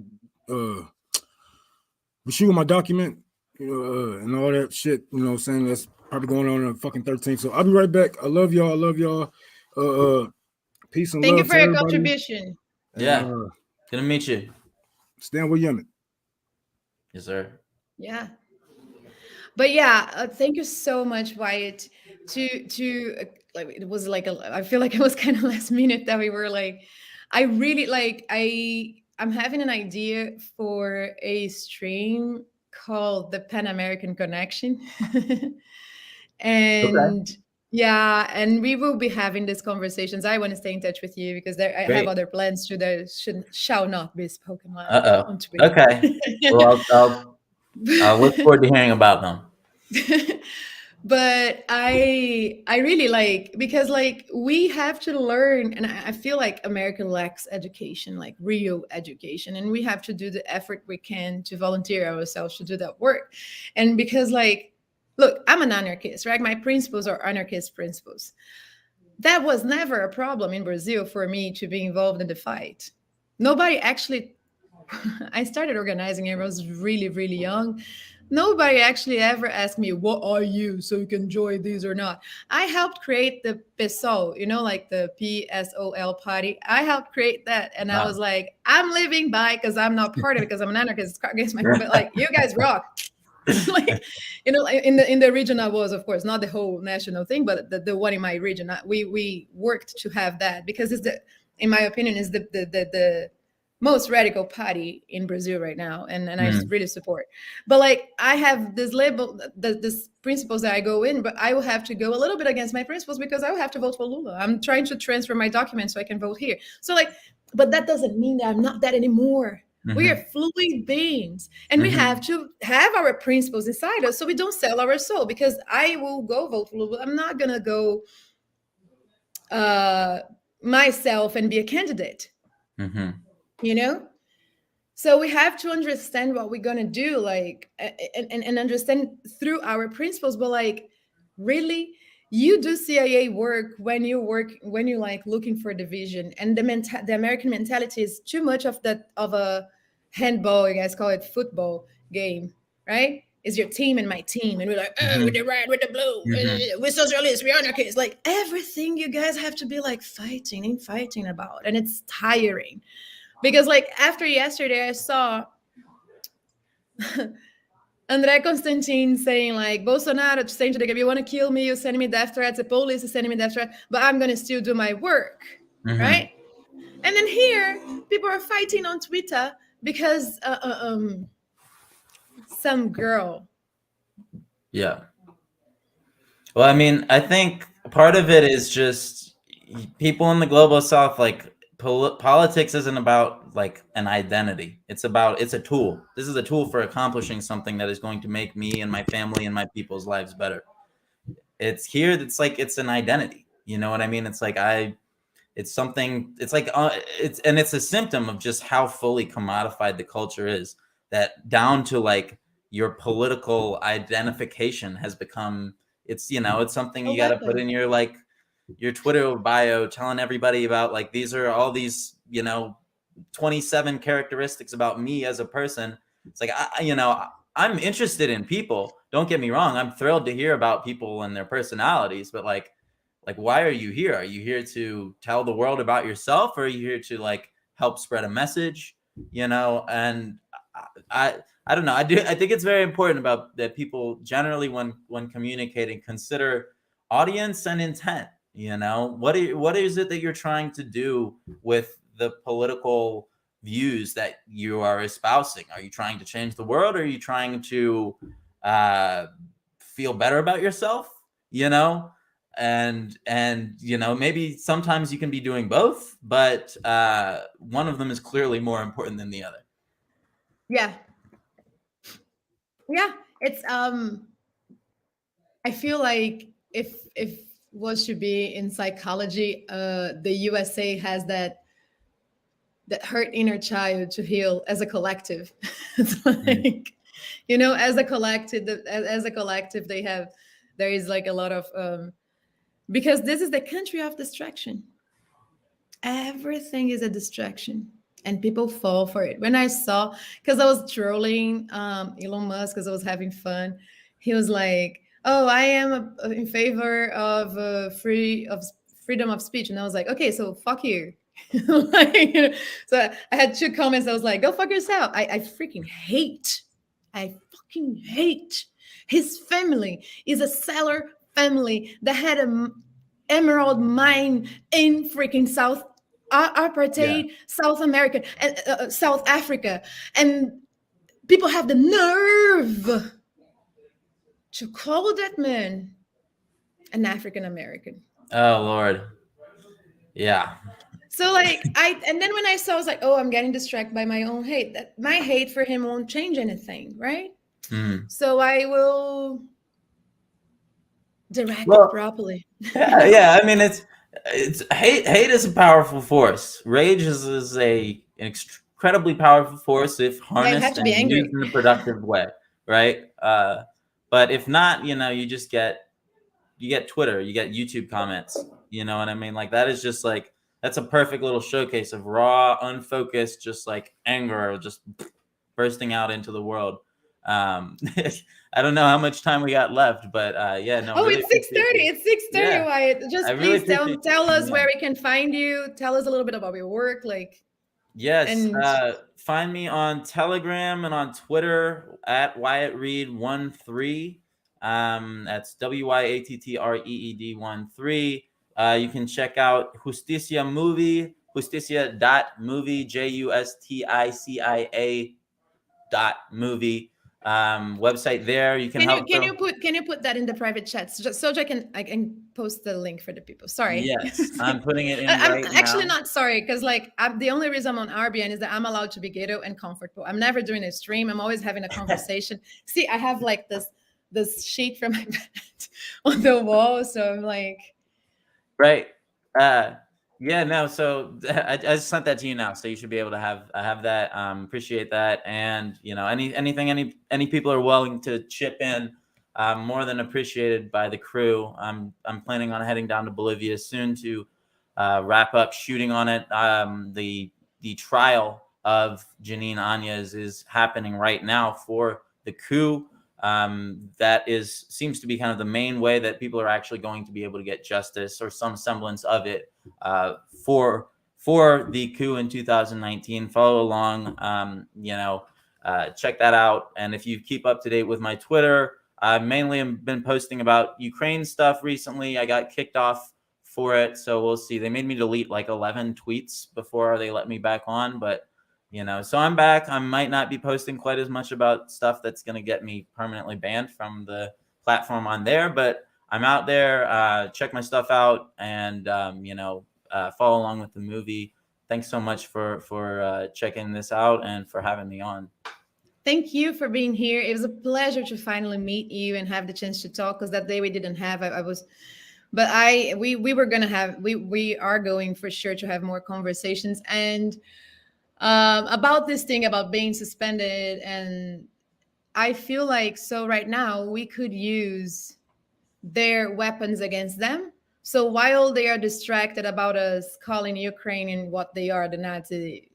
shoot my document, you know, and all that shit, you know what I'm saying? That's probably going on the fucking 13th. So I'll be right back. I love y'all. Peace and love. Thank you for your everybody. contribution. Yeah. Gonna meet you. Stand with Yemen. Yes, sir. Yeah. But yeah, thank you so much, Wyatt. Like, it was like I feel like it was kind of last minute that we were like, I really like I'm having an idea for a stream called the Pan American Connection. And okay. Yeah, and we will be having these conversations. I want to stay in touch with you because I have other plans to that shall not be spoken loud on Twitter. Okay. Well, I'll look forward to hearing about them. But I really like, because like we have to learn, and I feel like America lacks education, like real education, and we have to do the effort we can to volunteer ourselves to do that work. And because like, look, I'm an anarchist, right? My principles are anarchist principles. That was never a problem in Brazil for me to be involved in the fight. Nobody actually, I started organizing when I was really, really young. Nobody actually ever asked me, what are you, so you can join these or not. I helped create the PSOL, you know, like the PSOL party. I helped create that. And I was like, I'm living by, because I'm not part of it, because I'm an anarchist against my group. Like, you guys rock. Like, you know, in the region I was, of course, not the whole national thing, but the one in my region, we worked to have that, because it's in my opinion, is the most radical party in Brazil right now, and I really support. But like I have this label, this principles that I go in, but I will have to go a little bit against my principles because I will have to vote for Lula. I'm trying to transfer my documents so I can vote here. So like, but that doesn't mean that I'm not that anymore. We are fluid beings, and we have to have our principles inside us so we don't sell our soul. Because I will go vote for Lula. I'm not gonna go myself and be a candidate. You know, so we have to understand what we're gonna do, like, and understand through our principles. But like, really, you do CIA work when you like looking for division, and the American mentality is too much of a handball, you guys call it football game, right? Is your team and my team, and we're like, oh, with the red, with the blue, we're socialists, we're anarchists. Like everything you guys have to be like fighting about, and it's tiring. Because like after yesterday, I saw André Constantine saying like, Bolsonaro saying to the game, you want to kill me, you send me death threats, the police is sending me death threats, but I'm going to still do my work, right? And then here, people are fighting on Twitter because some girl. Yeah. Well, I mean, I think part of it is just people in the global South, like, politics isn't about like an identity. It's a tool. This is a tool for accomplishing something that is going to make me and my family and my people's lives better. It's here. It's like, it's an identity. You know what I mean? It's like, it's something, it's like, it's a symptom of just how fully commodified the culture is, that down to like your political identification has become, it's, you know, it's something you got to put in your, like, your Twitter bio, telling everybody about like, these are all these, you know, 27 characteristics about me as a person. It's like, I'm interested in people. Don't get me wrong. I'm thrilled to hear about people and their personalities, but like, why are you here? Are you here to tell the world about yourself, or are you here to like help spread a message? You know, and I don't know. I think it's very important about that people generally when communicating consider audience and intent. You know, what is it that you're trying to do with the political views that you are espousing? Are you trying to change the world, or are you trying to feel better about yourself? You know, and you know, maybe sometimes you can be doing both, but one of them is clearly more important than the other. Yeah, it's I feel like if what should be in psychology, the USA has that hurt inner child to heal as a collective. It's like, you know, as a collective there is like a lot of because this is the country of distraction. Everything is a distraction, and people fall for it. When I saw, because I was trolling Elon Musk because I was having fun, he was like, oh, I am in favor of freedom of speech. And I was like, okay, so fuck you. Like, you know, so I had 2 comments. I was like, go fuck yourself. I fucking hate. I fucking hate. His family is a seller family that had a emerald mine in freaking apartheid South America and South Africa, and people have the nerve to call that man an African American. Oh Lord, yeah. So like and then when I saw, I was like, oh, I'm getting distracted by my own hate. That my hate for him won't change anything, right? So I will direct it properly. Yeah. I mean, it's hate is a powerful force. Rage is an incredibly powerful force if harnessed and used in a productive way, right? But if not, you know, you get Twitter, you get YouTube comments. You know what I mean? Like, that is just like, that's a perfect little showcase of raw, unfocused, just like anger, just bursting out into the world. I don't know how much time we got left, but yeah, no. Oh, really it's 6:30. It's 6:30, Yeah. Wyatt. Just really please tell us where we can find you. Tell us a little bit about your work, like. Yes, and find me on Telegram and on Twitter at WyattReed13. That's WYATTREED 13. You can check out Justicia Movie justicia.movie, justicia.movie. Website there. You can help. Can you put that in the private chats just so I can post the link for the people. Sorry. Yes, I'm putting it in I'm right actually now. not sorry because like the only reason I'm on RBN is that I'm allowed to be ghetto and comfortable. I'm never doing a stream. I'm always having a conversation. See, I have like this sheet from my bed on the wall, so I'm like, right. Yeah, no. So I sent that to you now, so you should be able to have that. Appreciate that, and anything any people are willing to chip in, more than appreciated by the crew. I'm planning on heading down to Bolivia soon to wrap up shooting on it. The trial of Janine Áñez is happening right now for the coup. That seems to be kind of the main way that people are actually going to be able to get justice or some semblance of it for the coup in 2019. Follow along, check that out. And if you keep up to date with my Twitter, I mainly have been posting about Ukraine stuff recently. I got kicked off for it, so we'll see. They made me delete like 11 tweets before they let me back on, but so I'm back. I might not be posting quite as much about stuff that's going to get me permanently banned from the platform on there, but I'm out there. Check my stuff out and, follow along with the movie. Thanks so much for checking this out and for having me on. thank you for being here. It was a pleasure to finally meet you and have the chance to talk because that day we didn't have, we are going for sure to have more conversations and about this thing about being suspended. And I feel like so right now we could use their weapons against them. So while they are distracted about us calling Ukraine what they are, the Nazi,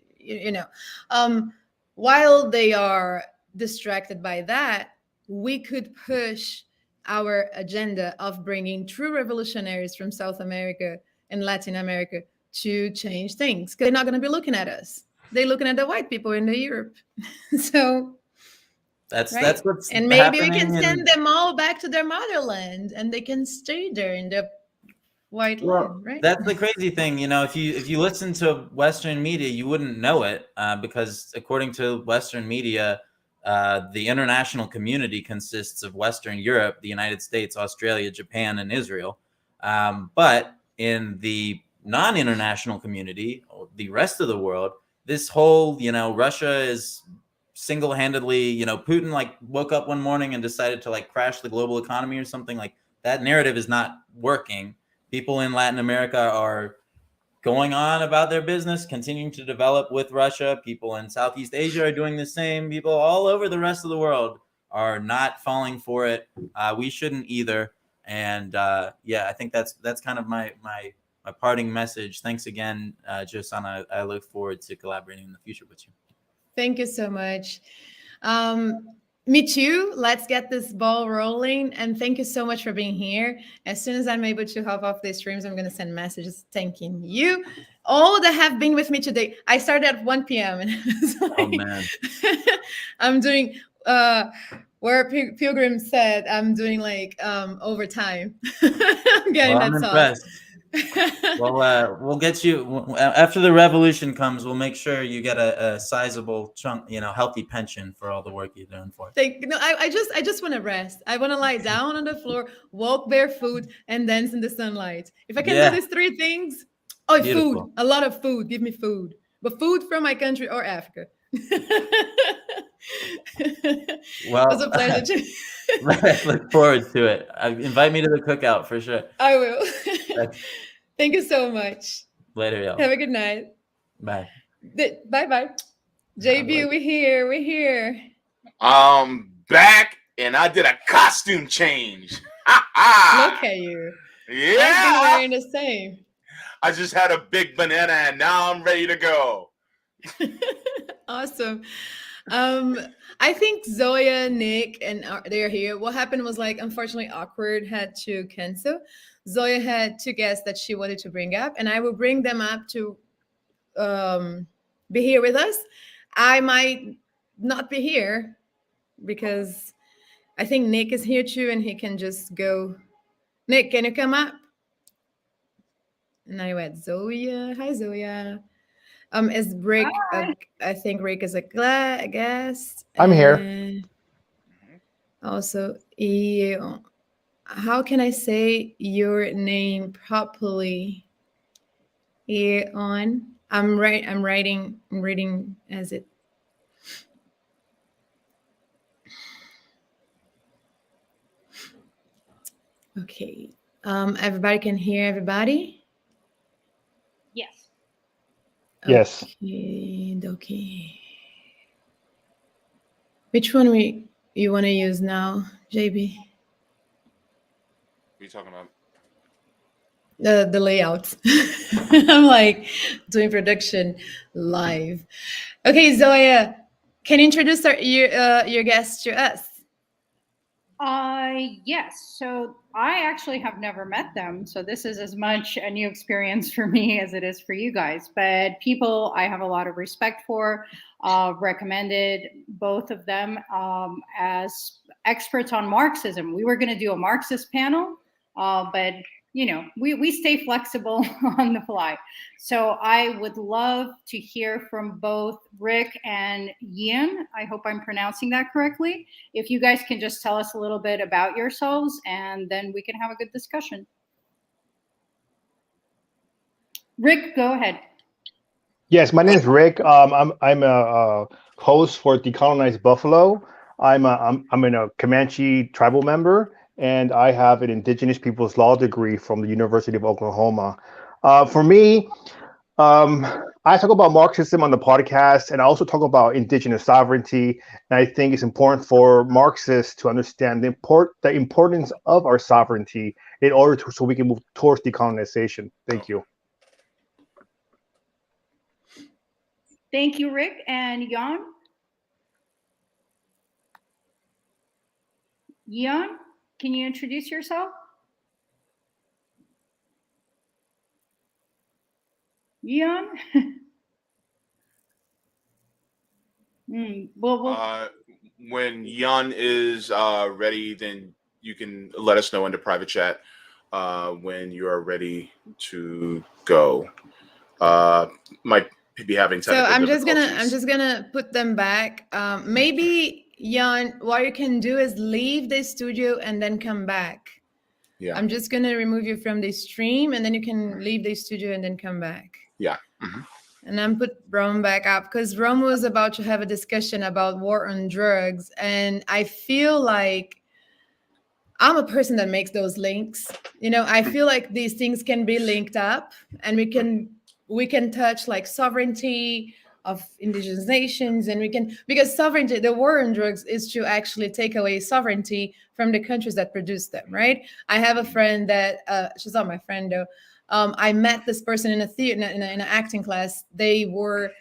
while they are distracted by that, we could push our agenda of bringing true revolutionaries from South America and Latin America to change things. Because they're not going to be looking at us. They're looking at the white people in the Europe. So that's what's and maybe we happening can send them all back to their motherland and they can stay there in the white land, right? That's the crazy thing. If you listen to Western media, you wouldn't know it because according to Western media, the international community consists of Western Europe, the United States, Australia, Japan, and Israel. But in the non-international community, the rest of the world, this whole, Russia is single-handedly, Putin like woke up one morning and decided to like crash the global economy or something. Like that narrative is not working. People in Latin America are going on about their business, continuing to develop with Russia. People in Southeast Asia are doing the same. People all over the rest of the world are not falling for it. We shouldn't either. And I think that's kind of my parting message. Thanks again, Josanna. I look forward to collaborating in the future with you. Thank you so much. Me too. Let's get this ball rolling. And thank you so much for being here. As soon as I'm able to hop off these streams, I'm going to send messages thanking you all that have been with me today. I started at 1 p.m. and oh man, I'm doing where Pilgrim said I'm doing like overtime. I'm getting I'm impressed. Well, we'll get you after the revolution comes. We'll make sure you get a sizable chunk, healthy pension for all the work you're doing for. I just want to rest. I want to lie down on the floor, walk barefoot, and dance in the sunlight. If I can do these three things, food, a lot of food. Give me food, but food from my country or Africa. Well, it was a pleasure. Look forward to it. Invite me to the cookout for sure. I will. Thank you so much. Later, y'all. Have a good night. Bye. Bye. JB, we're here. I'm back and I did a costume change. Look at you. Yeah. I've been wearing the same. I just had a big banana and now I'm ready to go. Awesome. I think Zoya, Nick, and they're here. What happened was unfortunately, Awkward had to cancel. Zoya had two guests that she wanted to bring up, and I will bring them up to be here with us. I might not be here because I think Nick is here too, and he can just go. Nick, can you come up? now at Zoya. Hi, Zoya. Is Rick? I think Rick is a guest. I'm here. And also, how can I say your name properly? On. I'm reading as it. Okay. Everybody can hear everybody? Yes. Yes. Okay. Which one you want to use now, JB? What are you talking about? The layout. I'm like doing production live. Okay, Zoya, can you introduce your guest to us? Yes. So I actually have never met them. So this is as much a new experience for me as it is for you guys. But people I have a lot of respect for, recommended both of them as experts on Marxism. We were going to do a Marxist panel, but you know, we stay flexible on the fly. So I would love to hear from both Rick and Ian. I hope I'm pronouncing that correctly. If you guys can just tell us a little bit about yourselves, and then we can have a good discussion. Rick, go ahead. Yes, my name is Rick. I'm a host for Decolonize Buffalo. I'm a Comanche tribal member, and I have an Indigenous Peoples Law degree from the University of Oklahoma. For me, I talk about Marxism on the podcast, and I also talk about indigenous sovereignty. And I think it's important for Marxists to understand the importance of our sovereignty in order so we can move towards decolonization. Thank you. Thank you, Rick. And Jan? Jan, can you introduce yourself? Jan? When Jan is ready, then you can let us know in the private chat when you are ready to go. Might be having technical difficulties. I'm just gonna put them back. Maybe Jan, what you can do is leave the studio and then come back. Yeah. I'm just gonna remove you from the stream, and then you can leave the studio and then come back. Yeah. Mm-hmm. And then put Rome back up, because Rome was about to have a discussion about war on drugs, and I feel like I'm a person that makes those links. You know, I feel like these things can be linked up, and we can touch like sovereignty of indigenous nations, and because sovereignty, the war on drugs is to actually take away sovereignty from the countries that produce them, right? I have a friend that she's not my friend though. I met this person in a theater in an acting class. They were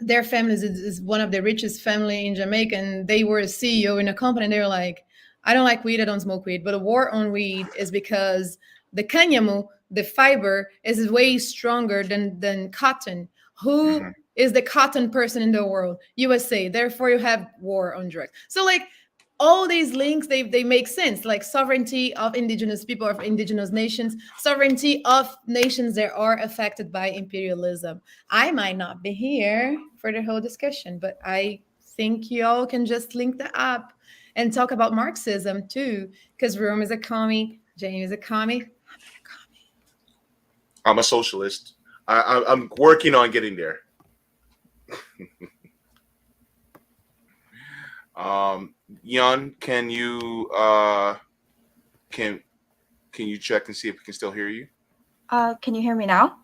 their family is one of the richest family in Jamaica, and they were a CEO in a company, and they were like, I don't like weed, I don't smoke weed, but a war on weed is because the kanyamu, the fiber, is way stronger than cotton. Who is the cotton person in the world? USA. Therefore, you have war on drugs. So like all these links, they make sense. Like sovereignty of indigenous people, of indigenous nations, sovereignty of nations that are affected by imperialism. I might not be here for the whole discussion, but I think you all can just link that up and talk about Marxism too, because Rome is a commie, Jane is a commie. I'm a socialist. I'm working on getting there. Jan, can you can you check and see if we can still hear you? Can you hear me now?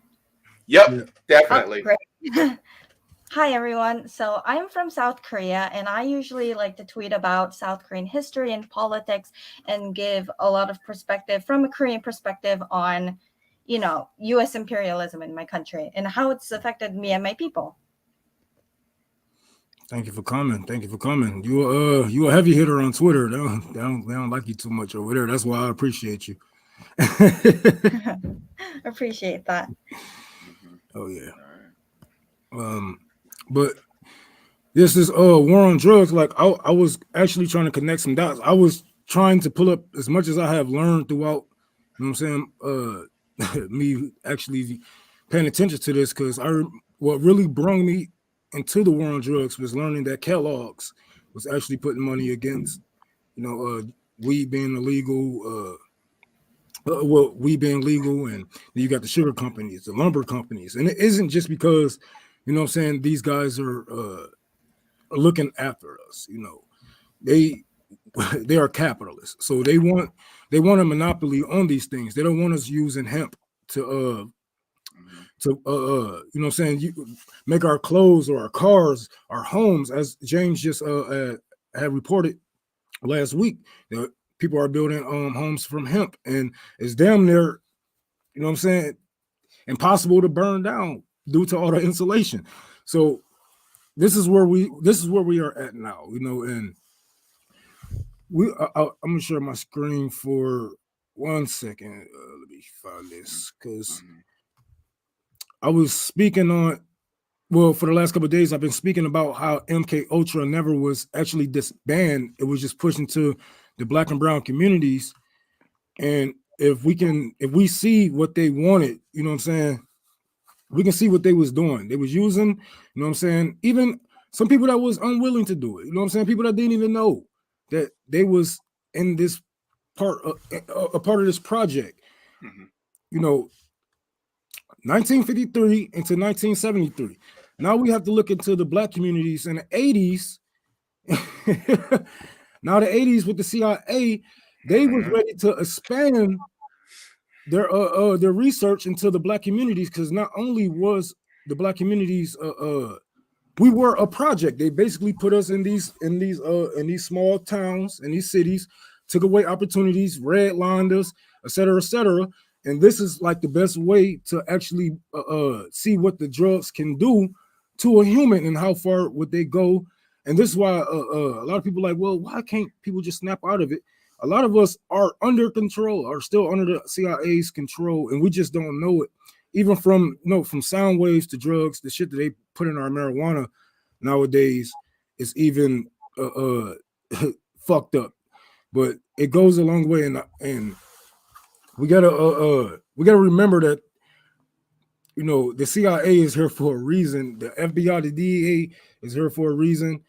Yep, definitely. Oh, great. Hi everyone. So I'm from South Korea, and I usually like to tweet about South Korean history and politics and give a lot of perspective from a Korean perspective on, you know, US imperialism in my country and how it's affected me and my people. Thank you for coming. Thank you for coming. You a heavy hitter on Twitter. They don't like you too much over there. That's why I appreciate you. Appreciate that. Oh yeah. But this is war on drugs. Like I was actually trying to connect some dots. I was trying to pull up as much as I have learned throughout, you know what I'm saying, me actually paying attention to this, because what really brought me into the war on drugs was learning that Kellogg's was actually putting money against, weed being illegal, weed being legal, and then you got the sugar companies, the lumber companies, and it isn't just because, these guys are looking after us. They are capitalists, so they want a monopoly on these things. They don't want us using hemp to make our clothes or our cars, our homes, as James just had reported last week. People are building homes from hemp, and it's damn near, impossible to burn down due to all the insulation. So this is where we are at now, and I'm gonna share my screen for 1 second. Let me find this, because I was speaking on, for the last couple of days, I've been speaking about how MK Ultra never was actually disbanded. It was just pushed into the Black and brown communities. And if we see what they wanted, we can see what they was doing. They was using, even some people that was unwilling to do it, people that didn't even know that they was in this a part of this project. 1953 into 1973. Now we have to look into the Black communities in the 80s. Now the 80s with the CIA, they was ready to expand their research into the Black communities, because not only was the Black communities we were a project. They basically put us in these small towns, in these cities, took away opportunities, redlined us, et cetera, et cetera. And this is like the best way to actually see what the drugs can do to a human and how far would they go. And this is why a lot of people are like, well, why can't people just snap out of it? A lot of us are under control, are still under the CIA's control, and we just don't know it. Even from from sound waves to drugs, the shit that they put in our marijuana nowadays is even fucked up. But it goes a long way, and we gotta remember that the CIA is here for a reason. The FBI, the DEA is here for a reason.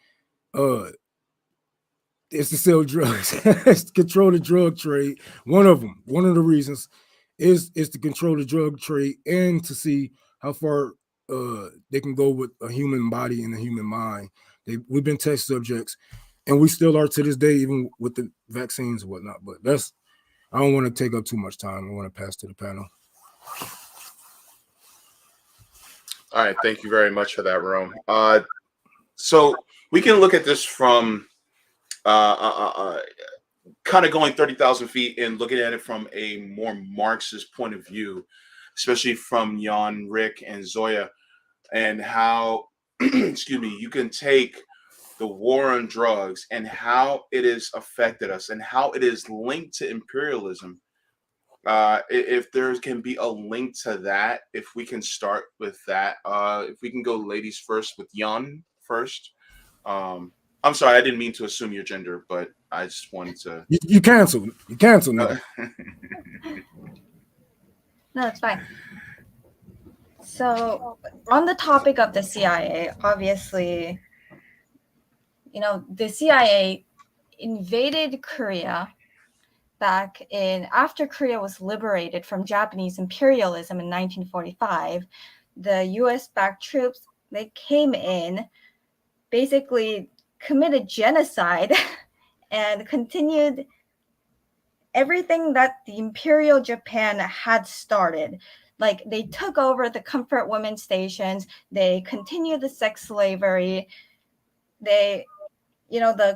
It's to sell drugs, it's to control the drug trade. One of the reasons is to control the drug trade and to see how far they can go with a human body and a human mind. We've been test subjects, and we still are to this day, even with the vaccines and whatnot. But I don't want to take up too much time. I want to pass to the panel. All right, thank you very much for that, Rome. So we can look at this from kind of going 30,000 feet and looking at it from a more Marxist point of view, especially from Jan, Rick, and Zoya, and how, excuse me, you can take the war on drugs and how it has affected us and how it is linked to imperialism. If there can be a link to that, if we can start with that, if we can go ladies first with Jan first. I'm sorry, I didn't mean to assume your gender, but I just wanted to. You canceled. You canceled. No, it's fine. So, on the topic of the CIA, obviously, the CIA invaded Korea back after Korea was liberated from Japanese imperialism in 1945. The US-backed troops, they came in, basically committed genocide and continued everything that the Imperial Japan had started. Like, they took over the comfort women stations, they continued the sex slavery, the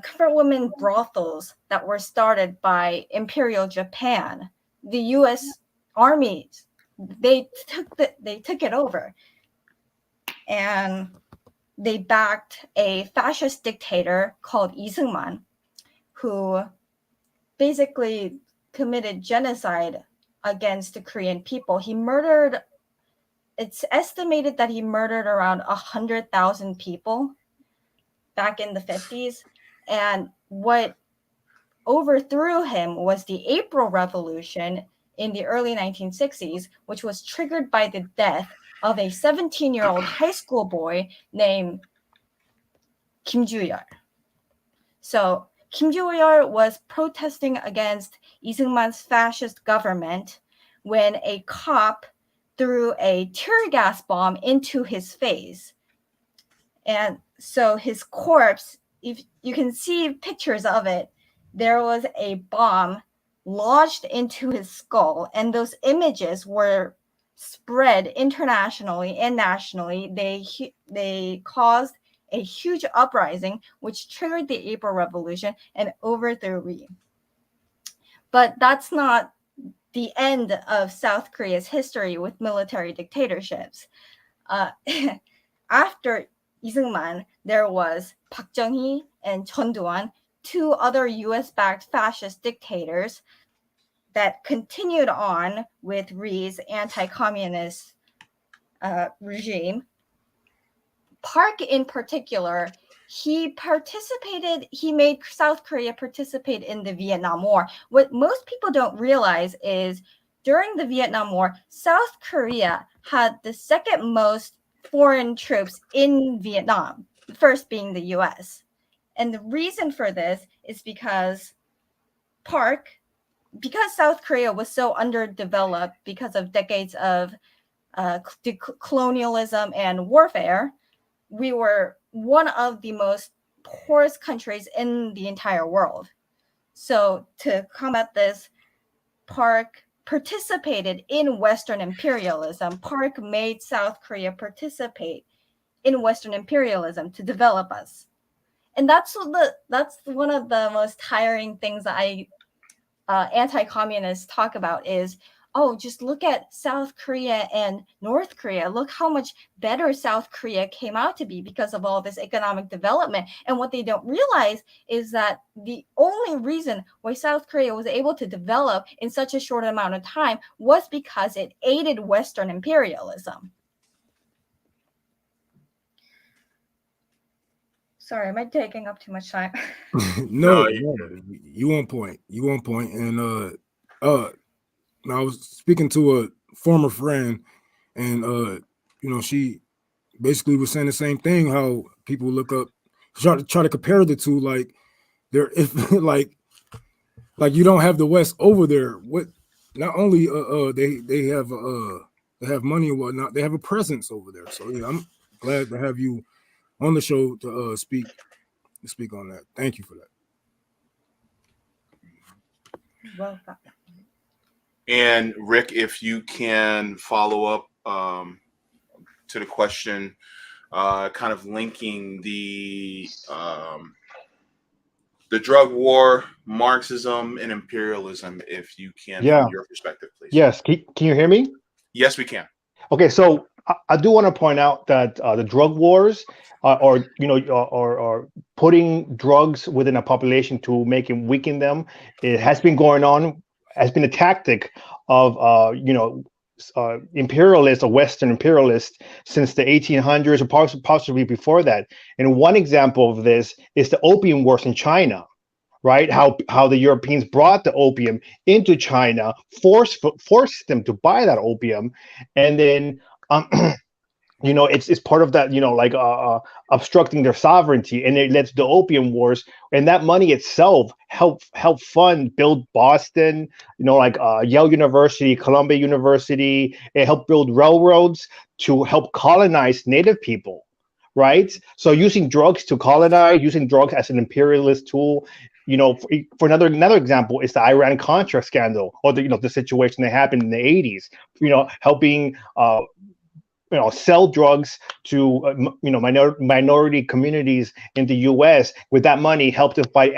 comfort women brothels that were started by Imperial Japan, the US armies, they took it over. And they backed a fascist dictator called Lee Seung-man, who basically committed genocide against the Korean people. It's estimated that he murdered around 100,000 people back in the 50s. And what overthrew him was the April Revolution in the early 1960s, which was triggered by the death of a 17-year-old high school boy named Kim Ju-yeol. So Kim Ju-yeol was protesting against Lee Seung-man's fascist government when a cop threw a tear gas bomb into his face. And so his corpse, if you can see pictures of it, there was a bomb lodged into his skull, and those images were spread internationally and nationally. They caused a huge uprising, which triggered the April Revolution and overthrew Lee. But that's not the end of South Korea's history with military dictatorships. After Lee Seung-man, there was Park Chung-hee and Chun Doo-hwan, two other US-backed fascist dictators that continued on with Lee's anti-communist regime. Park in particular, he made South Korea participate in the Vietnam War. What most people don't realize is during the Vietnam War, South Korea had the second most foreign troops in Vietnam, the first being the US. And the reason for this is because South Korea was so underdeveloped because of decades of colonialism and warfare, we were one of the most poorest countries in the entire world. So to combat this, Park participated in Western imperialism. Park made South Korea participate in Western imperialism to develop us. And that's one of the most tiring things that anti-communists talk about is, oh, just look at South Korea and North Korea. Look how much better South Korea came out to be because of all this economic development. And what they don't realize is that the only reason why South Korea was able to develop in such a short amount of time was because it aided Western imperialism. Sorry, am I taking up too much time? No, you on point. You on point. And I was speaking to a former friend, and she basically was saying the same thing. How people look up, try to compare the two. Like they're if like you don't have the West over there. What? Not only they have money and whatnot, they have a presence over there. So yeah, I'm glad to have you on the show to speak on that. Thank you for that. Welcome. And Rick, if you can follow up to the question, kind of linking the drug war, Marxism, and imperialism, if you can, from your perspective, please. Yes. Can you hear me? Yes, we can. Okay, so I do want to point out that the drug wars, or putting drugs within a population to make and weaken them, it has been going on. Has been a tactic of imperialists or Western imperialists since the 1800s, or possibly before that. And one example of this is the opium wars in China. Right, how the Europeans brought the opium into China, forced them to buy that opium, and then it's part of that, obstructing their sovereignty, and it led to the opium wars. And that money itself helped build Boston, Yale University, Columbia University. It helped build railroads to help colonize native people. Right, so using drugs to colonize, using drugs as an imperialist tool. For another example is the Iran-Contra scandal, or the situation that happened in the 80s. Helping sell drugs to minority communities in the U.S. With that money, helped to fight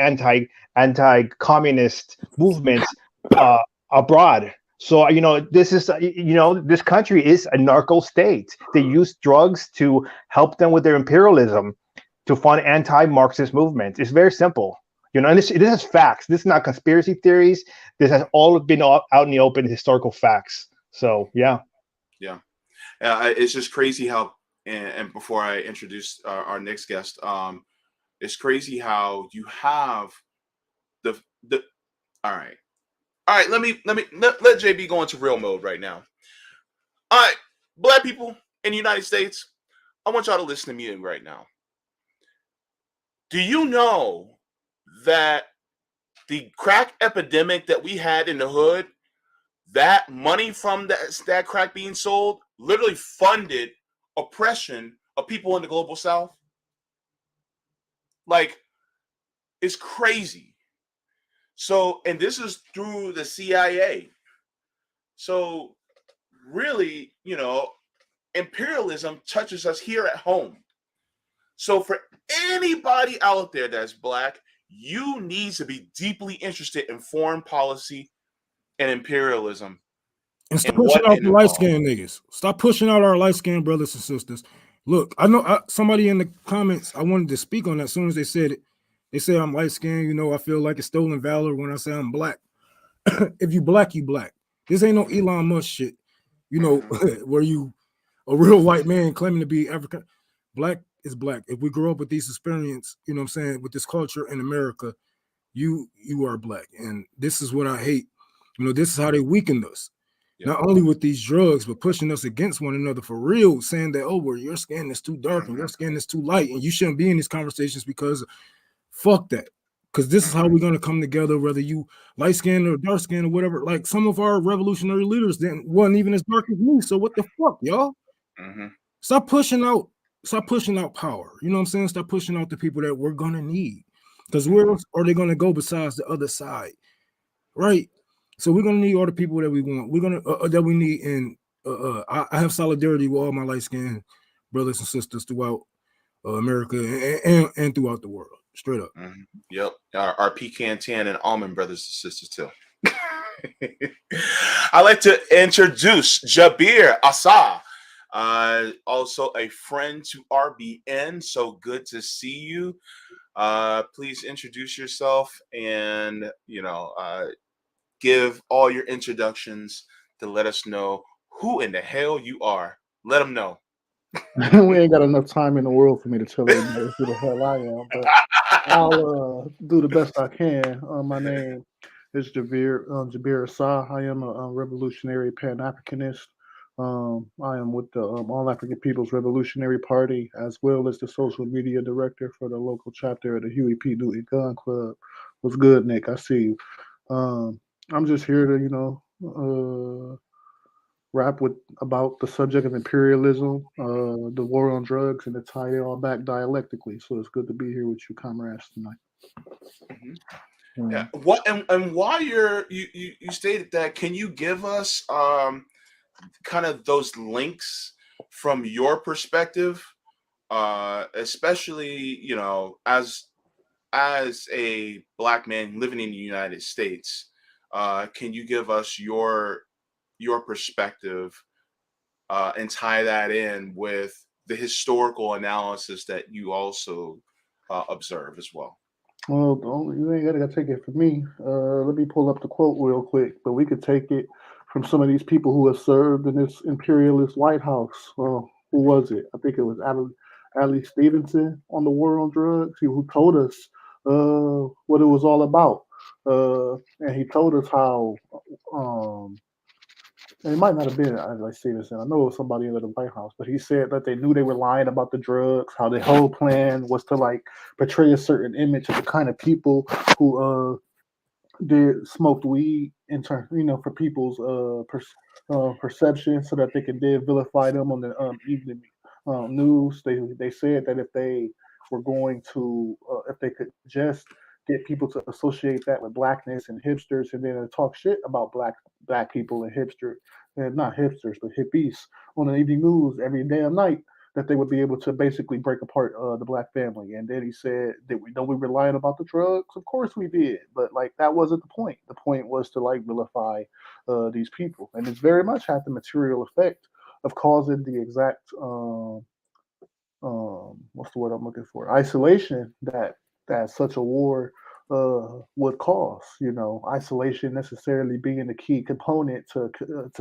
anti-communist movements abroad. So this country is a narco state. They use drugs to help them with their imperialism, to fund anti-Marxist movements. It's very simple. And this is facts. This is not conspiracy theories. This has all been out in the open, historical facts. So yeah. It's just crazy how. And before I introduce our next guest, it's crazy how you have the. All right. All right, let JB go into real mode right now. All right, black people in the United States, I want y'all to listen to me right now. Do you know that the crack epidemic that we had in the hood, that money from that crack being sold literally funded oppression of people in the global South? Like, it's crazy. So, and this is through the CIA. So, really, imperialism touches us here at home. So, for anybody out there that's black, you need to be deeply interested in foreign policy and imperialism. And stop pushing out the light-skinned niggas. Stop pushing out our light-skinned brothers and sisters. Look, I know somebody in the comments, I wanted to speak on that as soon as they said it. They say I'm light-skinned, I feel like it's stolen valor when I say I'm black. If you black, you black. This ain't no Elon Musk shit, where you a real white man claiming to be African. Black is black. If we grow up with these experiences, with this culture in America, you are black. And this is what I hate. This is how they weakened us. Not only with these drugs, but pushing us against one another for real, saying that, well, your skin is too dark and your skin is too light, and you shouldn't be in these conversations because fuck that. Because this is how we're going to come together, whether you light skin or dark skin or whatever. Like some of our revolutionary leaders wasn't even as dark as me. So what the fuck, y'all? Stop pushing out power. You know what I'm saying? Stop pushing out the people that we're going to need. Because where else are they going to go besides the other side? Right? So we're gonna need all the people that we want. We're gonna that we need, and I have solidarity with all my light skinned brothers and sisters throughout America and throughout the world. Straight up. Yep, our pecan tan and almond brothers and sisters too. I'd like to introduce Jabir Asa, also a friend to RBN. So good to see you. Please introduce yourself and give all your introductions to let us know who in the hell you are. Let them know. We ain't got enough time in the world for me to tell everybody who the hell I am, but I'll do the best I can. My name is Jabir Asa. I am a revolutionary Pan-Africanist. I am with the All African People's Revolutionary Party, as well as the social media director for the local chapter of the Huey P. Newton Gun Club. What's good, Nick? I see you. I'm just here to, rap about the subject of imperialism, the war on drugs, and to tie it all back dialectically. So it's good to be here with you, comrades, tonight. Yeah. What and why you stated that? Can you give us kind of those links from your perspective, especially as a black man living in the United States? Can you give us your perspective and tie that in with the historical analysis that you also observe as well? Well, you ain't gotta take it from me. Let me pull up the quote real quick, but we could take it from some of these people who have served in this imperialist White House. Who was it? I think it was Ali Stevenson on the war on drugs, who told us what it was all about. And he told us how, and it might not have been like Stevenson. I know it was somebody in the White House, but he said that they knew they were lying about the drugs, how the whole plan was to like portray a certain image of the kind of people who did smoked weed in turn, for people's perception, so that they could then vilify them on the evening news. They said that if they were going to, if they could just get people to associate that with blackness and hipsters, and then talk shit about black people and not hipsters, but hippies on the evening news every damn night, that they would be able to basically break apart the black family. And then he said, did we know we were lying about the drugs? Of course we did, but like that wasn't the point. The point was to like vilify these people, and it's very much had the material effect of causing the exact what's the word I'm looking for? Isolation that such a war would cause. Isolation necessarily being the key component to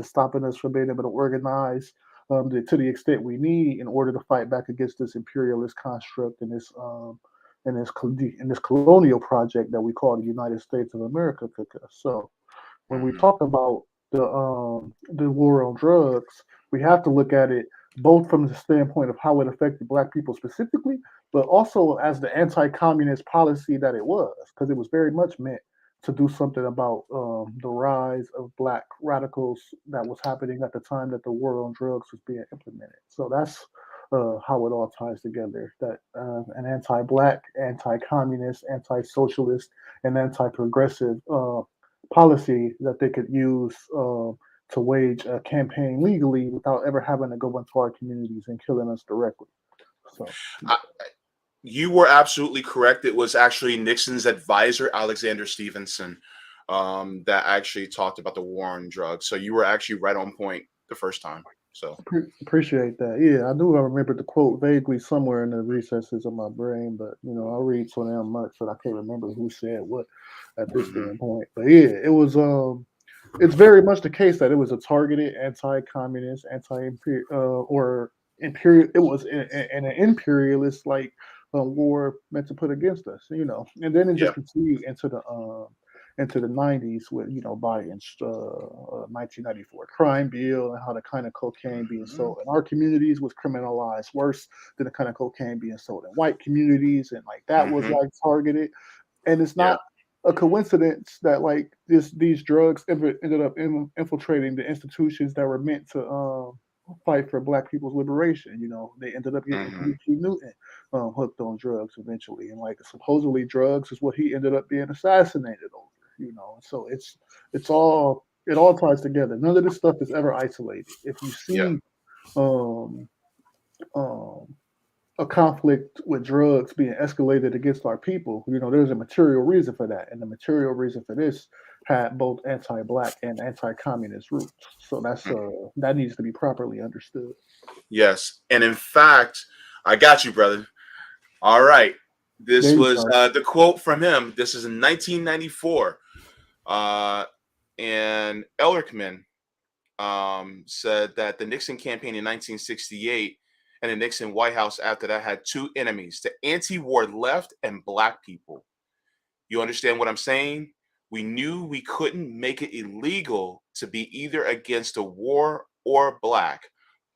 stopping us from being able to organize to the extent we need in order to fight back against this imperialist construct and this colonial project that we call the United States of America. So, when we talk about the war on drugs, we have to look at it both from the standpoint of how it affected Black people specifically, but also as the anti-communist policy that it was, because it was very much meant to do something about the rise of Black radicals that was happening at the time that the war on drugs was being implemented. So that's how it all ties together. That an anti-Black, anti-communist, anti-socialist, and anti-progressive policy that they could use to wage a campaign legally without ever having to go into our communities and killing us directly. So. You were absolutely correct. It was actually Nixon's advisor, Alexander Stevenson, that actually talked about the war on drugs. So you were actually right on point the first time. So appreciate that. Yeah, I do remember the quote vaguely somewhere in the recesses of my brain, but I read so damn much that I can't remember who said what at this standpoint. But yeah, it was it's very much the case that it was a targeted anti-communist, anti-imperial or imperial. It was an imperialist war meant to put against us, and then it just continued into the 90s with Biden's 1994 crime bill and how the kind of cocaine being sold in our communities was criminalized worse than the kind of cocaine being sold in white communities, and that was targeted. And it's not a coincidence that these drugs ended up infiltrating the institutions that were meant to fight for Black people's liberation. They ended up getting P.G. Newton hooked on drugs eventually, and supposedly drugs is what he ended up being assassinated over. So it all ties together. None of this stuff is ever isolated. If you see a conflict with drugs being escalated against our people, there's a material reason for that, and the material reason for this had both anti-Black and anti-communist roots. So that's that needs to be properly understood. Yes, and in fact, I got you, brother. All right, this was the quote from him. This is in 1994, and Ehrlichman said that the Nixon campaign in 1968 and the Nixon White House after that had two enemies: the anti-war left and Black people. You understand what I'm saying? We knew we couldn't make it illegal to be either against the war or Black,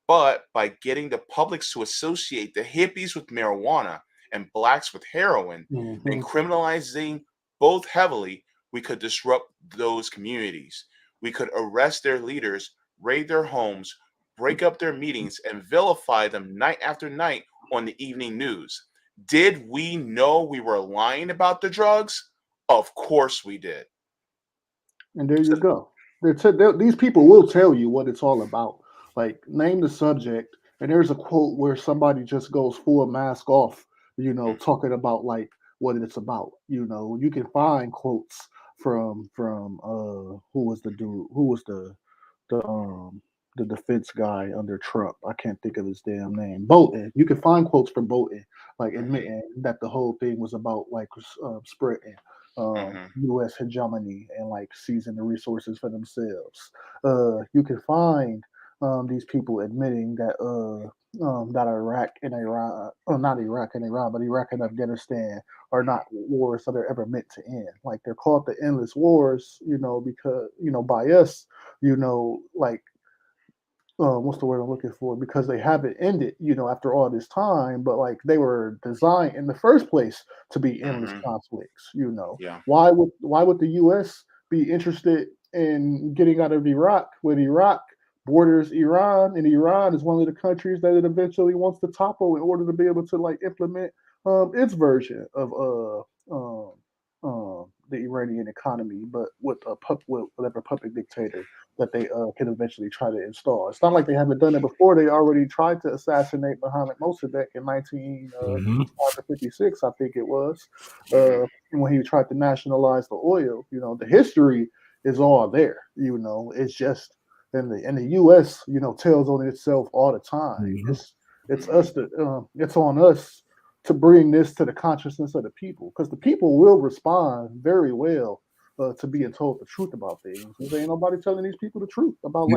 but by getting the public to associate the hippies with marijuana and Blacks with heroin and criminalizing both heavily, we could disrupt those communities. We could arrest their leaders, raid their homes, break up their meetings, and vilify them night after night on the evening news. Did we know we were lying about the drugs? Of course we did. And there you go. These people will tell you what it's all about. Name the subject, and there's a quote where somebody just goes full mask off, talking about what it's about. You can find quotes from who was the dude? Who was the defense guy under Trump? I can't think of his damn name. Bolton. You can find quotes from Bolton, admitting that the whole thing was about spreading U.S. hegemony and seizing the resources for themselves. You can find these people admitting that that Iraq and Iran, not Iraq and Iran, but Iraq and Afghanistan are not wars that are ever meant to end. They're called the endless wars, because by us, what's the word I'm looking for? Because they haven't ended, after all this time, but they were designed in the first place to be endless conflicts. Why would the U.S. be interested in getting out of Iraq when Iraq borders Iran, and Iran is one of the countries that it eventually wants to topple in order to be able to implement its version of the Iranian economy, but with whatever puppet dictator that they can eventually try to install. It's not like they haven't done it before. They already tried to assassinate Mohammed Mossadegh in 1956, I think it was, when he tried to nationalize the oil. The history is all there. It's just and the U.S. tells on itself all the time. It's us that it's on us to bring this to the consciousness of the people, because the people will respond very well to being told the truth about things. There ain't nobody telling these people the truth about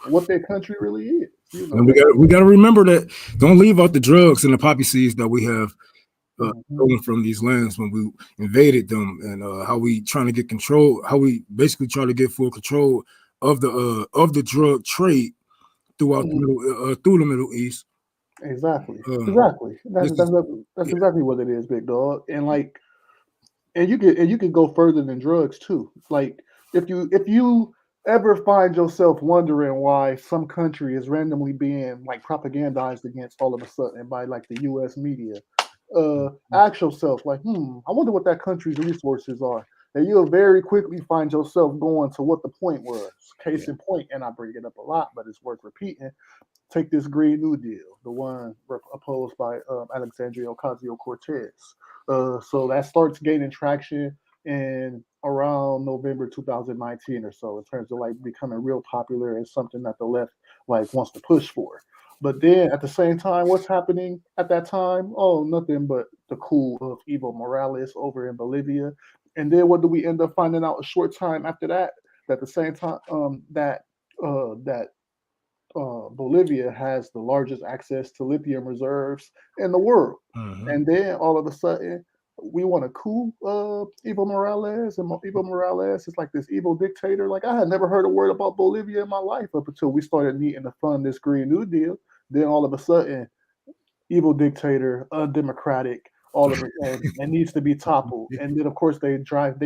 what their country really is. And we got to remember that. Don't leave out the drugs and the poppy seeds that we have stolen from these lands when we invaded them, and how we trying to get control, how we basically try to get full control of the drug trade throughout through the Middle East. Exactly. That's exactly what it is, big dog. And like, and you could go further than drugs too. Like, if you ever find yourself wondering why some country is randomly being like propagandized against all of a sudden by like the U.S. media, ask yourself like, I wonder what that country's resources are. And you'll very quickly find yourself going to what the point was. Case in point, and I bring it up a lot, but it's worth repeating. Take this Green New Deal, the one opposed by Alexandria Ocasio-Cortez. So that starts gaining traction in around November 2019 or so, in terms of like becoming real popular and something that the left like wants to push for. But then at the same time, what's happening at that time? Oh, nothing but the coup of Evo Morales over in Bolivia. And then what do we end up finding out a short time after that? That the same time that Bolivia has the largest access to lithium reserves in the world. And then all of a sudden, we want to coup Evo Morales, and Evo Morales is like this evil dictator. Like, I had never heard a word about Bolivia in my life up until we started needing to fund this Green New Deal. Then all of a sudden, evil dictator, undemocratic, all of it, and needs to be toppled. And then of course they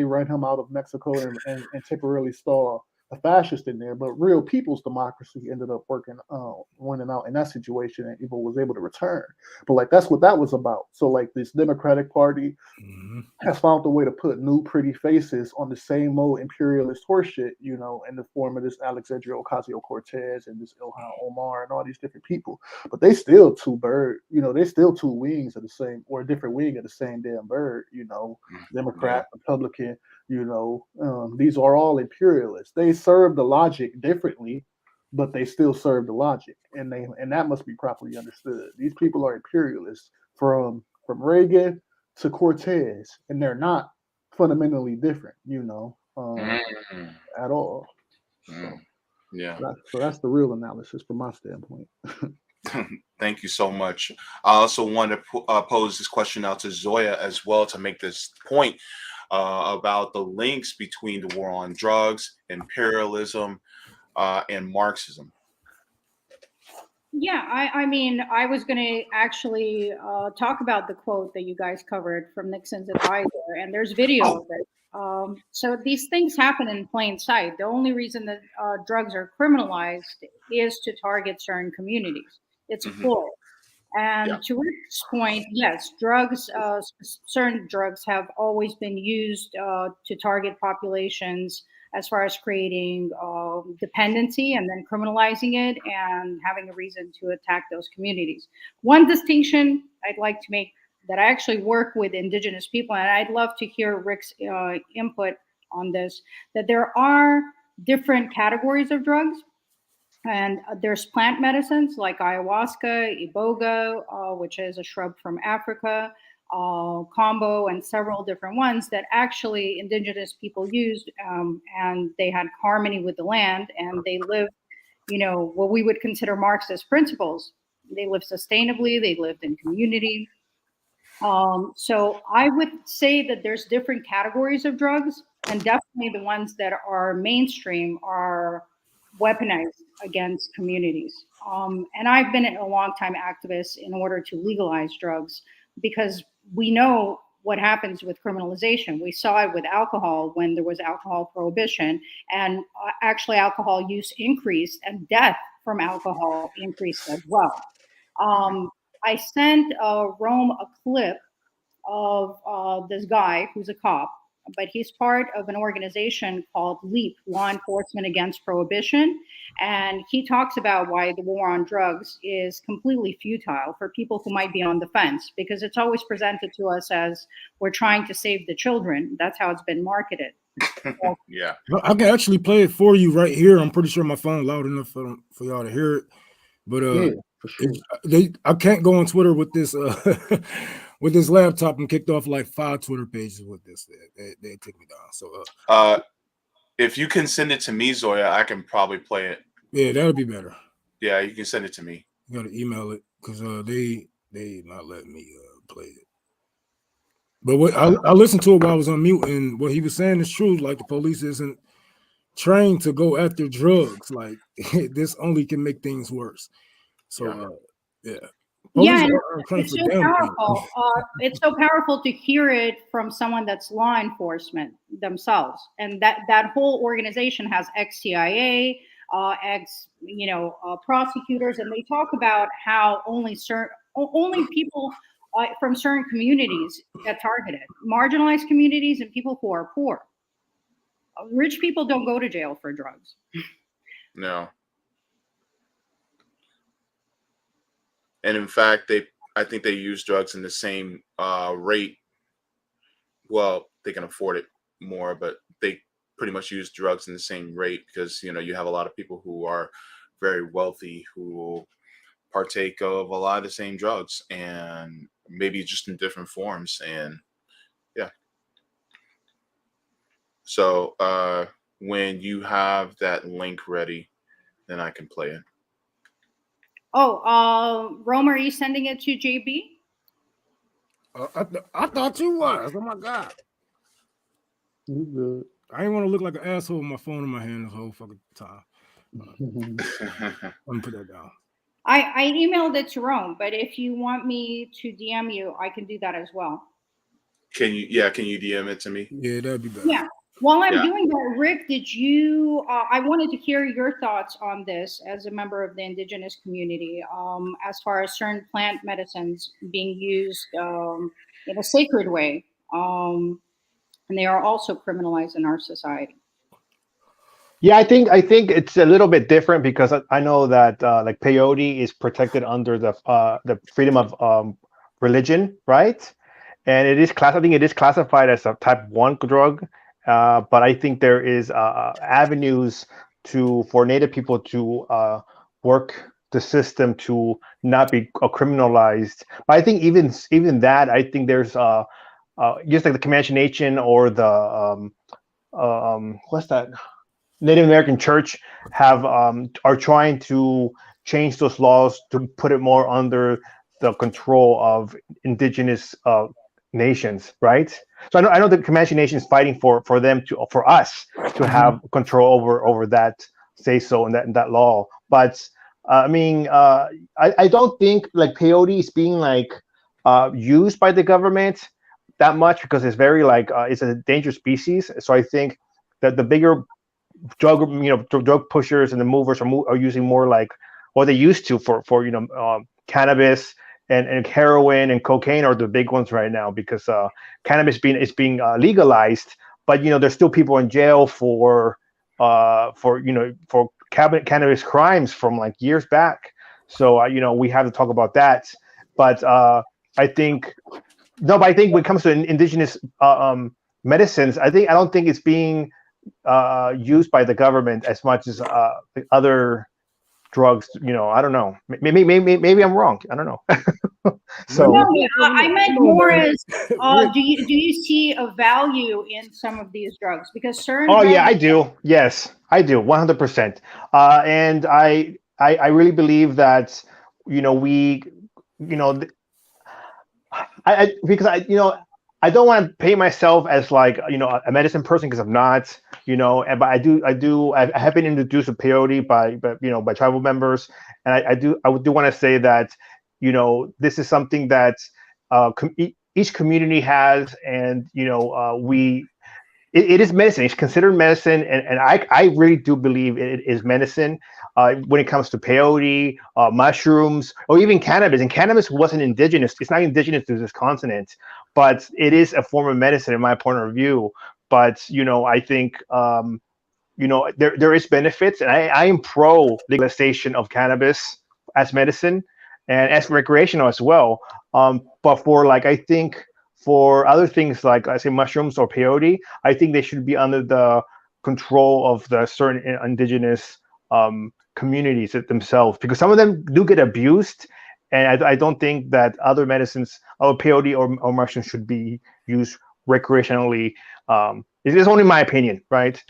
run him out of Mexico and temporarily install a fascist in there. But real people's democracy ended up winning out in that situation, and Evo was able to return. But like, that's what that was about. So like, this Democratic Party has found a way to put new pretty faces on the same old imperialist horseshit, in the form of this Alexandria Ocasio-Cortez and this Ilhan Omar and all these different people. But they still two they still two wings of the same, or a different wing of the same damn bird, Democrat, Republican, these are all imperialists. They serve the logic differently, but they still serve the logic, and that must be properly understood. These people are imperialists from Reagan to Cortez, and they're not fundamentally different, at all. So that's the real analysis from my standpoint. Thank you so much. I also want to pose this question out to Zoya as well, to make this point about the links between the war on drugs, imperialism, and Marxism. Yeah, I mean, I was going to actually talk about the quote that you guys covered from Nixon's advisor, and there's video of it. So these things happen in plain sight. The only reason that drugs are criminalized is to target certain communities. It's a ploy. And to Rick's point, yes, drugs, certain drugs have always been used to target populations as far as creating dependency and then criminalizing it and having a reason to attack those communities. One distinction I'd like to make, that I actually work with indigenous people, and I'd love to hear Rick's input on this, that there are different categories of drugs. And there's plant medicines like ayahuasca, iboga, which is a shrub from Africa, combo, and several different ones that actually indigenous people used, and they had harmony with the land, and they lived, what we would consider Marxist principles. They lived sustainably, they lived in community. So I would say that there's different categories of drugs, and definitely the ones that are mainstream are weaponized against communities. And I've been a long-time activist in order to legalize drugs, because we know what happens with criminalization. We saw it with alcohol when there was alcohol prohibition, and actually alcohol use increased and death from alcohol increased as well. I sent Rome a clip of this guy who's a cop, but he's part of an organization called LEAP, Law Enforcement Against Prohibition. And he talks about why the war on drugs is completely futile for people who might be on the fence, because it's always presented to us as we're trying to save the children. That's how it's been marketed. Yeah. I can actually play it for you right here. I'm pretty sure my phone loud enough for y'all to hear it. But for sure. I can't go on Twitter with this with this laptop, and kicked off like 5 Twitter pages with this. They take me down. So if you can send it to me, Zoya, I can probably play it. Yeah, that would be better. Yeah, you can send it to me. You gotta email it, because they not letting me play it. But what I listened to it while I was on mute, and what he was saying is true. Like the police isn't trained to go after drugs. Like this only can make things worse. So yeah. Yeah, Police and aren't trained it's for so damn powerful. It's so powerful to hear it from someone that's law enforcement themselves, and that whole organization has ex-CIA, ex prosecutors, and they talk about how only people from certain communities get targeted, marginalized communities, and people who are poor. Rich people don't go to jail for drugs. No. And in fact, I think they use drugs in the same rate. Well, they can afford it more, but they pretty much use drugs in the same rate because, you have a lot of people who are very wealthy who partake of a lot of the same drugs, and maybe just in different forms. And yeah. So when you have that link ready, then I can play it. Oh, Rome, are you sending it to JB? I thought you was. Oh my God. You good. I didn't want to look like an asshole with my phone in my hand this whole fucking time. Let me put that down. I emailed it to Rome, but if you want me to DM you, I can do that as well. Can you DM it to me? Yeah, that'd be better. Yeah. While I'm doing that, Rick, did you? I wanted to hear your thoughts on this as a member of the indigenous community, as far as certain plant medicines being used in a sacred way, and they are also criminalized in our society. Yeah, I think it's a little bit different because I know that like peyote is protected under the freedom of religion, right? And I think it is classified as a type 1 drug. But I think there is avenues for Native people to work the system to not be criminalized. But I think even that, I think there's just like the Comanche Nation or the what's that? Native American Church are trying to change those laws to put it more under the control of indigenous nations, right? So I know the Comanche Nation is fighting for us to have control over that say so and that law. But I don't think like peyote is being like used by the government that much because it's very like it's a dangerous species. So I think that the bigger drug pushers and the movers are using more like what they used to for cannabis and heroin and cocaine are the big ones right now because cannabis is being legalized, but there's still people in jail for cannabis crimes from like years back. So we have to talk about that. But I think when it comes to indigenous medicines, I don't think it's being used by the government as much as other drugs. I don't know. Maybe I'm wrong. I don't know. So no, I meant more as do you see a value in some of these drugs because certain? Oh yeah, I do. Yes, I do. 100%. And I really believe that because I don't want to paint myself as like a medicine person because I'm not, but I have been introduced to peyote by tribal members, and I do want to say that this is something that each community has, and it is medicine. It's considered medicine, and I really do believe it is medicine when it comes to peyote, mushrooms, or even cannabis. And cannabis wasn't indigenous. It's not indigenous to this continent, but it is a form of medicine in my point of view. But I think there is benefits, and I am pro legalization of cannabis as medicine and as recreational as well. But I think for other things like I say mushrooms or peyote, I think they should be under the control of the certain indigenous communities themselves, because some of them do get abused, and I don't think that other medicines or peyote or mushrooms should be used recreationally. It's only my opinion, right?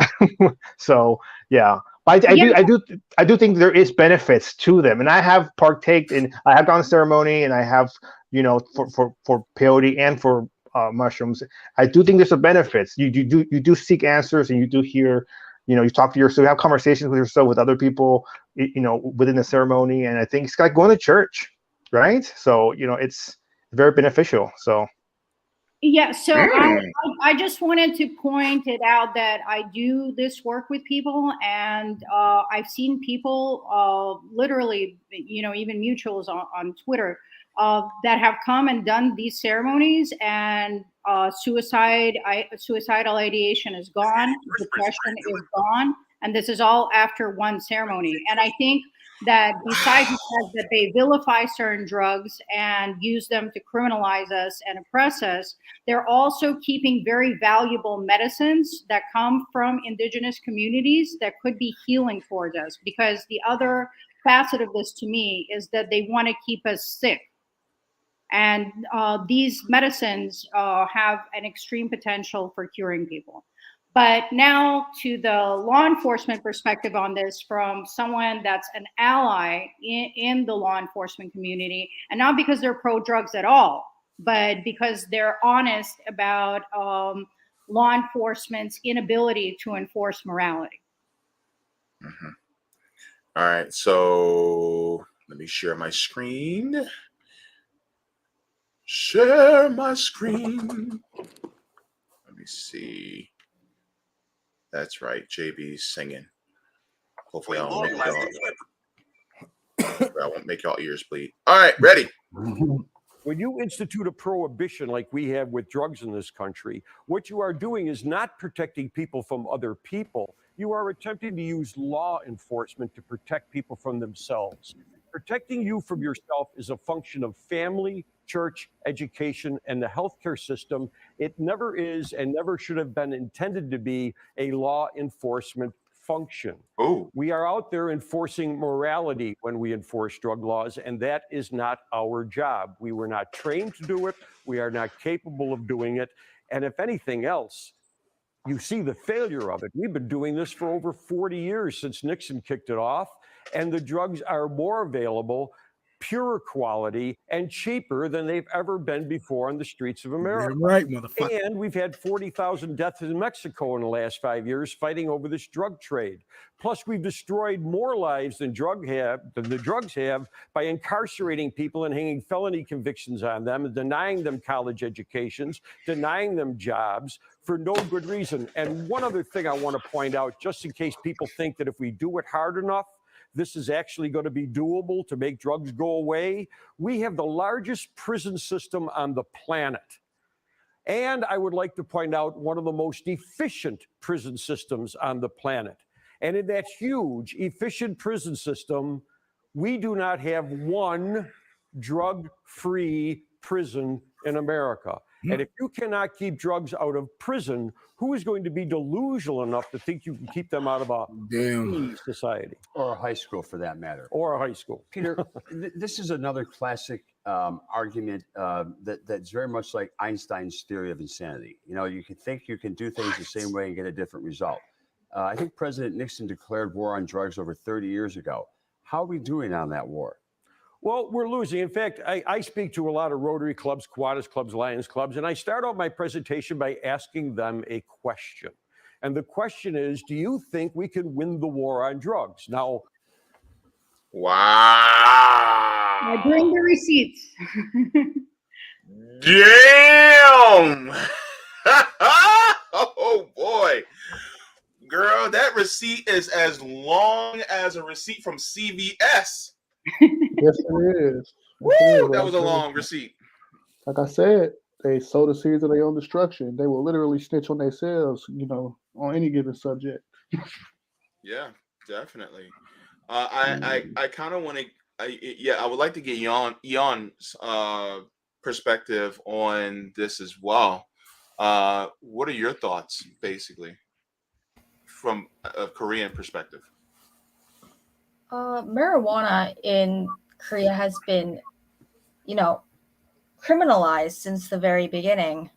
So yeah. But I do think there is benefits to them, and I have gone to ceremony, and I have for peyote and for mushrooms. I do think there's some benefits. You do seek answers, and you do hear, you talk to yourself, you have conversations with yourself, with other people, within the ceremony. And I think it's like going to church, right? So, it's very beneficial. So. Yeah, so I just wanted to point it out that I do this work with people, and I've seen people literally, even mutuals on Twitter that have come and done these ceremonies, and suicidal ideation is gone, depression is gone, and this is all after one ceremony. And I think that besides the fact that they vilify certain drugs and use them to criminalize us and oppress us, they're also keeping very valuable medicines that come from indigenous communities that could be healing towards us. Because the other facet of this to me is that they want to keep us sick. And these medicines have an extreme potential for curing people. But now to the law enforcement perspective on this, from someone that's an ally in the law enforcement community, and not because they're pro-drugs at all, but because they're honest about law enforcement's inability to enforce morality. Mm-hmm. All right, so let me share my screen. Share my screen. Let me see. That's right. JB's singing. Hopefully I won't make y'all ears bleed. All right, ready. When you institute a prohibition like we have with drugs in this country, what you are doing is not protecting people from other people. You are attempting to use law enforcement to protect people from themselves. Protecting you from yourself is a function of family, church, education, and the healthcare system. It never is and never should have been intended to be a law enforcement function. Oh. We are out there enforcing morality when we enforce drug laws, and that is not our job. We were not trained to do it. We are not capable of doing it. And if anything else, you see the failure of it. We've been doing this for over 40 years since Nixon kicked it off, and the drugs are more available, pure quality, and cheaper than they've ever been before on the streets of America. You're right, motherfucker. And we've had 40,000 deaths in Mexico in the last 5 years fighting over this drug trade. Plus, we've destroyed more lives than the drugs have by incarcerating people and hanging felony convictions on them and denying them college educations, denying them jobs for no good reason. And one other thing I want to point out, just in case people think that if we do it hard enough, this is actually going to be doable to make drugs go away. We have the largest prison system on the planet. And I would like to point out one of the most efficient prison systems on the planet. And in that huge, efficient prison system, we do not have one drug-free prison in America. And if you cannot keep drugs out of prison, who is going to be delusional enough to think you can keep them out of a free society? Or a high school, for that matter. Or a high school. Peter, this is another classic argument that's very much like Einstein's theory of insanity. You can think you can do things the same way and get a different result. I think President Nixon declared war on drugs over 30 years ago. How are we doing on that war? Well, we're losing. In fact, I speak to a lot of Rotary clubs, Kiwanis clubs, Lions clubs, and I start out my presentation by asking them a question. And the question is, do you think we can win the war on drugs? Now, wow. I bring the receipts. Damn. Oh, boy. Girl, that receipt is as long as a receipt from CVS. Yes, it is. Woo, that was a long receipt. Like I said, they sow the seeds of their own destruction. They will literally snitch on themselves, on any given subject. Yeah, definitely. I kind of want to. I would like to get Jan's perspective on this as well. What are your thoughts, basically, from a Korean perspective? Marijuana in Korea has been, criminalized since the very beginning.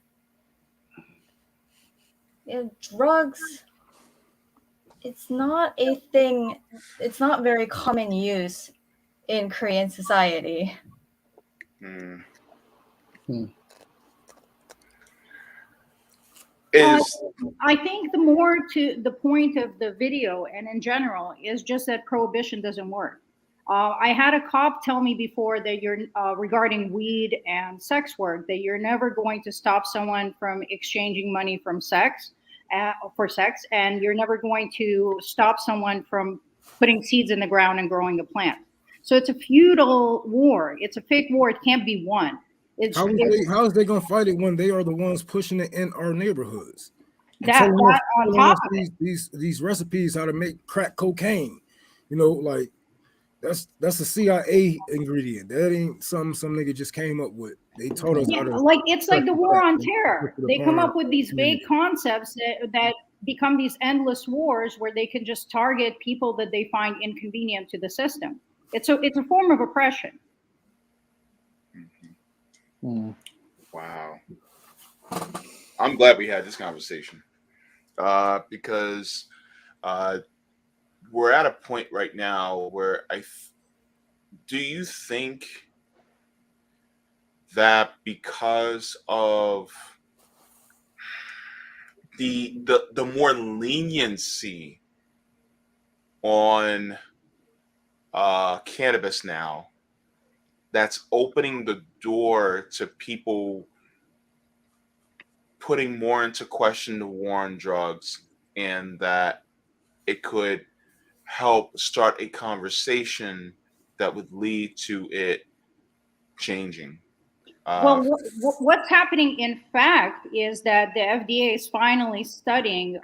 Drugs, it's not a thing, it's not very common use in Korean society. Is I think the more to the point of the video and in general is just that prohibition doesn't work. I had a cop tell me before that you're regarding weed and sex work that you're never going to stop someone from exchanging money from sex for sex, and you're never going to stop someone from putting seeds in the ground and growing a plant. So it's a futile war. It's a fake war. It can't be won. How is they gonna fight it when they are the ones pushing it in our neighborhoods? And that on top of it. these recipes how to make crack cocaine. You know, like that's a CIA ingredient. That ain't some nigga just came up with. They taught us how to like it's like the war on terror. They come up with these vague concepts that become these endless wars where they can just target people that they find inconvenient to the system. It's a form of oppression. Wow. I'm glad we had this conversation because we're at a point right now where do you think that because of the more leniency on cannabis now, that's opening the door to people putting more into question the war on drugs, and that it could help start a conversation that would lead to it changing? Well, what's happening, in fact, is that the FDA is finally studying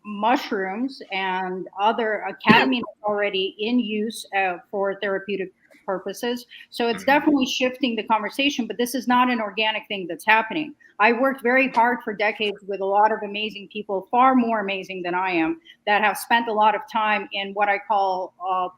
mushrooms and other ketamine already in use for therapeutic purposes. So it's definitely shifting the conversation, but this is not an organic thing that's happening. I worked very hard for decades with a lot of amazing people, far more amazing than I am, that have spent a lot of time in what I call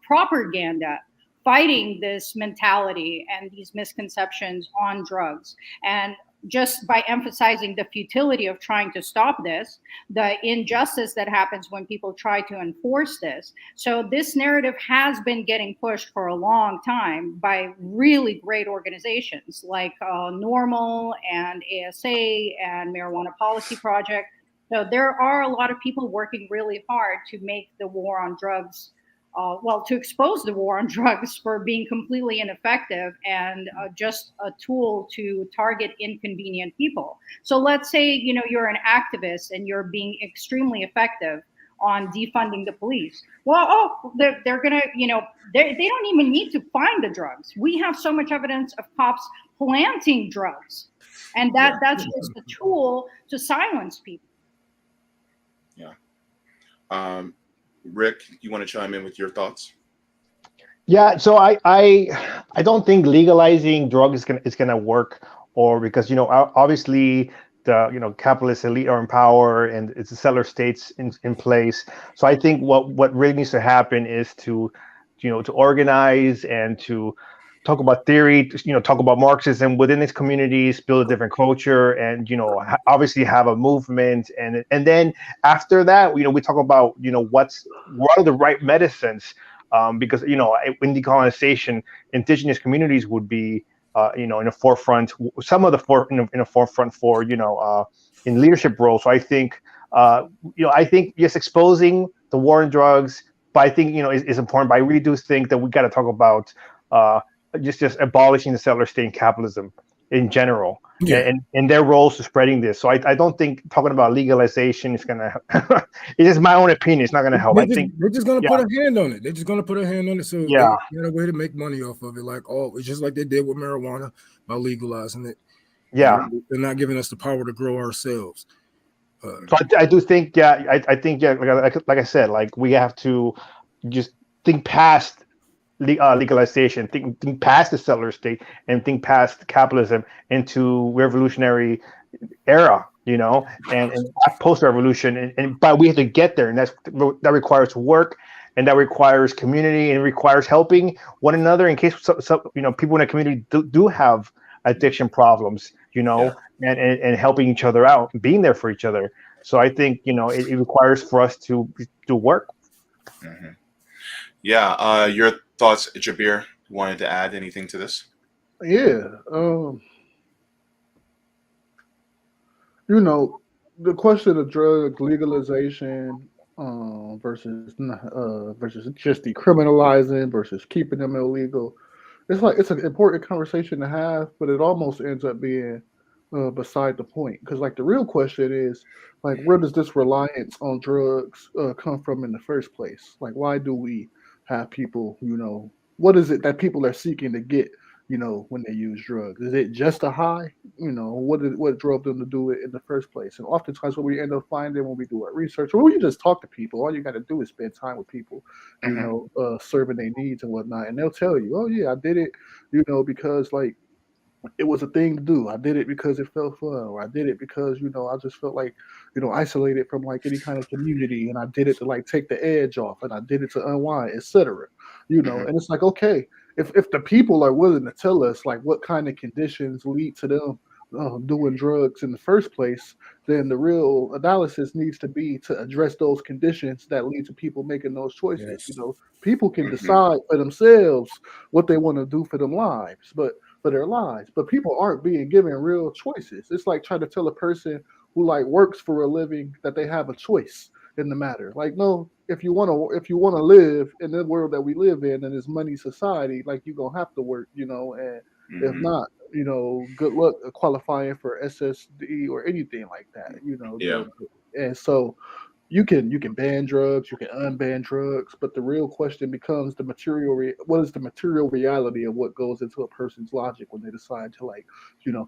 propaganda, fighting this mentality and these misconceptions on drugs. And just by emphasizing the futility of trying to stop this, the injustice that happens when people try to enforce this. So this narrative has been getting pushed for a long time by really great organizations like Normal and ASA and Marijuana Policy Project. So there are a lot of people working really hard to make the war on drugs to expose the war on drugs for being completely ineffective and just a tool to target inconvenient people. So let's say, you're an activist and you're being extremely effective on defunding the police. Well, they're gonna, they don't even need to find the drugs. We have so much evidence of cops planting drugs, and that's just a tool to silence people. Yeah. Rick, you want to chime in with your thoughts? Yeah, so I don't think legalizing drugs is gonna work, or because obviously the capitalist elite are in power and it's the settler states in place. So I think what really needs to happen is to organize and to talk about theory, talk about Marxism within its communities, build a different culture, and obviously have a movement, and then after that, we talk about what are the right medicines, because in decolonization, indigenous communities would be in the forefront, some of the in the forefront for in leadership roles. So I think yes, exposing the war on drugs, but I think is important. But I really do think that we got to talk about just abolishing the settler state and capitalism in general, and their roles to spreading this. So I don't think talking about legalization is gonna. It's just my own opinion. It's not gonna help. They're just gonna put a hand on it. They're just gonna put a hand on it, so they got a way to make money off of it. It's just like they did with marijuana by legalizing it. Yeah, they're not giving us the power to grow ourselves. So I do think, I think, like I said, we have to just think past legalization, think past the settler state, and think past capitalism into revolutionary era, and post-revolution, but we have to get there, and that requires work, and that requires community, and it requires helping one another in case people in the community do have addiction problems, and helping each other out, being there for each other. So I think it requires for us to do work. Mm-hmm. Yeah, your thoughts, Jabir? Wanted to add anything to this? Yeah, the question of drug legalization versus just decriminalizing versus keeping them illegal. It's like it's an important conversation to have, but it almost ends up being beside the point because like the real question is like where does this reliance on drugs come from in the first place? Like why do we have people, what is it that people are seeking to get, when they use drugs? Is it just a high? What drove them to do it in the first place? And oftentimes what we end up finding when we do our research or when you just talk to people, all you got to do is spend time with people, serving their needs and whatnot, and they'll tell you, oh yeah, I did it, because like it was a thing to do. I did it because it felt fun, or I did it because I just felt like isolated from like any kind of community, and I did it to like take the edge off, and I did it to unwind, etc. And it's like okay, if the people are willing to tell us like what kind of conditions lead to them doing drugs in the first place, then the real analysis needs to be to address those conditions that lead to people making those choices. Yes. People can decide for themselves what they want to do for them lives, but for their lives. But people aren't being given real choices. It's like trying to tell a person who like works for a living that they have a choice in the matter. Like, no, if you wanna live in the world that we live in this money society, like you're gonna have to work, and if not, good luck qualifying for SSD or anything like that. Yeah. And so you can ban drugs, you can unban drugs, but the real question becomes what is the material reality of what goes into a person's logic when they decide to like,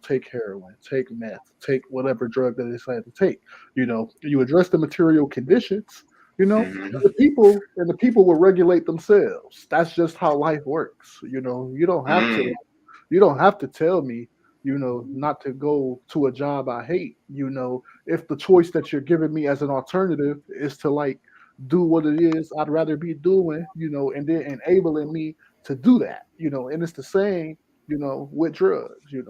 take heroin, take meth, take whatever drug that they decide to take. You address the material conditions, and the people will regulate themselves. That's just how life works. You don't have to tell me, not to go to a job I hate, if the choice that you're giving me as an alternative is to like do what it is I'd rather be doing, and then enabling me to do that, and it's the same, with drugs, do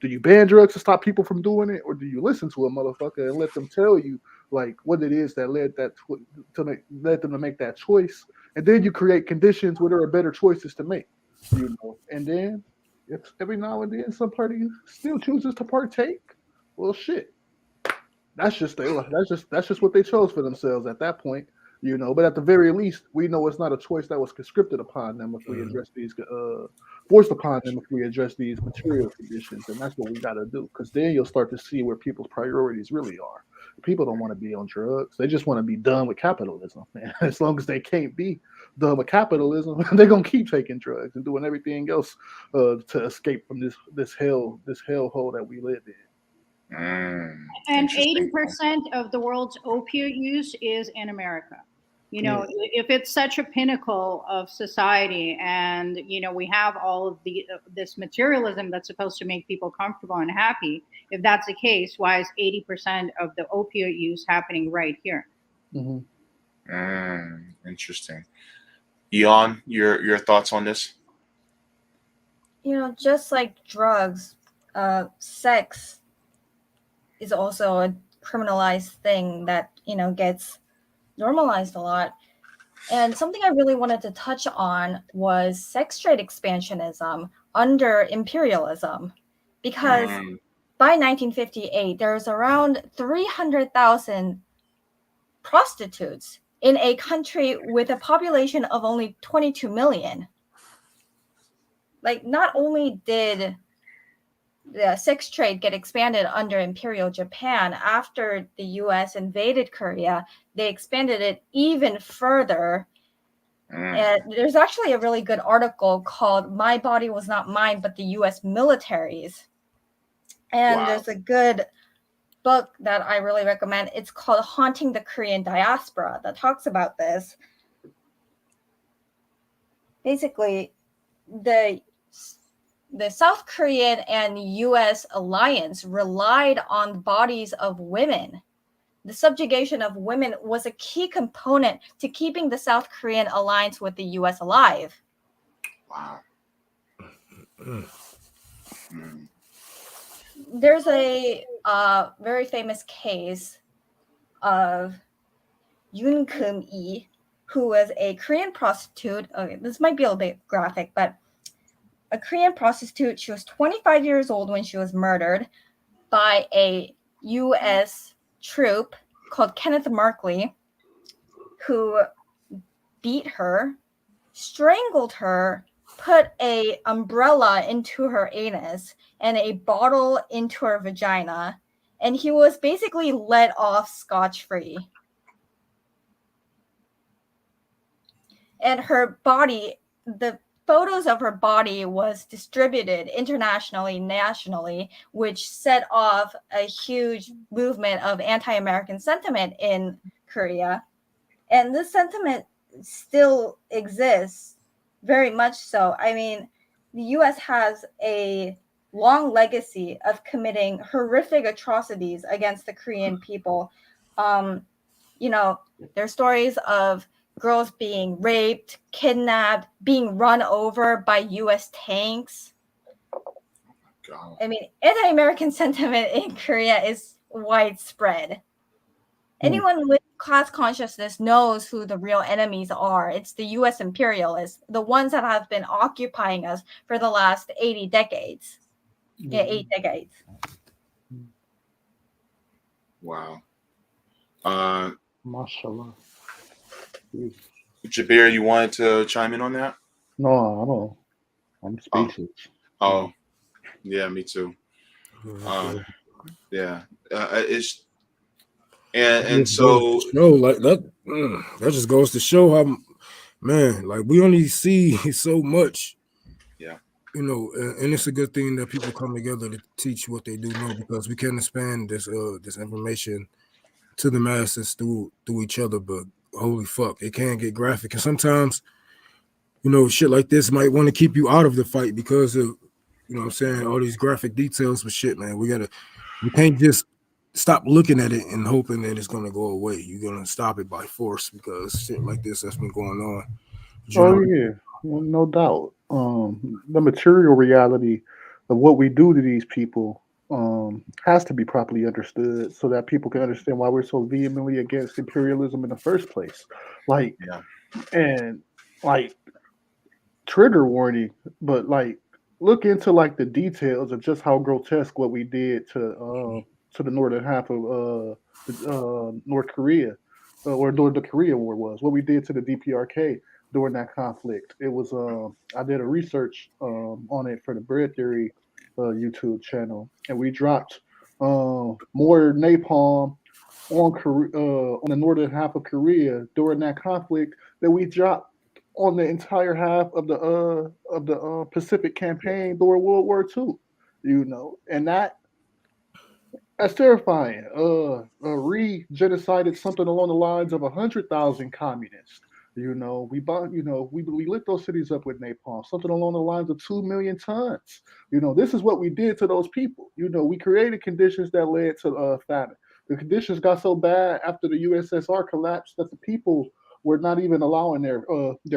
you ban drugs to stop people from doing it, or do you listen to a motherfucker and let them tell you like what it is that led them to make that choice, and then you create conditions where there are better choices to make, and then if every now and then some party still chooses to partake, well, shit, that's just what they chose for themselves at that point, But at the very least, we know it's not a choice that was conscripted upon them if we address these, forced upon them if we address these material conditions, and that's what we got to do. Because then you'll start to see where people's priorities really are. People don't want to be on drugs; they just want to be done with capitalism. Man. As long as they can't be done with capitalism, they're gonna keep taking drugs and doing everything else to escape from this hellhole that we live in. And 80% of the world's opiate use is in America. If it's such a pinnacle of society, and we have all of this materialism that's supposed to make people comfortable and happy. If that's the case, why is 80% of the opioid use happening right here? Interesting. Ian, your thoughts on this? Just like drugs, sex is also a criminalized thing that gets normalized a lot. And something I really wanted to touch on was sex trade expansionism under imperialism, because by 1958 there was around 300,000 prostitutes in a country with a population of only 22 million. Like, not only did the sex trade get expanded under Imperial Japan, after the US invaded Korea, they expanded it even further. And there's actually a really good article called My Body Was Not Mine, but the US Militaries. And there's a good book that I really recommend. It's called Haunting the Korean Diaspora, that talks about this. Basically, the South Korean and US alliance relied on the bodies of women. The subjugation of women was a key component to keeping the South Korean alliance with the US alive. Wow. There's a very famous case of Yoon Keum-lee, who was a Korean prostitute. Okay, this might be a little bit graphic, but a Korean prostitute. She was 25 years old when she was murdered by a U.S. troop called Kenneth Markley, who beat her, strangled her, put a umbrella into her anus and a bottle into her vagina, and he was basically let off scotch-free. And her body, the photos of her body was distributed internationally, nationally, which set off a huge movement of anti-American sentiment in Korea. And this sentiment still exists, very much so. I mean, the US has a long legacy of committing horrific atrocities against the Korean people. You know, there are stories of girls being raped, kidnapped, being run over by US tanks. God. I mean, anti-American sentiment in Korea is widespread. Anyone with class consciousness knows who the real enemies are. It's the US imperialists, the ones that have been occupying us for the last 80 decades. Yeah, 8 decades. Wow. Mashallah. Jabir, you wanted to chime in on that? No, I don't. I'm speechless. Oh, yeah, me too. Yeah, it's and so show like that. That just goes to show how, man, like we only see so much. Yeah. You know, and it's a good thing that people come together to teach what they do know, because we can expand this information to the masses through each other. But holy fuck, it can get graphic, and sometimes, you know, shit like this might want to keep you out of the fight because of, you know what I'm saying, all these graphic details with shit, man. We can't just stop looking at it and hoping that it's gonna go away. You're gonna stop it by force, because shit like this that's been going on. Oh yeah, well, no doubt. The material reality of what we do to these people has to be properly understood, so that people can understand why we're so vehemently against imperialism in the first place. Like, and like, trigger warning, but like, look into like the details of just how grotesque what we did to the northern half of North Korea, or during the Korea War was what we did to the DPRK during that conflict. It was I did a research on it for the Bread Theory YouTube channel, and we dropped more napalm on the northern half of Korea during that conflict than we dropped on the entire half of the Pacific campaign during World War II. You know, and that's terrifying. Re-genocided something along the lines of 100,000 communists. You know, we lit those cities up with napalm, something along the lines of 2 million tons. You know, this is what we did to those people. You know, we created conditions that led to famine. The conditions got so bad after the USSR collapsed that the people were not even allowing their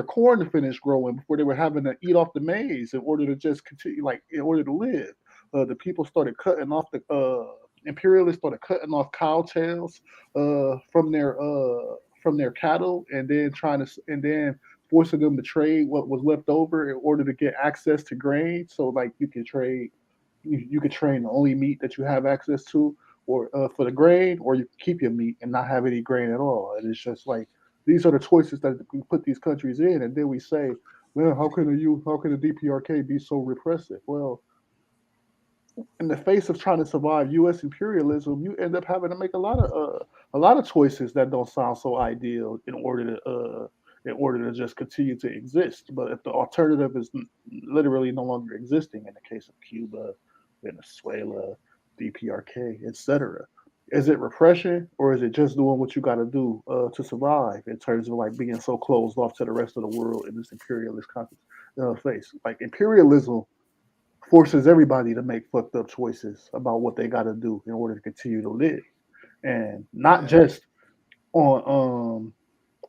corn to finish growing before they were having to eat off the maize in order to just continue, like in order to live. The people started cutting off imperialists started cutting off cow tails from their cattle, and then forcing them to trade what was left over in order to get access to grain. So like you could trade the only meat that you have access to, or for the grain, or you keep your meat and not have any grain at all. And it's just like, these are the choices that we put these countries in, and then we say, well, how can the DPRK be so repressive? Well, in the face of trying to survive U.S. imperialism, you end up having to make a lot of choices that don't sound so ideal in order to just continue to exist. But if the alternative is literally no longer existing, in the case of Cuba, Venezuela, DPRK, etc., is it repression, or is it just doing what you got to do to survive, in terms of like being so closed off to the rest of the world in this imperialist face? Like, imperialism forces everybody to make fucked up choices about what they got to do in order to continue to live, and not just on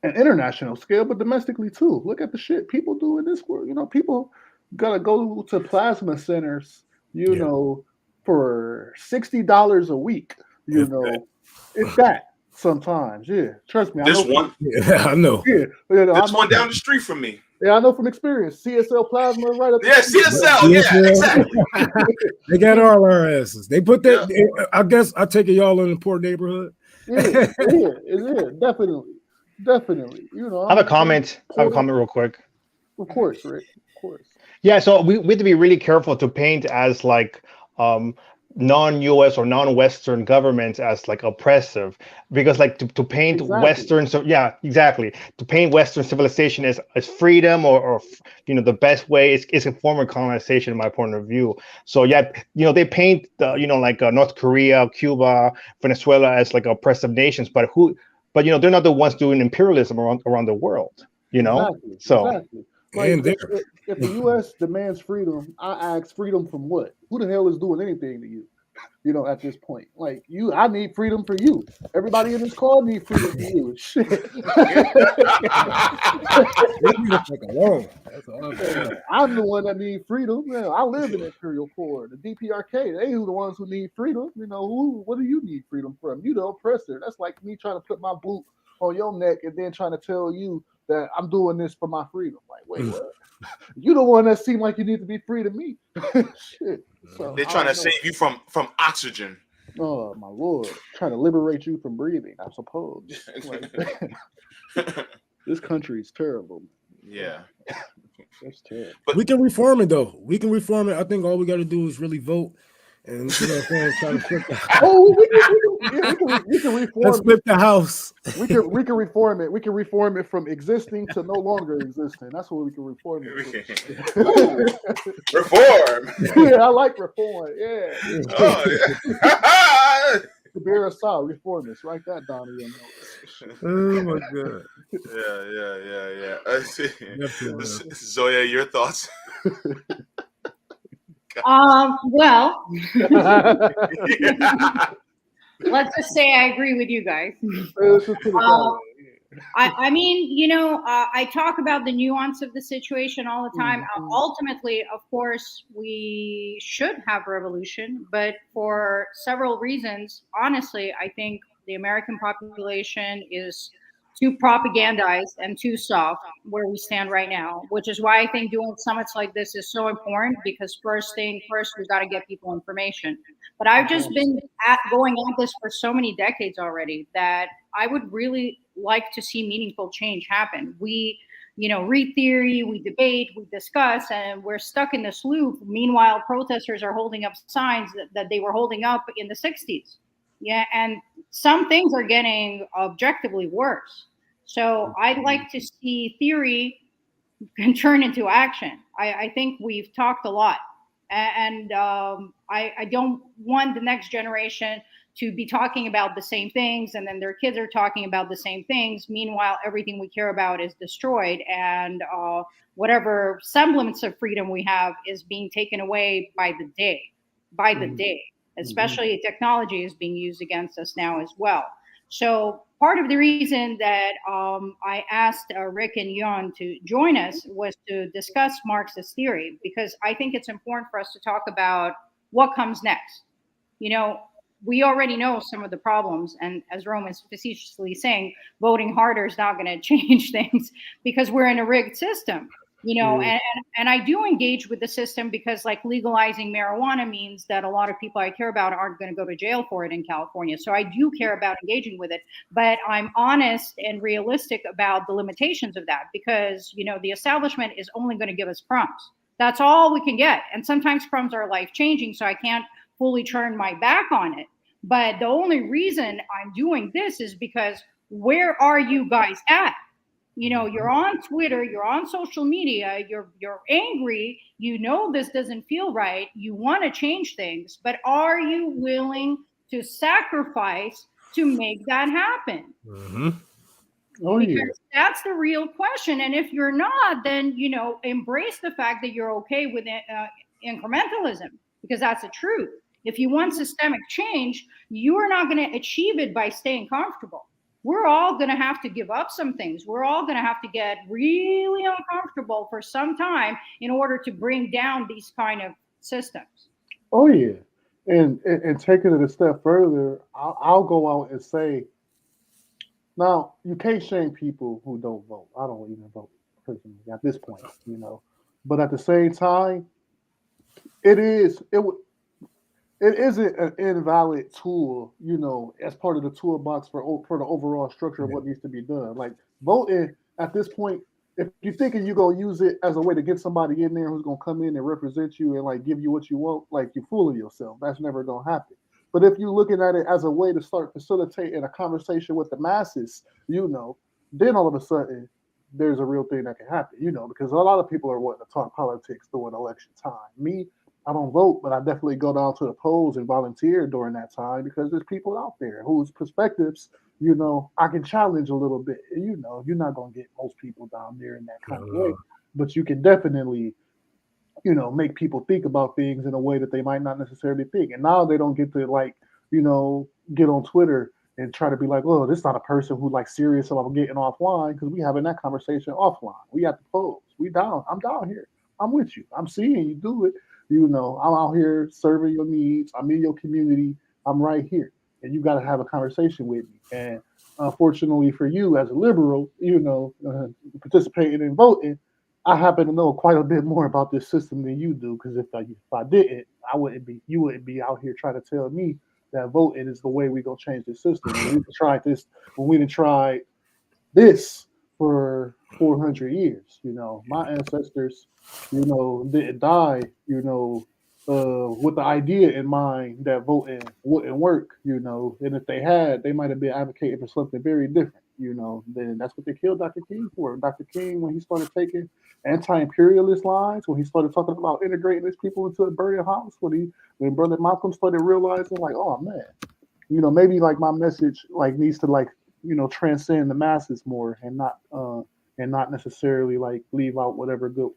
an international scale, but domestically too. Look at the shit people do in this world. You know, people gotta go to plasma centers, you know, for $60 a week. You know, it's that. Sometimes, yeah. Trust me, I This know. one, Yeah, I know. Yeah, this one down the street from me. Yeah, I know from experience. CSL Plasma right up. Yeah, CSL. Yeah, exactly. They got all our asses. They put that. I guess I take it y'all in a poor neighborhood. Yeah, it is definitely. You know, I have a comment. I have a comment real quick. Of course, Rick. Of course. Yeah, so we have to be really careful to paint as like non-US or non-Western governments as like oppressive, because like to paint Western, so yeah, exactly, to paint Western civilization as freedom or you know, the best way is a form of colonization in my point of view. So yeah, you know, they paint you know, like North Korea, Cuba, Venezuela as like oppressive nations, but you know, they're not the ones doing imperialism around the world, you know. Exactly. So Exactly. Like, if the U.S. demands freedom, I ask freedom from what? Who the hell is doing anything to you? You know, at this point, like I need freedom for you. Everybody in this call needs freedom for you. Shit. I'm the one that need freedom. Man, I live in Imperial Core, the DPRK. They who the ones who need freedom. You know, what do you need freedom from? You the oppressor. That's like me trying to put my boot on your neck and then trying to tell you that I'm doing this for my freedom. Like, wait, what? You the one that seem like you need to be free to me. Shit. So, They're trying to save you from oxygen. Oh my Lord! Trying to liberate you from breathing, I suppose. Like, this country is terrible. Yeah, it's terrible. But we can reform it though. We can reform it. I think all we got to do is really vote. And you know what I'm saying, try to flip the house. Oh, we can reform. Let's flip the house. We can reform it. We can reform it from existing to no longer existing. That's what we can reform it. Reform. Yeah, I like reform. Yeah. Oh, yeah. The beer aside, reformist. Write that down in your notes. Oh my God. Yeah. I see. Zoya, your thoughts? Well, let's just say I agree with you guys. I mean, you know, I talk about the nuance of the situation all the time. Ultimately, of course, we should have revolution, but for several reasons, honestly, I think the American population is too propagandized and too soft where we stand right now, which is why I think doing summits like this is so important, because first, we've got to get people information. But I've just been going at this for so many decades already that I would really like to see meaningful change happen. We, you know, read theory, we debate, we discuss, and we're stuck in this loop. Meanwhile, protesters are holding up signs that they were holding up in the 60s. Yeah, and some things are getting objectively worse. So I'd like to see theory can turn into action. I think we've talked a lot. And I don't want the next generation to be talking about the same things, and then their kids are talking about the same things. Meanwhile, everything we care about is destroyed, and whatever semblance of freedom we have is being taken away by the day. Especially technology is being used against us now as well. So part of the reason that I asked Rick and Jan to join us was to discuss Marxist theory, because I think it's important for us to talk about what comes next. You know, we already know some of the problems, and as Rome is facetiously saying, voting harder is not going to change things because we're in a rigged system. You know, and I do engage with the system because, like, legalizing marijuana means that a lot of people I care about aren't going to go to jail for it in California. So I do care about engaging with it, but I'm honest and realistic about the limitations of that, because, you know, the establishment is only going to give us crumbs. That's all we can get. And sometimes crumbs are life-changing, so I can't fully turn my back on it. But the only reason I'm doing this is because where are you guys at? You know, you're on Twitter, you're on social media, you're angry, you know this doesn't feel right, you want to change things, but are you willing to sacrifice to make that happen? Because that's the real question. And if you're not, then, you know, embrace the fact that you're okay with incrementalism, because that's the truth. If you want systemic change, you are not going to achieve it by staying comfortable. We're all going to have to give up some things. We're all going to have to get really uncomfortable for some time in order to bring down these kind of systems. Oh, yeah. And taking it a step further, I'll go out and say Now you can't shame people who don't vote. I don't even vote personally at this point, But at the same time, it is it would it isn't an invalid tool, as part of the toolbox for the overall structure of Yeah. what needs to be done. Like voting at this point, if you're thinking you're gonna use it as a way to get somebody in there who's gonna come in and represent you and like give you what you want, like you're fooling yourself. That's never gonna happen. But if you're looking at it as a way to start facilitating a conversation with the masses, then all of a sudden there's a real thing that can happen, because a lot of people are wanting to talk politics during election time. Me, I don't vote, but I definitely go down to the polls and volunteer during that time because there's people out there whose perspectives, I can challenge a little bit. You're not going to get most people down there in that kind of way, but you can definitely, make people think about things in a way that they might not necessarily think. And now they don't get to get on Twitter and try to be like, oh, this is not a person who like serious about getting offline because we having that conversation offline. We at the polls. We down. I'm down here. I'm with you. I'm seeing you do it. I'm out here serving your needs. I'm in your community. I'm right here. And you got to have a conversation with me. And unfortunately for you as a liberal, participating in voting, I happen to know quite a bit more about this system than you do. Because if I didn't, you wouldn't be out here trying to tell me that voting is the way we gonna change the system. When we didn't try this for 400 years. My ancestors, didn't die, with the idea in mind that voting wouldn't work, and if they had, they might have been advocating for something very different, then that's what they killed Dr. King for. Dr. King, when he started taking anti-imperialist lines, when he started talking about integrating these people into a burning house, when Brother Malcolm started realizing like, oh man, maybe like my message like needs to like transcend the masses more and not necessarily like leave out whatever good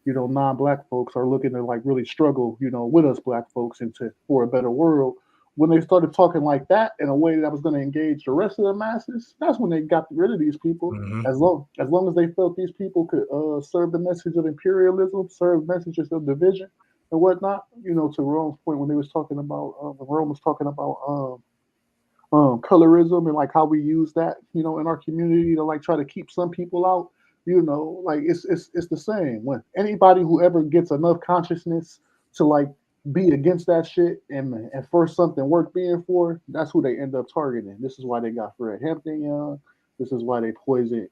non-black folks are looking to like really struggle with us black folks into for a better world. When they started talking like that in a way that was going to engage the rest of the masses, that's when they got rid of these people. As long as they felt these people could serve the message of imperialism, serve messages of division and whatnot. To Rome's point when they was talking about when Rome was talking about colorism and like how we use that, in our community to like try to keep some people out. Like it's the same. When anybody who ever gets enough consciousness to like be against that shit and for something worth being for, that's who they end up targeting. This is why they got Fred Hampton Young. This is why they poisoned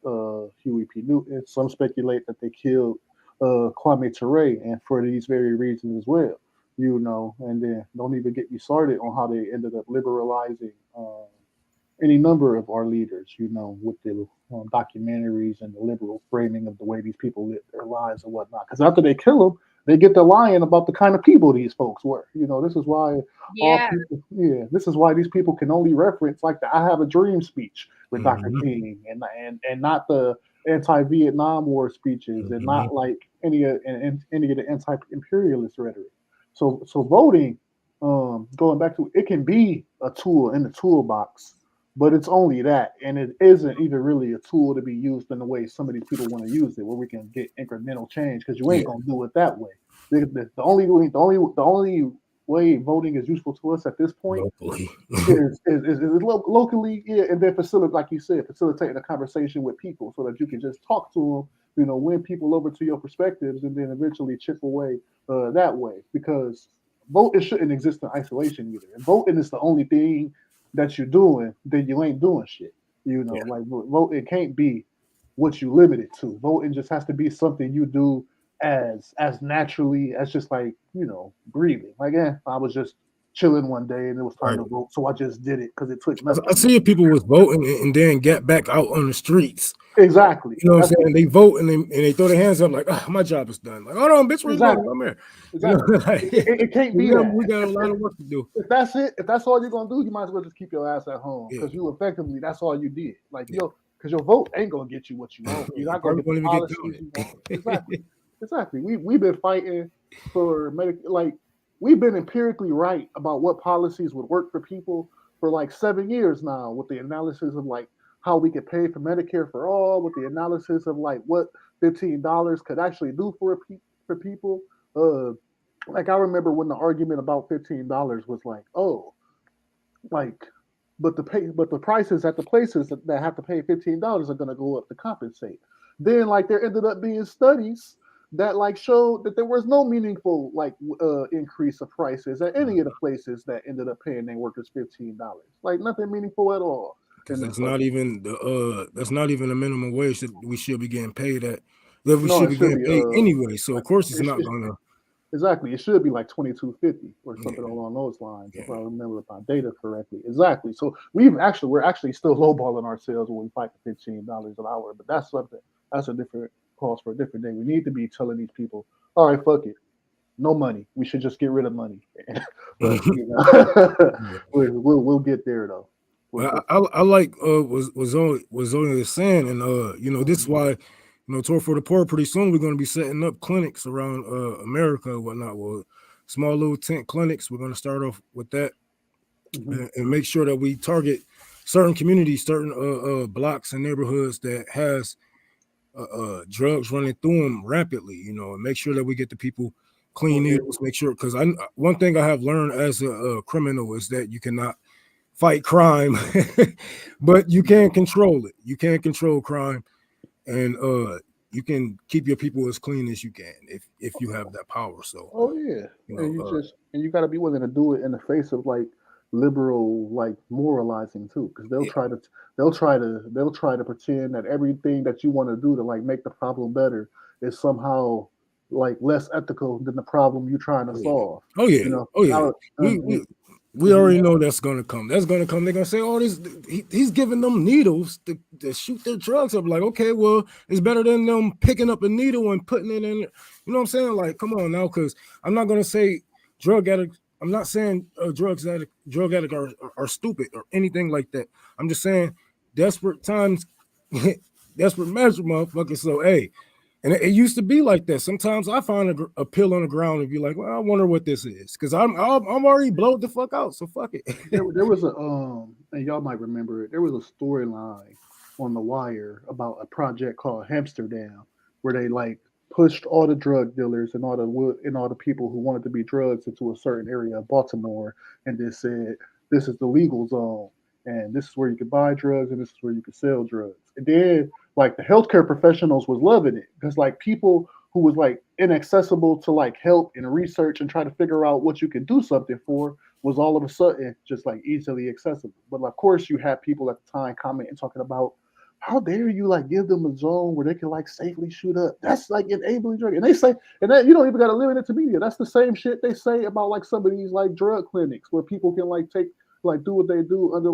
Huey P. Newton. Some speculate that they killed Kwame Ture, and for these very reasons as well. And then don't even get me started on how they ended up liberalizing any number of our leaders, with the documentaries and the liberal framing of the way these people live their lives and whatnot. Because after they kill them, they get to lying about the kind of people these folks were. This is why this is why these people can only reference like the "I Have a Dream" speech with Dr. King, and not the anti-Vietnam War speeches, and not like any of the anti-imperialist rhetoric. So voting, going back to it, can be a tool in the toolbox, but it's only that, and it isn't even really a tool to be used in the way some of these people want to use it, where we can get incremental change. Because you ain't gonna do it that way. The only way voting is useful to us at this point is locally, and then facilitate, like you said, facilitating a conversation with people so that you can just talk to them, win people over to your perspectives, and then eventually chip away that way. Because voting shouldn't exist in isolation either. If voting is the only thing that you're doing, then you ain't doing shit. Like voting can't be what you limit it to. Voting just has to be something you do as naturally as just like breathing. Like, I was just chilling one day and it was time to vote, so I just did it because it took nothing. I see people was voting and then get back out on the streets. Exactly. What I'm saying? They vote and they throw their hands up like, my job is done. Like, hold on, bitch, where you going? I'm here. Exactly. It can't be that. We got a lot of work to do. If that's it, if that's all you're gonna do, you might as well just keep your ass at home because you effectively that's all you did. Like because your vote ain't gonna get you what you want. You're not gonna get the policies you want. Exactly. We've been fighting for we've been empirically right about what policies would work for people for like 7 years now, with the analysis of like how we could pay for Medicare for all, with the analysis of like what $15 could actually do for people. Like I remember when the argument about $15 was like, oh, like but the prices at the places that have to pay $15 are going to go up to compensate. Then like there ended up being studies that like showed that there was no meaningful like increase of prices at any of the places that ended up paying their workers $15. Like nothing meaningful at all. Because that's not even the minimum wage that we should be getting paid at. That we should be getting paid anyway. So of course it's not gonna. Exactly, it should be like $22.50 or something along those lines, if I remember my data correctly. Exactly. So we're actually still lowballing ourselves when we fight for $15 an hour, but that's a different cause for a different day. We need to be telling these people, all right, fuck it, no money. We should just get rid of money. But we'll get there though. I like was only saying, and this is why. Tour for the Poor, pretty soon we're going to be setting up clinics around America and whatnot. Well, small little tent clinics. We're going to start off with that and make sure that we target certain communities, certain blocks and neighborhoods that has drugs running through them rapidly, and make sure that we get the people clean needles, make sure, because one thing I have learned as a criminal is that you cannot fight crime, but you can control it. You can control crime. And you can keep your people as clean as you can if you have that power. So and you got to be willing to do it in the face of like liberal like moralizing too, because they'll try to pretend that everything that you want to do to like make the problem better is somehow like less ethical than the problem you're trying to solve. We already know that's gonna come. That's gonna come. They're gonna say, "Oh, he's giving them needles to shoot their drugs up." Like, okay, well, it's better than them picking up a needle and putting it in. You know what I'm saying? Like, come on now, because I'm not gonna say drug addict. I'm not saying drug addict are stupid or anything like that. I'm just saying desperate times, desperate measure, motherfucker. So, hey. And it used to be like that. Sometimes I find a pill on the ground and be like, well, I wonder what this is. Because I'm already blowed the fuck out. So fuck it. there was and y'all might remember it. There was a storyline on The Wire about a project called Amsterdam, where they like pushed all the drug dealers and all the people who wanted to be drugs into a certain area of Baltimore, and they said, this is the legal zone, and this is where you can buy drugs, and this is where you can sell drugs. And then like the healthcare professionals was loving it because like people who was like inaccessible to like help and research and try to figure out what you could do something for was all of a sudden just like easily accessible. But of course you had people at the time commenting talking about how dare you like give them a zone where they can like safely shoot up. That's like enabling drug. And they say, and that you don't even got to live in it to media. That's the same shit they say about like some of these like drug clinics where people can like take like do what they do under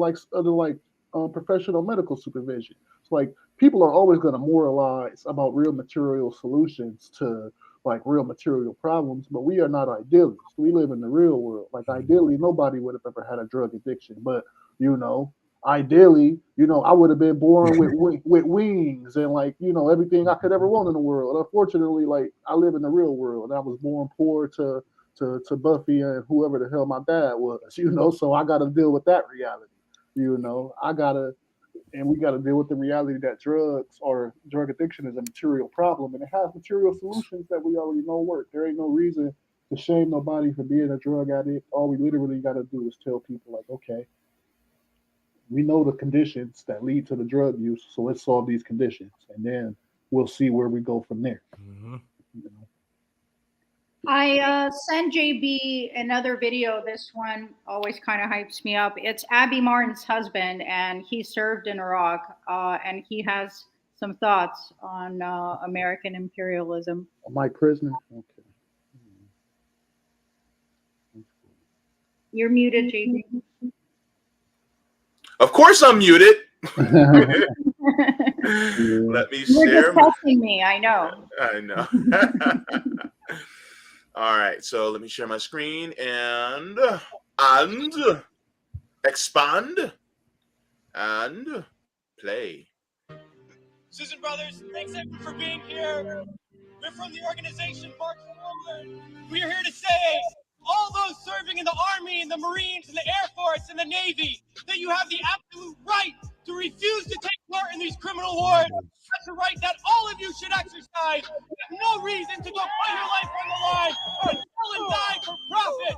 professional medical supervision. It's like people are always going to moralize about real material solutions to like real material problems, but we are not idealists. We live in the real world. Like ideally, nobody would have ever had a drug addiction, but ideally, I would have been born with wings and like everything I could ever want in the world. Unfortunately, like I live in the real world. I was born poor to Buffy and whoever the hell my dad was. So I got to deal with that reality. We got to deal with the reality that drug addiction is a material problem, and it has material solutions that we already know work. There ain't no reason to shame nobody for being a drug addict. All we literally got to do is tell people like, okay, we know the conditions that lead to the drug use, so let's solve these conditions, and then we'll see where we go from there. I sent JB another video. This one always kind of hypes me up. It's Abby Martin's husband, and he served in Iraq, and he has some thoughts on American imperialism. My prisoner? Okay. You're muted, JB. Of course I'm muted. Let me share. You're just testing me, I know. I know. All right, so let me share my screen and expand and play. Susan Brothers, thanks everyone for being here. We're from the organization March Forward. We are here to say, all those serving in the Army and the Marines and the Air Force and the Navy, that you have the absolute right to refuse to take part in these criminal wars. That's a right that all of you should exercise. You have no reason to go put your life on the line or kill and die for profit.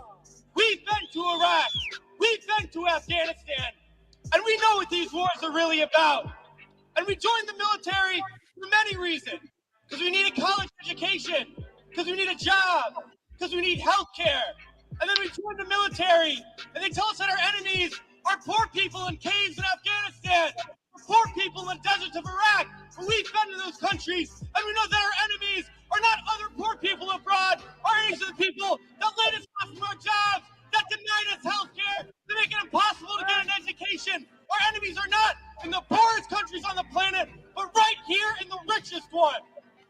We've been to Iraq. We've been to Afghanistan. And we know what these wars are really about. And we joined the military for many reasons. Because we need a college education, because we need a job, because we need health care. And then we joined the military, and they tell us that our enemies are poor people in caves in Afghanistan, or poor people in the deserts of Iraq. But we've been to those countries, and we know that our enemies are not other poor people abroad. Our enemies are the people that laid us off from our jobs, that denied us health care, that make it impossible to get an education. Our enemies are not in the poorest countries on the planet, but right here in the richest one.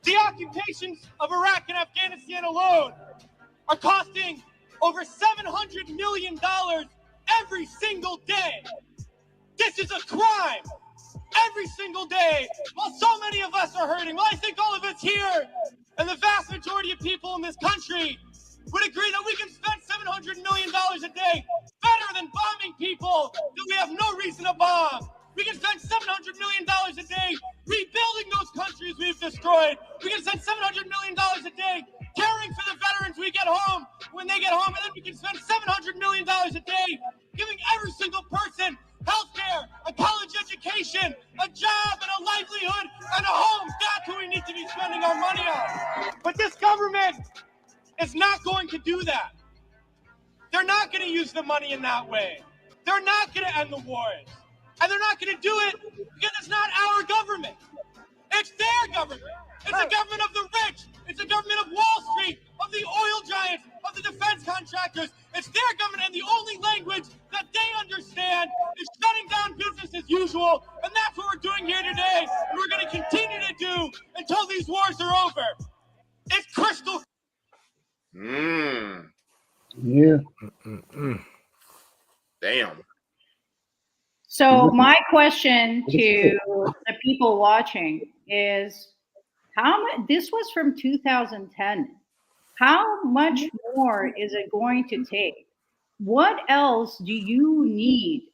The occupations of Iraq and Afghanistan alone are costing over $700 million every single day. This is a crime every single day, while so many of us are hurting. Well, I think all of us here and the vast majority of people in this country would agree that we can spend $700 million a day better than bombing people that we have no reason to bomb. We can spend $700 million a day rebuilding those countries we've destroyed. We can spend $700 million a day caring for the veterans we get home when they get home. And then we can spend $700 million a day giving every single person health care, a college education, a job, and a livelihood, and a home. That's who we need to be spending our money on. But this government is not going to do that. They're not going to use the money in that way. They're not going to end the wars. And they're not going to do it because it's not our government. It's their government. It's a government of the rich. It's a government of Wall Street, of the oil giants, of the defense contractors. It's their government, and the only language that they understand is shutting down business as usual. And that's what we're doing here today. And we're going to continue to do until these wars are over. It's crystal. Yeah. Damn. So my question to the people watching is, how much? This was from 2010. How much more is it going to take? What else do you need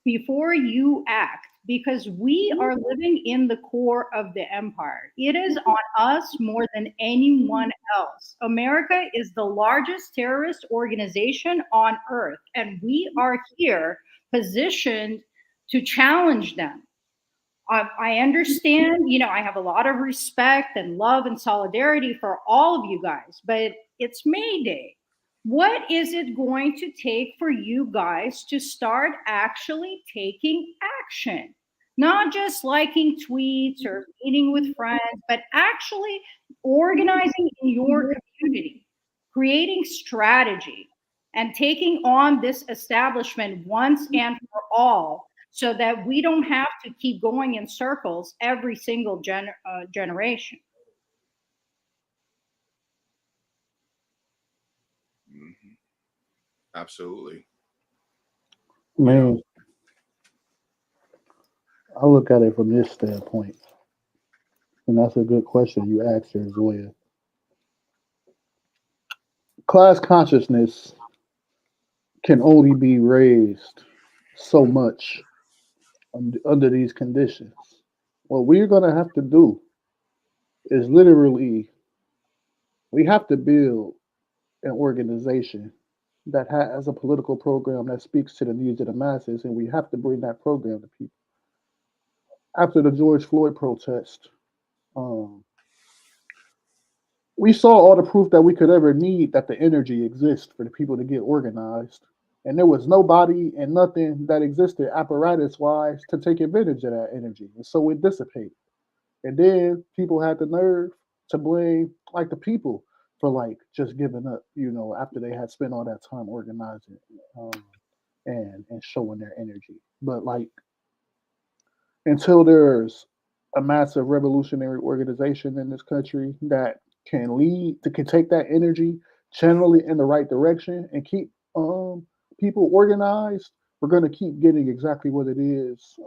before you act? Because we are living in the core of the empire. It is on us more than anyone else. America is the largest terrorist organization on earth, and we are here positioned to challenge them. I understand, I have a lot of respect and love and solidarity for all of you guys, but it's May Day. What is it going to take for you guys to start actually taking action? Not just liking tweets or meeting with friends, but actually organizing in your community, creating strategy, and taking on this establishment once and for all, so that we don't have to keep going in circles every single generation. Absolutely. Man, I look at it from this standpoint, and that's a good question you asked there, Zoya. Class consciousness can only be raised so much under these conditions. What we're going to have to do is literally, we have to build an organization that has a political program that speaks to the needs of the masses, and we have to bring that program to people. After the George Floyd protest, we saw all the proof that we could ever need that the energy exists for the people to get organized. And there was nobody and nothing that existed apparatus wise to take advantage of that energy. And so it dissipated. And then people had the nerve to blame like the people for like just giving up, after they had spent all that time organizing and showing their energy. But like until there's a massive revolutionary organization in this country that can take that energy, channel it in the right direction, and keep people organized, we're going to keep getting exactly what it is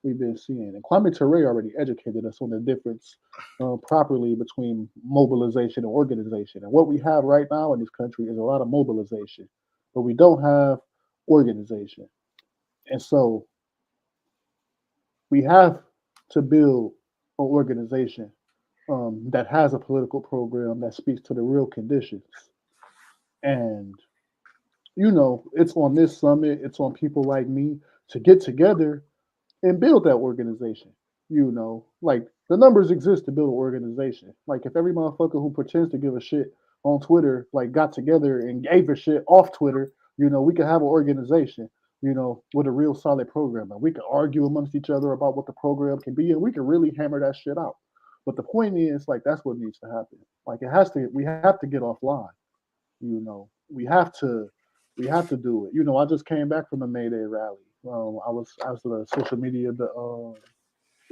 we've been seeing. And Kwame Ture already educated us on the difference properly between mobilization and organization. And what we have right now in this country is a lot of mobilization, but we don't have organization. And so we have to build an organization that has a political program that speaks to the real conditions. And, it's on this summit, it's on people like me to get together and build that organization. Like the numbers exist to build an organization. Like if every motherfucker who pretends to give a shit on Twitter like got together and gave a shit off Twitter, we could have an organization, with a real solid program. And we can argue amongst each other about what the program can be, and we can really hammer that shit out. But the point is, like, that's what needs to happen. Like we have to get offline. We have to do it. I just came back from a May Day rally. I was the social media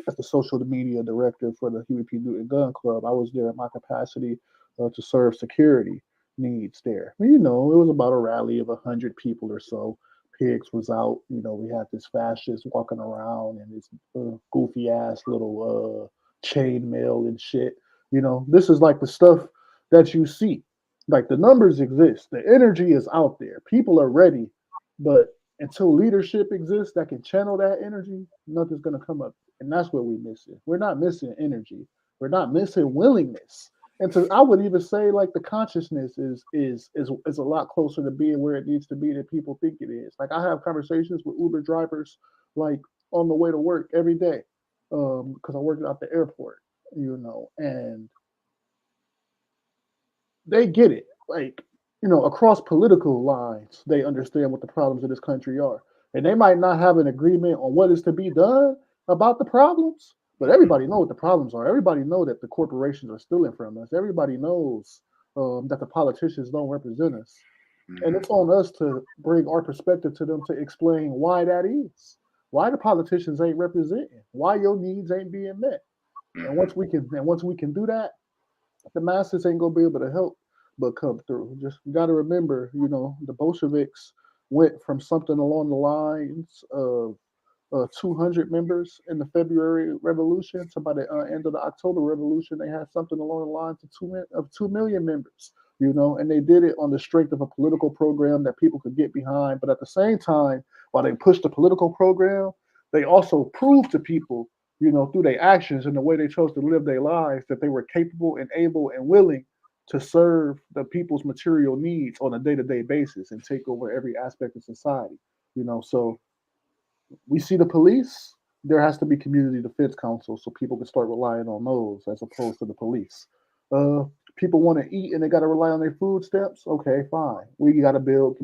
as the social media director for the Huey P. Newton Gun Club. I was there in my capacity to serve security needs there. It was about a rally of 100 people or so. Pigs was out. We had this fascist walking around and this goofy ass little chain mail and shit. This is like the stuff that you see. Like the numbers exist, the energy is out there. People are ready, but until leadership exists that can channel that energy, nothing's gonna come up. And that's what we're missing. We're not missing energy. We're not missing willingness. And so I would even say like the consciousness is a lot closer to being where it needs to be than people think it is. Like I have conversations with Uber drivers like on the way to work every day, because I work at the airport, and they get it. Like, across political lines, they understand what the problems of this country are. And they might not have an agreement on what is to be done about the problems, but everybody knows what the problems are. Everybody knows that the corporations are stealing from us. Everybody knows that the politicians don't represent us. And it's on us to bring our perspective to them to explain why that is. Why the politicians ain't representing. Why your needs ain't being met. And once we can do that, the masses ain't gonna be able to help but come through. Just you got to remember, the Bolsheviks went from something along the lines of 200 members in the February Revolution to by the end of the October Revolution, they had something along the lines of 2 million members. And they did it on the strength of a political program that people could get behind. But at the same time, while they pushed the political program, they also proved to people, through their actions and the way they chose to live their lives, that they were capable and able and willing to serve the people's material needs on a day-to-day basis and take over every aspect of society. So we see the police, there has to be community defense councils so people can start relying on those as opposed to the police. People want to eat and they got to rely on their food stamps. Okay, fine. We got to build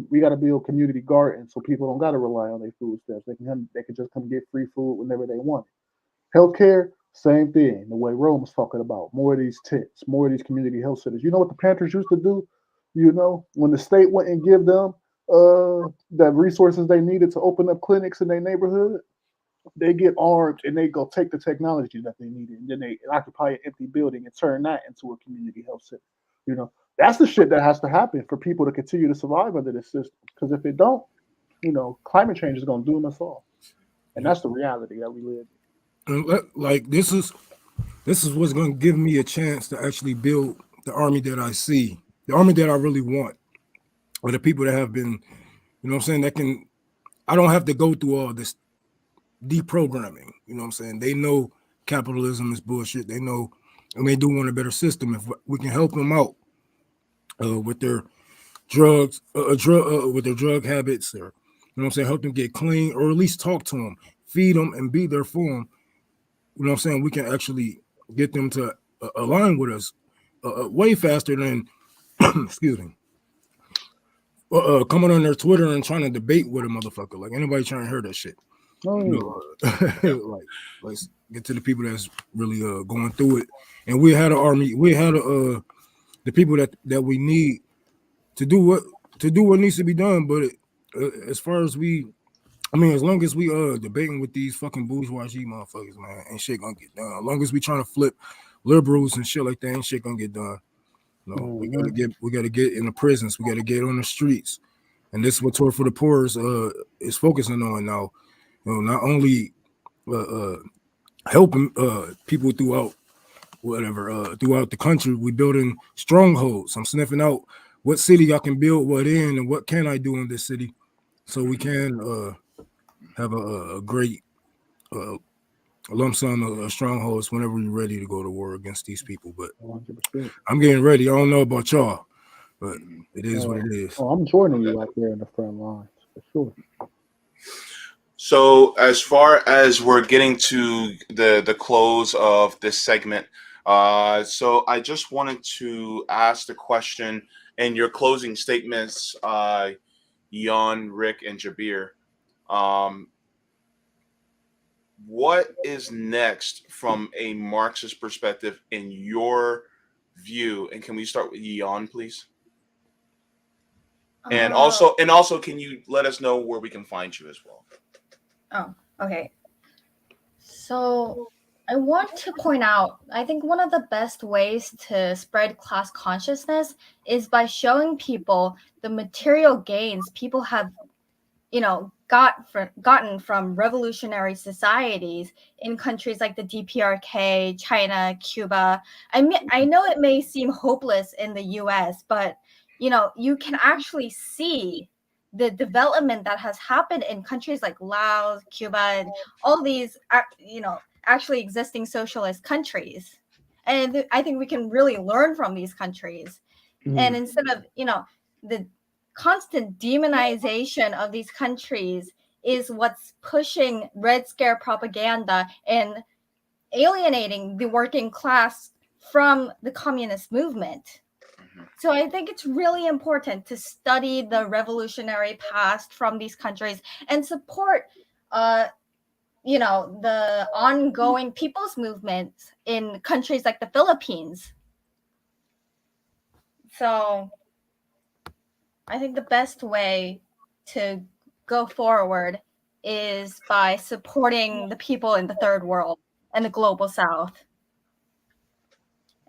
community gardens so people don't got to rely on their food stamps. They can just come get free food whenever they want it. Healthcare, same thing. The way Rome was talking about, more of these tents, more of these community health centers. You know what the Panthers used to do? When the state wouldn't give them the resources they needed to open up clinics in their neighborhood, they get armed and they go take the technology that they needed, and then they occupy an empty building and turn that into a community health center. That's the shit that has to happen for people to continue to survive under this system. Because if it don't, climate change is going to doom us all, and that's the reality that we live in. And like this is what's going to give me a chance to actually build the army that I see, the army that I really want, or the people that have been, I don't have to go through all this deprogramming. They know capitalism is bullshit. They know, and they do want a better system. If we can help them out with their drugs, with their drug habits, or help them get clean, or at least talk to them, feed them, and be there for them. We can actually get them to align with us way faster than, excuse me, coming on their Twitter and trying to debate with a motherfucker. Like anybody trying to hear that shit. Like, let's get to the people that's really going through it. And we had an army. We had the people that we need to do what needs to be done. But as far as as long as we debating with these fucking bourgeoisie motherfuckers, man, ain't shit gonna get done. As long as we trying to flip liberals and shit like that, ain't shit gonna get done. We gotta get in the prisons. We gotta get on the streets, and this is what Tour for the Poor is focusing on now. Not only helping people throughout the country, we building strongholds. I'm sniffing out what city I can build what in, and what can I do in this city, so we can have a great lump sum of strongholds whenever we're ready to go to war against these people. But 100%. I'm getting ready. I don't know about y'all, but it is what it is. I'm joining you out there in the front lines for sure. So as far as we're getting to the close of this segment, so I just wanted to ask the question in your closing statements, Jan, Rick, and Jabir. What is next from a Marxist perspective in your view? And can we start with Jan, please? And also, can you let us know where we can find you as well? Oh, okay. So I want to point out, I think one of the best ways to spread class consciousness is by showing people the material gains people have, gotten from revolutionary societies in countries like the DPRK, China, Cuba. I know it may seem hopeless in the US, but you can actually see the development that has happened in countries like Laos, Cuba, and all these, actually existing socialist countries. And I think we can really learn from these countries. And instead of, the constant demonization of these countries is what's pushing Red Scare propaganda and alienating the working class from the communist movement. So I think it's really important to study the revolutionary past from these countries and support, the ongoing people's movements in countries like the Philippines. So I think the best way to go forward is by supporting the people in the third world and the global south.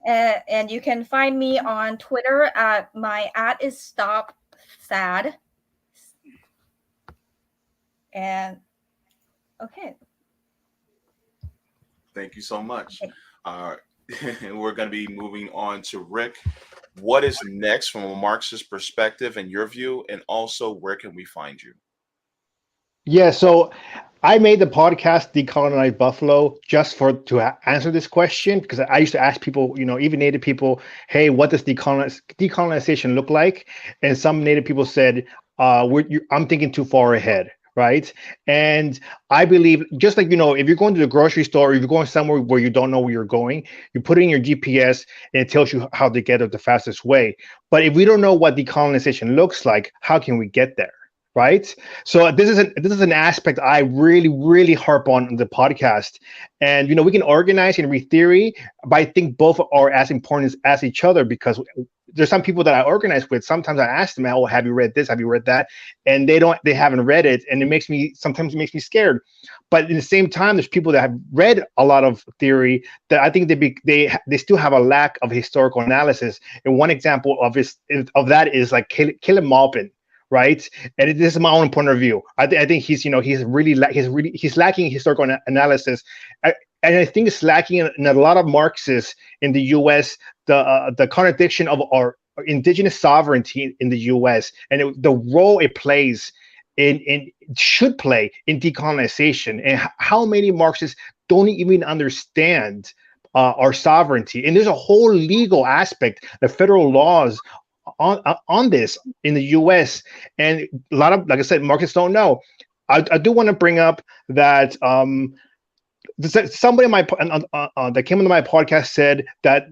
And you can find me on Twitter at @is_stop_sad. And okay. Thank you so much. We're going to be moving on to Rick. What is next from a Marxist perspective in your view, and also where can we find you? Yeah, so I made the podcast Decolonize Buffalo just to answer this question, because I used to ask people, even Native people, hey, what does decolonization look like? And some Native people said, I'm thinking too far ahead, right? And I believe, just like, if you're going to the grocery store, or if you're going somewhere where you don't know where you're going, you put in your GPS and it tells you how to get there the fastest way. But if we don't know what decolonization looks like, how can we get there? Right. So this is an aspect I really, really harp on in the podcast. And, we can organize and read theory, but I think both are as important as each other, because there's some people that I organize with. Sometimes I ask them, oh, have you read this? Have you read that? And they haven't read it. And sometimes it makes me scared. But at the same time, there's people that have read a lot of theory that I think they still have a lack of historical analysis. And one example of that is like Caleb Maupin. Right, and this is my own point of view. I think he's lacking historical analysis, and I think it's lacking in a lot of Marxists in the U.S. The contradiction of our indigenous sovereignty in the U.S. and the role it plays should play in decolonization, and how many Marxists don't even understand our sovereignty. And there's a whole legal aspect, the federal laws on this in the U.S. and a lot of, like I said, Marxists don't know. I do want to bring up that somebody that came into my podcast said that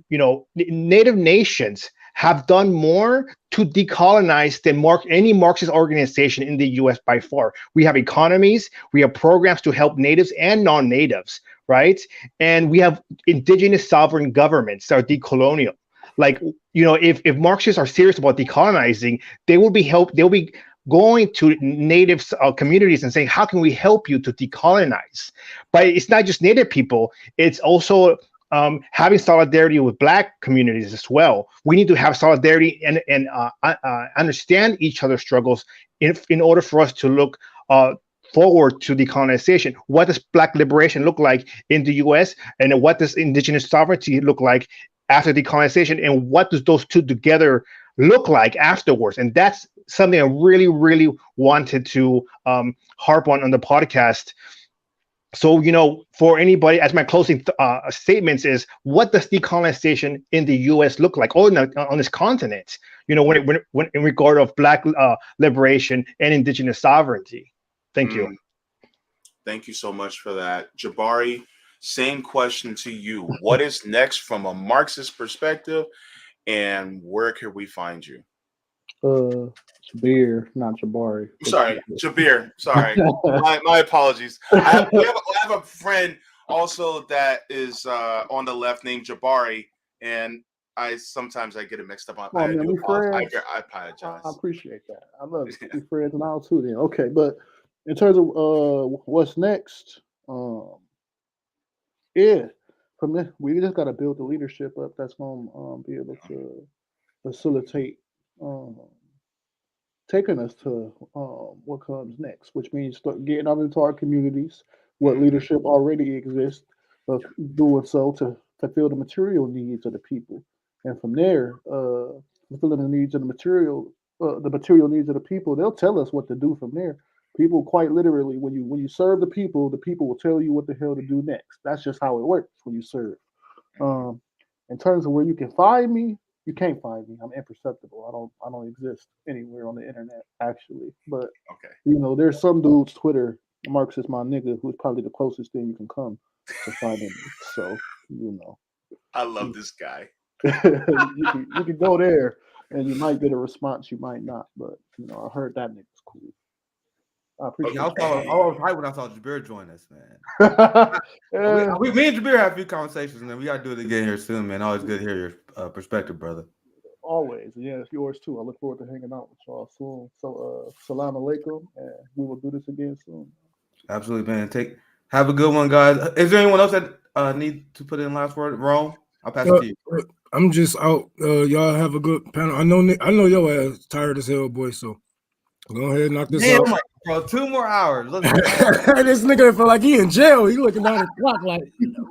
Native nations have done more to decolonize than any Marxist organization in the U.S. by far. We have economies, we have programs to help natives and non-natives, right? And we have indigenous sovereign governments that are decolonial. Like, if Marxists are serious about decolonizing, they'll be going to native communities and saying, how can we help you to decolonize? But it's not just Native people, it's also having solidarity with Black communities as well. We need to have solidarity and understand each other's struggles in order for us to look forward to decolonization. What does Black liberation look like in the US? And what does indigenous sovereignty look like after decolonization? And what does those two together look like afterwards? And that's something I really, really wanted to harp on the podcast. So, for anybody, as my closing statements is, what does decolonization in the U.S. look like, on this continent? When in regard of Black liberation and indigenous sovereignty. Thank you. Thank you so much for that. Jabari, same question to you. What is next from a Marxist perspective, and where can we find you? Jabir, not Jabari. Sorry, Jabir. Sorry, my apologies. I have a friend also that is on the left named Jabari, and sometimes I get it mixed up. I man, do we apologize. friends. I apologize. I appreciate that. I love it. We friends and all too. Then okay, but in terms of what's next, yeah, from this we just got to build the leadership up that's gonna be able to facilitate taking us to what comes next, which means start getting out into our communities, what leadership already exists, of doing so to fulfill the material needs of the people, and from there, fulfilling the needs of the material needs of the people. They'll tell us what to do from there. People, quite literally, when you serve the people will tell you what the hell to do next. That's just how it works when you serve. Um, in terms of where you can find me, you can't find me. I'm imperceptible. I don't exist anywhere on the internet actually. But there's some dude's Twitter, Marx is my nigga, who's probably the closest thing you can come to finding me. So I love this guy. you can go there and you might get a response, you might not. But I heard that nigga's cool. I appreciate I was hyped when I saw Jabir join us, man. Me and Jabir have a few conversations, and then we got to do it again here soon, man. Always good to hear your perspective, brother. Always. Yeah, it's yours too. I look forward to hanging out with y'all soon. So, salam alaikum, and we will do this again soon. Absolutely, man. Have a good one, guys. Is there anyone else that need to put in last word? Rome, I'll pass it to you. I'm just out. Y'all have a good panel. I know your ass tired as hell, boy. So go ahead and knock this out. Bro, 2 more hours. This nigga feel like he in jail. He looking down at the clock like,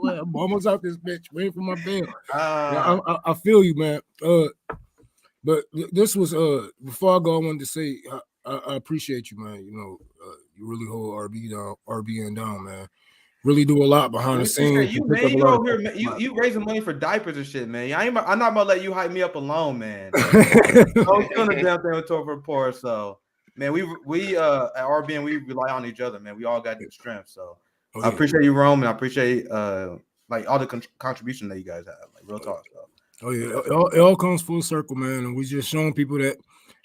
well, I'm almost out this bitch, waiting for my bail. I feel you, man. But this was before I go, I wanted to say I appreciate you, man. You really hold RBN down, man. Really do a lot behind the scenes. You, man, you over here, you raising money for diapers and shit, man. I'm not gonna let you hype me up alone, man. I'm doing the damn thing with Topher Report, so. Man, we at RBN we rely on each other, man. We all got the strength. So I appreciate you, Rome, and I appreciate like all the contribution that you guys have. Like real talk. So. Oh yeah, it all comes full circle, man. And we just showing people that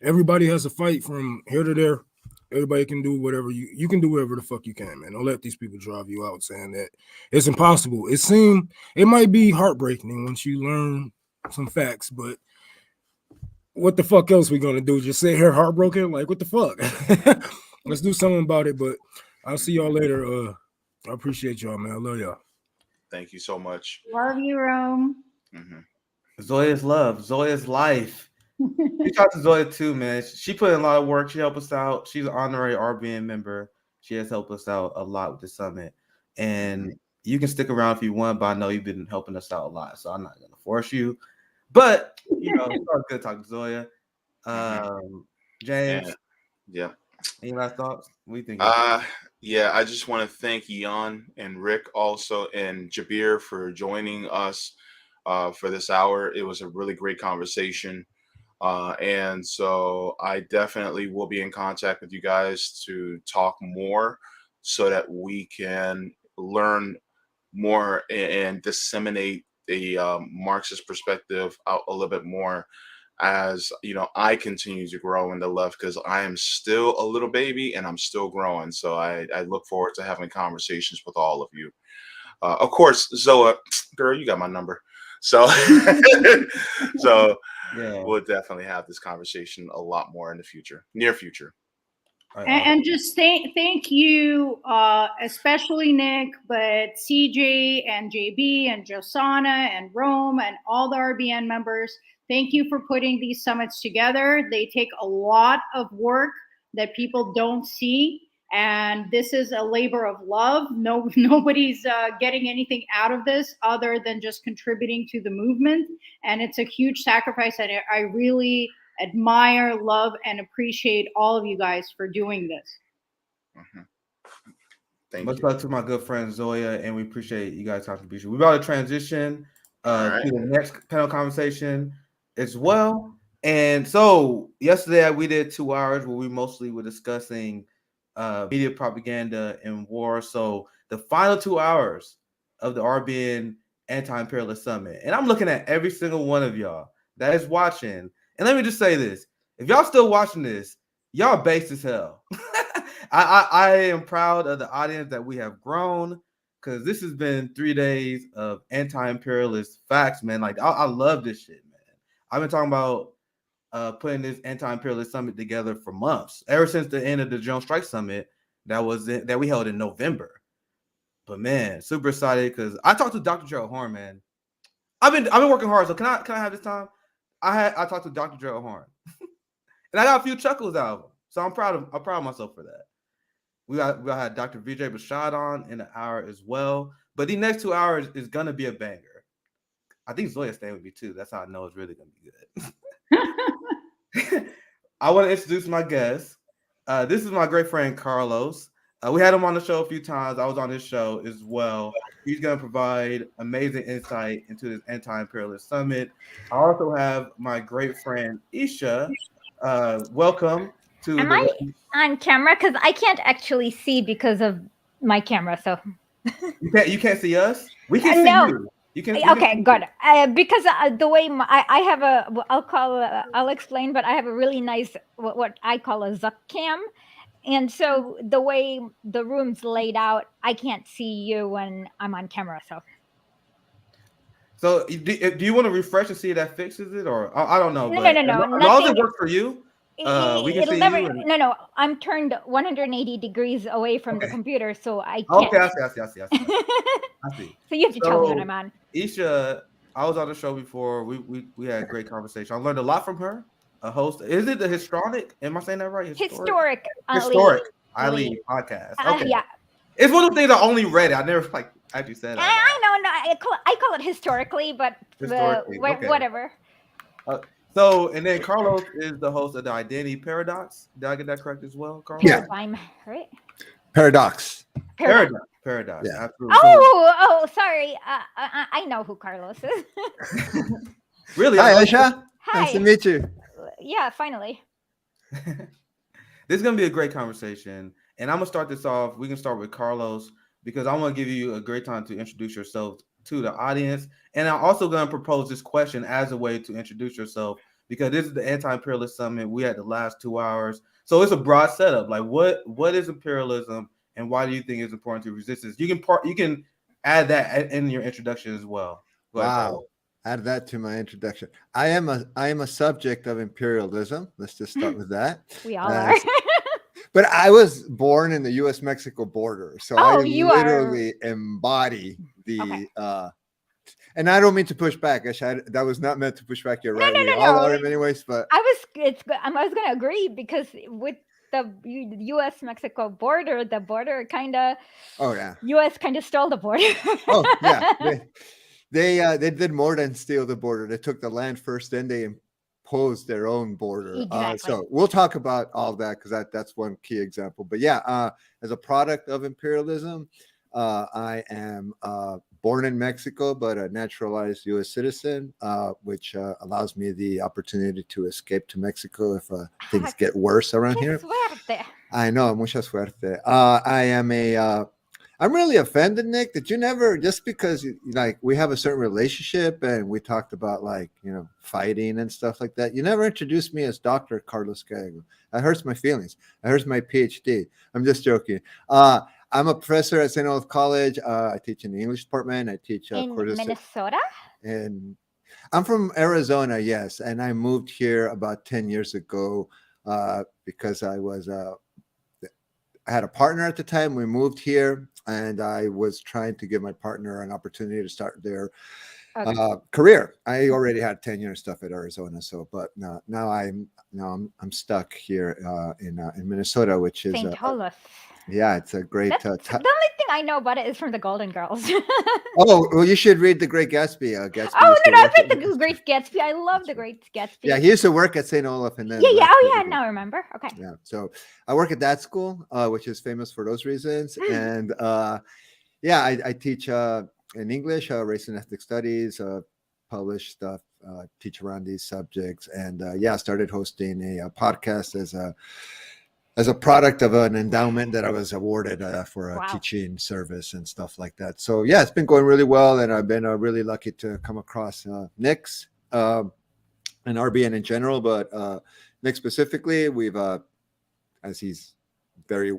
everybody has a fight from here to there. Everybody can do whatever you can do whatever the fuck you can, man. Don't let these people drive you out saying that it's impossible. It might be heartbreaking once you learn some facts, but what the fuck else we gonna do? Just sit here heartbroken? Like, what the fuck? Let's do something about it. But I'll see y'all later. I appreciate y'all, man. I love y'all. Thank you so much. Love you, Rome. Zoya's love. Zoya's life. We talked to Zoya too, man. She put in a lot of work. She helped us out. She's an honorary RBN member. She has helped us out a lot with the summit. And you can stick around if you want, but I know you've been helping us out a lot. So I'm not gonna force you. But it's always good talking to Zoya. James. Yeah. Any last thoughts? What do you think? Yeah, I just want to thank Ian and Rick also and Jabir for joining us for this hour. It was a really great conversation. And so I definitely will be in contact with you guys to talk more so that we can learn more and disseminate the Marxist perspective out a little bit more as I continue to grow in the left, because I am still a little baby and I'm still growing. So I look forward to having conversations with all of you. Of course, Zoa, girl, you got my number. So we'll definitely have this conversation a lot more in the near future. And just thank you, especially Nick, but CJ and JB and Josana and Rome and all the RBN members. Thank you for putting these summits together. They take a lot of work that people don't see. And this is a labor of love. Nobody's getting anything out of this other than just contributing to the movement. And it's a huge sacrifice. And I really admire, love, and appreciate all of you guys for doing this. Much love to my good friend Zoya, and we appreciate you guys' contribution. We're about to transition to the next panel conversation as well. And so yesterday we did 2 hours where we mostly were discussing media propaganda and war. So the final 2 hours of the RBN Anti-Imperialist Summit. And I'm looking at every single one of y'all that is watching. And let me just say this. If y'all still watching this, y'all base as hell. I am proud of the audience that we have grown, because this has been 3 days of anti-imperialist facts, man. Like, I love this shit, man. I've been talking about putting this anti-imperialist summit together for months, ever since the end of the Jones Strike Summit that we held in November. But man, super excited because I talked to Dr. Gerald Horne, man. I've been working hard, so can I have this time? I talked to Dr. Gerald Horne, and I got a few chuckles out of him. So I'm proud of myself for that. We had Dr. Vijay Prashad on in an hour as well. But the next 2 hours is gonna be a banger. I think Zoya's staying with me too. That's how I know it's really gonna be good. I want to introduce my guest. This is my great friend Carlos. We had him on the show a few times. I was on his show as well. He's going to provide amazing insight into this anti-imperialist summit. I also have my great friend Isha. Welcome to. Am I on camera? Because I can't actually see because of my camera. So you can't see us. We can see you. You can. Okay, good. Because the way I have I'll explain, but I have a really nice what I call a Zuck cam. And so the way the room's laid out, I can't see you when I'm on camera. So do you want to refresh and see if that fixes it, or I don't know? No. As long as it works for you, we can see you. No. I'm turned 180 degrees away from the computer, so I can't. Okay, I see. I see. So you have to tell me when I'm on. Isha, I was on the show before. We had a great conversation. I learned a lot from her. A host. Is it the Historic? Am I saying that right? Historic Ali podcast. Okay. Yeah. It's one of the things I only read. I never actually said it. I know. No, I call it historically, but whatever. So, and then Carlos is the host of the Identity Paradox. Did I get that correct as well, Carlos? Yeah. I'm right. Paradox. Yeah. Absolutely. Oh, sorry. I know who Carlos is. Really? Hi, Aisha. Hi. Nice to meet you. Yeah, finally. This is going to be a great conversation. And I'm going to start this off. We can start with Carlos, because I want to give you a great time to introduce yourself to the audience. And I'm also going to propose this question as a way to introduce yourself, because this is the Anti-Imperialist Summit. We had the last 2 hours. So it's a broad setup. Like, what is imperialism, and why do you think it's important to resistance? You can add that in your introduction as well. Go ahead, Wow. Carlos. Add that to my introduction. I am a subject of imperialism. Let's just start with that. We all are. But I was born in the U.S.-Mexico border, so I literally embody the. Okay. And I don't mean to push back. That was not meant to push back. You're right. We all are in many ways, but I was going to agree, because with the U.S.-Mexico border, the border kind of. Oh yeah. U.S. kind of stole the border. Oh yeah. They did more than steal the border. They took the land first, then they imposed their own border. Exactly. So we'll talk about all that, because that's one key example. But yeah, as a product of imperialism, I am born in Mexico, but a naturalized U.S. citizen, which allows me the opportunity to escape to Mexico if things get worse around here. Suerte. I know, mucha suerte. I am I'm really offended, Nick, that you never, just because we have a certain relationship and we talked about fighting and stuff like that, you never introduced me as Dr. Carlos Gallego. That hurts my feelings. That hurts my PhD. I'm just joking. I'm a professor at St. Olaf College. I teach in the English department. I teach in Minnesota. And I'm from Arizona, yes. And I moved here about 10 years ago because I had a partner at the time. We moved here, and I was trying to give my partner an opportunity to start their career. I already had tenure and stuff at Arizona, but now I'm stuck here in Minnesota, which is St. Olaf. Yeah, it's a great. The only thing I know about it is from the Golden Girls. Oh, well, you should read The Great Gatsby. Gatsby I've read The Great Gatsby. I love The Great Gatsby. Yeah, he used to work at St. Olaf, and then now I remember. Okay. Yeah, so I work at that school, which is famous for those reasons, and I teach in English, race and ethnic studies, publish stuff, teach around these subjects, and started hosting a podcast as a product of an endowment that I was awarded for a Wow. teaching service and stuff like that. So yeah, it's been going really well, and I've been really lucky to come across Nick's and RBN in general, but Nick specifically, we've as he's very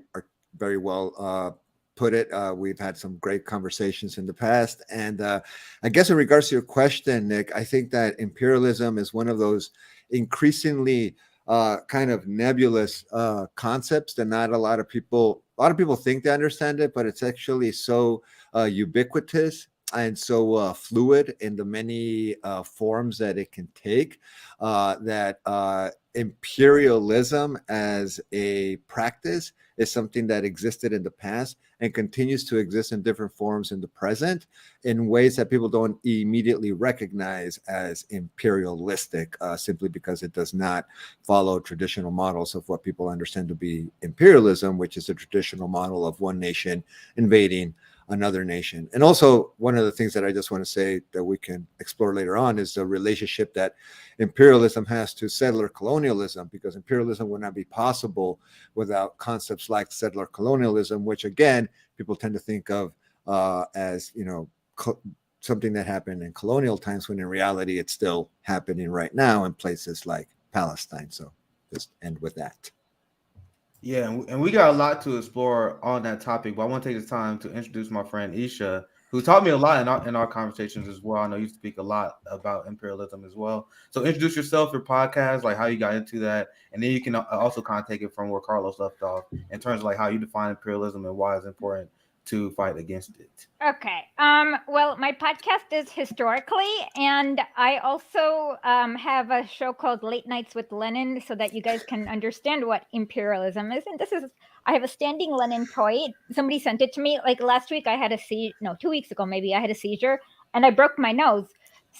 well put it, we've had some great conversations in the past. And I guess in regards to your question, Nick, I think that imperialism is one of those increasingly kind of nebulous concepts that not a lot of people think they understand it, but it's actually so ubiquitous and so fluid in the many forms that it can take, that imperialism as a practice is something that existed in the past and continues to exist in different forms in the present in ways that people don't immediately recognize as imperialistic, simply because it does not follow traditional models of what people understand to be imperialism, which is a traditional model of one nation invading another nation. And also, one of the things that I just want to say that we can explore later on is the relationship that imperialism has to settler colonialism, because imperialism would not be possible without concepts like settler colonialism, which again, people tend to think of as, something that happened in colonial times, when in reality, it's still happening right now in places like Palestine. So just end with that. Yeah, and we got a lot to explore on that topic, but I want to take this time to introduce my friend Isha, who taught me a lot in our conversations as well. I know you speak a lot about imperialism as well. So introduce yourself, your podcast, like how you got into that, and then you can also kind of take it from where Carlos left off in terms of like how you define imperialism and why it's important to fight against it. Okay. Well, my podcast is Historically, and I also have a show called Late Nights with Lenin, so that you guys can understand what imperialism is. And I have a standing Lenin toy. Somebody sent it to me. Like last week, I had 2 weeks ago, maybe I had a seizure, and I broke my nose.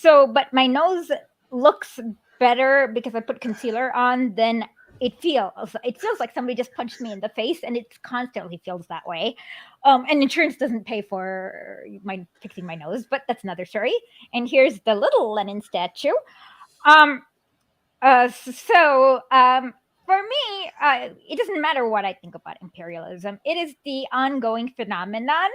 But my nose looks better because I put concealer on than it feels. It feels like somebody just punched me in the face, and it constantly feels that way. And insurance doesn't pay for my fixing my nose, but that's another story. And here's the little Lenin statue. For me, it doesn't matter what I think about imperialism. It is the ongoing phenomenon.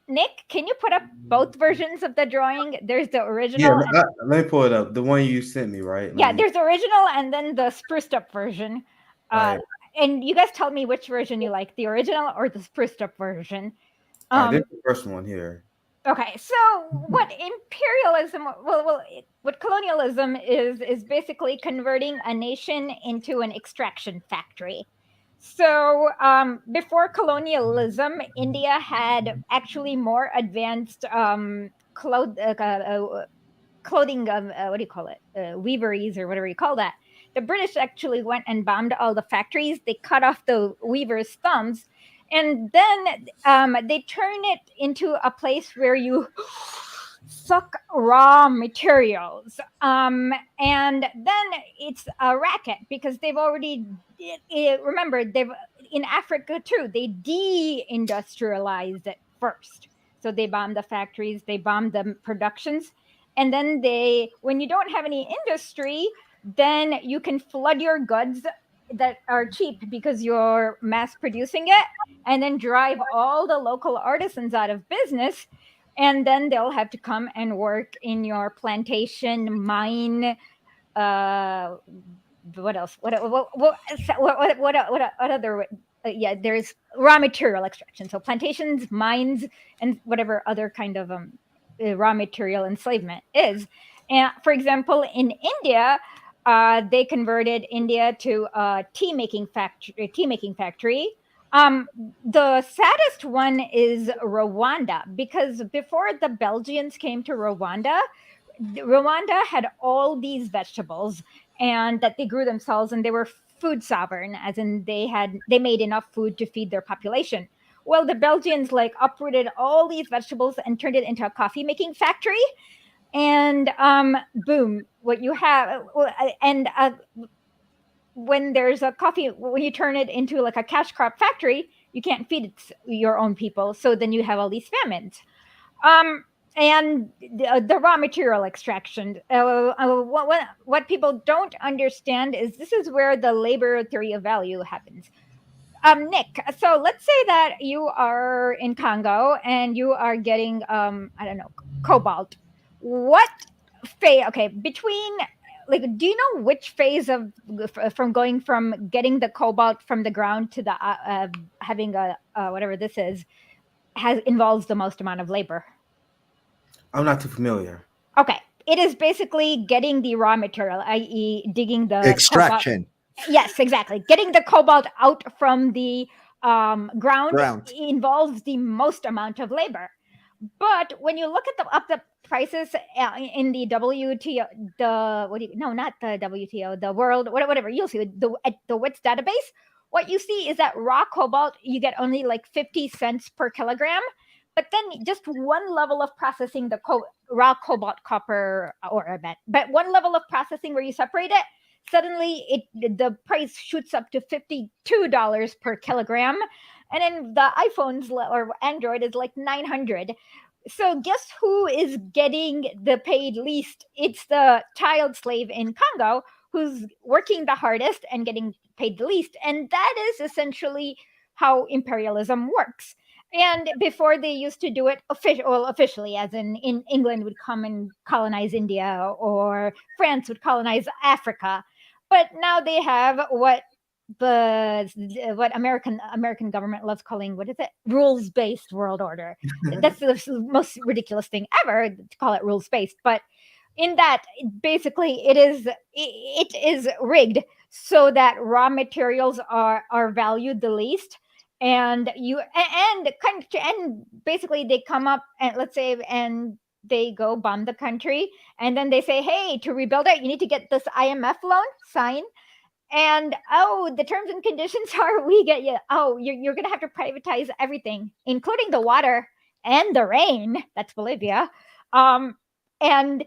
Nick, can you put up both versions of the drawing? There's the original. Yeah, let me pull it up. The one you sent me, right? There's the original and then the spruced up version. Right. And you guys tell me which version you like, the original or the spruced up version. This is the first one here. Okay, so what imperialism, what colonialism is basically converting a nation into an extraction factory. So before colonialism, India had actually more advanced clothing, what do you call it? Weaveries or whatever you call that. The British actually went and bombed all the factories. They cut off the weavers' thumbs. And then they turn it into a place where you suck raw materials. And then it's a racket because they've already, remember, in Africa too, they de-industrialized it first. So they bombed the factories, they bombed the productions. And then when you don't have any industry, then you can flood your goods that are cheap because you're mass producing it, and then drive all the local artisans out of business, and then they'll have to come and work in your plantation, mine, what else? What other? There's raw material extraction, so plantations, mines, and whatever other kind of raw material enslavement is. And for example, in India, they converted India to a tea making factory. The saddest one is Rwanda, because before the Belgians came to Rwanda had all these vegetables and that they grew themselves, and they were food sovereign, as in they made enough food to feed their population. Well, the Belgians uprooted all these vegetables and turned it into a coffee making factory. And boom, what you have, when there's a coffee, when you turn it into a cash crop factory, you can't feed your own people. So then you have all these famines. and the raw material extraction. What people don't understand is this is where the labor theory of value happens. Nick, so let's say that you are in Congo and you are getting, I don't know, cobalt. What phase? Okay, between like, do you know which phase of from going from getting the cobalt from the ground to the having a whatever this is involves the most amount of labor? I'm not too familiar. Okay, it is basically getting the raw material, i.e., digging the Extraction. Cobalt. Yes, exactly. Getting the cobalt out from the ground involves the most amount of labor. But when you look at the prices in the WTO, not the WTO, the world, whatever, you'll see at the WITS database. What you see is that raw cobalt you get only like 50 cents per kilogram. But then just one level of processing the raw cobalt copper ore, but one level of processing where you separate it, suddenly the price shoots up to $52 per kilogram, and then the iPhones or Android is like 900. So guess who is getting the paid least? It's the child slave in Congo who's working the hardest and getting paid the least, and that is essentially how imperialism works. And before they used to do it officially, as in England would come and colonize India, or France would colonize Africa. But now they have what American government loves calling, what is it? Rules-based world order. That's the most ridiculous thing ever to call it rules-based. But in that, basically, it is rigged so that raw materials are valued the least. And basically they come up and let's say and they go bomb the country, and then they say, hey, to rebuild it you need to get this IMF loan, sign, and the terms and conditions are we get you, you're gonna have to privatize everything, including the water and the rain. That's Bolivia. And then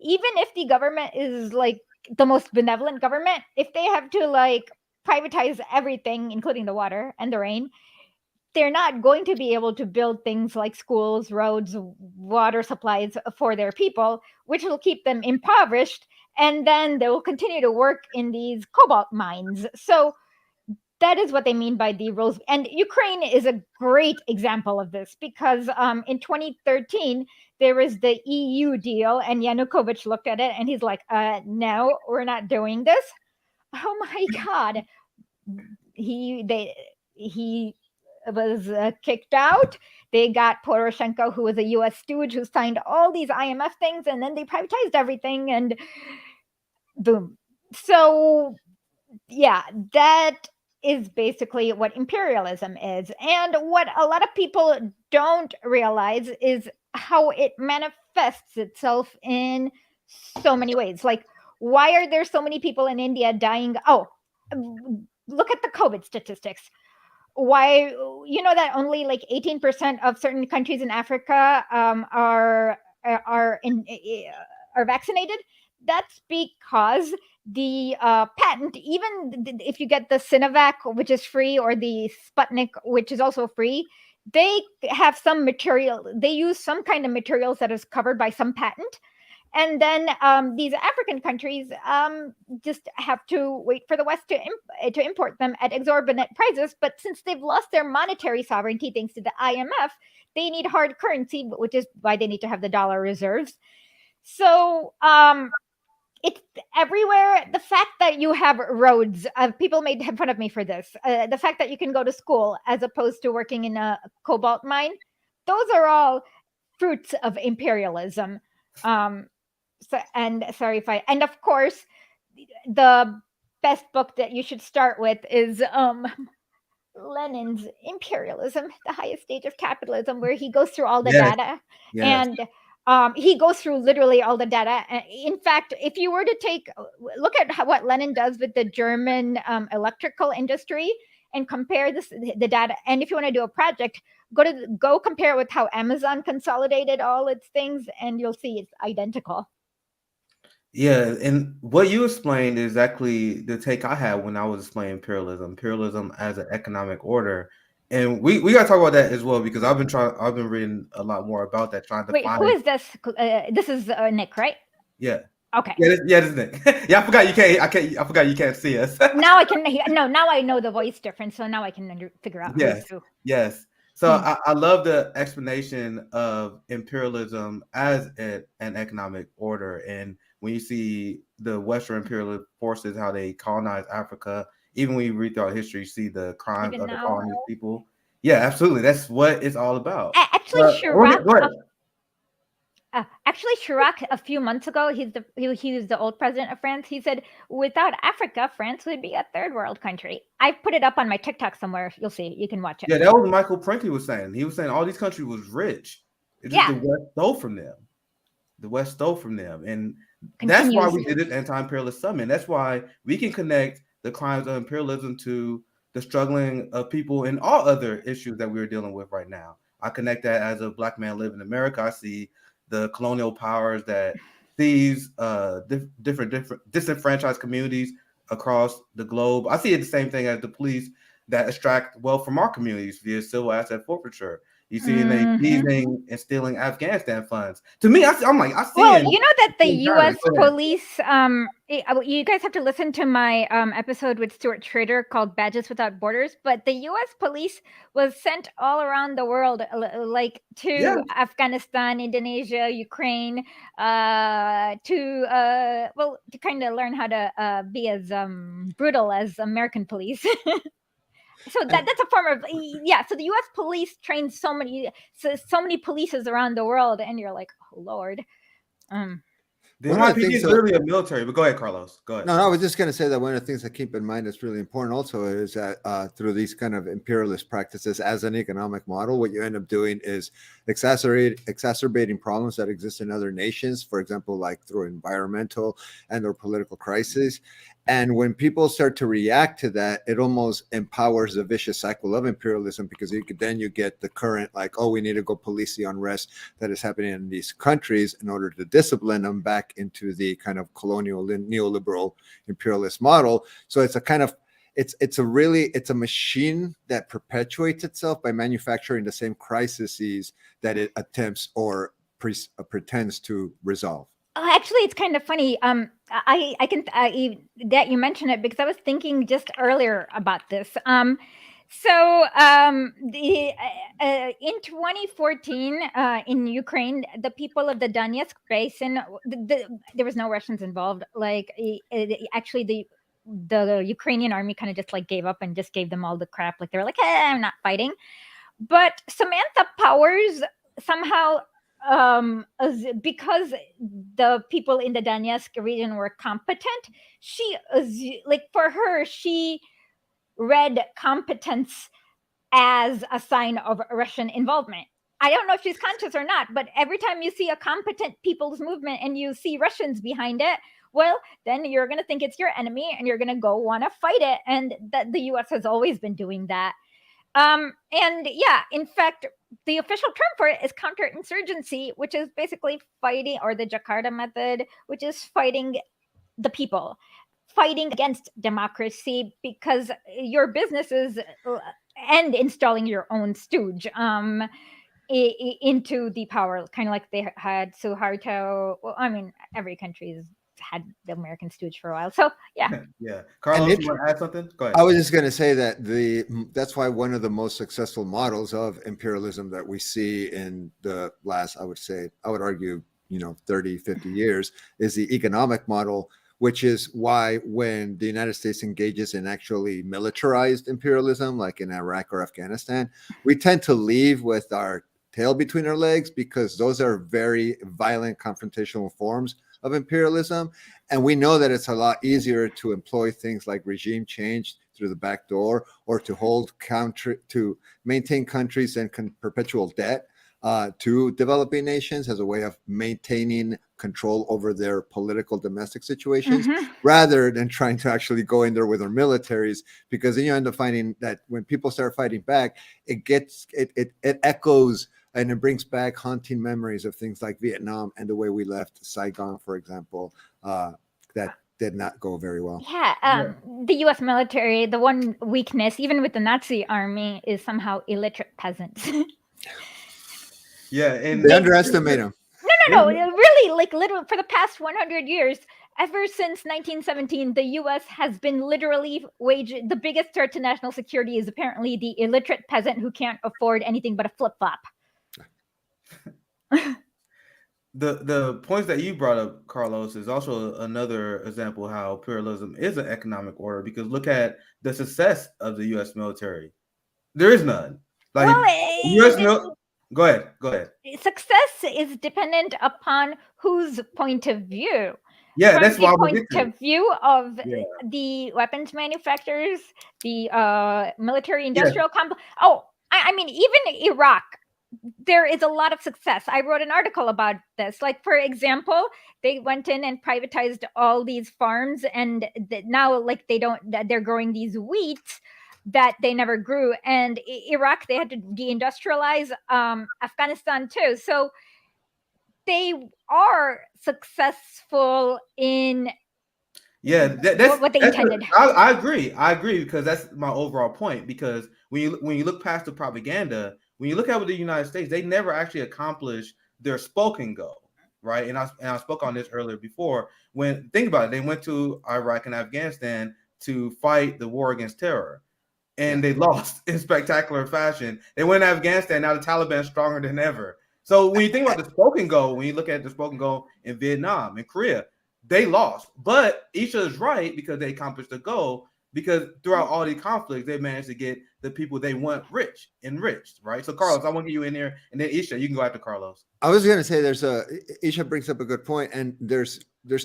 even if the government is like the most benevolent government, if they have to like privatize everything, including the water and the rain, they're not going to be able to build things like schools, roads, water supplies for their people, which will keep them impoverished. And then they will continue to work in these cobalt mines. So that is what they mean by the rules. And Ukraine is a great example of this because in 2013, there was the EU deal, and Yanukovych looked at it and he's like, no, we're not doing this. Oh my God. He was kicked out. They got Poroshenko, who was a US stooge, who signed all these IMF things, and then they privatized everything, and boom. So yeah, that is basically what imperialism is. And what a lot of people don't realize is how it manifests itself in so many ways. Like, why are there so many people in India dying? Look at the COVID statistics. Why, you know that only like 18% of certain countries in Africa are vaccinated? That's because the patent, even if you get the Sinovac, which is free, or the Sputnik, which is also free, they have some material, they use some kind of materials that is covered by some patent. And then these African countries just have to wait for the West to import them at exorbitant prices. But since they've lost their monetary sovereignty thanks to the IMF, they need hard currency, which is why they need to have the dollar reserves. So it's everywhere. The fact that you have roads, people made fun of me for this. The fact that you can go to school as opposed to working in a cobalt mine, those are all fruits of imperialism. And of course, the best book that you should start with is Lenin's Imperialism, the highest stage of capitalism, where he goes through all the data. And he goes through literally all the data. In fact, if you were to look at what Lenin does with the German electrical industry and compare the data, and if you want to do a project, go compare it with how Amazon consolidated all its things, and you'll see it's identical. Yeah, and what you explained is exactly the take I had when I was explaining imperialism. Imperialism as an economic order And we got to talk about that as well, because I've been reading a lot more about that, trying to Wait, find. who is this? This is Nick, right? Yeah. Okay. Yeah, this is Nick. Yeah, I forgot you can't. I forgot you can't see us. Now I can. No, now I know the voice difference, so now I can figure out Yes, who's who. yes. So I love the explanation of imperialism as an economic order, and when you see the Western imperialist forces, how they colonize Africa, even when you read throughout history, you see the crimes Even of the now. colonial people. Yeah, absolutely. That's what it's all about. Actually, Go Chirac. ahead. Actually, Chirac, a few months ago, he was the old president of France. He said, "Without Africa, France would be a third world country." I put it up on my TikTok somewhere. You'll see. You can watch it. Yeah, that was Michael Prenti was saying. He was saying all these countries was rich. It's just Yeah. the West stole from them. The West stole from them, and that's why we did this anti-imperialist summit. That's why we can connect the crimes of imperialism to the struggling of people and all other issues that we're dealing with right now. I connect that as a Black man living in America. I see the colonial powers that these different disenfranchised communities across the globe. I see it the same thing as the police that extract wealth from our communities via civil asset forfeiture. You see, they seizing and stealing Afghanistan funds. To me, I'm like, I see. Well, you know that the U.S. Go ahead. police. You guys have to listen to my episode with Stuart Schrader called "Badges Without Borders." But the U.S. police was sent all around the world, like to Afghanistan, Indonesia, Ukraine, to kind of learn how to be as brutal as American police. So that's a form of So the U.S. police trains so many polices around the world, and you're like, oh Lord. The NYPD is literally a military. But go ahead, Carlos. Go ahead. No, I was just going to say that one of the things to keep in mind that's really important also is that through these kind of imperialist practices as an economic model, what you end up doing is exacerbating problems that exist in other nations, for example, like through environmental and or political crises. And when people start to react to that, it almost empowers the vicious cycle of imperialism, because then you get the current, like, oh, we need to go police the unrest that is happening in these countries in order to discipline them back into the kind of colonial neoliberal imperialist model. So it's a kind of, it's a machine that perpetuates itself by manufacturing the same crises that it attempts or pretends to resolve. Oh, actually, it's kind of funny. I can that you mentioned it, because I was thinking just earlier about this. In 2014 in Ukraine, the people of the Donetsk basin, there was no Russians involved. Like actually, the Ukrainian army kind of just like gave up and just gave them all the crap. Like they were like, hey, I'm not fighting. But Samantha Powers somehow, because the people in the Donetsk region were competent, she read competence as a sign of Russian involvement. I don't know if she's conscious or not, but every time you see a competent people's movement and you see Russians behind it, well, then you're going to think it's your enemy and you're going to go want to fight it. And that the US has always been doing that. And yeah, in fact, the official term for it is counterinsurgency, which is basically fighting, or the Jakarta method, which is fighting the people, fighting against democracy, because your businesses and installing your own stooge into the power, kind of like they had Suharto. Well, I mean, every country's had the American stooge for a while. So yeah. Yeah. Carlos, you want to add something? Go ahead. I was just going to say that that's why one of the most successful models of imperialism that we see in the last, I would argue, 30, 50 years is the economic model, which is why when the United States engages in actually militarized imperialism, like in Iraq or Afghanistan, we tend to leave with our tail between our legs, because those are very violent confrontational forms of imperialism. And we know that it's a lot easier to employ things like regime change through the back door, or to maintain countries in perpetual debt to developing nations as a way of maintaining control over their political domestic situations, rather than trying to actually go in there with our militaries, because then you end up finding that when people start fighting back, it echoes and it brings back haunting memories of things like Vietnam and the way we left Saigon, for example, that did not go very well. Yeah, the U.S. military, the one weakness, even with the Nazi army, is somehow illiterate peasants. Yeah, and They underestimate them. No, really, like literally for the past 100 years, ever since 1917, the U.S. has been literally waging the biggest threat to national security is apparently the illiterate peasant who can't afford anything but a flip flop. The points that you brought up, Carlos, is also another example how imperialism is an economic order, because look at the success of the U.S. military. There is none. Like Go ahead. Success is dependent upon whose point of view. Yeah, From that's the why point of view of Yeah. the weapons manufacturers, the military industrial complex. Oh, I mean, even Iraq, there is a lot of success. I wrote an article about this. Like, for example, they went in and privatized all these farms, and now, like, they're growing these wheat that they never grew. And Iraq, they had to deindustrialize. Afghanistan too. So they are successful in that's what they intended. I agree because that's my overall point. Because when you look past the propaganda, when you look at with the United States, they never actually accomplished their spoken goal, right? And I spoke on this earlier before. When think about it, they went to Iraq and Afghanistan to fight the war against terror, and they lost in spectacular fashion. They went to Afghanistan. Now the Taliban is stronger than ever. So when you think about the spoken goal, when you look at the spoken goal in Vietnam and Korea, they lost. But Isha is right because they accomplished the goal, because throughout all these conflicts, they managed to get the people they want enriched, right? So Carlos, I want to get you in there, and then Isha, you can go after Carlos. I was going to say Isha brings up a good point, and there's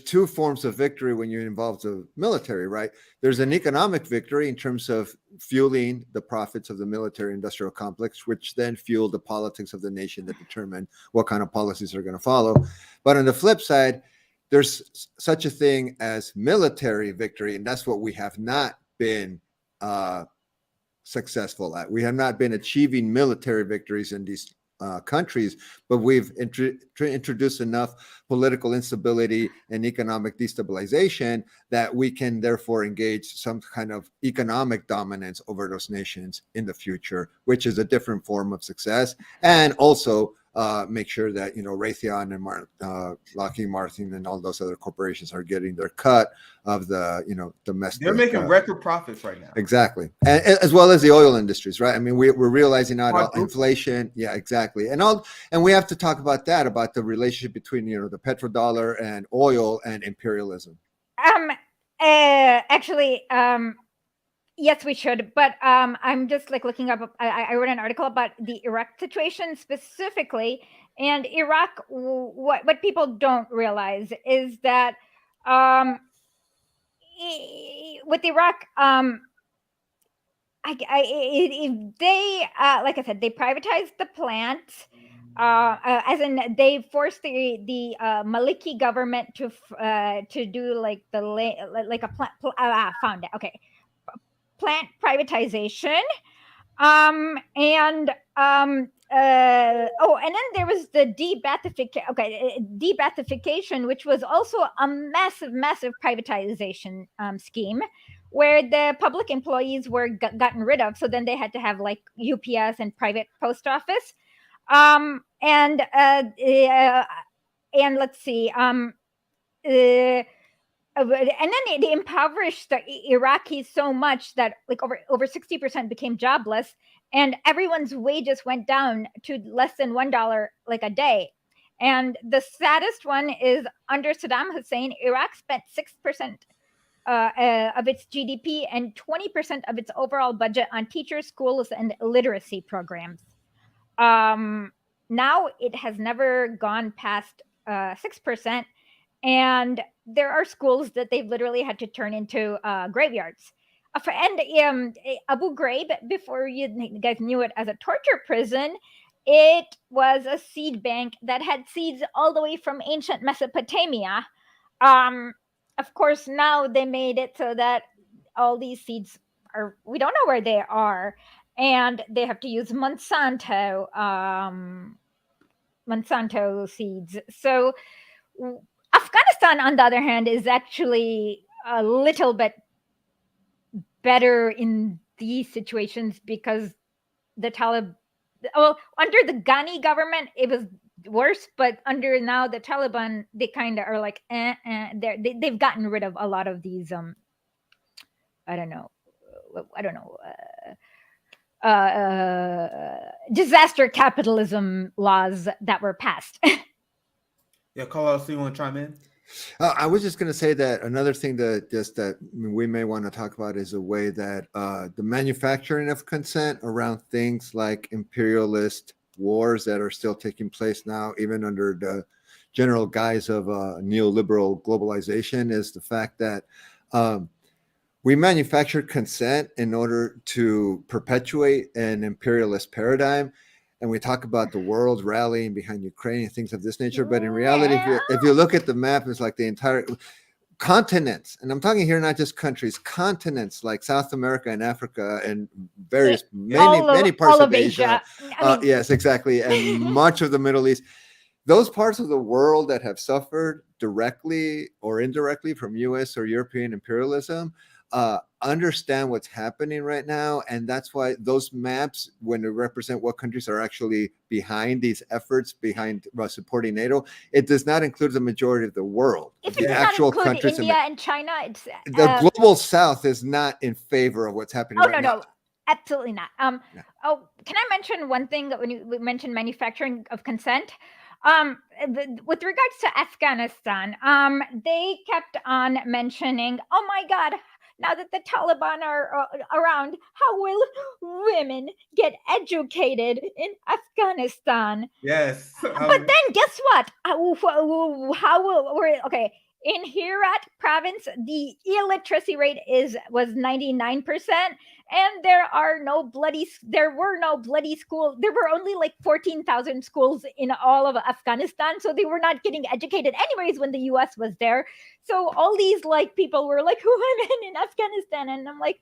two forms of victory when you're involved with the military, right? There's an economic victory in terms of fueling the profits of the military industrial complex, which then fuel the politics of the nation that determine what kind of policies are going to follow. But on the flip side, there's such a thing as military victory, and that's what we have not been successful at. We have not been achieving military victories in these countries, but we've introduced enough political instability and economic destabilization that we can therefore engage some kind of economic dominance over those nations in the future, which is a different form of success. And also make sure that, Raytheon and Lockheed Martin and all those other corporations are getting their cut of the, domestic. They're making record profits right now. Exactly. And as well as the oil industries, right? I mean, we're realizing now inflation. Yeah, exactly. And we have to talk about that, about the relationship between, the petrodollar and oil and imperialism. Actually, yes, we should. But I'm just like looking up. I wrote an article about the Iraq situation specifically, and Iraq. What people don't realize is that with Iraq, they like I said, they privatized the plant. As in, they forced the Maliki government to do like like a plant. Found it. Okay. Plant privatization, and then there was the debathification, which was also a massive privatization scheme, where the public employees were gotten rid of. So then they had to have like UPS and private post office, and let's see, and then they impoverished the Iraqis so much that like over 60% became jobless, and everyone's wages went down to less than $1 like a day. And the saddest one is under Saddam Hussein, Iraq spent 6% of its GDP and 20% of its overall budget on teachers, schools, and literacy programs. Now it has never gone past 6%. And there are schools that they've literally had to turn into graveyards. And Abu Ghraib, before you guys knew it as a torture prison, it was a seed bank that had seeds all the way from ancient Mesopotamia. Of course, now they made it so that all these seeds we don't know where they are, and they have to use Monsanto seeds. So Afghanistan, on the other hand, is actually a little bit better in these situations because the Taliban, well, under the Ghani government, it was worse, but under now the Taliban, they kind of are like, they've gotten rid of a lot of these, I don't know, disaster capitalism laws that were passed. Yeah, Carlos, you want to chime in? I was just going to say that another thing that we may want to talk about is a way that the manufacturing of consent around things like imperialist wars that are still taking place now, even under the general guise of neoliberal globalization, is the fact that we manufacture consent in order to perpetuate an imperialist paradigm. And we talk about the world rallying behind Ukraine and things of this nature. But in reality, if you look at the map, it's like the entire continents. And I'm talking here not just countries, continents like South America and Africa and various, many parts of Asia. Yes, exactly. And much of the Middle East. Those parts of the world that have suffered directly or indirectly from US or European imperialism understand what's happening right now. And that's why those maps, when they represent what countries are actually behind these efforts, behind supporting NATO, it does not include the majority of the world. If the it's actual not include countries India and China, it's the global South is not in favor of what's happening right now. no, absolutely not. Oh, can I mention one thing that when you mentioned manufacturing of consent? With regards to Afghanistan, they kept on mentioning, oh my God, now that the Taliban are around, how will women get educated in Afghanistan? Yes. But then guess what? Okay, in Herat province, the illiteracy rate was 99%, and there were no bloody schools. There were only like 14,000 schools in all of Afghanistan, so they were not getting educated anyways when the US was there. So all these like people were like, women in Afghanistan, and I'm like,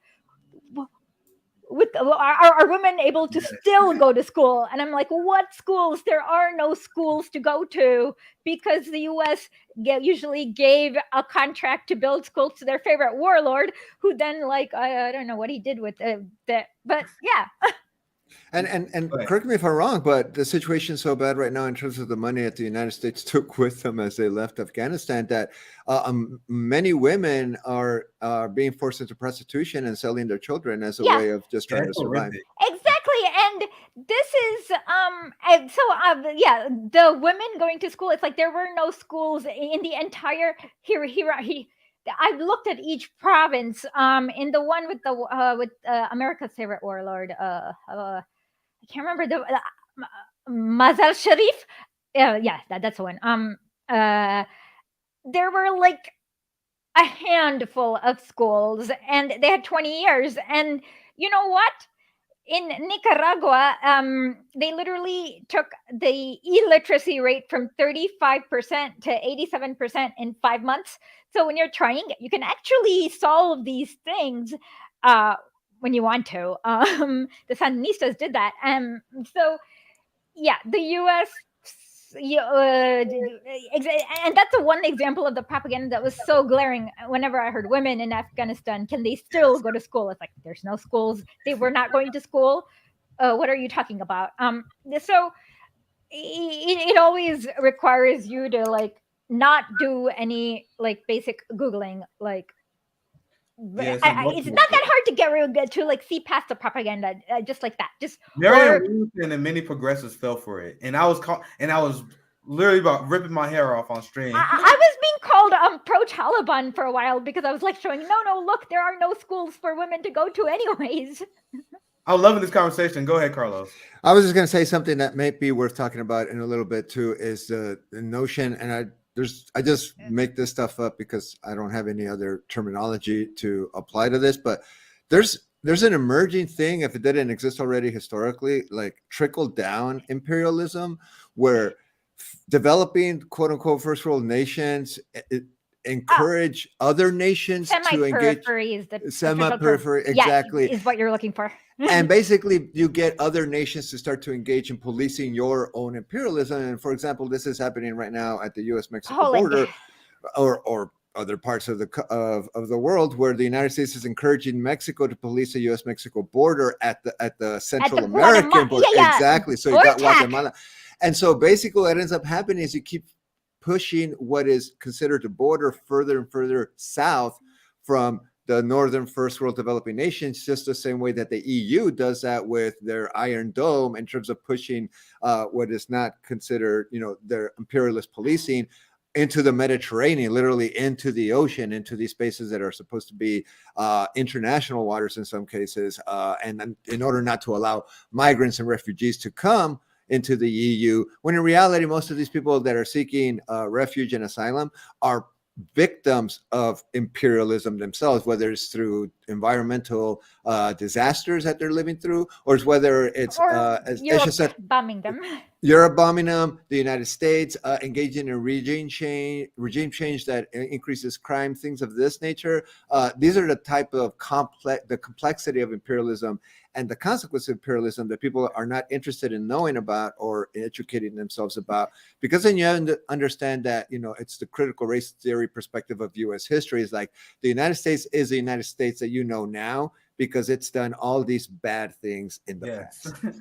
are women able to still go to school? And I'm like, what schools? There are no schools to go to because the US usually gave a contract to build schools to their favorite warlord, who then like I don't know what he did with that, but yeah. And correct me if I'm wrong, but the situation is so bad right now in terms of the money that the United States took with them as they left Afghanistan that many women are being forced into prostitution and selling their children as a way of just trying to survive. Exactly, and this is the women going to school. It's like there were no schools in the entire I've looked at each province. In the one with America's favorite warlord, I can't remember the Mazar Sharif. That's the one. There were like a handful of schools, and they had 20 years. And you know what? In Nicaragua, they literally took the illiteracy rate from 35% to 87% in 5 months. So when you're trying, you can actually solve these things when you want to. The Sandinistas did that. So yeah, the US, and that's the one example of the propaganda that was so glaring. Whenever I heard women in Afghanistan, can they still go to school? It's like, there's no schools. They were not going to school. What are you talking about? So it always requires you to like not do any like basic Googling, like it's not that hard to get like see past the propaganda just like that. Just Marianne Williamson and many progressives fell for it, and I was literally about ripping my hair off on stream. I was being called pro-Taliban for a while because I was like showing, no, look, there are no schools for women to go to anyways. I'm loving this conversation. Go ahead, Carlos. I was just going to say something that may be worth talking about in a little bit too, is the notion, and I just make this stuff up because I don't have any other terminology to apply to this, but there's an emerging thing, if it didn't exist already historically, like trickle down imperialism, where developing quote unquote first world nations encourage other nations to engage. Semi-periphery, exactly, is what you're looking for. And basically, you get other nations to start to engage in policing your own imperialism. And for example, this is happening right now at the U.S.-Mexico border, or other parts of the world where the United States is encouraging Mexico to police the U.S.-Mexico border at the Central American border. Exactly. So you got Guatemala. And so basically what ends up happening is you keep pushing what is considered a border further and further south from the northern first world developing nations, just the same way that the EU does that with their Iron Dome in terms of pushing what is not considered, their imperialist policing into the Mediterranean, literally into the ocean, into these spaces that are supposed to be international waters in some cases, and in order not to allow migrants and refugees to come into the EU, when in reality, most of these people that are seeking refuge and asylum are victims of imperialism themselves, whether it's through environmental disasters that they're living through, or whether it's Europe bombing them. Europe bombing them, the United States engaging in regime change that increases crime, things of this nature. These are the type of the complexity of imperialism and the consequence of imperialism that people are not interested in knowing about or educating themselves about. Because then you understand that, it's the critical race theory perspective of U.S. history. Is like the United States is the United States that you know now because it's done all these bad things in the past. But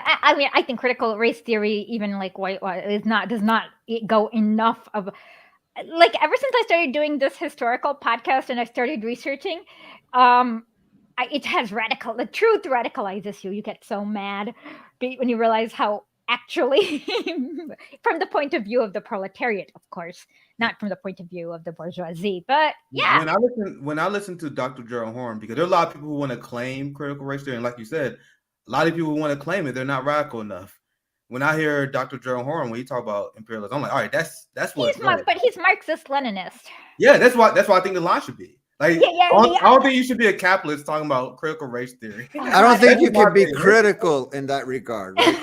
I think critical race theory, even like white, does not go enough of, like, ever since I started doing this historical podcast and I started researching, it has the truth radicalizes you. You get so mad when you realize how actually, from the point of view of the proletariat, of course, not from the point of view of the bourgeoisie. But yeah, when I listen to Dr. Gerald Horne, because there are a lot of people who want to claim critical race theory, and like you said, a lot of people want to claim it, they're not radical enough. When I hear Dr. Gerald Horne, when he talk about imperialism, I'm like, all right, that's what. But he's Marxist-Leninist. Yeah, that's why I think the line should be. Like, I don't think you should be a capitalist talking about critical race theory. I don't think you can be critical in that regard. Right?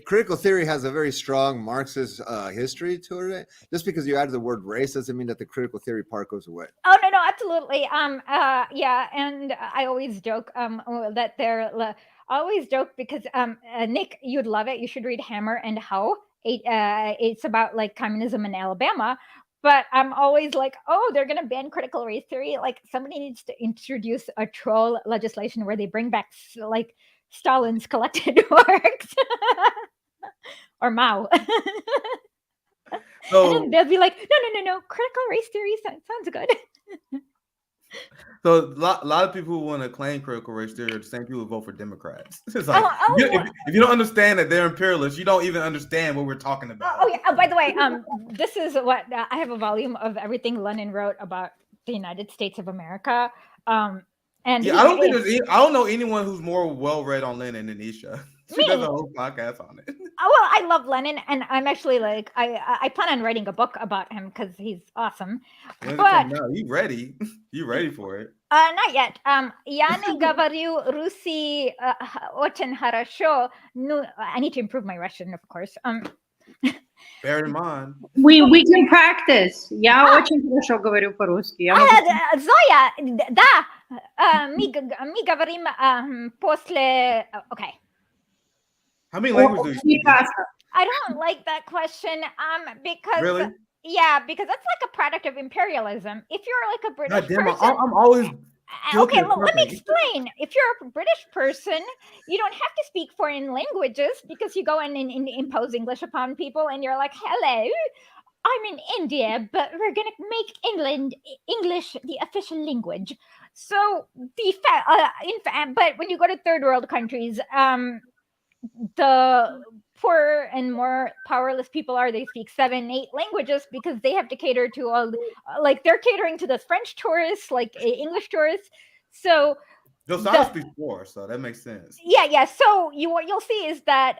Critical theory has a very strong Marxist history to it. Just because you add the word race doesn't mean that the critical theory part goes away. Oh no, absolutely. And I always joke that I always joke because Nick, you'd love it. You should read Hammer and How. It's about like communism in Alabama. But I'm always like, oh, they're going to ban critical race theory. Like, somebody needs to introduce a troll legislation where they bring back like Stalin's collected works or Mao. So, and then they'll be like, no, critical race theory sounds good. So a lot of people who want to claim critical race theory are the same people who vote for Democrats. It's like, if you don't understand that they're imperialists, you don't even understand what we're talking about. Oh yeah. By the way, this is what I have a volume of everything Lenin wrote about the United States of America. And I don't know anyone who's more well read on Lenin than Isha. She does a whole podcast on it. Well, I love Lenin, and I'm actually like I plan on writing a book about him because he's awesome. But you ready? You ready for it? Not yet. Я не говорю Руси очень хорошо. No, I need to improve my Russian, of course. Bear in mind. We can practice. Я очень хорошо говорю по-русски. Зоя, да, мы говорим после. Okay. How many languages do you speak? I don't like that question. Because really? Yeah, because that's like a product of imperialism. If you're like a British person, I'm always okay. Well, let me explain. If you're a British person, you don't have to speak foreign languages because you go in and impose English upon people, and you're like, "Hello, I'm in India, but we're gonna make English the official language." So but when you go to third world countries, the poorer and more powerless people they speak 7-8 languages because they have to cater to all like they're catering to the French tourists, like English tourists. So Josiah speaks 4, so that makes sense. Yeah. So what you'll see is that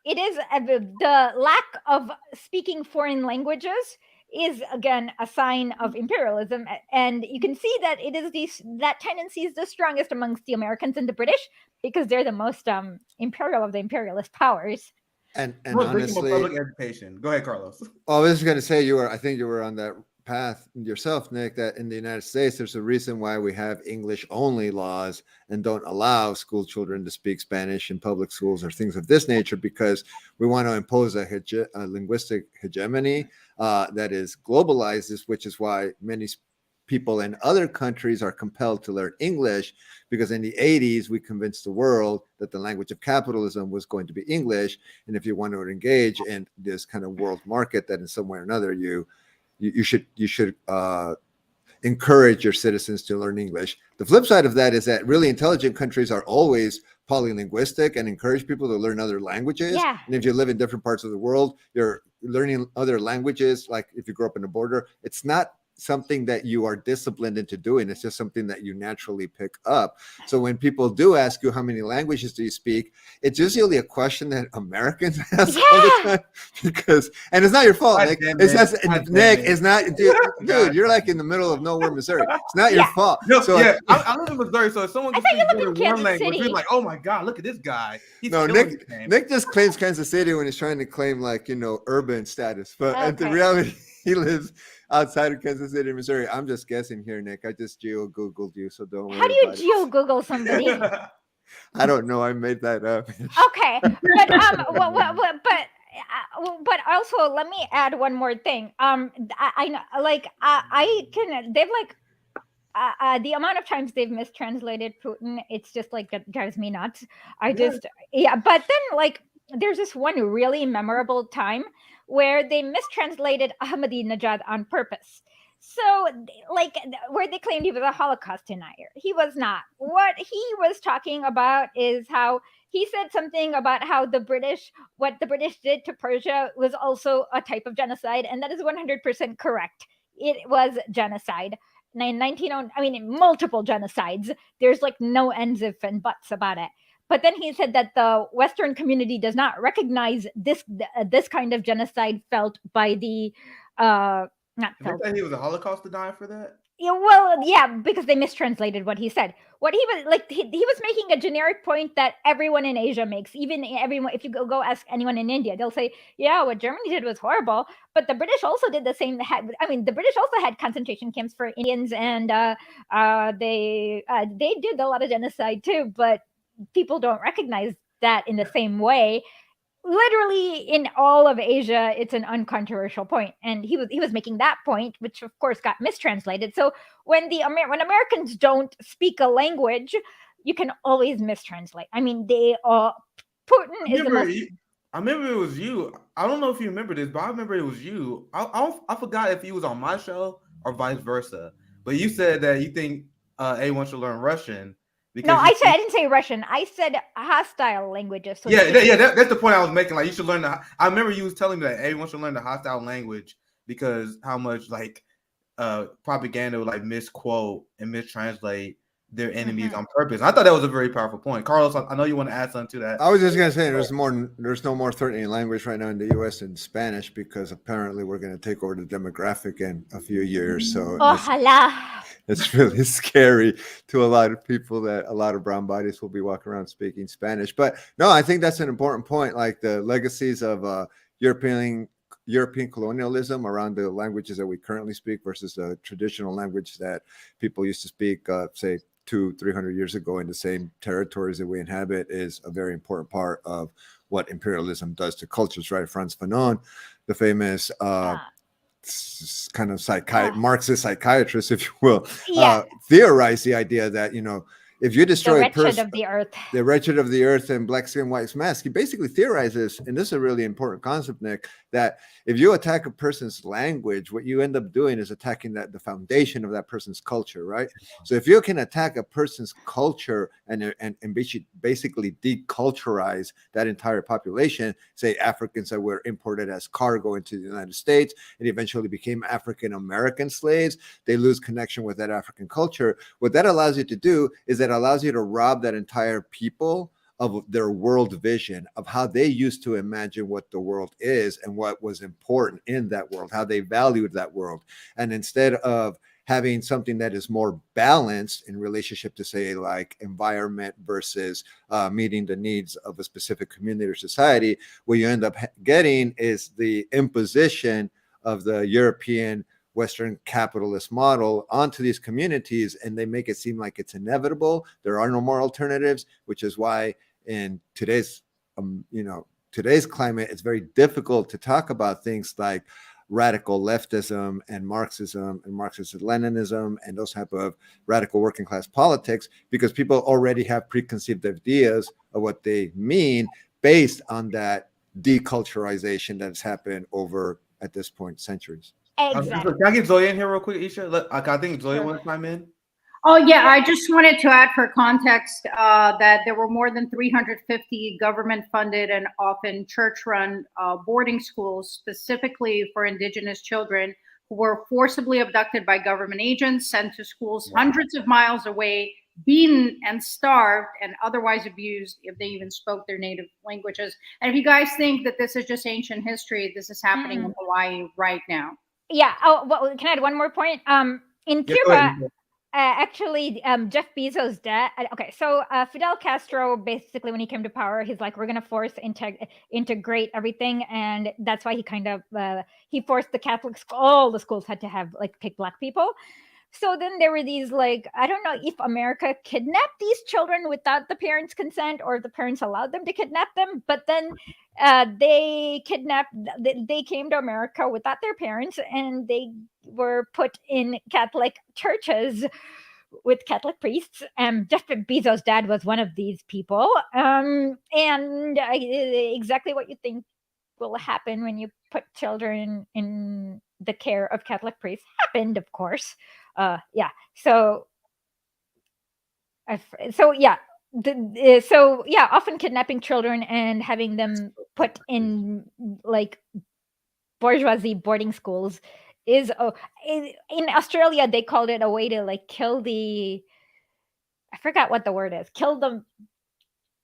it is the lack of speaking foreign languages is again a sign of imperialism, and you can see that it is that tendency is the strongest amongst the Americans and the British because they're the most imperial of the imperialist powers. And honestly, public education. Go ahead, Carlos. I was just going to say I think you were on that path yourself, Nick, that in the United States, there's a reason why we have English only laws and don't allow school children to speak Spanish in public schools or things of this nature, because we want to impose a linguistic hegemony that is globalized, which is why many people in other countries are compelled to learn English, because in the 80s we convinced the world that the language of capitalism was going to be English, and if you want to engage in this kind of world market, that in some way or another you should encourage your citizens to learn English. The flip side of that is that really intelligent countries are always polylinguistic and encourage people to learn other languages. Yeah. And if you live in different parts of the world, you're learning other languages. Like if you grow up in the border, it's not something that you are disciplined into doing. It's just something that you naturally pick up. So when people do ask you how many languages do you speak, it's usually a question that Americans ask all the time, because, and it's not your fault, Nick. It's just, Nick, it's not, dude, you're like in the middle of nowhere, Missouri. It's not your fault. No, So yeah, I live in Missouri, so if someone can speak in one Kansas language, City. we're like, oh my God, look at this guy. He's no, killing the game. Nick just claims Kansas City when he's trying to claim, like, urban status. But the reality, he lives outside of Kansas City, Missouri. I'm just guessing here, Nick. I just geo-Googled you, so don't worry. How do you geo-Google somebody? I don't know. I made that up. Okay, but also let me add one more thing. I know, like, I can. They've like. The amount of times they've mistranslated Putin, it's just like it drives me nuts. But then like there's this one really memorable time where they mistranslated Ahmadinejad on purpose. So like where they claimed he was a Holocaust denier. He was not. What he was talking about is how he said something about how what the British did to Persia was also a type of genocide, and that is 100% correct. It was genocide. Multiple genocides. There's like no ends, ifs, and buts about it. But then he said that the Western community does not recognize this kind of genocide felt by the not felt. He was a Holocaust denier for that? Yeah, well, yeah, because they mistranslated what he said. What he was like, he was making a generic point that everyone in Asia makes. Even everyone, if you go ask anyone in India, they'll say, "Yeah, what Germany did was horrible." But the British also did the same. The British also had concentration camps for Indians, and they did a lot of genocide too. But people don't recognize that in the same way. Literally in all of Asia, it's an uncontroversial point, and he was making that point, which of course got mistranslated. So when when Americans don't speak a language, you can always mistranslate. I mean, Putin is the most. I remember it was you. I don't know if you remember this, but I remember it was you. I forgot if he was on my show or vice versa. But you said that you think A1 should learn Russian. No, I didn't say Russian. I said hostile languages. So that's the point I was making. Like, you should learn I remember you was telling me that everyone should learn the hostile language because how much like propaganda would like misquote and mistranslate their enemies on purpose. I thought that was a very powerful point. Carlos, I know you want to add something to that. I was just gonna say there's no more threatening language right now in the U.S. than Spanish, because apparently we're gonna take over the demographic in a few years. So it's really scary to a lot of people that a lot of brown bodies will be walking around speaking Spanish. But no, I think that's an important point. Like the legacies of European colonialism around the languages that we currently speak versus the traditional language that people used to speak, say 200-300 years ago in the same territories that we inhabit, is a very important part of what imperialism does to cultures, right? Frantz Fanon, the famous kind of Marxist psychiatrist, if you will, theorized the idea that, if you destroy the wretched of the earth, the wretched of the earth and black skin, white mask, he basically theorizes, and this is a really important concept, Nick, that if you attack a person's language, what you end up doing is attacking the foundation of that person's culture, right? So if you can attack a person's culture and basically deculturize that entire population, say Africans that were imported as cargo into the United States and eventually became African American slaves, they lose connection with that African culture. What that allows you to do is that allows you to rob that entire people of their world vision, of how they used to imagine what the world is and what was important in that world, how they valued that world. And instead of having something that is more balanced in relationship to, say, like environment versus meeting the needs of a specific community or society, what you end up getting is the imposition of the European Western capitalist model onto these communities, and they make it seem like it's inevitable. There are no more alternatives, which is why in today's today's climate, it's very difficult to talk about things like radical leftism and Marxism-Leninism and those type of radical working class politics, because people already have preconceived ideas of what they mean based on that deculturalization that's happened over, at this point, centuries. Exactly. Can I get Zoya in here real quick, Isha? I think Zoya wants to chime in. Oh, yeah, I just wanted to add for context that there were more than 350 government-funded and often church-run boarding schools specifically for indigenous children who were forcibly abducted by government agents, sent to schools hundreds of miles away, beaten and starved, and otherwise abused if they even spoke their native languages. And if you guys think that this is just ancient history, this is happening in Hawaii right now. Yeah. Oh, well, can I add one more point? In Cuba, actually, Jeff Bezos' dad. Okay, so Fidel Castro, basically, when he came to power, he's like, we're going to force integrate everything, and that's why he kind of he forced the Catholic school. All the schools had to have pick Black people. So then there were these I don't know if America kidnapped these children without the parents' consent or the parents allowed them to kidnap them, but then they came to America without their parents, and they were put in Catholic churches with Catholic priests. Jeff Bezos' dad was one of these people. And exactly what you think will happen when you put children in the care of Catholic priests happened, of course. Yeah. So yeah. Often kidnapping children and having them put in bourgeoisie boarding schools is in Australia they called it a way to kill the, I forgot what the word is, kill the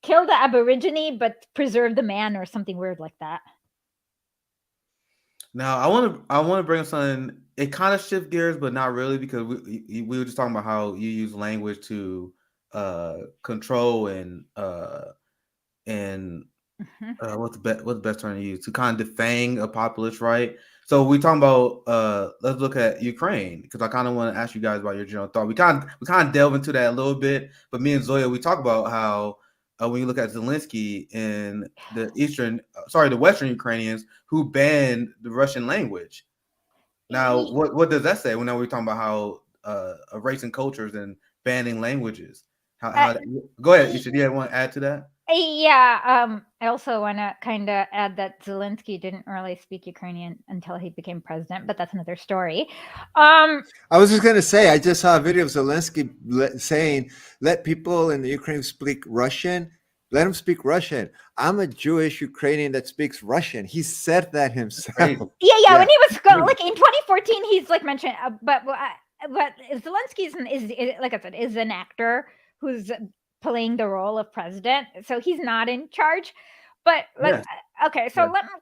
Aborigine but preserve the man or something weird like that. Now I want to bring up something. It kind of shift gears, but not really, because we were just talking about how you use language to control and what's the best term to use, to kind of defang a populace, right? So we talking about let's look at Ukraine, because I kind of want to ask you guys about your general thought. We kind of delve into that a little bit, but me and Zoya, we talk about how when you look at Zelensky and the Western Ukrainians who banned the Russian language. Now, what does that say? When we're talking about how erasing cultures and banning languages. Go ahead, Isha. Do you want to add to that? Yeah, I also want to kind of add that Zelensky didn't really speak Ukrainian until he became president, but that's another story. I was just going to say, I just saw a video of Zelensky saying, let people in the Ukraine speak Russian. Let them speak Russian. I'm a Jewish Ukrainian that speaks Russian. He said that himself. Yeah. When he was in 2014, he's mentioned, but Zelensky is like I said, is an actor who's playing the role of president, so he's not in charge. But okay, so I'm gonna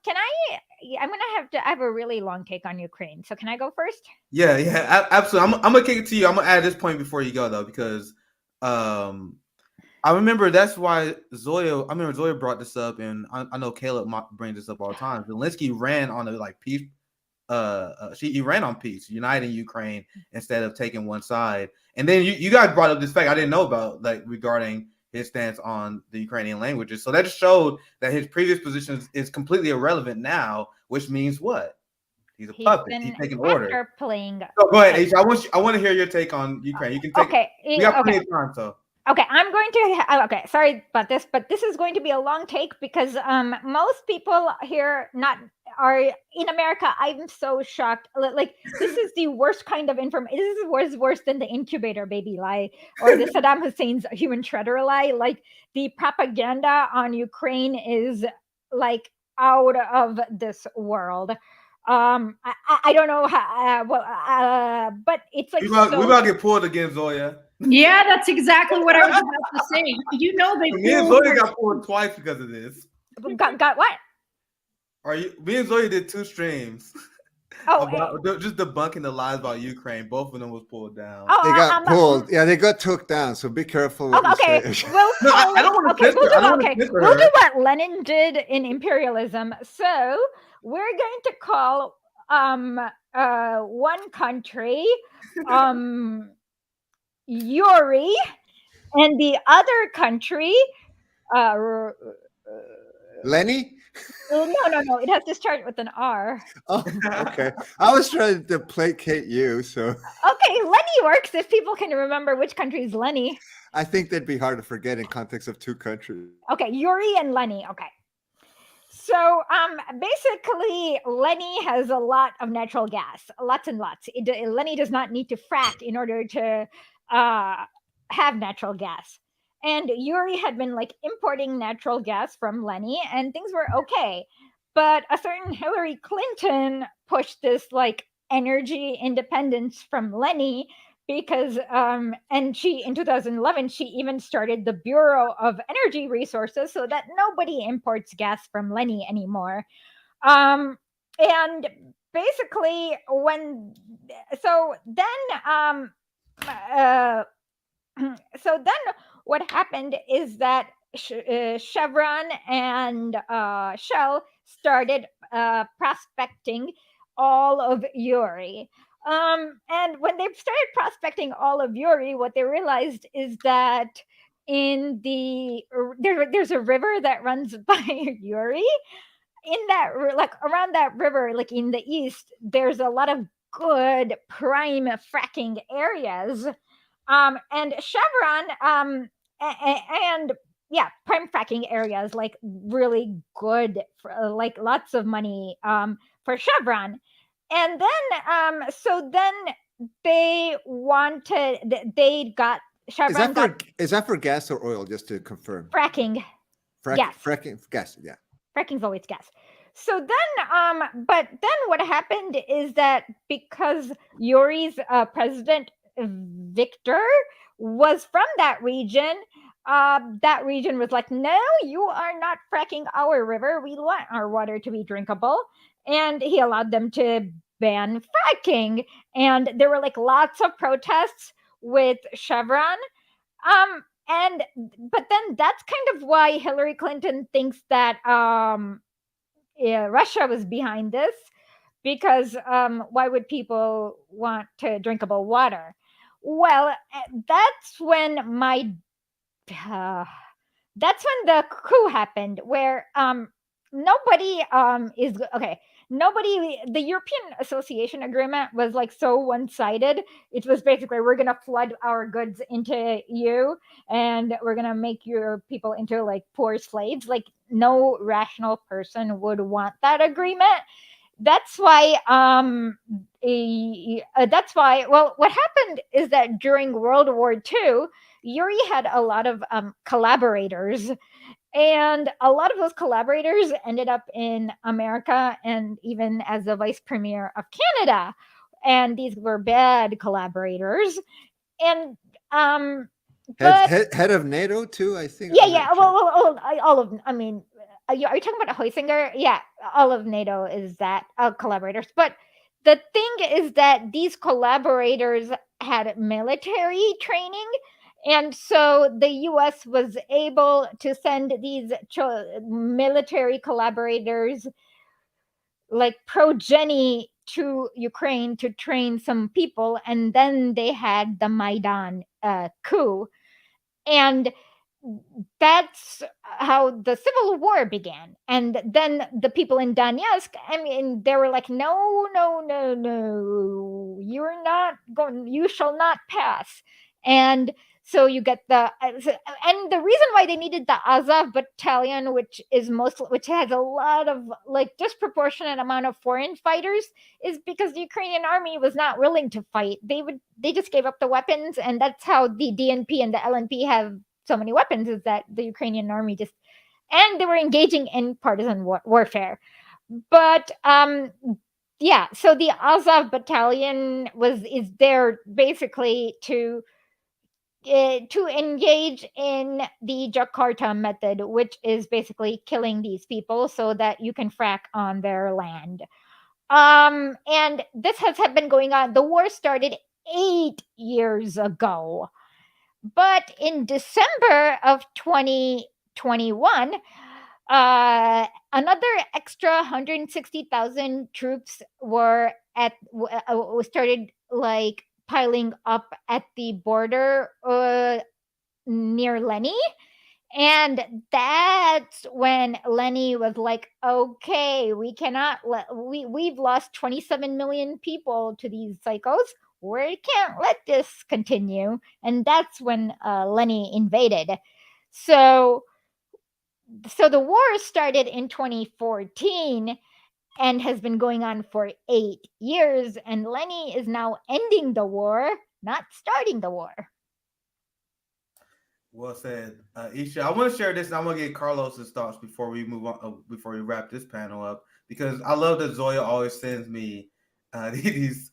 have a really long take on Ukraine. So can I go first? Yeah, absolutely. I'm gonna kick it to you. I'm gonna add this point before you go though, because I remember that's why Zoya brought this up, and I know Caleb brings this up all the time. Zelensky ran on a peace. He ran on peace, uniting Ukraine instead of taking one side. And then you guys brought up this fact I didn't know about, regarding his stance on the Ukrainian languages. So that just showed that his previous position is completely irrelevant now, which means what? He's a puppet. He's taking orders. Playing. So go ahead, Aisha. I want to hear your take on Ukraine. You can take. Okay. We got plenty of time, so. Okay, I'm going to. Okay, sorry about this, but this is going to be a long take because most people here are in America. I'm so shocked. This is the worst kind of information. This is worse than the incubator baby lie or the Saddam Hussein's human shredder lie. The propaganda on Ukraine is out of this world. I don't know how. But it's we about to get pulled again, Zoya. Yeah, that's exactly what I was about to say. Me and Zoya got pulled twice because of this. Got what? Me and Zoya did 2 streams. About just debunking the lies about Ukraine. Both of them was pulled down. They got pulled. Yeah, they got took down. So be careful. What you say. I don't want to we'll do what Lenin did in Imperialism. So we're going to call one country Yuri, and the other country Lenny. No. It has to start with an R. Oh, okay. I was trying to placate you, so Okay, Lenny works if people can remember which country is Lenny. I think that'd be hard to forget in context of two countries. Okay, Yuri and Lenny. Okay. So basically, Lenny has a lot of natural gas, lots and lots. Lenny does not need to frack in order to have natural gas. And Yuri had been like importing natural gas from Lenny, and things were okay. But a certain Hillary Clinton pushed this like energy independence from Lenny because and she in 2011 she even started the Bureau of Energy Resources so that nobody imports gas from Lenny anymore. And basically when so then so then what happened is that Chevron and Shell started prospecting all of Uri. And when they started prospecting all of Uri, what they realized is that in there's a river that runs by Uri. In that like around that river, like in the east, there's a lot of good prime fracking areas. And Chevron and yeah, prime fracking areas, like really good for, like lots of money for Chevron. And then so then they got Chevron got Is that for gas or oil? Just to confirm. fracking. Yes. Fracking gas. Yeah. Fracking's always gas. So then but then what happened is that because Yuri's president Victor was from that region was like, no, you are not fracking our river. We want our water to be drinkable. And he allowed them to ban fracking. And there were like lots of protests with Chevron. But then that's kind of why Hillary Clinton thinks that Russia was behind this, because why would people want to drinkable water? Well, that's when that's when the coup happened, where nobody is okay. The European Association Agreement was like so one-sided. It was basically, we're gonna flood our goods into you, and we're gonna make your people into like poor slaves. Like no rational person would want that agreement. That's why well, what happened is that during World War II, Yuri had a lot of collaborators, and a lot of those collaborators ended up in America and even as the vice premier of Canada. And these were bad collaborators. And head of NATO too, I think. Yeah. Well, all of them. I mean, are you talking about Heisinger? Yeah, all of NATO is that collaborators. But the thing is that these collaborators had military training. And so the US was able to send these military collaborators like progeny to Ukraine to train some people. And then they had the Maidan coup. And that's how the civil war began. And then the people in Donetsk, I mean, they were like, no, you're not going, you shall not pass. And so you get and the reason why they needed the Azov battalion, which has a lot of like disproportionate amount of foreign fighters, is because the Ukrainian army was not willing to fight. They just gave up the weapons, and that's how the DNP and the LNP have so many weapons, is that the Ukrainian army and they were engaging in partisan warfare. But yeah, so the Azov battalion is there basically to engage in the Jakarta method, which is basically killing these people so that you can frack on their land. And this has been going on. The war started 8 years ago. But in December of 2021, another extra 160,000 troops were started like piling up at the border near Lenny. And that's when Lenny was like, okay, we cannot we've lost 27 million people to these psychos. We can't let this continue. And that's when Lenny invaded. So the war started in 2014 and has been going on for 8 years. And Lenny is now ending the war, not starting the war. Well said, Isha. I want to share this, and I want to get Carlos's thoughts before we move on, before we wrap this panel up, because I love that Zoya always sends me these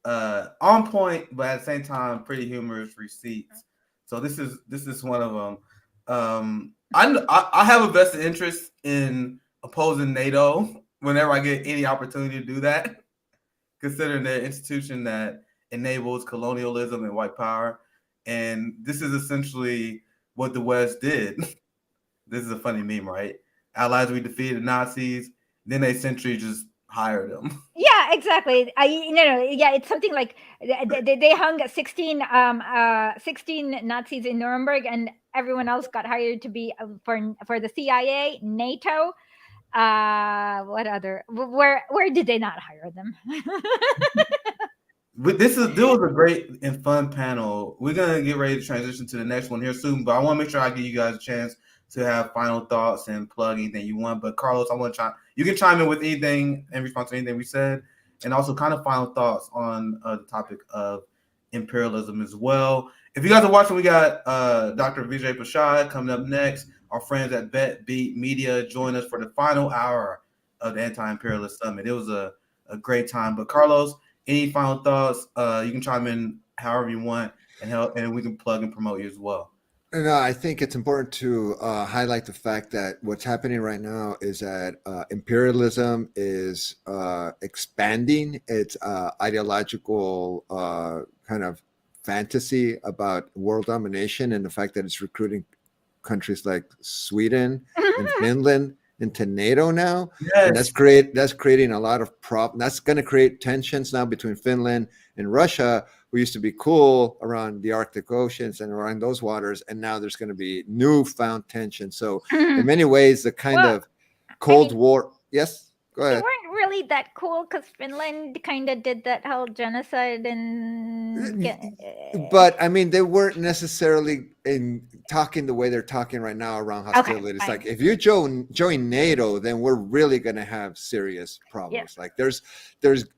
on point, but at the same time pretty humorous receipts. So this is one of them. I have a vested interest in opposing NATO whenever I get any opportunity to do that, considering they're an institution that enables colonialism and white power. And this is essentially what the West did. This is a funny meme, right? Allies, we defeated the Nazis, then they essentially just hired them. Yeah, exactly. Yeah, it's something like they hung 16 Nazis in Nuremberg, and everyone else got hired to be for the CIA, NATO. What other? Where did they not hire them? But this was a great and fun panel. We're gonna get ready to transition to the next one here soon, but I want to make sure I give you guys a chance to have final thoughts and plug anything you want. But Carlos, I want to you can chime in with anything in response to anything we said, and also kind of final thoughts on the topic of imperialism as well. If you guys are watching, we got Dr. Vijay Prashad coming up next. Our friends at Bet Beat Media join us for the final hour of the Anti-Imperialist Summit. It was a great time. But Carlos, any final thoughts? You can chime in however you want, and we can plug and promote you as well. No, I think it's important to highlight the fact that what's happening right now is that imperialism is expanding its ideological kind of fantasy about world domination, and the fact that it's recruiting countries like Sweden and Finland into NATO now. Yes. And that's creating a lot of problems. That's going to create tensions now between Finland and Russia, who used to be cool around the Arctic oceans and around those waters, and now there's going to be newfound tension. So in many ways, the kind of Cold War. Yes, go ahead. They weren't really that cool because Finland kind of did that whole genocide and. But I mean, they weren't necessarily in talking the way they're talking right now around hostilities. Okay, like if you join NATO, then we're really going to have serious problems. Yeah. Like there's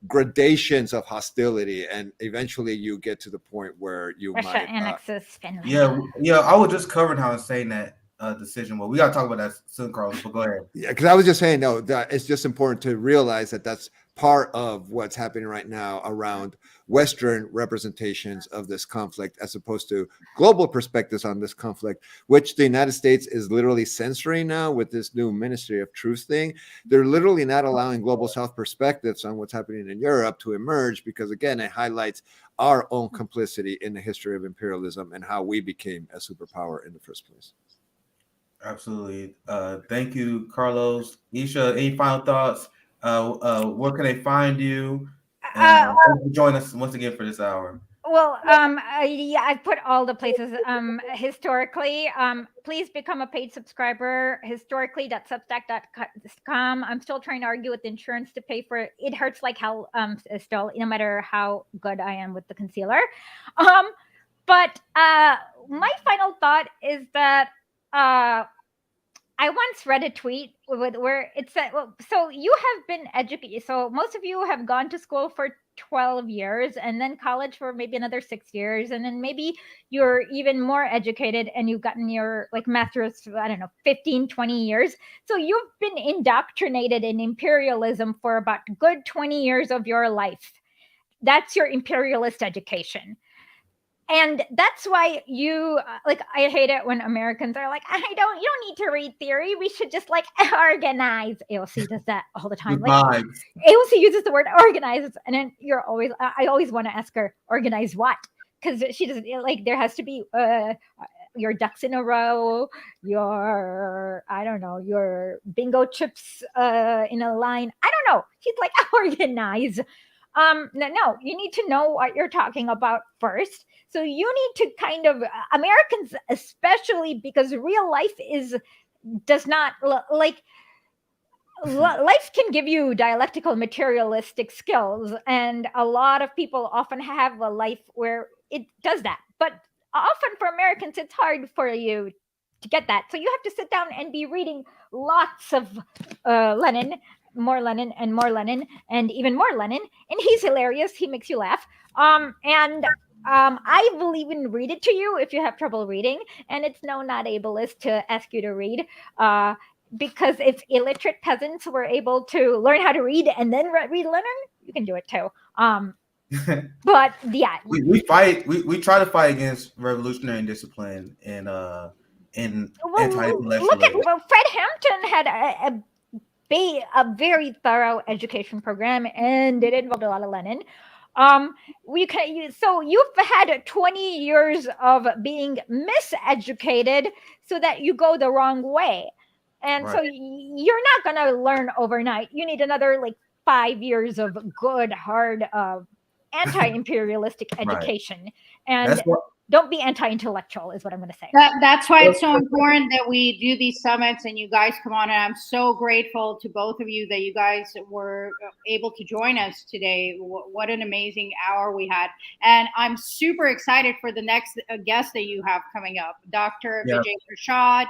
gradations of hostility, and eventually you get to the point where you Russia might annexes Finland. Yeah. I was just covering how insane that decision was. We got to talk about that soon, Carlos. But go ahead. Yeah, because I was just saying, no, that it's just important to realize that that's part of what's happening right now around Western representations of this conflict, as opposed to global perspectives on this conflict, which the United States is literally censoring now with this new Ministry of Truth thing. They're literally not allowing global South perspectives on what's happening in Europe to emerge because, again, it highlights our own complicity in the history of imperialism and how we became a superpower in the first place. Absolutely. Thank you, Carlos. Isha, any final thoughts? Where can they find you? Join us once again for this hour. Well, yeah, I've put all the places historically. Please become a paid subscriber. Historically.substack.com. I'm still trying to argue with insurance to pay for it. It hurts like hell. Still, no matter how good I am with the concealer. But my final thought is that I once read a tweet where it said, well, so you have been educated. So most of you have gone to school for 12 years and then college for maybe another 6 years. And then maybe you're even more educated and you've gotten your master's, I don't know, 15, 20 years. So you've been indoctrinated in imperialism for about good 20 years of your life. That's your imperialist education. And that's why you I hate it when Americans are like, you don't need to read theory. We should just organize. AOC does that all the time. AOC uses the word organize. And then I always want to ask her, organize what? Because she doesn't there has to be your ducks in a row, your bingo chips in a line. I don't know. She's like, organize. No, you need to know what you're talking about first. So you need to kind of Americans, especially because real life does not like life can give you dialectical materialistic skills, and a lot of people often have a life where it does that, but often for Americans it's hard for you to get that, so you have to sit down and be reading lots of Lenin, more Lenin and more Lenin and even more Lenin, and he's hilarious, he makes you laugh. And I will even read it to you if you have trouble reading, and it's not ableist to ask you to read, because if illiterate peasants were able to learn how to read and then read Lenin, you can do it too. But yeah, we fight. We try to fight against revolutionary discipline and anti-intellectualism. Look at Fred Hampton had a very thorough education program, and it involved a lot of Lenin. So you've had 20 years of being miseducated so that you go the wrong way. And so you're not going to learn overnight. You need another 5 years of good, hard, anti-imperialistic education. And don't be anti-intellectual is what I'm going to say. That's why it's so important that we do these summits and you guys come on. And I'm so grateful to both of you that you guys were able to join us today. What an amazing hour we had. And I'm super excited for the next guest that you have coming up, Dr. Vijay Prashad.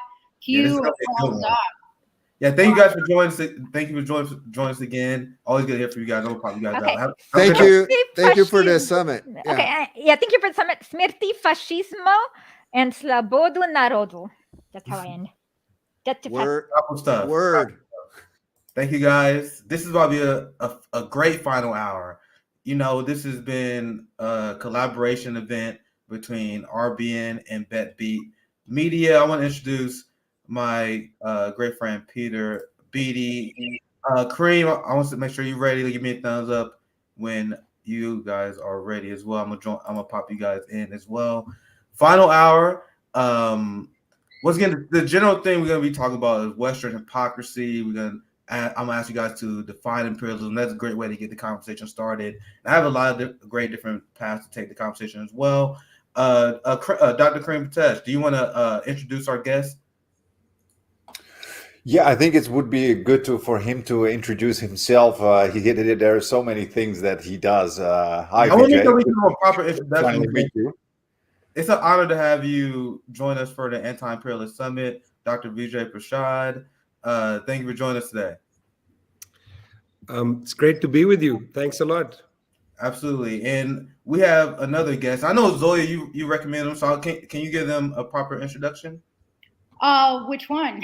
Yeah, thank you guys for joining us. Thank you for joining us again. Always good to hear from you guys. I'll pop you guys out. Thank you for the summit. Yeah. Okay, thank you for the summit. Smrti fascismo and slobodu narodu. That's how I end. Word. Thank you guys. This is about to be a great final hour. This has been a collaboration event between RBN and BetBeat Media. I want to introduce my great friend Peter Beatty. Kareem, I want to make sure you're ready to give me a thumbs up when you guys are ready as well. I'm gonna pop you guys in as well. Final hour. Once again, the general thing we're gonna be talking about is Western hypocrisy. I'm gonna ask you guys to define imperialism. That's a great way to get the conversation started. And I have a lot of great different paths to take the conversation as well. Dr. Kareem Patesh, do you want to introduce our guest? Yeah, I think it would be good for him to introduce himself. There are so many things that he does. Hi, Vijay. We do a proper introduction. It's an honor to have you join us for the Anti-Imperialist Summit, Dr. Vijay Prashad. Thank you for joining us today. It's great to be with you. Thanks a lot. Absolutely. And we have another guest. I know, Zoya, you recommend them, so can you give them a proper introduction? Which one?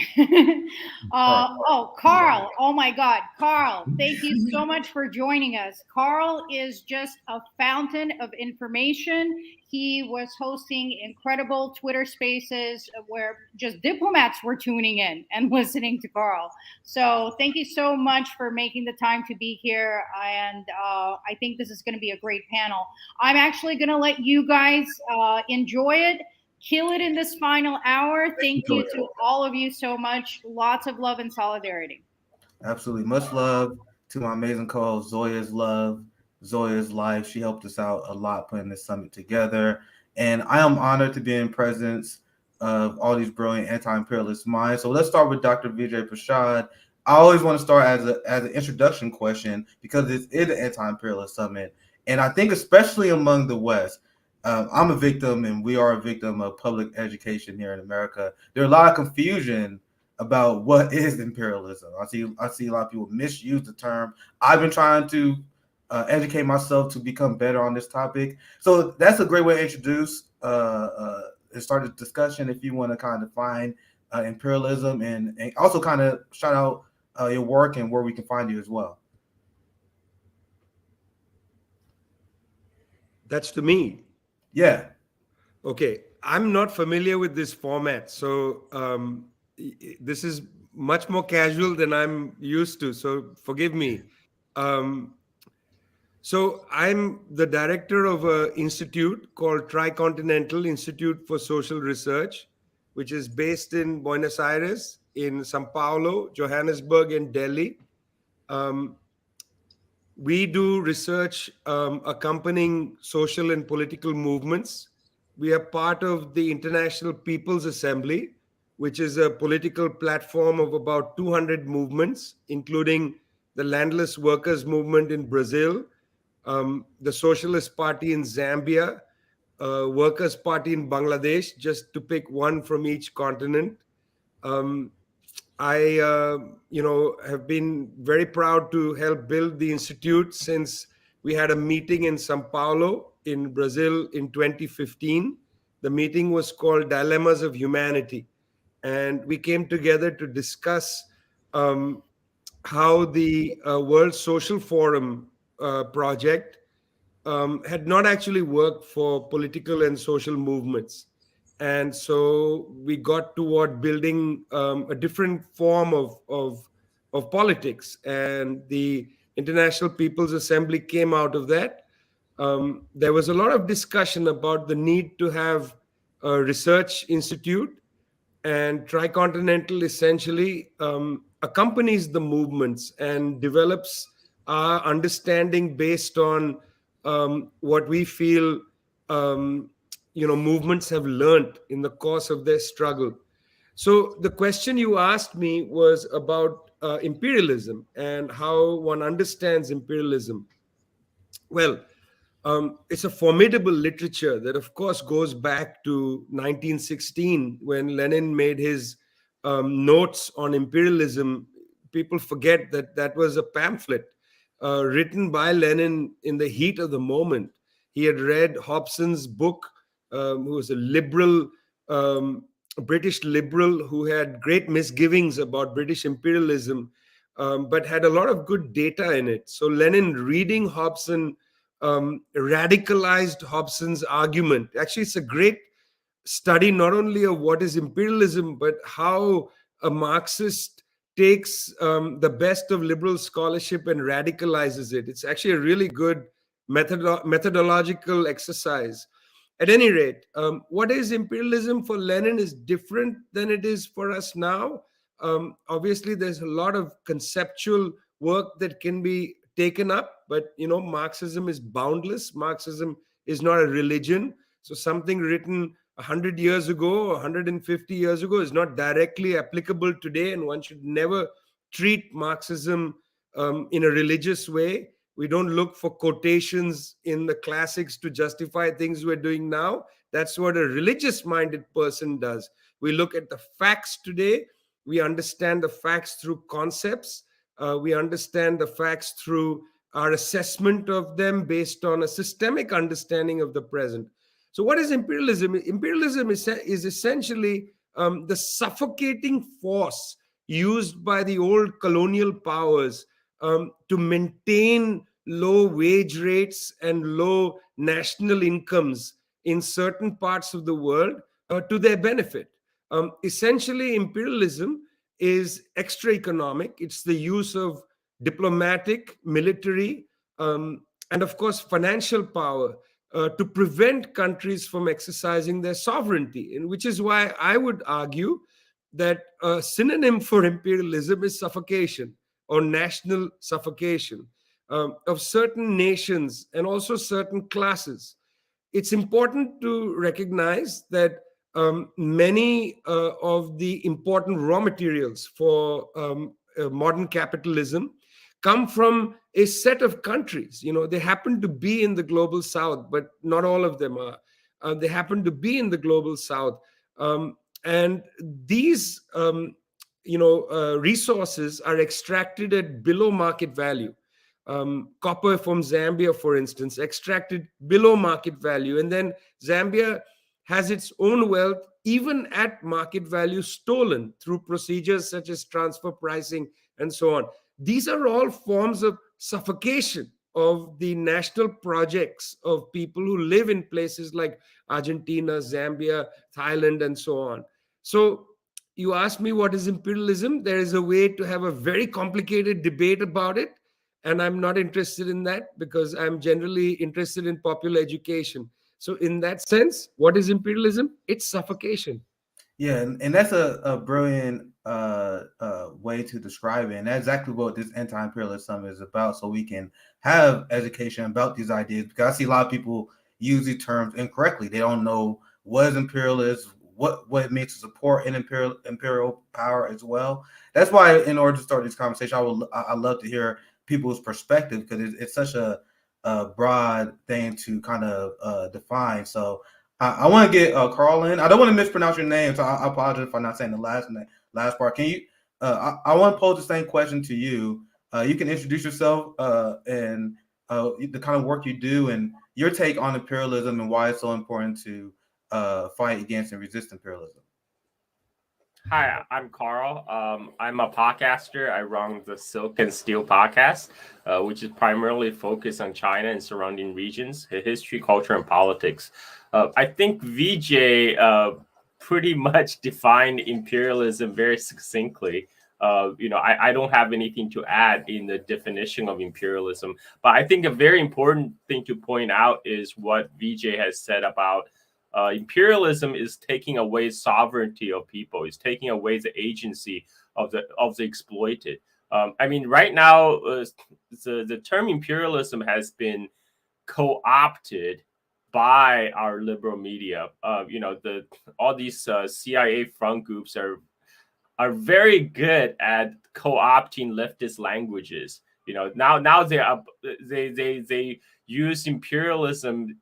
Carl. Oh my God. Carl, thank you so much for joining us. Carl is just a fountain of information. He was hosting incredible Twitter spaces where just diplomats were tuning in and listening to Carl. So thank you so much for making the time to be here. And I think this is going to be a great panel. I'm actually going to let you guys enjoy it. Kill it in this final hour. Thank you to all of you so much. Lots of love and solidarity. Absolutely. Much love to my amazing co-host, Zoya's Love, Zoya's Life. She helped us out a lot putting this summit together. And I am honored to be in presence of all these brilliant anti-imperialist minds. So let's start with Dr. Vijay Prashad. I always want to start as an introduction question because it is an anti-imperialist summit. And I think especially among the West, I'm a victim and we are a victim of public education here in America. There's a lot of confusion about what is imperialism. I see a lot of people misuse the term. I've been trying to educate myself to become better on this topic. So that's a great way to introduce and start a discussion if you want to kind of define imperialism and also kind of shout out your work and where we can find you as well. That's to me. Yeah. Okay. I'm not familiar with this format. So this is much more casual than I'm used to. So forgive me. So I'm the director of an institute called Tricontinental Institute for Social Research, which is based in Buenos Aires, in Sao Paulo, Johannesburg, and Delhi. We do research accompanying social and political movements. We are part of the International People's Assembly, which is a political platform of about 200 movements, including the Landless Workers Movement in Brazil, the Socialist Party in Zambia, Workers' Party in Bangladesh, just to pick one from each continent. I, have been very proud to help build the institute since we had a meeting in Sao Paulo in Brazil in 2015. The meeting was called Dilemmas of Humanity. And we came together to discuss how the World Social Forum project had not actually worked for political and social movements. And so we got toward building a different form of politics. And the International People's Assembly came out of that. There was a lot of discussion about the need to have a research institute, and Tricontinental essentially accompanies the movements and develops our understanding based on what we feel movements have learned in the course of their struggle. So the question you asked me was about imperialism and how one understands imperialism. Well, it's a formidable literature that, of course, goes back to 1916 when Lenin made his notes on imperialism. People forget that that was a pamphlet written by Lenin in the heat of the moment. He had read Hobson's book, who was a liberal, British liberal who had great misgivings about British imperialism, but had a lot of good data in it. So Lenin, reading Hobson, radicalized Hobson's argument. Actually, it's a great study not only of what is imperialism, but how a Marxist takes the best of liberal scholarship and radicalizes it. It's actually a really good methodological exercise. At any rate, what is imperialism for Lenin is different than it is for us now. Obviously, there's a lot of conceptual work that can be taken up, but Marxism is boundless. Marxism is not a religion. So something written 100 years ago or 150 years ago is not directly applicable today, and one should never treat Marxism in a religious way. We don't look for quotations in the classics to justify things we're doing now. That's what a religious-minded person does. We look at the facts today. We understand the facts through concepts. We understand the facts through our assessment of them based on a systemic understanding of the present. So what is imperialism? Imperialism is essentially the suffocating force used by the old colonial powers to maintain low wage rates and low national incomes in certain parts of the world to their benefit. Essentially, imperialism is extra economic. It's the use of diplomatic, military, and of course, financial power to prevent countries from exercising their sovereignty, and which is why I would argue that a synonym for imperialism is suffocation or national suffocation of certain nations and also certain classes. It's important to recognize that many of the important raw materials for modern capitalism come from a set of countries. They happen to be in the global south, but not all of them are. They happen to be in the global south. And these resources are extracted at below market value. Copper from Zambia, for instance, extracted below market value. And then Zambia has its own wealth, even at market value, stolen through procedures such as transfer pricing and so on. These are all forms of suffocation of the national projects of people who live in places like Argentina, Zambia, Thailand, and so on. So you asked me what is imperialism. There is a way to have a very complicated debate about it. And I'm not interested in that because I'm generally interested in popular education. So in that sense, what is imperialism? It's suffocation. Yeah, and that's a brilliant way to describe it, and that's exactly what this anti-imperialist summit is about. So we can have education about these ideas, because I see a lot of people use these terms incorrectly. They don't know what is imperialist, what it means to support an imperial power as well. That's why, in order to start this conversation, I love to hear people's perspective, because it's such a broad thing to kind of define. So I want to get Carl in. I don't want to mispronounce your name, so I apologize if I'm not saying the last part. Can you? I want to pose the same question to you. You can introduce yourself and the kind of work you do, and your take on imperialism and why it's so important to fight against and resist imperialism. Hi, I'm Carl. I'm a podcaster. I run the Silk and Steel podcast, which is primarily focused on China and surrounding regions, history, culture, and politics. I think Vijay pretty much defined imperialism very succinctly. I don't have anything to add in the definition of imperialism, but I think a very important thing to point out is what Vijay has said about imperialism is taking away sovereignty of people. It's taking away the agency of the exploited. Right now, the term imperialism has been co-opted by our liberal media. All these CIA front groups are very good at co-opting leftist languages. Now they use imperialism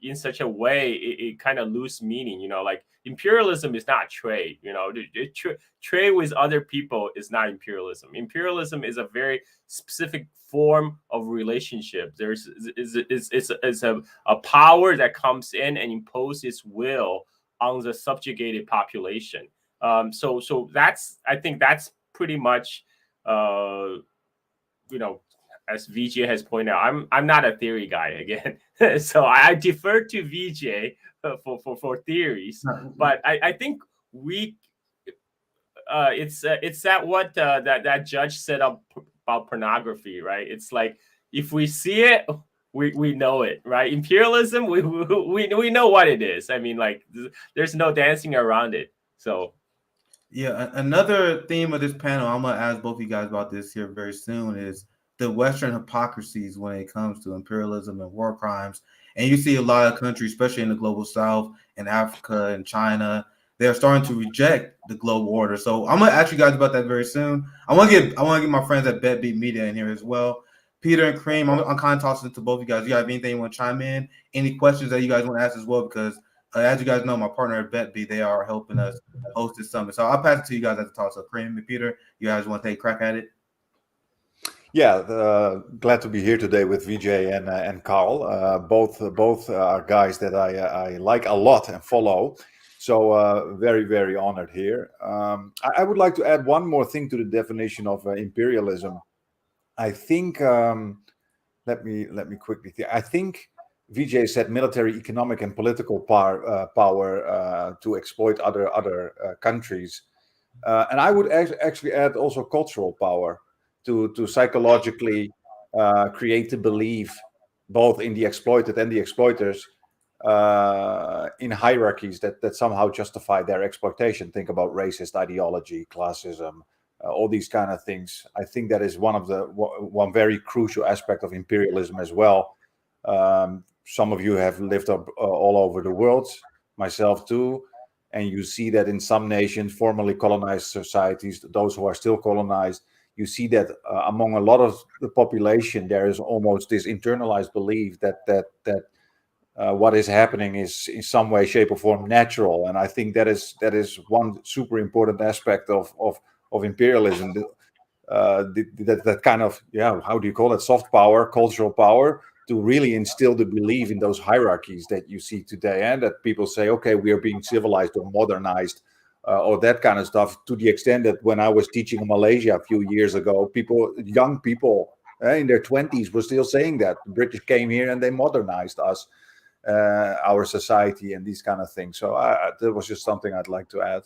in such a way it kind of lose meaning. Like imperialism is not trade. Trade with other people is not imperialism. Imperialism is a very specific form of relationship. It's a power that comes in and imposes will on the subjugated population. So I think that's pretty much as Vijay has pointed out. I'm not a theory guy again, so I defer to Vijay for theories. But I think it's that what that judge said about pornography, right? It's like if we see it, we know it, right? Imperialism, we know what it is. There's no dancing around it. So. Yeah, another theme of this panel, I'm gonna ask both of you guys about this here very soon, is the Western hypocrisies when it comes to imperialism and war crimes. And you see a lot of countries, especially in the global South and Africa and China, they're starting to reject the global order. So I'm gonna ask you guys about that very soon. I want to get my friends at BetBeat Media in here as well. Peter and Kareem, I'm kind of tossing it to both of you guys. You have anything you want to chime in? Any questions that you guys want to ask as well? Because as you guys know, my partner at BetBeat, they are helping us host this summit. So I'll pass it to you guys at the toss. So Kareem and Peter, you guys want to take a crack at it? Yeah, glad to be here today with Vijay and Carl. Both are guys that I like a lot and follow. So very, very honored here. I would like to add one more thing to the definition of imperialism. I think let me quickly think. I think Vijay said military, economic, and political power to exploit other countries, and I would actually add also cultural power. To psychologically create the belief both in the exploited and the exploiters in hierarchies that somehow justify their exploitation. Think about racist ideology, classism, all these kind of things. I think that is one very crucial aspect of imperialism as well. Some of you have lived all over the world, myself too. And you see that in some nations, formerly colonized societies, those who are still colonized, you see that among a lot of the population, there is almost this internalized belief that what is happening is in some way, shape, or form natural. And I think that is one super important aspect of imperialism. That kind of, how do you call it? Soft power, cultural power, to really instill the belief in those hierarchies that you see today, and that people say, okay, we are being civilized or modernized. Or that kind of stuff, to the extent that when I was teaching in Malaysia a few years ago, young people in their 20s were still saying that the British came here and they modernized us, our society, and these kind of things. So that was just something I'd like to add.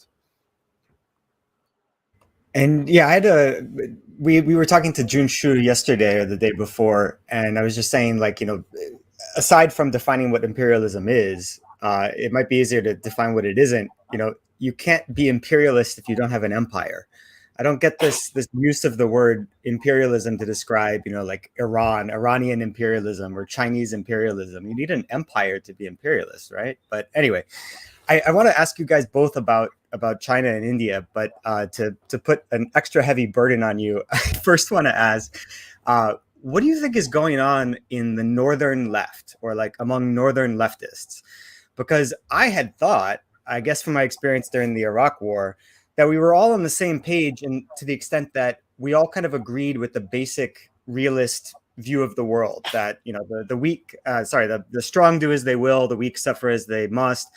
And yeah, we were talking to Jun Shu yesterday or the day before, and I was just saying, aside from defining what imperialism is, it might be easier to define what it isn't. You can't be imperialist if you don't have an empire. I don't get this use of the word imperialism to describe, like Iranian imperialism or Chinese imperialism. You need an empire to be imperialist, right? But anyway, I want to ask you guys both about China and India, but to put an extra heavy burden on you, I first want to ask, what do you think is going on in the northern left, or like among northern leftists? Because I had thought, I guess from my experience during the Iraq War, that we were all on the same page, and to the extent that we all kind of agreed with the basic realist view of the world, that the strong do as they will, the weak suffer as they must.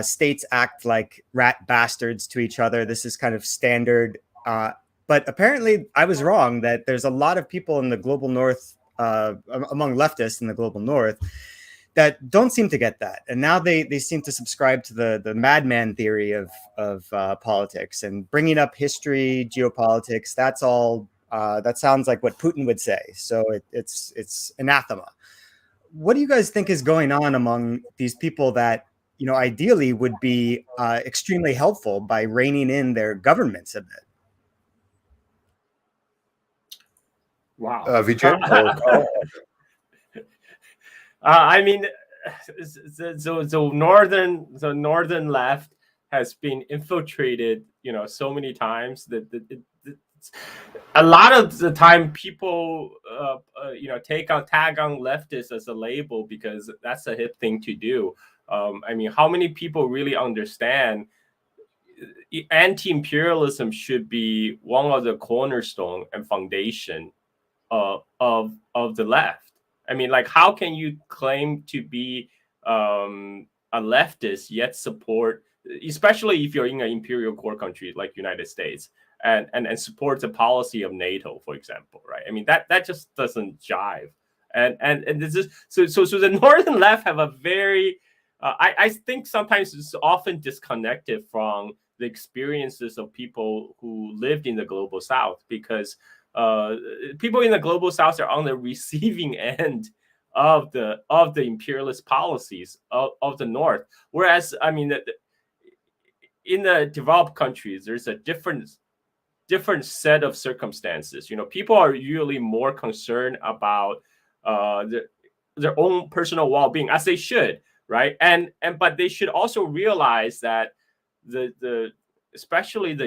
States act like rat bastards to each other. This is kind of standard. But apparently I was wrong, that there's a lot of people in the global north, among leftists in the global north, that don't seem to get that. And now they seem to subscribe to the madman theory of politics, and bringing up history, geopolitics. That's all. That sounds like what Putin would say. So it's anathema. What do you guys think is going on among these people that, ideally would be extremely helpful by reining in their governments a bit? Wow. Vijay? I mean, the northern left has been infiltrated, so many times that a lot of the time people, tag on leftists as a label because that's a hip thing to do. I mean, how many people really understand anti-imperialism should be one of the cornerstone and foundation of the left? I mean, like, how can you claim to be a leftist yet support, especially if you're in an imperial core country like United States, and support the policy of NATO, for example, right? I mean, that just doesn't jive. And this is so the northern left have a very I think sometimes it's often disconnected from the experiences of people who lived in the global south, because people in the global south are on the receiving end of the imperialist policies of the north. Whereas, I mean, in the developed countries, there's a different set of circumstances. People are usually more concerned about their own personal well-being, as they should, right? But they should also realize that especially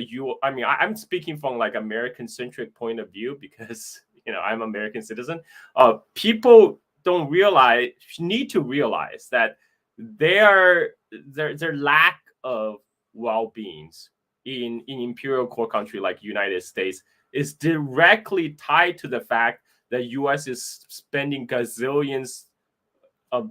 I'm speaking from like American-centric point of view, because I'm American citizen. People need to realize that their lack of well-beings in imperial core country like United States is directly tied to the fact that U.S. is spending gazillions of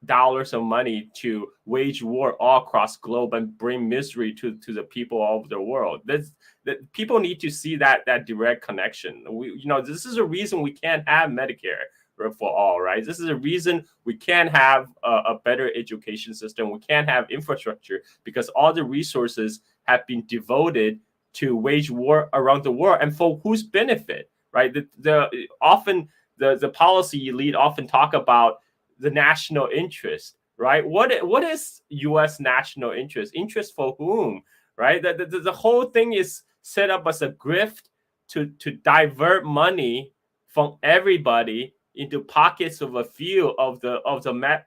dollars of money to wage war all across globe and bring misery to the people all over the world. That people need to see that direct connection. This is a reason we can't have Medicare for all, right? This is a reason we can't have a better education system. We can't have infrastructure, because all the resources have been devoted to wage war around the world, and for whose benefit, right? Often the policy elite often talk about the national interest, right? What is U.S. national interest? Interest for whom, right? The whole thing is set up as a grift to divert money from everybody into pockets of a few of the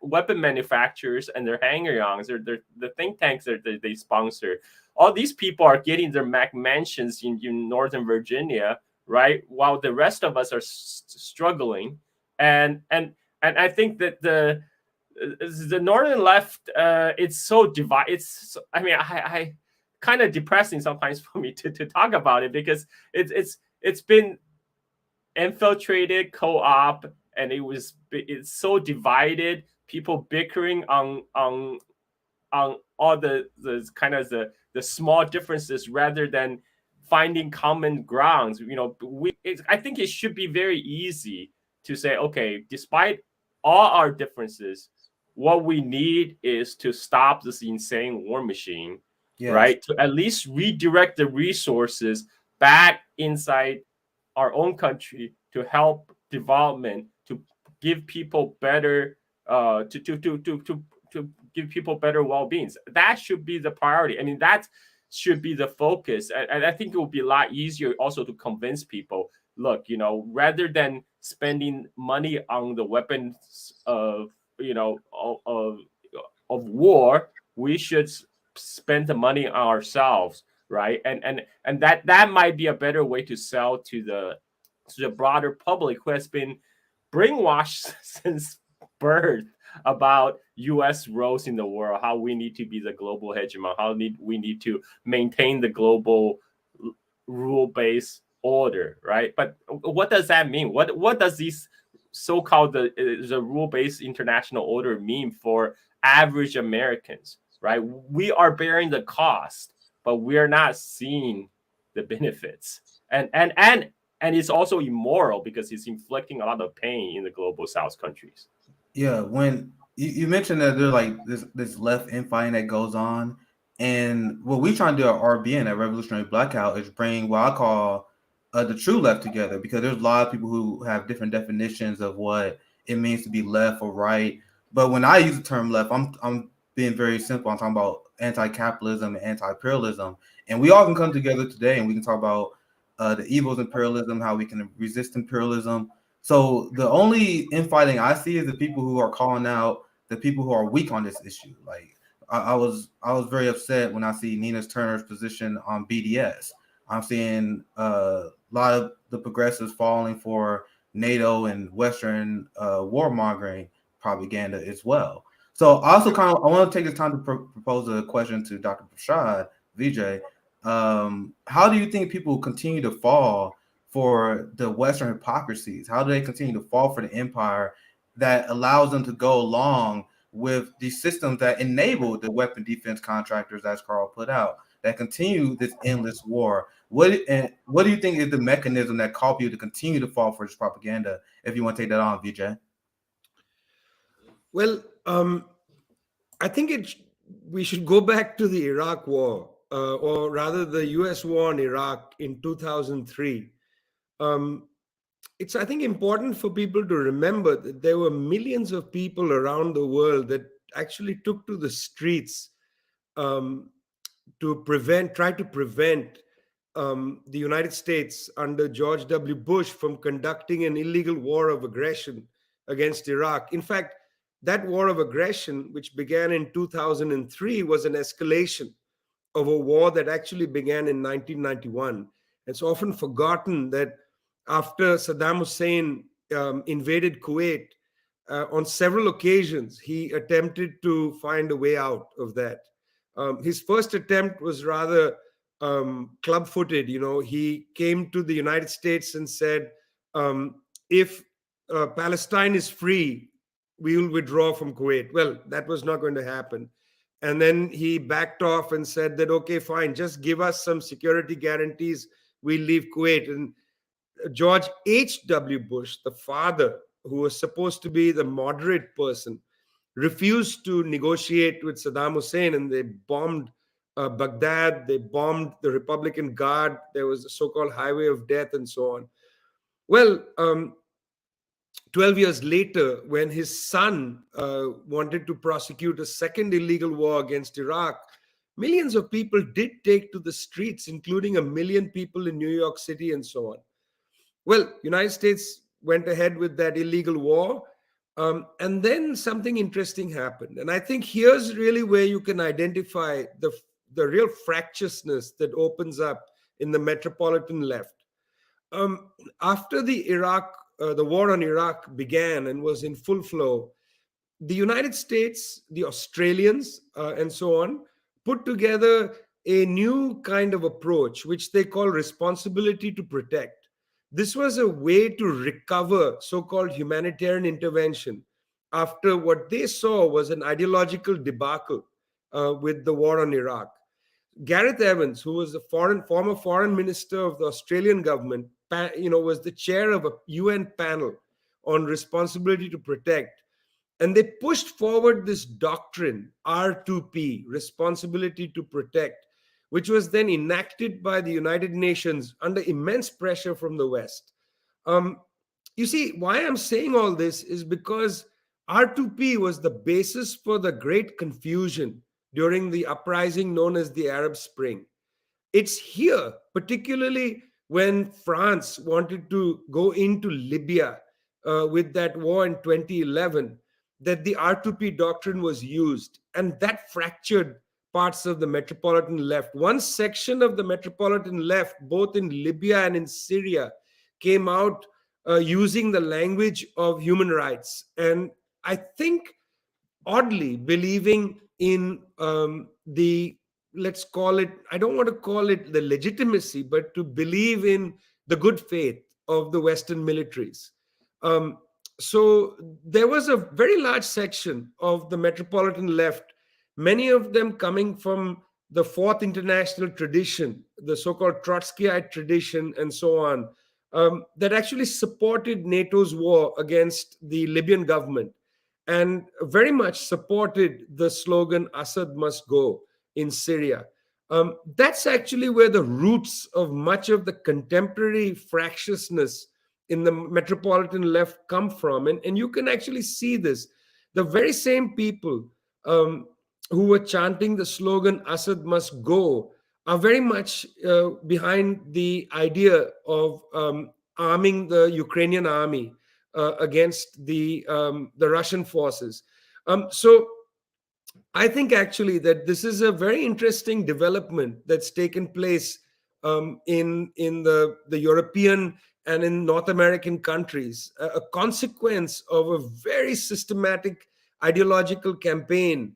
weapon manufacturers and their hanger-ons, the think tanks that they sponsor. All these people are getting their mansions in Northern Virginia, right? While the rest of us are struggling. And I think that the northern left, it's so divided. I kind of depressing sometimes for me to talk about it, because it's been infiltrated, co-op, and it's so divided. People bickering on all the kind of the small differences rather than finding common grounds. I think it should be very easy to say, okay, despite all our differences, what we need is to stop this insane war machine, Yes. right? To at least redirect the resources back inside our own country to help development, to give people better, to give people better well-beings. That should be the priority. I mean, that should be the focus. And I think it would be a lot easier also to convince people, look, rather than spending money on the weapons of war, we should spend the money on ourselves, right? And that might be a better way to sell to the broader public who has been brainwashed since birth about U.S. roles in the world, how we need to be the global hegemon, how we need to maintain the global rule-based order, right? But what does that mean? What does these so-called the rule-based international order mean for average Americans, right? We are bearing the cost, but we are not seeing the benefits. And it's also immoral because it's inflicting a lot of pain in the global South countries. Yeah, when you mentioned that there's like this left infighting that goes on, and what we try to do at RBN, at Revolutionary Blackout, is bring what I call the true left together, because there's a lot of people who have different definitions of what it means to be left or right. But when I use the term left, I'm being very simple. I'm talking about anti-capitalism and anti-imperialism, and we all can come together today and we can talk about the evils of imperialism, how we can resist imperialism. So the only infighting I see is the people who are calling out the people who are weak on this issue. Like I was very upset when I see Nina Turner's position on BDS. I'm seeing a lot of the progressives falling for NATO and Western warmongering propaganda as well. So I also I want to take this time to propose a question to Dr. Prashad, Vijay. How do you think people continue to fall for the Western hypocrisies? How do they continue to fall for the empire that allows them to go along with these systems that enable the weapon defense contractors, as Carl put out, that continue this endless war? What do you think is the mechanism that causes you to continue to fall for this propaganda? If you want to take that on, Vijay. Well, I think we should go back to the Iraq War, or rather the U.S. war in Iraq in 2003. It's, I think, important for people to remember that there were millions of people around the world that actually took to the streets to try to prevent the United States under George W. Bush from conducting an illegal war of aggression against Iraq. In fact, that war of aggression, which began in 2003, was an escalation of a war that actually began in 1991. It's often forgotten that after Saddam Hussein invaded Kuwait, on several occasions, he attempted to find a way out of that. His first attempt was rather club-footed. He came to the United States and said, if Palestine is free, we will withdraw from Kuwait. Well, that was not going to happen. And then he backed off and said that, okay, fine, just give us some security guarantees, we'll leave Kuwait. And George H.W. Bush, the father, who was supposed to be the moderate person, refused to negotiate with Saddam Hussein, and they bombed Baghdad, they bombed the Republican Guard, there was a so-called highway of death and so on. Well, 12 years later, when his son wanted to prosecute a second illegal war against Iraq, millions of people did take to the streets, including 1 million people in New York City and so on. Well, United States went ahead with that illegal war, and then something interesting happened. And I think here's really where you can identify the real fractiousness that opens up in the metropolitan left. After the war on Iraq began and was in full flow, the United States, the Australians, and so on, put together a new kind of approach, which they call responsibility to protect. This was a way to recover so-called humanitarian intervention after what they saw was an ideological debacle with the war on Iraq. Gareth Evans, who was the former foreign minister of the Australian government, was the chair of a UN panel on responsibility to protect. And they pushed forward this doctrine, R2P, responsibility to protect, which was then enacted by the United Nations under immense pressure from the West. You see, why I'm saying all this is because R2P was the basis for the great confusion during the uprising known as the Arab Spring. It's here, particularly when France wanted to go into Libya with that war in 2011, that the R2P doctrine was used, and that fractured parts of the metropolitan left. One section of the metropolitan left, both in Libya and in Syria, came out using the language of human rights. And I think, oddly, believing in the, let's call it, I don't want to call it the legitimacy, but to believe in the good faith of the Western militaries. So there was a very large section of the metropolitan left, many of them coming from the Fourth International tradition, the so-called Trotskyite tradition, and so on, that actually supported NATO's war against the Libyan government, and very much supported the slogan, Assad must go, in Syria. That's actually where the roots of much of the contemporary fractiousness in the metropolitan left come from. And you can actually see this. The very same people who were chanting the slogan, Assad must go, are very much behind the idea of arming the Ukrainian army against the Russian forces. So I think actually that this is a very interesting development that's taken place in the European and in North American countries, a consequence of a very systematic ideological campaign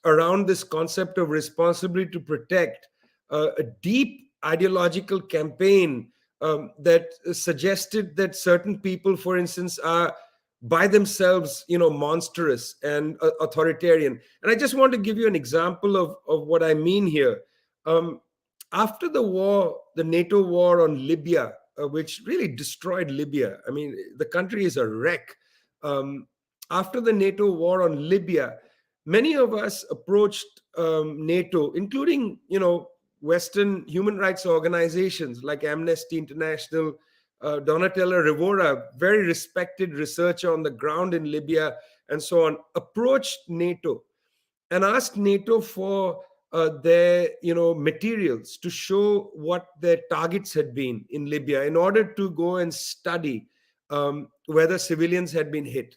around this concept of responsibility to protect, a deep ideological campaign that suggested that certain people, for instance, are by themselves, monstrous and authoritarian. And I just want to give you an example of what I mean here. After the war, the NATO war on Libya, which really destroyed Libya, I mean, the country is a wreck. After the NATO war on Libya, many of us approached NATO, including, Western human rights organizations like Amnesty International, Donatella Rivora, very respected researcher on the ground in Libya, and so on, approached NATO and asked NATO for their materials to show what their targets had been in Libya in order to go and study whether civilians had been hit.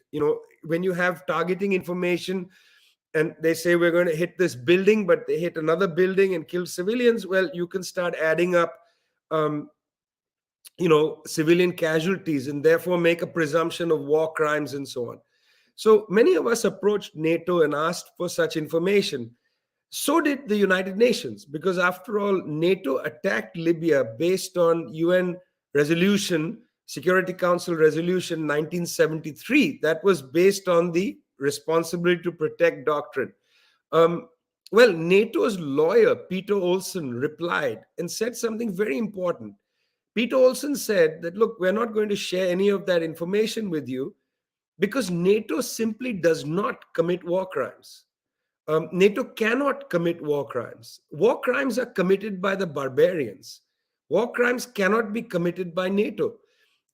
When you have targeting information and they say we're going to hit this building, but they hit another building and kill civilians, well, you can start adding up civilian casualties and therefore make a presumption of war crimes and so on. So many of us approached NATO and asked for such information. So did the United Nations, because after all, NATO attacked Libya based on UN resolution, Security Council resolution 1973. That was based on the responsibility to protect doctrine. Well, NATO's lawyer, Peter Olsen, replied and said something very important. Peter Olsen said that, look, we're not going to share any of that information with you because NATO simply does not commit war crimes. NATO cannot commit war crimes. War crimes are committed by the barbarians. War crimes cannot be committed by NATO.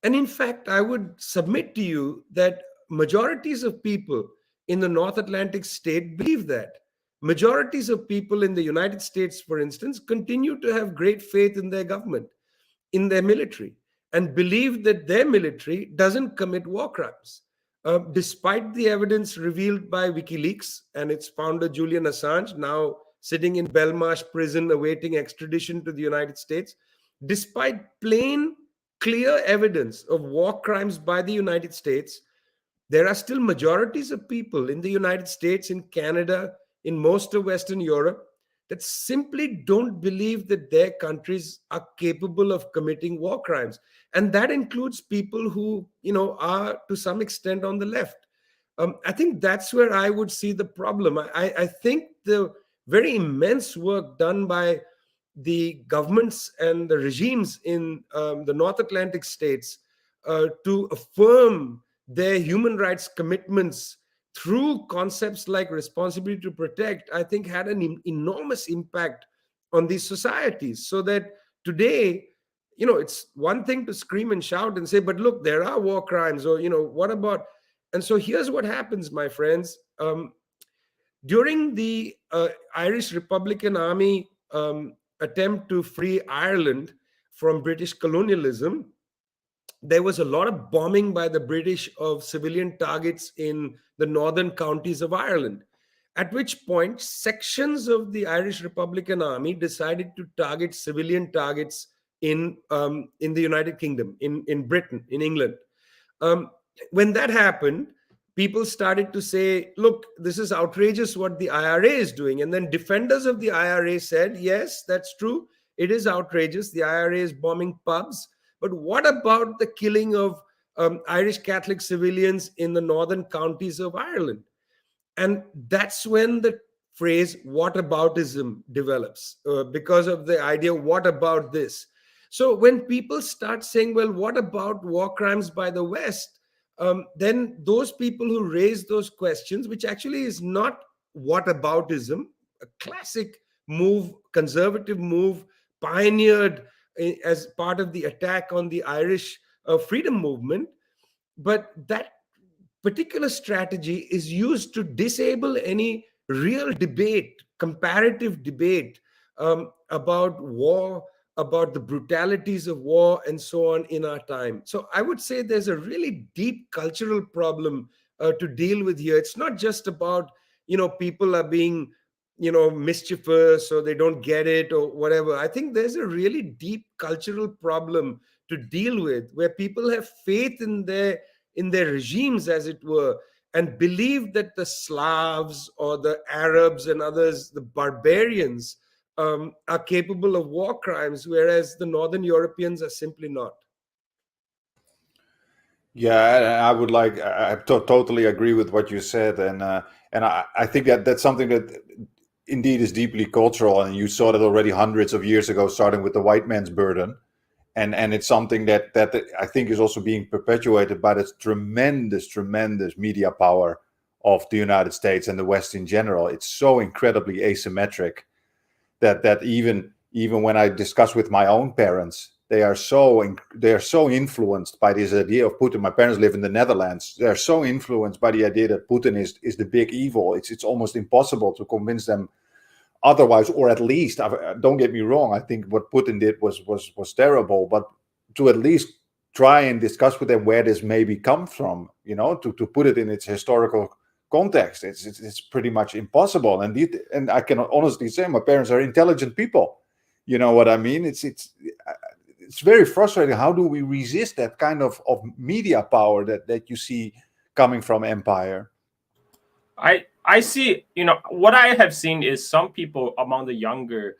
And in fact, I would submit to you that majorities of people in the North Atlantic state believe that. Majorities of people in the United States, for instance, continue to have great faith in their government, in their military, and believe that their military doesn't commit war crimes. Despite the evidence revealed by WikiLeaks and its founder, Julian Assange, now sitting in Belmarsh prison awaiting extradition to the United States, despite plain, clear evidence of war crimes by the United States, there are still majorities of people in the United States, in Canada, in most of Western Europe, that simply don't believe that their countries are capable of committing war crimes. And that includes people who, are to some extent on the left. I think that's where I would see the problem. I think the very immense work done by the governments and the regimes in the North Atlantic states to affirm their human rights commitments through concepts like responsibility to protect, I think had an enormous impact on these societies. So that today, it's one thing to scream and shout and say, but look, there are war crimes, or, what about, And so here's what happens, my friends. During the Irish Republican Army attempt to free Ireland from British colonialism, there was a lot of bombing by the British of civilian targets in the northern counties of Ireland, at which point sections of the Irish Republican Army decided to target civilian targets in the United Kingdom, in Britain, in England. When that happened, people started to say, look, this is outrageous what the IRA is doing. And then defenders of the IRA said, yes, that's true. It is outrageous. The IRA is bombing pubs. But what about the killing of Irish Catholic civilians in the northern counties of Ireland? And that's when the phrase whataboutism develops, because of the idea, what about this? So when people start saying, well, what about war crimes by the West? Then those people who raise those questions, which actually is not whataboutism, a classic move, conservative move, pioneered as part of the attack on the Irish freedom movement. But that particular strategy is used to disable any real debate, comparative debate about war, about the brutalities of war, and so on in our time. So I would say there's a really deep cultural problem to deal with here. It's not just about, people are being, mischievous or they don't get it or whatever. I think there's a really deep cultural problem to deal with, where people have faith in their regimes, as it were, and believe that the Slavs or the Arabs and others, the barbarians, are capable of war crimes, whereas the Northern Europeans are simply not. Yeah, I would totally agree with what you said, and I think that's something that indeed is deeply cultural, and you saw that already hundreds of years ago, starting with the white man's burden, and it's something that I think is also being perpetuated by this tremendous media power of the United States and the West in general. It's so incredibly asymmetric that even when I discuss with my own parents, they are so influenced by this idea of Putin. My parents live in the Netherlands. They are so influenced by the idea that Putin is the big evil. It's almost impossible to convince them otherwise, or at least, don't get me wrong, I think what Putin did was terrible, but to at least try and discuss with them where this maybe comes from, to put it in its historical context, it's pretty much impossible. And I can honestly say my parents are intelligent people. You know what I mean? It's very frustrating. How do we resist that kind of media power that you see coming from empire? I see, what I have seen is some people among the younger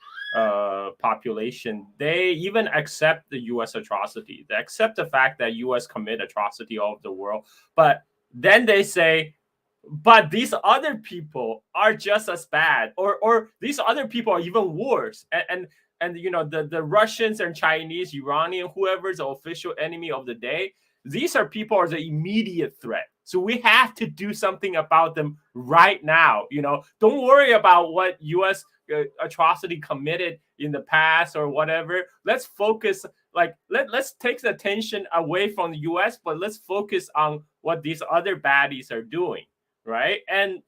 population, they even accept the U.S. atrocity. They accept the fact that U.S. commit atrocity all over the world. But then they say, but these other people are just as bad, or these other people are even worse. And the Russians and Chinese, Iranian, whoever's the official enemy of the day, these are people are the immediate threat. So we have to do something about them right now. Don't worry about what U.S. atrocity committed in the past or whatever. Let's focus, let's take the attention away from the U.S., but let's focus on what these other baddies are doing, right? And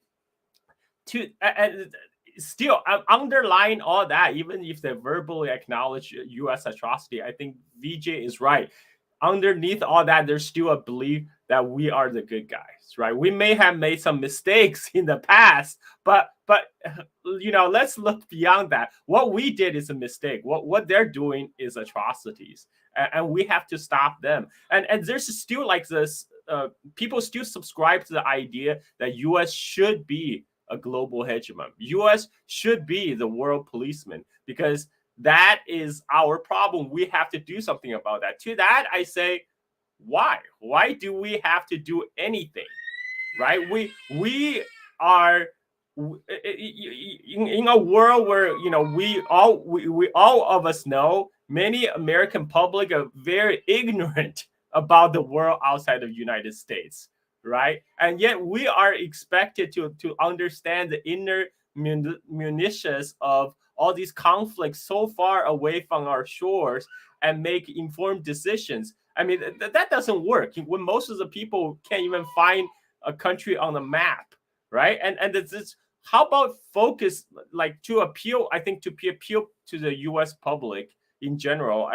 still, underlying all that, even if they verbally acknowledge U.S. atrocity, I think Vijay is right. Underneath all that, there's still a belief that we are the good guys, right? We may have made some mistakes in the past, but let's look beyond that. What we did is a mistake. What they're doing is atrocities, and we have to stop them. And there's still this. People still subscribe to the idea that U.S. should be a global hegemon. U.S. should be the world policeman, because that is our problem. We have to do something about that. To that, I say, why? Why do we have to do anything, right? We are in a world where we all of us know many American public are very ignorant about the world outside of the United States, right? And yet we are expected to understand the inner minutiae of all these conflicts so far away from our shores and make informed decisions. I mean, that doesn't work when most of the people can't even find a country on the map, right? And it's how about focus, like, to appeal, I think, to appeal to the US public in general.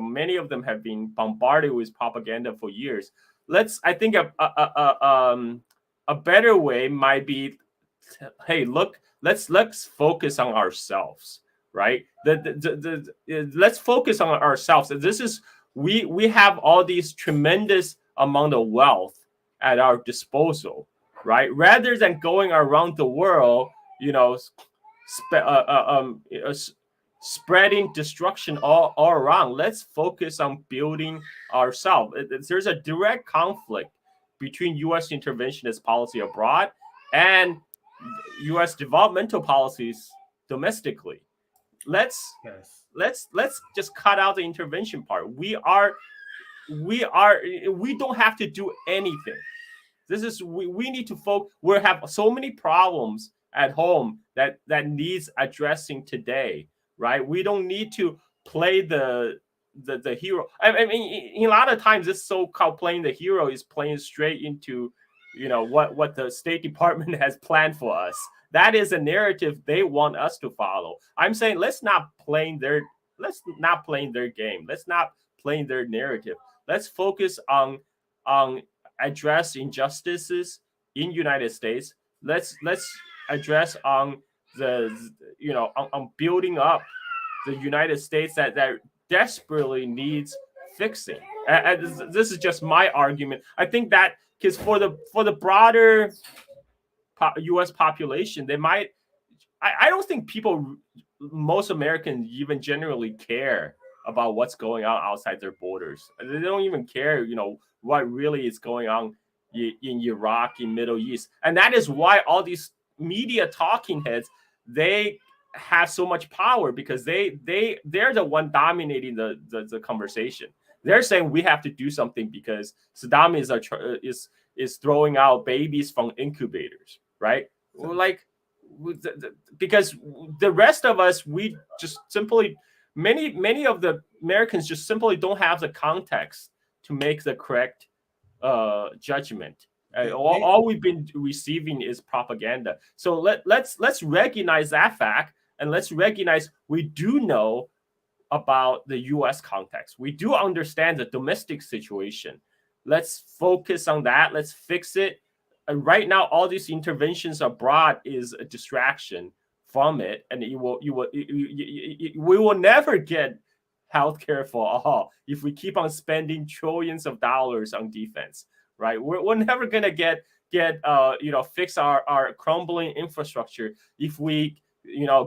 Many of them have been bombarded with propaganda for years. I think a better way might be, hey, look, let's focus on ourselves, right? Let's focus on ourselves. This is, we have all these tremendous amount of wealth at our disposal, right? Rather than going around the world, spreading destruction all around. Let's focus on building ourselves. There's a direct conflict between U.S. interventionist policy abroad and U.S. developmental policies domestically. Let's just cut out the intervention part. We don't have to do anything. We need to focus. We have so many problems at home that needs addressing today, right? We don't need to play the hero. I mean, a lot of times this so-called playing the hero is playing straight into, what the State Department has planned for us. That is a narrative they want us to follow. I'm saying let's not play their game. Let's not play their narrative. Let's focus on address injustices in United States. Let's address on on building up the United States that desperately needs fixing. And this is just my argument. I think that because for the broader U.S. population, they might. I don't think most Americans even generally care about what's going on outside their borders. They don't even care, what really is going on in Iraq, in Middle East. And that is why all these media talking heads, they have so much power, because they're the one dominating the conversation. They're saying we have to do something because Saddam is throwing out babies from incubators, right? Because the rest of us, we just simply, many of the Americans just simply don't have the context to make the correct judgment. All we've been receiving is propaganda. So let's recognize that fact, and let's recognize we do know about the U.S. context. We do understand the domestic situation. Let's focus on that. Let's fix it. And right now, all these interventions abroad is a distraction from it, and we will never get healthcare for all if we keep on spending trillions of dollars on defense. Right, we're never gonna get fix our crumbling infrastructure if we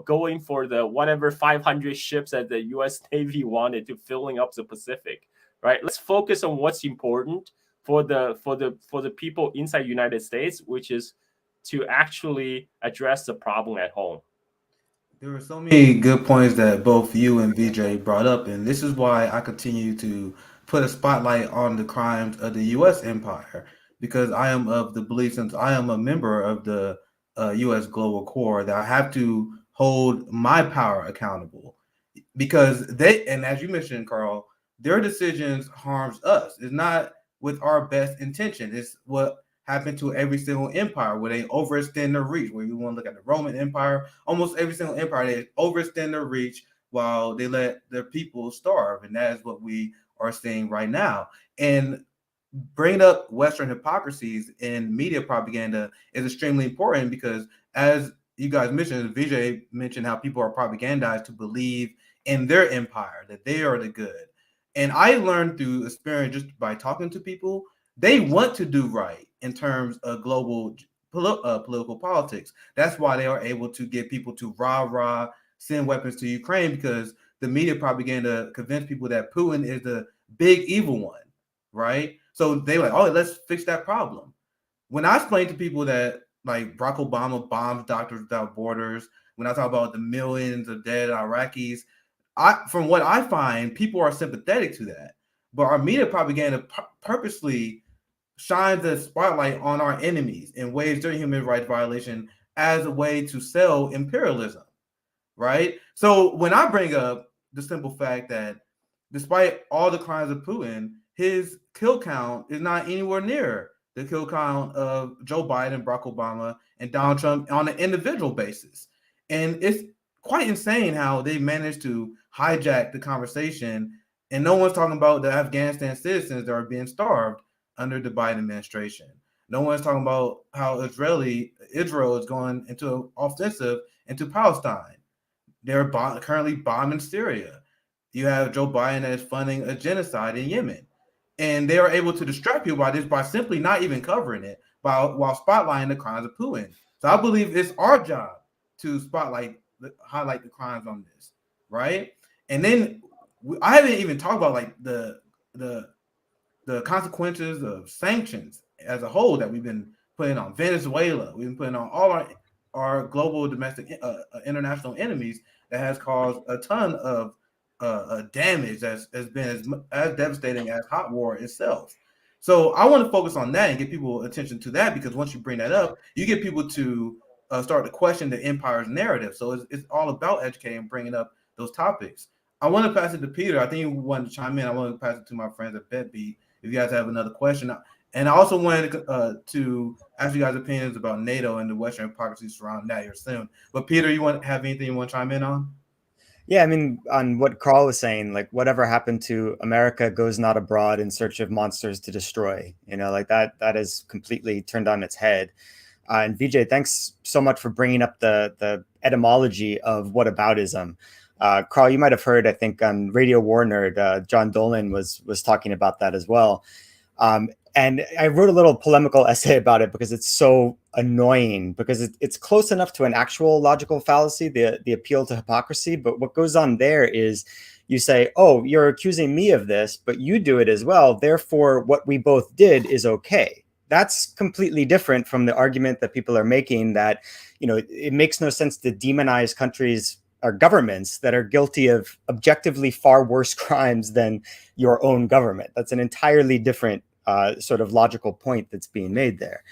going for the whatever 500 ships that the U.S. Navy wanted to filling up the Pacific. Right, let's focus on what's important for the people inside the United States, which is to actually address the problem at home. There were so many good points that both you and Vijay brought up, and this is why I continue to put a spotlight on the crimes of the U.S. empire, because I am of the belief, since I am a member of the U.S. global core, that I have to hold my power accountable, because and as you mentioned, Carl, their decisions harms us. It's not with our best intention. It's what happened to every single empire where they overextend their reach. When you want to look at the Roman Empire, almost every single empire, they overextend their reach while they let their people starve. And that is what we are seeing right now. And bringing up Western hypocrisies in media propaganda is extremely important, because as you guys mentioned, Vijay mentioned how people are propagandized to believe in their empire, that they are the good. And I learned through experience, just by talking to people, they want to do right in terms of global political politics. That's why they are able to get people to send weapons to Ukraine, because the media propaganda convinced people that Putin is the big evil one, right? So they were like, oh, let's fix that problem. When I explain to people that, like, Barack Obama bombs Doctors Without Borders, when I talk about the millions of dead Iraqis, from what I find, people are sympathetic to that. But our media propaganda purposely shines the spotlight on our enemies and wage their human rights violation as a way to sell imperialism, right? So when I bring up the simple fact that despite all the crimes of Putin, his kill count is not anywhere near the kill count of Joe Biden, Barack Obama, and Donald Trump on an individual basis. And it's quite insane how they managed to hijack the conversation, and no one's talking about the Afghanistan citizens that are being starved under the Biden administration. No one's talking about how Israel is going into an offensive into Palestine. They're currently bombing Syria. You have Joe Biden that is funding a genocide in Yemen. And they are able to distract people by this by simply not even covering it while spotlighting the crimes of Putin. So I believe it's our job to highlight the crimes on this, right? And then I haven't even talked about like the consequences of sanctions as a whole that we've been putting on Venezuela. We've been putting on all our global domestic international enemies that has caused a ton of damage that's been as devastating as hot war itself. So I want to focus on that and get people attention to that, because once you bring that up, you get people to start to question the empire's narrative. So it's all about educating and bringing up those topics. I want to pass it to Peter. I think you wanted to chime in. I want to pass it to my friends at BetBeat if you guys have another question. And I also wanted to ask you guys' opinions about NATO and the Western hypocrisy surrounding that here soon. But Peter, you want to have anything you want to chime in on? Yeah, I mean, on what Carl was saying, like whatever happened to America goes not abroad in search of monsters to destroy, like that is completely turned on its head. And Vijay, thanks so much for bringing up the etymology of whataboutism. Carl, you might have heard, I think on Radio War Nerd, John Dolan was talking about that as well. And I wrote a little polemical essay about it because it's so annoying, because it's close enough to an actual logical fallacy, the appeal to hypocrisy. But what goes on there is you say, oh, you're accusing me of this, but you do it as well. Therefore, what we both did is okay. That's completely different from the argument that people are making that, it makes no sense to demonize countries or governments that are guilty of objectively far worse crimes than your own government. That's an entirely different sort of logical point that's being made there.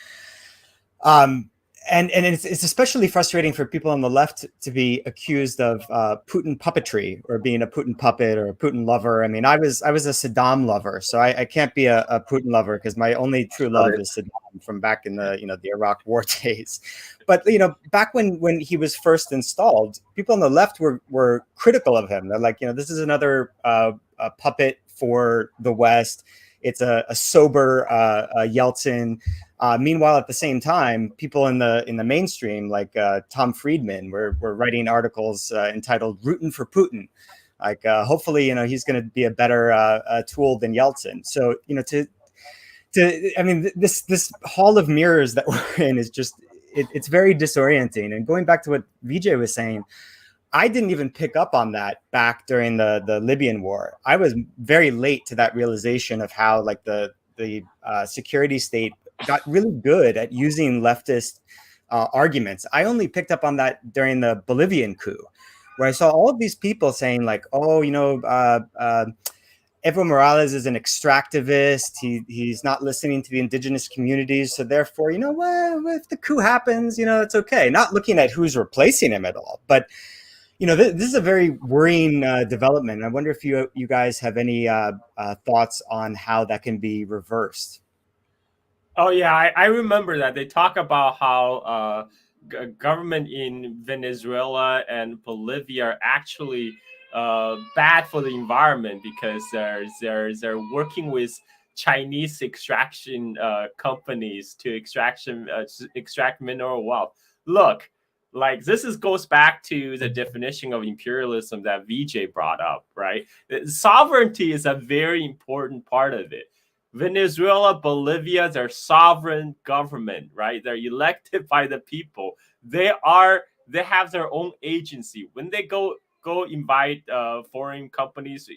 And it's especially frustrating for people on the left to be accused of Putin puppetry or being a Putin puppet or a Putin lover. I mean, I was a Saddam lover, so I can't be a Putin lover because my only true love is Saddam from back in the the Iraq War days. But back when he was first installed, people on the left were critical of him. They're like, this is another puppet for the West. It's a sober Yeltsin. Meanwhile, at the same time, people in the mainstream, like Tom Friedman, were writing articles entitled "Rootin' for Putin." Like, hopefully, he's going to be a better tool than Yeltsin. So, this hall of mirrors that we're in is just it's very disorienting. And going back to what Vijay was saying, I didn't even pick up on that back during the Libyan war. I was very late to that realization of how like the security state got really good at using leftist arguments. I only picked up on that during the Bolivian coup, where I saw all of these people saying like, oh, Evo Morales is an extractivist. He's not listening to the indigenous communities. So therefore, if the coup happens, it's okay. Not looking at who's replacing him at all. But this is a very worrying development. I wonder if you guys have any thoughts on how that can be reversed. Oh yeah, I remember that they talk about how government in Venezuela and Bolivia are actually bad for the environment because they're working with Chinese extraction companies to extract mineral wealth. Look. Like this goes back to the definition of imperialism that Vijay brought up, right? Sovereignty is a very important part of it. Venezuela, Bolivia, they're sovereign government, right? They're elected by the people. They have their own agency. When they go invite foreign companies,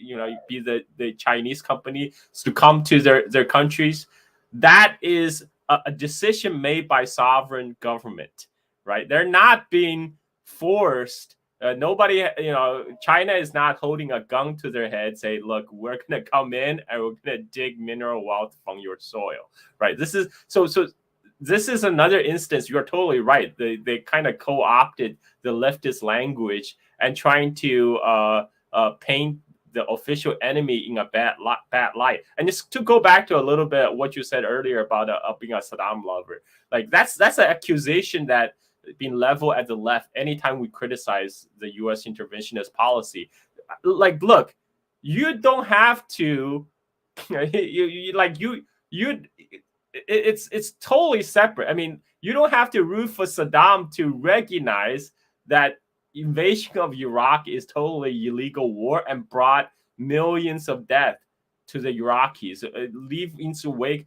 be the Chinese company to come to their countries, that is a decision made by sovereign government. Right, they're not being forced. Nobody, China is not holding a gun to their head, say, "Look, we're gonna come in and we're gonna dig mineral wealth from your soil." Right. This is so. This is another instance. You're totally right. They kind of co-opted the leftist language and trying to paint the official enemy in a bad light. And just to go back to a little bit what you said earlier about being a Saddam lover, like that's an accusation that being leveled at the left anytime we criticize the U.S. interventionist policy. Like, look, you don't have to, it's totally separate. I mean, you don't have to root for Saddam to recognize that invasion of Iraq is totally illegal war and brought millions of death to the Iraqis, leave into wake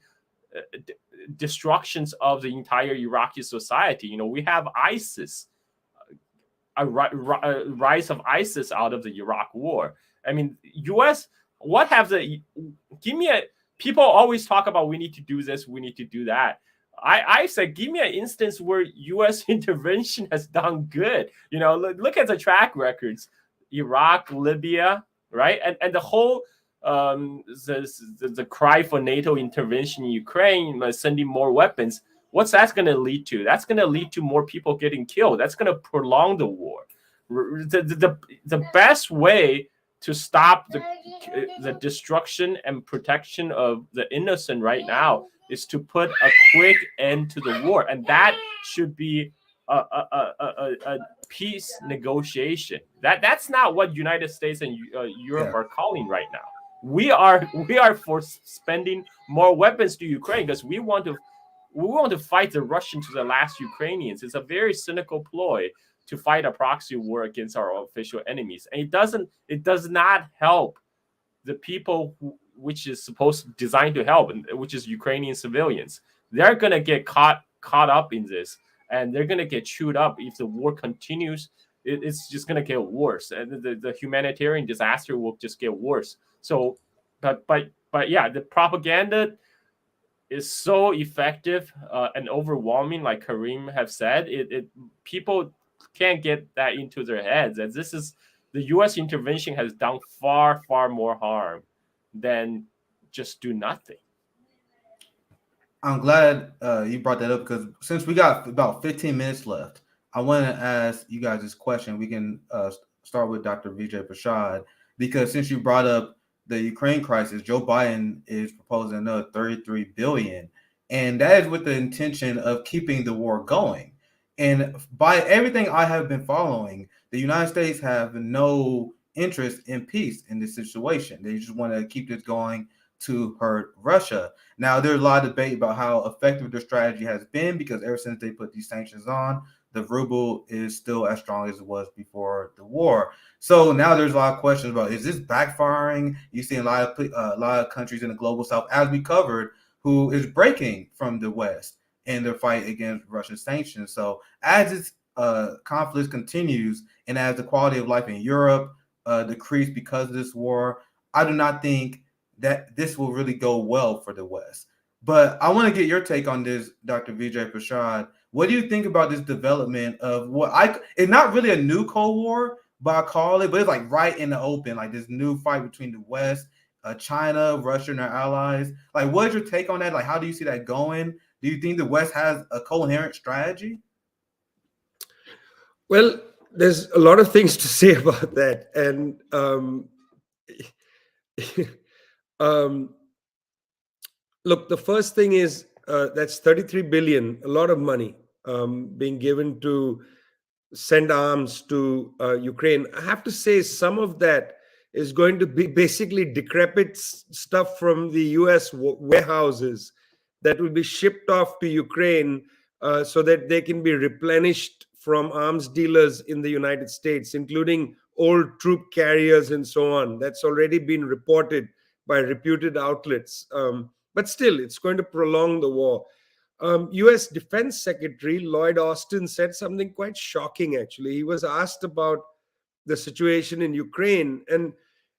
destructions of the entire Iraqi society. You know, we have ISIS, a rise of ISIS out of the Iraq war. I mean, U.S. People always talk about we need to do this, we need to do that. I said, give me an instance where U.S. intervention has done good. You know, look at the track records: Iraq, Libya, right, and the whole the cry for NATO intervention in Ukraine, sending more weapons. What's that going to lead to? That's going to lead to more people getting killed. That's going to prolong the war. The best way to stop the destruction and protection of the innocent right now is to put a quick end to the war, and that should be a peace negotiation. That's not what United States and Europe are calling right now. We are for spending more weapons to Ukraine because we want to fight the Russians to the last Ukrainians. It's a very cynical ploy to fight a proxy war against our official enemies, and it does not help the people which is designed to help, which is Ukrainian civilians. They're gonna get caught up in this, and they're gonna get chewed up if the war continues. It's just gonna get worse, and the humanitarian disaster will just get worse. So, but yeah, the propaganda is so effective and overwhelming, like Karim have said. People can't get that into their heads, and this is the U.S. intervention has done far more harm than just do nothing. I'm glad you brought that up, because since we got about 15 minutes left, I want to ask you guys this question. We can start with Dr. Vijay Prashad, because since you brought up the Ukraine crisis, Joe Biden is proposing another $33 billion, and that is with the intention of keeping the war going. And by everything I have been following, the United States have no interest in peace in this situation. They just want to keep this going to hurt Russia. Now, there's a lot of debate about how effective their strategy has been, because ever since they put these sanctions on, the ruble is still as strong as it was before the war. So now there's a lot of questions about, is this backfiring? You see a lot of countries in the global south, as we covered, who is breaking from the West in their fight against Russian sanctions. So as this conflict continues, and as the quality of life in Europe decrease because of this war, I do not think that this will really go well for the West. But I want to get your take on this, Dr. Vijay Prashad. What do you think about this development of it's not really a new Cold War, but I call it, but it's like right in the open, like this new fight between the West, China, Russia, and their allies. Like, what is your take on that? Like, how do you see that going? Do you think the West has a coherent strategy? Well, there's a lot of things to say about that. And look, the first thing is that's 33 billion, a lot of money being given to send arms to Ukraine. I have to say some of that is going to be basically decrepit stuff from the US warehouses that will be shipped off to Ukraine so that they can be replenished from arms dealers in the United States, including old troop carriers and so on. That's already been reported by reputed outlets. But still, it's going to prolong the war. US Defense Secretary Lloyd Austin said something quite shocking, actually. He was asked about the situation in Ukraine. And,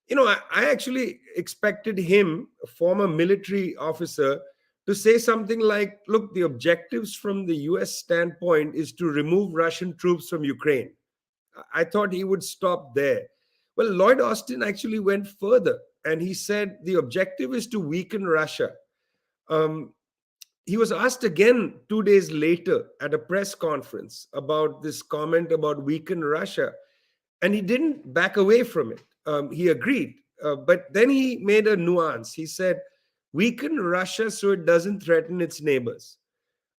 you know, I actually expected him, a former military officer, to say something like, look, the objectives from the US standpoint is to remove Russian troops from Ukraine. I thought he would stop there. Well, Lloyd Austin actually went further, and he said the objective is to weaken Russia. He was asked again 2 days later at a press conference about this comment about weaken Russia, and he didn't back away from it. He agreed. But then he made a nuance. He said, weaken Russia so it doesn't threaten its neighbors.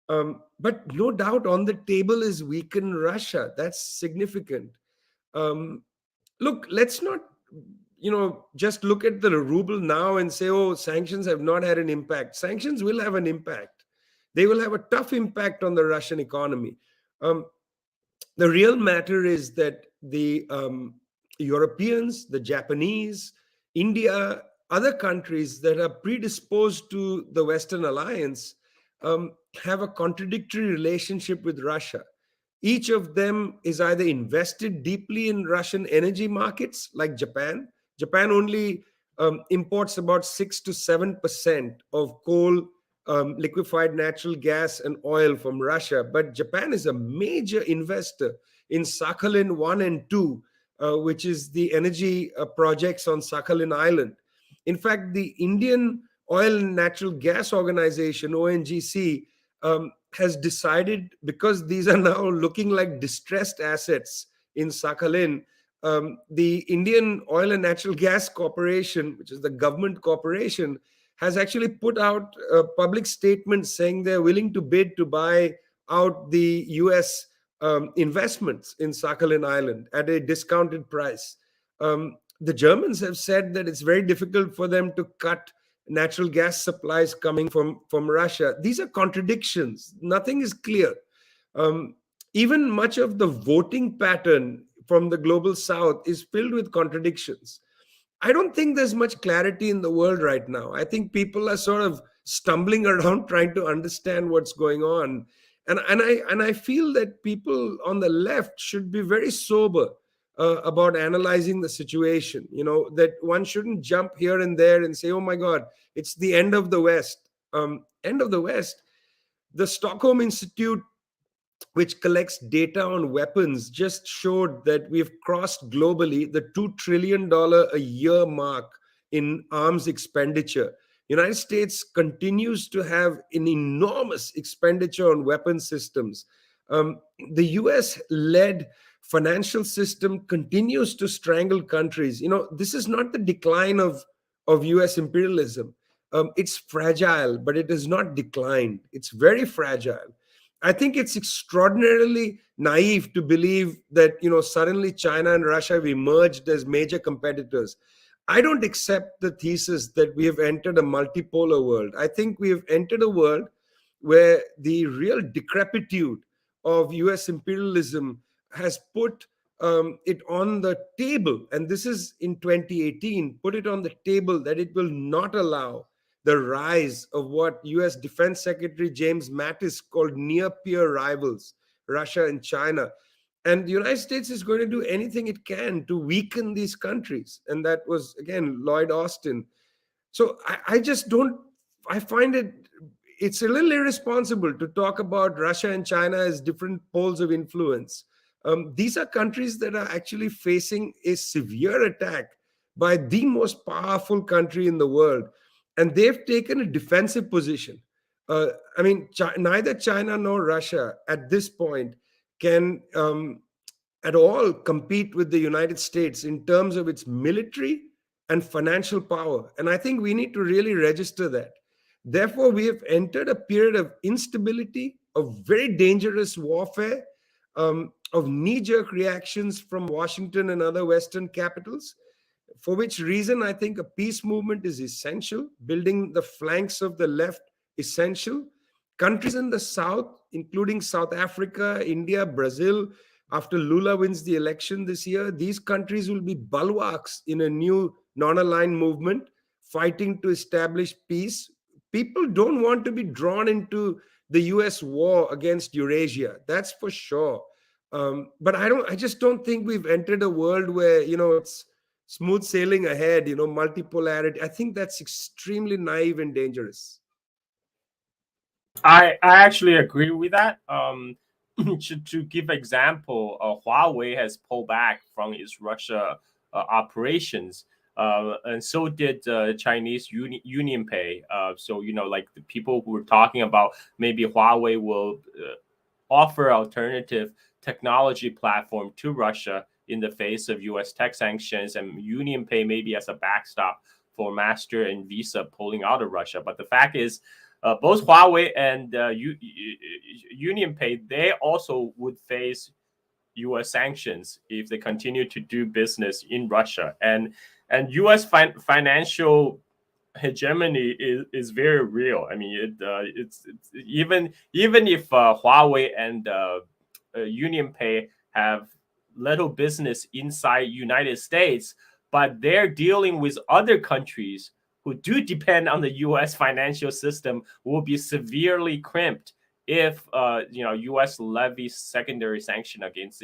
But no doubt on the table is weaken Russia. That's significant. Look, let's not, just look at the ruble now and say, oh, sanctions have not had an impact. Sanctions will have an impact. They will have a tough impact on the Russian economy. The real matter is that the Europeans, the Japanese, India, other countries that are predisposed to the Western alliance have a contradictory relationship with Russia. Each of them is either invested deeply in Russian energy markets, like Japan. Japan only imports about 6 to 7% of coal, liquefied natural gas, and oil from Russia. But Japan is a major investor in Sakhalin 1 and 2, which is the energy projects on Sakhalin Island. In fact, the Indian Oil and Natural Gas Organization, ONGC, has decided, because these are now looking like distressed assets in Sakhalin, the Indian Oil and Natural Gas Corporation, which is the government corporation, has actually put out a public statement saying they're willing to bid to buy out the US investments in Sakhalin Island at a discounted price. The Germans have said that it's very difficult for them to cut natural gas supplies coming from Russia. These are contradictions. Nothing is clear. Even much of the voting pattern from the global south is filled with contradictions. I don't think there's much clarity in the world right now. I think people are sort of stumbling around trying to understand what's going on. And I feel that people on the left should be very sober about analyzing the situation. That one shouldn't jump here and there and say, oh my God, it's the end of the West. End of the West. The Stockholm Institute, which collects data on weapons, just showed that we've crossed globally the $2 trillion a year mark in arms expenditure. United States continues to have an enormous expenditure on weapon systems. The US-led financial system continues to strangle countries. This is not the decline of US imperialism. It's fragile, but it has not declined. It's very fragile. I think it's extraordinarily naive to believe that, suddenly China and Russia have emerged as major competitors. I don't accept the thesis that we have entered a multipolar world. I think we have entered a world where the real decrepitude of US imperialism has put it on the table, and this is in 2018, put it on the table that it will not allow the rise of what US Defense Secretary James Mattis called near-peer rivals, Russia and China. And the United States is going to do anything it can to weaken these countries. And that was, again, Lloyd Austin. So I find it's a little irresponsible to talk about Russia and China as different poles of influence. These are countries that are actually facing a severe attack by the most powerful country in the world. And they've taken a defensive position. Neither China nor Russia at this point can at all compete with the United States in terms of its military and financial power. And I think we need to really register that. Therefore, we have entered a period of instability, of very dangerous warfare, of knee-jerk reactions from Washington and other Western capitals, for which reason I think a peace movement is essential, building the flanks of the left essential. Countries in the South, including South Africa, India, Brazil, after Lula wins the election this year, these countries will be bulwarks in a new non-aligned movement, fighting to establish peace. People don't want to be drawn into the US war against Eurasia, that's for sure. But I just don't think we've entered a world where, it's smooth sailing ahead, multipolarity. I think that's extremely naive and dangerous. I actually agree with that. To give example, Huawei has pulled back from its Russia operations, and so did Chinese UnionPay. So like the people who were talking about maybe Huawei will offer alternative technology platform to Russia in the face of U.S. tech sanctions, and UnionPay maybe as a backstop for Master and Visa pulling out of Russia. But the fact is, both Huawei and UnionPay, they also would face U.S. sanctions if they continue to do business in Russia. And U.S. financial hegemony is very real. I mean, it's even if Huawei and UnionPay have little business inside United States, but they're dealing with other countries who do depend on the U.S. financial system, will be severely crimped if U.S. levies secondary sanction against